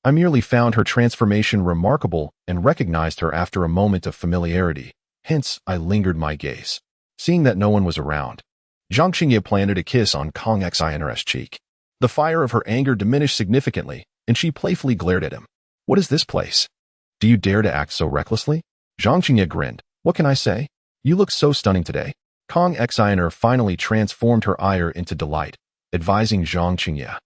I merely found her transformation remarkable and recognized her after a moment of familiarity. Hence, I lingered my gaze. Seeing that no one was around, Zhang Qingye planted a kiss on Kong Xiner's cheek. The fire of her anger diminished significantly, and she playfully glared at him. What is this place? Do you dare to act so recklessly? Zhang Qingye grinned. What can I say? You look so stunning today. Kong Xiner finally transformed her ire into delight, advising Zhang Qingye.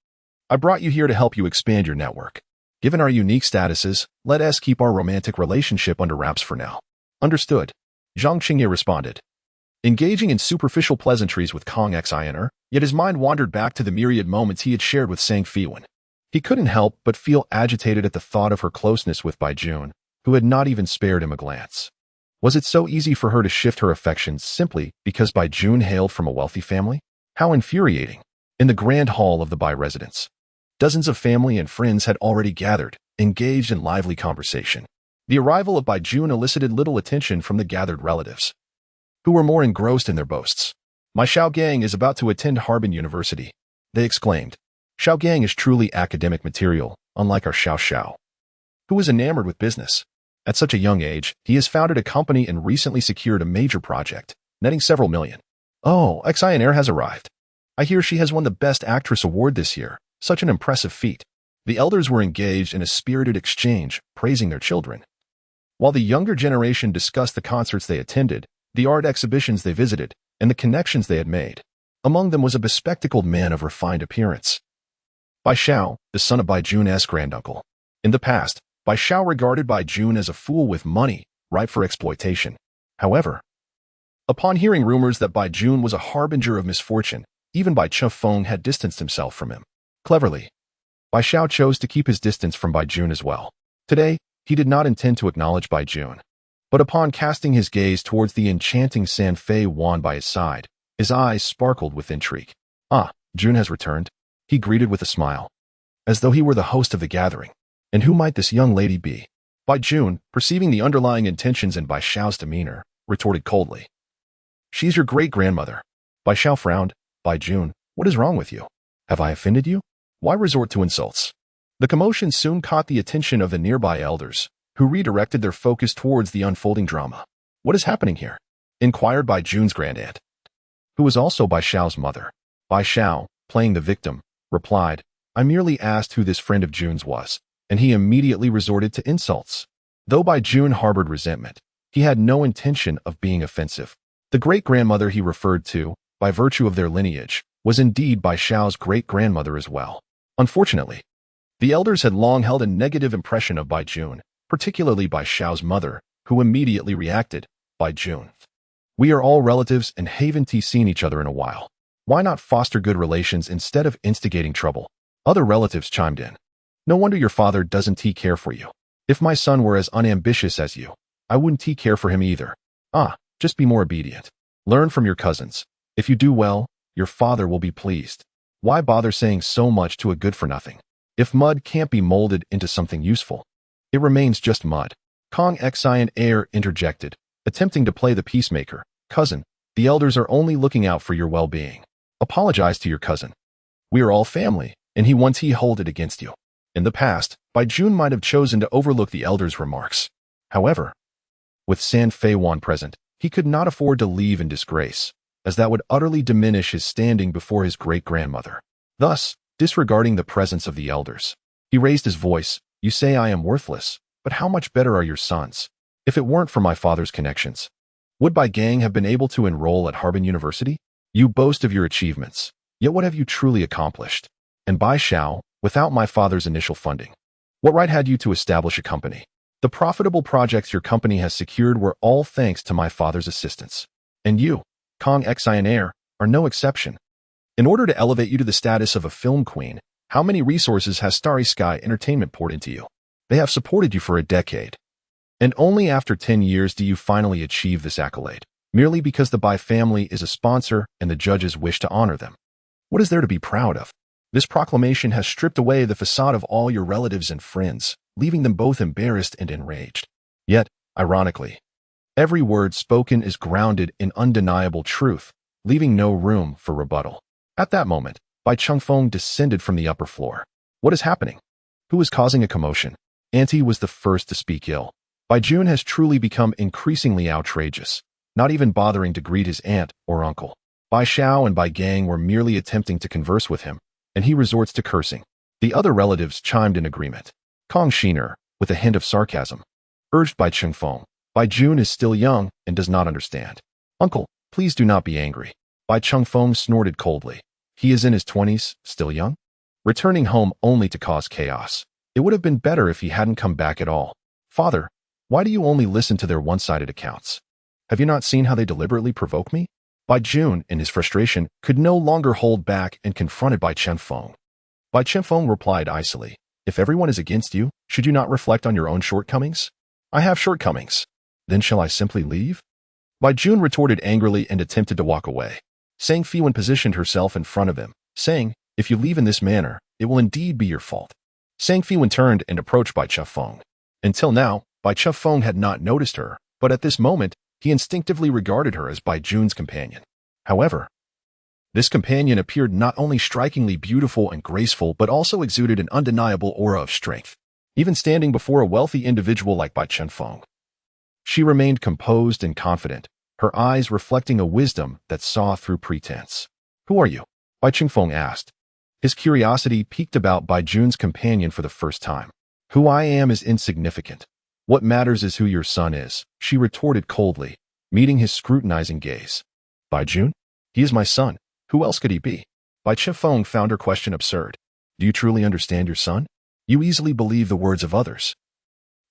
I brought you here to help you expand your network. Given our unique statuses, let us keep our romantic relationship under wraps for now. Understood. Zhang Qingye responded, engaging in superficial pleasantries with Kong Xiner, yet his mind wandered back to the myriad moments he had shared with Sang Feiwan. He couldn't help but feel agitated at the thought of her closeness with Bai Jun, who had not even spared him a glance. Was it so easy for her to shift her affections simply because Bai Jun hailed from a wealthy family? How infuriating! In the grand hall of the Bai residence, dozens of family and friends had already gathered, engaged in lively conversation. The arrival of Bai Jun elicited little attention from the gathered relatives, who were more engrossed in their boasts. My Xiao Gang is about to attend Harbin University, they exclaimed. Xiao Gang is truly academic material, unlike our Xiao Xiao, who is enamored with business. At such a young age, he has founded a company and recently secured a major project, netting several million. Oh, Xiner has arrived. I hear she has won the Best Actress award this year. Such an impressive feat. The elders were engaged in a spirited exchange, praising their children, while the younger generation discussed the concerts they attended, the art exhibitions they visited, and the connections they had made. Among them was a bespectacled man of refined appearance, Bai Xiao, the son of Bai Jun's granduncle. In the past, Bai Xiao regarded Bai Jun as a fool with money, ripe for exploitation. However, upon hearing rumors that Bai Jun was a harbinger of misfortune, even Bai Feng had distanced himself from him. Cleverly, Bai Xiao chose to keep his distance from Bai Jun as well. Today, he did not intend to acknowledge Bai Jun, but upon casting his gaze towards the enchanting Feiwan by his side, his eyes sparkled with intrigue. Ah, Jun has returned, he greeted with a smile, as though he were the host of the gathering. And who might this young lady be? Bai Jun, perceiving the underlying intentions in Bai Xiao's demeanor, retorted coldly. She's your great-grandmother. Bai Xiao frowned. Bai Jun, what is wrong with you? Have I offended you? Why resort to insults? The commotion soon caught the attention of the nearby elders, who redirected their focus towards the unfolding drama. What is happening here? Inquired Bai Jun's grandaunt, who was also Bai Xiao's mother. Bai Xiao, playing the victim, replied, I merely asked who this friend of Jun's was, and he immediately resorted to insults. Though Bai Jun harbored resentment, He had no intention of being offensive. The great-grandmother he referred to, by virtue of their lineage, was indeed Bai Xiao's great-grandmother as well. Unfortunately, the elders had long held a negative impression of Bai Jun, particularly Bai Xiao's mother, who immediately reacted, Bai Jun, we are all relatives and haven't seen each other in a while. Why not foster good relations instead of instigating trouble? Other relatives chimed in. No wonder your father doesn't care for you. If my son were as unambitious as you, I wouldn't care for him either. Just be more obedient. Learn from your cousins. If you do well, your father will be pleased. Why bother saying so much to a good-for-nothing? If mud can't be molded into something useful, it remains just mud. Kong Xian Air interjected, attempting to play the peacemaker. Cousin, the elders are only looking out for your well-being. Apologize to your cousin. We are all family, and he wants to hold it against you. In the past, Bai Jun might have chosen to overlook the elders' remarks. However, with San Feiwan present, he could not afford to leave in disgrace, as that would utterly diminish his standing before his great-grandmother. Thus, disregarding the presence of the elders, he raised his voice. You say I am worthless, but how much better are your sons? If it weren't for my father's connections, would Bai Gang have been able to enroll at Harbin University? You boast of your achievements, yet what have you truly accomplished? And Bai Xiao, without my father's initial funding, what right had you to establish a company? The profitable projects your company has secured were all thanks to my father's assistance. And you, Kong Xian Air, are no exception. In order to elevate you to the status of a film queen, how many resources has Starry Sky Entertainment poured into you? They have supported you for a decade. And only after 10 years do you finally achieve this accolade, merely because the Bai family is a sponsor and the judges wish to honor them. What is there to be proud of? This proclamation has stripped away the facade of all your relatives and friends, leaving them both embarrassed and enraged. Yet, ironically, every word spoken is grounded in undeniable truth, leaving no room for rebuttal. At that moment, Bai Chengfeng descended from the upper floor. What is happening? Who is causing a commotion? Auntie was the first to speak ill. Bai Jun has truly become increasingly outrageous, not even bothering to greet his aunt or uncle. Bai Xiao and Bai Gang were merely attempting to converse with him, and he resorts to cursing. The other relatives chimed in agreement. Kong Shiner, with a hint of sarcasm, urged Bai Chengfeng. Bai Jun is still young and does not understand. Uncle, please do not be angry. Bai Chengfeng snorted coldly. He is in his 20s, still young? Returning home only to cause chaos. It would have been better if he hadn't come back at all. Father, why do you only listen to their one-sided accounts? Have you not seen how they deliberately provoke me? Bai Jun, in his frustration, could no longer hold back and confronted Bai Chengfeng. Bai Chengfeng replied icily, if everyone is against you, should you not reflect on your own shortcomings? I have shortcomings. Then shall I simply leave? Bai Jun retorted angrily and attempted to walk away. Sang Feiwan positioned herself in front of him, saying, if you leave in this manner, it will indeed be your fault. Sang Feiwan turned and approached Bai Chengfeng. Until now, Bai Chengfeng had not noticed her, but at this moment, he instinctively regarded her as Bai Jun's companion. However, this companion appeared not only strikingly beautiful and graceful, but also exuded an undeniable aura of strength. Even standing before a wealthy individual like Bai Chengfeng, she remained composed and confident, her eyes reflecting a wisdom that saw through pretense. Who are you? Bai Chengfeng asked. His curiosity piqued about Bai Jun's companion for the first time. Who I am is insignificant. What matters is who your son is, she retorted coldly, meeting his scrutinizing gaze. Bai Jun? He is my son. Who else could he be? Bai Chengfeng found her question absurd. Do you truly understand your son? You easily believe the words of others,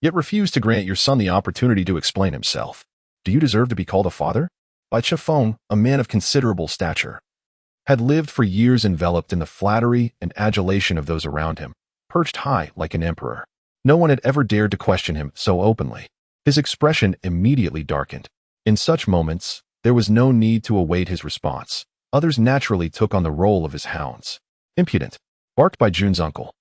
yet refuse to grant your son the opportunity to explain himself. Do you deserve to be called a father? Bai Chengfeng, a man of considerable stature, had lived for years enveloped in the flattery and adulation of those around him, perched high like an emperor. No one had ever dared to question him so openly. His expression immediately darkened. In such moments, there was no need to await his response. Others naturally took on the role of his hounds. Impudent, barked Bai Jun's uncle.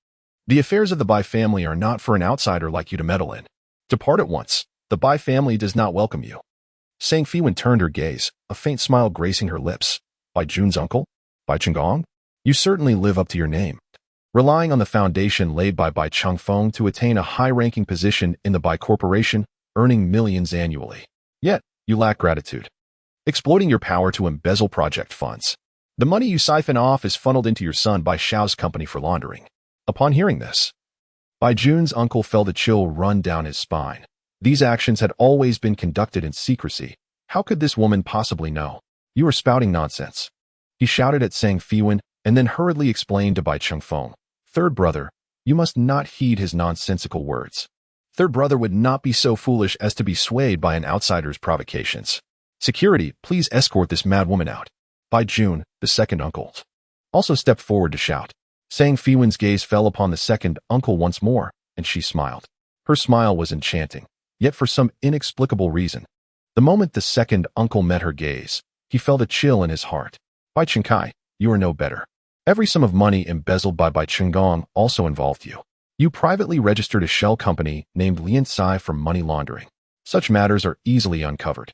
The affairs of the Bai family are not for an outsider like you to meddle in. Depart at once. The Bai family does not welcome you. Sang Feiwan turned her gaze, a faint smile gracing her lips. Bai Jun's uncle? Bai Chenggong? You certainly live up to your name. Relying on the foundation laid by Bai Chengfeng to attain a high-ranking position in the Bai Corporation, earning millions annually. Yet, you lack gratitude, exploiting your power to embezzle project funds. The money you siphon off is funneled into your son Bai Xiao's company for laundering. Upon hearing this, Bai Jun's uncle felt a chill run down his spine. These actions had always been conducted in secrecy. How could this woman possibly know? You are spouting nonsense. He shouted at Sang Feiwan and then hurriedly explained to Bai Chengfeng. Third brother, you must not heed his nonsensical words. Third brother would not be so foolish as to be swayed by an outsider's provocations. Security, please escort this mad woman out. Bai Jun, the second uncle, also stepped forward to shout. Sang Feiwan's gaze fell upon the second uncle once more, and she smiled. Her smile was enchanting, yet for some inexplicable reason. The moment the second uncle met her gaze, he felt a chill in his heart. Bai Chengkai, you are no better. Every sum of money embezzled by Bai Chenggong also involved you. You privately registered a shell company named Lian Sai for money laundering. Such matters are easily uncovered.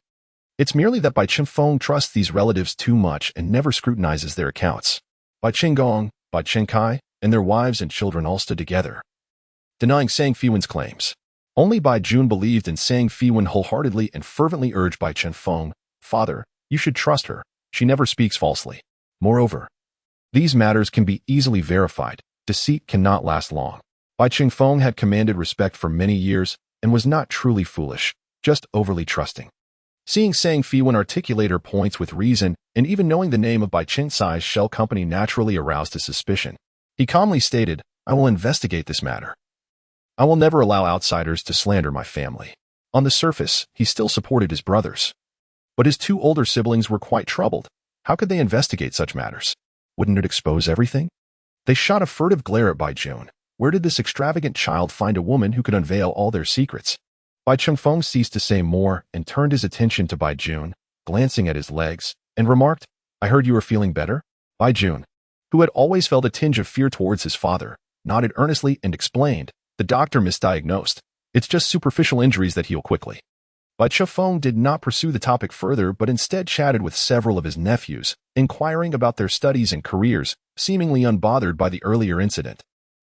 It's merely that Bai Chengfeng trusts these relatives too much and never scrutinizes their accounts. Bai Chenggong, Bai Chengkai, and their wives and children all stood together, denying Sang Feiwan's claims. Only Bai Jun believed in Sang Feiwan wholeheartedly and fervently urged Bai Chengfeng, Father, you should trust her. She never speaks falsely. Moreover, these matters can be easily verified. Deceit cannot last long. Bai Chengfeng had commanded respect for many years and was not truly foolish, just overly trusting. Seeing Sang Feiwan articulate her points with reason and even knowing the name of Bai Chengsai's shell company naturally aroused his suspicion. He calmly stated, I will investigate this matter. I will never allow outsiders to slander my family. On the surface, he still supported his brothers. But his two older siblings were quite troubled. How could they investigate such matters? Wouldn't it expose everything? They shot a furtive glare at Bai Jun. Where did this extravagant child find a woman who could unveil all their secrets? Bai Chengfeng ceased to say more and turned his attention to Bai Jun, glancing at his legs, and remarked, I heard you were feeling better? Bai Jun, who had always felt a tinge of fear towards his father, nodded earnestly and explained, the doctor misdiagnosed. It's just superficial injuries that heal quickly. Bai Chengfeng did not pursue the topic further but instead chatted with several of his nephews, inquiring about their studies and careers, seemingly unbothered by the earlier incident.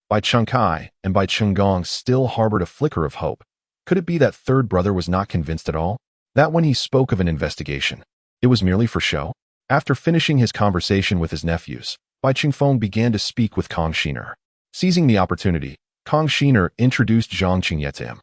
Bai Chengkai and Bai Chenggong still harbored a flicker of hope. Could it be that third brother was not convinced at all? That when he spoke of an investigation, it was merely for show? After finishing his conversation with his nephews, Bai Chengfeng began to speak with Kong Shiner. Seizing the opportunity, Kong Shiner introduced Zhang Qingye to him,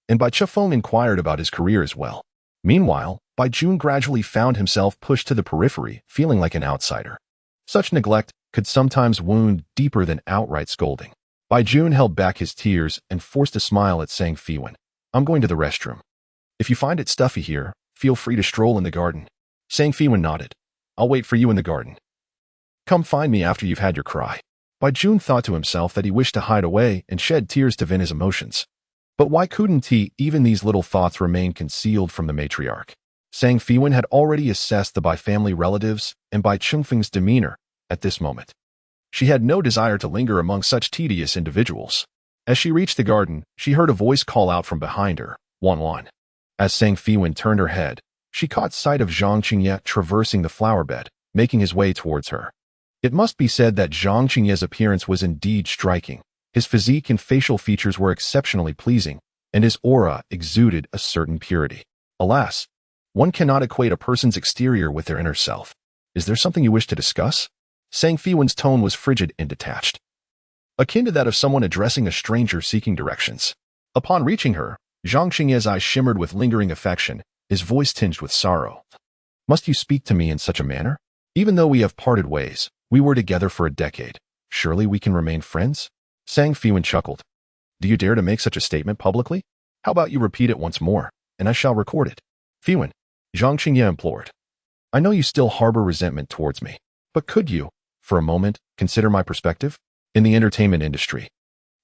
and Bai Chengfeng inquired about his career as well. Meanwhile, Bai Jun gradually found himself pushed to the periphery, feeling like an outsider. Such neglect could sometimes wound deeper than outright scolding. Bai Jun held back his tears and forced a smile at Sang Feiwan. I'm going to the restroom. If you find it stuffy here, feel free to stroll in the garden. Sang Feiwan nodded. I'll wait for you in the garden. Come find me after you've had your cry. Bai Jun thought to himself that he wished to hide away and shed tears to vent his emotions. But why couldn't he? Even these little thoughts remained concealed from the matriarch. Sang Feiwan had already assessed the Bai family relatives and Bai Chengfeng's demeanor at this moment. She had no desire to linger among such tedious individuals. As she reached the garden, she heard a voice call out from behind her, Wan Wan. As Sang Feiwan turned her head, she caught sight of Zhang Qingye traversing the flower bed, making his way towards her. It must be said that Zhang Qingye's appearance was indeed striking. His physique and facial features were exceptionally pleasing, and his aura exuded a certain purity. Alas, one cannot equate a person's exterior with their inner self. Is there something you wish to discuss? Sang Feiwan's tone was frigid and detached, akin to that of someone addressing a stranger seeking directions. Upon reaching her, Zhang Qingye's eyes shimmered with lingering affection, his voice tinged with sorrow. Must you speak to me in such a manner? Even though we have parted ways, we were together for a decade. Surely we can remain friends? Sang Feiwan chuckled. Do you dare to make such a statement publicly? How about you repeat it once more, and I shall record it. Feiwan, Zhang Qingye implored. I know you still harbor resentment towards me, but could you, for a moment, consider my perspective? In the entertainment industry,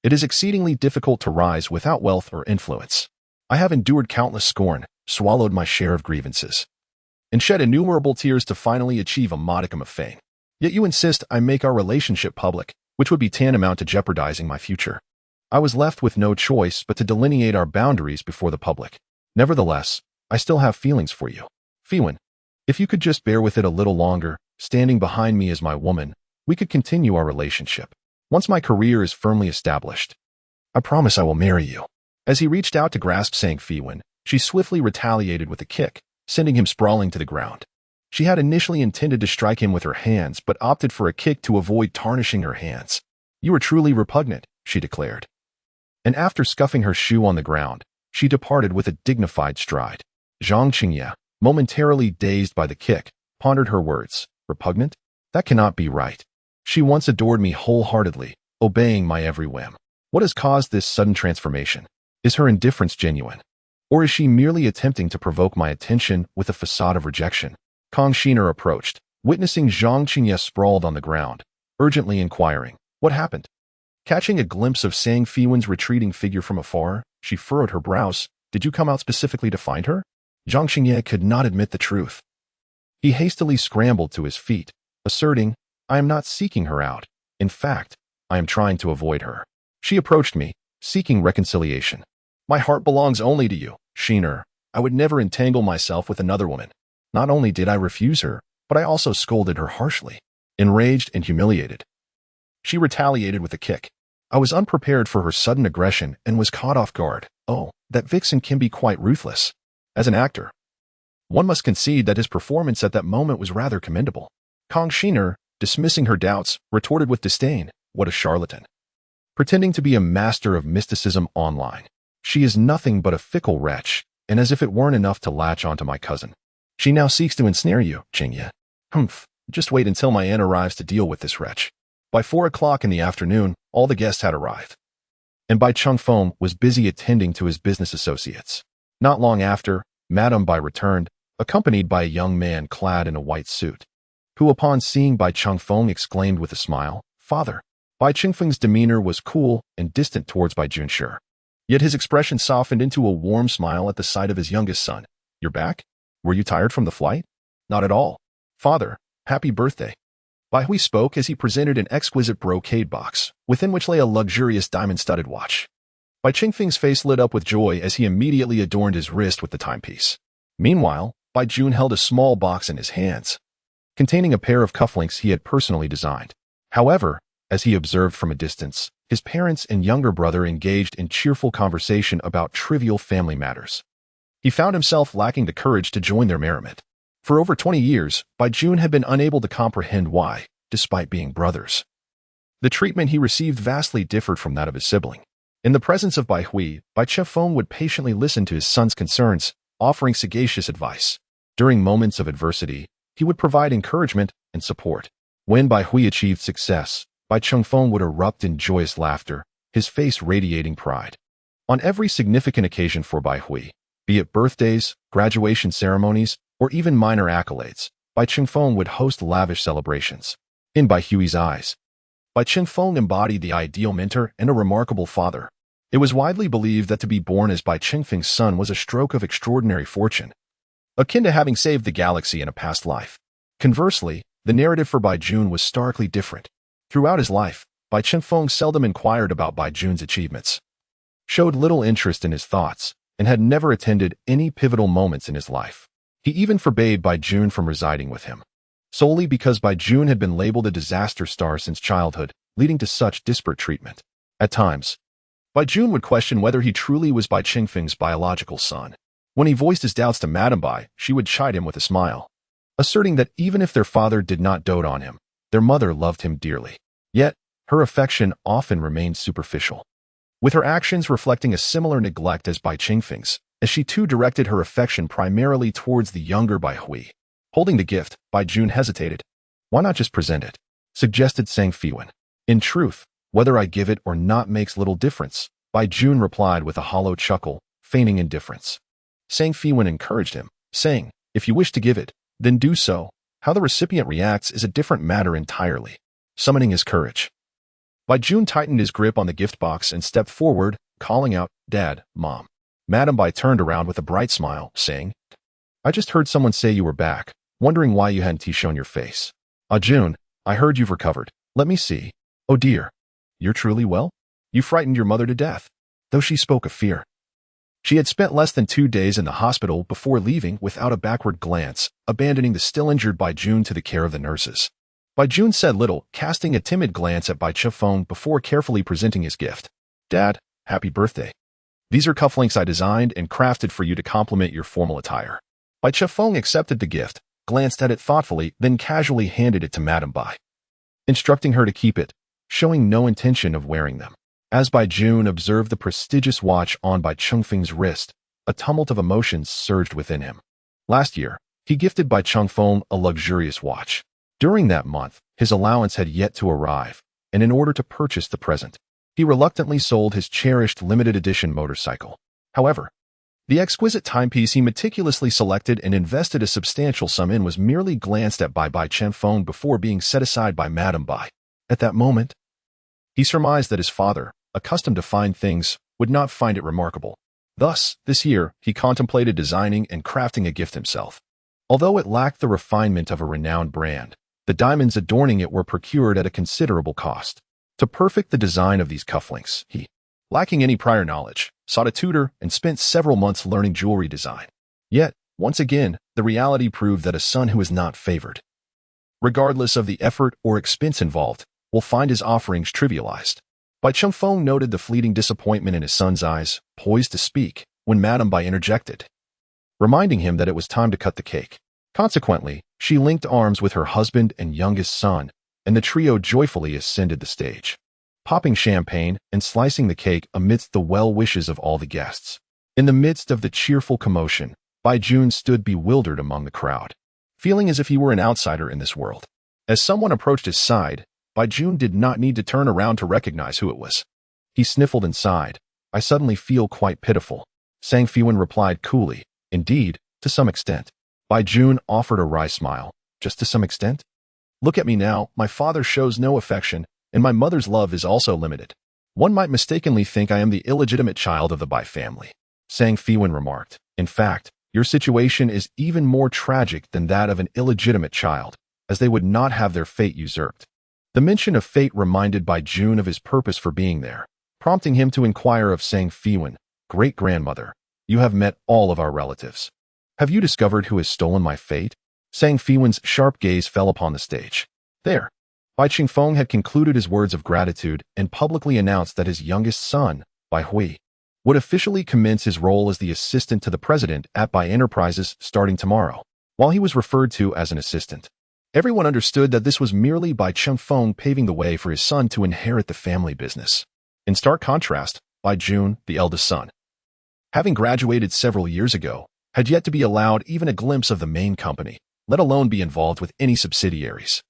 it is exceedingly difficult to rise without wealth or influence. I have endured countless scorn, swallowed my share of grievances, and shed innumerable tears to finally achieve a modicum of fame. Yet you insist I make our relationship public, which would be tantamount to jeopardizing my future. I was left with no choice but to delineate our boundaries before the public. Nevertheless, I still have feelings for you. Feiwan, if you could just bear with it a little longer, standing behind me as my woman, we could continue our relationship. Once my career is firmly established, I promise I will marry you. As he reached out to grasp Sang Feiwan, she swiftly retaliated with a kick, sending him sprawling to the ground. She had initially intended to strike him with her hands, but opted for a kick to avoid tarnishing her hands. You are truly repugnant, she declared. And after scuffing her shoe on the ground, She departed with a dignified stride. Zhang Qingye, momentarily dazed by the kick, pondered her words. Repugnant? That cannot be right. She once adored me wholeheartedly, obeying my every whim. What has caused this sudden transformation? Is her indifference genuine? Or is she merely attempting to provoke my attention with a facade of rejection? Kong Shiner approached, witnessing Zhang Qingye sprawled on the ground, urgently inquiring, what happened? Catching a glimpse of Sang Feiwan's retreating figure from afar, she furrowed her brows. Did you come out specifically to find her? Zhang Qingye could not admit the truth. He hastily scrambled to his feet, asserting, I am not seeking her out. In fact, I am trying to avoid her. She approached me, seeking reconciliation. My heart belongs only to you, Shiner. I would never entangle myself with another woman. Not only did I refuse her, but I also scolded her harshly. Enraged and humiliated, she retaliated with a kick. I was unprepared for her sudden aggression and was caught off guard. Oh, that vixen can be quite ruthless. As an actor, one must concede that his performance at that moment was rather commendable. Kong Shiner, dismissing her doubts, retorted with disdain, what a charlatan. Pretending to be a master of mysticism online. She is nothing but a fickle wretch, and as if it weren't enough to latch onto my cousin, she now seeks to ensnare you, Qingye. Humph, just wait until my aunt arrives to deal with this wretch. By 4 o'clock in the afternoon, all the guests had arrived, and Bai Chengfeng was busy attending to his business associates. Not long after, Madame Bai returned, accompanied by a young man clad in a white suit, who upon seeing Bai Chengfeng exclaimed with a smile, Father. Bai Chengfeng's demeanor was cool and distant towards Bai Junshi. Yet his expression softened into a warm smile at the sight of his youngest son. You're back? Were you tired from the flight? Not at all. Father, happy birthday. Bai Hui spoke as he presented an exquisite brocade box, within which lay a luxurious diamond-studded watch. Bai Chengfeng's face lit up with joy as he immediately adorned his wrist with the timepiece. Meanwhile, Bai Jun held a small box in his hands, containing a pair of cufflinks he had personally designed. However, as he observed from a distance, his parents and younger brother engaged in cheerful conversation about trivial family matters. He found himself lacking the courage to join their merriment. For over 20 years, Bai Jun had been unable to comprehend why, despite being brothers, the treatment he received vastly differed from that of his sibling. In the presence of Bai Hui, Bai Chengfeng would patiently listen to his son's concerns, offering sagacious advice. During moments of adversity, he would provide encouragement and support. When Bai Hui achieved success, Bai Chengfeng would erupt in joyous laughter, his face radiating pride. On every significant occasion for Bai Hui, be it birthdays, graduation ceremonies, or even minor accolades, Bai Chengfeng would host lavish celebrations. In Bai Hui's eyes, Bai Chengfeng embodied the ideal mentor and a remarkable father. It was widely believed that to be born as Bai Chengfeng's son was a stroke of extraordinary fortune, akin to having saved the galaxy in a past life. Conversely, the narrative for Bai Jun was starkly different. Throughout his life, Bai Chengfeng seldom inquired about Bai Jun's achievements, showed little interest in his thoughts, and had never attended any pivotal moments in his life. He even forbade Bai Jun from residing with him, solely because Bai Jun had been labeled a disaster star since childhood, leading to such disparate treatment. At times, Bai Jun would question whether he truly was Bai Chengfeng's biological son. When he voiced his doubts to Madame Bai, she would chide him with a smile, asserting that even if their father did not dote on him, their mother loved him dearly. Yet, her affection often remained superficial, with her actions reflecting a similar neglect as Bai Chengfeng's, as she too directed her affection primarily towards the younger Bai Hui. Holding the gift, Bai Jun hesitated. Why not just present it? Suggested Sang Feiwan. In truth, whether I give it or not makes little difference, Bai Jun replied with a hollow chuckle, feigning indifference. Sang Feiwan encouraged him, saying, if you wish to give it, then do so. How the recipient reacts is a different matter entirely. Summoning his courage, Bai Jun tightened his grip on the gift box and stepped forward, calling out, Dad, Mom. Madame Bai turned around with a bright smile, saying, I just heard someone say you were back, wondering why you hadn't shown your face. Ah Jun, I heard you've recovered. Let me see. Oh dear. You're truly well? You frightened your mother to death. Though she spoke of fear. She had spent less than 2 days in the hospital before leaving without a backward glance, abandoning the still injured Bai Jun to the care of the nurses. Bai Jun said little, casting a timid glance at Bai Chengfeng before carefully presenting his gift. Dad, happy birthday. These are cufflinks I designed and crafted for you to complement your formal attire. Bai Chengfeng accepted the gift, glanced at it thoughtfully, then casually handed it to Madame Bai, instructing her to keep it, showing no intention of wearing them. As Bai Jun observed the prestigious watch on Bai Chengfeng's wrist, a tumult of emotions surged within him. Last year, he gifted Bai Chengfeng a luxurious watch. During that month, his allowance had yet to arrive, and in order to purchase the present, he reluctantly sold his cherished limited edition motorcycle. However, the exquisite timepiece he meticulously selected and invested a substantial sum in was merely glanced at by Bai Chengfeng before being set aside by Madame Bai. At that moment, he surmised that his father, accustomed to fine things, would not find it remarkable. Thus, this year, he contemplated designing and crafting a gift himself. Although it lacked the refinement of a renowned brand, the diamonds adorning it were procured at a considerable cost. To perfect the design of these cufflinks, he, lacking any prior knowledge, sought a tutor and spent several months learning jewelry design. Yet, once again, the reality proved that a son who is not favored, regardless of the effort or expense involved, will find his offerings trivialized. Bai Chengfeng noted the fleeting disappointment in his son's eyes, poised to speak, when Madame Bai interjected, reminding him that it was time to cut the cake. Consequently, she linked arms with her husband and youngest son, and the trio joyfully ascended the stage, popping champagne and slicing the cake amidst the well wishes of all the guests. In the midst of the cheerful commotion, Bai Jun stood bewildered among the crowd, feeling as if he were an outsider in this world. As someone approached his side, Bai Jun did not need to turn around to recognize who it was. He sniffled and sighed. "I suddenly feel quite pitiful," Sang Feiwan replied coolly. "Indeed, to some extent." Bai Jun offered a wry smile. "Just to some extent? Look at me now, my father shows no affection, and my mother's love is also limited. One might mistakenly think I am the illegitimate child of the Bai family," Sang Feiwan remarked. "In fact, your situation is even more tragic than that of an illegitimate child, as they would not have their fate usurped." The mention of fate reminded Bai Jun of his purpose for being there, prompting him to inquire of Sang Feiwan, "Great-grandmother, you have met all of our relatives. Have you discovered who has stolen my fate?" Sang Feiwan's sharp gaze fell upon the stage. There, Bai Chengfeng had concluded his words of gratitude and publicly announced that his youngest son, Bai Hui, would officially commence his role as the assistant to the president at Bai Enterprises starting tomorrow. While he was referred to as an assistant, everyone understood that this was merely Bai Chengfeng paving the way for his son to inherit the family business. In stark contrast, Bai Jun, the eldest son, having graduated several years ago, had yet to be allowed even a glimpse of the main company, let alone be involved with any subsidiaries.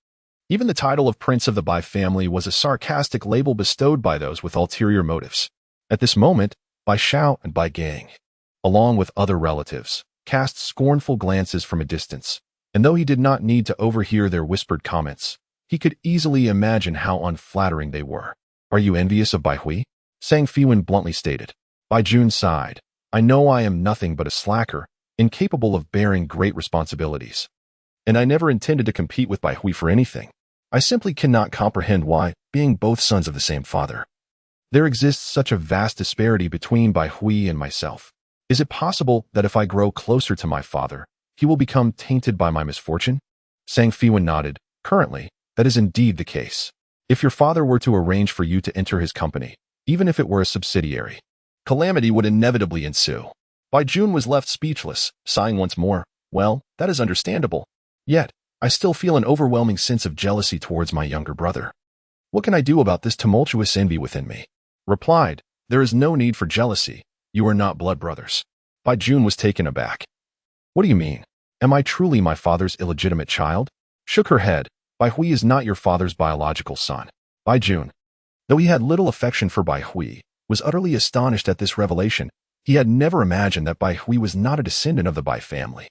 Even the title of Prince of the Bai family was a sarcastic label bestowed by those with ulterior motives. At this moment, Bai Xiao and Bai Gang, along with other relatives, cast scornful glances from a distance, and though he did not need to overhear their whispered comments, he could easily imagine how unflattering they were. "Are you envious of Bai Hui?" Sang Feiwan bluntly stated. Bai Jun sighed. "I know I am nothing but a slacker, incapable of bearing great responsibilities. And I never intended to compete with Bai Hui for anything. I simply cannot comprehend why, being both sons of the same father, there exists such a vast disparity between Bai Hui and myself. Is it possible that if I grow closer to my father, he will become tainted by my misfortune?" Sang Feiwan nodded. "Currently, that is indeed the case. If your father were to arrange for you to enter his company, even if it were a subsidiary, calamity would inevitably ensue." Bai Jun was left speechless, sighing once more. "Well, that is understandable. Yet, I still feel an overwhelming sense of jealousy towards my younger brother. What can I do about this tumultuous envy within me?" Replied, "There is no need for jealousy. You are not blood brothers." Bai Jun was taken aback. "What do you mean? Am I truly my father's illegitimate child?" Shook her head. "Bai Hui is not your father's biological son." Bai Jun, though he had little affection for Bai Hui, was utterly astonished at this revelation. He had never imagined that Bai Hui was not a descendant of the Bai family.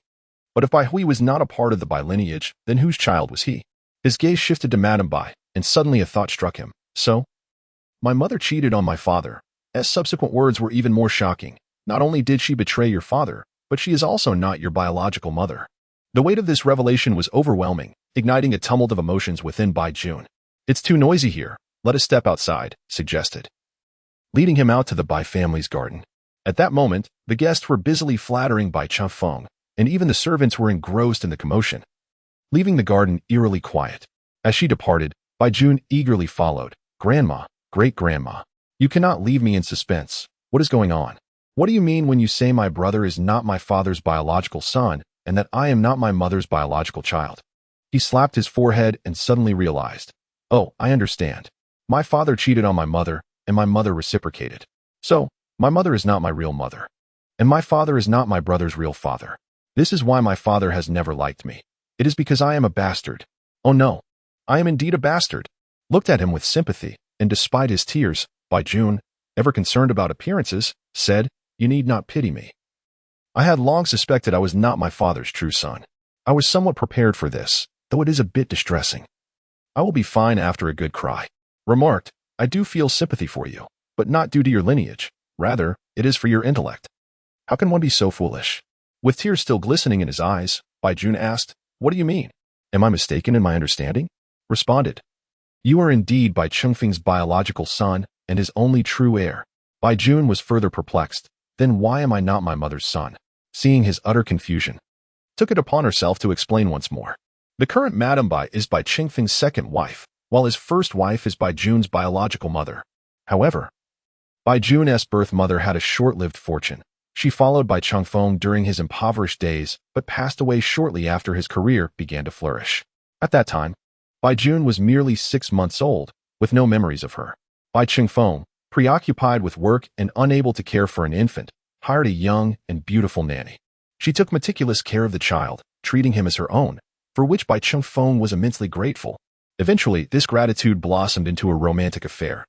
But if Bai Hui was not a part of the Bai lineage, then whose child was he? His gaze shifted to Madame Bai, and suddenly a thought struck him. "So? My mother cheated on my father." As subsequent words were even more shocking. "Not only did she betray your father, but she is also not your biological mother." The weight of this revelation was overwhelming, igniting a tumult of emotions within Bai Jun. "It's too noisy here. Let us step outside," suggested, leading him out to the Bai family's garden. At that moment, the guests were busily flattering Bai Chengfeng, and even the servants were engrossed in the commotion, leaving the garden eerily quiet. As she departed, Bai Jun eagerly followed. "Grandma, great-grandma, you cannot leave me in suspense. What is going on? What do you mean when you say my brother is not my father's biological son and that I am not my mother's biological child?" He slapped his forehead and suddenly realized. "Oh, I understand. My father cheated on my mother, and my mother reciprocated. So, my mother is not my real mother. And my father is not my brother's real father. This is why my father has never liked me. It is because I am a bastard. Oh no, I am indeed a bastard. Looked at him with sympathy, and despite his tears, Baijun, ever concerned about appearances, said, "You need not pity me. I had long suspected I was not my father's true son. I was somewhat prepared for this, though it is a bit distressing. I will be fine after a good cry." Remarked, "I do feel sympathy for you, but not due to your lineage. Rather, it is for your intellect. How can one be so foolish?" With tears still glistening in his eyes, Baijun asked, "What do you mean? Am I mistaken in my understanding?" Responded, "You are indeed Bai Chengfeng's biological son and his only true heir." Baijun was further perplexed. Then why am I not my mother's son? Seeing his utter confusion, took it upon herself to explain once more. The current Madame Bai is Bai Chengfeng's second wife, while his first wife is Baijun's biological mother. However, Baijun's birth mother had a short-lived fortune. She followed Bai Chengfeng during his impoverished days, but passed away shortly after his career began to flourish. At that time, Baijun was merely 6 months old, with no memories of her. Bai Chengfeng, preoccupied with work and unable to care for an infant, hired a young and beautiful nanny. She took meticulous care of the child, treating him as her own, for which Bai Chengfeng was immensely grateful. Eventually, this gratitude blossomed into a romantic affair,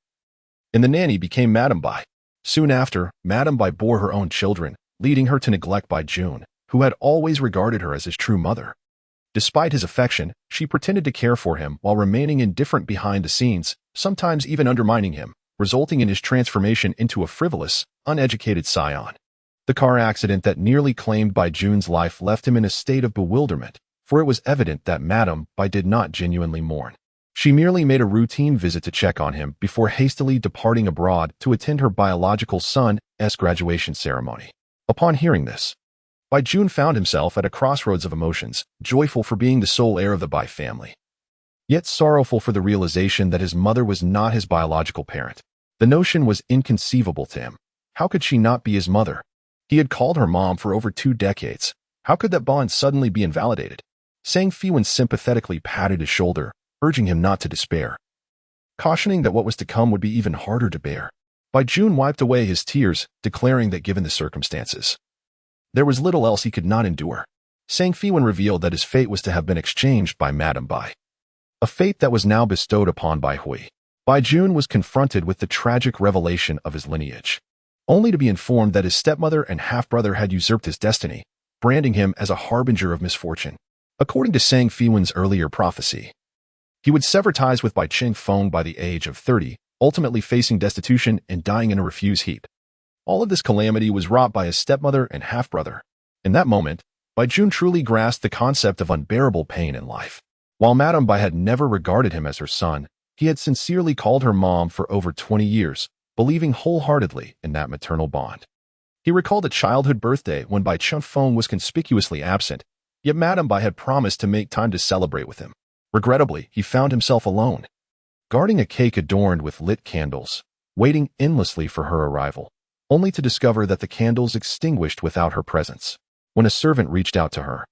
and the nanny became Madame Bai. Soon after, Madame Bai bore her own children, leading her to neglect Baijun, who had always regarded her as his true mother. Despite his affection, she pretended to care for him while remaining indifferent behind the scenes, sometimes even undermining him, resulting in his transformation into a frivolous, uneducated scion. The car accident that nearly claimed Baijun's life left him in a state of bewilderment, for it was evident that Madame Bai did not genuinely mourn. She merely made a routine visit to check on him before hastily departing abroad to attend her biological son's graduation ceremony. Upon hearing this, Baijun found himself at a crossroads of emotions, joyful for being the sole heir of the Bai family, yet sorrowful for the realization that his mother was not his biological parent. The notion was inconceivable to him. How could she not be his mother? He had called her mom for over 2 decades. How could that bond suddenly be invalidated? Feiwan sympathetically patted his shoulder, urging him not to despair, cautioning that what was to come would be even harder to bear. Baijun wiped away his tears, declaring that given the circumstances, there was little else he could not endure. Feiwan revealed that his fate was to have been exchanged by Madame Bai, a fate that was now bestowed upon Bai Hui. Baijun was confronted with the tragic revelation of his lineage, only to be informed that his stepmother and half-brother had usurped his destiny, branding him as a harbinger of misfortune. According to Feiwan's earlier prophecy, he would sever ties with Bai Chengfeng by the age of 30, ultimately facing destitution and dying in a refuse heap. All of this calamity was wrought by his stepmother and half-brother. In that moment, Baijun truly grasped the concept of unbearable pain in life. While Madame Bai had never regarded him as her son, he had sincerely called her mom for over 20 years, believing wholeheartedly in that maternal bond. He recalled a childhood birthday when Bai Chengfeng was conspicuously absent, yet Madame Bai had promised to make time to celebrate with him. Regrettably, he found himself alone, guarding a cake adorned with lit candles, waiting endlessly for her arrival, only to discover that the candles extinguished without her presence. When a servant reached out to her,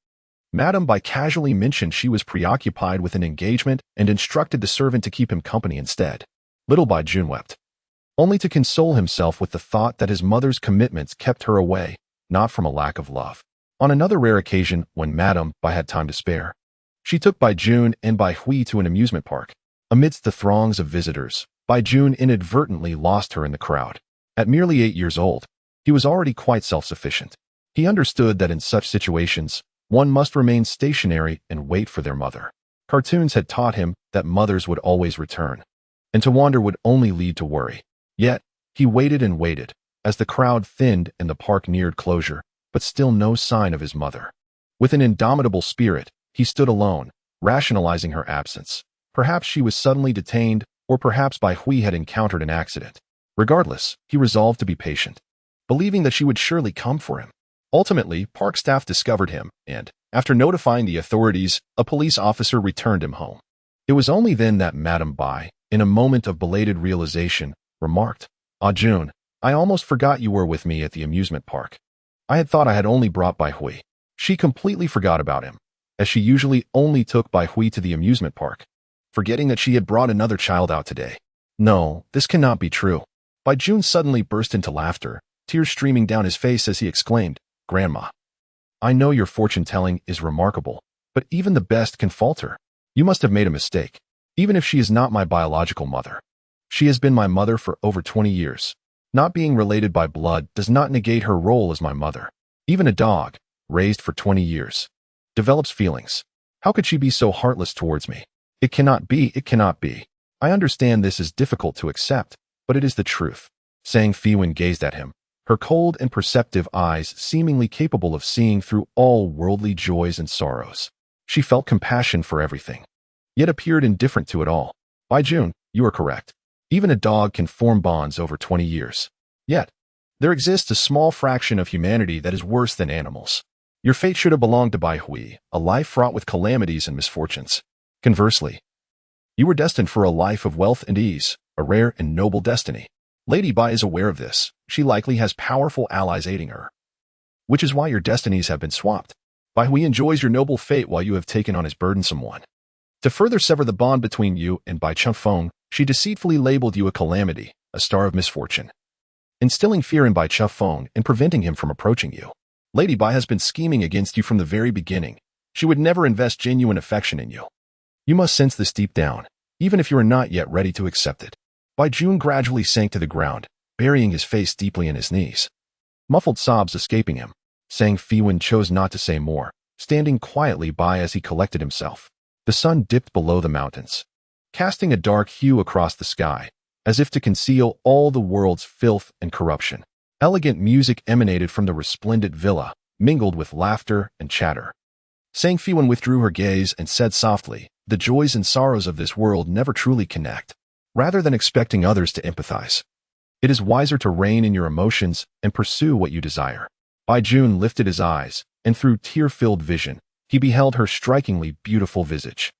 Madame Bai casually mentioned she was preoccupied with an engagement and instructed the servant to keep him company instead. Little Baijun wept, only to console himself with the thought that his mother's commitments kept her away, not from a lack of love. On another rare occasion, when Madame Bai had time to spare, she took Baijun and Bai Hui to an amusement park. Amidst the throngs of visitors, Baijun inadvertently lost her in the crowd. At merely 8 years old, he was already quite self-sufficient. He understood that in such situations, one must remain stationary and wait for their mother. Cartoons had taught him that mothers would always return, and to wander would only lead to worry. Yet, he waited and waited, as the crowd thinned and the park neared closure, but still no sign of his mother. With an indomitable spirit, he stood alone, rationalizing her absence. Perhaps she was suddenly detained, or perhaps Bai Hui had encountered an accident. Regardless, he resolved to be patient, believing that she would surely come for him. Ultimately, park staff discovered him, and, after notifying the authorities, a police officer returned him home. It was only then that Madame Bai, in a moment of belated realization, remarked, "Ah Jun, I almost forgot you were with me at the amusement park. I had thought I had only brought Bai Hui." She completely forgot about him, as she usually only took Bai Hui to the amusement park, forgetting that she had brought another child out today. No, this cannot be true. Bai Jun suddenly burst into laughter, tears streaming down his face as he exclaimed, "Grandma, I know your fortune-telling is remarkable, but even the best can falter. You must have made a mistake. Even if she is not my biological mother, she has been my mother for over 20 years. Not being related by blood does not negate her role as my mother. Even a dog, raised for 20 years, develops feelings. How could she be so heartless towards me? It cannot be, it cannot be. I understand this is difficult to accept, but it is the truth." Sang Feiwan gazed at him, her cold and perceptive eyes seemingly capable of seeing through all worldly joys and sorrows. She felt compassion for everything, yet appeared indifferent to it all. "Bai Jun, you are correct. Even a dog can form bonds over 20 years. Yet, there exists a small fraction of humanity that is worse than animals. Your fate should have belonged to Bai Hui, a life fraught with calamities and misfortunes. Conversely, you were destined for a life of wealth and ease, a rare and noble destiny. Lady Bai is aware of this. She likely has powerful allies aiding her, which is why your destinies have been swapped. Bai Hui enjoys your noble fate while you have taken on his burdensome one. To further sever the bond between you and Bai Chengfeng, she deceitfully labeled you a calamity, a star of misfortune, instilling fear in Bai Chengfeng and preventing him from approaching you. Lady Bai has been scheming against you from the very beginning. She would never invest genuine affection in you. You must sense this deep down, even if you are not yet ready to accept it." Bai Jun gradually sank to the ground, burying his face deeply in his knees, muffled sobs escaping him. Sang Feiwan chose not to say more, standing quietly by as he collected himself. The sun dipped below the mountains, casting a dark hue across the sky, as if to conceal all the world's filth and corruption. Elegant music emanated from the resplendent villa, mingled with laughter and chatter. Sang Feiwan withdrew her gaze and said softly, "The joys and sorrows of this world never truly connect. Rather than expecting others to empathize, it is wiser to rein in your emotions and pursue what you desire." Bai Jun lifted his eyes, and through tear-filled vision, he beheld her strikingly beautiful visage.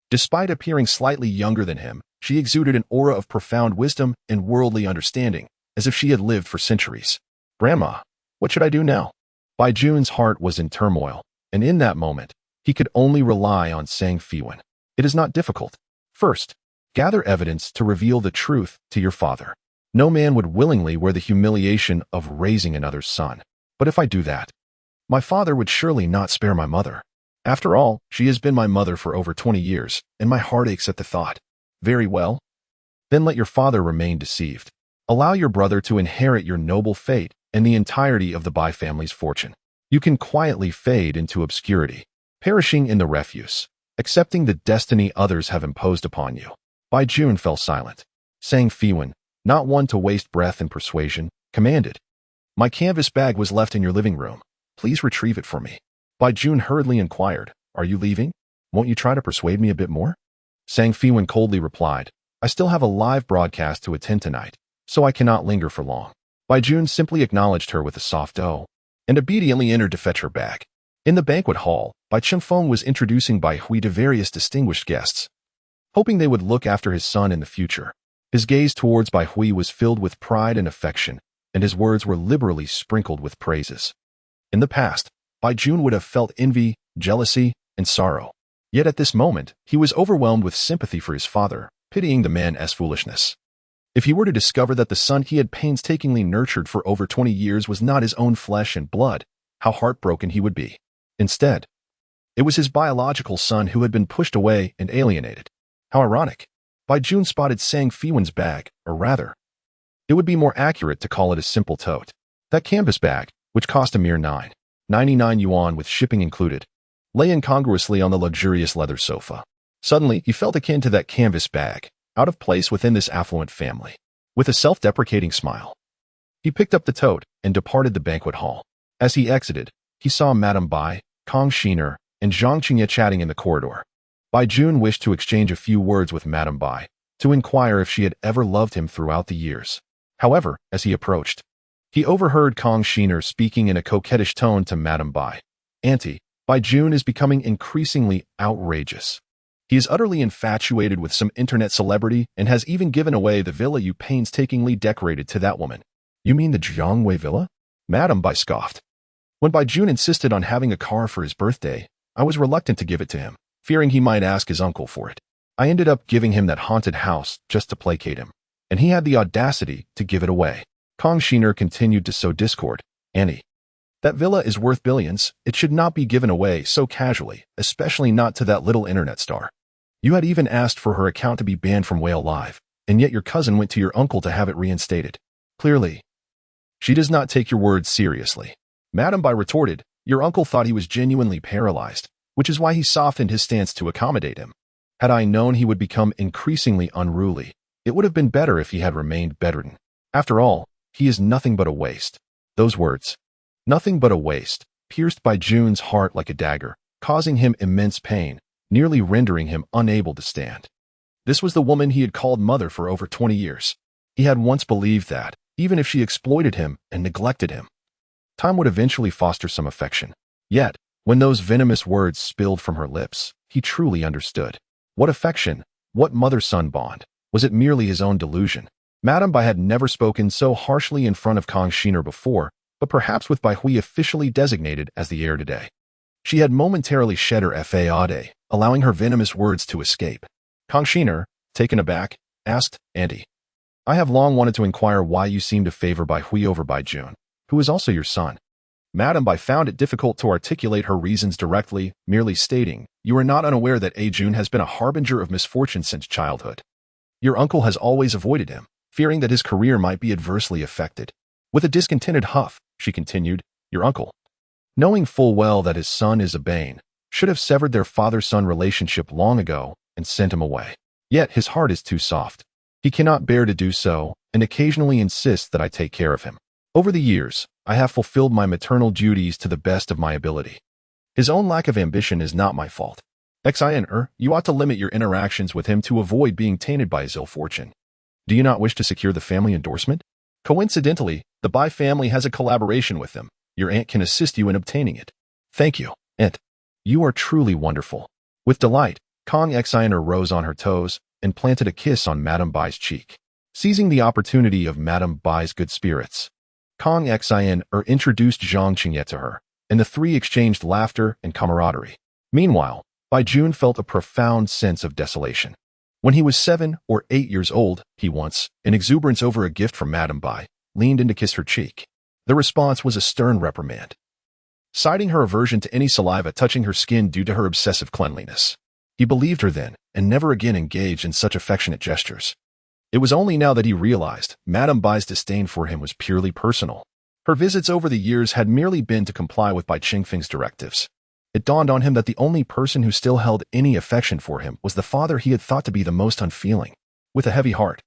Despite appearing slightly younger than him, she exuded an aura of profound wisdom and worldly understanding, as if she had lived for centuries. "Grandma, what should I do now?" Bai Jun's heart was in turmoil, and in that moment, he could only rely on Sang Feiwan. "It is not difficult. First, gather evidence to reveal the truth to your father. No man would willingly wear the humiliation of raising another's son. But if I do that, my father would surely not spare my mother. After all, she has been my mother for over 20 years, and my heart aches at the thought. Very well. Then let your father remain deceived. Allow your brother to inherit your noble fate and the entirety of the Bai family's fortune. You can quietly fade into obscurity, perishing in the refuse, accepting the destiny others have imposed upon you." Bai Jun fell silent. Sang Feiwan, not one to waste breath in persuasion, commanded, "My canvas bag was left in your living room. Please retrieve it for me." Bai Jun hurriedly inquired, "Are you leaving? Won't you try to persuade me a bit more?" Sang Feiwan coldly replied, "I still have a live broadcast to attend tonight, so I cannot linger for long." Bai Jun simply acknowledged her with a soft "oh," and obediently entered to fetch her bag. In the banquet hall, Bai Chengfeng was introducing Bai Hui to various distinguished guests, hoping they would look after his son in the future. His gaze towards Bai Hui was filled with pride and affection, and his words were liberally sprinkled with praises. In the past, Bai Jun would have felt envy, jealousy, and sorrow. Yet at this moment, he was overwhelmed with sympathy for his father, pitying the man's foolishness. If he were to discover that the son he had painstakingly nurtured for over 20 years was not his own flesh and blood, how heartbroken he would be. Instead, it was his biological son who had been pushed away and alienated. How ironic. Bai Jun spotted Sang Feiwan's bag, or rather, it would be more accurate to call it a simple tote. That canvas bag, which cost a mere 9.99 yuan with shipping included, lay incongruously on the luxurious leather sofa. Suddenly, he felt akin to that canvas bag, out of place within this affluent family. With a self-deprecating smile, he picked up the tote and departed the banquet hall. As he exited, he saw Madame Bai, Kong Shiner, and Zhang Qingye chatting in the corridor. Bai Jun wished to exchange a few words with Madame Bai, to inquire if she had ever loved him throughout the years. However, as he approached, he overheard Kong Shiner speaking in a coquettish tone to Madame Bai. "Auntie, Bai Jun is becoming increasingly outrageous. He is utterly infatuated with some internet celebrity and has even given away the villa you painstakingly decorated to that woman." "You mean the Jiangwei villa?" Madame Bai scoffed. "When Bai Jun insisted on having a car for his birthday, I was reluctant to give it to him, fearing he might ask his uncle for it. I ended up giving him that haunted house just to placate him. and he had the audacity to give it away. Kong Shiner continued to sow discord. Annie, that villa is worth billions. It should not be given away so casually, especially not to that little internet star. You had even asked for her account to be banned from Whale Live, and yet your cousin went to your uncle to have it reinstated. Clearly, she does not take your words seriously. Madame Bai retorted, your uncle thought he was genuinely paralyzed, which is why he softened his stance to accommodate him. Had I known he would become increasingly unruly, it would have been better if he had remained bedridden. After all, he is nothing but a waste. Those words, nothing but a waste, pierced Bai Jun's heart like a dagger, causing him immense pain, nearly rendering him unable to stand. This was the woman he had called mother for over 20 years. He had once believed that, even if she exploited him and neglected him, time would eventually foster some affection. Yet, when those venomous words spilled from her lips, he truly understood. What affection? What mother-son bond? Was it merely his own delusion? Madame Bai had never spoken so harshly in front of Kong Shiner before, but perhaps with Bai Hui officially designated as the heir today. She had momentarily shed her fade, allowing her venomous words to escape. Kong Shiner, taken aback, asked, Auntie, I have long wanted to inquire why you seem to favor Bai Hui over Bai Jun, who is also your son. Madame Bai found it difficult to articulate her reasons directly, merely stating, you are not unaware that A Jun has been a harbinger of misfortune since childhood. Your uncle has always avoided him, fearing that his career might be adversely affected. With a discontented huff, she continued, your uncle, knowing full well that his son is a bane, should have severed their father-son relationship long ago and sent him away. Yet his heart is too soft. He cannot bear to do so, and occasionally insists that I take care of him. Over the years, I have fulfilled my maternal duties to the best of my ability. His own lack of ambition is not my fault. You ought to limit your interactions with him to avoid being tainted by his ill fortune. Do you not wish to secure the family endorsement? Coincidentally, the Bai family has a collaboration with them. Your aunt can assist you in obtaining it. Thank you, Aunt. You are truly wonderful. With delight, Kong Xiner rose on her toes and planted a kiss on Madame Bai's cheek. Seizing the opportunity of Madame Bai's good spirits, Kong Xiner introduced Zhang Qingye to her, and the three exchanged laughter and camaraderie. Meanwhile, Bai Jun felt a profound sense of desolation. When he was 7 or 8 years old, he once, in exuberance over a gift from Madame Bai, leaned in to kiss her cheek. The response was a stern reprimand, citing her aversion to any saliva touching her skin due to her obsessive cleanliness. He believed her then, and never again engaged in such affectionate gestures. It was only now that he realized Madame Bai's disdain for him was purely personal. Her visits over the years had merely been to comply with Bai Qingfeng's directives. It dawned on him that the only person who still held any affection for him was the father he had thought to be the most unfeeling. With a heavy heart,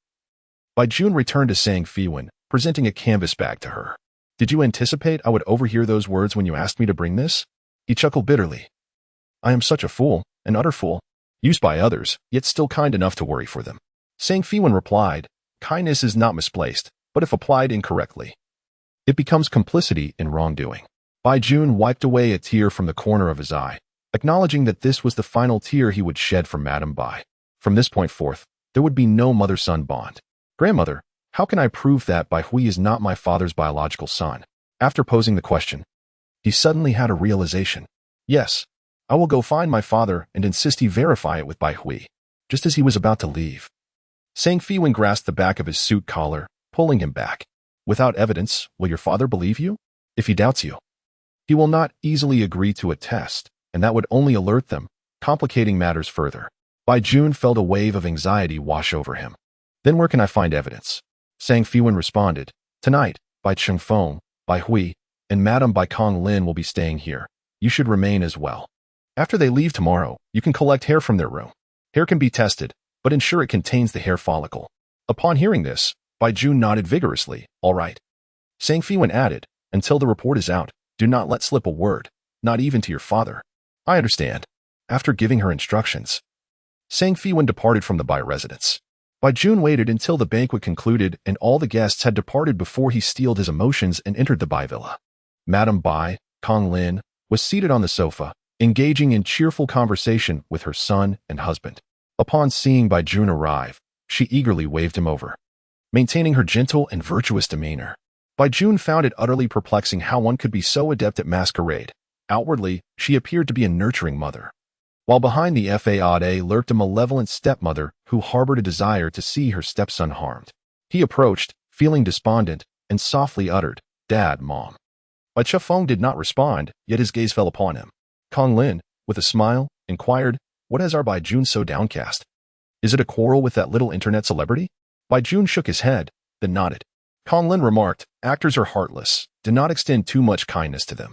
Bai Jun returned to saying Feiwan, presenting a canvas bag to her. Did you anticipate I would overhear those words when you asked me to bring this? He chuckled bitterly. I am such a fool, an utter fool, used by others, yet still kind enough to worry for them. Saying Feiwan replied, kindness is not misplaced, but if applied incorrectly, it becomes complicity in wrongdoing. Bai Jun wiped away a tear from the corner of his eye, acknowledging that this was the final tear he would shed for Madame Bai. From this point forth, there would be no mother-son bond. Grandmother, how can I prove that Bai Hui is not my father's biological son? After posing the question, he suddenly had a realization. Yes, I will go find my father and insist he verify it with Bai Hui, just as he was about to leave. Saying Feiwan grasped the back of his suit collar, pulling him back. Without evidence, will your father believe you? If he doubts you, he will not easily agree to a test, and that would only alert them, complicating matters further. Bai Jun felt a wave of anxiety wash over him. Then where can I find evidence? Sang Feiwan responded, tonight, Bai Chengfeng, Bai Hui, and Madame Bai Kong Lin will be staying here. You should remain as well. After they leave tomorrow, you can collect hair from their room. Hair can be tested, but ensure it contains the hair follicle. Upon hearing this, Bai Jun nodded vigorously, all right. Sang Feiwan added, until the report is out, do not let slip a word, not even to your father. I understand. After giving her instructions, Sang Feiwan departed from the Bai residence. Bai Jun waited until the banquet concluded and all the guests had departed before he steeled his emotions and entered the Bai villa. Madame Bai, Kong Lin, was seated on the sofa, engaging in cheerful conversation with her son and husband. Upon seeing Bai Jun arrive, she eagerly waved him over, maintaining her gentle and virtuous demeanor. Bai Jun found it utterly perplexing how one could be so adept at masquerade. Outwardly, she appeared to be a nurturing mother, while behind the fade lurked a malevolent stepmother who harbored a desire to see her stepson harmed. He approached, feeling despondent, and softly uttered, "Dad, Mom." Bai Chefeng did not respond, yet his gaze fell upon him. Kong Lin, with a smile, inquired, "What has our Bai Jun so downcast? Is it a quarrel with that little internet celebrity?" Bai Jun shook his head, then nodded. Kong Lin remarked, "Actors are heartless. Do not extend too much kindness to them.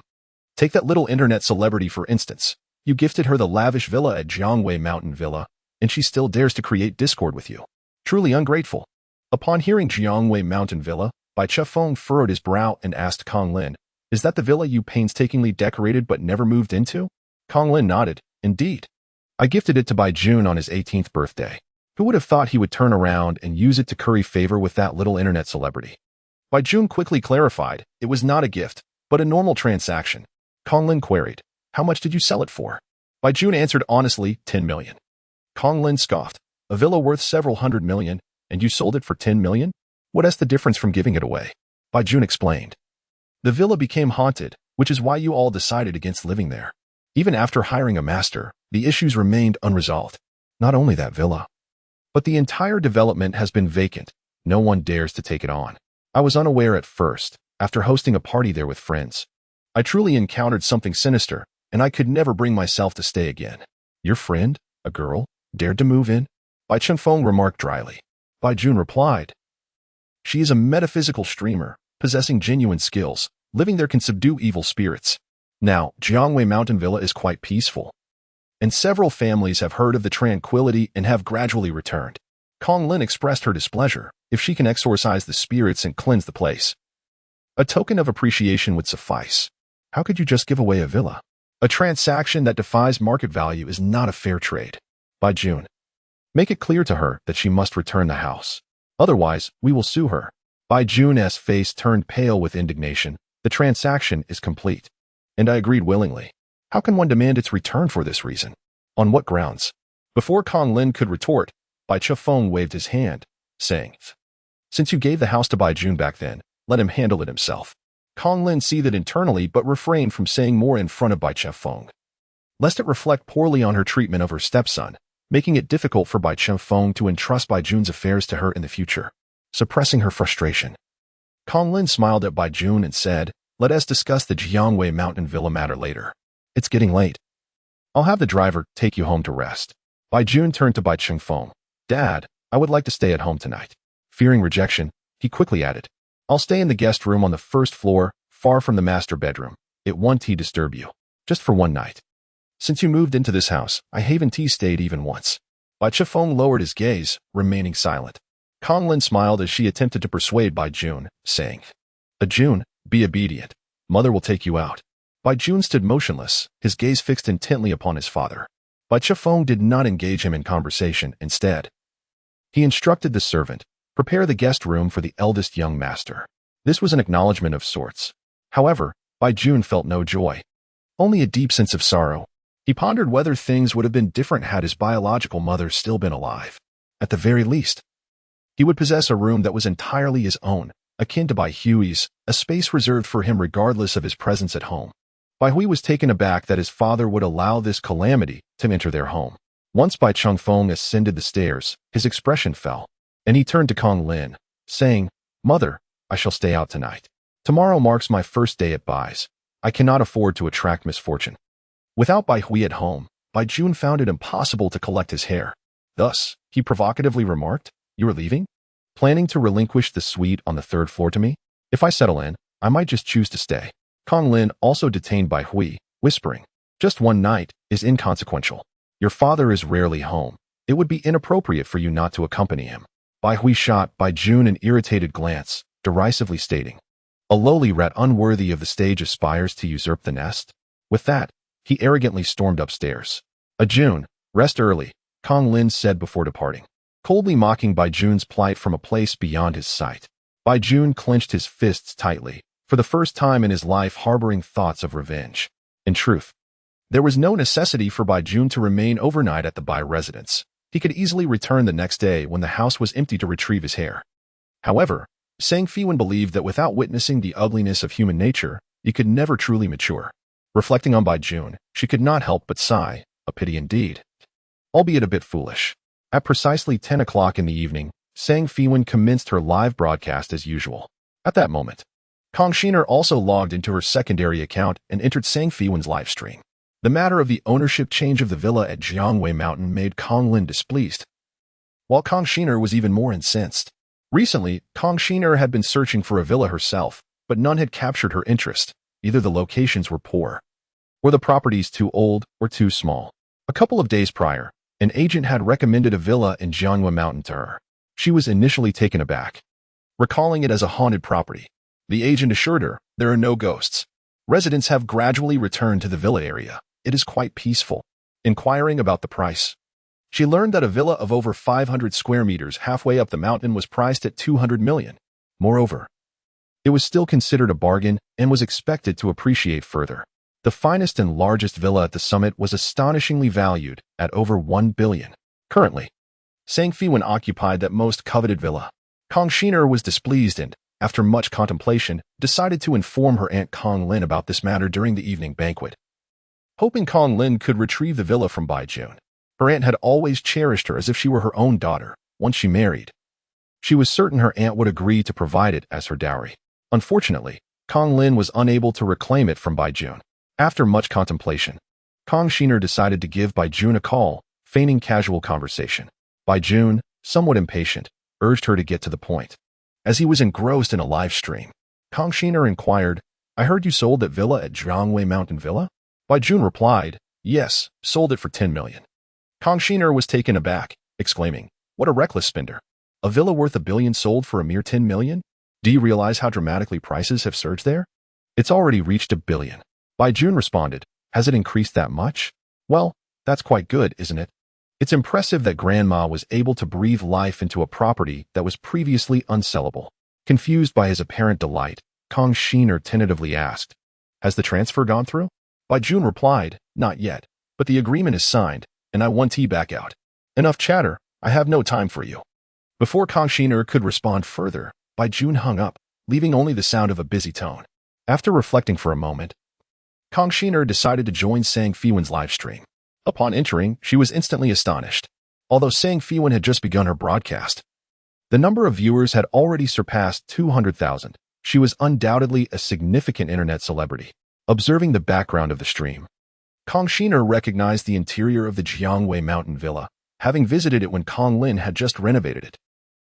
Take that little internet celebrity for instance. You gifted her the lavish villa at Jiangwei Mountain Villa, and she still dares to create discord with you. Truly ungrateful." Upon hearing Jiangwei Mountain Villa, Bai Chefeng furrowed his brow and asked Kong Lin, "Is that the villa you painstakingly decorated but never moved into?" Kong Lin nodded, "Indeed. I gifted it to Bai Jun on his 18th birthday. Who would have thought he would turn around and use it to curry favor with that little internet celebrity?" Bai Jun quickly clarified, it was not a gift, but a normal transaction. Kong Lin queried, "How much did you sell it for?" Bai Jun answered honestly, 10 million. Kong Lin scoffed, "A villa worth several hundred million, and you sold it for 10 million? What is the difference from giving it away?" Bai Jun explained, "The villa became haunted, which is why you all decided against living there. Even after hiring a master, the issues remained unresolved. Not only that villa, but the entire development has been vacant. No one dares to take it on. I was unaware at first, after hosting a party there with friends. I truly encountered something sinister, and I could never bring myself to stay again." "Your friend, a girl, dared to move in?" Bai Chefeng remarked dryly. Bai Jun replied, "She is a metaphysical streamer, possessing genuine skills. Living there can subdue evil spirits. Now, Jiangwei Mountain Villa is quite peaceful, and several families have heard of the tranquility and have gradually returned." Kong Lin expressed her displeasure. "If she can exorcise the spirits and cleanse the place, a token of appreciation would suffice. How could you just give away a villa? A transaction that defies market value is not a fair trade." Bai Jun, "Make it clear to her that she must return the house. Otherwise, we will sue her." Bai Jun's face turned pale with indignation. "The transaction is complete, and I agreed willingly. How can one demand its return for this reason? On what grounds?" Before Kong Lin could retort, Bai Chefeng waved his hand, saying, "Since you gave the house to Bai Jun back then, let him handle it himself." Kong Lin seethed internally but refrained from saying more in front of Bai Chefeng, lest it reflect poorly on her treatment of her stepson, making it difficult for Bai Chefeng to entrust Bai Jun's affairs to her in the future. Suppressing her frustration, Kong Lin smiled at Bai Jun and said, "Let us discuss the Jiangwei Mountain Villa matter later. It's getting late. I'll have the driver take you home to rest." Bai Jun turned to Bai Chefeng, "Dad, I would like to stay at home tonight." Fearing rejection, he quickly added, "I'll stay in the guest room on the first floor, far from the master bedroom. It won't disturb you. Just for one night. Since you moved into this house, I haven't stayed even once." Bai Chefeng lowered his gaze, remaining silent. Kong Lin smiled as she attempted to persuade Bai Jun, saying, "Jun, be obedient. Mother will take you out." Bai Jun stood motionless, his gaze fixed intently upon his father. Bai Chefeng did not engage him in conversation. Instead, he instructed the servant, "Prepare the guest room for the eldest young master." This was an acknowledgement of sorts. However, Bai Jun felt no joy, only a deep sense of sorrow. He pondered whether things would have been different had his biological mother still been alive. At the very least, he would possess a room that was entirely his own, akin to Bai Hui's, a space reserved for him regardless of his presence at home. Bai Hui was taken aback that his father would allow this calamity to enter their home. Once Bai Chefeng ascended the stairs, his expression fell, and he turned to Kong Lin, saying, "Mother, I shall stay out tonight. Tomorrow marks my first day at Bai's. I cannot afford to attract misfortune." Without Bai Hui at home, Bai Jun found it impossible to collect his hair. Thus, he provocatively remarked, "You are leaving? Planning to relinquish the suite on the third floor to me? If I settle in, I might just choose to stay." Kong Lin also detained Bai Hui, whispering, "Just one night is inconsequential. Your father is rarely home. It would be inappropriate for you not to accompany him." Bai Hui shot Bai Jun an irritated glance, derisively stating, "A lowly rat unworthy of the stage aspires to usurp the nest." With that, he arrogantly stormed upstairs. "Jun, rest early," Kong Lin said before departing, coldly mocking Bai Jun's plight from a place beyond his sight. Bai Jun clenched his fists tightly, for the first time in his life harboring thoughts of revenge. In truth, there was no necessity for Bai Jun to remain overnight at the Bai residence. He could easily return the next day when the house was empty to retrieve his hair. However, Feiwan believed that without witnessing the ugliness of human nature, he could never truly mature. Reflecting on Bai Jun, she could not help but sigh, a pity indeed, albeit a bit foolish. At precisely 10 o'clock in the evening, Sang Feiwan commenced her live broadcast as usual. At that moment, Kong Shiner also logged into her secondary account and entered Sang Feiwan's live stream. The matter of the ownership change of the villa at Jiangwei Mountain made Kong Lin displeased, while Kong Shiner was even more incensed. Recently, Kong Shiner had been searching for a villa herself, but none had captured her interest. Either the locations were poor, or the properties too old or too small. A couple of days prior, an agent had recommended a villa in Jiangwei Mountain to her. She was initially taken aback, recalling it as a haunted property. The agent assured her, there are no ghosts. Residents have gradually returned to the villa area. It is quite peaceful. Inquiring about the price, she learned that a villa of over 500 square meters halfway up the mountain was priced at 200 million. Moreover, it was still considered a bargain and was expected to appreciate further. The finest and largest villa at the summit was astonishingly valued at over 1 billion. Currently, Sang Feiwan occupied that most coveted villa. Kong Shiner was displeased and, after much contemplation, decided to inform her aunt Kong Lin about this matter during the evening banquet. Hoping Kong Lin could retrieve the villa from Bai Jun. Her aunt had always cherished her as if she were her own daughter. Once she married, she was certain her aunt would agree to provide it as her dowry. Unfortunately, Kong Lin was unable to reclaim it from Bai Jun. After much contemplation, Kong Shiner decided to give Bai Jun a call, feigning casual conversation. Bai Jun, somewhat impatient, urged her to get to the point. As he was engrossed in a live stream, Kong Shiner inquired, I heard you sold that villa at Jiangwei Mountain Villa? Bai Jun replied, yes, sold it for 10 million. Kong Shiner was taken aback, exclaiming, what a reckless spender. A villa worth 1 billion sold for a mere 10 million? Do you realize how dramatically prices have surged there? It's already reached 1 billion. Bai Jun responded, has it increased that much? Well, that's quite good, isn't it? It's impressive that Grandma was able to breathe life into a property that was previously unsellable. Confused by his apparent delight, Kong Shiner tentatively asked, has the transfer gone through? Bai Jun replied, not yet, but the agreement is signed, and I want tea back out. Enough chatter, I have no time for you. Before Kong Shiner could respond further, Bai Jun hung up, leaving only the sound of a busy tone. After reflecting for a moment, Kong Shiner decided to join Sang Feiwan's live stream. Upon entering, she was instantly astonished. Although Sang Feiwan had just begun her broadcast, the number of viewers had already surpassed 200,000. She was undoubtedly a significant internet celebrity. Observing the background of the stream, Kong Shiner recognized the interior of the Jiangwei Mountain Villa, having visited it when Kong Lin had just renovated it.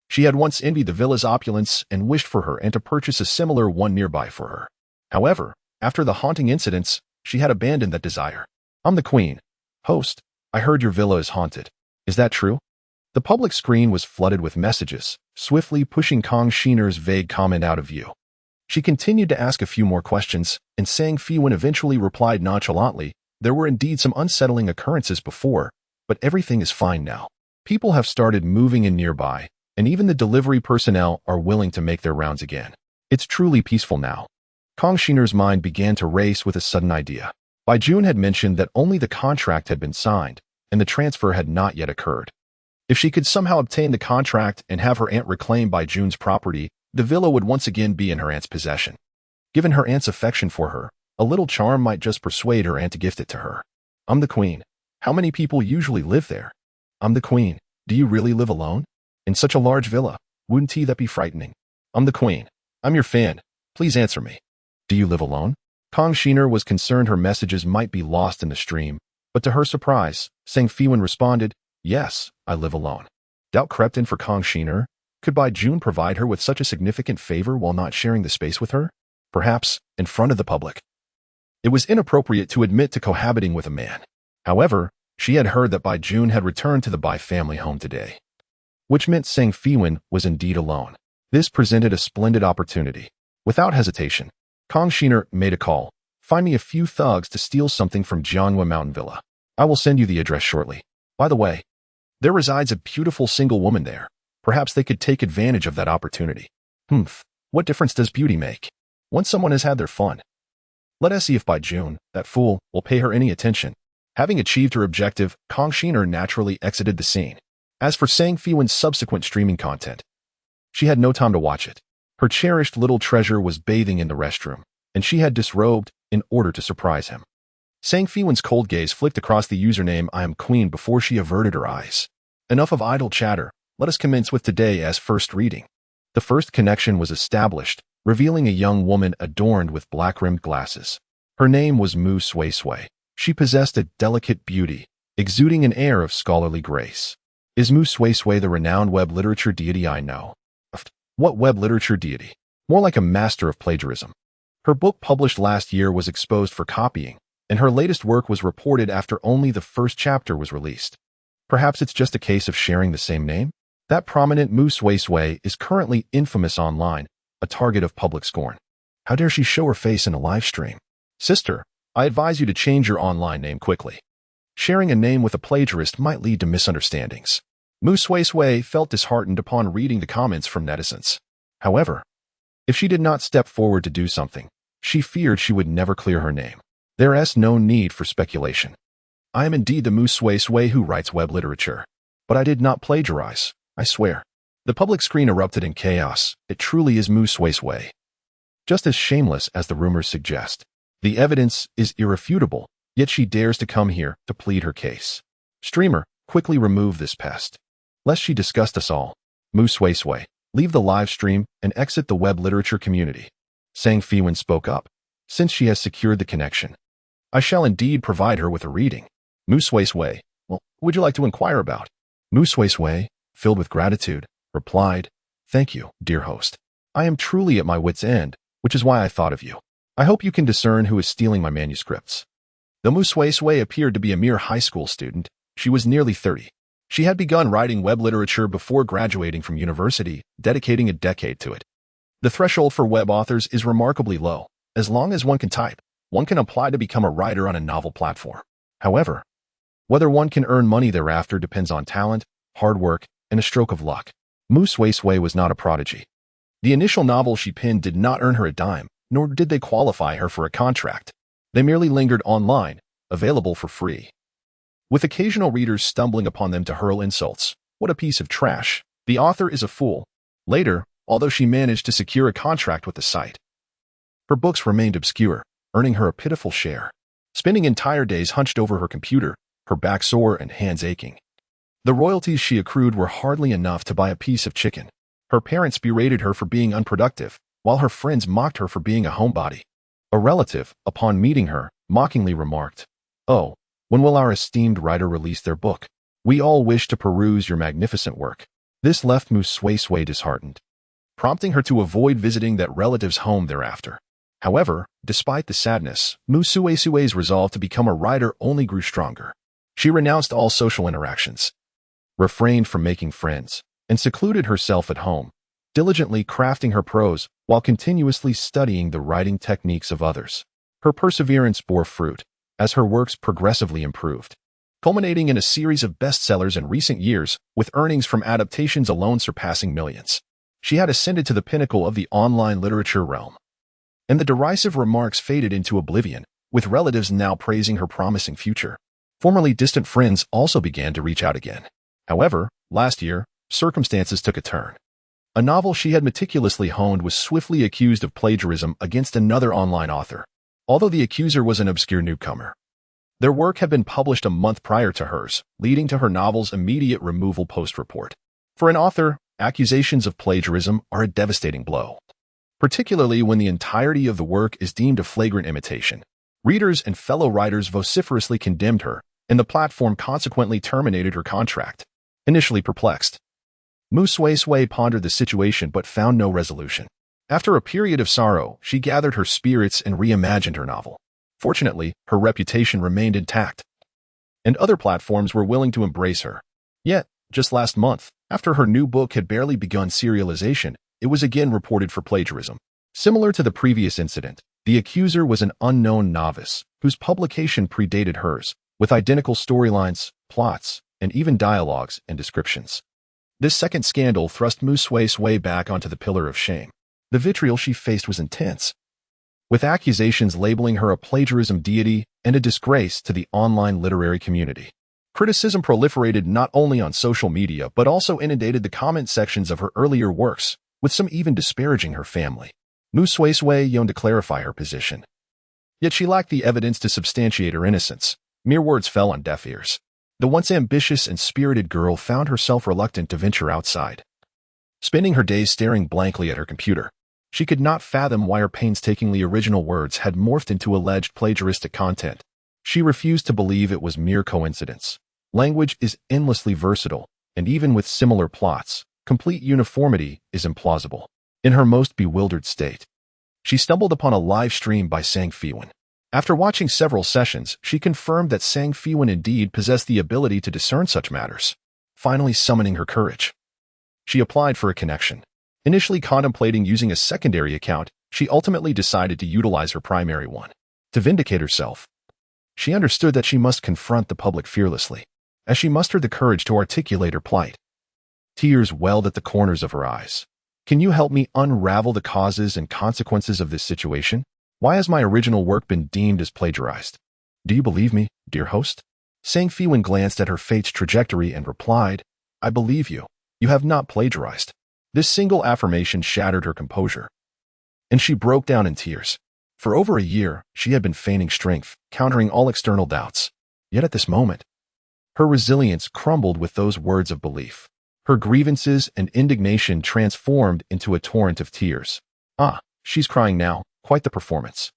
She had once envied the villa's opulence and wished for her and to purchase a similar one nearby for her. However, after the haunting incidents, she had abandoned that desire. I'm the queen. Host, I heard your villa is haunted. Is that true? The public screen was flooded with messages, swiftly pushing Kong Shiner's vague comment out of view. She continued to ask a few more questions, and Sang Feiwan eventually replied nonchalantly, there were indeed some unsettling occurrences before, but everything is fine now. People have started moving in nearby, and even the delivery personnel are willing to make their rounds again. It's truly peaceful now. Kong Shiner's mind began to race with a sudden idea. Bai Jun had mentioned that only the contract had been signed, and the transfer had not yet occurred. If she could somehow obtain the contract and have her aunt reclaim Bai Jun's property, the villa would once again be in her aunt's possession. Given her aunt's affection for her, a little charm might just persuade her aunt to gift it to her. I'm the queen. How many people usually live there? I'm the queen. Do you really live alone? In such a large villa, wouldn't that be frightening? I'm the queen. I'm your fan. Please answer me. Do you live alone? Kong Shiner was concerned her messages might be lost in the stream, but to her surprise, Sang Feiwan responded, yes, I live alone. Doubt crept in for Kong Shiner. Could Bai Jun provide her with such a significant favor while not sharing the space with her? Perhaps, in front of the public. It was inappropriate to admit to cohabiting with a man. However, she had heard that Bai Jun had returned to the Bai family home today, which meant Sang Feiwan was indeed alone. This presented a splendid opportunity. Without hesitation, Kong Shiner made a call. Find me a few thugs to steal something from Jiangwei Mountain Villa. I will send you the address shortly. By the way, there resides a beautiful single woman there. Perhaps they could take advantage of that opportunity. What difference does beauty make? Once someone has had their fun. Let us see if Bai Jun, that fool, will pay her any attention. Having achieved her objective, Kong Shiner naturally exited the scene. As for Sang Feiwan's subsequent streaming content, she had no time to watch it. Her cherished little treasure was bathing in the restroom, and she had disrobed in order to surprise him. Sang Feiwan's cold gaze flicked across the username I am queen before she averted her eyes. Enough of idle chatter. let us commence with today as first reading. The first connection was established, revealing a young woman adorned with black-rimmed glasses. Her name was Mu Sui Sui. She possessed a delicate beauty, exuding an air of scholarly grace. Is Mu Sui Sui the renowned web literature deity I know? What web literature deity? More like a master of plagiarism. Her book published last year was exposed for copying, and her latest work was reported after only the first chapter was released. Perhaps it's just a case of sharing the same name? That prominent Mu Sui Sui is currently infamous online, a target of public scorn. How dare she show her face in a live stream? Sister, I advise you to change your online name quickly. Sharing a name with a plagiarist might lead to misunderstandings. Mu Sui Sui felt disheartened upon reading the comments from netizens. However, if she did not step forward to do something, she feared she would never clear her name. There is no need for speculation. I am indeed the Mu Sui Sui who writes web literature. But I did not plagiarize, I swear. The public screen erupted in chaos. It truly is Mu Sui Sui. Just as shameless as the rumors suggest. The evidence is irrefutable, yet she dares to come here to plead her case. Streamer, quickly remove this pest. Lest she disgust us all. Mu Sui Sui, leave the live stream and exit the web literature community. Sang Feiwan spoke up. Since she has secured the connection, I shall indeed provide her with a reading. Mu Sui Sui, well, would you like to inquire about? Mu Sui Sui, filled with gratitude, replied, Thank you, dear host. I am truly at my wit's end, which is why I thought of you. I hope you can discern who is stealing my manuscripts. Though Mu Sui Sui appeared to be a mere high school student, she was nearly 30. She had begun writing web literature before graduating from university, dedicating a decade to it. The threshold for web authors is remarkably low. As long as one can type, one can apply to become a writer on a novel platform. However, whether one can earn money thereafter depends on talent, hard work, and a stroke of luck. Mu Sui Sui was not a prodigy. The initial novel she penned did not earn her a dime, nor did they qualify her for a contract. They merely lingered online, available for free, with occasional readers stumbling upon them to hurl insults. What a piece of trash. The author is a fool. Later, although she managed to secure a contract with the site, her books remained obscure, earning her a pitiful share. Spending entire days hunched over her computer, her back sore and hands aching. The royalties she accrued were hardly enough to buy a piece of chicken. Her parents berated her for being unproductive, while her friends mocked her for being a homebody. A relative, upon meeting her, mockingly remarked, Oh, when will our esteemed writer release their book? We all wish to peruse your magnificent work. This left Mu Sui Sui disheartened, prompting her to avoid visiting that relative's home thereafter. However, despite the sadness, Mu Sui Sui's resolve to become a writer only grew stronger. She renounced all social interactions, refrained from making friends, and secluded herself at home, diligently crafting her prose while continuously studying the writing techniques of others. Her perseverance bore fruit, as her works progressively improved, culminating in a series of bestsellers in recent years, with earnings from adaptations alone surpassing millions. She had ascended to the pinnacle of the online literature realm, and the derisive remarks faded into oblivion, with relatives now praising her promising future. Formerly distant friends also began to reach out again. However, last year, circumstances took a turn. A novel she had meticulously honed was swiftly accused of plagiarism against another online author, although the accuser was an obscure newcomer. Their work had been published a month prior to hers, leading to her novel's immediate removal post-report. For an author, accusations of plagiarism are a devastating blow, particularly when the entirety of the work is deemed a flagrant imitation. Readers and fellow writers vociferously condemned her, and the platform consequently terminated her contract. Initially perplexed, Mu Sui Sui pondered the situation but found no resolution. After a period of sorrow, she gathered her spirits and reimagined her novel. Fortunately, her reputation remained intact, and other platforms were willing to embrace her. Yet, just last month, after her new book had barely begun serialization, it was again reported for plagiarism. Similar to the previous incident, the accuser was an unknown novice, whose publication predated hers, with identical storylines, plots, and even dialogues and descriptions. This second scandal thrust Mu Sui Sui back onto the pillar of shame. The vitriol she faced was intense, with accusations labeling her a plagiarism deity and a disgrace to the online literary community. Criticism proliferated not only on social media but also inundated the comment sections of her earlier works, with some even disparaging her family. Mu Sui Sui yearned to clarify her position, yet she lacked the evidence to substantiate her innocence. Mere words fell on deaf ears. The once ambitious and spirited girl found herself reluctant to venture outside. Spending her days staring blankly at her computer, she could not fathom why her painstakingly original words had morphed into alleged plagiaristic content. She refused to believe it was mere coincidence. Language is endlessly versatile, and even with similar plots, complete uniformity is implausible. In her most bewildered state, she stumbled upon a live stream by Sang Feiwan. After watching several sessions, she confirmed that Sang Feiwan indeed possessed the ability to discern such matters. Finally summoning her courage, she applied for a connection. Initially contemplating using a secondary account, she ultimately decided to utilize her primary one. To vindicate herself, she understood that she must confront the public fearlessly. As she mustered the courage to articulate her plight, tears welled at the corners of her eyes. Can you help me unravel the causes and consequences of this situation? Why has my original work been deemed as plagiarized? Do you believe me, dear host? Sang Feiwan glanced at her fate's trajectory and replied, I believe you. You have not plagiarized. This single affirmation shattered her composure, and she broke down in tears. For over a year, she had been feigning strength, countering all external doubts. Yet at this moment, her resilience crumbled with those words of belief. Her grievances and indignation transformed into a torrent of tears. Ah, she's crying now. Quite the performance.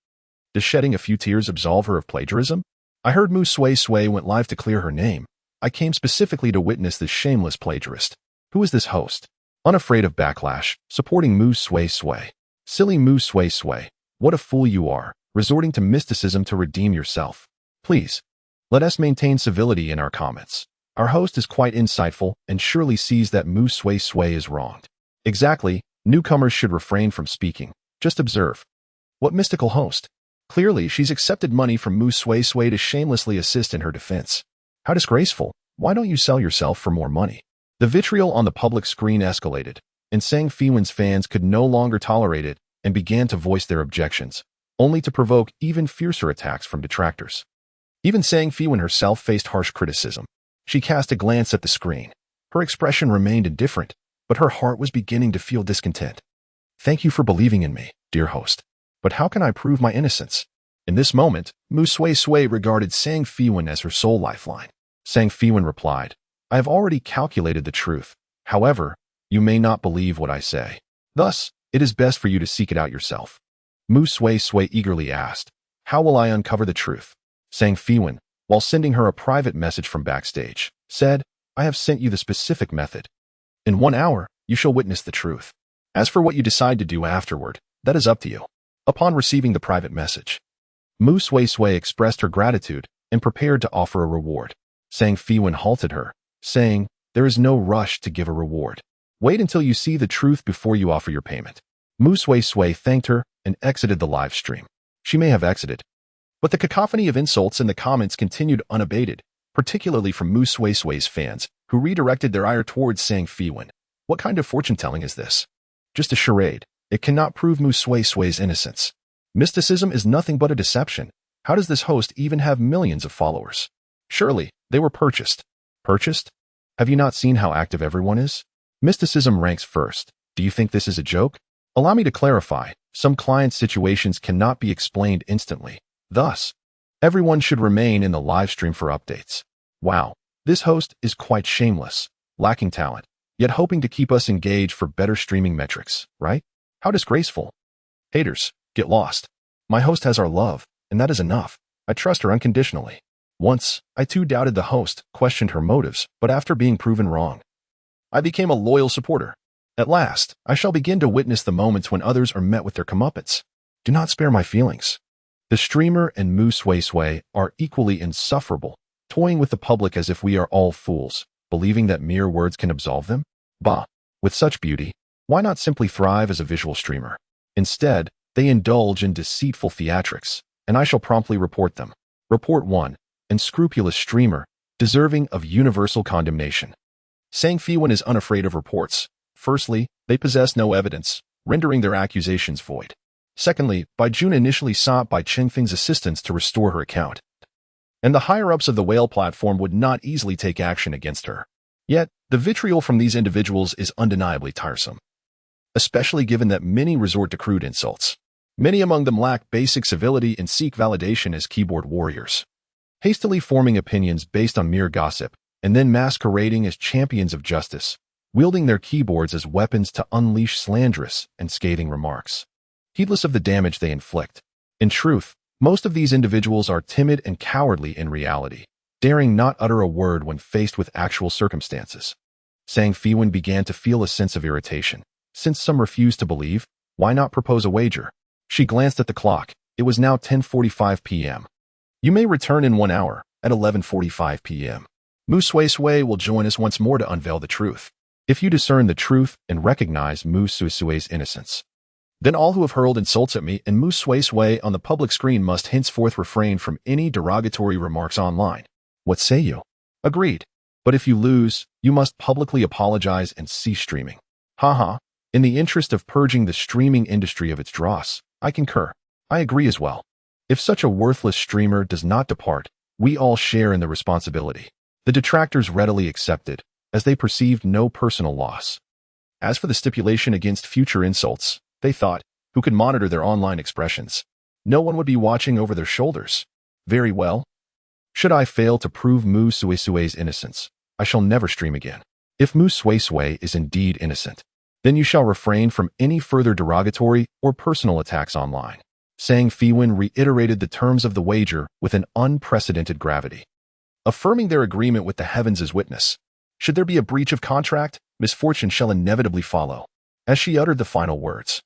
Does shedding a few tears absolve her of plagiarism? I heard Mu Sui Sui went live to clear her name. I came specifically to witness this shameless plagiarist. Who is this host? Unafraid of backlash, supporting Mu Sui Sui. Silly Mu Sui Sui. What a fool you are, resorting to mysticism to redeem yourself. Please, let us maintain civility in our comments. Our host is quite insightful and surely sees that Mu Sui Sui is wronged. Exactly, newcomers should refrain from speaking. Just observe. What mystical host? Clearly, she's accepted money from Mu Sui Sui to shamelessly assist in her defense. How disgraceful. Why don't you sell yourself for more money? The vitriol on the public screen escalated, and Sang Feiwan's fans could no longer tolerate it and began to voice their objections, only to provoke even fiercer attacks from detractors. Even Sang Feiwan herself faced harsh criticism. She cast a glance at the screen. Her expression remained indifferent, but her heart was beginning to feel discontent. Thank you for believing in me, dear host. But how can I prove my innocence? In this moment, Mu Sui Sui regarded Sang Feiwan as her sole lifeline. Sang Feiwan replied, I have already calculated the truth. However, you may not believe what I say. Thus, it is best for you to seek it out yourself. Mu Sui Sui eagerly asked, how will I uncover the truth? Sang Feiwan, while sending her a private message from backstage, said, I have sent you the specific method. In 1 hour, you shall witness the truth. As for what you decide to do afterward, that is up to you. Upon receiving the private message, Mu Sui Sui expressed her gratitude and prepared to offer a reward. Sang Feiwan halted her, saying, there is no rush to give a reward. Wait until you see the truth before you offer your payment. Mu Sui Sui thanked her and exited the live stream. She may have exited, but the cacophony of insults in the comments continued unabated, particularly from Mu Sui Sui's fans, who redirected their ire towards Sang Feiwan. What kind of fortune-telling is this? Just a charade. It cannot prove Mu Sui Sui's innocence. Mysticism is nothing but a deception. How does this host even have millions of followers? Surely, they were purchased. Purchased? Have you not seen how active everyone is? Mysticism ranks first. Do you think this is a joke? Allow me to clarify. Some client situations cannot be explained instantly. Thus, everyone should remain in the live stream for updates. Wow, this host is quite shameless, lacking talent, yet hoping to keep us engaged for better streaming metrics, right? How disgraceful. Haters, get lost. My host has our love, and that is enough. I trust her unconditionally. Once, I too doubted the host, questioned her motives, but after being proven wrong, I became a loyal supporter. At last, I shall begin to witness the moments when others are met with their comeuppance. Do not spare my feelings. The streamer and Mu Sui Sui are equally insufferable, toying with the public as if we are all fools, believing that mere words can absolve them? Bah, with such beauty, why not simply thrive as a visual streamer? Instead, they indulge in deceitful theatrics, and I shall promptly report them. Report 1. Unscrupulous streamer, deserving of universal condemnation. Sang Feiwan is unafraid of reports. Firstly, they possess no evidence, rendering their accusations void. Secondly, Bai Jun initially sought Bai Chengfeng's assistance to restore her account, and the higher-ups of the whale platform would not easily take action against her. Yet, the vitriol from these individuals is undeniably tiresome, especially given that many resort to crude insults. Many among them lack basic civility and seek validation as keyboard warriors. hastily forming opinions based on mere gossip, and then masquerading as champions of justice, wielding their keyboards as weapons to unleash slanderous and scathing remarks, heedless of the damage they inflict. In truth, most of these individuals are timid and cowardly in reality, daring not utter a word when faced with actual circumstances. Feiwan began to feel a sense of irritation. Since some refused to believe, why not propose a wager? She glanced at the clock. It was now 10:45 p.m. You may return in 1 hour, at 11:45 p.m. Mu Sui will join us once more to unveil the truth. If you discern the truth and recognize Mu Sui's innocence, then all who have hurled insults at me and Mu Sui on the public screen must henceforth refrain from any derogatory remarks online. What say you? Agreed. But if you lose, you must publicly apologize and cease streaming. Haha. In the interest of purging the streaming industry of its dross, I concur. I agree as well. If such a worthless streamer does not depart, we all share in the responsibility. The detractors readily accepted, as they perceived no personal loss. As for the stipulation against future insults, they thought, who could monitor their online expressions? No one would be watching over their shoulders. Very well. Should I fail to prove Mu Sui's innocence, I shall never stream again. If Mu Sui is indeed innocent, then you shall refrain from any further derogatory or personal attacks online. Feiwan reiterated the terms of the wager with an unprecedented gravity, affirming their agreement with the heavens as witness. Should there be a breach of contract, misfortune shall inevitably follow. As she uttered the final words,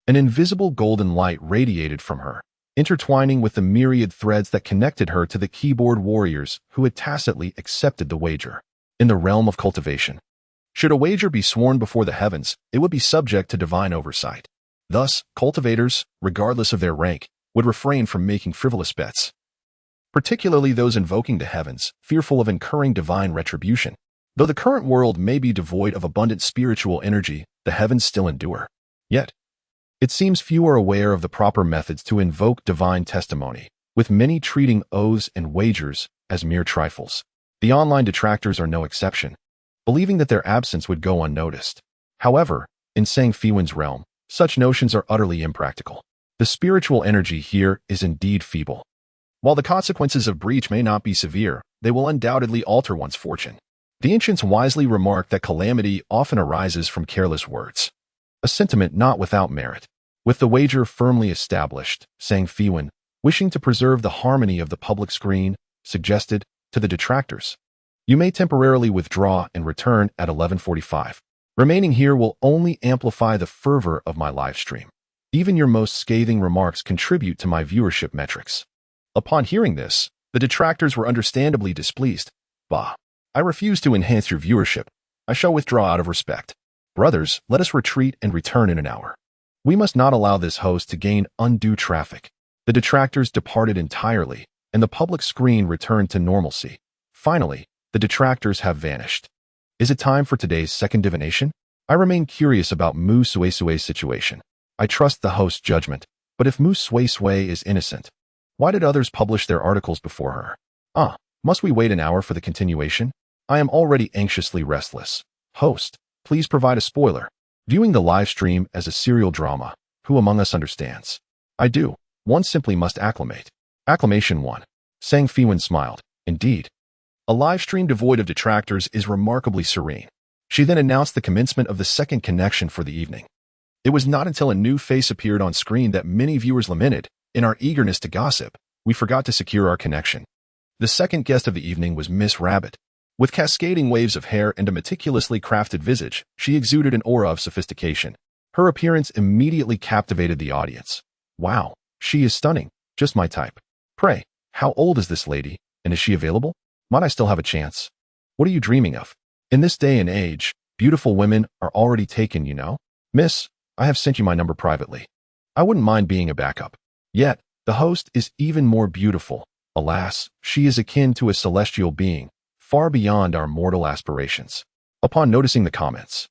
an invisible golden light radiated from her, intertwining with the myriad threads that connected her to the keyboard warriors who had tacitly accepted the wager. In the realm of cultivation, should a wager be sworn before the heavens, it would be subject to divine oversight. Thus, cultivators, regardless of their rank, would refrain from making frivolous bets, particularly those invoking the heavens, fearful of incurring divine retribution. Though the current world may be devoid of abundant spiritual energy, the heavens still endure. Yet, it seems few are aware of the proper methods to invoke divine testimony, with many treating oaths and wagers as mere trifles. The online detractors are no exception, believing that their absence would go unnoticed. However, in Feiwan's realm, such notions are utterly impractical. The spiritual energy here is indeed feeble. While the consequences of breach may not be severe, they will undoubtedly alter one's fortune. The ancients wisely remarked that calamity often arises from careless words, a sentiment not without merit. With the wager firmly established, Feiwan, wishing to preserve the harmony of the public screen, suggested to the detractors, you may temporarily withdraw and return at 11:45. Remaining here will only amplify the fervor of my live stream. Even your most scathing remarks contribute to my viewership metrics. Upon hearing this, the detractors were understandably displeased. Bah! I refuse to enhance your viewership. I shall withdraw out of respect. Brothers, let us retreat and return in an hour. We must not allow this host to gain undue traffic. The detractors departed entirely, and the public screen returned to normalcy. Finally, the detractors have vanished. Is it time for today's second divination? I remain curious about Mu Sui's situation. I trust the host's judgment, but if Mu Sui is innocent, why did others publish their articles before her? Must we wait an hour for the continuation? I am already anxiously restless. Host, please provide a spoiler. Viewing the live stream as a serial drama, who among us understands? I do. One simply must acclimate. Acclamation 1. Feiwan smiled. Indeed. A live stream devoid of detractors is remarkably serene. She then announced the commencement of the second connection for the evening. It was not until a new face appeared on screen that many viewers lamented, in our eagerness to gossip, we forgot to secure our connection. The second guest of the evening was Miss Rabbit. With cascading waves of hair and a meticulously crafted visage, she exuded an aura of sophistication. Her appearance immediately captivated the audience. Wow, she is stunning, just my type. Pray, how old is this lady, and is she available? Might I still have a chance? What are you dreaming of? In this day and age, beautiful women are already taken, you know? Miss, I have sent you my number privately. I wouldn't mind being a backup. Yet, the host is even more beautiful. Alas, she is akin to a celestial being, far beyond our mortal aspirations. Upon noticing the comments,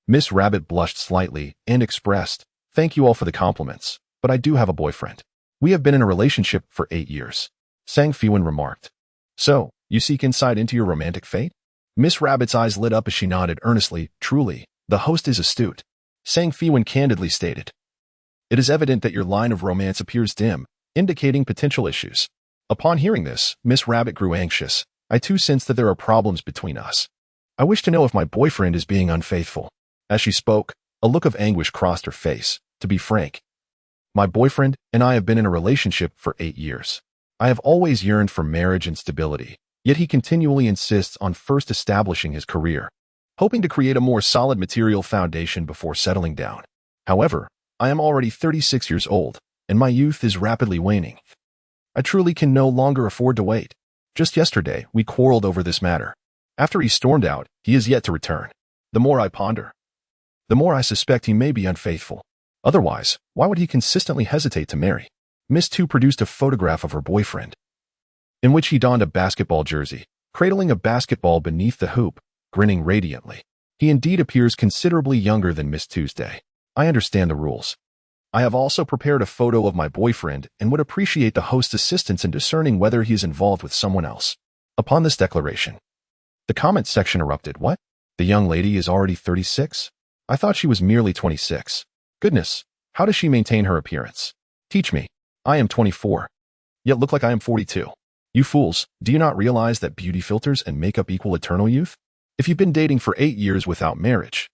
Miss Rabbit blushed slightly and expressed, "Thank you all for the compliments, but I do have a boyfriend. We have been in a relationship for 8 years. Feiwan remarked. So, you seek insight into your romantic fate? Miss Rabbit's eyes lit up as she nodded earnestly. Truly, the host is astute. Feiwan candidly stated. It is evident that your line of romance appears dim, indicating potential issues. Upon hearing this, Miss Rabbit grew anxious. I too sense that there are problems between us. I wish to know if my boyfriend is being unfaithful. As she spoke, a look of anguish crossed her face. To be frank, my boyfriend and I have been in a relationship for 8 years. I have always yearned for marriage and stability, yet he continually insists on first establishing his career, hoping to create a more solid material foundation before settling down. However, I am already 36 years old, and my youth is rapidly waning. I truly can no longer afford to wait. Just yesterday, we quarreled over this matter. After he stormed out, he is yet to return. The more I ponder, the more I suspect he may be unfaithful. Otherwise, why would he consistently hesitate to marry? Miss Tu produced a photograph of her boyfriend, in which he donned a basketball jersey, cradling a basketball beneath the hoop, grinning radiantly. He indeed appears considerably younger than Miss Tuesday. I understand the rules. I have also prepared a photo of my boyfriend and would appreciate the host's assistance in discerning whether he is involved with someone else. Upon this declaration, the comments section erupted. What? The young lady is already 36? I thought she was merely 26. Goodness, how does she maintain her appearance? Teach me. I am 24, yet look like I am 42. You fools, do you not realize that beauty filters and makeup equal eternal youth? If you've been dating for 8 years without marriage,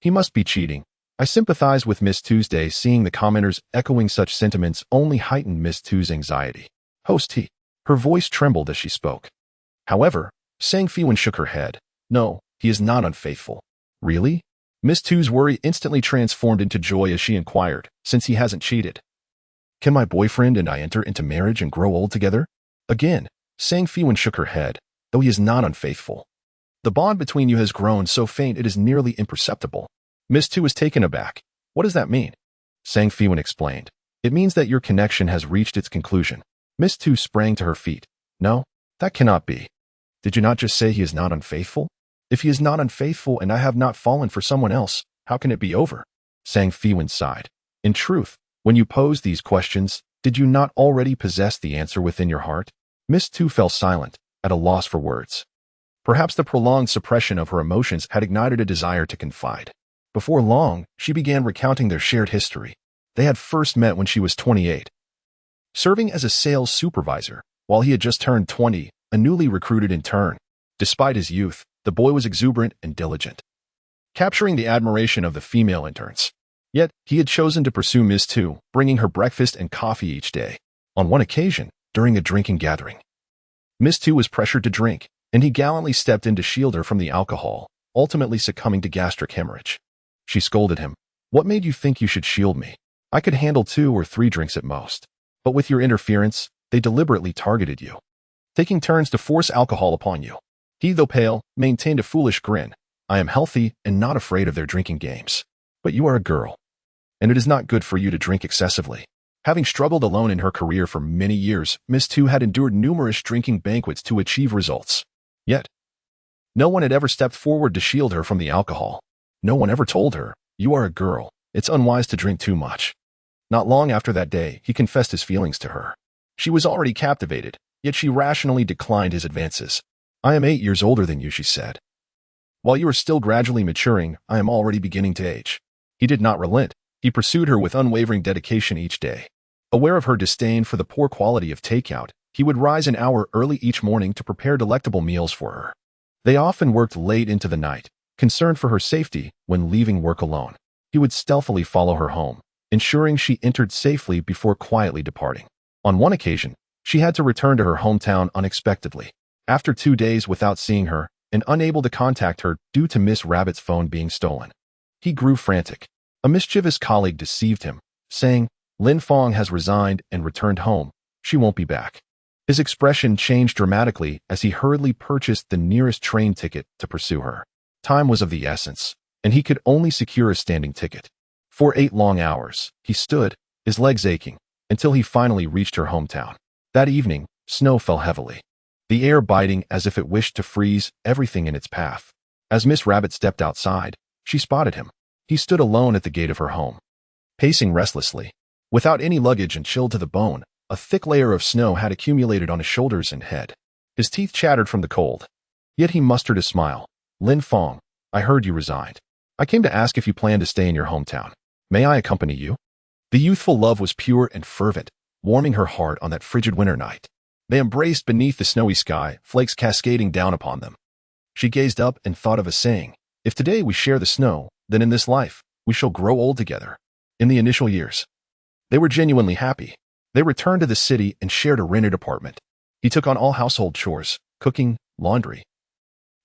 he must be cheating. I sympathize with Miss Tuesday. Seeing the commenters echoing such sentiments only heightened Miss Tu's anxiety. Host he. Her voice trembled as she spoke. However, Feiwan shook her head. No, he is not unfaithful. Really? Miss Tu's worry instantly transformed into joy as she inquired, since he hasn't cheated, can my boyfriend and I enter into marriage and grow old together? Again, Feiwan shook her head, though he is not unfaithful. The bond between you has grown so faint it is nearly imperceptible. Miss Tu was taken aback. What does that mean? Feiwan explained. It means that your connection has reached its conclusion. Miss Tu sprang to her feet. No, that cannot be. Did you not just say he is not unfaithful? If he is not unfaithful and I have not fallen for someone else, how can it be over? Feiwan sighed. In truth, when you posed these questions, did you not already possess the answer within your heart? Miss Tu fell silent, at a loss for words. Perhaps the prolonged suppression of her emotions had ignited a desire to confide. Before long, she began recounting their shared history. They had first met when she was 28, serving as a sales supervisor, while he had just turned 20, a newly recruited intern. Despite his youth, the boy was exuberant and diligent, capturing the admiration of the female interns. Yet, he had chosen to pursue Miss Tu, bringing her breakfast and coffee each day. On one occasion, during a drinking gathering, Miss Tu was pressured to drink, and he gallantly stepped in to shield her from the alcohol, ultimately succumbing to gastric hemorrhage. She scolded him. What made you think you should shield me? I could handle 2 or 3 drinks at most. But with your interference, they deliberately targeted you, taking turns to force alcohol upon you. He, though pale, maintained a foolish grin. I am healthy and not afraid of their drinking games. But you are a girl, and it is not good for you to drink excessively. Having struggled alone in her career for many years, Miss Tu had endured numerous drinking banquets to achieve results. Yet, no one had ever stepped forward to shield her from the alcohol. No one ever told her, you are a girl, it's unwise to drink too much. Not long after that day, he confessed his feelings to her. She was already captivated, yet she rationally declined his advances. I am 8 years older than you, she said. While you are still gradually maturing, I am already beginning to age. He did not relent. He pursued her with unwavering dedication each day. Aware of her disdain for the poor quality of takeout, he would rise an hour early each morning to prepare delectable meals for her. They often worked late into the night, concerned for her safety when leaving work alone. He would stealthily follow her home, ensuring she entered safely before quietly departing. On one occasion, she had to return to her hometown unexpectedly. After 2 days without seeing her and unable to contact her due to Miss Rabbit's phone being stolen, he grew frantic. A mischievous colleague deceived him, saying, Lin Fong has resigned and returned home. She won't be back. His expression changed dramatically as he hurriedly purchased the nearest train ticket to pursue her. Time was of the essence, and he could only secure a standing ticket. For 8 long hours, he stood, his legs aching, until he finally reached her hometown. That evening, snow fell heavily, the air biting as if it wished to freeze everything in its path. As Miss Rabbit stepped outside, she spotted him. He stood alone at the gate of her home, pacing restlessly. Without any luggage and chilled to the bone, a thick layer of snow had accumulated on his shoulders and head. His teeth chattered from the cold. Yet he mustered a smile. Lin Fong, I heard you resigned. I came to ask if you plan to stay in your hometown. May I accompany you? The youthful love was pure and fervent, warming her heart on that frigid winter night. They embraced beneath the snowy sky, flakes cascading down upon them. She gazed up and thought of a saying, "If today we share the snow, then in this life, we shall grow old together." In the initial years, they were genuinely happy. They returned to the city and shared a rented apartment. He took on all household chores, cooking, laundry,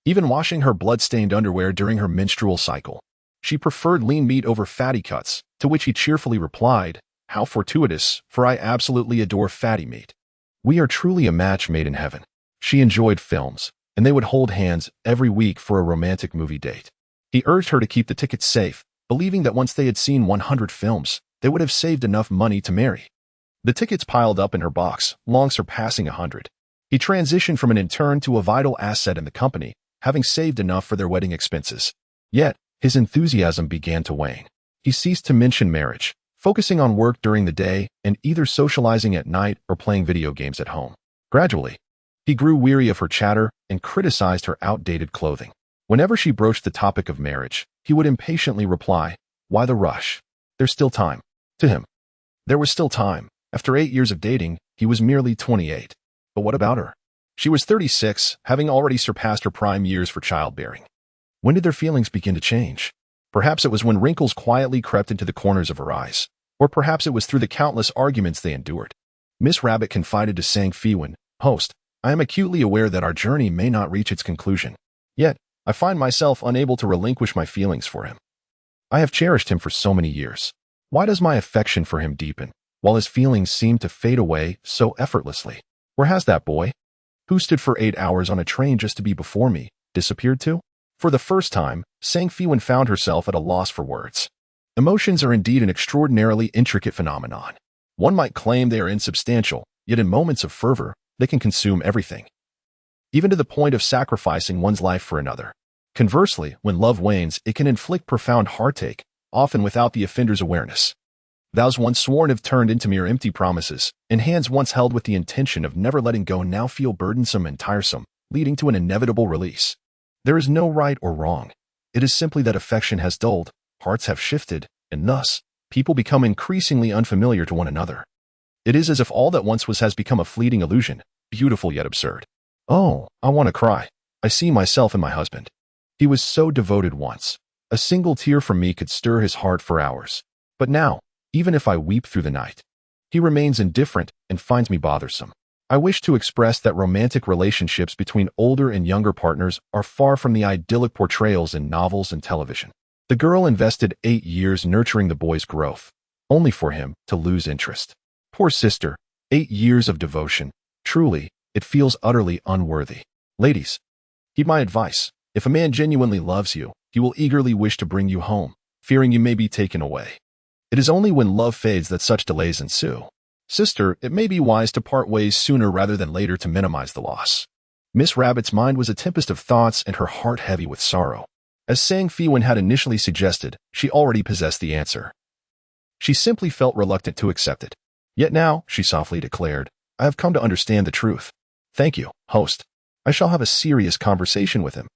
even washing her blood-stained underwear during her menstrual cycle. She preferred lean meat over fatty cuts, to which he cheerfully replied, "How fortuitous, for I absolutely adore fatty meat." We are truly a match made in heaven. She enjoyed films, and they would hold hands every week for a romantic movie date. He urged her to keep the tickets safe, believing that once they had seen 100 films, they would have saved enough money to marry. The tickets piled up in her box, long surpassing 100. He transitioned from an intern to a vital asset in the company, having saved enough for their wedding expenses. Yet, his enthusiasm began to wane. He ceased to mention marriage, focusing on work during the day and either socializing at night or playing video games at home. Gradually, he grew weary of her chatter and criticized her outdated clothing. Whenever she broached the topic of marriage, he would impatiently reply, "Why the rush? There's still time." To him, there was still time. After 8 years of dating, he was merely 28. But what about her? She was 36, having already surpassed her prime years for childbearing. When did their feelings begin to change? Perhaps it was when wrinkles quietly crept into the corners of her eyes. Or perhaps it was through the countless arguments they endured. Miss Rabbit confided to Sang Feiwan, "Host, I am acutely aware that our journey may not reach its conclusion. Yet, I find myself unable to relinquish my feelings for him. I have cherished him for so many years. Why does my affection for him deepen, while his feelings seem to fade away so effortlessly? Where has that boy, who stood for 8 hours on a train just to be before me, disappeared to?" For the first time, Sang Feiwan found herself at a loss for words. Emotions are indeed an extraordinarily intricate phenomenon. One might claim they are insubstantial, yet in moments of fervor, they can consume everything, even to the point of sacrificing one's life for another. Conversely, when love wanes, it can inflict profound heartache, often without the offender's awareness. Vows once sworn have turned into mere empty promises, and hands once held with the intention of never letting go now feel burdensome and tiresome, leading to an inevitable release. There is no right or wrong. It is simply that affection has dulled, hearts have shifted, and thus, people become increasingly unfamiliar to one another. It is as if all that once was has become a fleeting illusion, beautiful yet absurd. Oh, I want to cry. I see myself in my husband. He was so devoted once. A single tear from me could stir his heart for hours. But now, even if I weep through the night, he remains indifferent and finds me bothersome. I wish to express that romantic relationships between older and younger partners are far from the idyllic portrayals in novels and television. The girl invested 8 years nurturing the boy's growth, only for him to lose interest. Poor sister, 8 years of devotion. Truly, it feels utterly unworthy. Ladies, heed my advice. If a man genuinely loves you, he will eagerly wish to bring you home, fearing you may be taken away. It is only when love fades that such delays ensue. Sister, it may be wise to part ways sooner rather than later to minimize the loss. Miss Rabbit's mind was a tempest of thoughts and her heart heavy with sorrow. As Sang Feiwan had initially suggested, she already possessed the answer. She simply felt reluctant to accept it. Yet now, she softly declared, "I have come to understand the truth. Thank you, host. I shall have a serious conversation with him."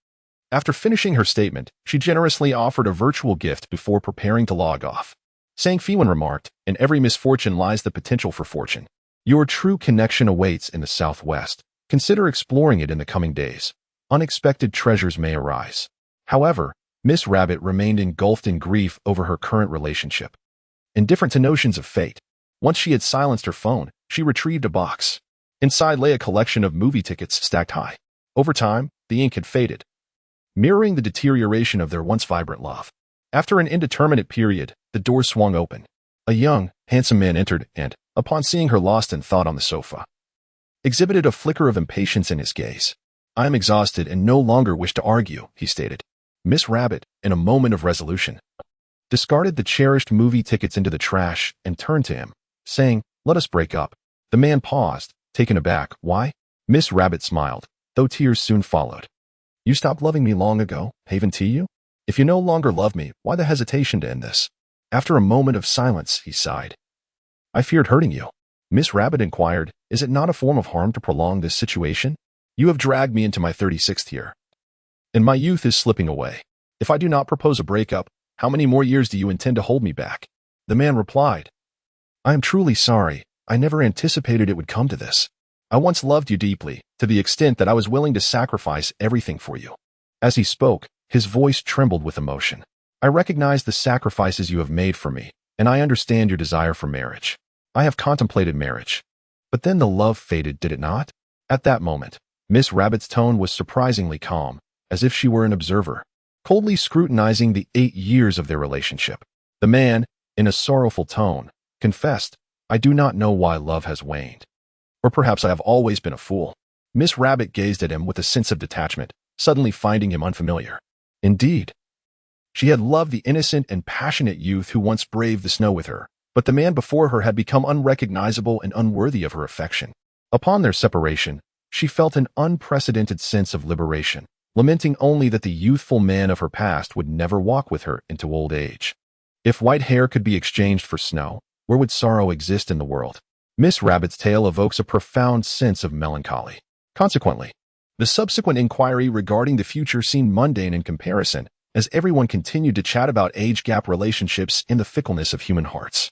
After finishing her statement, she generously offered a virtual gift before preparing to log off. Sang Feiwan remarked, "In every misfortune lies the potential for fortune. Your true connection awaits in the southwest. Consider exploring it in the coming days. Unexpected treasures may arise." However, Miss Rabbit remained engulfed in grief over her current relationship. Indifferent to notions of fate, once she had silenced her phone, she retrieved a box. Inside lay a collection of movie tickets stacked high. Over time, the ink had faded, mirroring the deterioration of their once vibrant love. After an indeterminate period, the door swung open. A young, handsome man entered and, upon seeing her lost in thought on the sofa, exhibited a flicker of impatience in his gaze. "I am exhausted and no longer wish to argue," he stated. Miss Rabbit, in a moment of resolution, discarded the cherished movie tickets into the trash and turned to him, saying, "Let us break up." The man paused, taken aback. "Why?" Miss Rabbit smiled, though tears soon followed. "You stopped loving me long ago, haven't you? If you no longer love me, why the hesitation to end this?" After a moment of silence, he sighed. "I feared hurting you." Miss Rabbit inquired, "Is it not a form of harm to prolong this situation? You have dragged me into my 36th year, and my youth is slipping away. If I do not propose a breakup, how many more years do you intend to hold me back?" The man replied, "I am truly sorry. I never anticipated it would come to this. I once loved you deeply, to the extent that I was willing to sacrifice everything for you. As he spoke, his voice trembled with emotion. I recognize the sacrifices you have made for me, and I understand your desire for marriage. I have contemplated marriage. But then the love faded, did it not? At that moment, Miss Rabbit's tone was surprisingly calm, as if she were an observer, coldly scrutinizing the 8 years of their relationship. The man, in a sorrowful tone, confessed, I do not know why love has waned. Or perhaps I have always been a fool. Miss Rabbit gazed at him with a sense of detachment, suddenly finding him unfamiliar. Indeed, she had loved the innocent and passionate youth who once braved the snow with her, but the man before her had become unrecognizable and unworthy of her affection. Upon their separation, she felt an unprecedented sense of liberation, lamenting only that the youthful man of her past would never walk with her into old age. If white hair could be exchanged for snow, where would sorrow exist in the world? Miss Rabbit's tale evokes a profound sense of melancholy. Consequently, the subsequent inquiry regarding the future seemed mundane in comparison, as everyone continued to chat about age gap relationships and the fickleness of human hearts.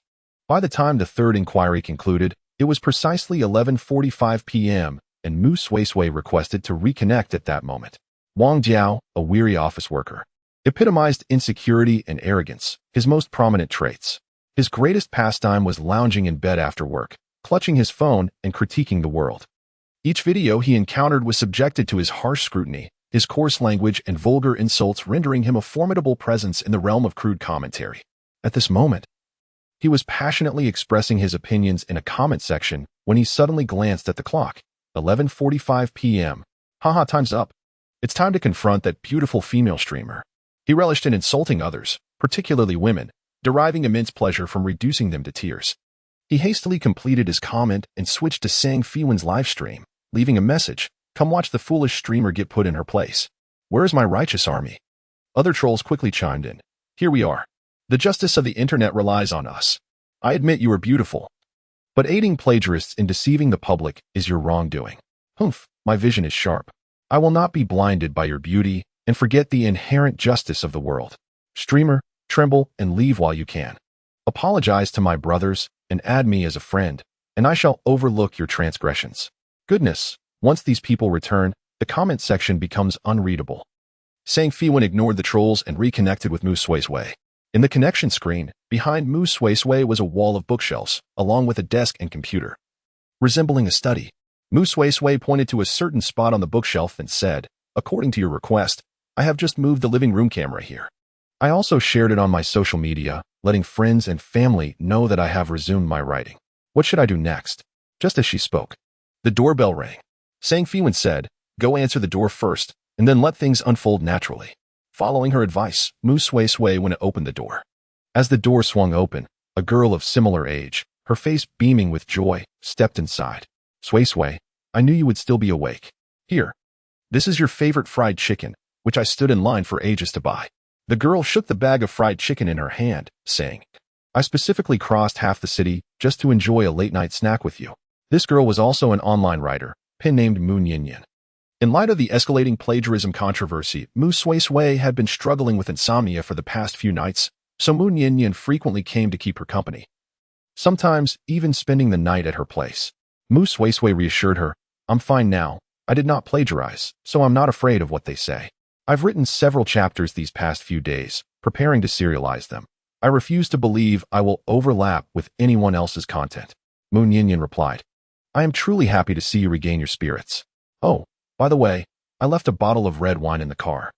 By the time the third inquiry concluded, it was precisely 11:45 p.m., and Mu Suisui requested to reconnect at that moment. Wang Jiao, a weary office worker, epitomized insecurity and arrogance, his most prominent traits. His greatest pastime was lounging in bed after work, clutching his phone and critiquing the world. Each video he encountered was subjected to his harsh scrutiny, his coarse language and vulgar insults rendering him a formidable presence in the realm of crude commentary. At this moment, he was passionately expressing his opinions in a comment section when he suddenly glanced at the clock. 11:45 p.m. Haha, time's up. It's time to confront that beautiful female streamer. He relished in insulting others, particularly women, deriving immense pleasure from reducing them to tears. He hastily completed his comment and switched to saying Feiwan's live stream, leaving a message, come watch the foolish streamer get put in her place. Where is my righteous army? Other trolls quickly chimed in. Here we are. The justice of the internet relies on us. I admit you are beautiful. But aiding plagiarists in deceiving the public is your wrongdoing. Humph, my vision is sharp. I will not be blinded by your beauty and forget the inherent justice of the world. Streamer, tremble and leave while you can. Apologize to my brothers and add me as a friend, and I shall overlook your transgressions. Goodness, once these people return, the comment section becomes unreadable. Saying Feiwan ignored the trolls and reconnected with Mu Suisui. In the connection screen, behind Mu Suisui was a wall of bookshelves, along with a desk and computer. Resembling a study, Mu Suisui pointed to a certain spot on the bookshelf and said, according to your request, I have just moved the living room camera here. I also shared it on my social media, letting friends and family know that I have resumed my writing. What should I do next? Just as she spoke, the doorbell rang. Sang Feiwan said, go answer the door first, and then let things unfold naturally. Following her advice, Mu Suisui went to open the door. As the door swung open, a girl of similar age, her face beaming with joy, stepped inside. Suisui, I knew you would still be awake. Here. This is your favorite fried chicken, which I stood in line for ages to buy. The girl shook the bag of fried chicken in her hand, saying, I specifically crossed half the city just to enjoy a late-night snack with you. This girl was also an online writer, pen-named Mu Nianyan. In light of the escalating plagiarism controversy, Mu Suisui had been struggling with insomnia for the past few nights, so Mu Nianyan frequently came to keep her company. Sometimes, even spending the night at her place. Mu Suisui reassured her, I'm fine now. I did not plagiarize, so I'm not afraid of what they say. I've written several chapters these past few days, preparing to serialize them. I refuse to believe I will overlap with anyone else's content. Mu Nianyan replied, I am truly happy to see you regain your spirits. Oh, by the way, I left a bottle of red wine in the car.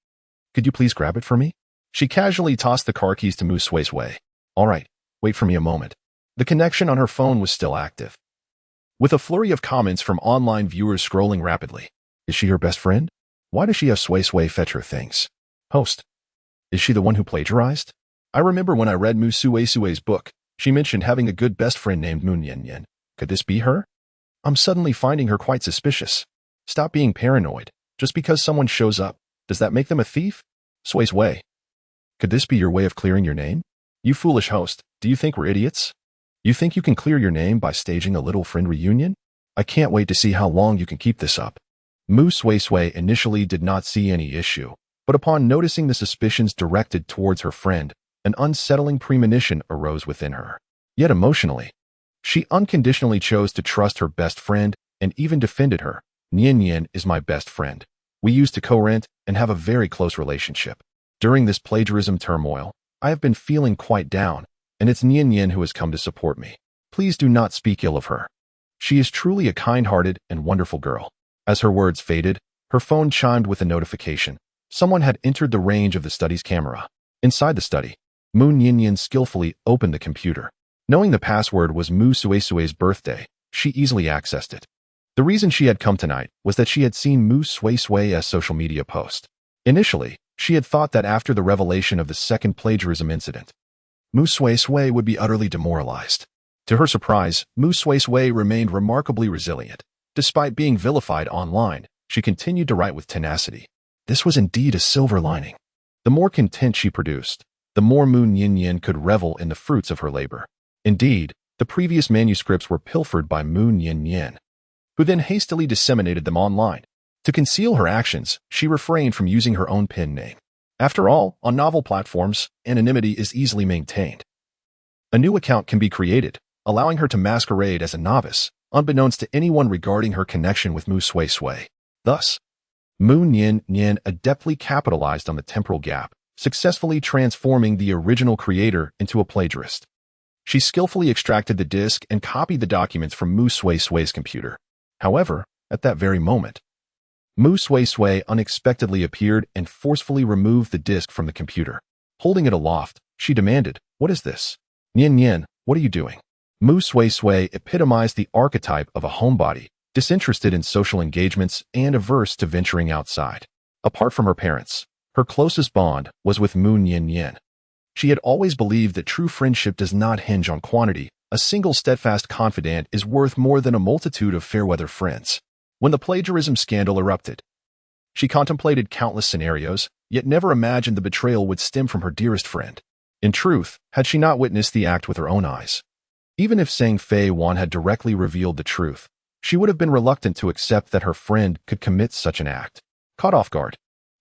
Could you please grab it for me? She casually tossed the car keys to Mu Suisui. All right, wait for me a moment. The connection on her phone was still active. With a flurry of comments from online viewers scrolling rapidly. Is she your best friend? Why does she have Suisui fetch her things? Host. Is she the one who plagiarized? I remember when I read Mu Suisui's book, she mentioned having a good best friend named Mu Nianyan. Could this be her? I'm suddenly finding her quite suspicious. Stop being paranoid. Just because someone shows up, does that make them a thief? Suisui. Could this be your way of clearing your name? You foolish host, do you think we're idiots? You think you can clear your name by staging a little friend reunion? I can't wait to see how long you can keep this up. Mu Suisui initially did not see any issue, but upon noticing the suspicions directed towards her friend, an unsettling premonition arose within her. Yet emotionally, she unconditionally chose to trust her best friend and even defended her. Nian Nian is my best friend. We used to co-rent and have a very close relationship. During this plagiarism turmoil, I have been feeling quite down, and it's Nian Nian who has come to support me. Please do not speak ill of her. She is truly a kind-hearted and wonderful girl. As her words faded, her phone chimed with a notification. Someone had entered the range of the study's camera. Inside the study, Mu Nian skillfully opened the computer. Knowing the password was Mu Sue's birthday, she easily accessed it. The reason she had come tonight was that she had seen Mu Sue's social media post. Initially, she had thought that after the revelation of the second plagiarism incident, Mu Sui would be utterly demoralized. To her surprise, Mu Sui remained remarkably resilient. Despite being vilified online, she continued to write with tenacity. This was indeed a silver lining. The more content she produced, the more Mu Nian could revel in the fruits of her labor. Indeed, the previous manuscripts were pilfered by Mu Nian, who then hastily disseminated them online. To conceal her actions, she refrained from using her own pen name. After all, on novel platforms, anonymity is easily maintained. A new account can be created, allowing her to masquerade as a novice, unbeknownst to anyone regarding her connection with Mu Sui. Thus, Mu Nian adeptly capitalized on the temporal gap, successfully transforming the original creator into a plagiarist. She skillfully extracted the disk and copied the documents from Mu Sui's computer. However, at that very moment, Mu Sui unexpectedly appeared and forcefully removed the disk from the computer. Holding it aloft, she demanded, "What is this? Nian, what are you doing?" Mu Sui epitomized the archetype of a homebody, disinterested in social engagements and averse to venturing outside. Apart from her parents, her closest bond was with Mu Nian. She had always believed that true friendship does not hinge on quantity. A single steadfast confidant is worth more than a multitude of fair-weather friends. When the plagiarism scandal erupted, she contemplated countless scenarios, yet never imagined the betrayal would stem from her dearest friend. In truth, had she not witnessed the act with her own eyes, even if saying Feiwan had directly revealed the truth, she would have been reluctant to accept that her friend could commit such an act. Caught off guard,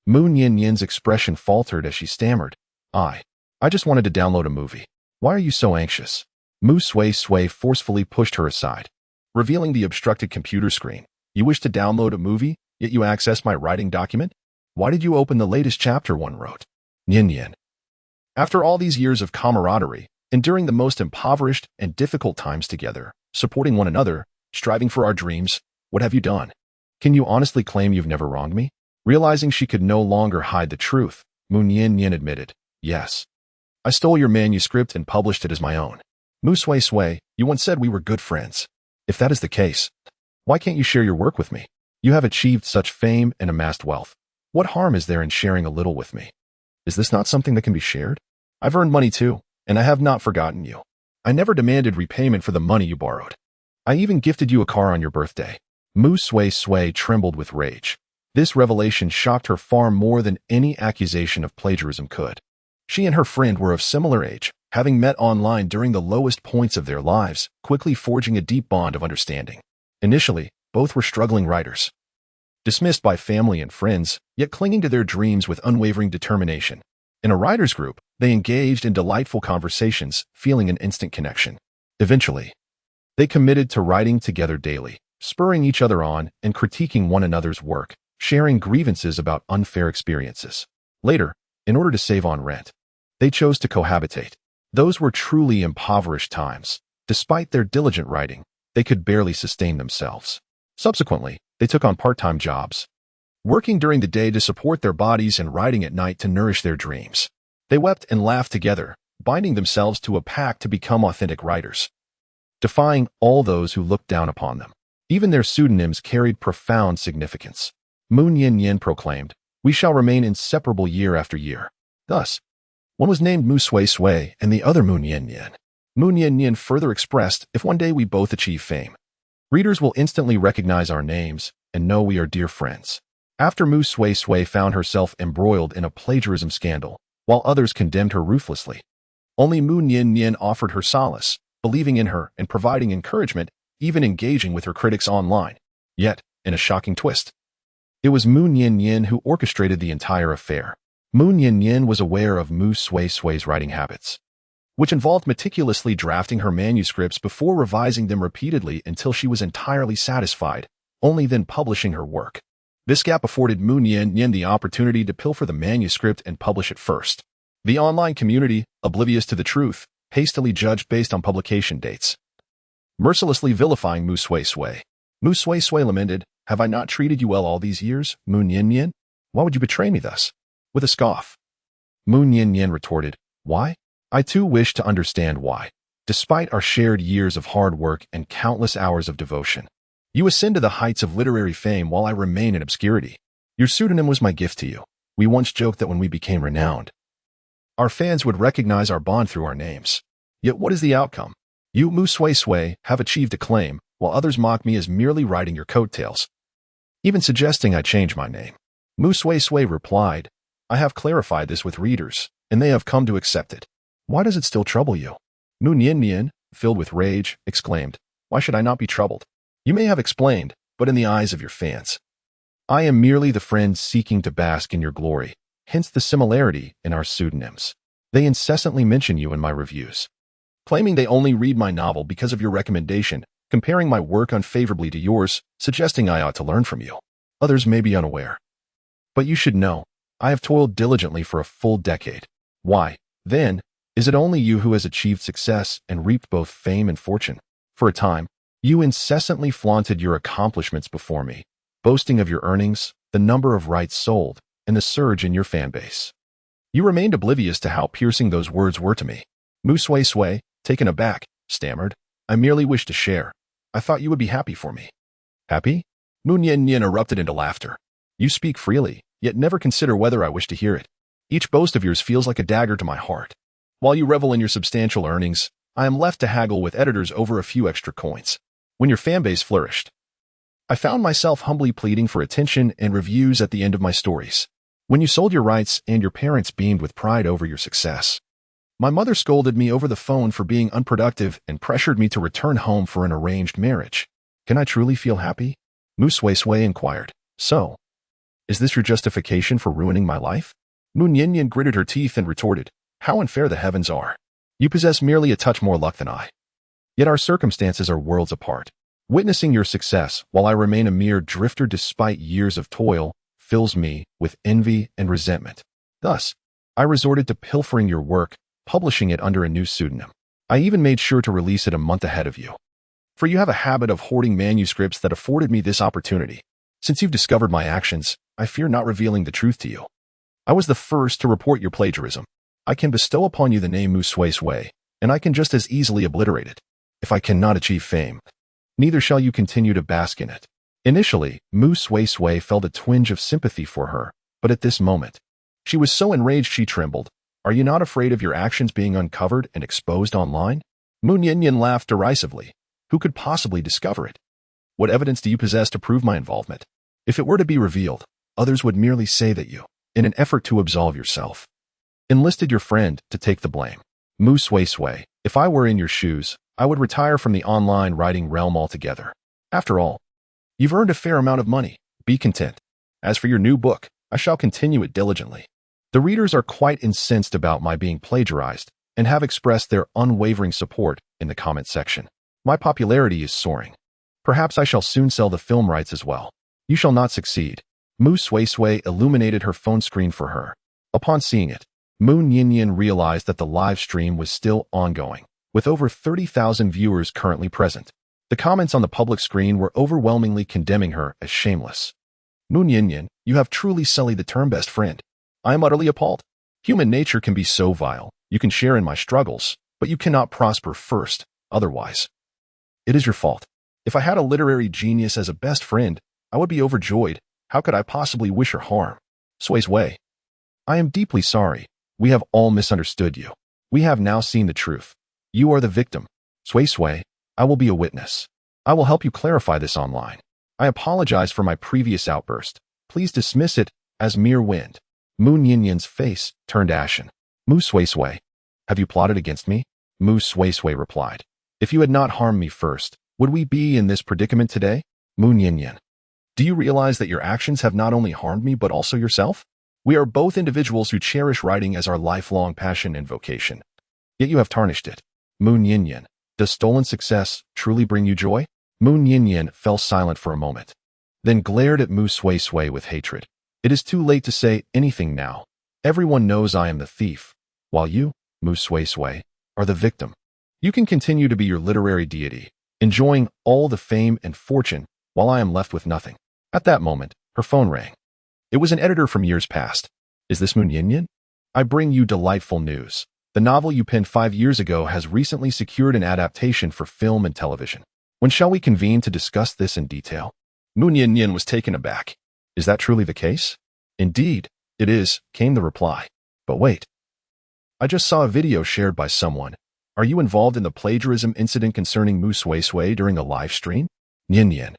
Mu Nian's expression faltered as she stammered, I just wanted to download a movie. Why are you so anxious?" Mu Sui forcefully pushed her aside, revealing the obstructed computer screen. "You wish to download a movie, yet you access my writing document? Why did you open the latest chapter one wrote?" Nian. After all these years of camaraderie, enduring the most impoverished and difficult times together, supporting one another, striving for our dreams, what have you done? Can you honestly claim you've never wronged me? Realizing she could no longer hide the truth, Mu Nian admitted, "Yes. I stole your manuscript and published it as my own. Mu Sui, you once said we were good friends. If that is the case, why can't you share your work with me? You have achieved such fame and amassed wealth. What harm is there in sharing a little with me? Is this not something that can be shared? I've earned money too, and I have not forgotten you. I never demanded repayment for the money you borrowed. I even gifted you a car on your birthday." Mu Sui trembled with rage. This revelation shocked her far more than any accusation of plagiarism could. She and her friend were of similar age, having met online during the lowest points of their lives, quickly forging a deep bond of understanding. Initially, both were struggling writers, dismissed by family and friends, yet clinging to their dreams with unwavering determination. In a writers' group, they engaged in delightful conversations, feeling an instant connection. Eventually, they committed to writing together daily, spurring each other on and critiquing one another's work, sharing grievances about unfair experiences. Later, in order to save on rent, they chose to cohabitate. Those were truly impoverished times. Despite their diligent writing, they could barely sustain themselves. Subsequently, they took on part-time jobs, working during the day to support their bodies and writing at night to nourish their dreams. They wept and laughed together, binding themselves to a pact to become authentic writers, defying all those who looked down upon them. Even their pseudonyms carried profound significance. Mu Nian proclaimed, "We shall remain inseparable year after year." Thus, one was named Mu Sui and the other Mu Nian. Mu Nian further expressed, "If one day we both achieve fame, readers will instantly recognize our names and know we are dear friends." After Mu Sui found herself embroiled in a plagiarism scandal, while others condemned her ruthlessly, only Mu Nian offered her solace, believing in her and providing encouragement, even engaging with her critics online. Yet, in a shocking twist, it was Mu Nian who orchestrated the entire affair. Mu Nian was aware of Mu Sui's writing habits. which involved meticulously drafting her manuscripts before revising them repeatedly until she was entirely satisfied, only then publishing her work. This gap afforded Mu Nian the opportunity to pilfer the manuscript and publish it first. The online community, oblivious to the truth, hastily judged based on publication dates, mercilessly vilifying Mu Sui Sui. Mu Sui Sui lamented, "Have I not treated you well all these years, Mu Nian? Why would you betray me thus?" With a scoff, Mu Nian retorted, "Why? I too wish to understand why. Despite our shared years of hard work and countless hours of devotion, you ascend to the heights of literary fame while I remain in obscurity. Your pseudonym was my gift to you. We once joked that when we became renowned, our fans would recognize our bond through our names. Yet what is the outcome? You, Mu Sui Sui, have achieved acclaim, while others mock me as merely riding your coattails, even suggesting I change my name." Mu Sui Sui replied, "I have clarified this with readers, and they have come to accept it. Why does it still trouble you?" Mu Nian, filled with rage, exclaimed, "Why should I not be troubled? You may have explained, but in the eyes of your fans, I am merely the friend seeking to bask in your glory, hence the similarity in our pseudonyms. They incessantly mention you in my reviews, claiming they only read my novel because of your recommendation, comparing my work unfavorably to yours, suggesting I ought to learn from you. Others may be unaware, but you should know, I have toiled diligently for a full decade. Why, then, is it only you who has achieved success and reaped both fame and fortune? For a time, you incessantly flaunted your accomplishments before me, boasting of your earnings, the number of rights sold, and the surge in your fan base. You remained oblivious to how piercing those words were to me." Mu Sui Sui, taken aback, stammered, "I merely wish to share. I thought you would be happy for me." "Happy?" Mu Nian erupted into laughter. "You speak freely, yet never consider whether I wish to hear it. Each boast of yours feels like a dagger to my heart. While you revel in your substantial earnings, I am left to haggle with editors over a few extra coins. When your fanbase flourished, I found myself humbly pleading for attention and reviews at the end of my stories. When you sold your rights and your parents beamed with pride over your success, my mother scolded me over the phone for being unproductive and pressured me to return home for an arranged marriage. Can I truly feel happy?" Mu Sui Sui inquired. "So, is this your justification for ruining my life?" Mu Nian gritted her teeth and retorted, "How unfair the heavens are. You possess merely a touch more luck than I. Yet our circumstances are worlds apart. Witnessing your success while I remain a mere drifter despite years of toil fills me with envy and resentment. Thus, I resorted to pilfering your work, publishing it under a new pseudonym. I even made sure to release it a month ahead of you. For you have a habit of hoarding manuscripts that afforded me this opportunity. Since you've discovered my actions, I fear not revealing the truth to you. I was the first to report your plagiarism. I can bestow upon you the name Mu Sui Sui, and I can just as easily obliterate it. If I cannot achieve fame, neither shall you continue to bask in it." Initially, Mu Sui Sui felt a twinge of sympathy for her, but at this moment, she was so enraged she trembled. "Are you not afraid of your actions being uncovered and exposed online?" Mu Nian laughed derisively. "Who could possibly discover it? What evidence do you possess to prove my involvement? If it were to be revealed, others would merely say that you, in an effort to absolve yourself, enlisted your friend to take the blame. Mu Sui Sui, if I were in your shoes, I would retire from the online writing realm altogether. After all, you've earned a fair amount of money. Be content. As for your new book, I shall continue it diligently. The readers are quite incensed about my being plagiarized and have expressed their unwavering support in the comment section. My popularity is soaring. Perhaps I shall soon sell the film rights as well. You shall not succeed." Mu Sui Sui illuminated her phone screen for her. Upon seeing it, Mu Nian realized that the live stream was still ongoing, with over 30,000 viewers currently present. The comments on the public screen were overwhelmingly condemning her as shameless. "Mu Nian, you have truly sullied the term best friend. I am utterly appalled. Human nature can be so vile. You can share in my struggles, but you cannot prosper first, otherwise. It is your fault. If I had a literary genius as a best friend, I would be overjoyed. How could I possibly wish her harm?" Sui Sui, "I am deeply sorry. We have all misunderstood you. We have now seen the truth. You are the victim. Sui Sui, I will be a witness. I will help you clarify this online. I apologize for my previous outburst. Please dismiss it as mere wind." Mu Nian's face turned ashen. "Mu Sui Sui, have you plotted against me?" Mu Sui Sui replied, "If you had not harmed me first, would we be in this predicament today?" Mu Nian, "Do you realize that your actions have not only harmed me but also yourself? We are both individuals who cherish writing as our lifelong passion and vocation. yet you have tarnished it. Moon Yin Yin, does stolen success truly bring you joy? Moon Yin Yin fell silent for a moment, then glared at Mu Sui Sui with hatred. It is too late to say anything now. Everyone knows I am the thief, while you, Mu Sui Sui, are the victim. You can continue to be your literary deity, enjoying all the fame and fortune while I am left with nothing. At that moment, her phone rang. It was an editor from years past. Is this Moon Yin Yin? I bring you delightful news. The novel you penned 5 years ago has recently secured an adaptation for film and television. When shall we convene to discuss this in detail? Moon Yin Yin was taken aback. Is that truly the case? Indeed, it is, came the reply. But wait. I just saw a video shared by someone. Are you involved in the plagiarism incident concerning Mu Sui Sui during a live stream? Yin Yin.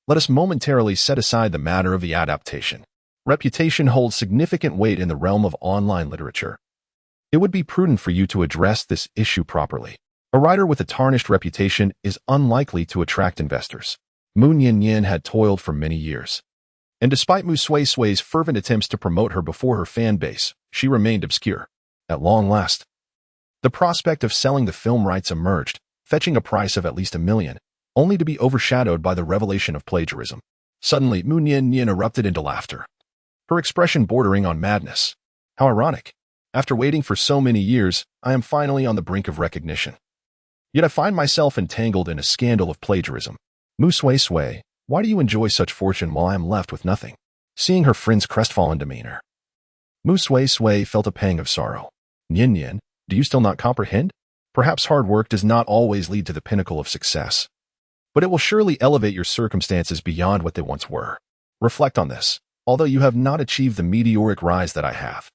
Let us momentarily set aside the matter of the adaptation. Reputation holds significant weight in the realm of online literature. It would be prudent for you to address this issue properly. A writer with a tarnished reputation is unlikely to attract investors. Moon Yin Yin had toiled for many years. And despite Mu Sui Sui's fervent attempts to promote her before her fan base, she remained obscure. At long last, the prospect of selling the film rights emerged, fetching a price of at least $1 million, only to be overshadowed by the revelation of plagiarism. Suddenly, Moon Yin Yin erupted into laughter, her expression bordering on madness. How ironic. After waiting for so many years, I am finally on the brink of recognition. Yet I find myself entangled in a scandal of plagiarism. Mu Sui Sui, why do you enjoy such fortune while I am left with nothing? Seeing her friend's crestfallen demeanor, Mu Sui Sui felt a pang of sorrow. Yin Yin, do you still not comprehend? Perhaps hard work does not always lead to the pinnacle of success, but it will surely elevate your circumstances beyond what they once were. Reflect on this. Although you have not achieved the meteoric rise that I have,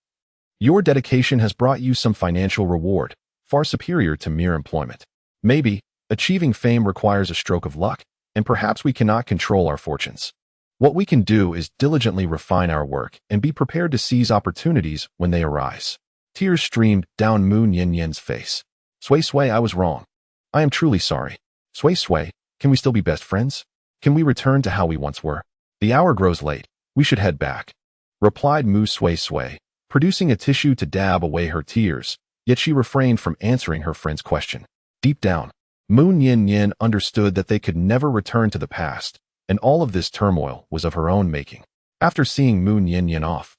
your dedication has brought you some financial reward, far superior to mere employment. Maybe, achieving fame requires a stroke of luck, and perhaps we cannot control our fortunes. What we can do is diligently refine our work and be prepared to seize opportunities when they arise. Tears streamed down Moon Yin Yin's face. Sui Sui, I was wrong. I am truly sorry. Sui Sui, can we still be best friends? Can we return to how we once were? The hour grows late. We should head back, replied Mu Sui Sui, producing a tissue to dab away her tears, yet she refrained from answering her friend's question. Deep down, Moon Yin Yin understood that they could never return to the past, and all of this turmoil was of her own making. After seeing Moon Yin Yin off,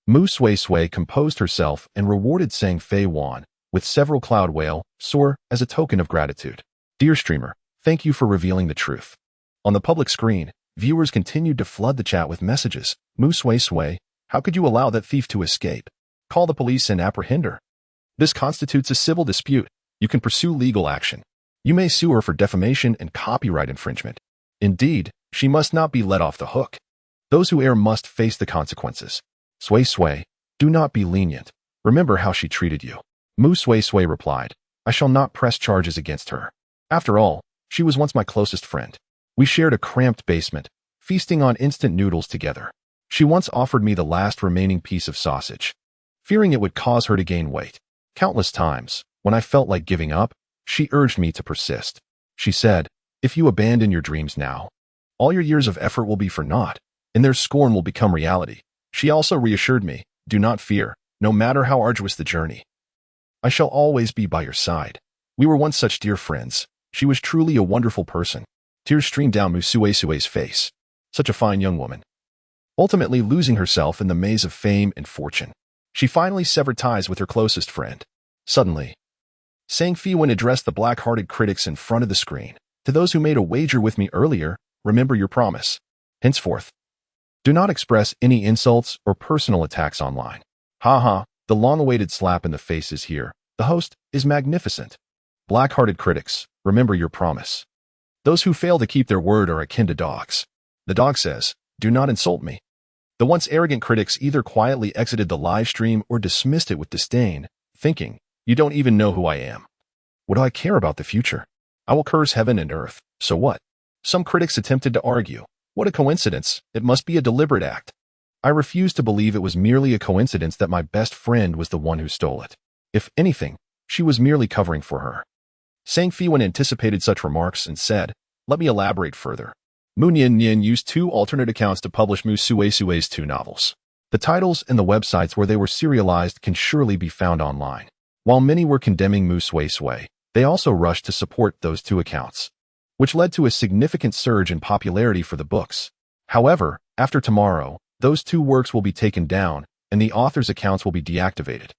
Mu Sui Sui composed herself and rewarded Sang Feiwan with several cloud whale soar as a token of gratitude. Dear streamer, thank you for revealing the truth. On the public screen, viewers continued to flood the chat with messages. Mu Sui Sui, how could you allow that thief to escape? Call the police and apprehend her. This constitutes a civil dispute. You can pursue legal action. You may sue her for defamation and copyright infringement. Indeed, she must not be let off the hook. Those who err must face the consequences. Sui Sui, do not be lenient. Remember how she treated you. Mu Sui Sui replied, I shall not press charges against her. After all, she was once my closest friend. We shared a cramped basement, feasting on instant noodles together. She once offered me the last remaining piece of sausage, fearing it would cause her to gain weight. Countless times, when I felt like giving up, she urged me to persist. She said, if you abandon your dreams now, all your years of effort will be for naught, and their scorn will become reality. She also reassured me, do not fear, no matter how arduous the journey. I shall always be by your side. We were once such dear friends. She was truly a wonderful person. Tears streamed down Mu Sui Sui's face. Such a fine young woman. Ultimately losing herself in the maze of fame and fortune, she finally severed ties with her closest friend. Suddenly, Sang Feiwan addressed the black-hearted critics in front of the screen. To those who made a wager with me earlier, remember your promise. Henceforth, do not express any insults or personal attacks online. Ha, the long-awaited slap in the face is here. The host is magnificent. Black-hearted critics, remember your promise. Those who fail to keep their word are akin to dogs. The dog says, do not insult me. The once arrogant critics either quietly exited the live stream or dismissed it with disdain, thinking, you don't even know who I am. What do I care about the future? I will curse heaven and earth, so what? Some critics attempted to argue, what a coincidence, it must be a deliberate act. I refuse to believe it was merely a coincidence that my best friend was the one who stole it. If anything, she was merely covering for her. Sang Feiwan anticipated such remarks and said, let me elaborate further. Moon Yin Yin used 2 alternate accounts to publish Mu Sui Sui's 2 novels. The titles and the websites where they were serialized can surely be found online. While many were condemning Mu Sui Sui, they also rushed to support those two accounts, which led to a significant surge in popularity for the books. However, after tomorrow, those two works will be taken down, and the author's accounts will be deactivated.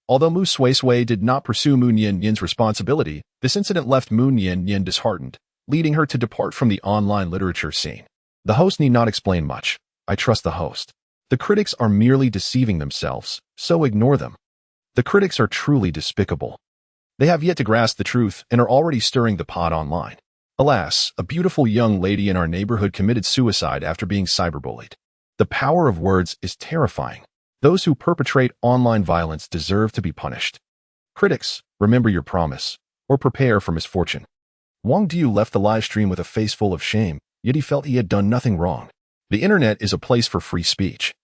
Although Mu Sui Sui did not pursue Mu Nian Yin's responsibility, this incident left Mu Nian Yin disheartened, leading her to depart from the online literature scene. The host need not explain much. I trust the host. The critics are merely deceiving themselves, so ignore them. The critics are truly despicable. They have yet to grasp the truth and are already stirring the pot online. Alas, a beautiful young lady in our neighborhood committed suicide after being cyberbullied. The power of words is terrifying. Those who perpetrate online violence deserve to be punished. Critics, remember your promise, or prepare for misfortune. Wang Diu left the live stream with a face full of shame, yet he felt he had done nothing wrong. The internet is a place for free speech.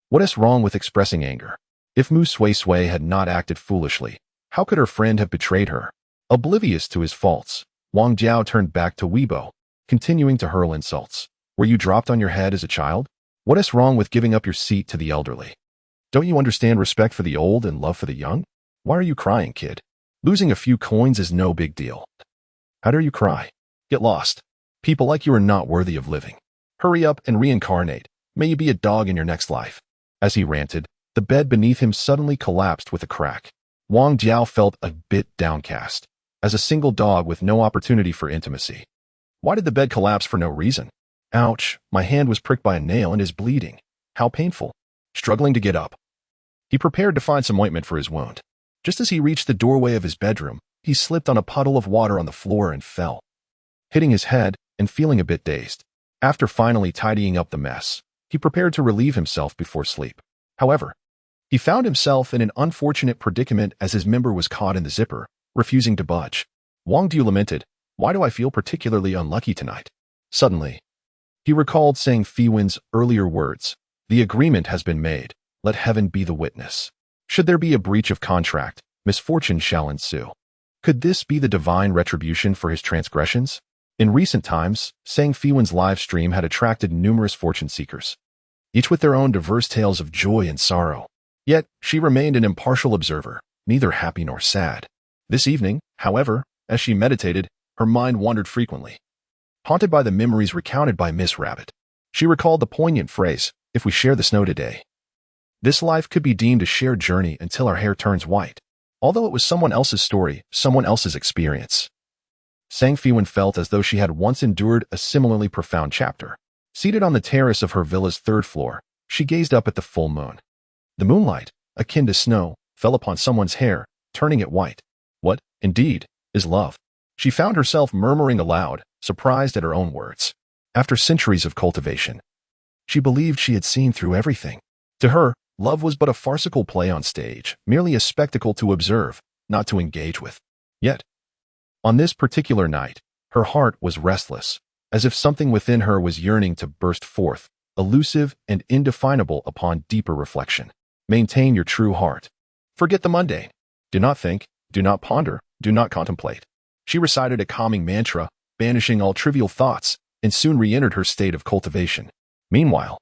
What is wrong with expressing anger? If Mu Sui Sui had not acted foolishly, how could her friend have betrayed her? Oblivious to his faults, Wang Jiao turned back to Weibo, continuing to hurl insults. Were you dropped on your head as a child? What is wrong with giving up your seat to the elderly? Don't you understand respect for the old and love for the young? Why are you crying, kid? Losing a few coins is no big deal. How dare you cry? Get lost. People like you are not worthy of living. Hurry up and reincarnate. May you be a dog in your next life. As he ranted, the bed beneath him suddenly collapsed with a crack. Wang Jiao felt a bit downcast, as a single dog with no opportunity for intimacy. Why did the bed collapse for no reason? Ouch, my hand was pricked by a nail and is bleeding. How painful. Struggling to get up. He prepared to find some ointment for his wound. Just as he reached the doorway of his bedroom, he slipped on a puddle of water on the floor and fell, hitting his head and feeling a bit dazed. After finally tidying up the mess, he prepared to relieve himself before sleep. However, he found himself in an unfortunate predicament as his member was caught in the zipper, refusing to budge. Wang Diu lamented, "Why do I feel particularly unlucky tonight?" Suddenly, he recalled saying Feiwan's earlier words, "The agreement has been made. Let heaven be the witness. Should there be a breach of contract, misfortune shall ensue." Could this be the divine retribution for his transgressions? In recent times, Sang Feiwan's live stream had attracted numerous fortune seekers, each with their own diverse tales of joy and sorrow. Yet, she remained an impartial observer, neither happy nor sad. This evening, however, as she meditated, her mind wandered frequently. Haunted by the memories recounted by Miss Rabbit, she recalled the poignant phrase, "If we share the snow today, this life could be deemed a shared journey until our hair turns white." Although it was someone else's story, someone else's experience, Sang Feiwan felt as though she had once endured a similarly profound chapter. Seated on the terrace of her villa's third floor, she gazed up at the full moon. The moonlight, akin to snow, fell upon someone's hair, turning it white. What, indeed, is love? She found herself murmuring aloud, surprised at her own words. After centuries of cultivation, she believed she had seen through everything. To her, love was but a farcical play on stage, merely a spectacle to observe, not to engage with. Yet, on this particular night, her heart was restless, as if something within her was yearning to burst forth, elusive and indefinable upon deeper reflection. Maintain your true heart. Forget the mundane. Do not think, do not ponder, do not contemplate. She recited a calming mantra, banishing all trivial thoughts, and soon re-entered her state of cultivation. Meanwhile,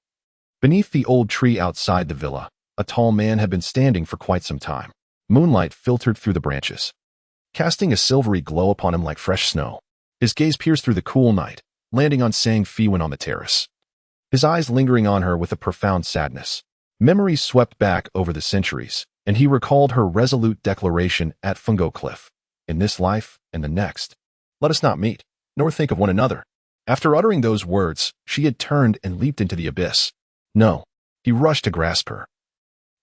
beneath the old tree outside the villa, a tall man had been standing for quite some time. Moonlight filtered through the branches, casting a silvery glow upon him like fresh snow. His gaze pierced through the cool night, landing on Sang Feiwan on the terrace, his eyes lingering on her with a profound sadness. Memories swept back over the centuries, and he recalled her resolute declaration at Fungo Cliff. In this life and the next, let us not meet, nor think of one another. After uttering those words, she had turned and leaped into the abyss. No, he rushed to grasp her,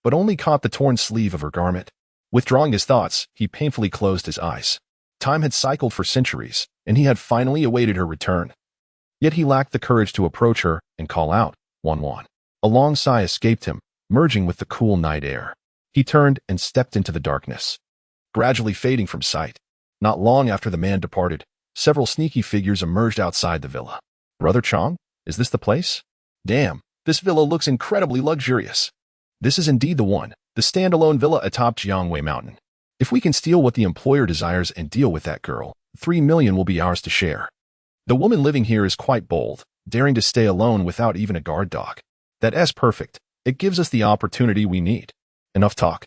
but only caught the torn sleeve of her garment. Withdrawing his thoughts, he painfully closed his eyes. Time had cycled for centuries, and he had finally awaited her return. Yet he lacked the courage to approach her and call out, "Wan Wan." A long sigh escaped him, merging with the cool night air. He turned and stepped into the darkness, gradually fading from sight. Not long after the man departed, several sneaky figures emerged outside the villa. "Brother Chong, is this the place? Damn, this villa looks incredibly luxurious." This is indeed the one, the standalone villa atop Jiangwei Mountain. If we can steal what the employer desires and deal with that girl, 3 million will be ours to share. The woman living here is quite bold, daring to stay alone without even a guard dog. That's perfect. It gives us the opportunity we need. Enough talk.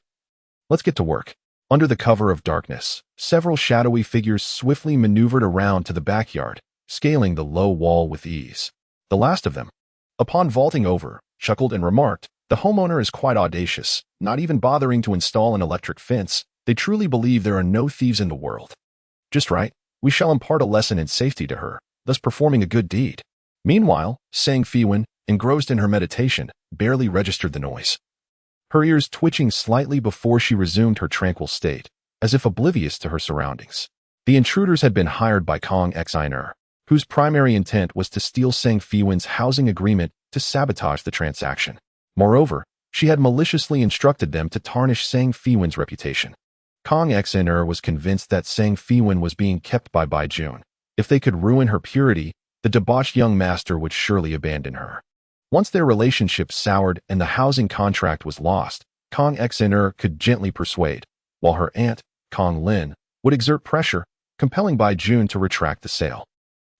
Let's get to work. Under the cover of darkness, several shadowy figures swiftly maneuvered around to the backyard, scaling the low wall with ease. The last of them, upon vaulting over, chuckled and remarked, "The homeowner is quite audacious, not even bothering to install an electric fence. They truly believe there are no thieves in the world." "Just right. We shall impart a lesson in safety to her, thus performing a good deed." Meanwhile, sang Feiwan, engrossed in her meditation, barely registered the noise, her ears twitching slightly before she resumed her tranquil state, as if oblivious to her surroundings. The intruders had been hired by Kong Xiner, whose primary intent was to steal Sang Feiwan's housing agreement to sabotage the transaction. Moreover, she had maliciously instructed them to tarnish Sang Feiwan's reputation. Kong Xiner was convinced that Sang Feiwan was being kept by Bai Jun. If they could ruin her purity, the debauched young master would surely abandon her. Once their relationship soured and the housing contract was lost, Kong Xiner could gently persuade, while her aunt, Kong Lin, would exert pressure, compelling Bai Jun to retract the sale.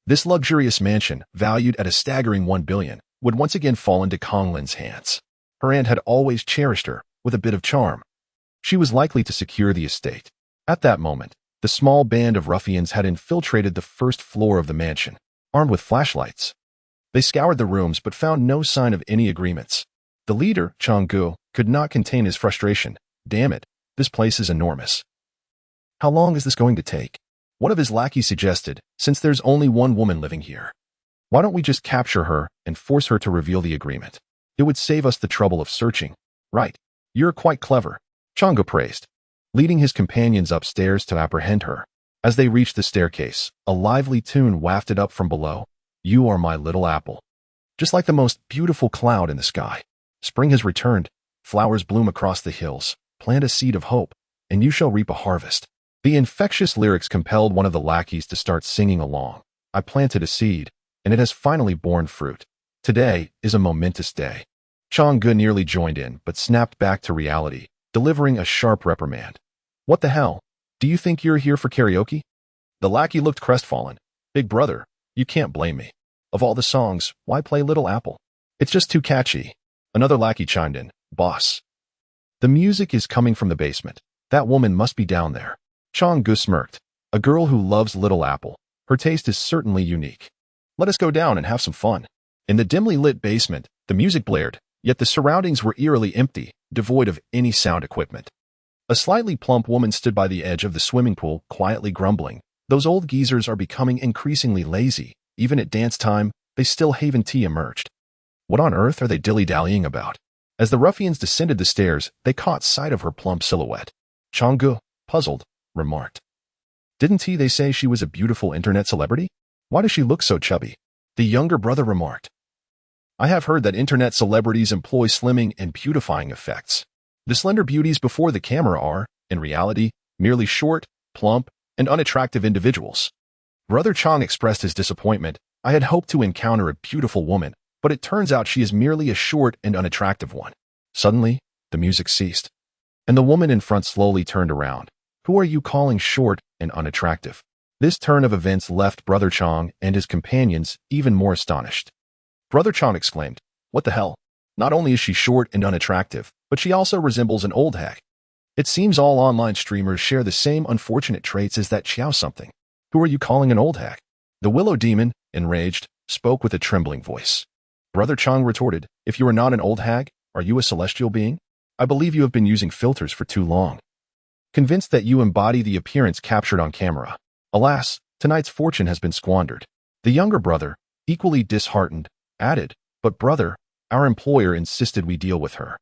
This luxurious mansion, valued at a staggering 1 billion, would once again fall into Kong Lin's hands. Her aunt had always cherished her, with a bit of charm. She was likely to secure the estate. At that moment, the small band of ruffians had infiltrated the first floor of the mansion, armed with flashlights. They scoured the rooms but found no sign of any agreements. The leader, Changgu, could not contain his frustration. "Damn it, this place is enormous. How long is this going to take?" One of his lackeys suggested, "Since there's only one woman living here, why don't we just capture her and force her to reveal the agreement? It would save us the trouble of searching." "Right. You're quite clever," Changgu praised, leading his companions upstairs to apprehend her. As they reached the staircase, a lively tune wafted up from below. "You are my little apple. Just like the most beautiful cloud in the sky. Spring has returned. Flowers bloom across the hills. Plant a seed of hope, and you shall reap a harvest." The infectious lyrics compelled one of the lackeys to start singing along. "I planted a seed, and it has finally borne fruit. Today is a momentous day." Changgu nearly joined in, but snapped back to reality, delivering a sharp reprimand. "What the hell? Do you think you're here for karaoke?" The lackey looked crestfallen. "Big brother, you can't blame me. Of all the songs, why play Little Apple? It's just too catchy." Another lackey chimed in. "Boss, the music is coming from the basement. That woman must be down there." Changgu smirked. "A girl who loves Little Apple. Her taste is certainly unique. Let us go down and have some fun." In the dimly lit basement, the music blared, yet the surroundings were eerily empty, devoid of any sound equipment. A slightly plump woman stood by the edge of the swimming pool, quietly grumbling. "Those old geezers are becoming increasingly lazy. Even at dance time, they still haven't tea emerged. What on earth are they dilly-dallying about?" As the ruffians descended the stairs, they caught sight of her plump silhouette. Changgu, puzzled, remarked, "Didn't they say she was a beautiful internet celebrity? Why does she look so chubby?" The younger brother remarked, "I have heard that internet celebrities employ slimming and beautifying effects. The slender beauties before the camera are, in reality, merely short, plump, and unattractive individuals." Brother Chang expressed his disappointment. "I had hoped to encounter a beautiful woman, but it turns out she is merely a short and unattractive one." Suddenly, the music ceased, and the woman in front slowly turned around. "Who are you calling short and unattractive?" This turn of events left Brother Chang and his companions even more astonished. Brother Chang exclaimed, "What the hell? Not only is she short and unattractive, but she also resembles an old hag. It seems all online streamers share the same unfortunate traits as that Xiao something. Who are you calling an old hag?" The willow demon, enraged, spoke with a trembling voice. Brother Chang retorted, "If you are not an old hag, are you a celestial being? I believe you have been using filters for too long, convinced that you embody the appearance captured on camera. Alas, tonight's fortune has been squandered." The younger brother, equally disheartened, added, "But brother, our employer insisted we deal with her.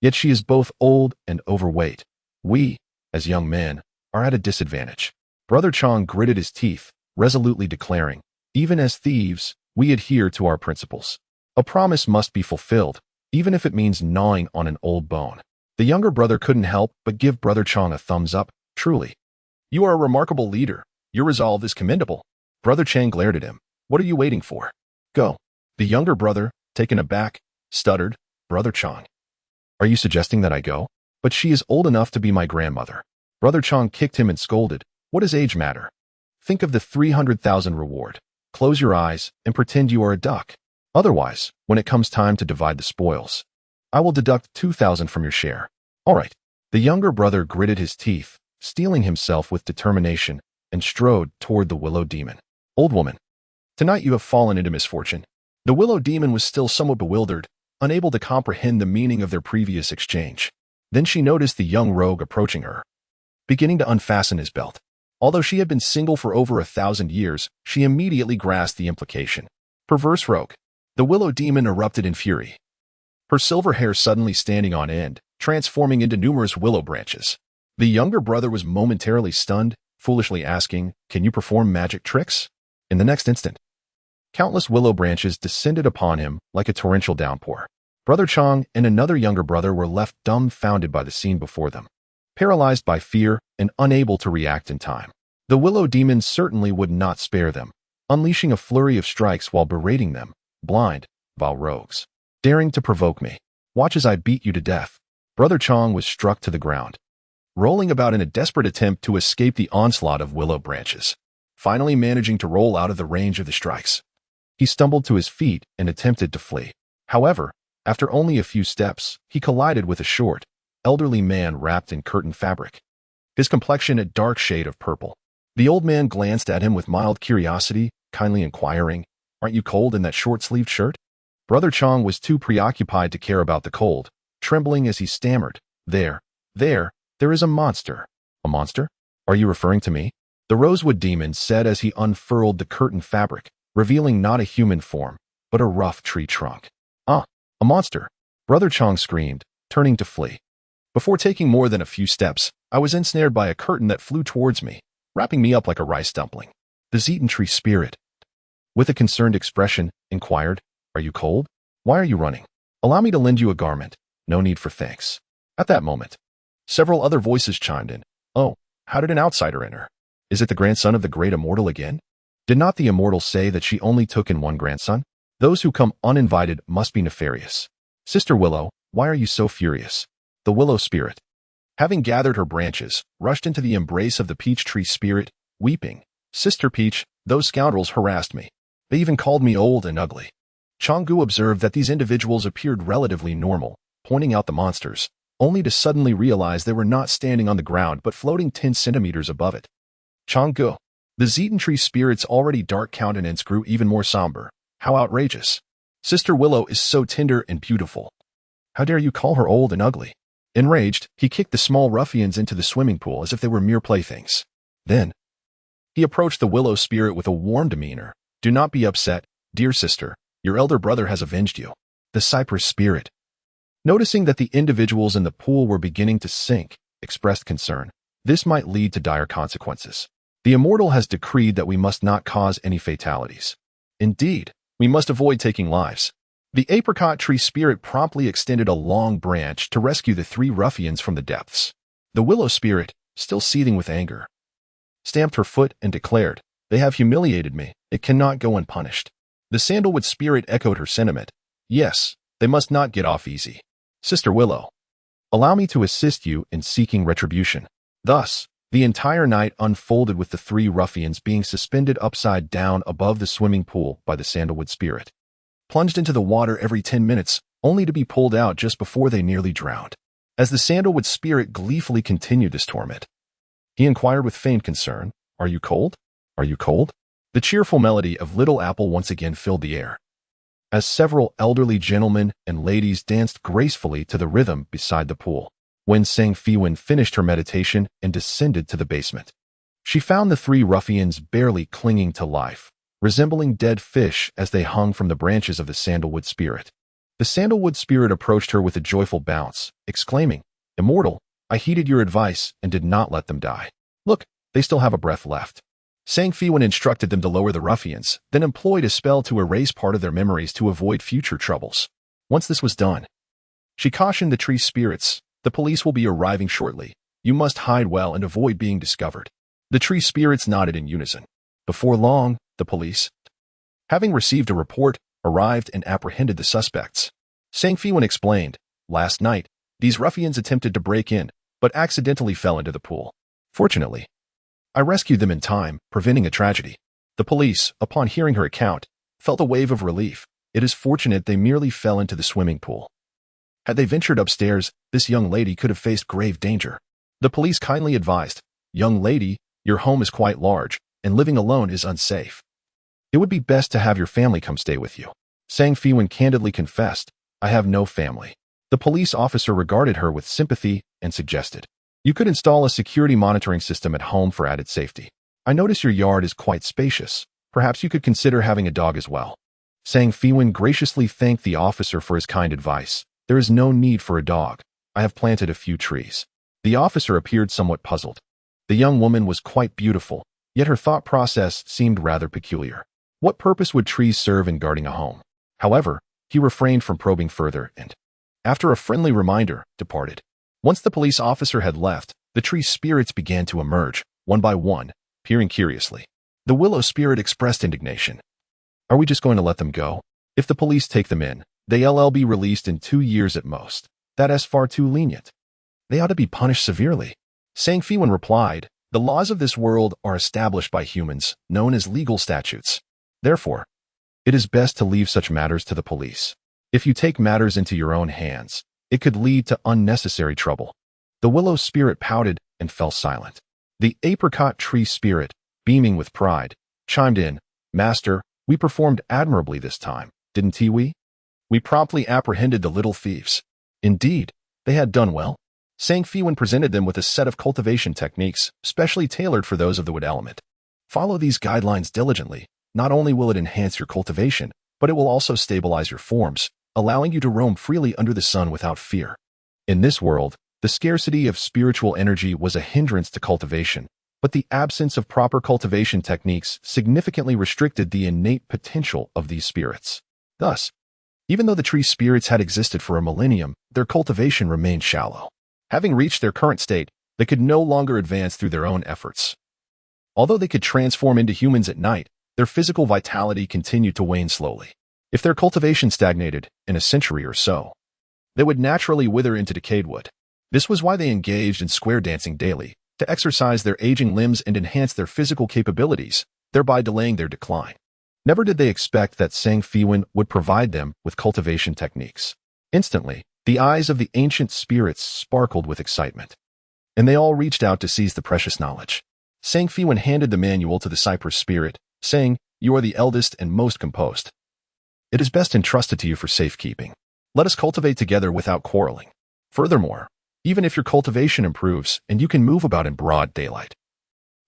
Yet she is both old and overweight. We, as young men, are at a disadvantage." Brother Chang gritted his teeth, resolutely declaring, "Even as thieves, we adhere to our principles. A promise must be fulfilled, even if it means gnawing on an old bone." The younger brother couldn't help but give Brother Chang a thumbs up. "Truly, you are a remarkable leader. Your resolve is commendable." Brother Chang glared at him. "What are you waiting for? Go." The younger brother, taken aback, stuttered, "Brother Chang, are you suggesting that I go? But she is old enough to be my grandmother." Brother Chang kicked him and scolded, "What does age matter? Think of the 300,000 reward. Close your eyes and pretend you are a duck. Otherwise, when it comes time to divide the spoils, I will deduct 2,000 from your share." "All right." The younger brother gritted his teeth, steeling himself with determination, and strode toward the willow demon. Old woman, tonight you have fallen into misfortune. The willow demon was still somewhat bewildered, unable to comprehend the meaning of their previous exchange. Then she noticed the young rogue approaching her, beginning to unfasten his belt. Although she had been single for over 1,000 years, she immediately grasped the implication. Perverse rogue. The willow demon erupted in fury, her silver hair suddenly standing on end, transforming into numerous willow branches. The younger brother was momentarily stunned, foolishly asking, "Can you perform magic tricks?" In the next instant, countless willow branches descended upon him like a torrential downpour. Brother Chang and another younger brother were left dumbfounded by the scene before them, paralyzed by fear and unable to react in time. The willow demon certainly would not spare them, unleashing a flurry of strikes while berating them, blind, vile rogues, daring to provoke me. Watch as I beat you to death. Brother Chang was struck to the ground, rolling about in a desperate attempt to escape the onslaught of willow branches. Finally managing to roll out of the range of the strikes, he stumbled to his feet and attempted to flee. However, after only a few steps, he collided with a short, elderly man wrapped in curtain fabric, his complexion a dark shade of purple. The old man glanced at him with mild curiosity, kindly inquiring, "Aren't you cold in that short-sleeved shirt?" Brother Chang was too preoccupied to care about the cold, trembling as he stammered, There is a monster." "A monster? Are you referring to me?" The rosewood demon said as he unfurled the curtain fabric, revealing not a human form, but a rough tree trunk. "Ah, a monster!" Brother Chang screamed, turning to flee. Before taking more than a few steps, I was ensnared by a curtain that flew towards me, wrapping me up like a rice dumpling. The Zetan tree spirit, with a concerned expression, inquired, "Are you cold? Why are you running? Allow me to lend you a garment. No need for thanks." At that moment, several other voices chimed in. "Oh, how did an outsider enter? Is it the grandson of the great immortal again? Did not the immortal say that she only took in one grandson? Those who come uninvited must be nefarious. Sister Willow, why are you so furious?" The willow spirit, having gathered her branches, rushed into the embrace of the peach tree spirit, weeping, "Sister Peach, those scoundrels harassed me. They even called me old and ugly." Changgu observed that these individuals appeared relatively normal, pointing out the monsters, only to suddenly realize they were not standing on the ground but floating 10 centimeters above it. Changgu, the Zetan tree spirit's already dark countenance grew even more somber. "How outrageous! Sister Willow is so tender and beautiful. How dare you call her old and ugly?" Enraged, he kicked the small ruffians into the swimming pool as if they were mere playthings. Then, he approached the willow spirit with a warm demeanor. "Do not be upset, dear sister. Your elder brother has avenged you." The cypress spirit, noticing that the individuals in the pool were beginning to sink, expressed concern. This might lead to dire consequences. "The immortal has decreed that we must not cause any fatalities. Indeed, we must avoid taking lives." The apricot tree spirit promptly extended a long branch to rescue the 3 ruffians from the depths. The willow spirit, still seething with anger, stamped her foot and declared, "They have humiliated me. It cannot go unpunished." The sandalwood spirit echoed her sentiment. "Yes, they must not get off easy. Sister Willow, allow me to assist you in seeking retribution." Thus, the entire night unfolded with the 3 ruffians being suspended upside down above the swimming pool by the sandalwood spirit, plunged into the water every 10 minutes, only to be pulled out just before they nearly drowned. As the sandalwood spirit gleefully continued this torment, he inquired with feigned concern, "Are you cold? Are you cold?" The cheerful melody of Little Apple once again filled the air, as several elderly gentlemen and ladies danced gracefully to the rhythm beside the pool. When Feiwan finished her meditation and descended to the basement, she found the 3 ruffians barely clinging to life, resembling dead fish as they hung from the branches of the sandalwood spirit. The sandalwood spirit approached her with a joyful bounce, exclaiming, "Immortal, I heeded your advice and did not let them die. Look, they still have a breath left." Feiwan instructed them to lower the ruffians, then employed a spell to erase part of their memories to avoid future troubles. Once this was done, she cautioned the tree spirits, "The police will be arriving shortly. You must hide well and avoid being discovered." The tree spirits nodded in unison. Before long, the police, having received a report, arrived and apprehended the suspects. Feiwan explained, "Last night, these ruffians attempted to break in, but accidentally fell into the pool. Fortunately, I rescued them in time, preventing a tragedy." The police, upon hearing her account, felt a wave of relief. It is fortunate they merely fell into the swimming pool. Had they ventured upstairs, this young lady could have faced grave danger. The police kindly advised, "Young lady, your home is quite large, and living alone is unsafe. It would be best to have your family come stay with you." Sang Feiwan candidly confessed, "I have no family." The police officer regarded her with sympathy and suggested, "You could install a security monitoring system at home for added safety. I notice your yard is quite spacious. Perhaps you could consider having a dog as well." Sang Feiwan graciously thanked the officer for his kind advice. "There is no need for a dog. I have planted a few trees." The officer appeared somewhat puzzled. The young woman was quite beautiful, yet her thought process seemed rather peculiar. What purpose would trees serve in guarding a home? However, he refrained from probing further and, after a friendly reminder, departed. Once the police officer had left, the tree spirits began to emerge, one by one, peering curiously. The willow spirit expressed indignation. "Are we just going to let them go? If the police take them in, they'll be released in 2 years at most. That is far too lenient. They ought to be punished severely." Sang Feiwan replied, "The laws of this world are established by humans, known as legal statutes. Therefore, it is best to leave such matters to the police. If you take matters into your own hands, it could lead to unnecessary trouble." The willow spirit pouted and fell silent. The apricot tree spirit, beaming with pride, chimed in, "Master, we performed admirably this time, didn't we? We promptly apprehended the little thieves." Indeed, they had done well. Sang Feiwan presented them with a set of cultivation techniques, specially tailored for those of the wood element. "Follow these guidelines diligently. Not only will it enhance your cultivation, but it will also stabilize your forms, allowing you to roam freely under the sun without fear." In this world, the scarcity of spiritual energy was a hindrance to cultivation, but the absence of proper cultivation techniques significantly restricted the innate potential of these spirits. Thus, even though the tree spirits had existed for a millennium, their cultivation remained shallow. Having reached their current state, they could no longer advance through their own efforts. Although they could transform into humans at night, their physical vitality continued to wane slowly. If their cultivation stagnated in a century or so, they would naturally wither into decayed wood. This was why they engaged in square dancing daily, to exercise their aging limbs and enhance their physical capabilities, thereby delaying their decline. Never did they expect that Sang Feiwan would provide them with cultivation techniques. Instantly, the eyes of the ancient spirits sparkled with excitement, and they all reached out to seize the precious knowledge. Sang Feiwan handed the manual to the cypress spirit, saying, "You are the eldest and most composed. It is best entrusted to you for safekeeping. Let us cultivate together without quarreling. Furthermore, even if your cultivation improves and you can move about in broad daylight,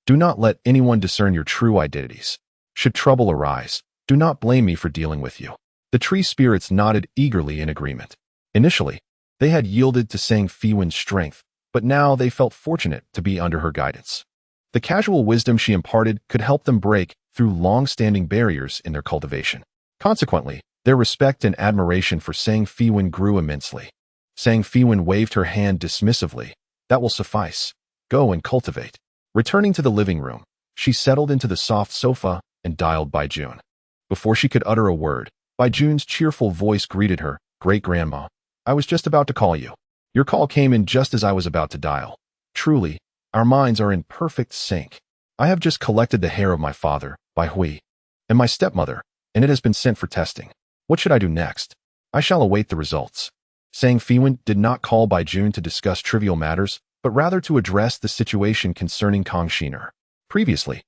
do not let anyone discern your true identities. Should trouble arise, do not blame me for dealing with you." The tree spirits nodded eagerly in agreement. Initially, they had yielded to Sang Feiwan's strength, but now they felt fortunate to be under her guidance. The casual wisdom she imparted could help them break through long-standing barriers in their cultivation. Consequently, their respect and admiration for Sang Feiwan grew immensely. Sang Feiwan waved her hand dismissively. "That will suffice. Go and cultivate." Returning to the living room, she settled into the soft sofa and dialed Baijun. Before she could utter a word, Baijun's cheerful voice greeted her. "Great-grandma, I was just about to call you. Your call came in just as I was about to dial. Truly, our minds are in perfect sync. I have just collected the hair of my father, Bai Hui, and my stepmother, and it has been sent for testing. What should I do next? I shall await the results." Sang Feiwan did not call Baijun to discuss trivial matters, but rather to address the situation concerning Kong Shiner. Previously,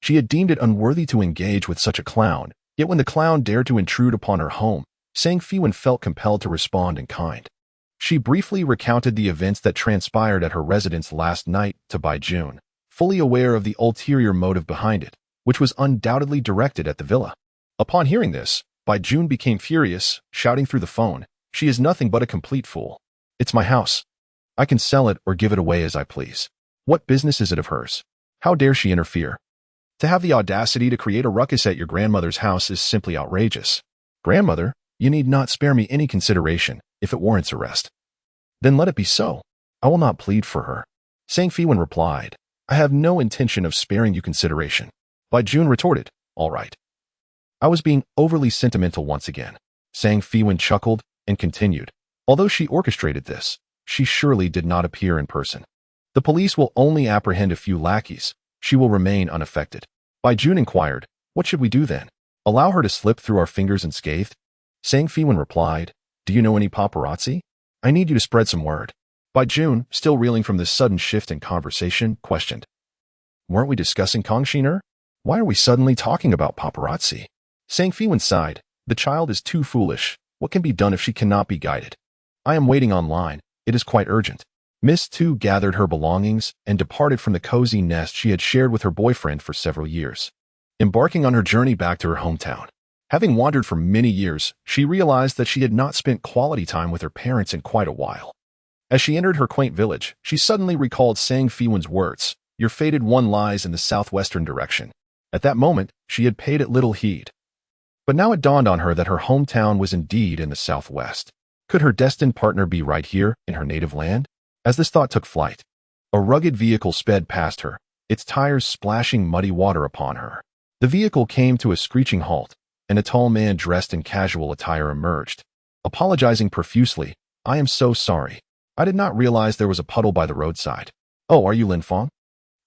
she had deemed it unworthy to engage with such a clown, yet when the clown dared to intrude upon her home, Sang Feiwan felt compelled to respond in kind. She briefly recounted the events that transpired at her residence last night to Baijun, fully aware of the ulterior motive behind it, which was undoubtedly directed at the villa. Upon hearing this, Baijun became furious, shouting through the phone, "She is nothing but a complete fool. It's my house. I can sell it or give it away as I please. What business is it of hers? How dare she interfere? To have the audacity to create a ruckus at your grandmother's house is simply outrageous. Grandmother, you need not spare me any consideration if it warrants arrest." "Then let it be so. I will not plead for her." Sang Feiwan replied, "I have no intention of sparing you consideration." Baijun retorted, "All right." "I was being overly sentimental once again." Sang Feiwan chuckled and continued, "Although she orchestrated this, she surely did not appear in person. The police will only apprehend a few lackeys. She will remain unaffected." Baijun inquired, "What should we do then? Allow her to slip through our fingers unscathed?" Sang Feiwan replied, "Do you know any paparazzi? I need you to spread some word." Baijun, still reeling from this sudden shift in conversation, questioned, Weren't we discussing Kang Shiner? Why are we suddenly talking about paparazzi? Sang Feiwan sighed. The child is too foolish. What can be done if she cannot be guided? I am waiting online. It is quite urgent. Miss Tu gathered her belongings and departed from the cozy nest she had shared with her boyfriend for several years, embarking on her journey back to her hometown. Having wandered for many years, she realized that she had not spent quality time with her parents in quite a while. As she entered her quaint village, she suddenly recalled Sang Feiwan's words, "Your fated one lies in the southwestern direction." At that moment, she had paid it little heed. But now it dawned on her that her hometown was indeed in the southwest. Could her destined partner be right here in her native land? As this thought took flight, a rugged vehicle sped past her, its tires splashing muddy water upon her. The vehicle came to a screeching halt, and a tall man dressed in casual attire emerged. Apologizing profusely, "I am so sorry. I did not realize there was a puddle by the roadside." "Oh, are you Lin Fong?"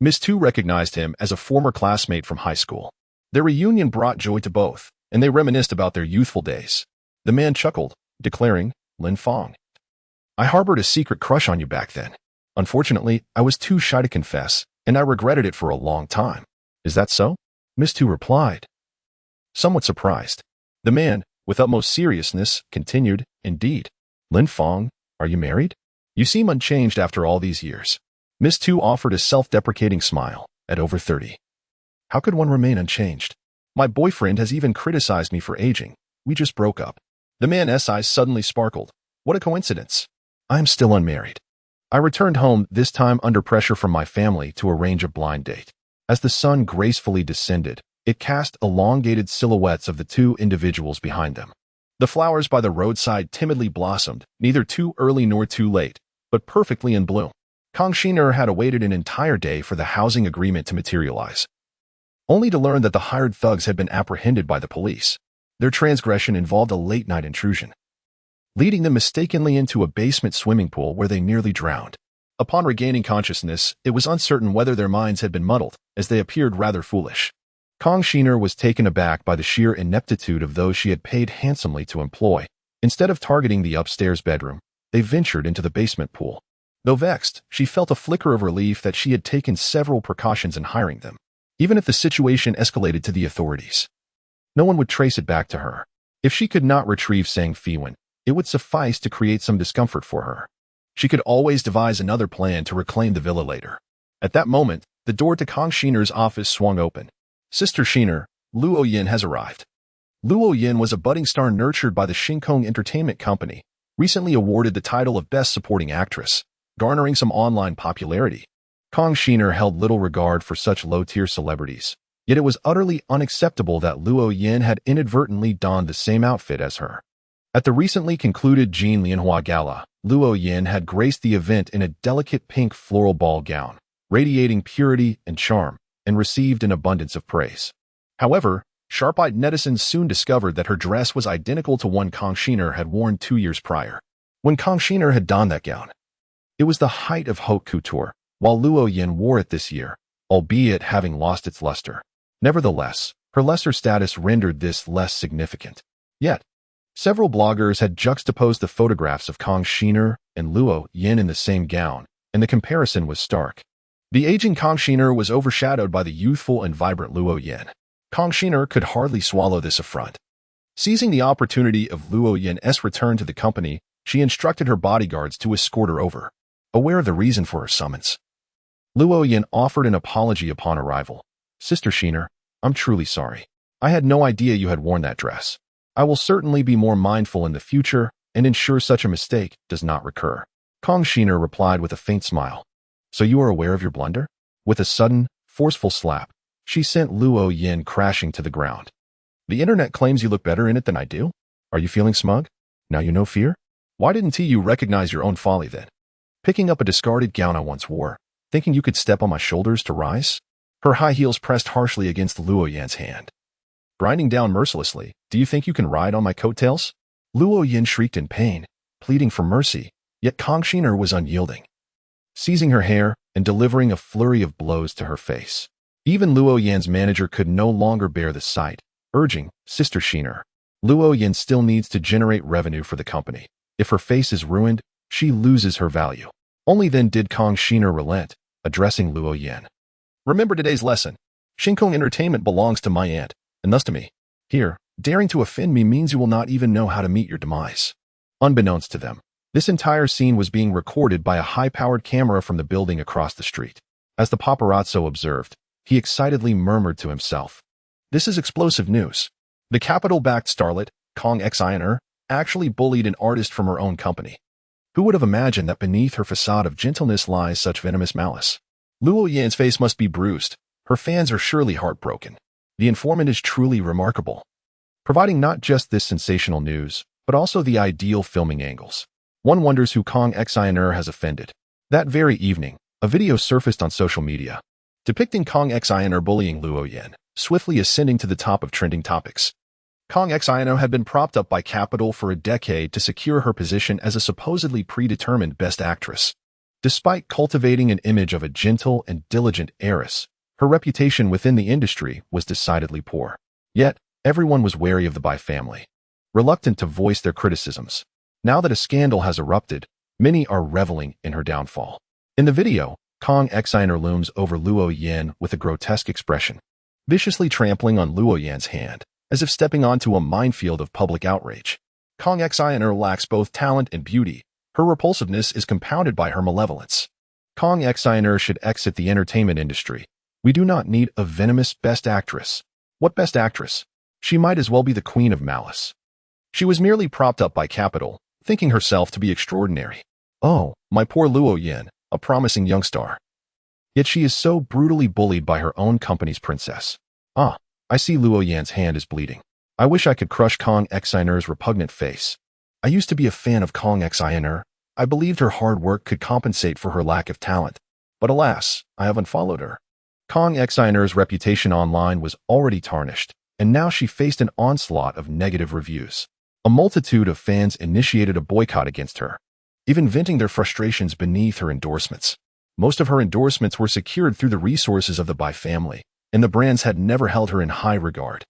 Miss Tu recognized him as a former classmate from high school. Their reunion brought joy to both, and they reminisced about their youthful days. The man chuckled, declaring, "Lin Fong, I harbored a secret crush on you back then. Unfortunately, I was too shy to confess, and I regretted it for a long time." "Is that so?" Miss Tu replied, somewhat surprised. The man, with utmost seriousness, continued, "Indeed. Lin Fong, are you married? You seem unchanged after all these years." Miss Tu offered a self-deprecating smile. "At over 30. How could one remain unchanged? My boyfriend has even criticized me for aging. We just broke up." The man's eyes suddenly sparkled. "What a coincidence. I am still unmarried. I returned home, this time under pressure from my family, to arrange a blind date." As the sun gracefully descended, it cast elongated silhouettes of the two individuals behind them. The flowers by the roadside timidly blossomed, neither too early nor too late, but perfectly in bloom. Kang Shiner had awaited an entire day for the housing agreement to materialize, only to learn that the hired thugs had been apprehended by the police. Their transgression involved a late-night intrusion, leading them mistakenly into a basement swimming pool where they nearly drowned. Upon regaining consciousness, it was uncertain whether their minds had been muddled, as they appeared rather foolish. Kang Shiner was taken aback by the sheer ineptitude of those she had paid handsomely to employ. Instead of targeting the upstairs bedroom, they ventured into the basement pool. Though vexed, she felt a flicker of relief that she had taken several precautions in hiring them. Even if the situation escalated to the authorities, no one would trace it back to her. If she could not retrieve Sang Feiwan, it would suffice to create some discomfort for her. She could always devise another plan to reclaim the villa later. At that moment, the door to Kang Shiner's office swung open. "Sister Shiner, Luo Yin has arrived." Luo Yin was a budding star nurtured by the Shinkong Entertainment Company, recently awarded the title of Best Supporting Actress, garnering some online popularity. Kang Shiner held little regard for such low-tier celebrities, yet it was utterly unacceptable that Luo Yin had inadvertently donned the same outfit as her. At the recently concluded Jean Lianhua Gala, Luo Yin had graced the event in a delicate pink floral ball gown, radiating purity and charm, and received an abundance of praise. However, sharp-eyed netizens soon discovered that her dress was identical to one Kang Shiner had worn 2 years prior. When Kang Shiner had donned that gown, it was the height of haute couture, while Luo Yin wore it this year, albeit having lost its luster. Nevertheless, her lesser status rendered this less significant. Yet, several bloggers had juxtaposed the photographs of Kang Shiner and Luo Yin in the same gown, and the comparison was stark. The aging Kang Shiner was overshadowed by the youthful and vibrant Luo Yin. Kang Shiner could hardly swallow this affront. Seizing the opportunity of Luo Yin's return to the company, she instructed her bodyguards to escort her over. Aware of the reason for her summons, Luo Yin offered an apology upon arrival. "Sister Shiner, I'm truly sorry. I had no idea you had worn that dress. I will certainly be more mindful in the future and ensure such a mistake does not recur." Kang Shiner replied with a faint smile. "So you are aware of your blunder?" With a sudden, forceful slap, she sent Luo Yin crashing to the ground. "The internet claims you look better in it than I do. Are you feeling smug? Now you know fear? Why didn't you recognize your own folly then? Picking up a discarded gown I once wore, thinking you could step on my shoulders to rise?" Her high heels pressed harshly against Luo Yin's hand. "Grinding down mercilessly, do you think you can ride on my coattails?" Luo Yin shrieked in pain, pleading for mercy, yet Kang Shiner was unyielding, seizing her hair and delivering a flurry of blows to her face. Even Luo Yin's manager could no longer bear the sight, urging, "Sister Shiner, Luo Yin still needs to generate revenue for the company. If her face is ruined, she loses her value." Only then did Kang Shiner relent, addressing Luo Yin. Remember today's lesson. Shinkong Entertainment belongs to my aunt, and thus to me. Here, daring to offend me means you will not even know how to meet your demise. Unbeknownst to them, this entire scene was being recorded by a high-powered camera from the building across the street. As the paparazzo observed, he excitedly murmured to himself, "This is explosive news. The capital-backed starlet, Kong Xiner, actually bullied an artist from her own company. Who would have imagined that beneath her facade of gentleness lies such venomous malice? Luo Yan's face must be bruised. Her fans are surely heartbroken. The informant is truly remarkable, providing not just this sensational news, but also the ideal filming angles. One wonders who Kong Xiner has offended." That very evening, a video surfaced on social media, depicting Kong Xiner bullying Luo Yan, swiftly ascending to the top of trending topics. Kong Xiner had been propped up by capital for a decade to secure her position as a supposedly predetermined best actress. Despite cultivating an image of a gentle and diligent heiress, her reputation within the industry was decidedly poor. Yet, everyone was wary of the Bai family, reluctant to voice their criticisms. Now that a scandal has erupted, many are reveling in her downfall. In the video, Kong Xiner looms over Luo Yan with a grotesque expression, viciously trampling on Luo Yan's hand, as if stepping onto a minefield of public outrage. Kong Xiner lacks both talent and beauty. Her repulsiveness is compounded by her malevolence. Kong Xiner should exit the entertainment industry. We do not need a venomous best actress. What best actress? She might as well be the queen of malice. She was merely propped up by capital, thinking herself to be extraordinary. Oh, my poor Luo Yan, a promising young star. Yet she is so brutally bullied by her own company's princess. Ah, I see Luo Yan's hand is bleeding. I wish I could crush Kong Xiner's repugnant face. I used to be a fan of Kong Xiner. I believed her hard work could compensate for her lack of talent. But alas, I have unfollowed her. Kong Xiner's reputation online was already tarnished, and now she faced an onslaught of negative reviews. A multitude of fans initiated a boycott against her, even venting their frustrations beneath her endorsements. Most of her endorsements were secured through the resources of the Bai family, and the brands had never held her in high regard.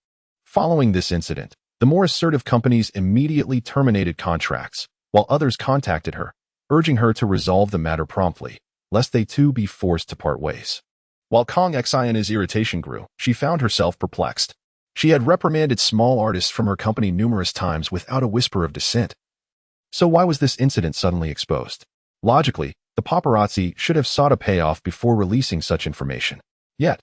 Following this incident, the more assertive companies immediately terminated contracts, while others contacted her, urging her to resolve the matter promptly, lest they too be forced to part ways. While Kong Xina's irritation grew, she found herself perplexed. She had reprimanded small artists from her company numerous times without a whisper of dissent. So why was this incident suddenly exposed? Logically, the paparazzi should have sought a payoff before releasing such information. Yet,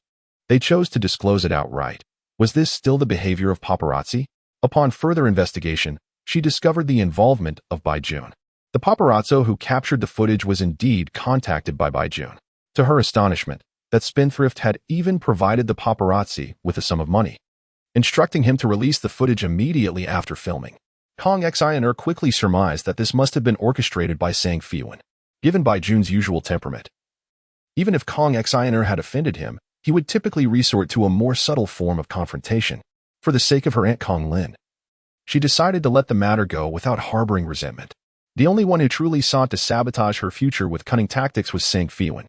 they chose to disclose it outright. Was this still the behavior of paparazzi? Upon further investigation, she discovered the involvement of Bai Jun. The paparazzo who captured the footage was indeed contacted by Bai Jun. To her astonishment, that spendthrift had even provided the paparazzi with a sum of money, instructing him to release the footage immediately after filming. Kong Xiner quickly surmised that this must have been orchestrated by Feiwan, given Bai Jun's usual temperament. Even if Kong Xiner had offended him, he would typically resort to a more subtle form of confrontation. For the sake of her Aunt Kong Lin, she decided to let the matter go without harboring resentment. The only one who truly sought to sabotage her future with cunning tactics was Feiwan.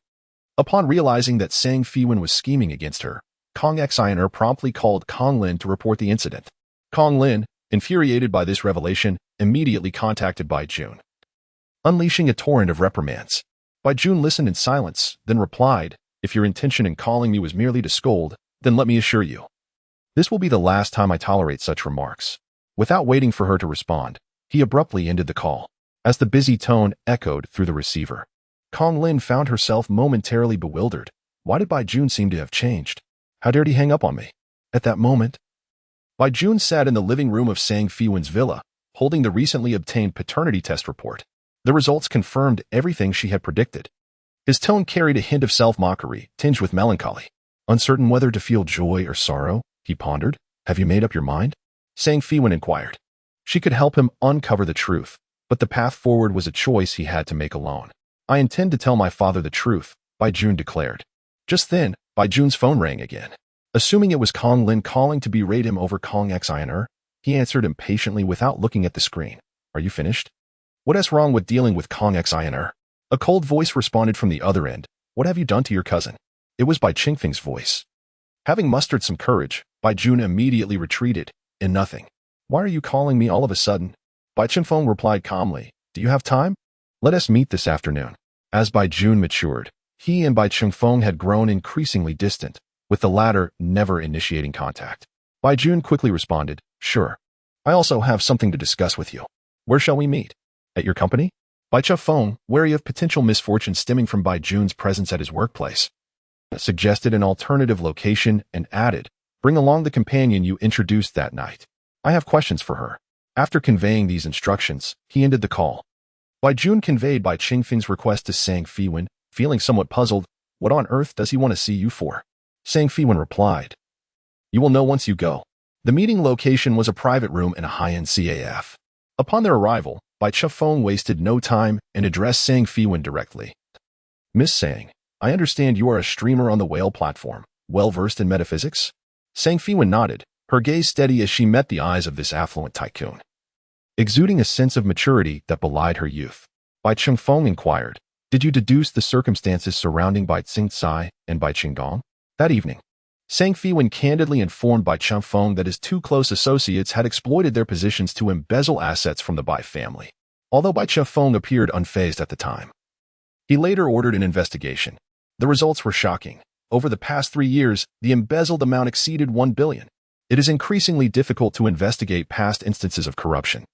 Upon realizing that Feiwan was scheming against her, Kong Xiner promptly called Kong Lin to report the incident. Kong Lin, infuriated by this revelation, immediately contacted Bai Jun, unleashing a torrent of reprimands. Bai Jun listened in silence, then replied, "If your intention in calling me was merely to scold, then let me assure you, this will be the last time I tolerate such remarks." Without waiting for her to respond, he abruptly ended the call. As the busy tone echoed through the receiver, Kong Lin found herself momentarily bewildered. Why did Bai Jun seem to have changed? How dared he hang up on me? At that moment, Bai Jun sat in the living room of Feiwan's villa, holding the recently obtained paternity test report. The results confirmed everything she had predicted. His tone carried a hint of self-mockery, tinged with melancholy. Uncertain whether to feel joy or sorrow, he pondered. "Have you made up your mind?" Feiwan inquired. She could help him uncover the truth, but the path forward was a choice he had to make alone. "I intend to tell my father the truth," Bai Jun declared. Just then, Bai Jun's phone rang again. Assuming it was Kong Lin calling to berate him over Kong Xiner, he answered impatiently without looking at the screen. "Are you finished? What is wrong with dealing with Kong Xiner?" A cold voice responded from the other end. "What have you done to your cousin?" It was Bai Qingfeng's voice. Having mustered some courage, Bai Jun immediately retreated. "In nothing. Why are you calling me all of a sudden?" Bai Qingfeng replied calmly. "Do you have time? Let us meet this afternoon." As Bai Jun matured, He and Bai Chengfeng had grown increasingly distant, with the latter never initiating contact. Bai Jun quickly responded, "Sure. I also have something to discuss with you. Where shall we meet? At your company?" Bai Chengfeng, wary of potential misfortune stemming from Bai Jun's presence at his workplace, suggested an alternative location and added, "Bring along the companion you introduced that night. I have questions for her." After conveying these instructions, he ended the call. Bai Jun conveyed Bai Chengfeng's request to Sang Feiwan, feeling somewhat puzzled. "What on earth does he want to see you for?" Sang Feiwan replied, "You will know once you go." The meeting location was a private room in a high-end CAF. Upon their arrival, Bai Chengfeng wasted no time and addressed Sang Feiwan directly. "Miss Sang, I understand you are a streamer on the whale platform, well-versed in metaphysics?" Sang Feiwan nodded, her gaze steady as she met the eyes of this affluent tycoon, exuding a sense of maturity that belied her youth. Bai Chengfeng inquired, "Did you deduce the circumstances surrounding Bai Tsingcai and Bai Qinggong?" That evening, Sang Feiwan candidly informed Bai Chengfeng that his two close associates had exploited their positions to embezzle assets from the Bai family. Although Bai Chengfeng appeared unfazed at the time, he later ordered an investigation. The results were shocking. Over the past 3 years, the embezzled amount exceeded 1 billion. It is increasingly difficult to investigate past instances of corruption.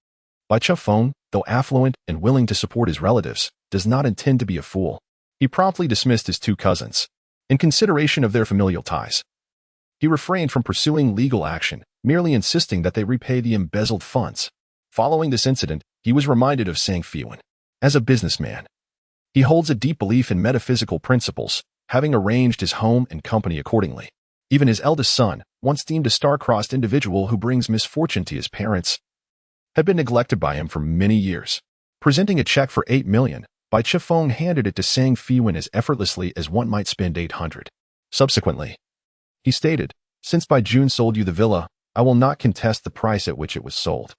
Bai Chengfeng, though affluent and willing to support his relatives, does not intend to be a fool. He promptly dismissed his two cousins, in consideration of their familial ties. He refrained from pursuing legal action, merely insisting that they repay the embezzled funds. Following this incident, he was reminded of Sang Feiwan. As a businessman, he holds a deep belief in metaphysical principles, having arranged his home and company accordingly. Even his eldest son, once deemed a star-crossed individual who brings misfortune to his parents, had been neglected by him for many years. Presenting a check for 8 million, Bai Chengfeng handed it to Sang Feiwan as effortlessly as one might spend 800. Subsequently, he stated, "Since Bai Jun sold you the villa, I will not contest the price at which it was sold.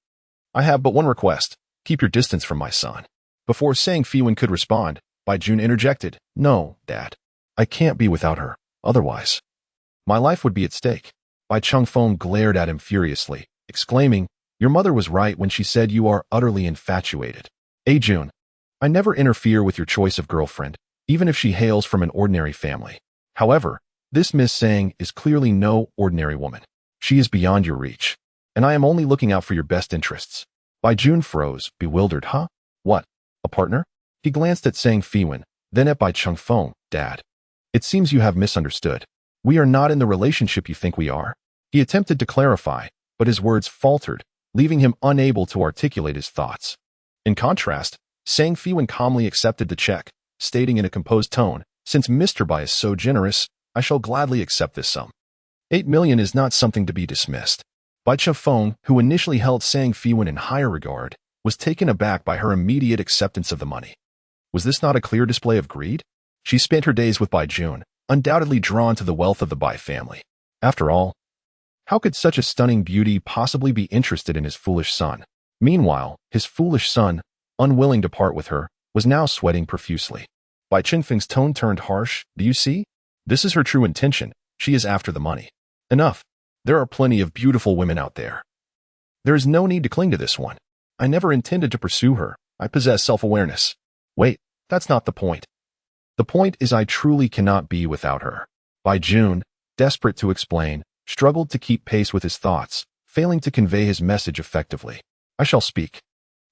I have but one request: keep your distance from my son." Before Sang Feiwan could respond, Bai Jun interjected, "No, Dad. I can't be without her. Otherwise, my life would be at stake." Bai Chengfeng glared at him furiously, exclaiming, "Your mother was right when she said you are utterly infatuated. Jun, I never interfere with your choice of girlfriend, even if she hails from an ordinary family. However, this Miss Sang is clearly no ordinary woman. She is beyond your reach, and I am only looking out for your best interests." Bai Jun froze, bewildered. "Huh? What? A partner?" He glanced at Sang Feiwan, then at Bai Chengfeng. "Dad, it seems you have misunderstood. We are not in the relationship you think we are." He attempted to clarify, but his words faltered, leaving him unable to articulate his thoughts. In contrast, Sang Feiwan calmly accepted the check, stating in a composed tone, "Since Mr. Bai is so generous, I shall gladly accept this sum. 8 million is not something to be dismissed." Bai Chengfeng, who initially held Sang Feiwan in higher regard, was taken aback by her immediate acceptance of the money. Was this not a clear display of greed? She spent her days with Bai Jun, undoubtedly drawn to the wealth of the Bai family. After all, how could such a stunning beauty possibly be interested in his foolish son? Meanwhile, his foolish son, unwilling to part with her, was now sweating profusely. Bai Chengfeng's tone turned harsh. "Do you see? This is her true intention. She is after the money. Enough. There are plenty of beautiful women out there. There is no need to cling to this one. I never intended to pursue her. I possess self-awareness." "Wait, that's not the point. The point is I truly cannot be without her." Bai Jun, desperate to explain, struggled to keep pace with his thoughts, failing to convey his message effectively. "I shall speak."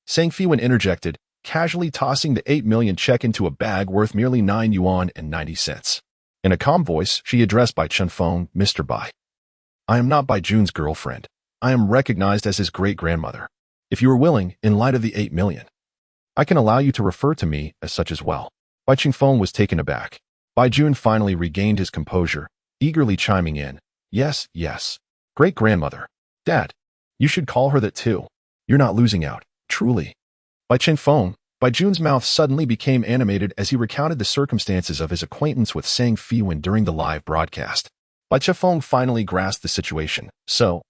Sang Feiwan interjected, casually tossing the 8 million check into a bag worth merely 9 yuan and 90 cents. In a calm voice, she addressed Bai Chengfeng, "Mr. Bai, I am not Bai Jun's girlfriend. I am recognized as his great-grandmother. If you are willing, in light of the 8 million, I can allow you to refer to me as such as well." Bai Chengfeng was taken aback. Bai Jun finally regained his composure, eagerly chiming in, "Yes, yes. Great-grandmother. Dad, you should call her that too. You're not losing out, truly." Bai Chengfeng, Bai Jun's mouth suddenly became animated as he recounted the circumstances of his acquaintance with Sang Feiwan during the live broadcast. Bai Chengfeng finally grasped the situation. "So,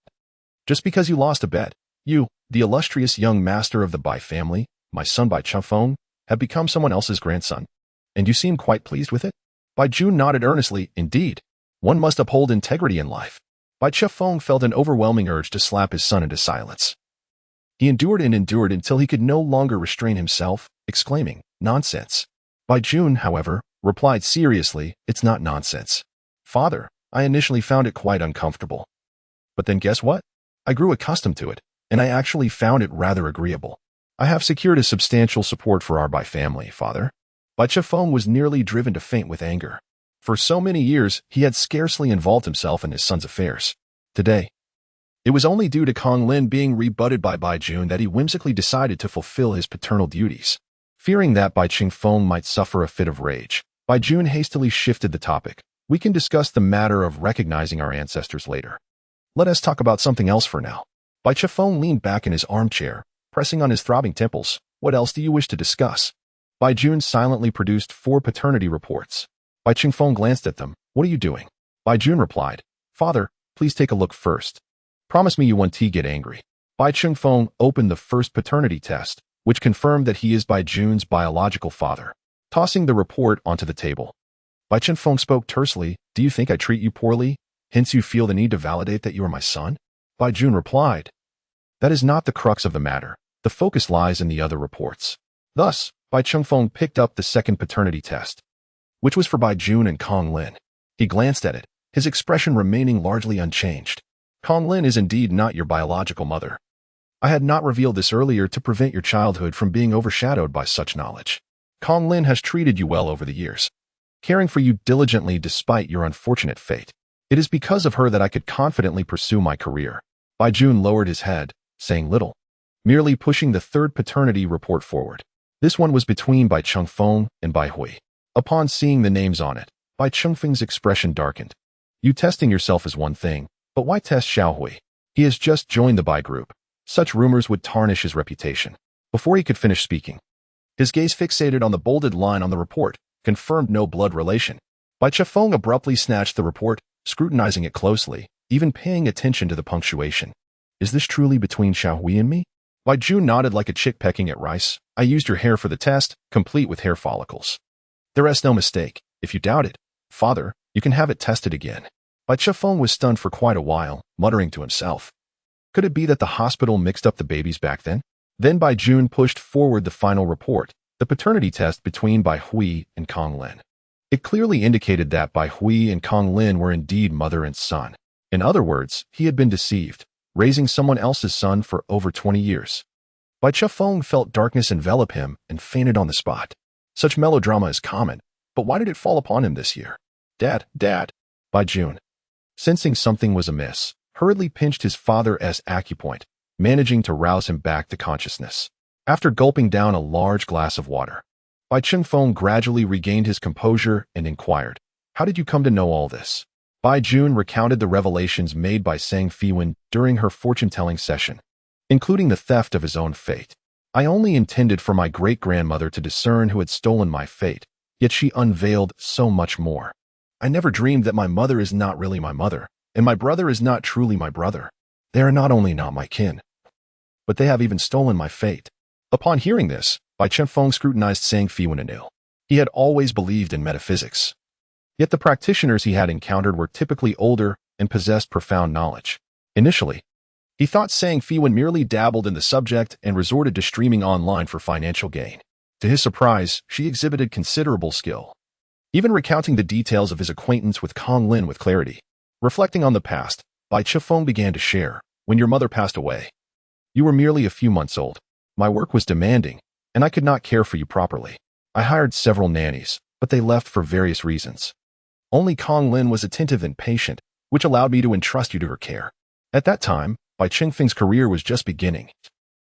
just because you lost a bet, you, the illustrious young master of the Bai family, my son Bai Chengfeng, have become someone else's grandson, and you seem quite pleased with it?" Bai Jun nodded earnestly. "Indeed. One must uphold integrity in life." Bai Chengfeng felt an overwhelming urge to slap his son into silence. He endured and endured until he could no longer restrain himself, exclaiming, "Nonsense." Bai Jun, however, replied seriously, "It's not nonsense. Father, I initially found it quite uncomfortable. But then guess what? I grew accustomed to it, and I actually found it rather agreeable. I have secured a substantial support for our family, Father." Bai Chifeng was nearly driven to faint with anger. For so many years, he had scarcely involved himself in his son's affairs. Today, it was only due to Kong Lin being rebutted by Bai Jun that he whimsically decided to fulfill his paternal duties. Fearing that Bai Chifeng might suffer a fit of rage, Bai Jun hastily shifted the topic. "We can discuss the matter of recognizing our ancestors later. Let us talk about something else for now." Bai Chifeng leaned back in his armchair, pressing on his throbbing temples. "What else do you wish to discuss?" Bai Jun silently produced 4 paternity reports. Bai Chifeng glanced at them. "What are you doing?" Bai Jun replied, "Father, please take a look first. Promise me you won't get angry." Bai Chifeng opened the first paternity test, which confirmed that he is Bai Jun's biological father. Tossing the report onto the table, Bai Chifeng spoke tersely, "Do you think I treat you poorly? Hence you feel the need to validate that you are my son?" Bai Jun replied, "That is not the crux of the matter. The focus lies in the other reports." Thus, Bai Chifeng picked up the second paternity test, which was for Bai Jun and Kong Lin. He glanced at it, his expression remaining largely unchanged. "Kong Lin is indeed not your biological mother. I had not revealed this earlier to prevent your childhood from being overshadowed by such knowledge. Kong Lin has treated you well over the years, caring for you diligently despite your unfortunate fate. It is because of her that I could confidently pursue my career." Bai Jun lowered his head, saying little, merely pushing the third paternity report forward. This one was between Bai Chifeng and Bai Hui. Upon seeing the names on it, Bai Chifeng's expression darkened. "You testing yourself is one thing, but why test Xiao Hui? He has just joined the Bai group. Such rumors would tarnish his reputation." Before he could finish speaking, his gaze fixated on the bolded line on the report, confirmed no blood relation. Bai Chifeng abruptly snatched the report, scrutinizing it closely, even paying attention to the punctuation. "Is this truly between Xiao Hui and me?" Bai Jun nodded like a chick pecking at rice. "I used your hair for the test, complete with hair follicles. There is no mistake. If you doubt it, Father, you can have it tested again." Bai Chifeng was stunned for quite a while, muttering to himself. Could it be that the hospital mixed up the babies back then? Then Bai Jun pushed forward the final report, the paternity test between Bai Hui and Kong Lin. It clearly indicated that Bai Hui and Kong Lin were indeed mother and son. In other words, he had been deceived, raising someone else's son for over 20 years. Bai Chifeng felt darkness envelop him and fainted on the spot. Such melodrama is common, but why did it fall upon him this year? Dad. Bai Jun, sensing something was amiss, hurriedly pinched his father's acupoint, managing to rouse him back to consciousness. After gulping down a large glass of water, Bai Chifeng gradually regained his composure and inquired, "How did you come to know all this?" Bai Jun recounted the revelations made by Sang Feiwan during her fortune-telling session, including the theft of his own fate. "I only intended for my great-grandmother to discern who had stolen my fate, yet she unveiled so much more. I never dreamed that my mother is not really my mother, and my brother is not truly my brother. They are not only not my kin, but they have even stolen my fate." Upon hearing this, Bai Chifeng scrutinized Sang Feiwan anew. He had always believed in metaphysics, yet the practitioners he had encountered were typically older and possessed profound knowledge. Initially, he thought Sang Feiwan merely dabbled in the subject and resorted to streaming online for financial gain. To his surprise, she exhibited considerable skill, even recounting the details of his acquaintance with Kong Lin with clarity. Reflecting on the past, Bai Chifeng began to share, "When your mother passed away, you were merely a few months old. My work was demanding, and I could not care for you properly. I hired several nannies, but they left for various reasons. Only Kong Lin was attentive and patient, which allowed me to entrust you to her care. At that time, Bai Chifeng's career was just beginning,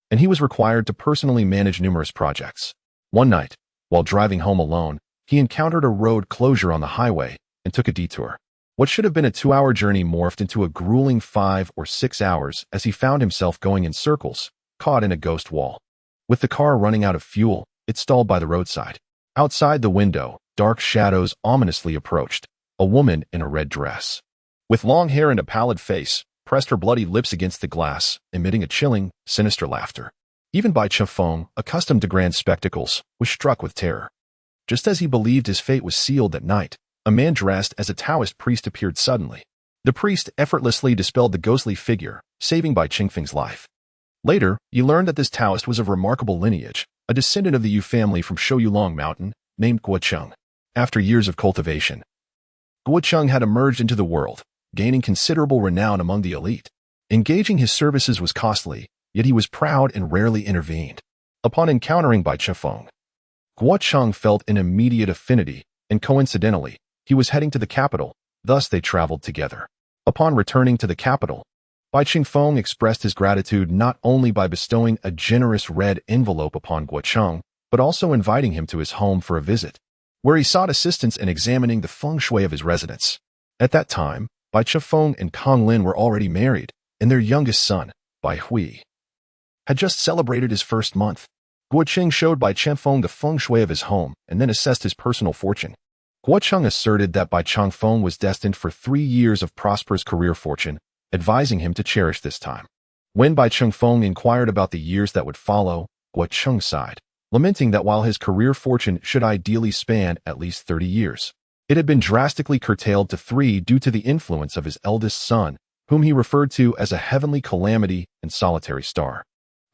and he was required to personally manage numerous projects. One night, while driving home alone, he encountered a road closure on the highway and took a detour. What should have been a 2-hour journey morphed into a grueling 5 or 6 hours as he found himself going in circles, caught in a ghost wall. With the car running out of fuel, it stalled by the roadside. Outside the window, dark shadows ominously approached. A woman in a red dress, with long hair and a pallid face, pressed her bloody lips against the glass, emitting a chilling, sinister laughter. Even Bai Chifeng, accustomed to grand spectacles, was struck with terror. Just as he believed his fate was sealed that night, a man dressed as a Taoist priest appeared suddenly. The priest effortlessly dispelled the ghostly figure, saving Bai Chifeng's life. Later, he learned that this Taoist was of remarkable lineage, a descendant of the Yu family from Shouyulong Mountain, named Guocheng. After years of cultivation, Guocheng had emerged into the world, gaining considerable renown among the elite. Engaging his services was costly, yet he was proud and rarely intervened. Upon encountering Bai Chifeng, Guocheng felt an immediate affinity, and coincidentally, he was heading to the capital, thus they traveled together. Upon returning to the capital, Bai Chifeng expressed his gratitude not only by bestowing a generous red envelope upon Guocheng, but also inviting him to his home for a visit, where he sought assistance in examining the feng shui of his residence. At that time, Bai Chifeng and Kong Lin were already married, and their youngest son, Bai Hui, had just celebrated his first month. Guocheng showed Bai Chifeng the feng shui of his home and then assessed his personal fortune. Guocheng asserted that Bai Chifeng was destined for 3 years of prosperous career fortune, advising him to cherish this time. When Bai Chifeng inquired about the years that would follow, Guocheng sighed, lamenting that while his career fortune should ideally span at least 30 years, it had been drastically curtailed to 3 due to the influence of his eldest son, whom he referred to as a heavenly calamity and solitary star,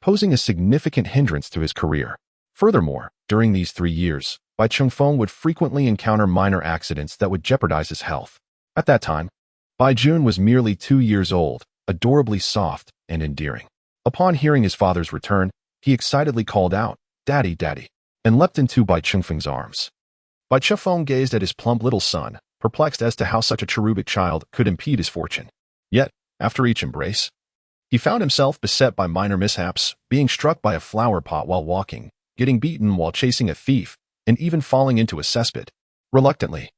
posing a significant hindrance to his career. Furthermore, during these 3 years, Bai Chifeng would frequently encounter minor accidents that would jeopardize his health. At that time, Bai Jun was merely 2 years old, adorably soft and endearing. Upon hearing his father's return, he excitedly called out, "Daddy, Daddy," and leapt into Bai Chifeng's arms. Bai Chifeng gazed at his plump little son, perplexed as to how such a cherubic child could impede his fortune. Yet, after each embrace, he found himself beset by minor mishaps, being struck by a flower pot while walking, getting beaten while chasing a thief, and even falling into a cesspit. Reluctantly,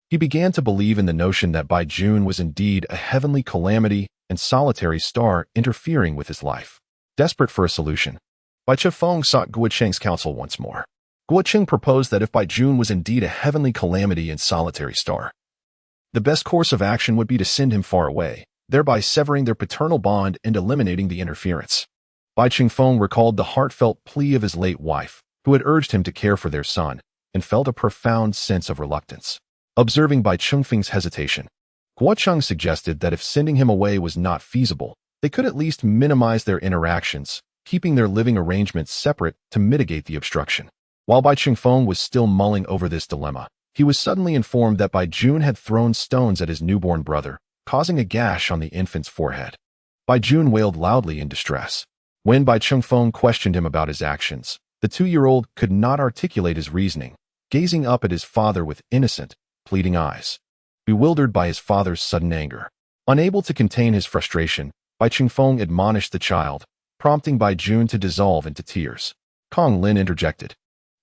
he began to believe in the notion that Bai Jun was indeed a heavenly calamity and solitary star interfering with his life. Desperate for a solution, Bai Chifeng sought Guocheng's counsel once more. Guocheng proposed that if Bai Jun was indeed a heavenly calamity and solitary star, the best course of action would be to send him far away, thereby severing their paternal bond and eliminating the interference. Bai Chifeng recalled the heartfelt plea of his late wife, who had urged him to care for their son, and felt a profound sense of reluctance. Observing Bai Chifeng's hesitation, Guocheng suggested that if sending him away was not feasible, they could at least minimize their interactions, keeping their living arrangements separate to mitigate the obstruction. While Bai Chifeng was still mulling over this dilemma, he was suddenly informed that Bai Jun had thrown stones at his newborn brother, causing a gash on the infant's forehead. Bai Jun wailed loudly in distress. When Bai Chifeng questioned him about his actions, the 2-year-old could not articulate his reasoning, gazing up at his father with innocent, pleading eyes. Bewildered by his father's sudden anger, unable to contain his frustration, Bai Chifeng admonished the child, prompting Bai Jun to dissolve into tears. Kong Lin interjected,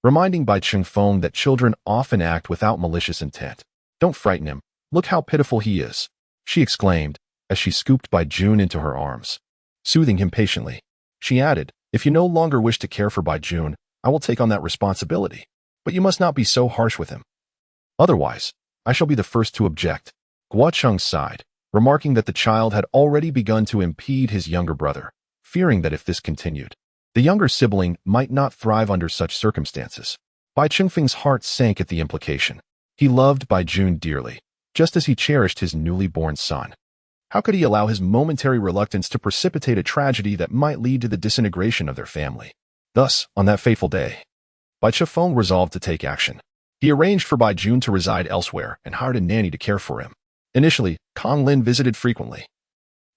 reminding Bai Chifeng that children often act without malicious intent. "Don't frighten him. Look how pitiful he is," she exclaimed, as she scooped Bai Jun into her arms. Soothing him patiently, she added, "If you no longer wish to care for Bai Jun, I will take on that responsibility. But you must not be so harsh with him. Otherwise, I shall be the first to object." Guocheng sighed, remarking that the child had already begun to impede his younger brother, fearing that if this continued, the younger sibling might not thrive under such circumstances. Bai Chifeng's heart sank at the implication. He loved Bai Jun dearly, just as he cherished his newly born son. How could he allow his momentary reluctance to precipitate a tragedy that might lead to the disintegration of their family? Thus, on that fateful day, Bai Chifeng resolved to take action. He arranged for Bai Jun to reside elsewhere and hired a nanny to care for him. Initially, Kong Lin visited frequently,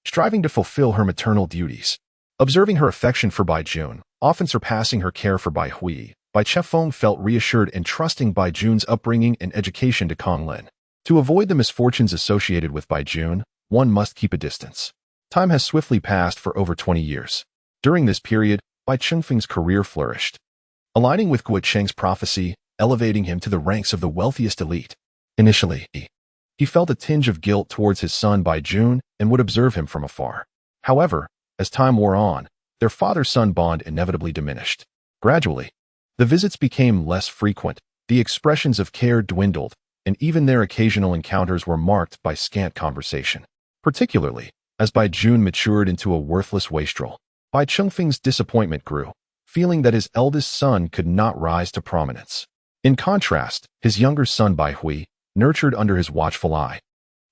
striving to fulfill her maternal duties. Observing her affection for Bai Jun, often surpassing her care for Bai Hui, Bai Chifeng felt reassured and trusting Bai Jun's upbringing and education to Kong Lin. To avoid the misfortunes associated with Bai Jun, one must keep a distance. Time has swiftly passed for over 20 years. During this period, Bai Chifeng's career flourished, aligning with Guocheng's prophecy, elevating him to the ranks of the wealthiest elite. Initially, he felt a tinge of guilt towards his son Bai Jun and would observe him from afar. However, as time wore on, their father-son bond inevitably diminished. Gradually, the visits became less frequent, the expressions of care dwindled, and even their occasional encounters were marked by scant conversation. Particularly, as Bai Jun matured into a worthless wastrel, Bai Chifeng's disappointment grew, feeling that his eldest son could not rise to prominence. In contrast, his younger son Bai Hui, nurtured under his watchful eye,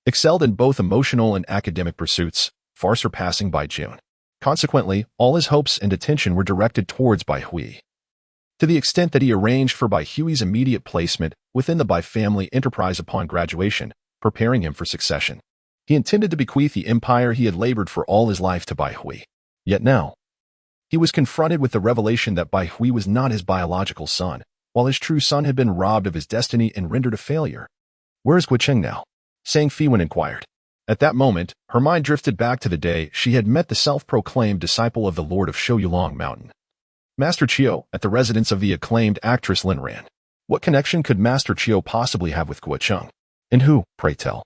excelled in both emotional and academic pursuits, far surpassing Bai Jun. Consequently, all his hopes and attention were directed towards Bai Hui. to the extent that he arranged for Bai Hui's immediate placement within the Bai family enterprise upon graduation, preparing him for succession. He intended to bequeath the empire he had labored for all his life to Bai Hui. Yet now, he was confronted with the revelation that Bai Hui was not his biological son, while his true son had been robbed of his destiny and rendered a failure. "Where is Guocheng now?" Sang Feiwan inquired. At that moment, her mind drifted back to the day she had met the self-proclaimed disciple of the Lord of Shouyulong Mountain, Master Chiu, at the residence of the acclaimed actress Lin Ran. What connection could Master Chiu possibly have with Guocheng? And who, pray tell,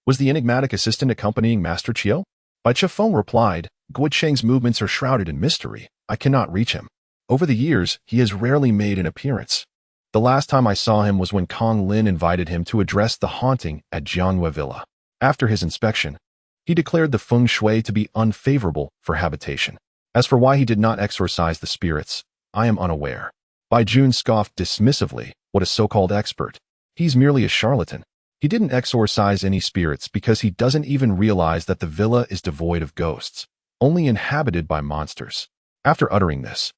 was the enigmatic assistant accompanying Master Chiu? Bai Chifeng replied, "Guocheng's movements are shrouded in mystery. I cannot reach him. Over the years, he has rarely made an appearance. The last time I saw him was when Kong Lin invited him to address the haunting at Jiangyue Villa. After his inspection, he declared the feng shui to be unfavorable for habitation. As for why he did not exorcise the spirits, I am unaware." Bai Jun scoffed dismissively. "What a so-called expert. He's merely a charlatan. He didn't exorcise any spirits because he doesn't even realize that the villa is devoid of ghosts, only inhabited by monsters." After uttering this,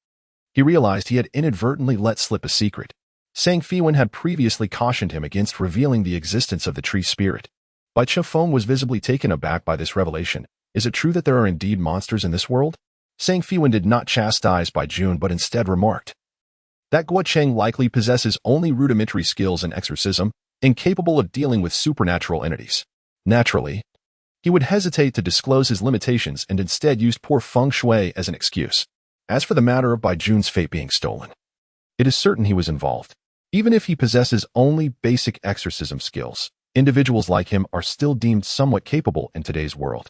he realized he had inadvertently let slip a secret. Sang Feiwan had previously cautioned him against revealing the existence of the tree spirit. Bai Chifeng was visibly taken aback by this revelation. Is it true that there are indeed monsters in this world? Sang Feiwan did not chastise Bai Jun but instead remarked that Guocheng likely possesses only rudimentary skills in exorcism, incapable of dealing with supernatural entities. Naturally, he would hesitate to disclose his limitations and instead used poor feng shui as an excuse. As for the matter of Bai Jun's fate being stolen, it is certain he was involved. Even if he possesses only basic exorcism skills, individuals like him are still deemed somewhat capable in today's world,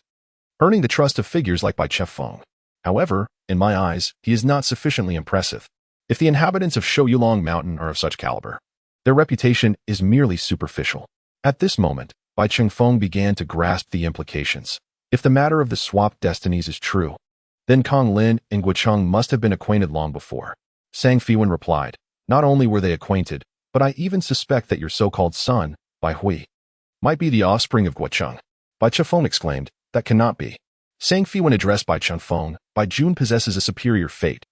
earning the trust of figures like Bai Chifeng. However, in my eyes, he is not sufficiently impressive. If the inhabitants of Shouyulong Mountain are of such caliber, their reputation is merely superficial. At this moment, Bai Chifeng began to grasp the implications. If the matter of the swapped destinies is true, then Kong Lin and Guocheng must have been acquainted long before. Sang Feiwan replied, "Not only were they acquainted, but I even suspect that your so-called son, Bai Hui, might be the offspring of Guocheng." Bai Chifeng exclaimed, "That cannot be." Sang Feiwan addressed Bai Chifeng, "Bai Jun possesses a superior fate,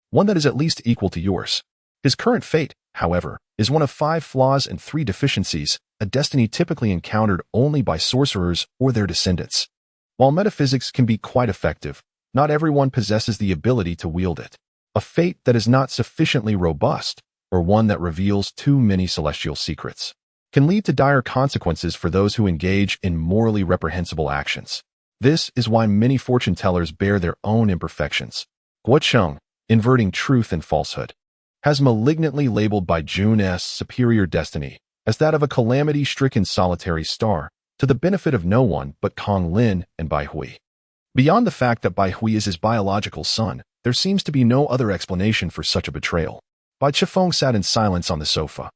one that is at least equal to yours. His current fate, however, is one of 5 flaws and 3 deficiencies, a destiny typically encountered only by sorcerers or their descendants. While metaphysics can be quite effective, not everyone possesses the ability to wield it. A fate that is not sufficiently robust, or one that reveals too many celestial secrets, can lead to dire consequences for those who engage in morally reprehensible actions. This is why many fortune tellers bear their own imperfections. Guocheng, inverting truth and falsehood, has malignantly labeled Bai Jun's superior destiny as that of a calamity-stricken solitary star, to the benefit of no one but Kong Lin and Bai Hui. Beyond the fact that Bai Hui is his biological son, there seems to be no other explanation for such a betrayal." Bai Chifeng sat in silence on the sofa,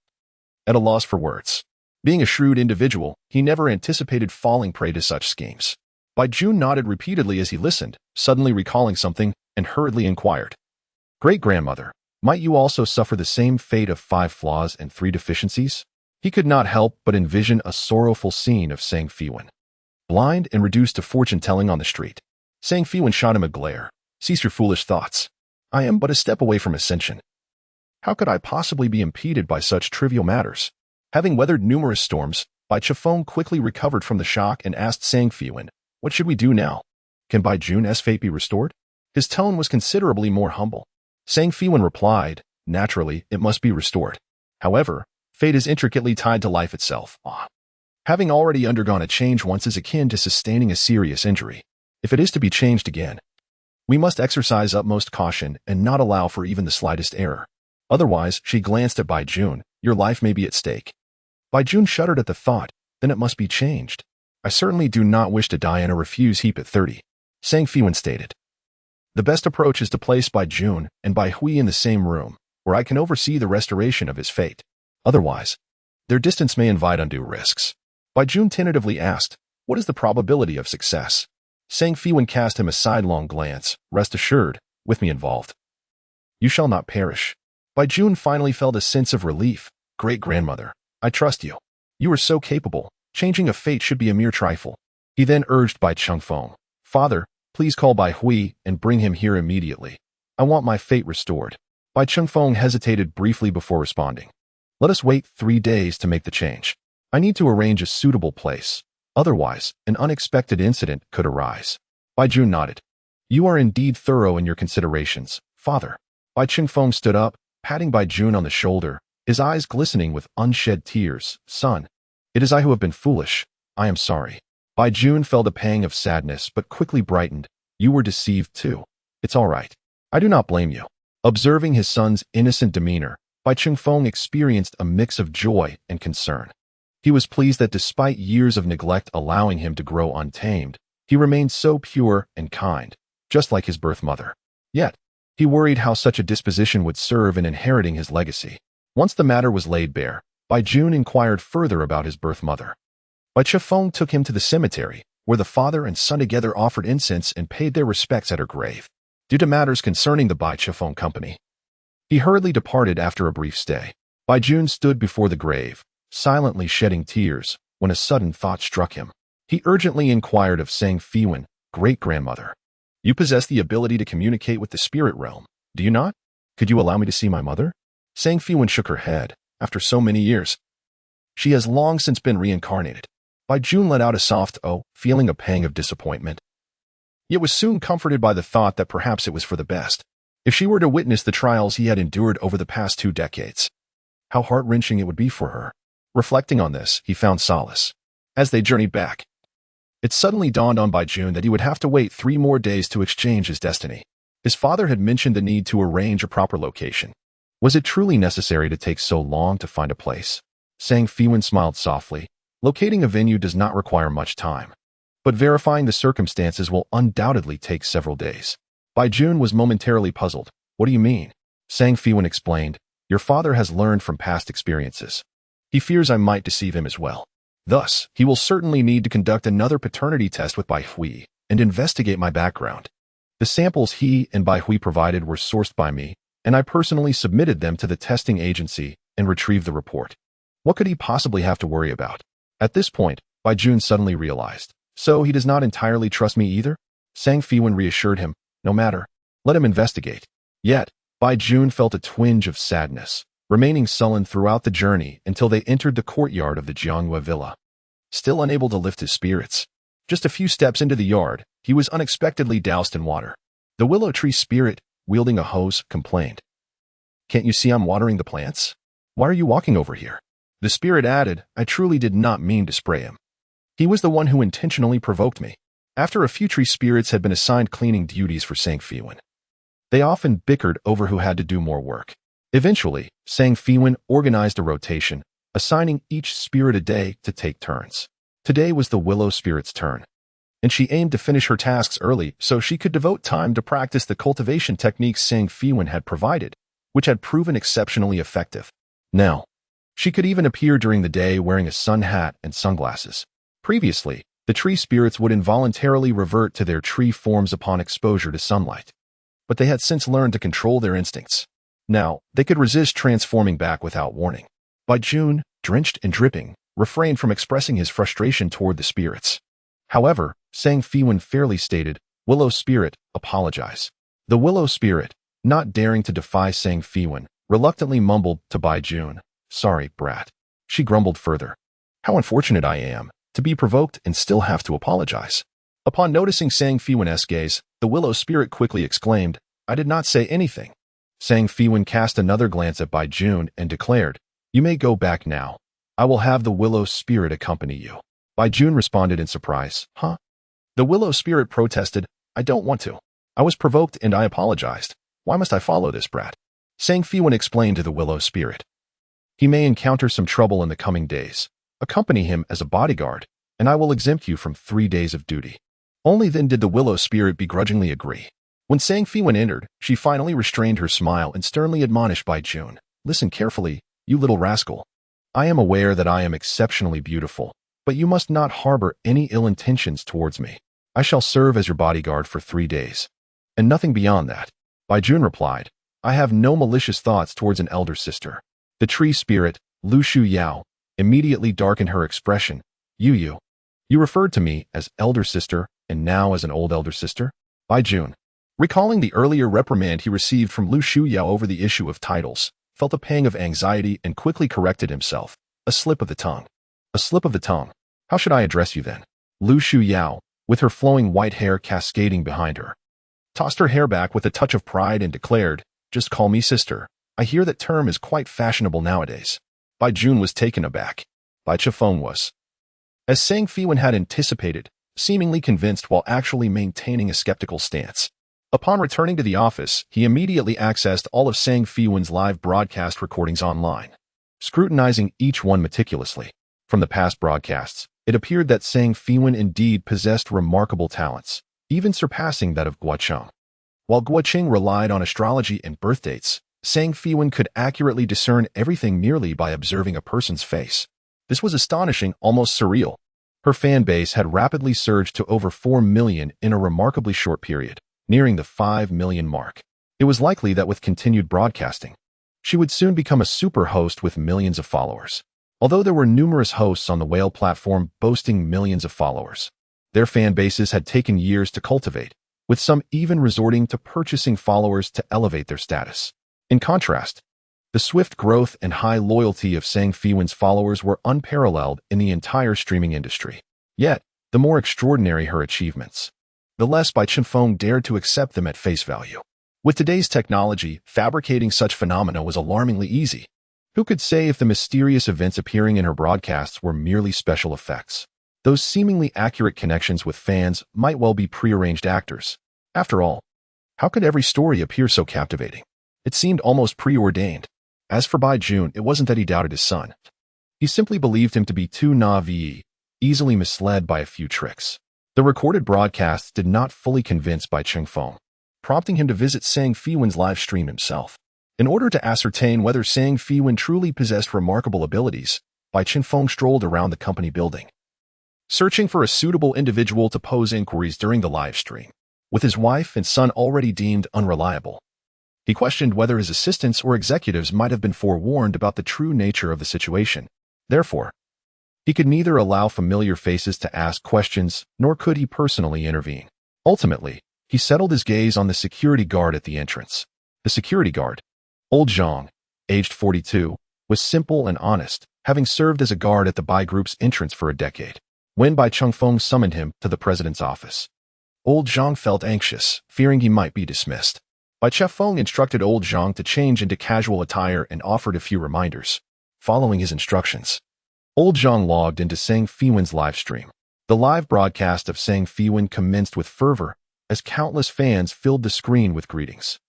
at a loss for words. Being a shrewd individual, he never anticipated falling prey to such schemes. Bai Jun nodded repeatedly as he listened, suddenly recalling something, and hurriedly inquired, "Great-grandmother, might you also suffer the same fate of 5 flaws and 3 deficiencies?" He could not help but envision a sorrowful scene of Sang Feiwan, blind and reduced to fortune-telling on the street. Sang Feiwan shot him a glare. "Cease your foolish thoughts. I am but a step away from ascension. How could I possibly be impeded by such trivial matters?" Having weathered numerous storms, Bai Chifeng quickly recovered from the shock and asked Sang Feiwan, "What should we do now? Can Bai Jun's fate be restored?" His tone was considerably more humble. Sang Feiwan replied, "Naturally, it must be restored. However, fate is intricately tied to life itself. Having already undergone a change once is akin to sustaining a serious injury. If it is to be changed again, we must exercise utmost caution and not allow for even the slightest error. Otherwise," she glanced at Bai Jun, "your life may be at stake." Bai Jun shuddered at the thought, "Then it must be changed. I certainly do not wish to die in a refuse heap at 30. Sang Feiwan stated, "The best approach is to place Bai Jun and Bai Hui in the same room, where I can oversee the restoration of his fate. Otherwise, their distance may invite undue risks." Bai Jun tentatively asked, "What is the probability of success?" Sang Feiwan cast him a sidelong glance. "Rest assured, with me involved, you shall not perish." Bai Jun finally felt a sense of relief. "Great-grandmother, I trust you. You are so capable. Changing a fate should be a mere trifle." He then urged Bai Chifeng, "Father, please call Bai Hui and bring him here immediately. I want my fate restored." Bai Chengfeng hesitated briefly before responding. Let us wait 3 days to make the change. I need to arrange a suitable place. Otherwise, an unexpected incident could arise. Bai Jun nodded. You are indeed thorough in your considerations, father. Bai Chengfeng stood up, patting Bai Jun on the shoulder, his eyes glistening with unshed tears. Son, it is I who have been foolish. I am sorry. Bai Jun felt a pang of sadness but quickly brightened. You were deceived too. It's all right. I do not blame you. Observing his son's innocent demeanor, Bai Chengfeng experienced a mix of joy and concern. He was pleased that despite years of neglect allowing him to grow untamed, he remained so pure and kind, just like his birth mother. Yet, he worried how such a disposition would serve in inheriting his legacy. Once the matter was laid bare, Bai Jun inquired further about his birth mother. Bai Chengfeng took him to the cemetery, where the father and son together offered incense and paid their respects at her grave. Due to matters concerning the Bai Chengfeng company, he hurriedly departed after a brief stay. Bai Jun stood before the grave, silently shedding tears, when a sudden thought struck him. He urgently inquired of Sang Feiwan, great-grandmother. You possess the ability to communicate with the spirit realm, do you not? Could you allow me to see my mother? Sang Feiwan shook her head. After so many years, she has long since been reincarnated. Bai Jun let out a soft "oh," feeling a pang of disappointment. Yet was soon comforted by the thought that perhaps it was for the best. If she were to witness the trials he had endured over the past 2 decades, how heart-wrenching it would be for her. Reflecting on this, he found solace. As they journeyed back, it suddenly dawned on Bai Jun that he would have to wait 3 more days to exchange his destiny. His father had mentioned the need to arrange a proper location. Was it truly necessary to take so long to find a place? Sang Feiwan smiled softly. Locating a venue does not require much time, but verifying the circumstances will undoubtedly take several days. Bai Jun was momentarily puzzled. What do you mean? Sang Feiwan explained. Your father has learned from past experiences. He fears I might deceive him as well. Thus, he will certainly need to conduct another paternity test with Bai Hui and investigate my background. The samples he and Bai Hui provided were sourced by me, and I personally submitted them to the testing agency and retrieved the report. What could he possibly have to worry about? At this point, Bai Jun suddenly realized. So he does not entirely trust me either? Sang Feiwan reassured him. No matter. Let him investigate. Yet, Bai Jun felt a twinge of sadness, remaining sullen throughout the journey until they entered the courtyard of the Jiangyue villa. Still unable to lift his spirits. Just a few steps into the yard, he was unexpectedly doused in water. The willow tree spirit, wielding a hose, complained. Can't you see I'm watering the plants? Why are you walking over here? The spirit added, I truly did not mean to spray him. He was the one who intentionally provoked me. After a few tree spirits had been assigned cleaning duties for Sang Feiwan, they often bickered over who had to do more work. Eventually, Sang Feiwan organized a rotation, assigning each spirit a day to take turns. Today was the willow spirit's turn, and she aimed to finish her tasks early so she could devote time to practice the cultivation techniques Sang Feiwan had provided, which had proven exceptionally effective. Now, she could even appear during the day wearing a sun hat and sunglasses. Previously, the tree spirits would involuntarily revert to their tree forms upon exposure to sunlight, but they had since learned to control their instincts. Now, they could resist transforming back without warning. Bai Jun, drenched and dripping, refrained from expressing his frustration toward the spirits. However, Sang Feiwan fairly stated, Willow Spirit, apologize. The Willow Spirit, not daring to defy Sang Feiwan, reluctantly mumbled to Bai Jun, Sorry, brat. She grumbled further. How unfortunate I am, to be provoked and still have to apologize. Upon noticing Sang Feiwan's gaze, the Willow Spirit quickly exclaimed, I did not say anything. Sang Feiwan cast another glance at Bai Jun and declared, You may go back now. I will have the Willow Spirit accompany you. Bai Jun responded in surprise, Huh? The Willow Spirit protested, I don't want to. I was provoked and I apologized. Why must I follow this brat? Sang Feiwan explained to the Willow Spirit. He may encounter some trouble in the coming days. Accompany him as a bodyguard, and I will exempt you from 3 days of duty. Only then did the Willow Spirit begrudgingly agree. When Sang Feiwan entered, she finally restrained her smile and sternly admonished Bai Jun, Listen carefully, you little rascal. I am aware that I am exceptionally beautiful, but you must not harbor any ill intentions towards me. I shall serve as your bodyguard for 3 days. And nothing beyond that. Bai Jun replied, I have no malicious thoughts towards an elder sister. The tree spirit, Lu Shu Yao, immediately darkened her expression. You referred to me as elder sister and now as an old elder sister? Bai Jun. Recalling the earlier reprimand he received from Lu Shuyao over the issue of titles, felt a pang of anxiety and quickly corrected himself. A slip of the tongue. A slip of the tongue. How should I address you then? Lu Shuyao, with her flowing white hair cascading behind her, tossed her hair back with a touch of pride and declared, "Just call me sister. I hear that term is quite fashionable nowadays." Bai Jun was taken aback. Bai Chifeng was. As Sang Feiwan had anticipated, seemingly convinced while actually maintaining a skeptical stance. Upon returning to the office, he immediately accessed all of Sang Feiwan's live broadcast recordings online, scrutinizing each one meticulously. From the past broadcasts, it appeared that Sang Feiwan indeed possessed remarkable talents, even surpassing that of Guocheng. While Guocheng relied on astrology and birth dates, Sang Feiwan could accurately discern everything merely by observing a person's face. This was astonishing, almost surreal. Her fan base had rapidly surged to over 4 million in a remarkably short period, nearing the 5 million mark. It was likely that with continued broadcasting, she would soon become a super host with millions of followers. Although there were numerous hosts on the Whale platform boasting millions of followers, their fan bases had taken years to cultivate, with some even resorting to purchasing followers to elevate their status. In contrast, the swift growth and high loyalty of Sang Feiwan's followers were unparalleled in the entire streaming industry. Yet, the more extraordinary her achievements, the less Bai Chifeng dared to accept them at face value. With today's technology, fabricating such phenomena was alarmingly easy. Who could say if the mysterious events appearing in her broadcasts were merely special effects? Those seemingly accurate connections with fans might well be prearranged actors. After all, how could every story appear so captivating? It seemed almost preordained. As for Bai Jun, it wasn't that he doubted his son. He simply believed him to be too naive, easily misled by a few tricks. The recorded broadcasts did not fully convince Bai Chifeng, prompting him to visit Sang Feiwan's live stream himself. In order to ascertain whether Sang Feiwan truly possessed remarkable abilities, Bai Chifeng strolled around the company building, searching for a suitable individual to pose inquiries during the live stream. With his wife and son already deemed unreliable, he questioned whether his assistants or executives might have been forewarned about the true nature of the situation. Therefore, he could neither allow familiar faces to ask questions, nor could he personally intervene. Ultimately, he settled his gaze on the security guard at the entrance. The security guard, Old Zhang, aged 42, was simple and honest, having served as a guard at the Bai Group's entrance for a decade. When Bai Chifeng summoned him to the president's office, Old Zhang felt anxious, fearing he might be dismissed. Bai Chifeng instructed Old Zhang to change into casual attire and offered a few reminders. Following his instructions, Old Zhang logged into Sang Feiwan's live stream. The live broadcast of Sang Feiwan commenced with fervor, as countless fans filled the screen with greetings.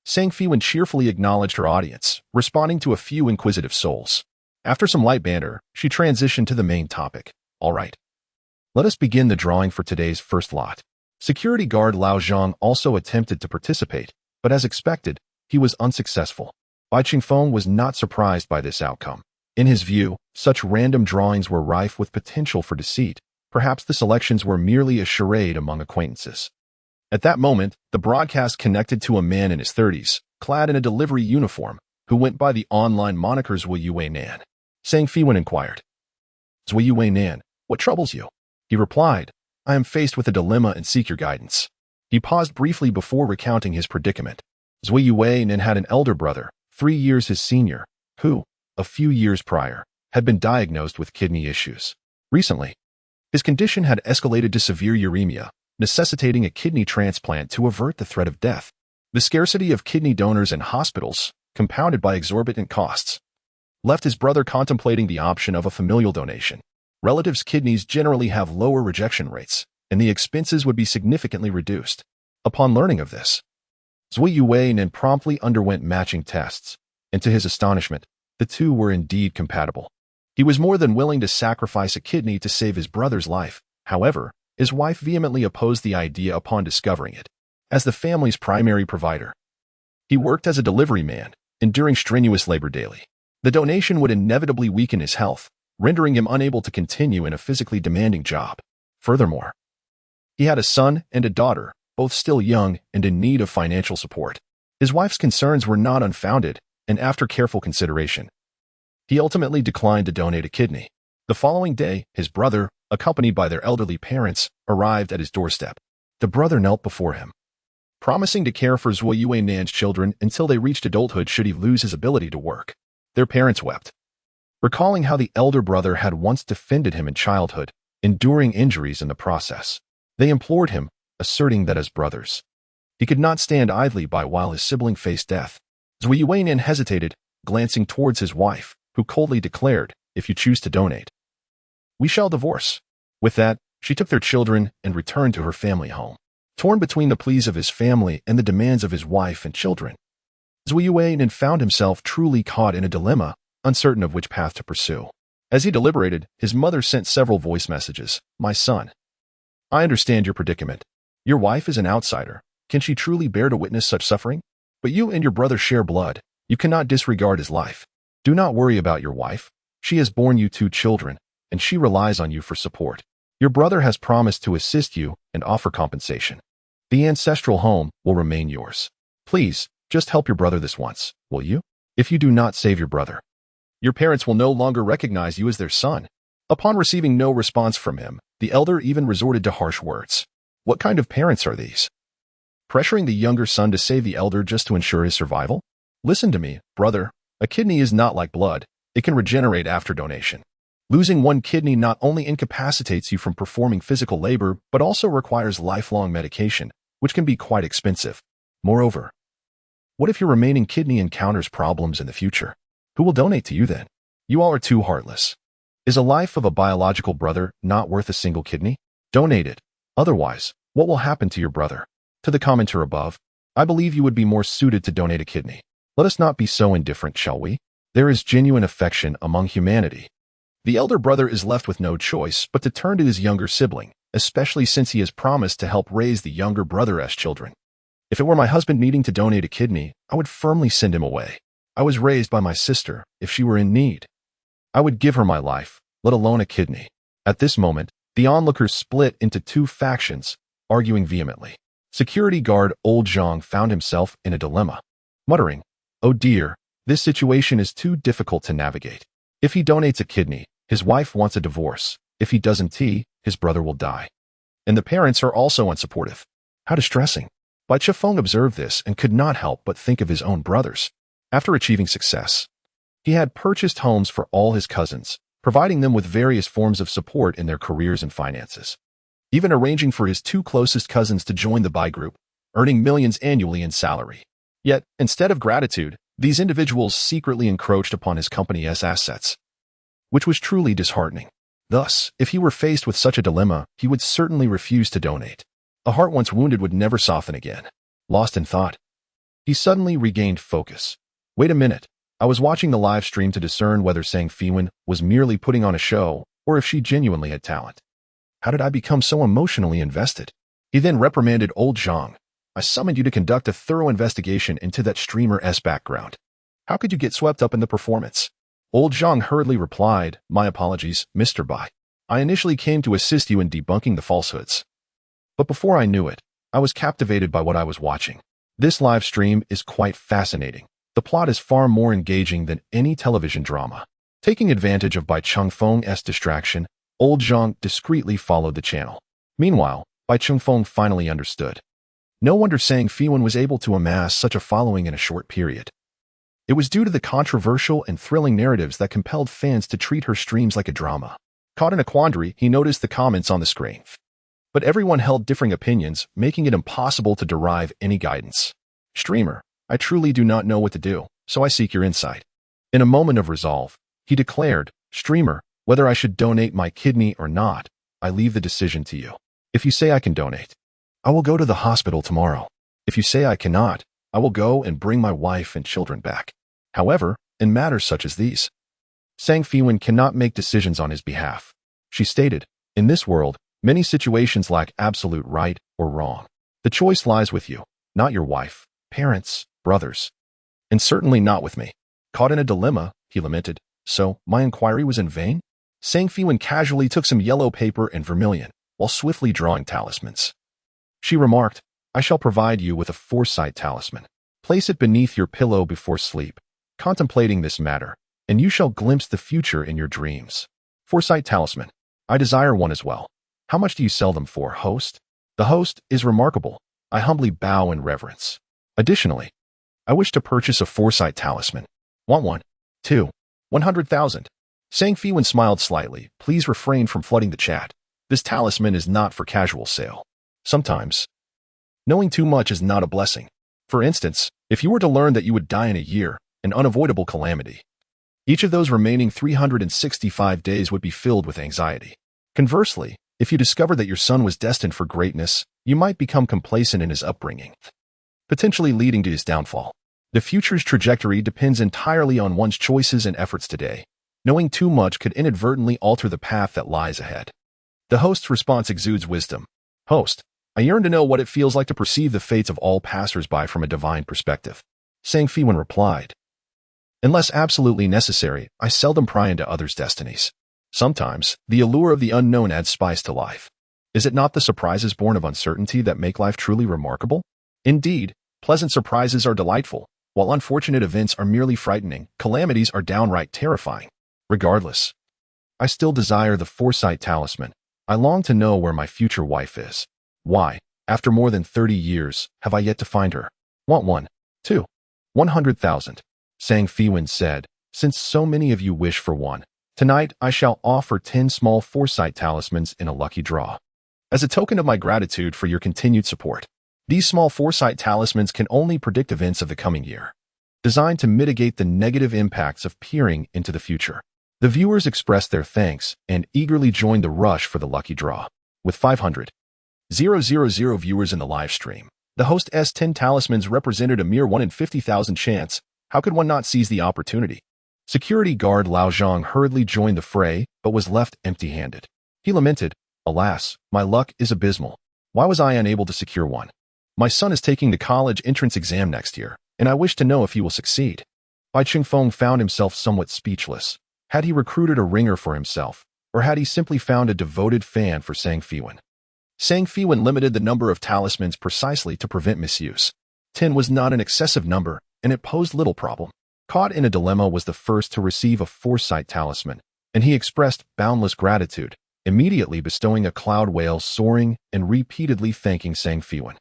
Sang Feiwan cheerfully acknowledged her audience, responding to a few inquisitive souls. After some light banter, she transitioned to the main topic. All right. Let us begin the drawing for today's first lot. Security guard Lao Zhang also attempted to participate, but as expected, he was unsuccessful. Bai Chifeng was not surprised by this outcome. In his view, such random drawings were rife with potential for deceit. Perhaps the selections were merely a charade among acquaintances. At that moment, the broadcast connected to a man in his 30s, clad in a delivery uniform, who went by the online monikers Zui Wei Nan. Sang Feiwan inquired, "Zui Wei Nan, what troubles you?" He replied, "I am faced with a dilemma and seek your guidance." He paused briefly before recounting his predicament. Zui Wei Nan had an elder brother, 3 years his senior, who, a few years prior, had been diagnosed with kidney issues. Recently, his condition had escalated to severe uremia, necessitating a kidney transplant to avert the threat of death. The scarcity of kidney donors in hospitals, compounded by exorbitant costs, left his brother contemplating the option of a familial donation. Relatives' kidneys generally have lower rejection rates, and the expenses would be significantly reduced. Upon learning of this, Zui Wei Nan promptly underwent matching tests, and to his astonishment, the two were indeed compatible. He was more than willing to sacrifice a kidney to save his brother's life. However, his wife vehemently opposed the idea upon discovering it. As the family's primary provider, he worked as a delivery man, enduring strenuous labor daily. The donation would inevitably weaken his health, rendering him unable to continue in a physically demanding job. Furthermore, he had a son and a daughter, both still young and in need of financial support. His wife's concerns were not unfounded, and after careful consideration, he ultimately declined to donate a kidney. The following day, his brother, accompanied by their elderly parents, arrived at his doorstep. The brother knelt before him, promising to care for Zhuo Yuanan's children until they reached adulthood should he lose his ability to work. Their parents wept, recalling how the elder brother had once defended him in childhood, enduring injuries in the process. They implored him, asserting that as brothers, he could not stand idly by while his sibling faced death. Zhuo Yuanan hesitated, glancing towards his wife, who coldly declared, "If you choose to donate, we shall divorce." With that, she took their children and returned to her family home. Torn between the pleas of his family and the demands of his wife and children, Zhuo Yuanan found himself truly caught in a dilemma, uncertain of which path to pursue. As he deliberated, his mother sent several voice messages. "My son, I understand your predicament. Your wife is an outsider. Can she truly bear to witness such suffering? But you and your brother share blood. You cannot disregard his life. Do not worry about your wife. She has borne you 2 children, and she relies on you for support. Your brother has promised to assist you and offer compensation. The ancestral home will remain yours. Please, just help your brother this once, will you? If you do not save your brother, your parents will no longer recognize you as their son." Upon receiving no response from him, the elder even resorted to harsh words. What kind of parents are these? Pressuring the younger son to save the elder just to ensure his survival? Listen to me, brother. A kidney is not like blood. It can regenerate after donation. Losing one kidney not only incapacitates you from performing physical labor, but also requires lifelong medication, which can be quite expensive. Moreover, what if your remaining kidney encounters problems in the future? Who will donate to you then? You all are too heartless. Is a life of a biological brother not worth a single kidney? Donate it. Otherwise, what will happen to your brother? To the commenter above, I believe you would be more suited to donate a kidney. Let us not be so indifferent, shall we? There is genuine affection among humanity. The elder brother is left with no choice but to turn to his younger sibling, especially since he has promised to help raise the younger brother's children. If it were my husband needing to donate a kidney, I would firmly send him away. I was raised by my sister. If she were in need, I would give her my life, let alone a kidney. At this moment, the onlookers split into 2 factions, arguing vehemently. Security guard Old Zhang found himself in a dilemma, muttering, "Oh dear, this situation is too difficult to navigate. If he donates a kidney, his wife wants a divorce. If he doesn't, his brother will die. And the parents are also unsupportive. How distressing." Bai Chifeng observed this and could not help but think of his own brothers. After achieving success, he had purchased homes for all his cousins, providing them with various forms of support in their careers and finances, even arranging for his 2 closest cousins to join the Bai group, earning millions annually in salary. Yet, instead of gratitude, these individuals secretly encroached upon his company's assets, which was truly disheartening. Thus, if he were faced with such a dilemma, he would certainly refuse to donate. A heart once wounded would never soften again. Lost in thought, he suddenly regained focus. Wait a minute. I was watching the live stream to discern whether Feiwan was merely putting on a show or if she genuinely had talent. How did I become so emotionally invested? He then reprimanded Old Zhang. I summoned you to conduct a thorough investigation into that streamer's background. How could you get swept up in the performance? Old Zhang hurriedly replied, "My apologies, Mr. Bai. I initially came to assist you in debunking the falsehoods. But before I knew it, I was captivated by what I was watching. This live stream is quite fascinating. The plot is far more engaging than any television drama." Taking advantage of Bai Chengfeng's distraction, Old Zhang discreetly followed the channel. Meanwhile, Bai Chengfeng finally understood. No wonder Feiwan was able to amass such a following in a short period. It was due to the controversial and thrilling narratives that compelled fans to treat her streams like a drama. Caught in a quandary, he noticed the comments on the screen. But everyone held differing opinions, making it impossible to derive any guidance. "Streamer, I truly do not know what to do, so I seek your insight." In a moment of resolve, he declared, "Streamer, whether I should donate my kidney or not, I leave the decision to you. If you say I can donate, I will go to the hospital tomorrow. If you say I cannot, I will go and bring my wife and children back." However, in matters such as these, Feiwan cannot make decisions on his behalf. She stated, "In this world, many situations lack absolute right or wrong. The choice lies with you, not your wife, parents, brothers, and certainly not with me." Caught in a dilemma, he lamented, "So, my inquiry was in vain?" Feiwan casually took some yellow paper and vermilion, while swiftly drawing talismans. She remarked, "I shall provide you with a foresight talisman. Place it beneath your pillow before sleep, contemplating this matter, and you shall glimpse the future in your dreams." Foresight talisman. I desire one as well. How much do you sell them for, host? The host is remarkable. I humbly bow in reverence. Additionally, I wish to purchase a foresight talisman. Want one? 2. 100,000. Sang Feiwan smiled slightly. Please refrain from flooding the chat. This talisman is not for casual sale. Sometimes, knowing too much is not a blessing. For instance, if you were to learn that you would die in a year, an unavoidable calamity, each of those remaining 365 days would be filled with anxiety. Conversely, if you discovered that your son was destined for greatness, you might become complacent in his upbringing, potentially leading to his downfall. The future's trajectory depends entirely on one's choices and efforts today. Knowing too much could inadvertently alter the path that lies ahead. The host's response exudes wisdom. Host, I yearn to know what it feels like to perceive the fates of all passers-by from a divine perspective. Sang Feiwan replied, unless absolutely necessary, I seldom pry into others' destinies. Sometimes, the allure of the unknown adds spice to life. Is it not the surprises born of uncertainty that make life truly remarkable? Indeed, pleasant surprises are delightful, while unfortunate events are merely frightening. Calamities are downright terrifying. Regardless, I still desire the foresight talisman. I long to know where my future wife is. Why, after more than 30 years, have I yet to find her? Want one? 2. 100,000. Sang Feiwan said, since so many of you wish for one, tonight I shall offer 10 small foresight talismans in a lucky draw. As a token of my gratitude for your continued support, these small foresight talismans can only predict events of the coming year, designed to mitigate the negative impacts of peering into the future. The viewers expressed their thanks and eagerly joined the rush for the lucky draw. With 500,000 viewers in the live stream, the host's 10 talismans represented a mere 1 in 50,000 chance. How could one not seize the opportunity? Security guard Lao Zhang hurriedly joined the fray, but was left empty-handed. He lamented, alas, my luck is abysmal. Why was I unable to secure one? My son is taking the college entrance exam next year, and I wish to know if he will succeed. Bai Chingfeng found himself somewhat speechless. Had he recruited a ringer for himself, or had he simply found a devoted fan for Sang Feiwan? Sang Feiwan limited the number of talismans precisely to prevent misuse. 10 was not an excessive number, and it posed little problem. Caught in a dilemma was the first to receive a foresight talisman, and he expressed boundless gratitude, immediately bestowing a cloud whale soaring and repeatedly thanking Sang Feiwan.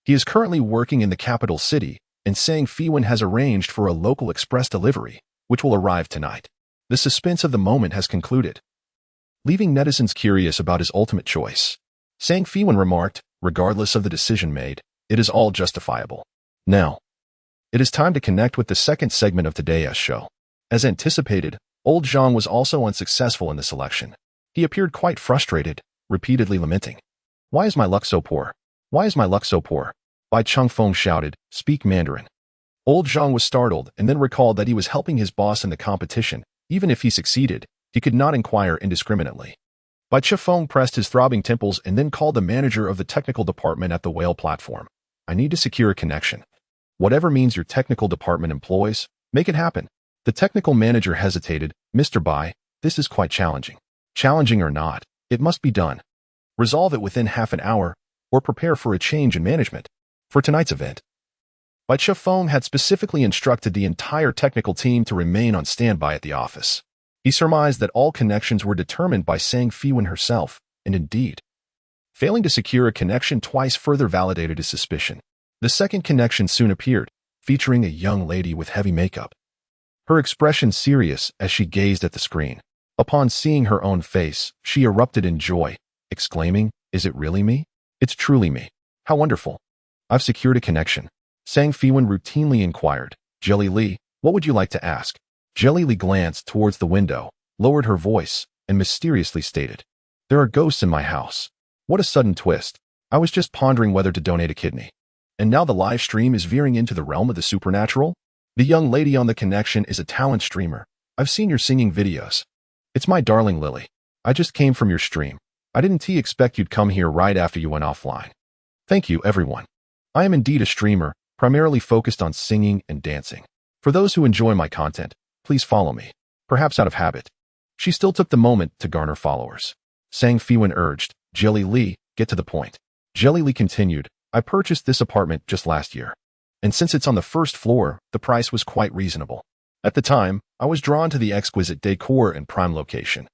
He is currently working in the capital city, and Sang Feiwan has arranged for a local express delivery, which will arrive tonight. The suspense of the moment has concluded, leaving netizens curious about his ultimate choice. Sang Feiwan remarked, regardless of the decision made, it is all justifiable. Now, it is time to connect with the second segment of today's show. As anticipated, old Zhang was also unsuccessful in the selection. He appeared quite frustrated, repeatedly lamenting, why is my luck so poor? Why is my luck so poor? Bai Chengfeng shouted, speak Mandarin. Old Zhang was startled and then recalled that he was helping his boss in the competition. Even if he succeeded, he could not inquire indiscriminately. Bai Chengfeng pressed his throbbing temples and then called the manager of the technical department at the whale platform. I need to secure a connection. Whatever means your technical department employs, make it happen. The technical manager hesitated. Mr. Bai, this is quite challenging. Challenging or not, it must be done. Resolve it within half an hour, or prepare for a change in management. For tonight's event, Bai Chengfeng had specifically instructed the entire technical team to remain on standby at the office. He surmised that all connections were determined by Sang Feiwan herself, and indeed, failing to secure a connection twice further validated his suspicion. The second connection soon appeared, featuring a young lady with heavy makeup. Her expression serious as she gazed at the screen. Upon seeing her own face, she erupted in joy, exclaiming, is it really me? It's truly me. How wonderful. I've secured a connection. Sang Feiwan routinely inquired, Jelly Li, what would you like to ask? Jelly Li glanced towards the window, lowered her voice, and mysteriously stated, there are ghosts in my house. What a sudden twist. I was just pondering whether to donate a kidney. And now the live stream is veering into the realm of the supernatural? The young lady on the connection is a talent streamer. I've seen your singing videos. It's my darling Lily. I just came from your stream. I didn't expect you'd come here right after you went offline. Thank you, everyone. I am indeed a streamer, primarily focused on singing and dancing. For those who enjoy my content, please follow me, perhaps out of habit. She still took the moment to garner followers. Sang Feiwan urged, Jelly Li, get to the point. Jelly Li continued, I purchased this apartment just last year. And since it's on the first floor, the price was quite reasonable. At the time, I was drawn to the exquisite decor and prime location,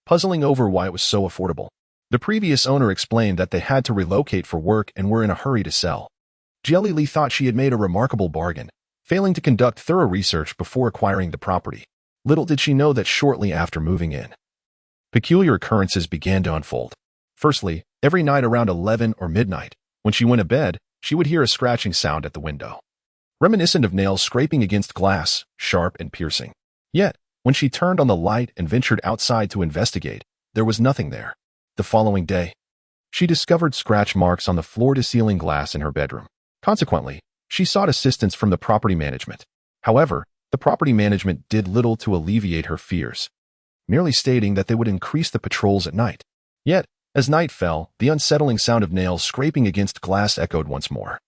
puzzling over why it was so affordable. The previous owner explained that they had to relocate for work and were in a hurry to sell. Jelly Lee thought she had made a remarkable bargain, failing to conduct thorough research before acquiring the property. Little did she know that shortly after moving in, peculiar occurrences began to unfold. Firstly, every night around 11 or midnight, when she went to bed, she would hear a scratching sound at the window, reminiscent of nails scraping against glass, sharp and piercing. Yet, when she turned on the light and ventured outside to investigate, there was nothing there. The following day, she discovered scratch marks on the floor-to-ceiling glass in her bedroom. Consequently, she sought assistance from the property management. However, the property management did little to alleviate her fears, merely stating that they would increase the patrols at night. Yet, as night fell, the unsettling sound of nails scraping against glass echoed once more,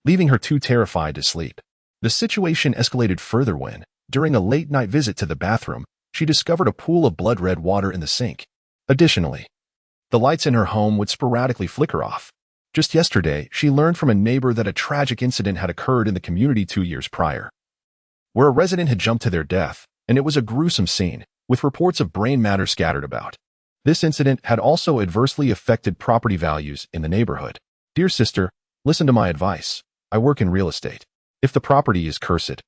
leaving her too terrified to sleep. The situation escalated further when, during a late-night visit to the bathroom, she discovered a pool of blood-red water in the sink. Additionally, the lights in her home would sporadically flicker off. Just yesterday, she learned from a neighbor that a tragic incident had occurred in the community 2 years prior, where a resident had jumped to their death, and it was a gruesome scene, with reports of brain matter scattered about. This incident had also adversely affected property values in the neighborhood. Dear sister, listen to my advice. I work in real estate. If the property is cursed,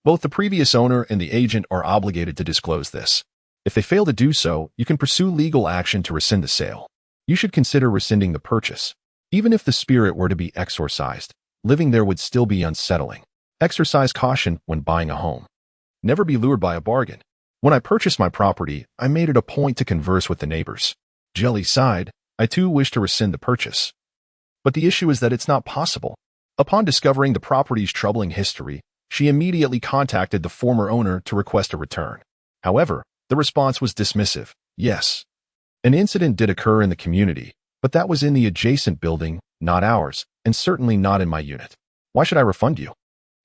both the previous owner and the agent are obligated to disclose this. If they fail to do so, you can pursue legal action to rescind the sale. You should consider rescinding the purchase. Even if the spirit were to be exorcised, living there would still be unsettling. Exercise caution when buying a home. Never be lured by a bargain. When I purchased my property, I made it a point to converse with the neighbors. Jelly sighed. I too wish to rescind the purchase. But the issue is that it's not possible. Upon discovering the property's troubling history, she immediately contacted the former owner to request a return. However, the response was dismissive. Yes, an incident did occur in the community, but that was in the adjacent building, not ours, and certainly not in my unit. Why should I refund you?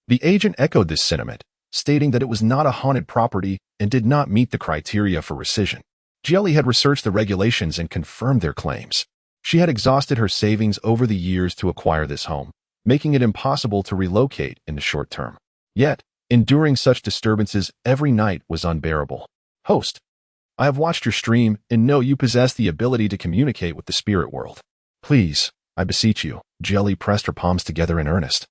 The agent echoed this sentiment, stating that it was not a haunted property and did not meet the criteria for rescission. Jelly had researched the regulations and confirmed their claims. She had exhausted her savings over the years to acquire this home, making it impossible to relocate in the short term. Yet, enduring such disturbances every night was unbearable. Host, I have watched your stream and know you possess the ability to communicate with the spirit world. Please, I beseech you, Jelly pressed her palms together in earnest.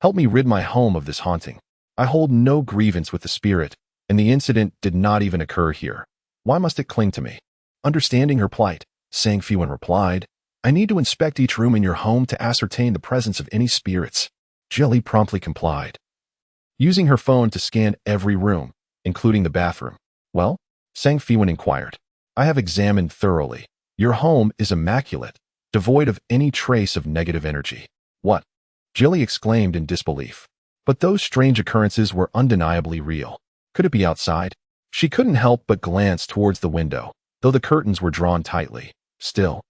Help me rid my home of this haunting. I hold no grievance with the spirit, and the incident did not even occur here. Why must it cling to me? Understanding her plight, Feiwan replied, I need to inspect each room in your home to ascertain the presence of any spirits. Jelly promptly complied, using her phone to scan every room, including the bathroom. Well? Feiwan inquired. I have examined thoroughly. Your home is immaculate, devoid of any trace of negative energy. What? Jelly exclaimed in disbelief. But those strange occurrences were undeniably real. Could it be outside? She couldn't help but glance towards the window, though the curtains were drawn tightly. Still,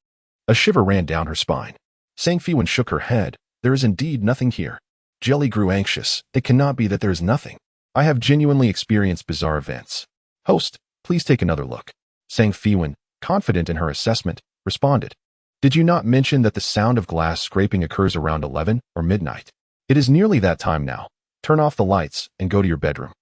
a shiver ran down her spine. Feiwan shook her head. There is indeed nothing here. Jelly grew anxious. It cannot be that there is nothing. I have genuinely experienced bizarre events. Host, please take another look. Feiwan, confident in her assessment, responded. Did you not mention that the sound of glass scraping occurs around 11 or midnight? It is nearly that time now. Turn off the lights and go to your bedroom.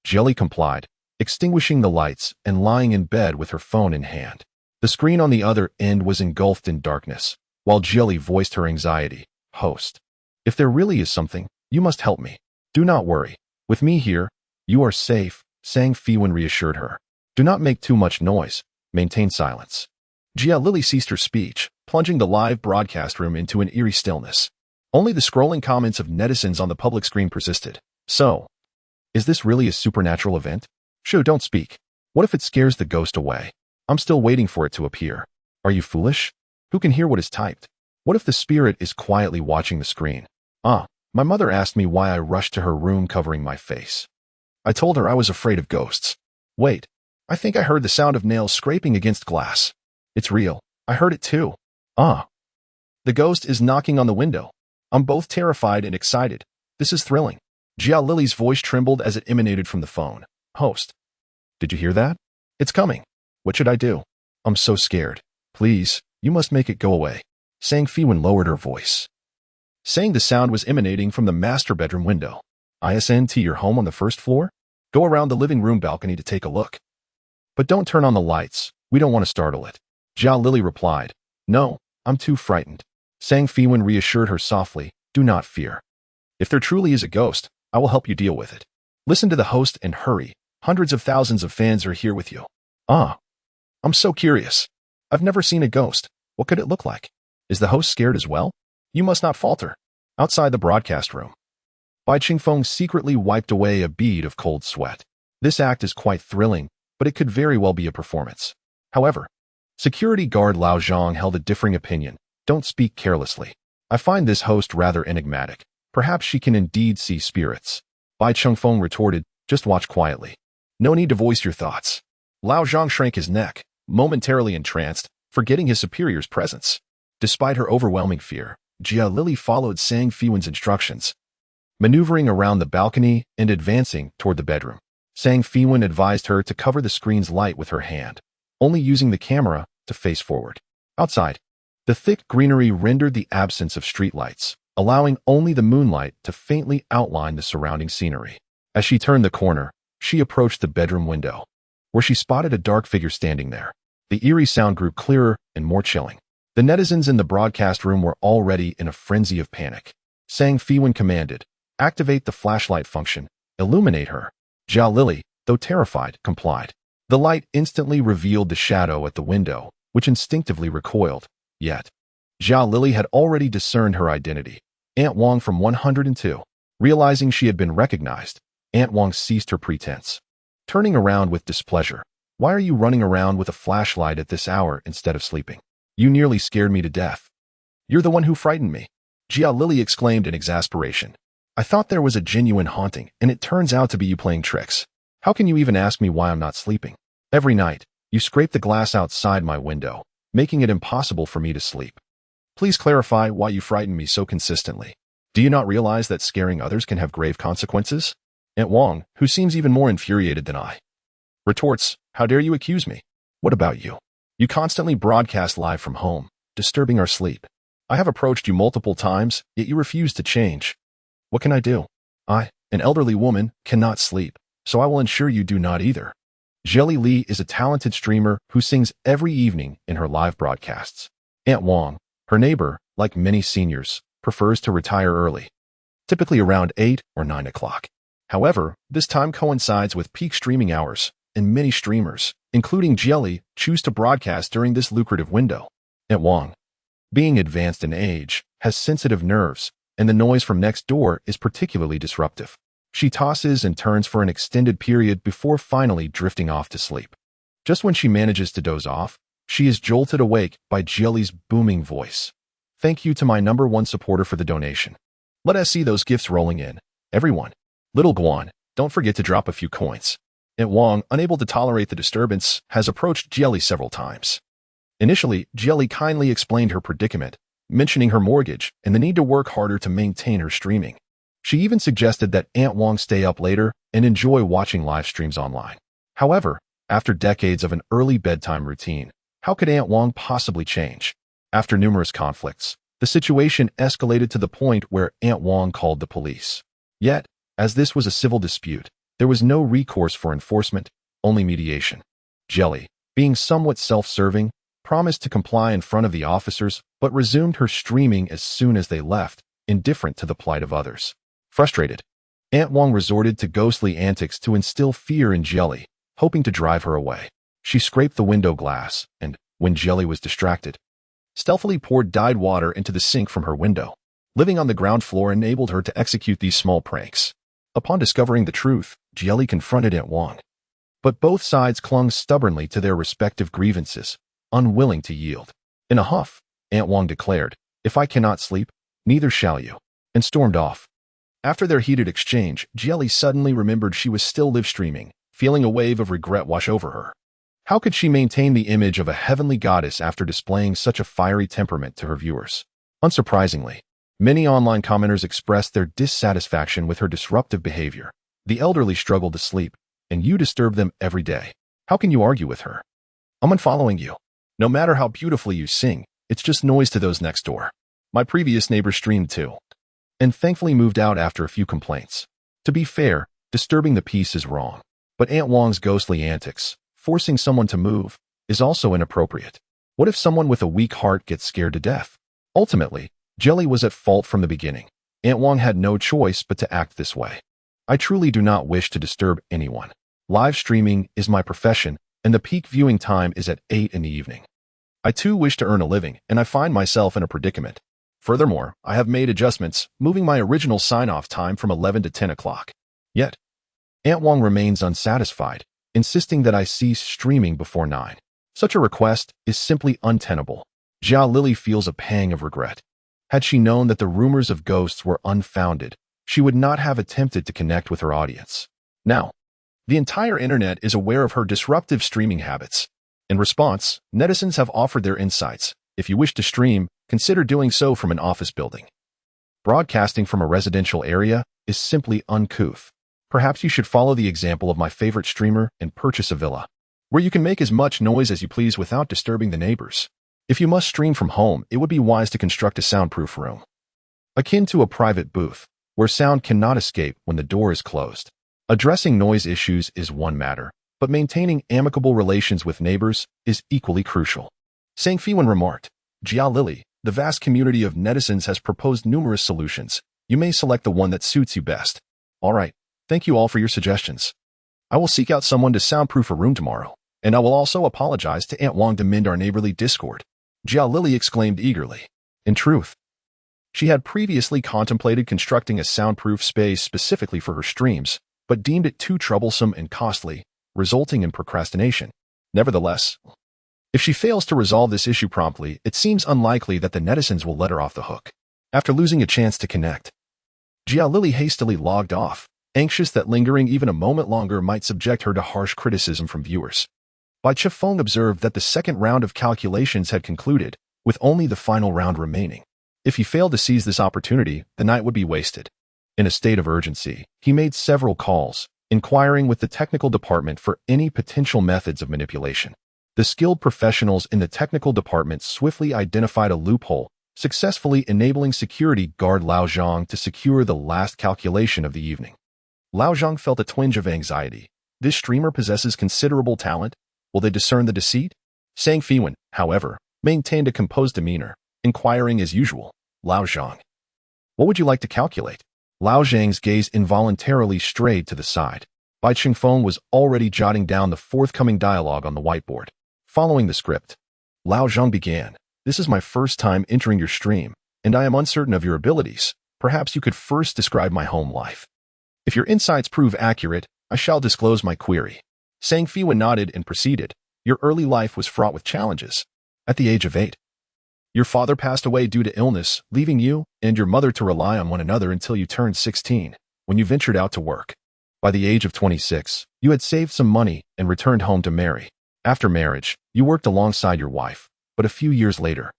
Jelly complied, extinguishing the lights and lying in bed with her phone in hand. The screen on the other end was engulfed in darkness, while Jelly voiced her anxiety. Host, if there really is something, you must help me. Do not worry. With me here, you are safe, Feiwan reassured her. Do not make too much noise. Maintain silence. Lily ceased her speech, plunging the live broadcast room into an eerie stillness. Only the scrolling comments of netizens on the public screen persisted. So, is this really a supernatural event? Shoo, don't speak. What if it scares the ghost away? I'm still waiting for it to appear. Are you foolish? Who can hear what is typed? What if the spirit is quietly watching the screen? My mother asked me why I rushed to her room covering my face. I told her I was afraid of ghosts. Wait, I think I heard the sound of nails scraping against glass. It's real. I heard it too. The ghost is knocking on the window. I'm both terrified and excited. This is thrilling. Lily's voice trembled as it emanated from the phone. Host, did you hear that? It's coming. What should I do? I'm so scared. Please, you must make it go away. Feiwan lowered her voice, saying the sound was emanating from the master bedroom window. ISNT, your home on the first floor? Go around the living room balcony to take a look. But don't turn on the lights. We don't want to startle it. Jia Lily replied, "No, I'm too frightened." Sang Feiwan reassured her softly, "Do not fear. If there truly is a ghost, I will help you deal with it. Listen to the host and hurry. Hundreds of thousands of fans are here with you." "Ah, I'm so curious. I've never seen a ghost. What could it look like? Is the host scared as well?" "You must not falter." Outside the broadcast room, Bai Qingfeng secretly wiped away a bead of cold sweat. This act is quite thrilling, but it could very well be a performance. However, security guard Lao Zhang held a differing opinion. "Don't speak carelessly. I find this host rather enigmatic. Perhaps she can indeed see spirits." Bai Qingfeng retorted, "Just watch quietly. No need to voice your thoughts." Lao Zhang shrank his neck, momentarily entranced, forgetting his superior's presence. Despite her overwhelming fear, Jia Lily followed Sang Feiwan's instructions, maneuvering around the balcony and advancing toward the bedroom. Sang Feiwan advised her to cover the screen's light with her hand, only using the camera to face forward. Outside, the thick greenery rendered the absence of streetlights, allowing only the moonlight to faintly outline the surrounding scenery. As she turned the corner, she approached the bedroom window, where she spotted a dark figure standing there. The eerie sound grew clearer and more chilling. The netizens in the broadcast room were already in a frenzy of panic. Sang Feiwan commanded, "Activate the flashlight function. Illuminate her." Jia Lily, though terrified, complied. The light instantly revealed the shadow at the window, which instinctively recoiled. Yet, Jia Lily had already discerned her identity. Aunt Wang from 102. Realizing she had been recognized, Aunt Wang ceased her pretense. Turning around with displeasure, "Why are you running around with a flashlight at this hour instead of sleeping? You nearly scared me to death." "You're the one who frightened me," Jia Lily exclaimed in exasperation. "I thought there was a genuine haunting, and it turns out to be you playing tricks. How can you even ask me why I'm not sleeping? Every night, you scrape the glass outside my window, making it impossible for me to sleep. Please clarify why you frighten me so consistently. Do you not realize that scaring others can have grave consequences?" Aunt Wang, who seems even more infuriated than I, retorts, "How dare you accuse me? What about you? You constantly broadcast live from home, disturbing our sleep. I have approached you multiple times, yet you refuse to change. What can I do? I, an elderly woman, cannot sleep, so I will ensure you do not either." Jelly Lee is a talented streamer who sings every evening in her live broadcasts. Aunt Wang, her neighbor, like many seniors, prefers to retire early, typically around 8 or 9 o'clock. However, this time coincides with peak streaming hours, and many streamers, including Jelly, choose to broadcast during this lucrative window. Aunt Wang, being advanced in age, has sensitive nerves, and the noise from next door is particularly disruptive. She tosses and turns for an extended period before finally drifting off to sleep. Just when she manages to doze off, she is jolted awake by Jelly's booming voice. "Thank you to my #1 supporter for the donation. Let us see those gifts rolling in. Everyone. Little Guan, don't forget to drop a few coins." Aunt Wang, unable to tolerate the disturbance, has approached Jelly several times. Initially, Jelly kindly explained her predicament, mentioning her mortgage and the need to work harder to maintain her streaming. She even suggested that Aunt Wang stay up later and enjoy watching live streams online. However, after decades of an early bedtime routine, how could Aunt Wang possibly change? After numerous conflicts, the situation escalated to the point where Aunt Wang called the police. Yet, as this was a civil dispute, there was no recourse for enforcement, only mediation. Jelly, being somewhat self-serving, promised to comply in front of the officers, but resumed her streaming as soon as they left, indifferent to the plight of others. Frustrated, Aunt Wang resorted to ghostly antics to instill fear in Jelly, hoping to drive her away. She scraped the window glass and, when Jelly was distracted, stealthily poured dyed water into the sink from her window. Living on the ground floor enabled her to execute these small pranks. Upon discovering the truth, Jelly confronted Aunt Wang. But both sides clung stubbornly to their respective grievances, unwilling to yield. In a huff, Aunt Wang declared, "If I cannot sleep, neither shall you," and stormed off. After their heated exchange, Jelly suddenly remembered she was still live streaming, feeling a wave of regret wash over her. How could she maintain the image of a heavenly goddess after displaying such a fiery temperament to her viewers? Unsurprisingly, many online commenters expressed their dissatisfaction with her disruptive behavior. The elderly struggle to sleep, and you disturb them every day. How can you argue with her? I'm unfollowing you. No matter how beautifully you sing, it's just noise to those next door. My previous neighbor streamed too, and thankfully moved out after a few complaints. To be fair, disturbing the peace is wrong. But Aunt Wang's ghostly antics, forcing someone to move, is also inappropriate. What if someone with a weak heart gets scared to death? Ultimately, Jelly was at fault from the beginning. Aunt Wong had no choice but to act this way. I truly do not wish to disturb anyone. Live streaming is my profession, and the peak viewing time is at 8 in the evening. I too wish to earn a living, and I find myself in a predicament. Furthermore, I have made adjustments, moving my original sign-off time from 11 to 10 o'clock. Yet, Aunt Wong remains unsatisfied, insisting that I cease streaming before 9. Such a request is simply untenable. Jia Lily feels a pang of regret. Had she known that the rumors of ghosts were unfounded, she would not have attempted to connect with her audience. Now, the entire internet is aware of her disruptive streaming habits. In response, netizens have offered their insights. If you wish to stream, consider doing so from an office building. Broadcasting from a residential area is simply uncouth. Perhaps you should follow the example of my favorite streamer and purchase a villa, where you can make as much noise as you please without disturbing the neighbors. If you must stream from home, it would be wise to construct a soundproof room, akin to a private booth, where sound cannot escape when the door is closed. Addressing noise issues is one matter, but maintaining amicable relations with neighbors is equally crucial. Feiwan remarked, Jia Lily, the vast community of netizens has proposed numerous solutions. You may select the one that suits you best. All right, thank you all for your suggestions. I will seek out someone to soundproof a room tomorrow, and I will also apologize to Aunt Wong to mend our neighborly discord. Jia Lily exclaimed eagerly. In truth, she had previously contemplated constructing a soundproof space specifically for her streams, but deemed it too troublesome and costly, resulting in procrastination. Nevertheless, if she fails to resolve this issue promptly, it seems unlikely that the netizens will let her off the hook. After losing a chance to connect, Jia Lily hastily logged off, anxious that lingering even a moment longer might subject her to harsh criticism from viewers. Bai Chifeng observed that the second round of calculations had concluded, with only the final round remaining. If he failed to seize this opportunity, the night would be wasted. In a state of urgency, he made several calls, inquiring with the technical department for any potential methods of manipulation. The skilled professionals in the technical department swiftly identified a loophole, successfully enabling security guard Lao Zhang to secure the last calculation of the evening. Lao Zhang felt a twinge of anxiety. This streamer possesses considerable talent. Will they discern the deceit? Feiwan, however, maintained a composed demeanor, inquiring as usual, Lao Zhang, what would you like to calculate? Lao Zhang's gaze involuntarily strayed to the side. Bai Chingfeng was already jotting down the forthcoming dialogue on the whiteboard. Following the script, Lao Zhang began, This is my first time entering your stream, and I am uncertain of your abilities. Perhaps you could first describe my home life. If your insights prove accurate, I shall disclose my query. Feiwan nodded and proceeded. Your early life was fraught with challenges. At the age of 8, your father passed away due to illness, leaving you and your mother to rely on one another until you turned 16, when you ventured out to work. By the age of 26, you had saved some money and returned home to marry. After marriage, you worked alongside your wife, but a few years later,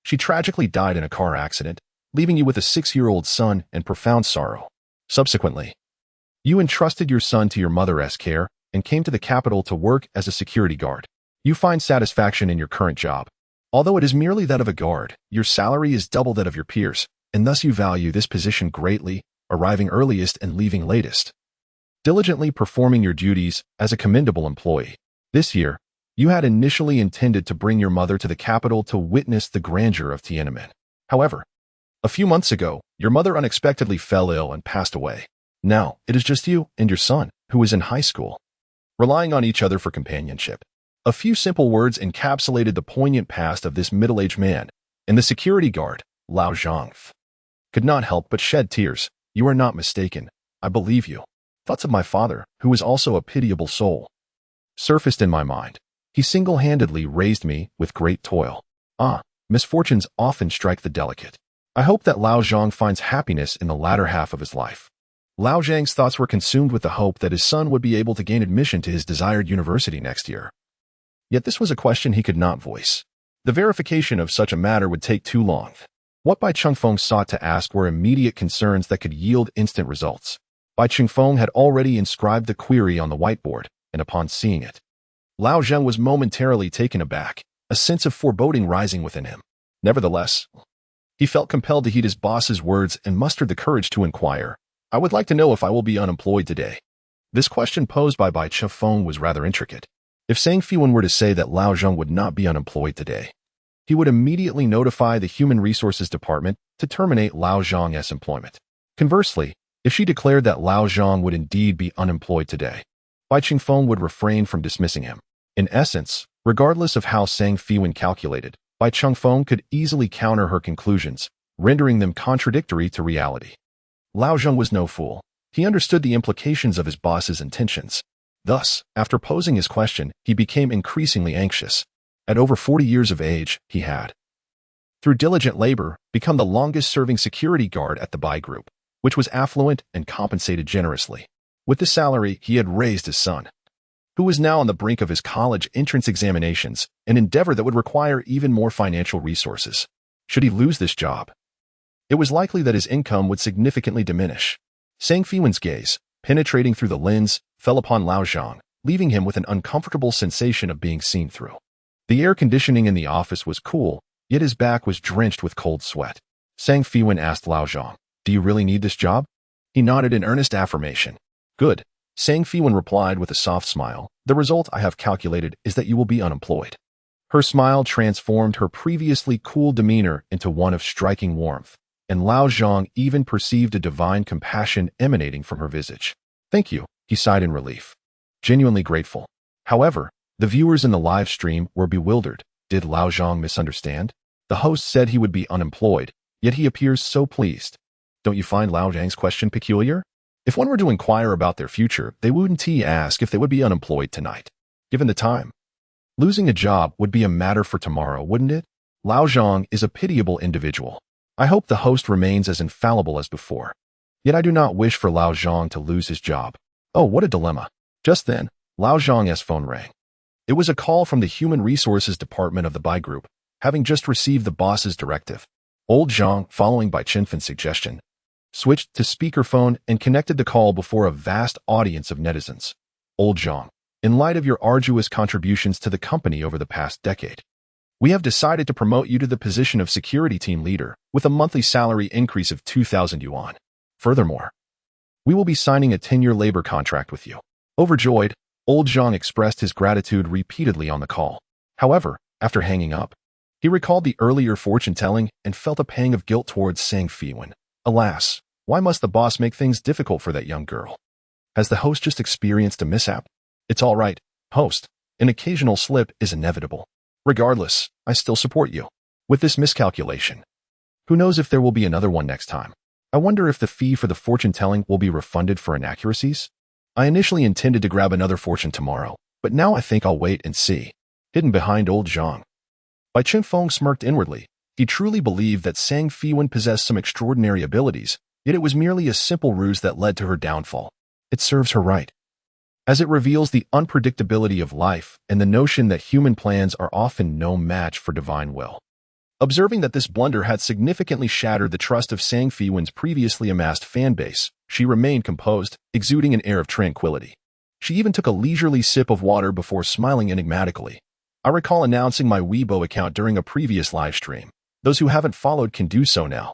she tragically died in a car accident, leaving you with a 6-year-old son and profound sorrow. Subsequently, you entrusted your son to your mother's care and came to the capital to work as a security guard. You find satisfaction in your current job. Although it is merely that of a guard, your salary is double that of your peers, and thus you value this position greatly, arriving earliest and leaving latest, diligently performing your duties as a commendable employee. This year, you had initially intended to bring your mother to the capital to witness the grandeur of Tiananmen. However, a few months ago, your mother unexpectedly fell ill and passed away. Now, it is just you and your son, who is in high school, relying on each other for companionship. A few simple words encapsulated the poignant past of this middle-aged man, and the security guard, Lao Zhang, could not help but shed tears. You are not mistaken. I believe you. Thoughts of my father, who was also a pitiable soul, surfaced in my mind. He single-handedly raised me with great toil. Misfortunes often strike the delicate. I hope that Lao Zhang finds happiness in the latter half of his life. Lao Zhang's thoughts were consumed with the hope that his son would be able to gain admission to his desired university next year. Yet this was a question he could not voice. The verification of such a matter would take too long. What Bai Chingfeng sought to ask were immediate concerns that could yield instant results. Bai Chingfeng had already inscribed the query on the whiteboard, and upon seeing it, Lao Zhang was momentarily taken aback, a sense of foreboding rising within him. Nevertheless, he felt compelled to heed his boss's words and mustered the courage to inquire, I would like to know if I will be unemployed today. This question posed by Bai Chingfeng was rather intricate. If Feiwan were to say that Lao Zhang would not be unemployed today, he would immediately notify the Human Resources Department to terminate Lao Zhang's employment. Conversely, if she declared that Lao Zhang would indeed be unemployed today, Bai Qingfeng would refrain from dismissing him. In essence, regardless of how Sang Feiwan calculated, Bai Qingfeng could easily counter her conclusions, rendering them contradictory to reality. Lao Zhang was no fool. He understood the implications of his boss's intentions. Thus, after posing his question, he became increasingly anxious. At over 40 years of age, he had, through diligent labor, become the longest-serving security guard at the Bai Group, which was affluent and compensated generously. With this salary, he had raised his son, who was now on the brink of his college entrance examinations, an endeavor that would require even more financial resources. Should he lose this job, it was likely that his income would significantly diminish. Sang Feiwan's gaze, penetrating through the lens, fell upon Lao Zhang, leaving him with an uncomfortable sensation of being seen through. The air conditioning in the office was cool, yet his back was drenched with cold sweat. Sang Feiwan asked Lao Zhang, "Do you really need this job?" He nodded in earnest affirmation. "Good." Sang Feiwan replied with a soft smile, "The result I have calculated is that you will be unemployed." Her smile transformed her previously cool demeanor into one of striking warmth, and Lao Zhang even perceived a divine compassion emanating from her visage. "Thank you," he sighed in relief. Genuinely grateful. However, the viewers in the live stream were bewildered. Did Lao Zhang misunderstand? The host said he would be unemployed, yet he appears so pleased. Don't you find Lao Zhang's question peculiar? If one were to inquire about their future, they wouldn't ask if they would be unemployed tonight. Given the time, losing a job would be a matter for tomorrow, wouldn't it? Lao Zhang is a pitiable individual. I hope the host remains as infallible as before. Yet I do not wish for Lao Zhang to lose his job. Oh, what a dilemma. Just then, Lao Zhang's phone rang. It was a call from the Human Resources Department of the Bai Group, having just received the boss's directive. Old Zhang, following Bai Qingfen's suggestion, switched to speakerphone and connected the call before a vast audience of netizens. Old Zhang, in light of your arduous contributions to the company over the past decade, we have decided to promote you to the position of security team leader with a monthly salary increase of 2,000 yuan. Furthermore, we will be signing a 10-year labor contract with you. Overjoyed, Old Zhang expressed his gratitude repeatedly on the call. However, after hanging up, he recalled the earlier fortune-telling and felt a pang of guilt towards Sang Feiwan. Alas, why must the boss make things difficult for that young girl? Has the host just experienced a mishap? It's all right, host. An occasional slip is inevitable. Regardless, I still support you. With this miscalculation, who knows if there will be another one next time? I wonder if the fee for the fortune-telling will be refunded for inaccuracies? I initially intended to grab another fortune tomorrow, but now I think I'll wait and see. Hidden behind Old Zhang, Bai Qingfeng smirked inwardly. He truly believed that Sang Feiwan possessed some extraordinary abilities, yet it was merely a simple ruse that led to her downfall. It serves her right, as it reveals the unpredictability of life and the notion that human plans are often no match for divine will. Observing that this blunder had significantly shattered the trust of Sang Feiwan's previously amassed fan base, she remained composed, exuding an air of tranquility. She even took a leisurely sip of water before smiling enigmatically. I recall announcing my Weibo account during a previous live stream. Those who haven't followed can do so now.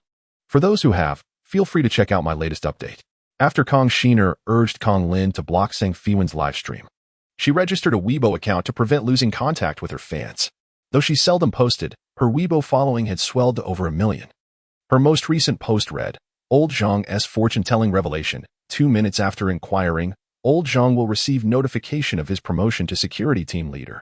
For those who have, feel free to check out my latest update. After Kong Shiner urged Kong Lin to block Sang Feiwan's live stream, she registered a Weibo account to prevent losing contact with her fans. Though she seldom posted, her Weibo following had swelled to over 1 million. Her most recent post read, Old Zhang's fortune-telling revelation. 2 minutes after inquiring, Old Zhang will receive notification of his promotion to security team leader.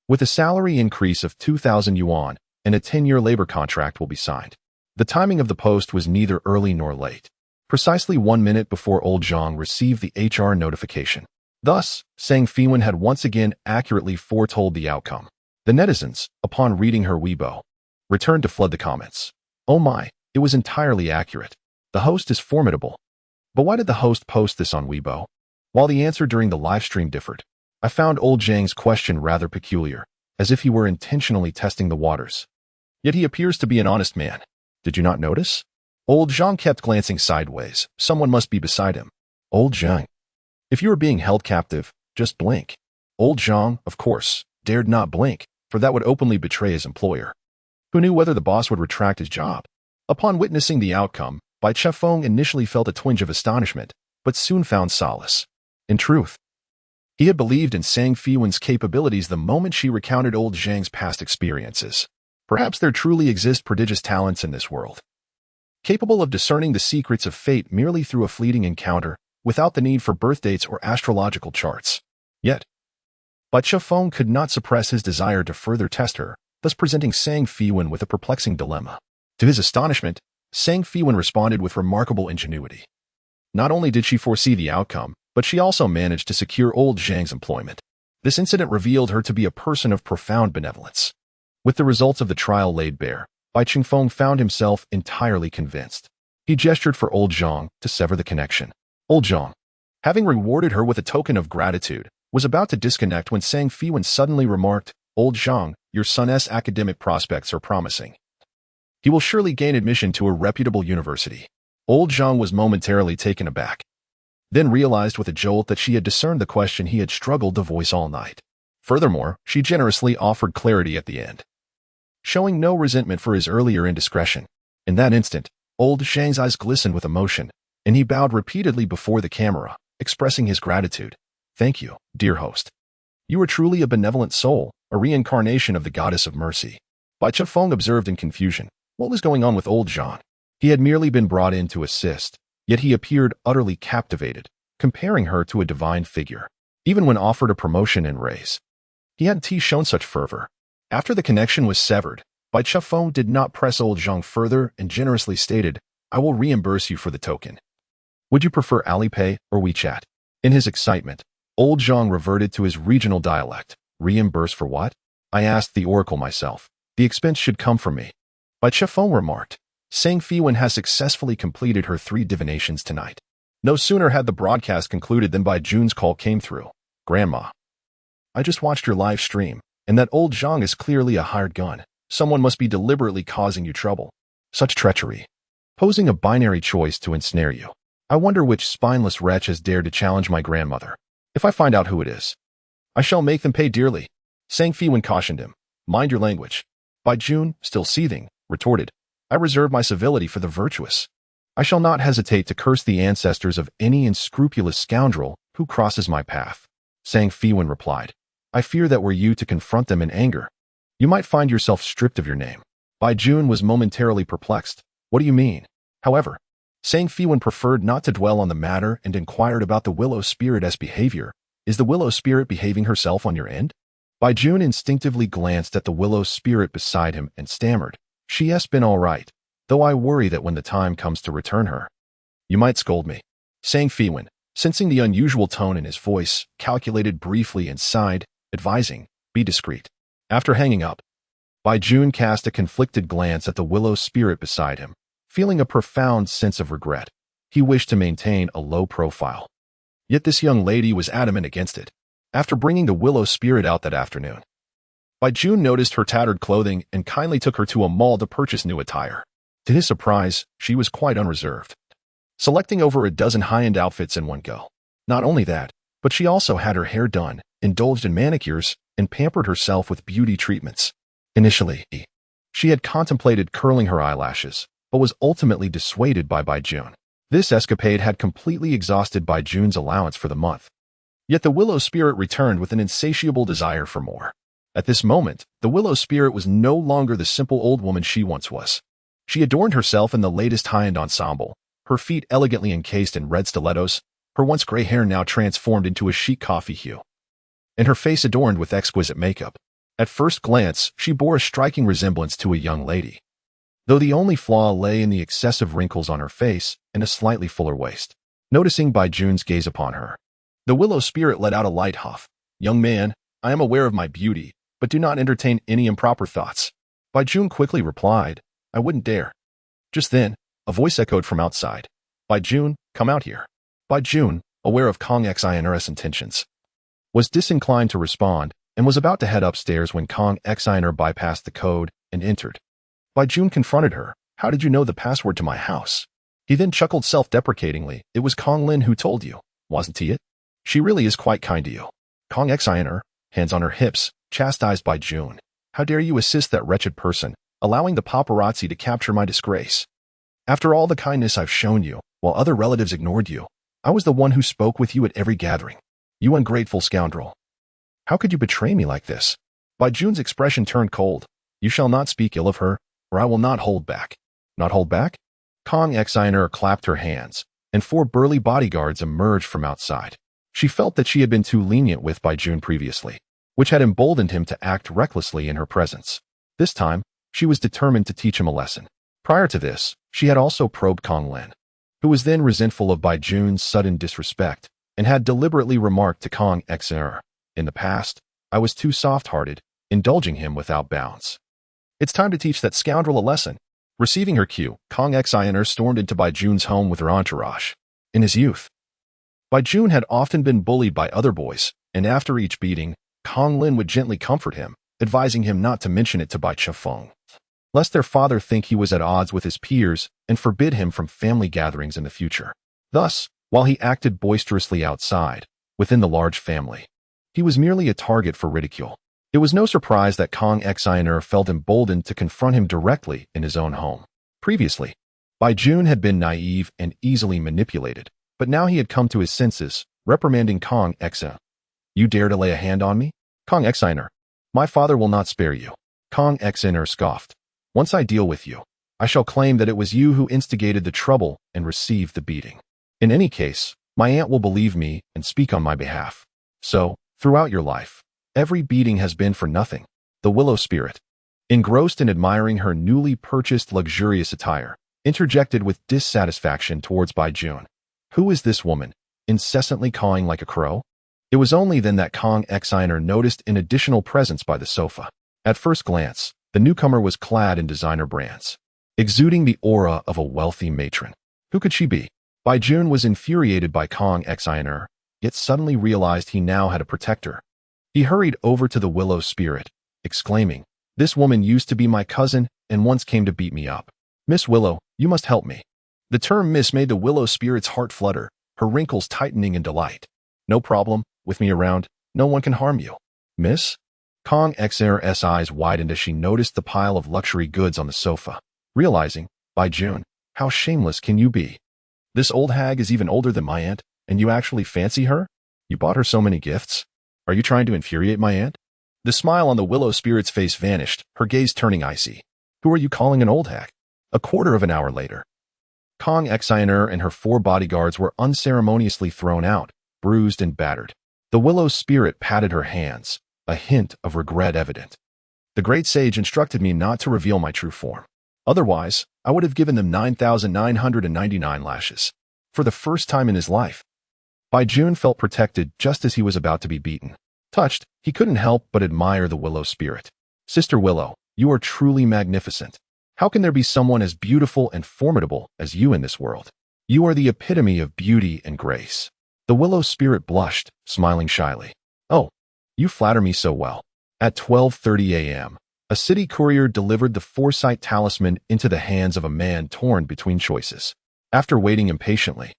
With a salary increase of 2,000 yuan, and a 10-year labor contract will be signed. The timing of the post was neither early nor late. Precisely 1 minute before Old Zhang received the HR notification. Thus, Sang Feiwan had once again accurately foretold the outcome. The netizens, upon reading her Weibo, returned to flood the comments. Oh my, it was entirely accurate. The host is formidable. But why did the host post this on Weibo? While the answer during the live stream differed, I found Old Zhang's question rather peculiar, as if he were intentionally testing the waters. Yet he appears to be an honest man. Did you not notice? Old Zhang kept glancing sideways. Someone must be beside him. Old Zhang. If you are being held captive, just blink. Old Zhang, of course, dared not blink, for that would openly betray his employer. Who knew whether the boss would retract his job? Upon witnessing the outcome, Bai Qingfeng initially felt a twinge of astonishment, but soon found solace. In truth, he had believed in Sang Feiwan's capabilities the moment she recounted Old Zhang's past experiences. Perhaps there truly exist prodigious talents in this world, capable of discerning the secrets of fate merely through a fleeting encounter, without the need for birth dates or astrological charts. Yet, Feiwan could not suppress his desire to further test her, thus presenting Sang Feiwan with a perplexing dilemma. To his astonishment, Sang Feiwan responded with remarkable ingenuity. Not only did she foresee the outcome, but she also managed to secure old Zhang's employment. This incident revealed her to be a person of profound benevolence. With the results of the trial laid bare, Feiwan found himself entirely convinced. He gestured for old Zhang to sever the connection. Old Zhang, having rewarded her with a token of gratitude, was about to disconnect when Sang Feiwan suddenly remarked, "Old Zhang, your son's academic prospects are promising. He will surely gain admission to a reputable university." Old Zhang was momentarily taken aback, then realized with a jolt that she had discerned the question he had struggled to voice all night. Furthermore, she generously offered clarity at the end, showing no resentment for his earlier indiscretion. In that instant, old Zhang's eyes glistened with emotion, and he bowed repeatedly before the camera, expressing his gratitude. "Thank you, dear host. You are truly a benevolent soul, a reincarnation of the goddess of mercy." Feiwan observed in confusion. What was going on with old Zhang? He had merely been brought in to assist, yet he appeared utterly captivated, comparing her to a divine figure. Even when offered a promotion and raise, he hadn't shown such fervor. After the connection was severed, Feiwan did not press old Zhang further and generously stated, "I will reimburse you for the token. Would you prefer Alipay or WeChat?" In his excitement, old Zhang reverted to his regional dialect. "Reimburse for what? I asked the oracle myself. The expense should come from me." Feiwan remarked, "Sang Feiwan has successfully completed her 3 divinations tonight." No sooner had the broadcast concluded than Baiju's call came through. "Grandma, I just watched your live stream, and that old Zhang is clearly a hired gun. Someone must be deliberately causing you trouble. Such treachery, posing a binary choice to ensnare you. I wonder which spineless wretch has dared to challenge my grandmother. If I find out who it is, I shall make them pay dearly." Sang Feiwan cautioned him. "Mind your language." Baijun, still seething, retorted, "I reserve my civility for the virtuous. I shall not hesitate to curse the ancestors of any unscrupulous scoundrel who crosses my path." Sang Feiwan replied, "I fear that were you to confront them in anger, you might find yourself stripped of your name." Baijun was momentarily perplexed. "What do you mean?" However, Sang Feiwan preferred not to dwell on the matter and inquired about the willow spirit's behavior. "Is the willow spirit behaving herself on your end?" Baijun instinctively glanced at the willow spirit beside him and stammered, "She has been all right, though I worry that when the time comes to return her, you might scold me." Sang Feiwan, sensing the unusual tone in his voice, calculated briefly and sighed, advising, "Be discreet." After hanging up, Baijun cast a conflicted glance at the willow spirit beside him, feeling a profound sense of regret. He wished to maintain a low profile. Yet this young lady was adamant against it. After bringing the willow spirit out that afternoon, Baijun noticed her tattered clothing and kindly took her to a mall to purchase new attire. To his surprise, she was quite unreserved, selecting over a dozen high-end outfits in one go. Not only that, but she also had her hair done, indulged in manicures, and pampered herself with beauty treatments. Initially, she had contemplated curling her eyelashes, but was ultimately dissuaded by Baijun. This escapade had completely exhausted Baijun's allowance for the month. Yet the willow spirit returned with an insatiable desire for more. At this moment, the willow spirit was no longer the simple old woman she once was. She adorned herself in the latest high-end ensemble, her feet elegantly encased in red stilettos, her once gray hair now transformed into a chic coffee hue, and her face adorned with exquisite makeup. At first glance, she bore a striking resemblance to a young lady, though the only flaw lay in the excessive wrinkles on her face and a slightly fuller waist. Noticing Baijun's gaze upon her, the willow spirit let out a light huff. "Young man, I am aware of my beauty, but do not entertain any improper thoughts." Baijun quickly replied, "I wouldn't dare." Just then, a voice echoed from outside. "Baijun, come out here." Baijun, aware of Kong Xinr's intentions, was disinclined to respond and was about to head upstairs when Kong Xinr bypassed the code and entered. Baijun confronted her. "How did you know the password to my house?" He then chuckled self-deprecatingly. "It was Kong Lin who told you, wasn't he it? She really is quite kind to you." Kong Xinr, hands on her hips, chastised Baijun. "How dare you assist that wretched person, allowing the paparazzi to capture my disgrace? After all the kindness I've shown you, while other relatives ignored you, I was the one who spoke with you at every gathering. You ungrateful scoundrel. How could you betray me like this?" Baijun's expression turned cold. You shall not speak ill of her, or I will not hold back. Not hold back? Kong Xiner clapped her hands, and 4 burly bodyguards emerged from outside. She felt that she had been too lenient with Baijun previously, which had emboldened him to act recklessly in her presence. This time, she was determined to teach him a lesson. Prior to this, she had also probed Kong Lin, who was then resentful of Baijun's sudden disrespect, and had deliberately remarked to Kong Xiner, "In the past, I was too soft-hearted, indulging him without bounds. It's time to teach that scoundrel a lesson." Receiving her cue, Kong Xiner stormed into Baijun's home with her entourage. In his youth, Baijun had often been bullied by other boys, and after each beating, Kong Lin would gently comfort him, advising him not to mention it to Bai Chefeng, lest their father think he was at odds with his peers and forbid him from family gatherings in the future. Thus, while he acted boisterously outside, within the large family, he was merely a target for ridicule. It was no surprise that Kong Xiner felt emboldened to confront him directly in his own home. Previously, Baijun had been naive and easily manipulated, but now he had come to his senses, reprimanding Kong Xiner. "You dare to lay a hand on me? Kong Xiner, my father will not spare you." Kong Xiner scoffed. "Once I deal with you, I shall claim that it was you who instigated the trouble and received the beating. In any case, my aunt will believe me and speak on my behalf. So, throughout your life, every beating has been for nothing." The willow spirit, engrossed in admiring her newly purchased luxurious attire, interjected with dissatisfaction towards Baijun. "Who is this woman, incessantly cawing like a crow?" It was only then that Kong Xiner noticed an additional presence by the sofa. At first glance, the newcomer was clad in designer brands, exuding the aura of a wealthy matron. Who could she be? Baijun was infuriated by Kong Xiner, yet suddenly realized he now had a protector. He hurried over to the willow spirit, exclaiming, "This woman used to be my cousin and once came to beat me up. Miss Willow, you must help me." The term Miss made the willow spirit's heart flutter, her wrinkles tightening in delight. "No problem, with me around, no one can harm you." "Miss?" Kong Xner's eyes widened as she noticed the pile of luxury goods on the sofa, realizing, "Baijun, how shameless can you be? This old hag is even older than my aunt, and you actually fancy her? You bought her so many gifts? Are you trying to infuriate my aunt?" The smile on the willow spirit's face vanished, her gaze turning icy. "Who are you calling an old hag?" A quarter of an hour later, Kong Xiner and her 4 bodyguards were unceremoniously thrown out, bruised and battered. The willow spirit patted her hands, a hint of regret evident. "The great sage instructed me not to reveal my true form. Otherwise, I would have given them 9,999 lashes." For the first time in his life, Baijun felt protected just as he was about to be beaten. Touched, he couldn't help but admire the willow spirit. "Sister Willow, you are truly magnificent. How can there be someone as beautiful and formidable as you in this world? You are the epitome of beauty and grace." The willow spirit blushed, smiling shyly. "Oh, you flatter me so well." At 12:30 a.m., a city courier delivered the foresight talisman into the hands of a man torn between choices. After waiting impatiently,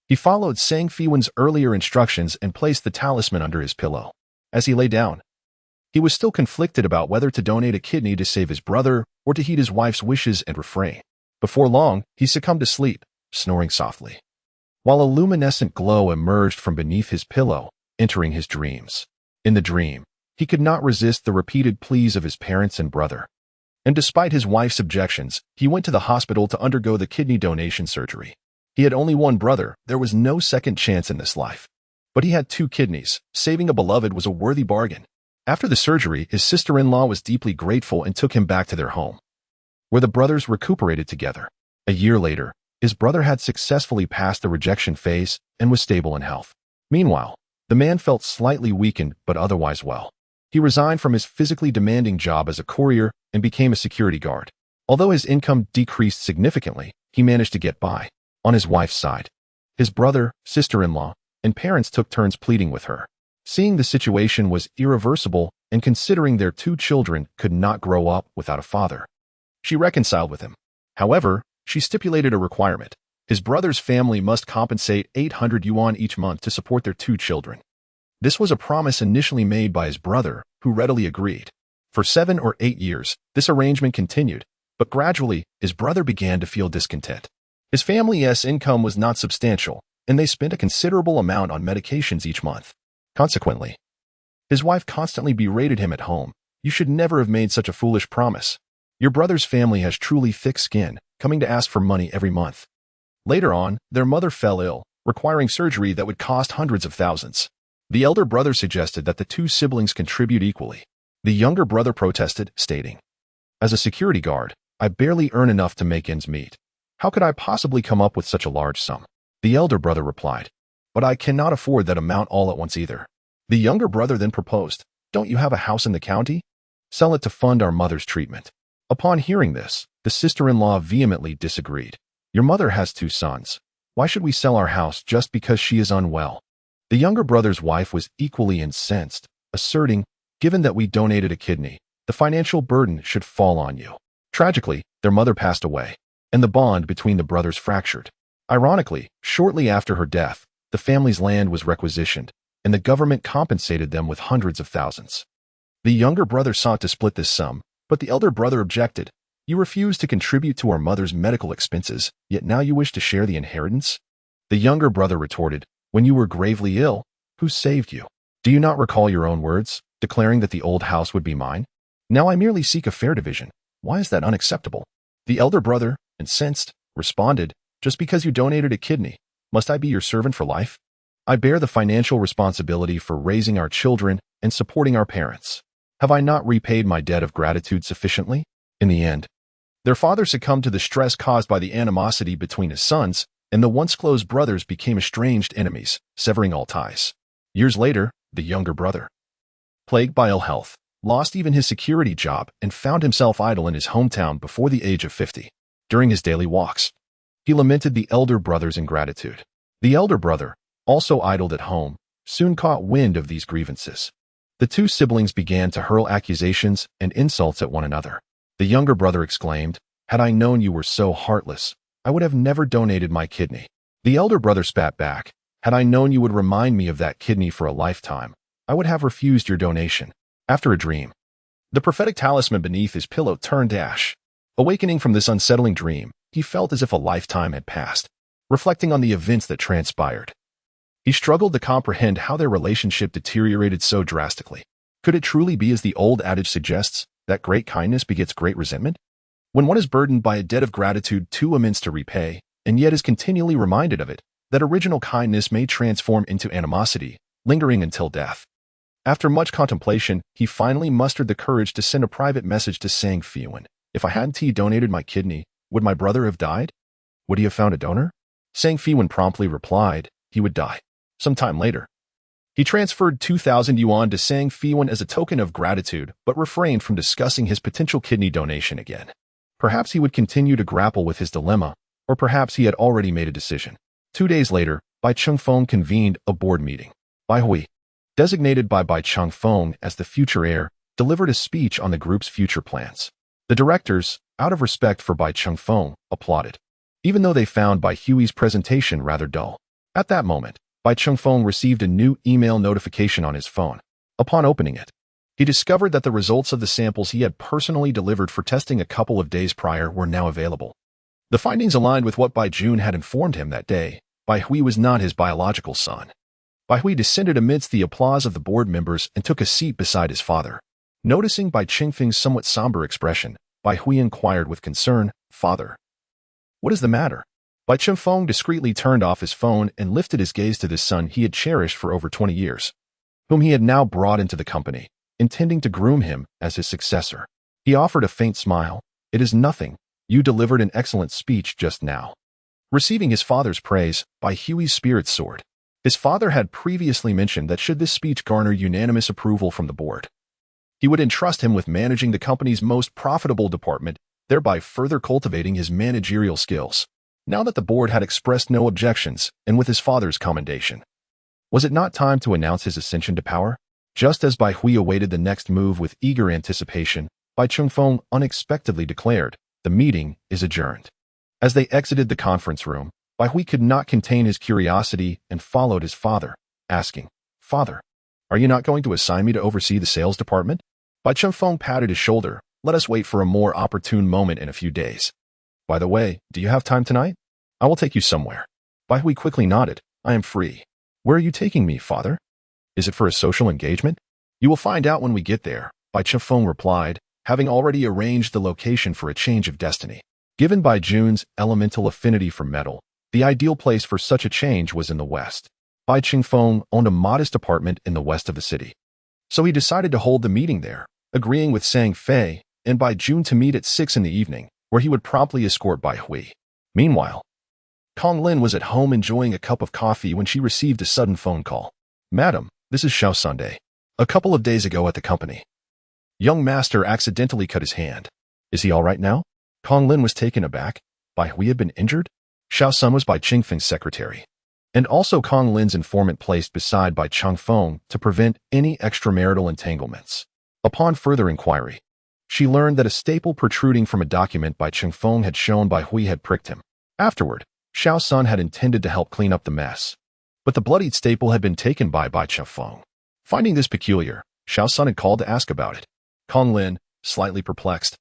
he followed Sang Feiwan's earlier instructions and placed the talisman under his pillow. As he lay down, he was still conflicted about whether to donate a kidney to save his brother or to heed his wife's wishes and refrain. Before long, he succumbed to sleep, snoring softly, while a luminescent glow emerged from beneath his pillow, entering his dreams. In the dream, he could not resist the repeated pleas of his parents and brother. And despite his wife's objections, he went to the hospital to undergo the kidney donation surgery. He had only one brother, there was no second chance in this life. But he had 2 kidneys, saving a beloved was a worthy bargain. After the surgery, his sister-in-law was deeply grateful and took him back to their home, where the brothers recuperated together. A year later, his brother had successfully passed the rejection phase and was stable in health. Meanwhile, the man felt slightly weakened but otherwise well. He resigned from his physically demanding job as a courier and became a security guard. Although his income decreased significantly, he managed to get by. On his wife's side, his brother, sister-in-law, and parents took turns pleading with her. Seeing the situation was irreversible and considering their 2 children could not grow up without a father, she reconciled with him. However, she stipulated a requirement. His brother's family must compensate 800 yuan each month to support their 2 children. This was a promise initially made by his brother, who readily agreed. For 7 or 8 years, this arrangement continued, but gradually, his brother began to feel discontent. His family's income was not substantial, and they spent a considerable amount on medications each month. Consequently, his wife constantly berated him at home, You should never have made such a foolish promise. Your brother's family has truly thick skin, coming to ask for money every month. Later on, their mother fell ill, requiring surgery that would cost hundreds of thousands. The elder brother suggested that the two siblings contribute equally. The younger brother protested, stating, "As a security guard, I barely earn enough to make ends meet. How could I possibly come up with such a large sum?" The elder brother replied, "But I cannot afford that amount all at once either." The younger brother then proposed, "Don't you have a house in the county? Sell it to fund our mother's treatment." Upon hearing this, the sister-in-law vehemently disagreed. "Your mother has 2 sons. Why should we sell our house just because she is unwell?" The younger brother's wife was equally incensed, asserting, "Given that we donated a kidney, the financial burden should fall on you." Tragically, their mother passed away, and the bond between the brothers fractured. Ironically, shortly after her death, the family's land was requisitioned, and the government compensated them with hundreds of thousands. The younger brother sought to split this sum, but the elder brother objected. "You refused to contribute to our mother's medical expenses, yet now you wish to share the inheritance?" The younger brother retorted, "When you were gravely ill, who saved you? Do you not recall your own words, declaring that the old house would be mine? Now I merely seek a fair division. Why is that unacceptable?" The elder brother, incensed, responded, "Just because you donated a kidney, must I be your servant for life? I bear the financial responsibility for raising our children and supporting our parents. Have I not repaid my debt of gratitude sufficiently?" In the end, their father succumbed to the stress caused by the animosity between his sons, and the once close brothers became estranged enemies, severing all ties. Years later, the younger brother, plagued by ill health, lost even his security job and found himself idle in his hometown before the age of 50. During his daily walks, he lamented the elder brother's ingratitude. The elder brother, also idled at home, soon caught wind of these grievances. The two siblings began to hurl accusations and insults at one another. The younger brother exclaimed, "Had I known you were so heartless, I would have never donated my kidney." The elder brother spat back, "Had I known you would remind me of that kidney for a lifetime, I would have refused your donation." After a dream, the prophetic talisman beneath his pillow turned to ash. Awakening from this unsettling dream, he felt as if a lifetime had passed. Reflecting on the events that transpired, he struggled to comprehend how their relationship deteriorated so drastically. Could it truly be as the old adage suggests, that great kindness begets great resentment? When one is burdened by a debt of gratitude too immense to repay, and yet is continually reminded of it, that original kindness may transform into animosity, lingering until death. After much contemplation, he finally mustered the courage to send a private message to Sang Feiwan. "If I hadn't donated my kidney, would my brother have died? Would he have found a donor?" Sang Feiwan promptly replied, "He would die." Sometime later, he transferred 2,000 yuan to Sang Feiwan as a token of gratitude, but refrained from discussing his potential kidney donation again. Perhaps he would continue to grapple with his dilemma, or perhaps he had already made a decision. 2 days later, Bai Chengfeng convened a board meeting. Bai Hui, designated by Bai Chengfeng as the future heir, delivered a speech on the group's future plans. The directors, out of respect for Bai Chengfeng, applauded, even though they found Bai Hui's presentation rather dull. At that moment, Bai Chengfeng received a new email notification on his phone. Upon opening it, he discovered that the results of the samples he had personally delivered for testing a couple of days prior were now available. The findings aligned with what Bai Jun had informed him that day. Bai Hui was not his biological son. Bai Hui descended amidst the applause of the board members and took a seat beside his father. Noticing Bai Chengfeng's somewhat somber expression, Bai Hui inquired with concern, "Father, what is the matter?" Bai Chengfeng discreetly turned off his phone and lifted his gaze to the son he had cherished for over 20 years, whom he had now brought into the company, intending to groom him as his successor. He offered a faint smile. "It is nothing. You delivered an excellent speech just now." Receiving his father's praise, Bai Hui's spirits soared. His father had previously mentioned that should this speech garner unanimous approval from the board, he would entrust him with managing the company's most profitable department, thereby further cultivating his managerial skills. Now that the board had expressed no objections, and with his father's commendation, was it not time to announce his ascension to power? Just as Bai Hui awaited the next move with eager anticipation, Bai Chengfeng unexpectedly declared, "The meeting is adjourned." As they exited the conference room, Bai Hui could not contain his curiosity and followed his father, asking, "Father, are you not going to assign me to oversee the sales department?" Bai Chengfeng patted his shoulder. "Let us wait for a more opportune moment in a few days. By the way, do you have time tonight? I will take you somewhere." Bai Hui quickly nodded. "I am free." "Where are you taking me, father? Is it for a social engagement?" "You will find out when we get there. Bai Chifeng replied, having already arranged the location for a change of destiny. Given Bai Jun's elemental affinity for metal, the ideal place for such a change was in the west. Bai Chifeng owned a modest apartment in the west of the city. So he decided to hold the meeting there, agreeing with Sang Fei and Bai Jun to meet at 6 in the evening, where he would promptly escort Bai Hui. Meanwhile, Kong Lin was at home enjoying a cup of coffee when she received a sudden phone call. "Madam, this is Xiao Sunday. A couple of days ago at the company, young master accidentally cut his hand. Is he all right now?" Kong Lin was taken aback. Bai Hui had been injured? Xiao Sun was Bai Qingfeng's secretary, and also Kong Lin's informant placed beside Bai Changfeng to prevent any extramarital entanglements. Upon further inquiry, she learned that a staple protruding from a document Bai Changfeng had shown Bai Hui had pricked him. Afterward, Xiao Sun had intended to help clean up the mess, but the bloodied staple had been taken by Bai Changfeng. Finding this peculiar, Xiao Sun had called to ask about it. Kong Lin, slightly perplexed,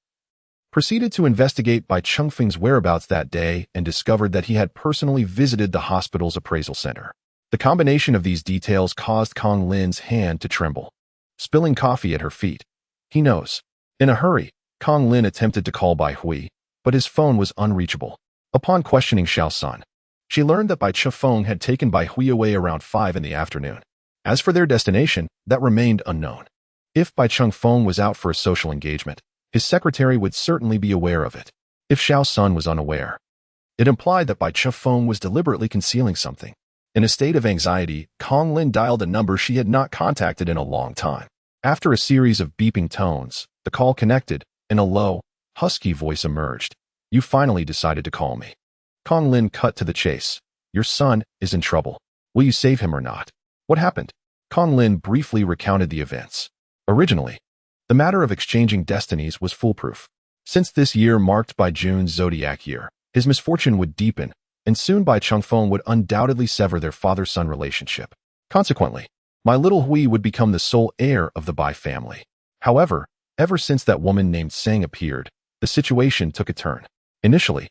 proceeded to investigate Bai Changfeng's whereabouts that day and discovered that he had personally visited the hospital's appraisal center. The combination of these details caused Kong Lin's hand to tremble, spilling coffee at her feet. He knows. In a hurry, Kong Lin attempted to call Bai Hui, but his phone was unreachable. Upon questioning Xiao Sun, she learned that Bai Chifeng had taken Bai Hui away around 5 in the afternoon. As for their destination, that remained unknown. If Bai Changfeng was out for a social engagement, his secretary would certainly be aware of it. If Xiao Sun was unaware, it implied that Bai Chifeng was deliberately concealing something. In a state of anxiety, Kong Lin dialed a number she had not contacted in a long time. After a series of beeping tones, the call connected, and a low, husky voice emerged. "You finally decided to call me." Kong Lin cut to the chase. "Your son is in trouble. Will you save him or not?" "What happened?" Kong Lin briefly recounted the events. Originally, the matter of exchanging destinies was foolproof. Since this year marked Bai Jun's zodiac year, his misfortune would deepen, and soon Bai Changfeng would undoubtedly sever their father-son relationship. Consequently, my little Hui would become the sole heir of the Bai family. However, ever since that woman named Sang appeared, the situation took a turn. Initially,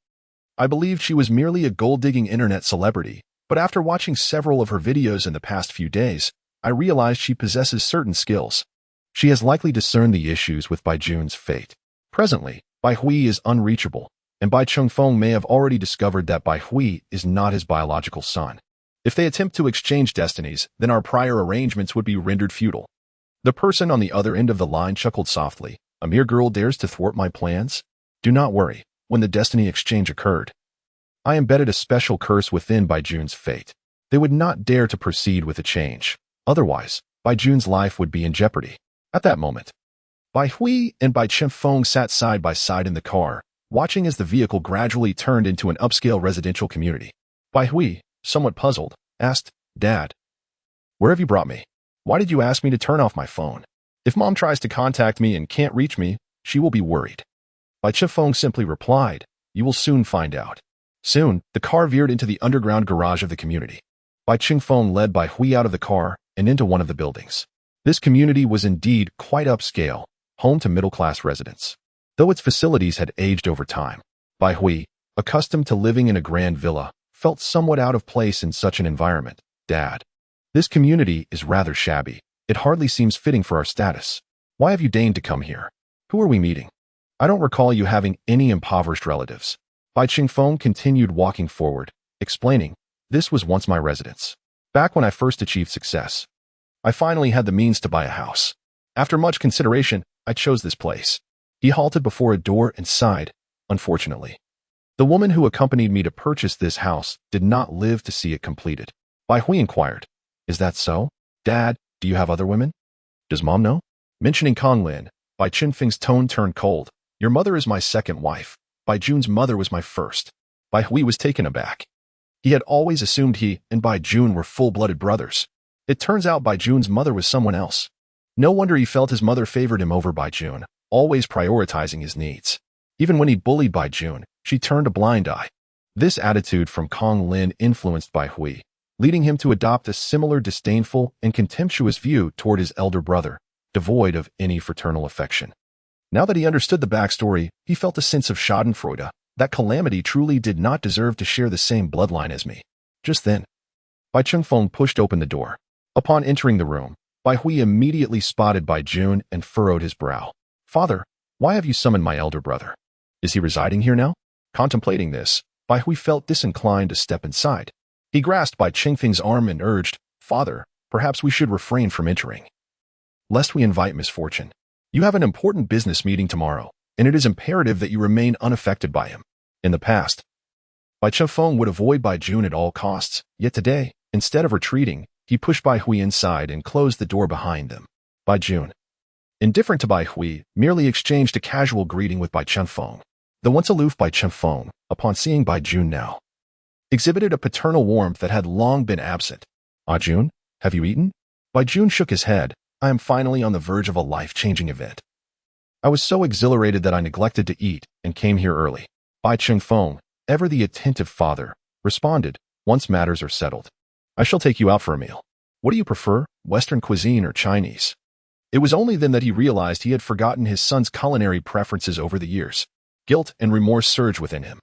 I believed she was merely a gold-digging internet celebrity, but after watching several of her videos in the past few days, I realized she possesses certain skills. She has likely discerned the issues with Bai Jun's fate. Presently, Bai Hui is unreachable, and Bai Changfeng may have already discovered that Bai Hui is not his biological son. If they attempt to exchange destinies, then our prior arrangements would be rendered futile. The person on the other end of the line chuckled softly. "A mere girl dares to thwart my plans? Do not worry. When the destiny exchange occurred, I embedded a special curse within Bai Jun's fate. They would not dare to proceed with a change. Otherwise, Bai Jun's life would be in jeopardy." At that moment, Bai Hui and Bai Changfeng sat side by side in the car, watching as the vehicle gradually turned into an upscale residential community. Bai Hui, somewhat puzzled, asked, "Dad, where have you brought me? Why did you ask me to turn off my phone? If Mom tries to contact me and can't reach me, she will be worried." Bai Chifeng simply replied, "You will soon find out." Soon, the car veered into the underground garage of the community. Bai Changfeng led Bai Hui out of the car and into one of the buildings. This community was indeed quite upscale, home to middle-class residents. Though its facilities had aged over time, Bai Hui, accustomed to living in a grand villa, felt somewhat out of place in such an environment. "Dad, this community is rather shabby. It hardly seems fitting for our status. Why have you deigned to come here? Who are we meeting? I don't recall you having any impoverished relatives." Bai Changfeng continued walking forward, explaining, "This was once my residence. Back when I first achieved success, I finally had the means to buy a house. After much consideration, I chose this place." He halted before a door and sighed, "Unfortunately, the woman who accompanied me to purchase this house did not live to see it completed." Bai Hui inquired, "Is that so? Dad, do you have other women? Does Mom know?" Mentioning Kong Lin, Bai Qingfeng's tone turned cold. "Your mother is my second wife. Bai Jun's mother was my first." Bai Hui was taken aback. He had always assumed he and Bai Jun were full-blooded brothers. It turns out Bai Jun's mother was someone else. No wonder he felt his mother favored him over Bai Jun, always prioritizing his needs. Even when he bullied Bai Jun, she turned a blind eye. This attitude from Kong Lin influenced Bai Hui, leading him to adopt a similar disdainful and contemptuous view toward his elder brother, devoid of any fraternal affection. Now that he understood the backstory, he felt a sense of schadenfreude. That calamity truly did not deserve to share the same bloodline as me. Just then, Bai Changfeng pushed open the door. Upon entering the room, Bai Hui immediately spotted Bai Jun and furrowed his brow. "Father, why have you summoned my elder brother? Is he residing here now?" Contemplating this, Bai Hui felt disinclined to step inside. He grasped Bai Qingfeng's arm and urged, "Father, perhaps we should refrain from entering, lest we invite misfortune. You have an important business meeting tomorrow, and it is imperative that you remain unaffected by him." In the past, Bai Qingfeng would avoid Bai Jun at all costs, yet today, instead of retreating, he pushed Bai Hui inside and closed the door behind them. Bai Jun, indifferent to Bai Hui, merely exchanged a casual greeting with Bai Qingfeng. The once aloof Bai Qingfeng, upon seeing Bai Jun now, exhibited a paternal warmth that had long been absent. "Ah Jun, have you eaten?" Bai Jun shook his head. "I am finally on the verge of a life-changing event. I was so exhilarated that I neglected to eat and came here early." Bai Qingfeng, ever the attentive father, responded, "Once matters are settled, I shall take you out for a meal. What do you prefer, Western cuisine or Chinese?" It was only then that he realized he had forgotten his son's culinary preferences over the years. Guilt and remorse surged within him.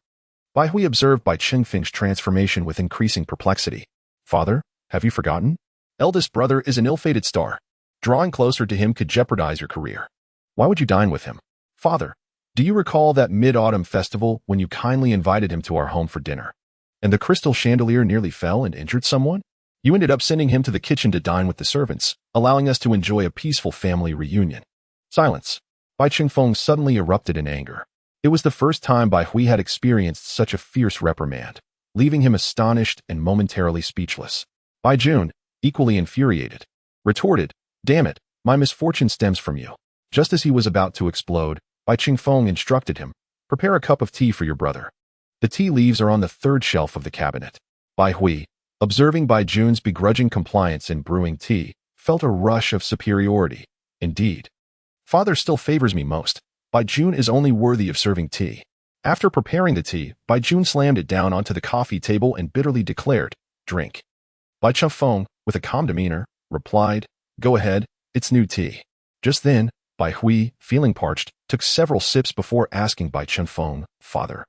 Bai Hui observed Bai Qingfeng's transformation with increasing perplexity. "Father, have you forgotten? Eldest brother is an ill-fated star. Drawing closer to him could jeopardize your career. Why would you dine with him? Father, do you recall that mid-autumn festival when you kindly invited him to our home for dinner, and the crystal chandelier nearly fell and injured someone? You ended up sending him to the kitchen to dine with the servants, allowing us to enjoy a peaceful family reunion." Silence. Bai Qingfeng suddenly erupted in anger. It was the first time Bai Hui had experienced such a fierce reprimand, leaving him astonished and momentarily speechless. Bai Jun, equally infuriated, retorted, "Damn it, my misfortune stems from you." Just as he was about to explode, Bai Qingfeng instructed him, "Prepare a cup of tea for your brother. The tea leaves are on the third shelf of the cabinet." Bai Hui, observing Bai Jun's begrudging compliance in brewing tea, felt a rush of superiority. Indeed, father still favors me most. Bai Jun is only worthy of serving tea. After preparing the tea, Bai Jun slammed it down onto the coffee table and bitterly declared, "Drink." Bai Qingfeng, with a calm demeanor, replied, "Go ahead, it's new tea." Just then, Bai Hui, feeling parched, took several sips before asking Bai Qingfeng, "Father,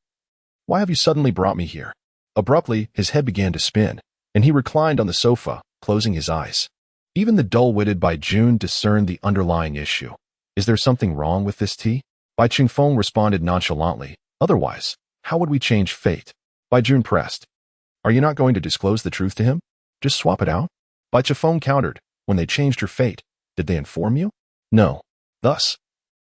why have you suddenly brought me here?" Abruptly, his head began to spin, and he reclined on the sofa, closing his eyes. Even the dull-witted Bai Jun discerned the underlying issue. "Is there something wrong with this tea?" Bai Qingfeng responded nonchalantly, "Otherwise, how would we change fate?" Bai Jun pressed, "Are you not going to disclose the truth to him? Just swap it out?" Bai Qingfeng countered, "When they changed your fate, did they inform you?" "No." Thus,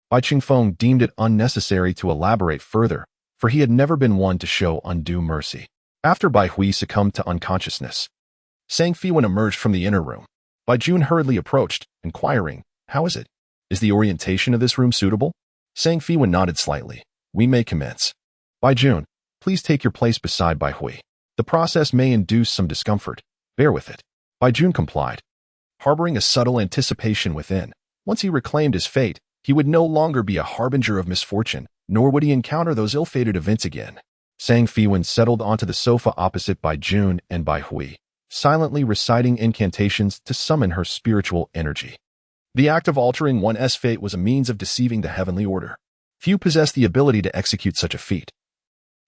Bai Qingfeng deemed it unnecessary to elaborate further, for he had never been one to show undue mercy. After Bai Hui succumbed to unconsciousness, Feiwan emerged from the inner room. Bai Jun hurriedly approached, inquiring, "How is it? Is the orientation of this room suitable?" Feiwan nodded slightly. "We may commence. Bai Jun, please take your place beside Bai Hui. The process may induce some discomfort. Bear with it." Bai Jun complied, harboring a subtle anticipation within. Once he reclaimed his fate, he would no longer be a harbinger of misfortune, nor would he encounter those ill-fated events again. Feiwan settled onto the sofa opposite Bai Jun and Bai Hui, silently reciting incantations to summon her spiritual energy. The act of altering one's fate was a means of deceiving the heavenly order. Few possessed the ability to execute such a feat,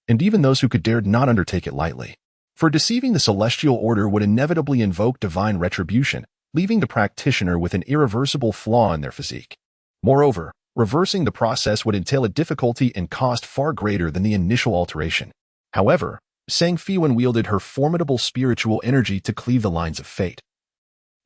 and even those who could dared not undertake it lightly. For deceiving the celestial order would inevitably invoke divine retribution, leaving the practitioner with an irreversible flaw in their physique. Moreover, reversing the process would entail a difficulty and cost far greater than the initial alteration. However, Feiwan wielded her formidable spiritual energy to cleave the lines of fate,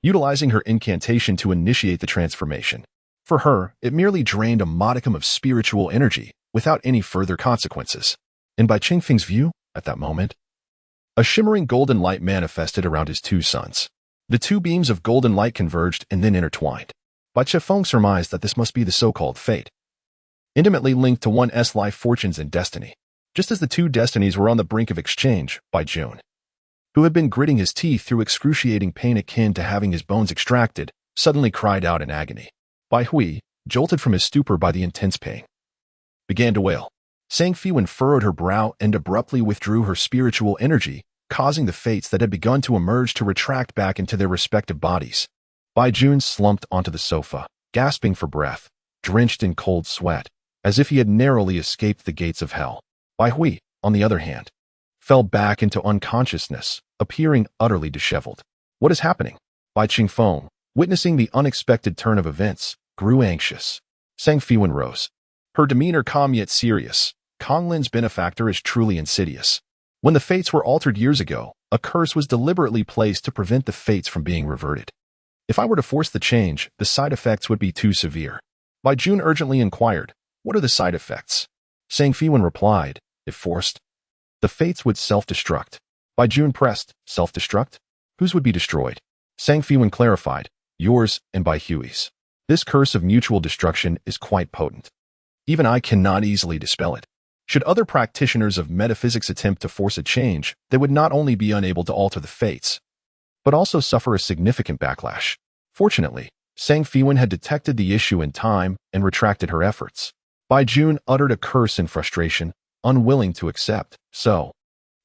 utilizing her incantation to initiate the transformation. For her, it merely drained a modicum of spiritual energy without any further consequences. And Bai Qingfeng's view, at that moment, a shimmering golden light manifested around his two sons. The two beams of golden light converged and then intertwined. Bai Qingfeng surmised that this must be the so-called fate, intimately linked to one's life fortunes and destiny. Just as the two destinies were on the brink of exchange, Bai Jun, who had been gritting his teeth through excruciating pain akin to having his bones extracted, suddenly cried out in agony. Bai Hui, jolted from his stupor by the intense pain, began to wail. Feiwan furrowed her brow and abruptly withdrew her spiritual energy, causing the fates that had begun to emerge to retract back into their respective bodies. Bai Jun slumped onto the sofa, gasping for breath, drenched in cold sweat, as if he had narrowly escaped the gates of hell. Bai Hui, on the other hand, fell back into unconsciousness, appearing utterly disheveled. "What is happening?" Bai Qingfeng, Witnessing the unexpected turn of events, grew anxious. Sang Feiwan rose. Her demeanor calm yet serious. Konglin's benefactor is truly insidious. When the fates were altered years ago, a curse was deliberately placed to prevent the fates from being reverted. If I were to force the change, the side effects would be too severe. Bai Jun urgently inquired, what are the side effects? Sang Feiwan replied, if forced, the fates would self-destruct. Bai Jun pressed, self-destruct? Whose would be destroyed? Sang Feiwan clarified, yours and Bai Hui's. This curse of mutual destruction is quite potent. Even I cannot easily dispel it. Should other practitioners of metaphysics attempt to force a change, they would not only be unable to alter the fates, but also suffer a significant backlash. Fortunately, Sang Feiwan had detected the issue in time and retracted her efforts. Bai Jun uttered a curse in frustration, unwilling to accept. So,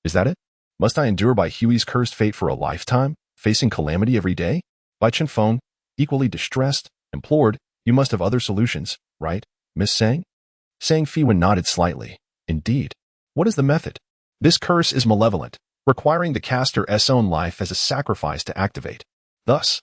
is that it? Must I endure Bai Hui's cursed fate for a lifetime, facing calamity every day? Bai Chenfeng, equally distressed, implored, you must have other solutions, right, Miss Sang? Sang Feiwan nodded slightly. Indeed. What is the method? This curse is malevolent, requiring the caster's own life as a sacrifice to activate. Thus,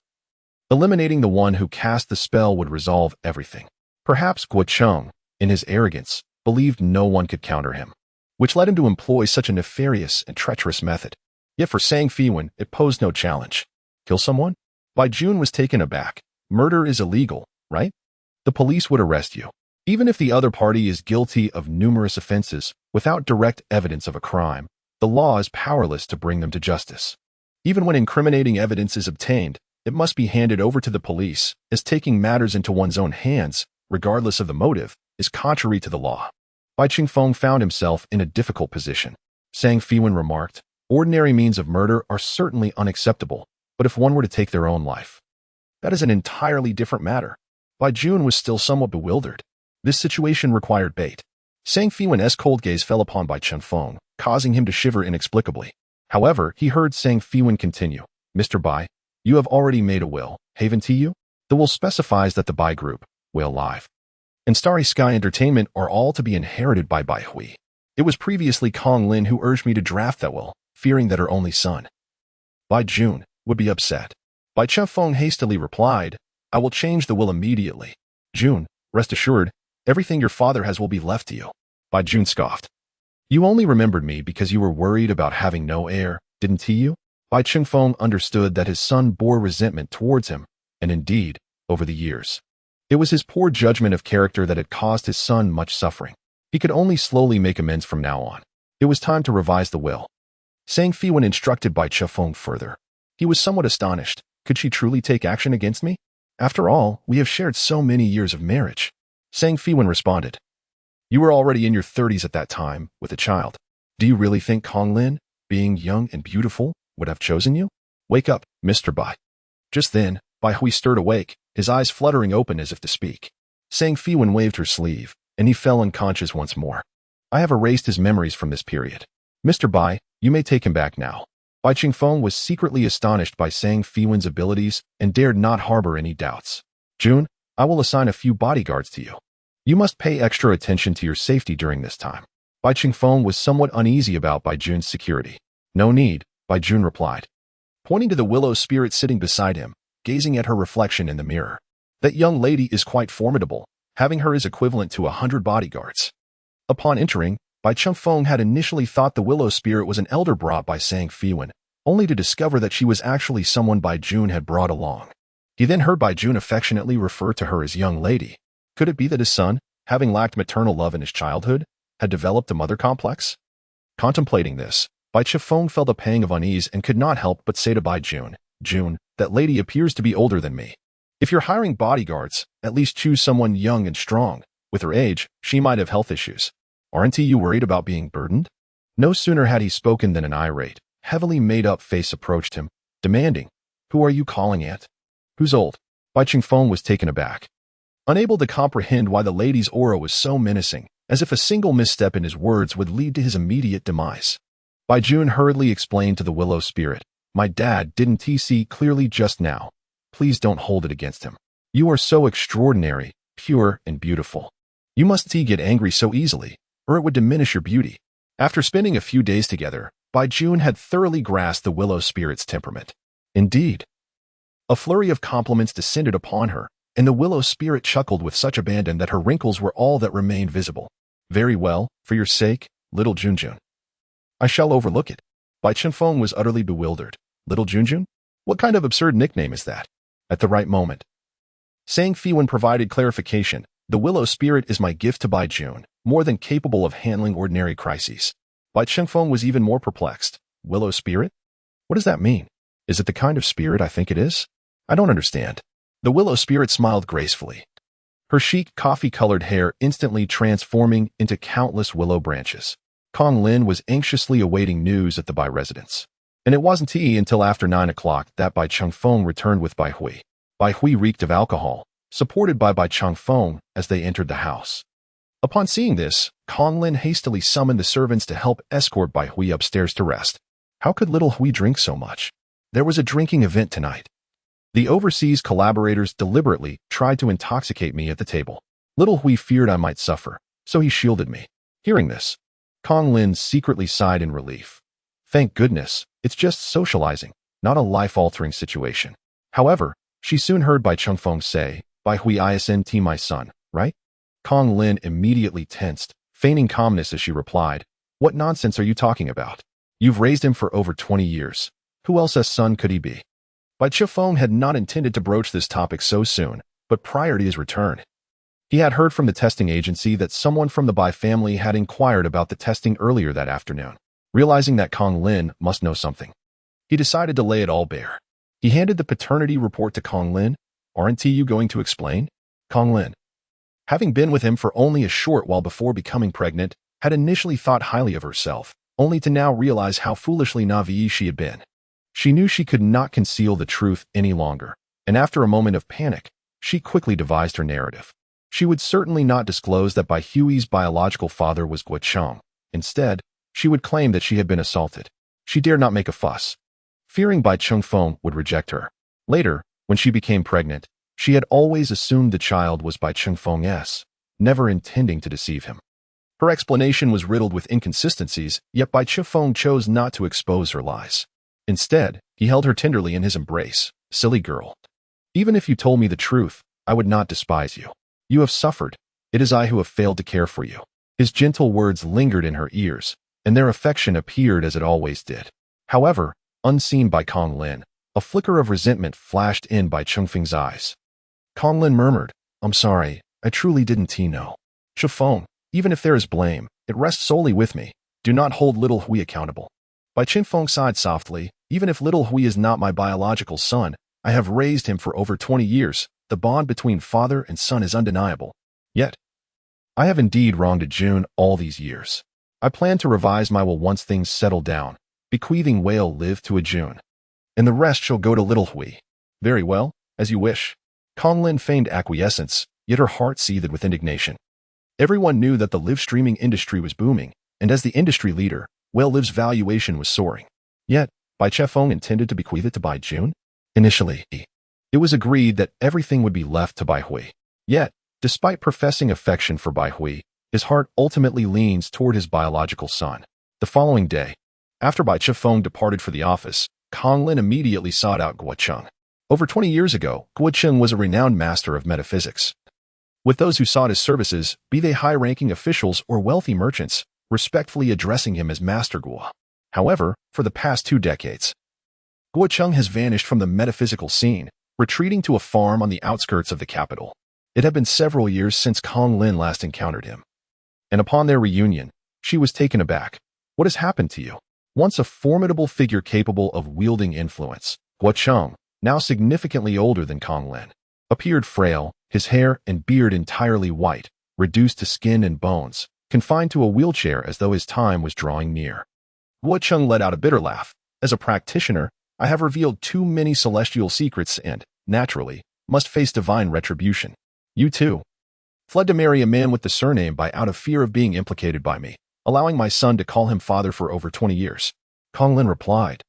eliminating the one who cast the spell would resolve everything. Perhaps Guo Cheng, in his arrogance, believed no one could counter him, which led him to employ such a nefarious and treacherous method. Yet for Sang Feiwan, it posed no challenge. Kill someone? Bai Jun was taken aback. Murder is illegal, right? The police would arrest you. Even if the other party is guilty of numerous offenses, without direct evidence of a crime, the law is powerless to bring them to justice. Even when incriminating evidence is obtained, it must be handed over to the police, as taking matters into one's own hands, regardless of the motive, is contrary to the law. Bai Chenfeng found himself in a difficult position. Sang Feiwan remarked, ordinary means of murder are certainly unacceptable, but if one were to take their own life, that is an entirely different matter. Bai Jun was still somewhat bewildered. This situation required bait. Sang Feiwan's cold gaze fell upon Bai Chenfeng, causing him to shiver inexplicably. However, he heard Sang Feiwan continue, Mr. Bai, you have already made a will, haven't you? The will specifies that the Bai Group, Whale Live, and Starry Sky Entertainment are all to be inherited by Bai Hui. It was previously Kong Lin who urged me to draft that will, fearing that her only son, Bai Jun, would be upset. Bai Chenfeng hastily replied, I will change the will immediately. Jun, rest assured, everything your father has will be left to you. Bai Jun scoffed. You only remembered me because you were worried about having no heir, didn't you? Bai Chenfeng understood that his son bore resentment towards him, and indeed, over the years, it was his poor judgment of character that had caused his son much suffering. He could only slowly make amends from now on. It was time to revise the will. Sang Feiwan instructed Bai Chenfeng further. He was somewhat astonished. Could she truly take action against me? After all, we have shared so many years of marriage. Sang Feiwan responded, you were already in your 30s at that time, with a child. Do you really think Kong Lin, being young and beautiful, would have chosen you? Wake up, Mr. Bai. Just then, Bai Hui stirred awake, his eyes fluttering open as if to speak. Sang Feiwan waved her sleeve, and he fell unconscious once more. I have erased his memories from this period. Mr. Bai, you may take him back now. Bai Chenfeng was secretly astonished by Sang Feiwan's abilities and dared not harbor any doubts. Jun, I will assign a few bodyguards to you. You must pay extra attention to your safety during this time. Bai Chenfeng was somewhat uneasy about Bai Jun's security. No need, Bai Jun replied, pointing to the willow spirit sitting beside him, gazing at her reflection in the mirror. That young lady is quite formidable, having her is equivalent to 100 bodyguards. Upon entering, Bai Chenfeng had initially thought the willow spirit was an elder brought by Sang Feiwan, only to discover that she was actually someone Bai Jun had brought along. He then heard Bai Jun affectionately refer to her as young lady. Could it be that his son, having lacked maternal love in his childhood, had developed a mother complex? Contemplating this, Bai Chenfeng felt a pang of unease and could not help but say to Bai Jun, Jun, that lady appears to be older than me. If you're hiring bodyguards, at least choose someone young and strong. With her age, she might have health issues. Aren't you worried about being burdened? No sooner had he spoken than an irate, heavily made-up face approached him, demanding, who are you calling Aunt? Who's old? Bai Chenfeng was taken aback, unable to comprehend why the lady's aura was so menacing, as if a single misstep in his words would lead to his immediate demise. Bai Jun hurriedly explained to the willow spirit, my dad didn't see clearly just now. Please don't hold it against him. You are so extraordinary, pure, and beautiful. You must get angry so easily, or it would diminish your beauty. After spending a few days together, Bai Jun had thoroughly grasped the willow spirit's temperament. Indeed, A flurry of compliments descended upon her, and the willow spirit chuckled with such abandon that her wrinkles were all that remained visible. Very well, for your sake, little Junjun. I shall overlook it. Bai Chenfeng was utterly bewildered. Little Junjun? What kind of absurd nickname is that? At the right moment, saying Feiwan provided clarification. The willow spirit is my gift to Bai Jun, more than capable of handling ordinary crises. Bai Chenfeng was even more perplexed. Willow spirit? What does that mean? Is it the kind of spirit I think it is? I don't understand. The willow spirit smiled gracefully, her chic coffee-colored hair instantly transforming into countless willow branches. Kong Lin was anxiously awaiting news at the Bai residence. And it wasn't until after 9 o'clock that Bai Chengfeng returned with Bai Hui. Bai Hui reeked of alcohol, supported by Bai Chengfeng as they entered the house. Upon seeing this, Kong Lin hastily summoned the servants to help escort Bai Hui upstairs to rest. How could little Hui drink so much? There was a drinking event tonight. The overseas collaborators deliberately tried to intoxicate me at the table. Little Hui feared I might suffer, so he shielded me. Hearing this, Kong Lin secretly sighed in relief. Thank goodness, it's just socializing, not a life-altering situation. However, she soon heard Bai Chengfeng say, Bai Hui isn't my son, right? Kong Lin immediately tensed, feigning calmness as she replied, What nonsense are you talking about? You've raised him for over 20 years. Who else's son could he be? Bai Chengfeng had not intended to broach this topic so soon, but prior to his return, he had heard from the testing agency that someone from the Bai family had inquired about the testing earlier that afternoon. Realizing that Kong Lin must know something, he decided to lay it all bare. He handed the paternity report to Kong Lin. Aren't you going to explain? Kong Lin, having been with him for only a short while before becoming pregnant, had initially thought highly of herself, only to now realize how foolishly naive she had been. She knew she could not conceal the truth any longer, and after a moment of panic, she quickly devised her narrative. She would certainly not disclose that Bai Hui's biological father was Guo Cheng. Instead, she would claim that she had been assaulted. She dared not make a fuss, fearing Bai Chengfeng would reject her. Later, when she became pregnant, she had always assumed the child was Bai Chengfeng's, never intending to deceive him. Her explanation was riddled with inconsistencies, yet Bai Chengfeng chose not to expose her lies. Instead, he held her tenderly in his embrace. Silly girl. Even if you told me the truth, I would not despise you. You have suffered. It is I who have failed to care for you. His gentle words lingered in her ears, and their affection appeared as it always did. However, unseen by Kong Lin, a flicker of resentment flashed in Bai Chengfeng's eyes. Kong Lin murmured, I'm sorry, I truly didn't know. Chengfeng, even if there is blame, it rests solely with me. Do not hold little Hui accountable. Bai Chengfeng sighed softly, even if little Hui is not my biological son, I have raised him for over 20 years. The bond between father and son is undeniable. Yet, I have indeed wronged June all these years. I plan to revise my will once things settle down, bequeathing Whale live to June, and the rest shall go to little Hui. Very well, as you wish. Kong Lin feigned acquiescence, yet her heart seethed with indignation. Everyone knew that the live streaming industry was booming, and as the industry leader, Whale Live's valuation was soaring. Yet, Bai Chengfeng intended to bequeath it to Bai Jun? Initially, it was agreed that everything would be left to Bai Hui. Yet, despite professing affection for Bai Hui, his heart ultimately leans toward his biological son. The following day, after Bai Chengfeng departed for the office, Kong Lin immediately sought out Guo Cheng. Over 20 years ago, Guo Cheng was a renowned master of metaphysics. With those who sought his services, be they high-ranking officials or wealthy merchants, respectfully addressing him as Master Guo. However, for the past 2 decades, Guo Cheng has vanished from the metaphysical scene, retreating to a farm on the outskirts of the capital. It had been several years since Kong Lin last encountered him. And upon their reunion, she was taken aback. What has happened to you? Once a formidable figure capable of wielding influence, Guo Cheng, now significantly older than Kong Lin, appeared frail, his hair and beard entirely white, reduced to skin and bones, confined to a wheelchair as though his time was drawing near. Guo Cheng let out a bitter laugh. As a practitioner, I have revealed too many celestial secrets and, naturally, must face divine retribution. You too fled to marry a man with the surname Bai out of fear of being implicated by me, allowing my son to call him father for over 20 years. Kong Lin replied,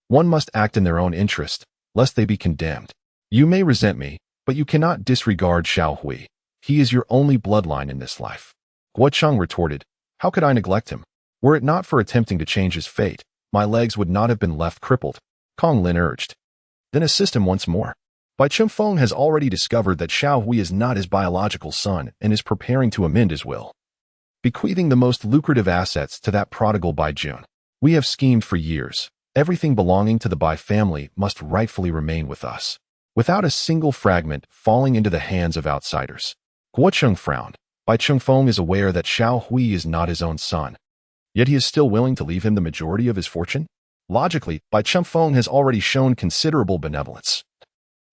One must act in their own interest, lest they be condemned. You may resent me, but you cannot disregard Xiao Hui. He is your only bloodline in this life. Guo Cheng retorted, How could I neglect him? Were it not for attempting to change his fate, my legs would not have been left crippled. Kong Lin urged, then assist him once more. Bai Chengfeng has already discovered that Xiao Hui is not his biological son and is preparing to amend his will, bequeathing the most lucrative assets to that prodigal Bai Jun. We have schemed for years. Everything belonging to the Bai family must rightfully remain with us, without a single fragment falling into the hands of outsiders. Guo Cheng frowned. Bai Chengfeng is aware that Xiao Hui is not his own son, yet he is still willing to leave him the majority of his fortune? Logically, Bai Chengfeng has already shown considerable benevolence.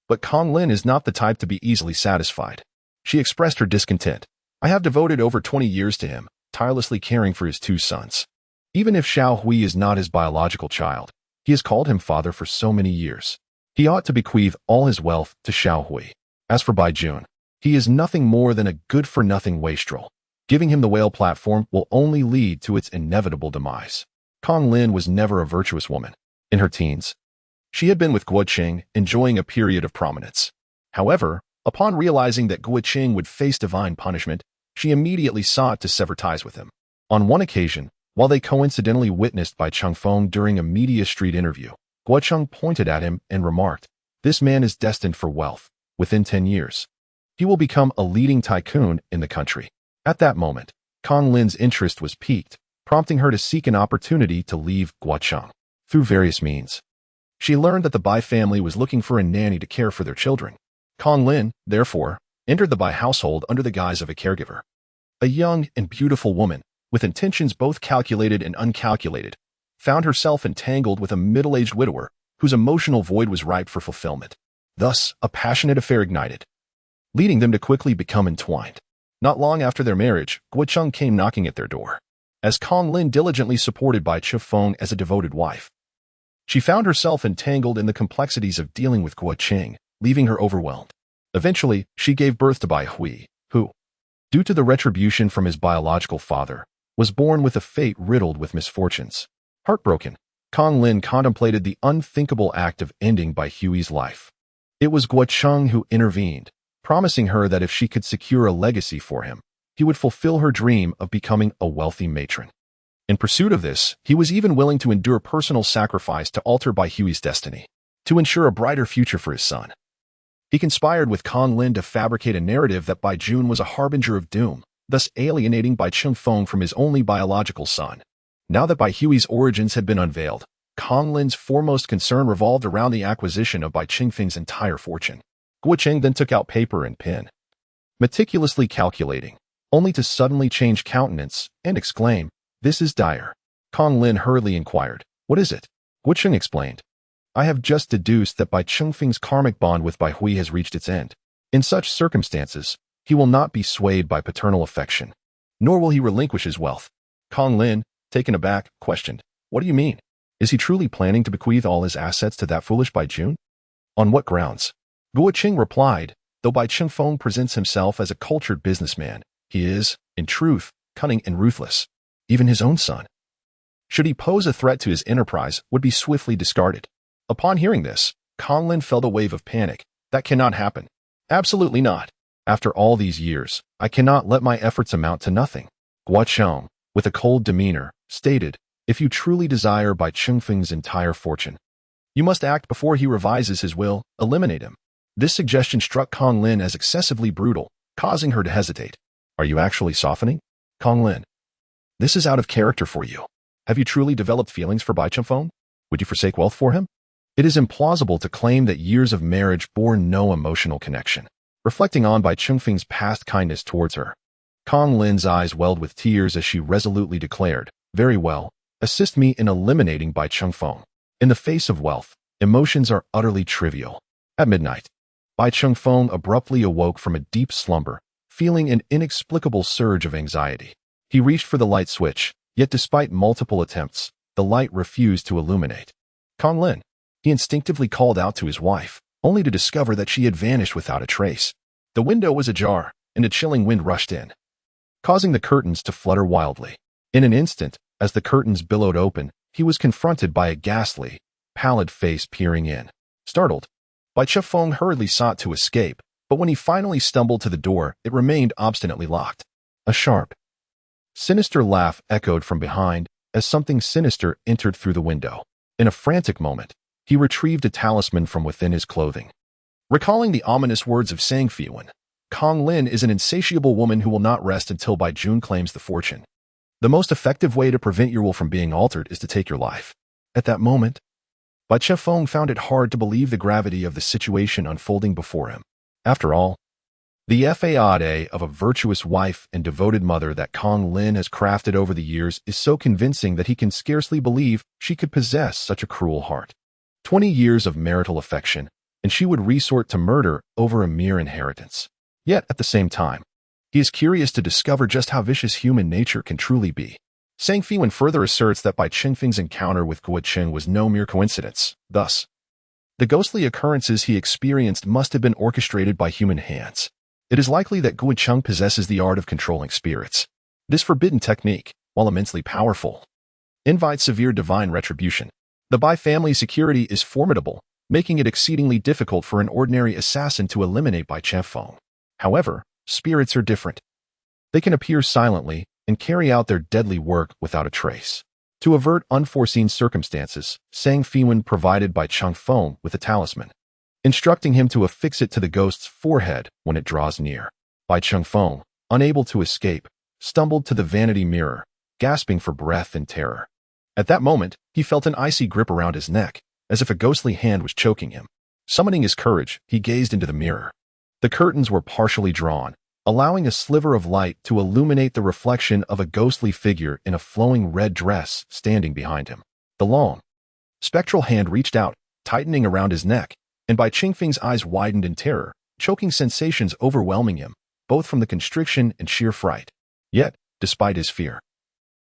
But Kong Lin is not the type to be easily satisfied. She expressed her discontent. I have devoted over 20 years to him, tirelessly caring for his 2 sons. Even if Xiao Hui is not his biological child, he has called him father for so many years. He ought to bequeath all his wealth to Xiao Hui. As for Bai Jun, he is nothing more than a good-for-nothing wastrel. Giving him the whale platform will only lead to its inevitable demise. Kong Lin was never a virtuous woman. In her teens, she had been with Guo Qing, enjoying a period of prominence. However, upon realizing that Guo Qing would face divine punishment, she immediately sought to sever ties with him. On one occasion, while they coincidentally witnessed Bai Chengfeng during a media street interview, Guo Cheng pointed at him and remarked, "This man is destined for wealth. Within 10 years, he will become a leading tycoon in the country." At that moment, Kong Lin's interest was piqued, prompting her to seek an opportunity to leave Guo Cheng. Through various means, she learned that the Bai family was looking for a nanny to care for their children. Kong Lin, therefore, entered the Bai household under the guise of a caregiver. A young and beautiful woman, with intentions both calculated and uncalculated, found herself entangled with a middle-aged widower whose emotional void was ripe for fulfillment. Thus, a passionate affair ignited, leading them to quickly become entwined. Not long after their marriage, Guo Cheng came knocking at their door. As Kong Lin diligently supported Bai Chengfeng as a devoted wife, she found herself entangled in the complexities of dealing with Guo Qing, leaving her overwhelmed. Eventually, she gave birth to Bai Hui, who, due to the retribution from his biological father, was born with a fate riddled with misfortunes. Heartbroken, Kong Lin contemplated the unthinkable act of ending Bai Hui's life. It was Guo Cheng who intervened, promising her that if she could secure a legacy for him, he would fulfill her dream of becoming a wealthy matron. In pursuit of this, he was even willing to endure personal sacrifice to alter Bai Hui's destiny, to ensure a brighter future for his son. He conspired with Kong Lin to fabricate a narrative that Bai Jun was a harbinger of doom, thus alienating Bai Chengfeng from his only biological son. Now that Bai Hui's origins had been unveiled, Kong Lin's foremost concern revolved around the acquisition of Bai Chengfeng's entire fortune. Guo Qing then took out paper and pen, meticulously calculating, only to suddenly change countenance and exclaim, "This is dire." Kong Lin hurriedly inquired, "What is it?" Guo Qing explained, "I have just deduced that Bai Chengfeng's karmic bond with Bai Hui has reached its end. In such circumstances, he will not be swayed by paternal affection, nor will he relinquish his wealth." Kong Lin, taken aback, questioned, "What do you mean? Is he truly planning to bequeath all his assets to that foolish Bai Jun? On what grounds?" Guo Qing replied, "Though Bai Chengfeng presents himself as a cultured businessman, he is, in truth, cunning and ruthless. Even his own son, should he pose a threat to his enterprise, would be swiftly discarded." Upon hearing this, Kong Lin felt a wave of panic. "That cannot happen. Absolutely not. After all these years, I cannot let my efforts amount to nothing." Guo Cheng, with a cold demeanor, stated, "If you truly desire Bai Chengfeng's entire fortune, you must act before he revises his will, eliminate him." This suggestion struck Kong Lin as excessively brutal, causing her to hesitate. "Are you actually softening? Kong Lin, this is out of character for you. Have you truly developed feelings for Bai Chengfeng? Would you forsake wealth for him?" It is implausible to claim that years of marriage bore no emotional connection. Reflecting on Bai Chengfeng's past kindness towards her, Kong Lin's eyes welled with tears as she resolutely declared, "Very well, assist me in eliminating Bai Chengfeng." In the face of wealth, emotions are utterly trivial. At midnight, Bai Chengfeng abruptly awoke from a deep slumber, feeling an inexplicable surge of anxiety. He reached for the light switch, yet despite multiple attempts, the light refused to illuminate. "Kong Lin," he instinctively called out to his wife, only to discover that she had vanished without a trace. The window was ajar, and a chilling wind rushed in, causing the curtains to flutter wildly. In an instant, as the curtains billowed open, he was confronted by a ghastly, pallid face peering in. Startled, Bai Chengfeng hurriedly sought to escape, but when he finally stumbled to the door, it remained obstinately locked. A sharp, sinister laugh echoed from behind as something sinister entered through the window. In a frantic moment, He retrieved a talisman from within his clothing. Recalling the ominous words of Sang Feiwan, Kong Lin is an insatiable woman who will not rest until Bai Jun claims the fortune. The most effective way to prevent your will from being altered is to take your life. At that moment, Bai Chefeng found it hard to believe the gravity of the situation unfolding before him. After all, the facade of a virtuous wife and devoted mother that Kong Lin has crafted over the years is so convincing that he can scarcely believe she could possess such a cruel heart. 20 years of marital affection, and she would resort to murder over a mere inheritance. Yet, at the same time, he is curious to discover just how vicious human nature can truly be. Sang Feiwan further asserts that Bai Qingfeng's encounter with Guo Qing was no mere coincidence. Thus, the ghostly occurrences he experienced must have been orchestrated by human hands. It is likely that Guo Qing possesses the art of controlling spirits. This forbidden technique, while immensely powerful, invites severe divine retribution. The Bai family security is formidable, making it exceedingly difficult for an ordinary assassin to eliminate Bai Chefeng. However, spirits are different. They can appear silently and carry out their deadly work without a trace. To avert unforeseen circumstances, Sang Feiwan provided Bai Chefeng with a talisman, instructing him to affix it to the ghost's forehead when it draws near. Bai Chefeng, unable to escape, stumbled to the vanity mirror, gasping for breath in terror. At that moment, he felt an icy grip around his neck, as if a ghostly hand was choking him. Summoning his courage, he gazed into the mirror. The curtains were partially drawn, allowing a sliver of light to illuminate the reflection of a ghostly figure in a flowing red dress standing behind him. The long, spectral hand reached out, tightening around his neck, and Bai Qingfeng's eyes widened in terror, choking sensations overwhelming him, both from the constriction and sheer fright. Yet, despite his fear,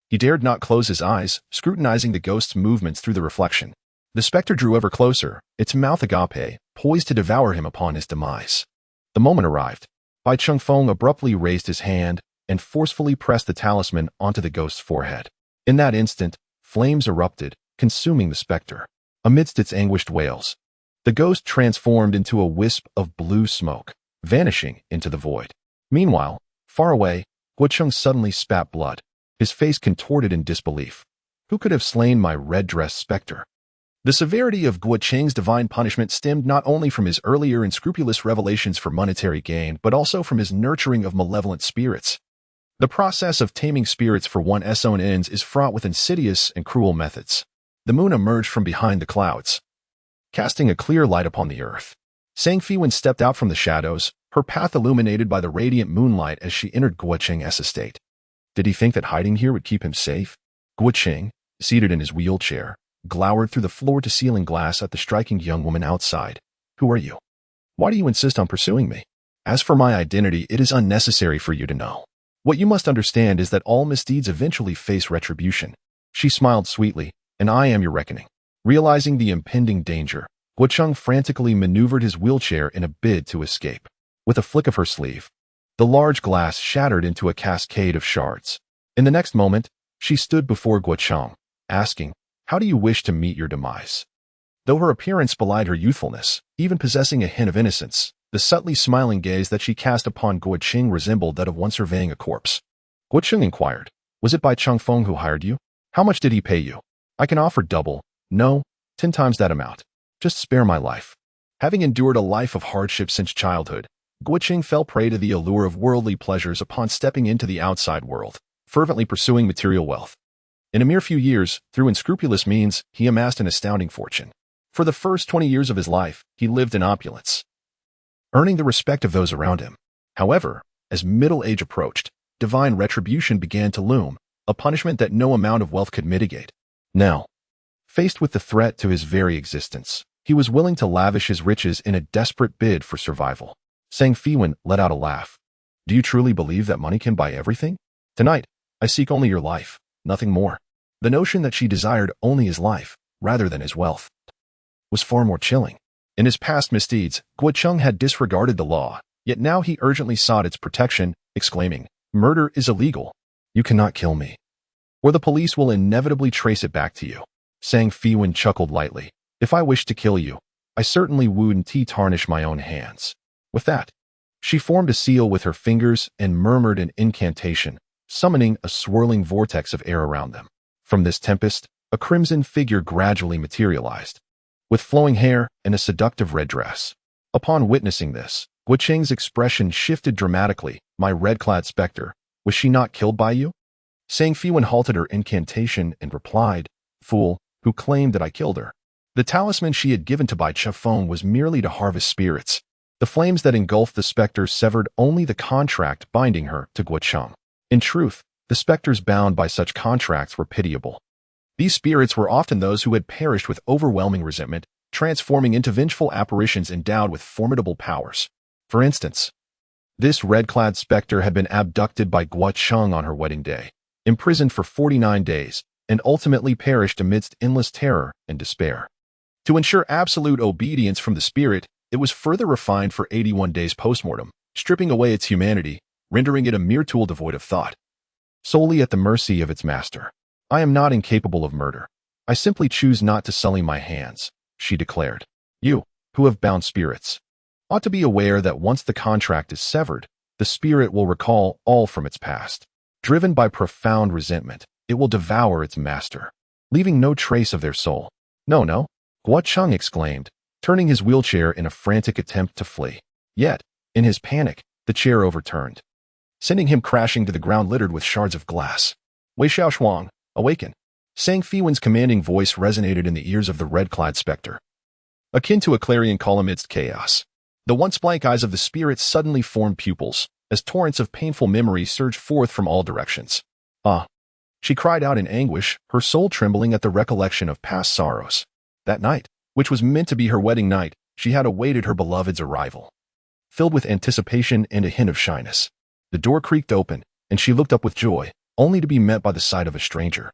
he dared not close his eyes, scrutinizing the ghost's movements through the reflection. The specter drew ever closer, its mouth agape, poised to devour him upon his demise. The moment arrived. Bai Chefeng abruptly raised his hand and forcefully pressed the talisman onto the ghost's forehead. In that instant, flames erupted, consuming the specter. Amidst its anguished wails, the ghost transformed into a wisp of blue smoke, vanishing into the void. Meanwhile, far away, Guo Qing suddenly spat blood, his face contorted in disbelief. Who could have slain my red-dressed specter? The severity of Guo Qing's divine punishment stemmed not only from his earlier unscrupulous revelations for monetary gain, but also from his nurturing of malevolent spirits. The process of taming spirits for one's own ends is fraught with insidious and cruel methods. The moon emerged from behind the clouds, casting a clear light upon the earth. Sang Feiwan stepped out from the shadows, her path illuminated by the radiant moonlight as she entered Guo Qing's estate. Did he think that hiding here would keep him safe? Guo Qing, seated in his wheelchair, glowered through the floor-to-ceiling glass at the striking young woman outside. Who are you? Why do you insist on pursuing me? As for my identity, it is unnecessary for you to know. What you must understand is that all misdeeds eventually face retribution. She smiled sweetly, and I am your reckoning. Realizing the impending danger, Guo Qing frantically maneuvered his wheelchair in a bid to escape. With a flick of her sleeve, the large glass shattered into a cascade of shards. In the next moment, she stood before Guo Qing, asking, "How do you wish to meet your demise?" Though her appearance belied her youthfulness, even possessing a hint of innocence, the subtly smiling gaze that she cast upon Guo Qing resembled that of one surveying a corpse. Guo Qing inquired, "Was it Bai Chefeng who hired you? How much did he pay you?" "I can offer double, no, 10 times that amount. Just spare my life." Having endured a life of hardship since childhood, Guo Qing fell prey to the allure of worldly pleasures upon stepping into the outside world, fervently pursuing material wealth. In a mere few years, through unscrupulous means, he amassed an astounding fortune. For the first 20 years of his life, he lived in opulence, earning the respect of those around him. However, as middle age approached, divine retribution began to loom, a punishment that no amount of wealth could mitigate. Now, faced with the threat to his very existence, he was willing to lavish his riches in a desperate bid for survival. Sang Feiwan let out a laugh. "Do you truly believe that money can buy everything? Tonight, I seek only your life, nothing more." The notion that she desired only his life, rather than his wealth, was far more chilling. In his past misdeeds, Guo Qing had disregarded the law, yet now he urgently sought its protection, exclaiming, "Murder is illegal. You cannot kill me, or the police will inevitably trace it back to you." Sang Feiwan chuckled lightly. "If I wished to kill you, I certainly wouldn't tarnish my own hands." With that, she formed a seal with her fingers and murmured an incantation, summoning a swirling vortex of air around them. From this tempest, a crimson figure gradually materialized. with flowing hair and a seductive red dress. Upon witnessing this, Guoqing's expression shifted dramatically. My red-clad specter, was she not killed by you? Saying Feiwan halted her incantation and replied, Fool, who claimed that I killed her. The talisman she had given to Bai Chefeng was merely to harvest spirits. The flames that engulfed the specter severed only the contract binding her to Guoqiang. In truth, the specters bound by such contracts were pitiable. These spirits were often those who had perished with overwhelming resentment, transforming into vengeful apparitions endowed with formidable powers. For instance, this red-clad specter had been abducted by Guoqiang on her wedding day, imprisoned for 49 days, and ultimately perished amidst endless terror and despair. To ensure absolute obedience from the spirit, it was further refined for 81 days post-mortem, stripping away its humanity, rendering it a mere tool devoid of thought, solely at the mercy of its master. I am not incapable of murder. I simply choose not to sully my hands, she declared. You, who have bound spirits, ought to be aware that once the contract is severed, the spirit will recall all from its past. Driven by profound resentment, it will devour its master, leaving no trace of their soul. No, Guoqiang exclaimed, turning his wheelchair in a frantic attempt to flee. Yet, in his panic, the chair overturned, sending him crashing to the ground littered with shards of glass. Wei Xiaoshuang, awaken. Sang Feiwan's commanding voice resonated in the ears of the red-clad specter, akin to a clarion call amidst chaos. The once blank eyes of the spirit suddenly formed pupils, as torrents of painful memory surged forth from all directions. Ah! She cried out in anguish, her soul trembling at the recollection of past sorrows. That night, which was meant to be her wedding night, she had awaited her beloved's arrival, filled with anticipation and a hint of shyness. The door creaked open, and she looked up with joy, only to be met by the sight of a stranger.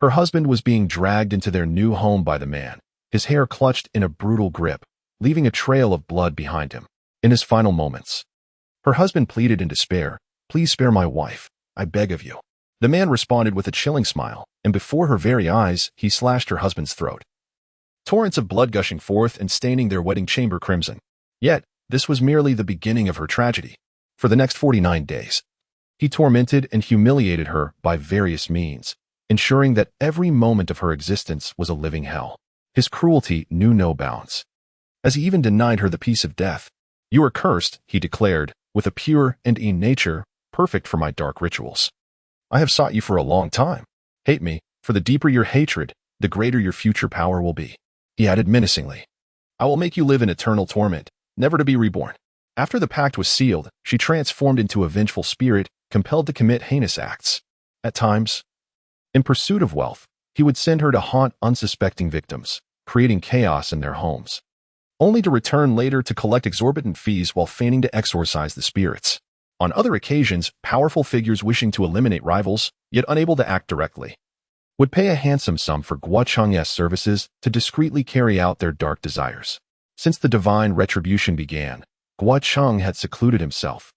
Her husband was being dragged into their new home by the man, his hair clutched in a brutal grip, leaving a trail of blood behind him. In his final moments, her husband pleaded in despair, Please spare my wife, I beg of you. The man responded with a chilling smile, and before her very eyes, he slashed her husband's throat, torrents of blood gushing forth and staining their wedding chamber crimson. Yet, this was merely the beginning of her tragedy. For the next 49 days, he tormented and humiliated her by various means, ensuring that every moment of her existence was a living hell. His cruelty knew no bounds, as he even denied her the peace of death. You are cursed, he declared, with a pure and in nature, perfect for my dark rituals. I have sought you for a long time. Hate me, for the deeper your hatred, the greater your future power will be. He added menacingly, I will make you live in eternal torment, never to be reborn. After the pact was sealed, she transformed into a vengeful spirit, compelled to commit heinous acts. At times, in pursuit of wealth, he would send her to haunt unsuspecting victims, creating chaos in their homes, only to return later to collect exorbitant fees while feigning to exorcise the spirits. On other occasions, powerful figures wishing to eliminate rivals, yet unable to act directly, would pay a handsome sum for Guoqiang's services to discreetly carry out their dark desires. Since the divine retribution began, Guoqiang had secluded himself,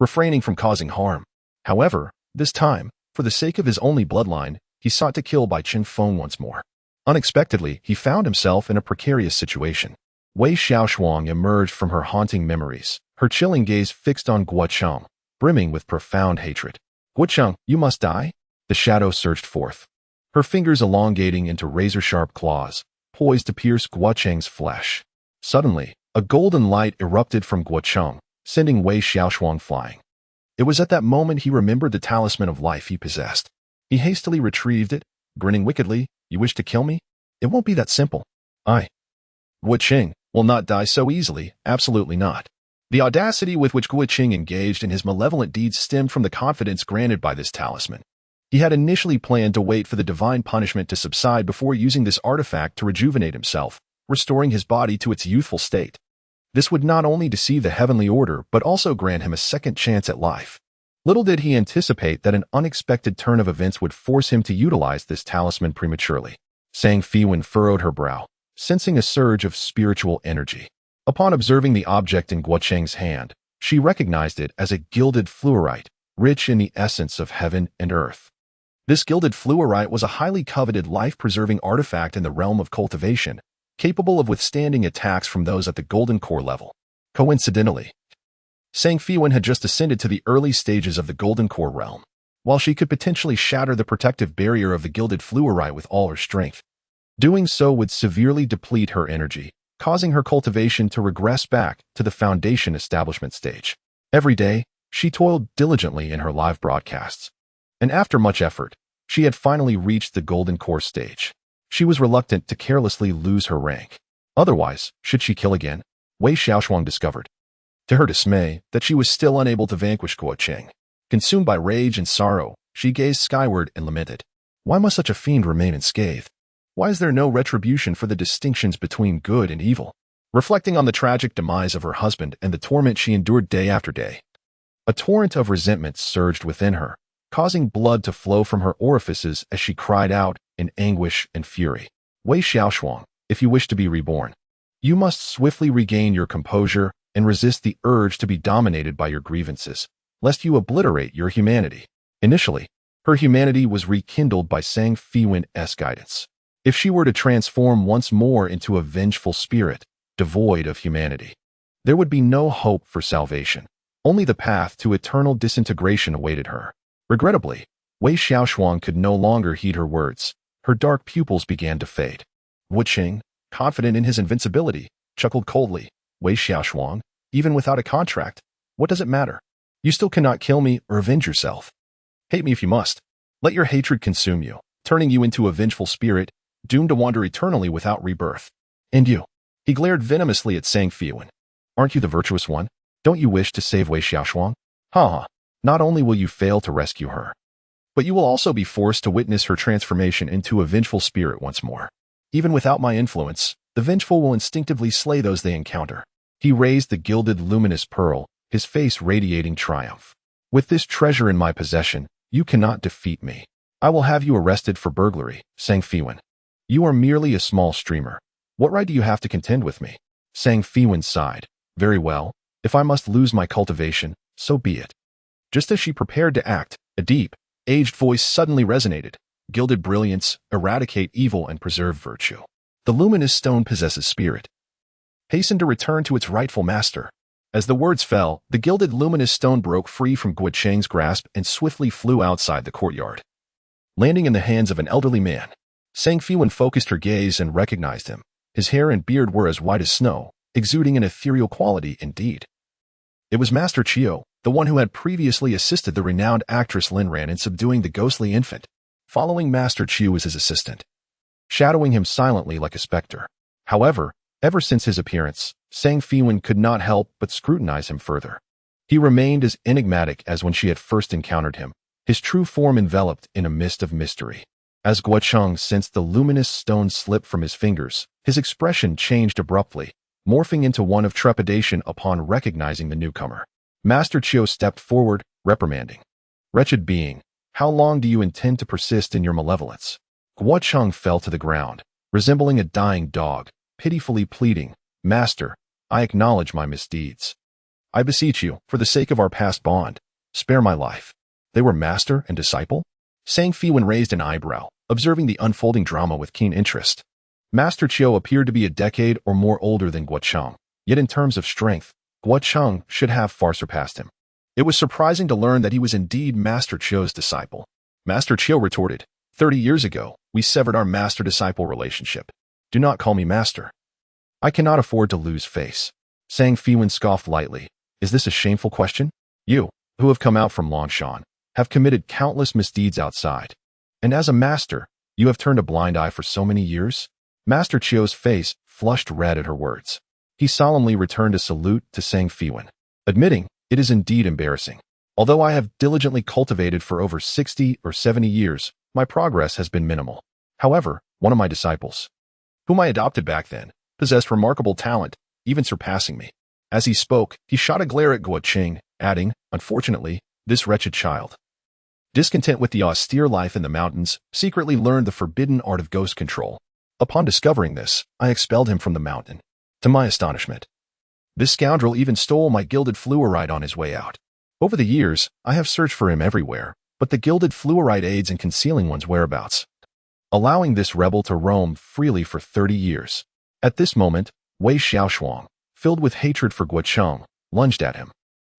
refraining from causing harm. However, this time, for the sake of his only bloodline, he sought to kill Bai Chefeng once more. Unexpectedly, he found himself in a precarious situation. Wei Xiaoshuang emerged from her haunting memories, her chilling gaze fixed on Guoqiang, brimming with profound hatred. Guoqiang, you must die? The shadow surged forth, her fingers elongating into razor-sharp claws, poised to pierce Guoqiang's flesh. Suddenly, a golden light erupted from Guoqiang, sending Wei Xiaoshuang flying. It was at that moment he remembered the talisman of life he possessed. He hastily retrieved it, grinning wickedly, You wish to kill me? It won't be that simple. Guoqiang will not die so easily, absolutely not. The audacity with which Guoqiang engaged in his malevolent deeds stemmed from the confidence granted by this talisman. He had initially planned to wait for the divine punishment to subside before using this artifact to rejuvenate himself, restoring his body to its youthful state. This would not only deceive the heavenly order but also grant him a second chance at life. Little did he anticipate that an unexpected turn of events would force him to utilize this talisman prematurely. Sang Feiwan furrowed her brow, sensing a surge of spiritual energy. Upon observing the object in Guoqiang's hand, she recognized it as a gilded fluorite, rich in the essence of heaven and earth. This gilded fluorite was a highly coveted life-preserving artifact in the realm of cultivation, capable of withstanding attacks from those at the golden core level. Coincidentally, Sang Feiwan had just ascended to the early stages of the golden core realm. While she could potentially shatter the protective barrier of the gilded fluorite with all her strength, Doing so would severely deplete her energy, causing her cultivation to regress back to the foundation establishment stage. Every day, she toiled diligently in her live broadcasts. And after much effort, she had finally reached the golden core stage. She was reluctant to carelessly lose her rank. Otherwise, should she kill again? Wei Xiaoshuang discovered, to her dismay, that she was still unable to vanquish Guo Cheng. Consumed by rage and sorrow, she gazed skyward and lamented. Why must such a fiend remain unscathed? Why is there no retribution for the distinctions between good and evil? Reflecting on the tragic demise of her husband and the torment she endured day after day, a torrent of resentment surged within her, causing blood to flow from her orifices as she cried out in anguish and fury. Wei Xiaoshuang, if you wish to be reborn, you must swiftly regain your composure and resist the urge to be dominated by your grievances, lest you obliterate your humanity. Initially, her humanity was rekindled by Sang Feiwan's guidance. If she were to transform once more into a vengeful spirit, devoid of humanity, there would be no hope for salvation. Only the path to eternal disintegration awaited her. Regrettably, Wei Xiaoshuang could no longer heed her words. Her dark pupils began to fade. Wu Qing, confident in his invincibility, chuckled coldly. Wei Xiaoshuang, even without a contract, what does it matter? You still cannot kill me or avenge yourself. Hate me if you must. Let your hatred consume you, turning you into a vengeful spirit, doomed to wander eternally without rebirth. And you? He glared venomously at Sang Feiwan. Aren't you the virtuous one? Don't you wish to save Wei Xiaoshuang? Ha! Not only will you fail to rescue her, but you will also be forced to witness her transformation into a vengeful spirit once more. Even without my influence, the vengeful will instinctively slay those they encounter. He raised the gilded luminous pearl, his face radiating triumph. With this treasure in my possession, you cannot defeat me. I will have you arrested for burglary, Sang Feiwan. You are merely a small streamer. What right do you have to contend with me? Sang Feiwan sighed. Very well, if I must lose my cultivation, so be it. Just as she prepared to act, a deep, aged voice suddenly resonated. Gilded brilliance, eradicate evil and preserve virtue. The luminous stone possesses spirit. Hasten to return to its rightful master. As the words fell, the gilded luminous stone broke free from Guo Cheng's grasp and swiftly flew outside the courtyard, landing in the hands of an elderly man. Sang Feiwan focused her gaze and recognized him. His hair and beard were as white as snow, exuding an ethereal quality indeed. It was Master Chiu, the one who had previously assisted the renowned actress Lin Ran in subduing the ghostly infant, following Master Chiu as his assistant, shadowing him silently like a specter. However, ever since his appearance, Sang Feiwan could not help but scrutinize him further. He remained as enigmatic as when she had first encountered him, his true form enveloped in a mist of mystery. As Guo Cheng sensed the luminous stone slip from his fingers, his expression changed abruptly, morphing into one of trepidation upon recognizing the newcomer. Master Chiu stepped forward, reprimanding. Wretched being, how long do you intend to persist in your malevolence? Guo Cheng fell to the ground, resembling a dying dog, pitifully pleading, Master, I acknowledge my misdeeds. I beseech you, for the sake of our past bond, spare my life. They were master and disciple? Sang Feiwan raised an eyebrow, observing the unfolding drama with keen interest. Master Chiu appeared to be a decade or more older than Guo Cheng, yet in terms of strength, Guo Cheng should have far surpassed him. It was surprising to learn that he was indeed Master Chiu's disciple. Master Chiu retorted, 30 years ago, we severed our master-disciple relationship. Do not call me master. I cannot afford to lose face. Sang Feiwan scoffed lightly. Is this a shameful question? You, who have come out from Longshan, have committed countless misdeeds outside. And as a master, you have turned a blind eye for so many years? Master Chiu's face flushed red at her words. He solemnly returned a salute to Sang Feiwan, admitting, it is indeed embarrassing. Although I have diligently cultivated for over 60 or 70 years, my progress has been minimal. However, one of my disciples, whom I adopted back then, possessed remarkable talent, even surpassing me. As he spoke, he shot a glare at Guo Cheng, adding, unfortunately, this wretched child, discontent with the austere life in the mountains, secretly learned the forbidden art of ghost control. Upon discovering this, I expelled him from the mountain. To my astonishment, this scoundrel even stole my gilded fluorite on his way out. Over the years, I have searched for him everywhere, but the gilded fluorite aids in concealing one's whereabouts, allowing this rebel to roam freely for 30 years. At this moment, Wei Xiaoshuang, filled with hatred for Guo Cheng, lunged at him,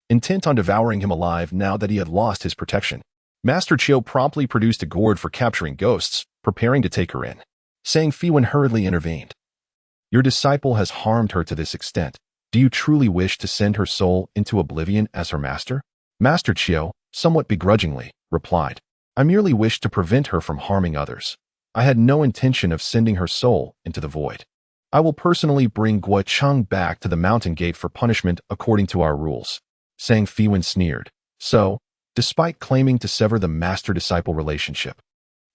intent on devouring him alive now that he had lost his protection. Master Chiu promptly produced a gourd for capturing ghosts, preparing to take her in. Saying Feiwan hurriedly intervened. Your disciple has harmed her to this extent. Do you truly wish to send her soul into oblivion as her master? Master Chiu, somewhat begrudgingly, replied, I merely wished to prevent her from harming others. I had no intention of sending her soul into the void. I will personally bring Guocheng back to the mountain gate for punishment according to our rules. Sang Feiwan sneered. So, despite claiming to sever the master-disciple relationship,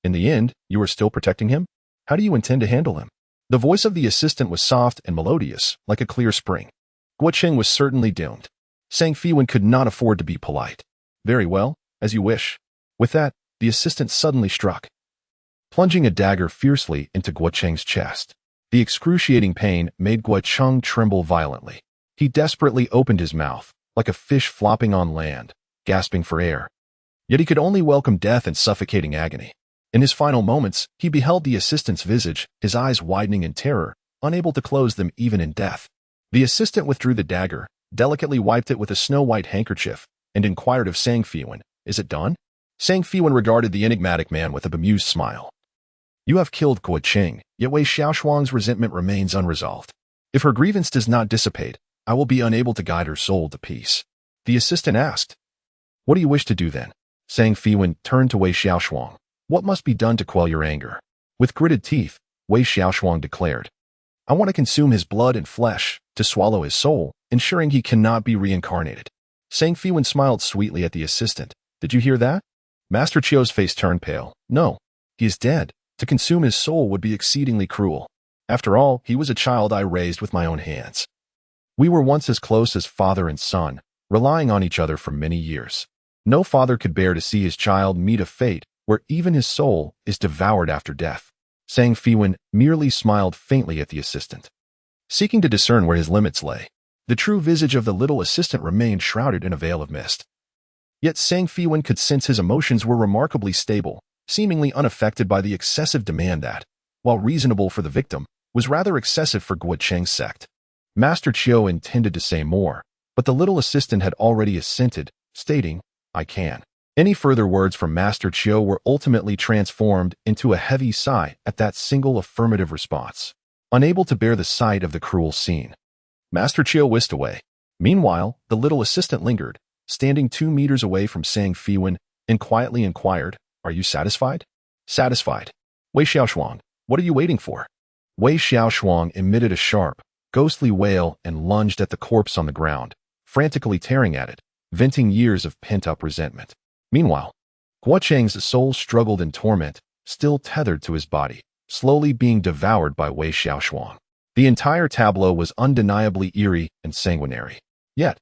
in the end, you are still protecting him? How do you intend to handle him? The voice of the assistant was soft and melodious, like a clear spring. Guocheng was certainly doomed. Sang Feiwan could not afford to be polite. Very well, as you wish. With that, the assistant suddenly struck, plunging a dagger fiercely into Guocheng's chest. The excruciating pain made Guocheng tremble violently. He desperately opened his mouth, like a fish flopping on land, gasping for air. Yet he could only welcome death and suffocating agony. In his final moments, he beheld the assistant's visage, his eyes widening in terror, unable to close them even in death. The assistant withdrew the dagger, delicately wiped it with a snow-white handkerchief, and inquired of Sang Feiwan, Is it done? Sang Feiwan regarded the enigmatic man with a bemused smile. You have killed Guocheng, yet Wei Xiaoshuang's resentment remains unresolved. If her grievance does not dissipate, I will be unable to guide her soul to peace. The assistant asked, What do you wish to do then? Sang Feiwan turned to Wei Xiaoshuang. What must be done to quell your anger? With gritted teeth, Wei Xiaoshuang declared, I want to consume his blood and flesh, to swallow his soul, ensuring he cannot be reincarnated. Sang Feiwan smiled sweetly at the assistant. Did you hear that? Master Chiu's face turned pale. No, he is dead. To consume his soul would be exceedingly cruel. After all, he was a child I raised with my own hands. We were once as close as father and son, relying on each other for many years. No father could bear to see his child meet a fate where even his soul is devoured after death. Sang Feiwan merely smiled faintly at the assistant, seeking to discern where his limits lay. The true visage of the little assistant remained shrouded in a veil of mist. Yet Sang Feiwan could sense his emotions were remarkably stable, seemingly unaffected by the excessive demand that, while reasonable for the victim, was rather excessive for Guocheng's sect. Master Chiu intended to say more, but the little assistant had already assented, stating, I can. Any further words from Master Chiu were ultimately transformed into a heavy sigh at that single affirmative response. Unable to bear the sight of the cruel scene, Master Chiu whisked away. Meanwhile, the little assistant lingered, standing 2 meters away from Sang Feiwan, and quietly inquired, Are you satisfied? Satisfied. Wei Xiaoshuang, what are you waiting for? Wei Xiaoshuang emitted a sharp, ghostly wail and lunged at the corpse on the ground, frantically tearing at it, venting years of pent-up resentment. Meanwhile, Guocheng's soul struggled in torment, still tethered to his body, slowly being devoured by Wei Xiaoshuang. The entire tableau was undeniably eerie and sanguinary. Yet,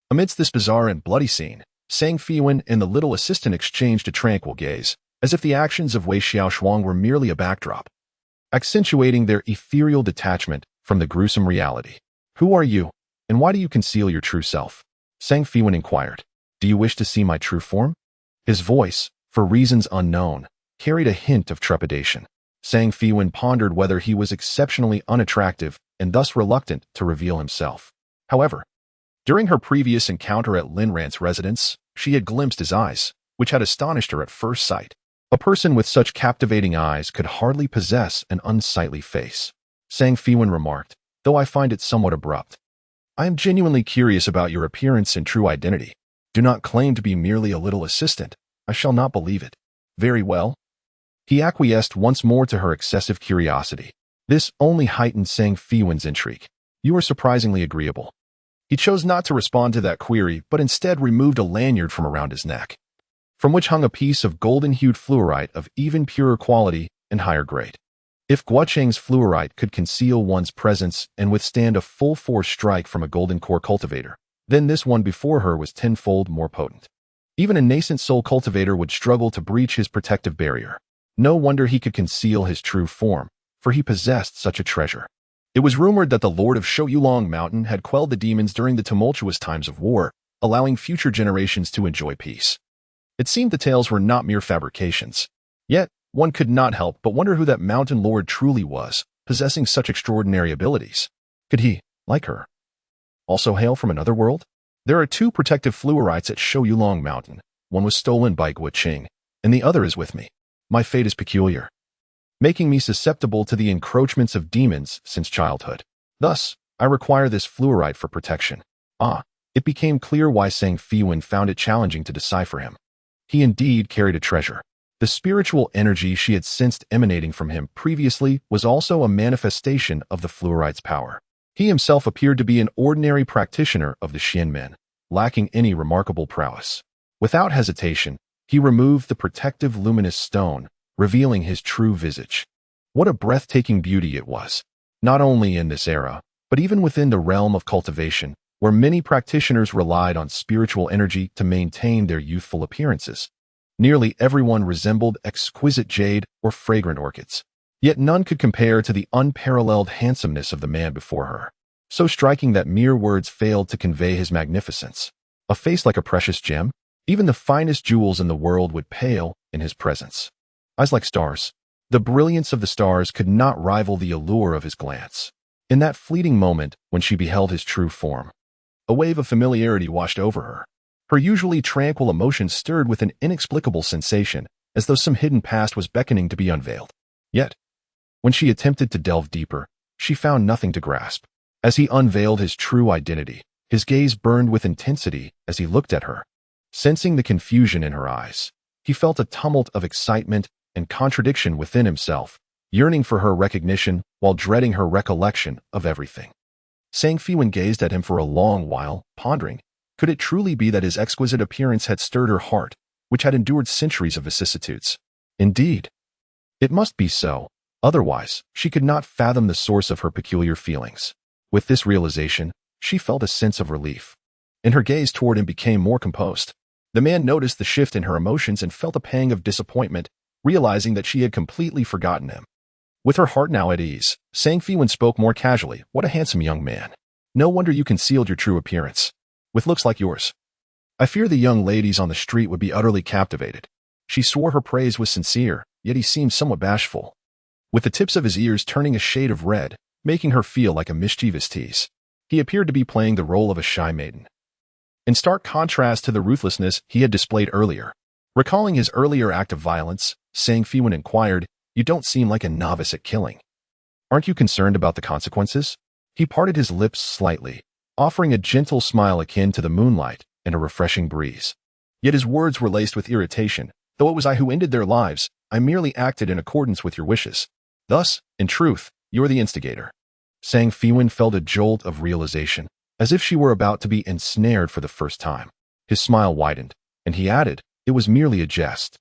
amidst this bizarre and bloody scene, Sang Feiwan and the little assistant exchanged a tranquil gaze, as if the actions of Wei Xiaoshuang were merely a backdrop, accentuating their ethereal detachment from the gruesome reality. Who are you, and why do you conceal your true self? Sang Feiwan inquired. Do you wish to see my true form? His voice, for reasons unknown, carried a hint of trepidation. Sang Feiwan pondered whether he was exceptionally unattractive and thus reluctant to reveal himself. However, during her previous encounter at Lin Rant's residence, she had glimpsed his eyes, which had astonished her at first sight. A person with such captivating eyes could hardly possess an unsightly face. Sang Feiwan remarked, though I find it somewhat abrupt. I am genuinely curious about your appearance and true identity. Do not claim to be merely a little assistant. I shall not believe it. Very well. He acquiesced once more to her excessive curiosity. This only heightened Sang Feiwan's intrigue. You are surprisingly agreeable. He chose not to respond to that query, but instead removed a lanyard from around his neck, from which hung a piece of golden-hued fluorite of even purer quality and higher grade. If Guocheng's fluorite could conceal one's presence and withstand a full-force strike from a golden core cultivator, then this one before her was tenfold more potent. Even a nascent soul cultivator would struggle to breach his protective barrier. No wonder he could conceal his true form, for he possessed such a treasure. It was rumored that the Lord of Shouyulong Mountain had quelled the demons during the tumultuous times of war, allowing future generations to enjoy peace. It seemed the tales were not mere fabrications. Yet, one could not help but wonder who that mountain lord truly was, possessing such extraordinary abilities. Could he, like her, also hail from another world? There are 2 protective fluorites at Shouyulong Mountain. One was stolen by Guocheng, and the other is with me. My fate is peculiar. making me susceptible to the encroachments of demons since childhood. Thus, I require this fluorite for protection. It became clear why Feiwan found it challenging to decipher him. He indeed carried a treasure. The spiritual energy she had sensed emanating from him previously was also a manifestation of the fluorite's power. He himself appeared to be an ordinary practitioner of the Xianmen, lacking any remarkable prowess. Without hesitation, he removed the protective luminous stone, revealing his true visage. What a breathtaking beauty it was, not only in this era, but even within the realm of cultivation, where many practitioners relied on spiritual energy to maintain their youthful appearances. Nearly everyone resembled exquisite jade or fragrant orchids. Yet none could compare to the unparalleled handsomeness of the man before her, so striking that mere words failed to convey his magnificence. A face like a precious gem, even the finest jewels in the world would pale in his presence. Eyes like stars. The brilliance of the stars could not rival the allure of his glance. In that fleeting moment when she beheld his true form, a wave of familiarity washed over her. Her usually tranquil emotions stirred with an inexplicable sensation, as though some hidden past was beckoning to be unveiled. Yet, when she attempted to delve deeper, she found nothing to grasp. As he unveiled his true identity, his gaze burned with intensity as he looked at her. Sensing the confusion in her eyes, he felt a tumult of excitement and contradiction within himself, yearning for her recognition while dreading her recollection of everything. Feiwan gazed at him for a long while, pondering, could it truly be that his exquisite appearance had stirred her heart, which had endured centuries of vicissitudes? Indeed, it must be so. Otherwise, she could not fathom the source of her peculiar feelings. With this realization, she felt a sense of relief, and her gaze toward him became more composed. The man noticed the shift in her emotions and felt a pang of disappointment, realizing that she had completely forgotten him. With her heart now at ease, Feiwan spoke more casually. What a handsome young man. No wonder you concealed your true appearance. With looks like yours, I fear the young ladies on the street would be utterly captivated. She swore her praise was sincere, yet he seemed somewhat bashful, with the tips of his ears turning a shade of red, making her feel like a mischievous tease. He appeared to be playing the role of a shy maiden, in stark contrast to the ruthlessness he had displayed earlier. Recalling his earlier act of violence, Feiwan inquired, "You don't seem like a novice at killing. Aren't you concerned about the consequences?" He parted his lips slightly, offering a gentle smile akin to the moonlight and a refreshing breeze. Yet his words were laced with irritation. Though it was I who ended their lives, I merely acted in accordance with your wishes. Thus, in truth, you are the instigator. Feiwan felt a jolt of realization, as if she were about to be ensnared for the first time. His smile widened, and he added, "It was merely a jest.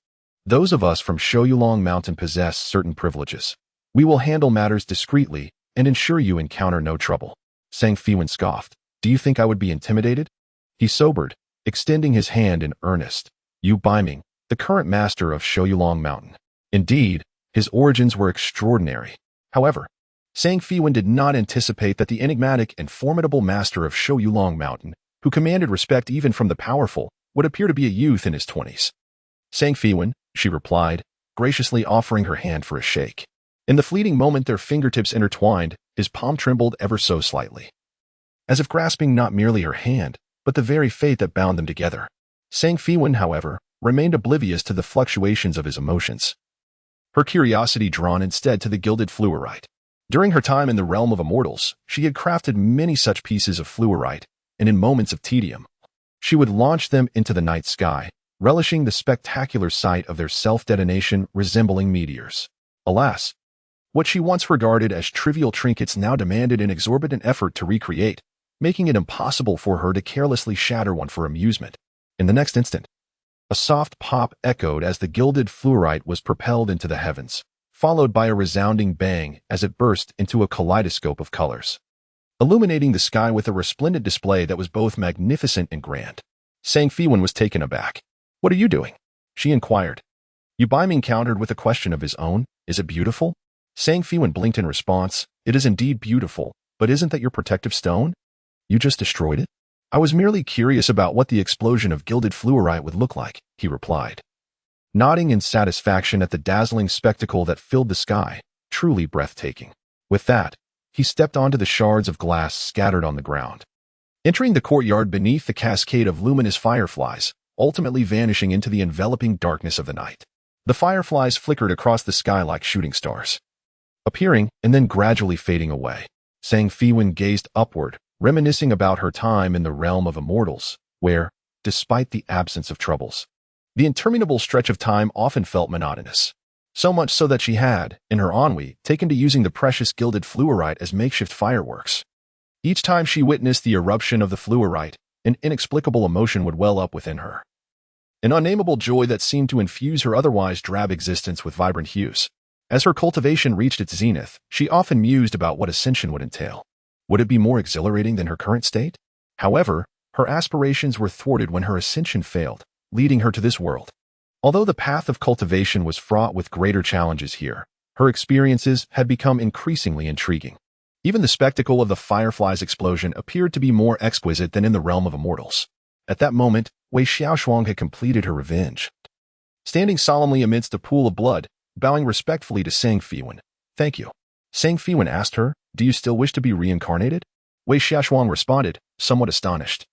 Those of us from Shoyulong Mountain possess certain privileges. We will handle matters discreetly and ensure you encounter no trouble." Feiwan scoffed. "Do you think I would be intimidated?" He sobered, extending his hand in earnest. "You Baiming, the current master of Shoyulong Mountain." Indeed, his origins were extraordinary. However, Feiwan did not anticipate that the enigmatic and formidable master of Shoyulong Mountain, who commanded respect even from the powerful, would appear to be a youth in his 20s. Feiwan, she replied, graciously offering her hand for a shake. In the fleeting moment their fingertips intertwined, his palm trembled ever so slightly, as if grasping not merely her hand, but the very fate that bound them together. Feiwan, however, remained oblivious to the fluctuations of his emotions, her curiosity drawn instead to the gilded fluorite. During her time in the realm of immortals, she had crafted many such pieces of fluorite, and in moments of tedium, she would launch them into the night sky, relishing the spectacular sight of their self-detonation resembling meteors. Alas, what she once regarded as trivial trinkets now demanded an exorbitant effort to recreate, making it impossible for her to carelessly shatter one for amusement. In the next instant, a soft pop echoed as the gilded fluorite was propelled into the heavens, followed by a resounding bang as it burst into a kaleidoscope of colors, illuminating the sky with a resplendent display that was both magnificent and grand. Feiwan was taken aback. "What are you doing?" she inquired. Baiming countered with a question of his own. "Is it beautiful?" Feiwan blinked in response. "It is indeed beautiful, but isn't that your protective stone? You just destroyed it?" "I was merely curious about what the explosion of gilded fluorite would look like," he replied, nodding in satisfaction at the dazzling spectacle that filled the sky, truly breathtaking. With that, he stepped onto the shards of glass scattered on the ground, entering the courtyard beneath the cascade of luminous fireflies, ultimately vanishing into the enveloping darkness of the night. The fireflies flickered across the sky like shooting stars, appearing and then gradually fading away. Sang Feiwan gazed upward, reminiscing about her time in the realm of immortals, where, despite the absence of troubles, the interminable stretch of time often felt monotonous. So much so that she had, in her ennui, taken to using the precious gilded fluorite as makeshift fireworks. Each time she witnessed the eruption of the fluorite, an inexplicable emotion would well up within her. An unnameable joy that seemed to infuse her otherwise drab existence with vibrant hues. As her cultivation reached its zenith, she often mused about what ascension would entail. Would it be more exhilarating than her current state? However, her aspirations were thwarted when her ascension failed, leading her to this world. Although the path of cultivation was fraught with greater challenges here, her experiences had become increasingly intriguing. Even the spectacle of the firefly's explosion appeared to be more exquisite than in the realm of immortals. At that moment, Wei Xiaoshuang had completed her revenge. Standing solemnly amidst a pool of blood, bowing respectfully to Sang Feiwan. "Thank you." Sang Feiwan asked her, "Do you still wish to be reincarnated?" Wei Xiaoshuang responded, somewhat astonished.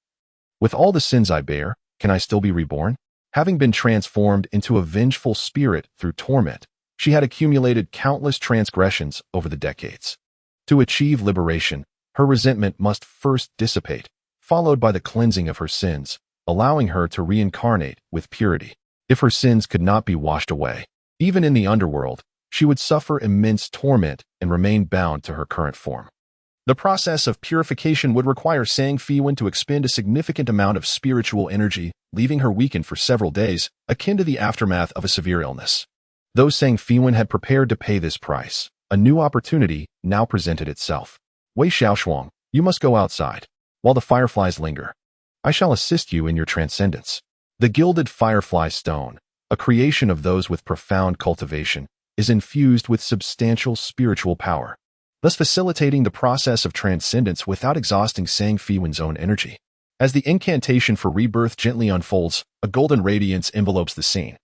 "With all the sins I bear, can I still be reborn?" Having been transformed into a vengeful spirit through torment, she had accumulated countless transgressions over the decades. To achieve liberation, her resentment must first dissipate, followed by the cleansing of her sins, allowing her to reincarnate with purity. If her sins could not be washed away, even in the underworld, she would suffer immense torment and remain bound to her current form. The process of purification would require Sang Feiwan to expend a significant amount of spiritual energy, leaving her weakened for several days, akin to the aftermath of a severe illness. Though Sang Feiwan had prepared to pay this price, a new opportunity now presented itself. "Wei Xiaoshuang, you must go outside, while the fireflies linger. I shall assist you in your transcendence." The gilded firefly stone, a creation of those with profound cultivation, is infused with substantial spiritual power, thus facilitating the process of transcendence without exhausting Sang Feiwan's own energy. As the incantation for rebirth gently unfolds, a golden radiance envelopes the scene,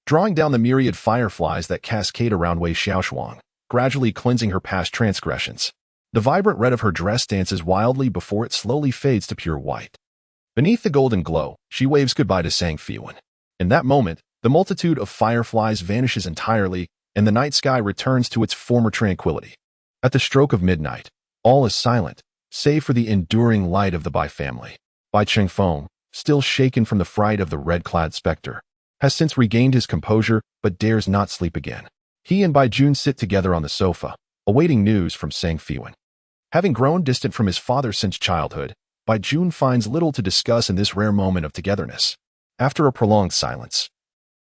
drawing down the myriad fireflies that cascade around Wei Xiaoshuang, gradually cleansing her past transgressions. The vibrant red of her dress dances wildly before it slowly fades to pure white. Beneath the golden glow, she waves goodbye to Sang Feiwan. In that moment, the multitude of fireflies vanishes entirely, and the night sky returns to its former tranquility. At the stroke of midnight, all is silent, save for the enduring light of the Bai family. Bai Chengfeng, still shaken from the fright of the red-clad specter, has since regained his composure but dares not sleep again. He and Bai Jun sit together on the sofa, awaiting news from Sang Feiwan. Having grown distant from his father since childhood, Bai Jun finds little to discuss in this rare moment of togetherness. After a prolonged silence,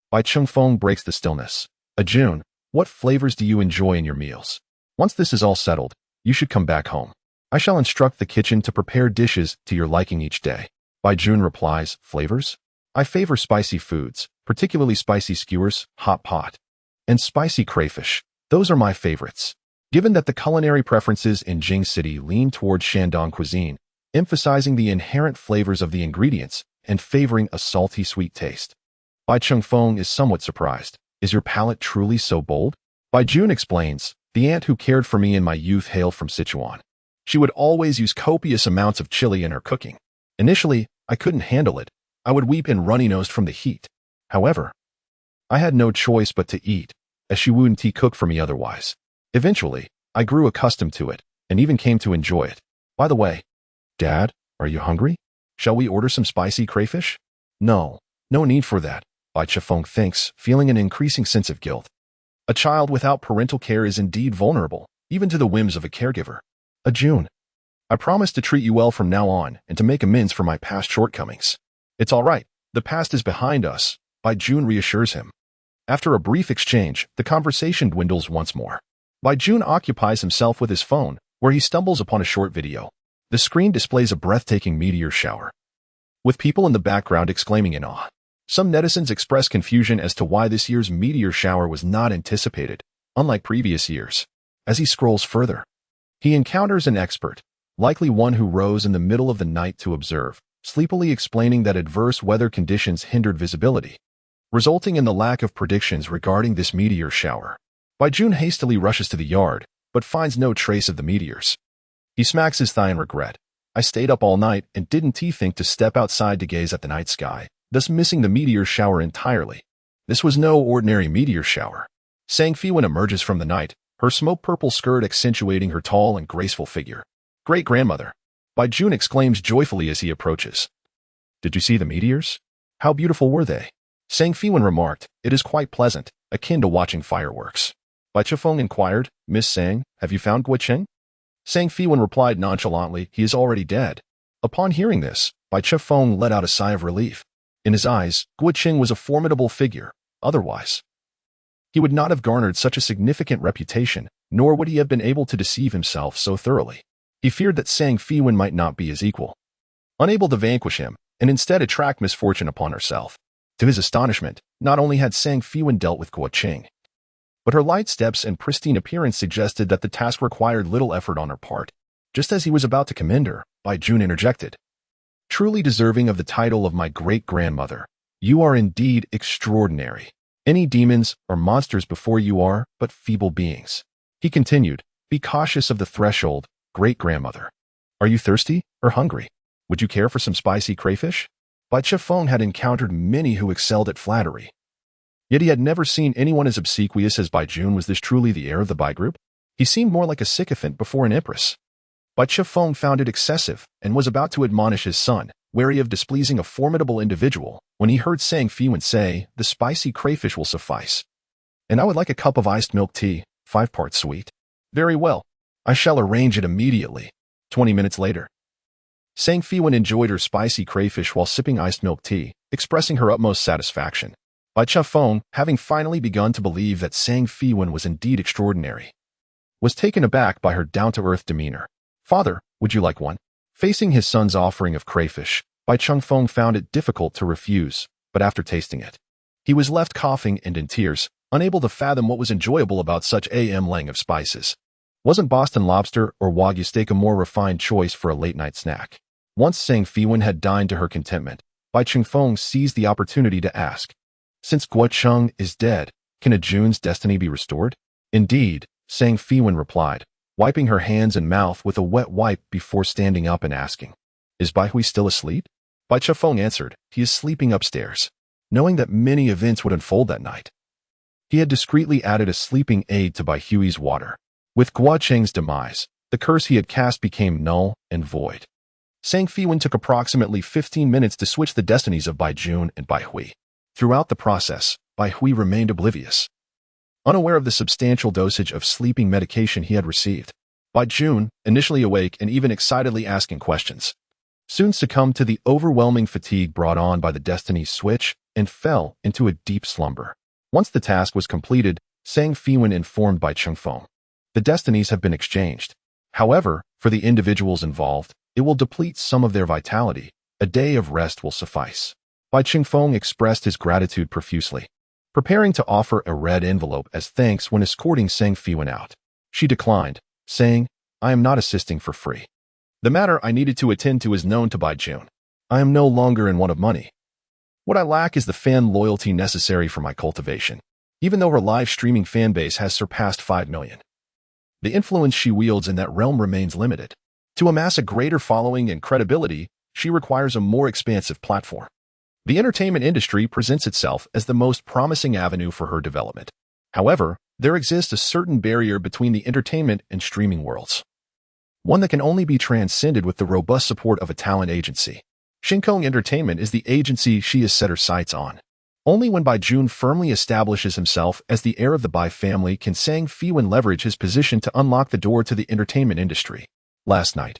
Bai Chengfeng breaks the stillness. "Jun, what flavors do you enjoy in your meals? Once this is all settled, you should come back home. I shall instruct the kitchen to prepare dishes to your liking each day." Bai Jun replies, "Flavors? I favor spicy foods, particularly spicy skewers, hot pot, and spicy crayfish. Those are my favorites." Given that the culinary preferences in Jing City lean towards Shandong cuisine, emphasizing the inherent flavors of the ingredients and favoring a salty sweet taste, Bai Chengfeng is somewhat surprised. "Is your palate truly so bold?" Bai Jun explains, "The aunt who cared for me in my youth hailed from Sichuan. She would always use copious amounts of chili in her cooking. Initially, I couldn't handle it. I would weep and runny-nosed from the heat. However, I had no choice but to eat, as she wouldn't cook for me otherwise. Eventually, I grew accustomed to it, and even came to enjoy it. By the way, Dad, are you hungry? Shall we order some spicy crayfish?" "No need for that," Bai Chengfeng thinks, feeling an increasing sense of guilt. A child without parental care is indeed vulnerable, even to the whims of a caregiver. "Jun, I promise to treat you well from now on and to make amends for my past shortcomings." "It's all right. The past is behind us," Bai Jun reassures him. After a brief exchange, the conversation dwindles once more. Bai Jun occupies himself with his phone, where he stumbles upon a short video. The screen displays a breathtaking meteor shower, with people in the background exclaiming in awe. Some netizens express confusion as to why this year's meteor shower was not anticipated, unlike previous years. As he scrolls further, he encounters an expert, likely one who rose in the middle of the night to observe, sleepily explaining that adverse weather conditions hindered visibility, resulting in the lack of predictions regarding this meteor shower. Bai Jun hastily rushes to the yard, but finds no trace of the meteors. He smacks his thigh in regret. "I stayed up all night and didn't think to step outside to gaze at the night sky, thus missing the meteor shower entirely." This was no ordinary meteor shower. Sang Feiwan emerges from the night, her smoke-purple skirt accentuating her tall and graceful figure. Great-grandmother, Bai Jun exclaims joyfully as he approaches. Did you see the meteors? How beautiful were they? Sang Feiwan remarked, it is quite pleasant, akin to watching fireworks. Bai Chifeng inquired, Miss Sang, have you found Guocheng? Sang Feiwan replied nonchalantly, he is already dead. Upon hearing this, Bai Chifeng let out a sigh of relief. In his eyes, Guocheng was a formidable figure. Otherwise, he would not have garnered such a significant reputation, nor would he have been able to deceive himself so thoroughly. He feared that Sang Feiwan might not be his equal, unable to vanquish him, and instead attract misfortune upon herself. To his astonishment, not only had Sang Feiwan dealt with Guocheng, but her light steps and pristine appearance suggested that the task required little effort on her part. Just as he was about to commend her, Bai Jun interjected. Truly deserving of the title of my great-grandmother, you are indeed extraordinary. Any demons or monsters before you are but feeble beings. He continued, be cautious of the threshold, great-grandmother. Are you thirsty or hungry? Would you care for some spicy crayfish? Bai Chifeng had encountered many who excelled at flattery. Yet he had never seen anyone as obsequious as Bai Jun. Was this truly the heir of the Bai group? He seemed more like a sycophant before an empress. Bai Chifeng found it excessive and was about to admonish his son, wary of displeasing a formidable individual, when he heard Sang Feiwan say, the spicy crayfish will suffice. And I would like a cup of iced milk tea, 5 parts sweet. Very well. I shall arrange it immediately. 20 minutes later. Sang Feiwan enjoyed her spicy crayfish while sipping iced milk tea, expressing her utmost satisfaction. Bai Chifeng, having finally begun to believe that Sang Feiwan was indeed extraordinary, was taken aback by her down-to-earth demeanor. Father, would you like one? Facing his son's offering of crayfish, Bai Chifeng found it difficult to refuse, but after tasting it, he was left coughing and in tears, unable to fathom what was enjoyable about such a mlang of spices. Wasn't Boston lobster or Wagyu steak a more refined choice for a late-night snack? Once Sang Feiwan had dined to her contentment, Bai Chifeng seized the opportunity to ask, since Guocheng is dead, can a Jun's destiny be restored? Indeed, Sang Feiwan replied, wiping her hands and mouth with a wet wipe before standing up and asking, is Bai Hui still asleep? Bai Chifeng answered, he is sleeping upstairs. Knowing that many events would unfold that night, he had discreetly added a sleeping aid to Bai Hui's water. With Guocheng's demise, the curse he had cast became null and void. Sang Feiwan took approximately 15 minutes to switch the destinies of Bai Jun and Bai Hui. Throughout the process, Bai Hui remained oblivious, unaware of the substantial dosage of sleeping medication he had received. Bai Jun, initially awake and even excitedly asking questions, soon succumbed to the overwhelming fatigue brought on by the destiny's switch and fell into a deep slumber. Once the task was completed, Sang Feiwan informed Bai Chifeng, the destinies have been exchanged. However, for the individuals involved, it will deplete some of their vitality. A day of rest will suffice. Bai Chifeng expressed his gratitude profusely, preparing to offer a red envelope as thanks when escorting Sang Feiwan out. She declined, saying, I am not assisting for free. The matter I needed to attend to is known to Bai Jun. I am no longer in want of money. What I lack is the fan loyalty necessary for my cultivation, even though her live streaming fan base has surpassed 5 million. The influence she wields in that realm remains limited. To amass a greater following and credibility, she requires a more expansive platform. The entertainment industry presents itself as the most promising avenue for her development. However, there exists a certain barrier between the entertainment and streaming worlds, one that can only be transcended with the robust support of a talent agency. Shinkong Entertainment is the agency she has set her sights on. Only when Bai Jun firmly establishes himself as the heir of the Bai family can Sang Feiwan leverage his position to unlock the door to the entertainment industry. Last night,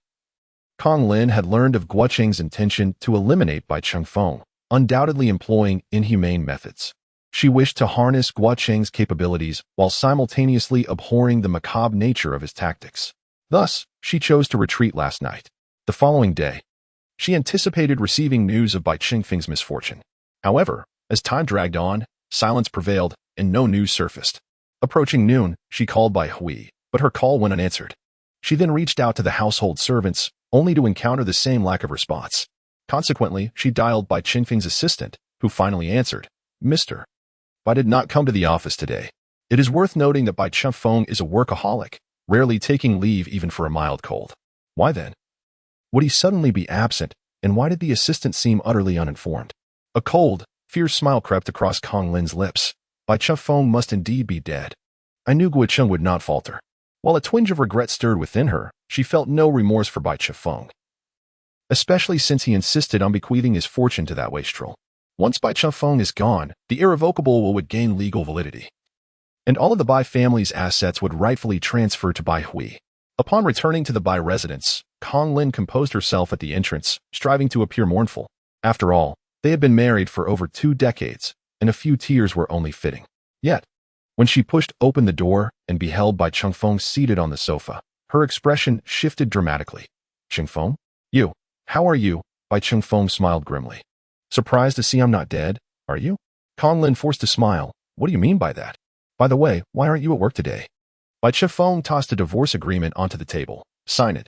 Kong Lin had learned of Guocheng's intention to eliminate Bai Chifeng, undoubtedly employing inhumane methods. She wished to harness Guocheng's capabilities while simultaneously abhorring the macabre nature of his tactics. Thus, she chose to retreat last night. The following day, she anticipated receiving news of Bai Chifeng's misfortune. However, as time dragged on, silence prevailed and no news surfaced. Approaching noon, she called Bai Hui, but her call went unanswered. She then reached out to the household servants, only to encounter the same lack of response. Consequently, she dialed Bai Chifeng's assistant, who finally answered, Mr. Bai did not come to the office today. It is worth noting that Bai Chifeng is a workaholic, rarely taking leave even for a mild cold. Why then would he suddenly be absent, and why did the assistant seem utterly uninformed? A cold, Fierce smile crept across Kong Lin's lips. Bai Chefeng must indeed be dead. I knew Guicheng would not falter. While a twinge of regret stirred within her, she felt no remorse for Bai Chefeng, especially since he insisted on bequeathing his fortune to that wastrel. Once Bai Chefeng is gone, the irrevocable will would gain legal validity, and all of the Bai family's assets would rightfully transfer to Bai Hui. Upon returning to the Bai residence, Kong Lin composed herself at the entrance, striving to appear mournful. After all, they had been married for over 2 decades, and a few tears were only fitting. Yet, when she pushed open the door and beheld Bai Chefeng seated on the sofa, her expression shifted dramatically. Chefeng? You, how are you? Bai Chefeng smiled grimly. Surprised to see I'm not dead, are you? Kong Lin forced a smile. What do you mean by that? By the way, why aren't you at work today? Bai Chefeng tossed a divorce agreement onto the table. Sign it.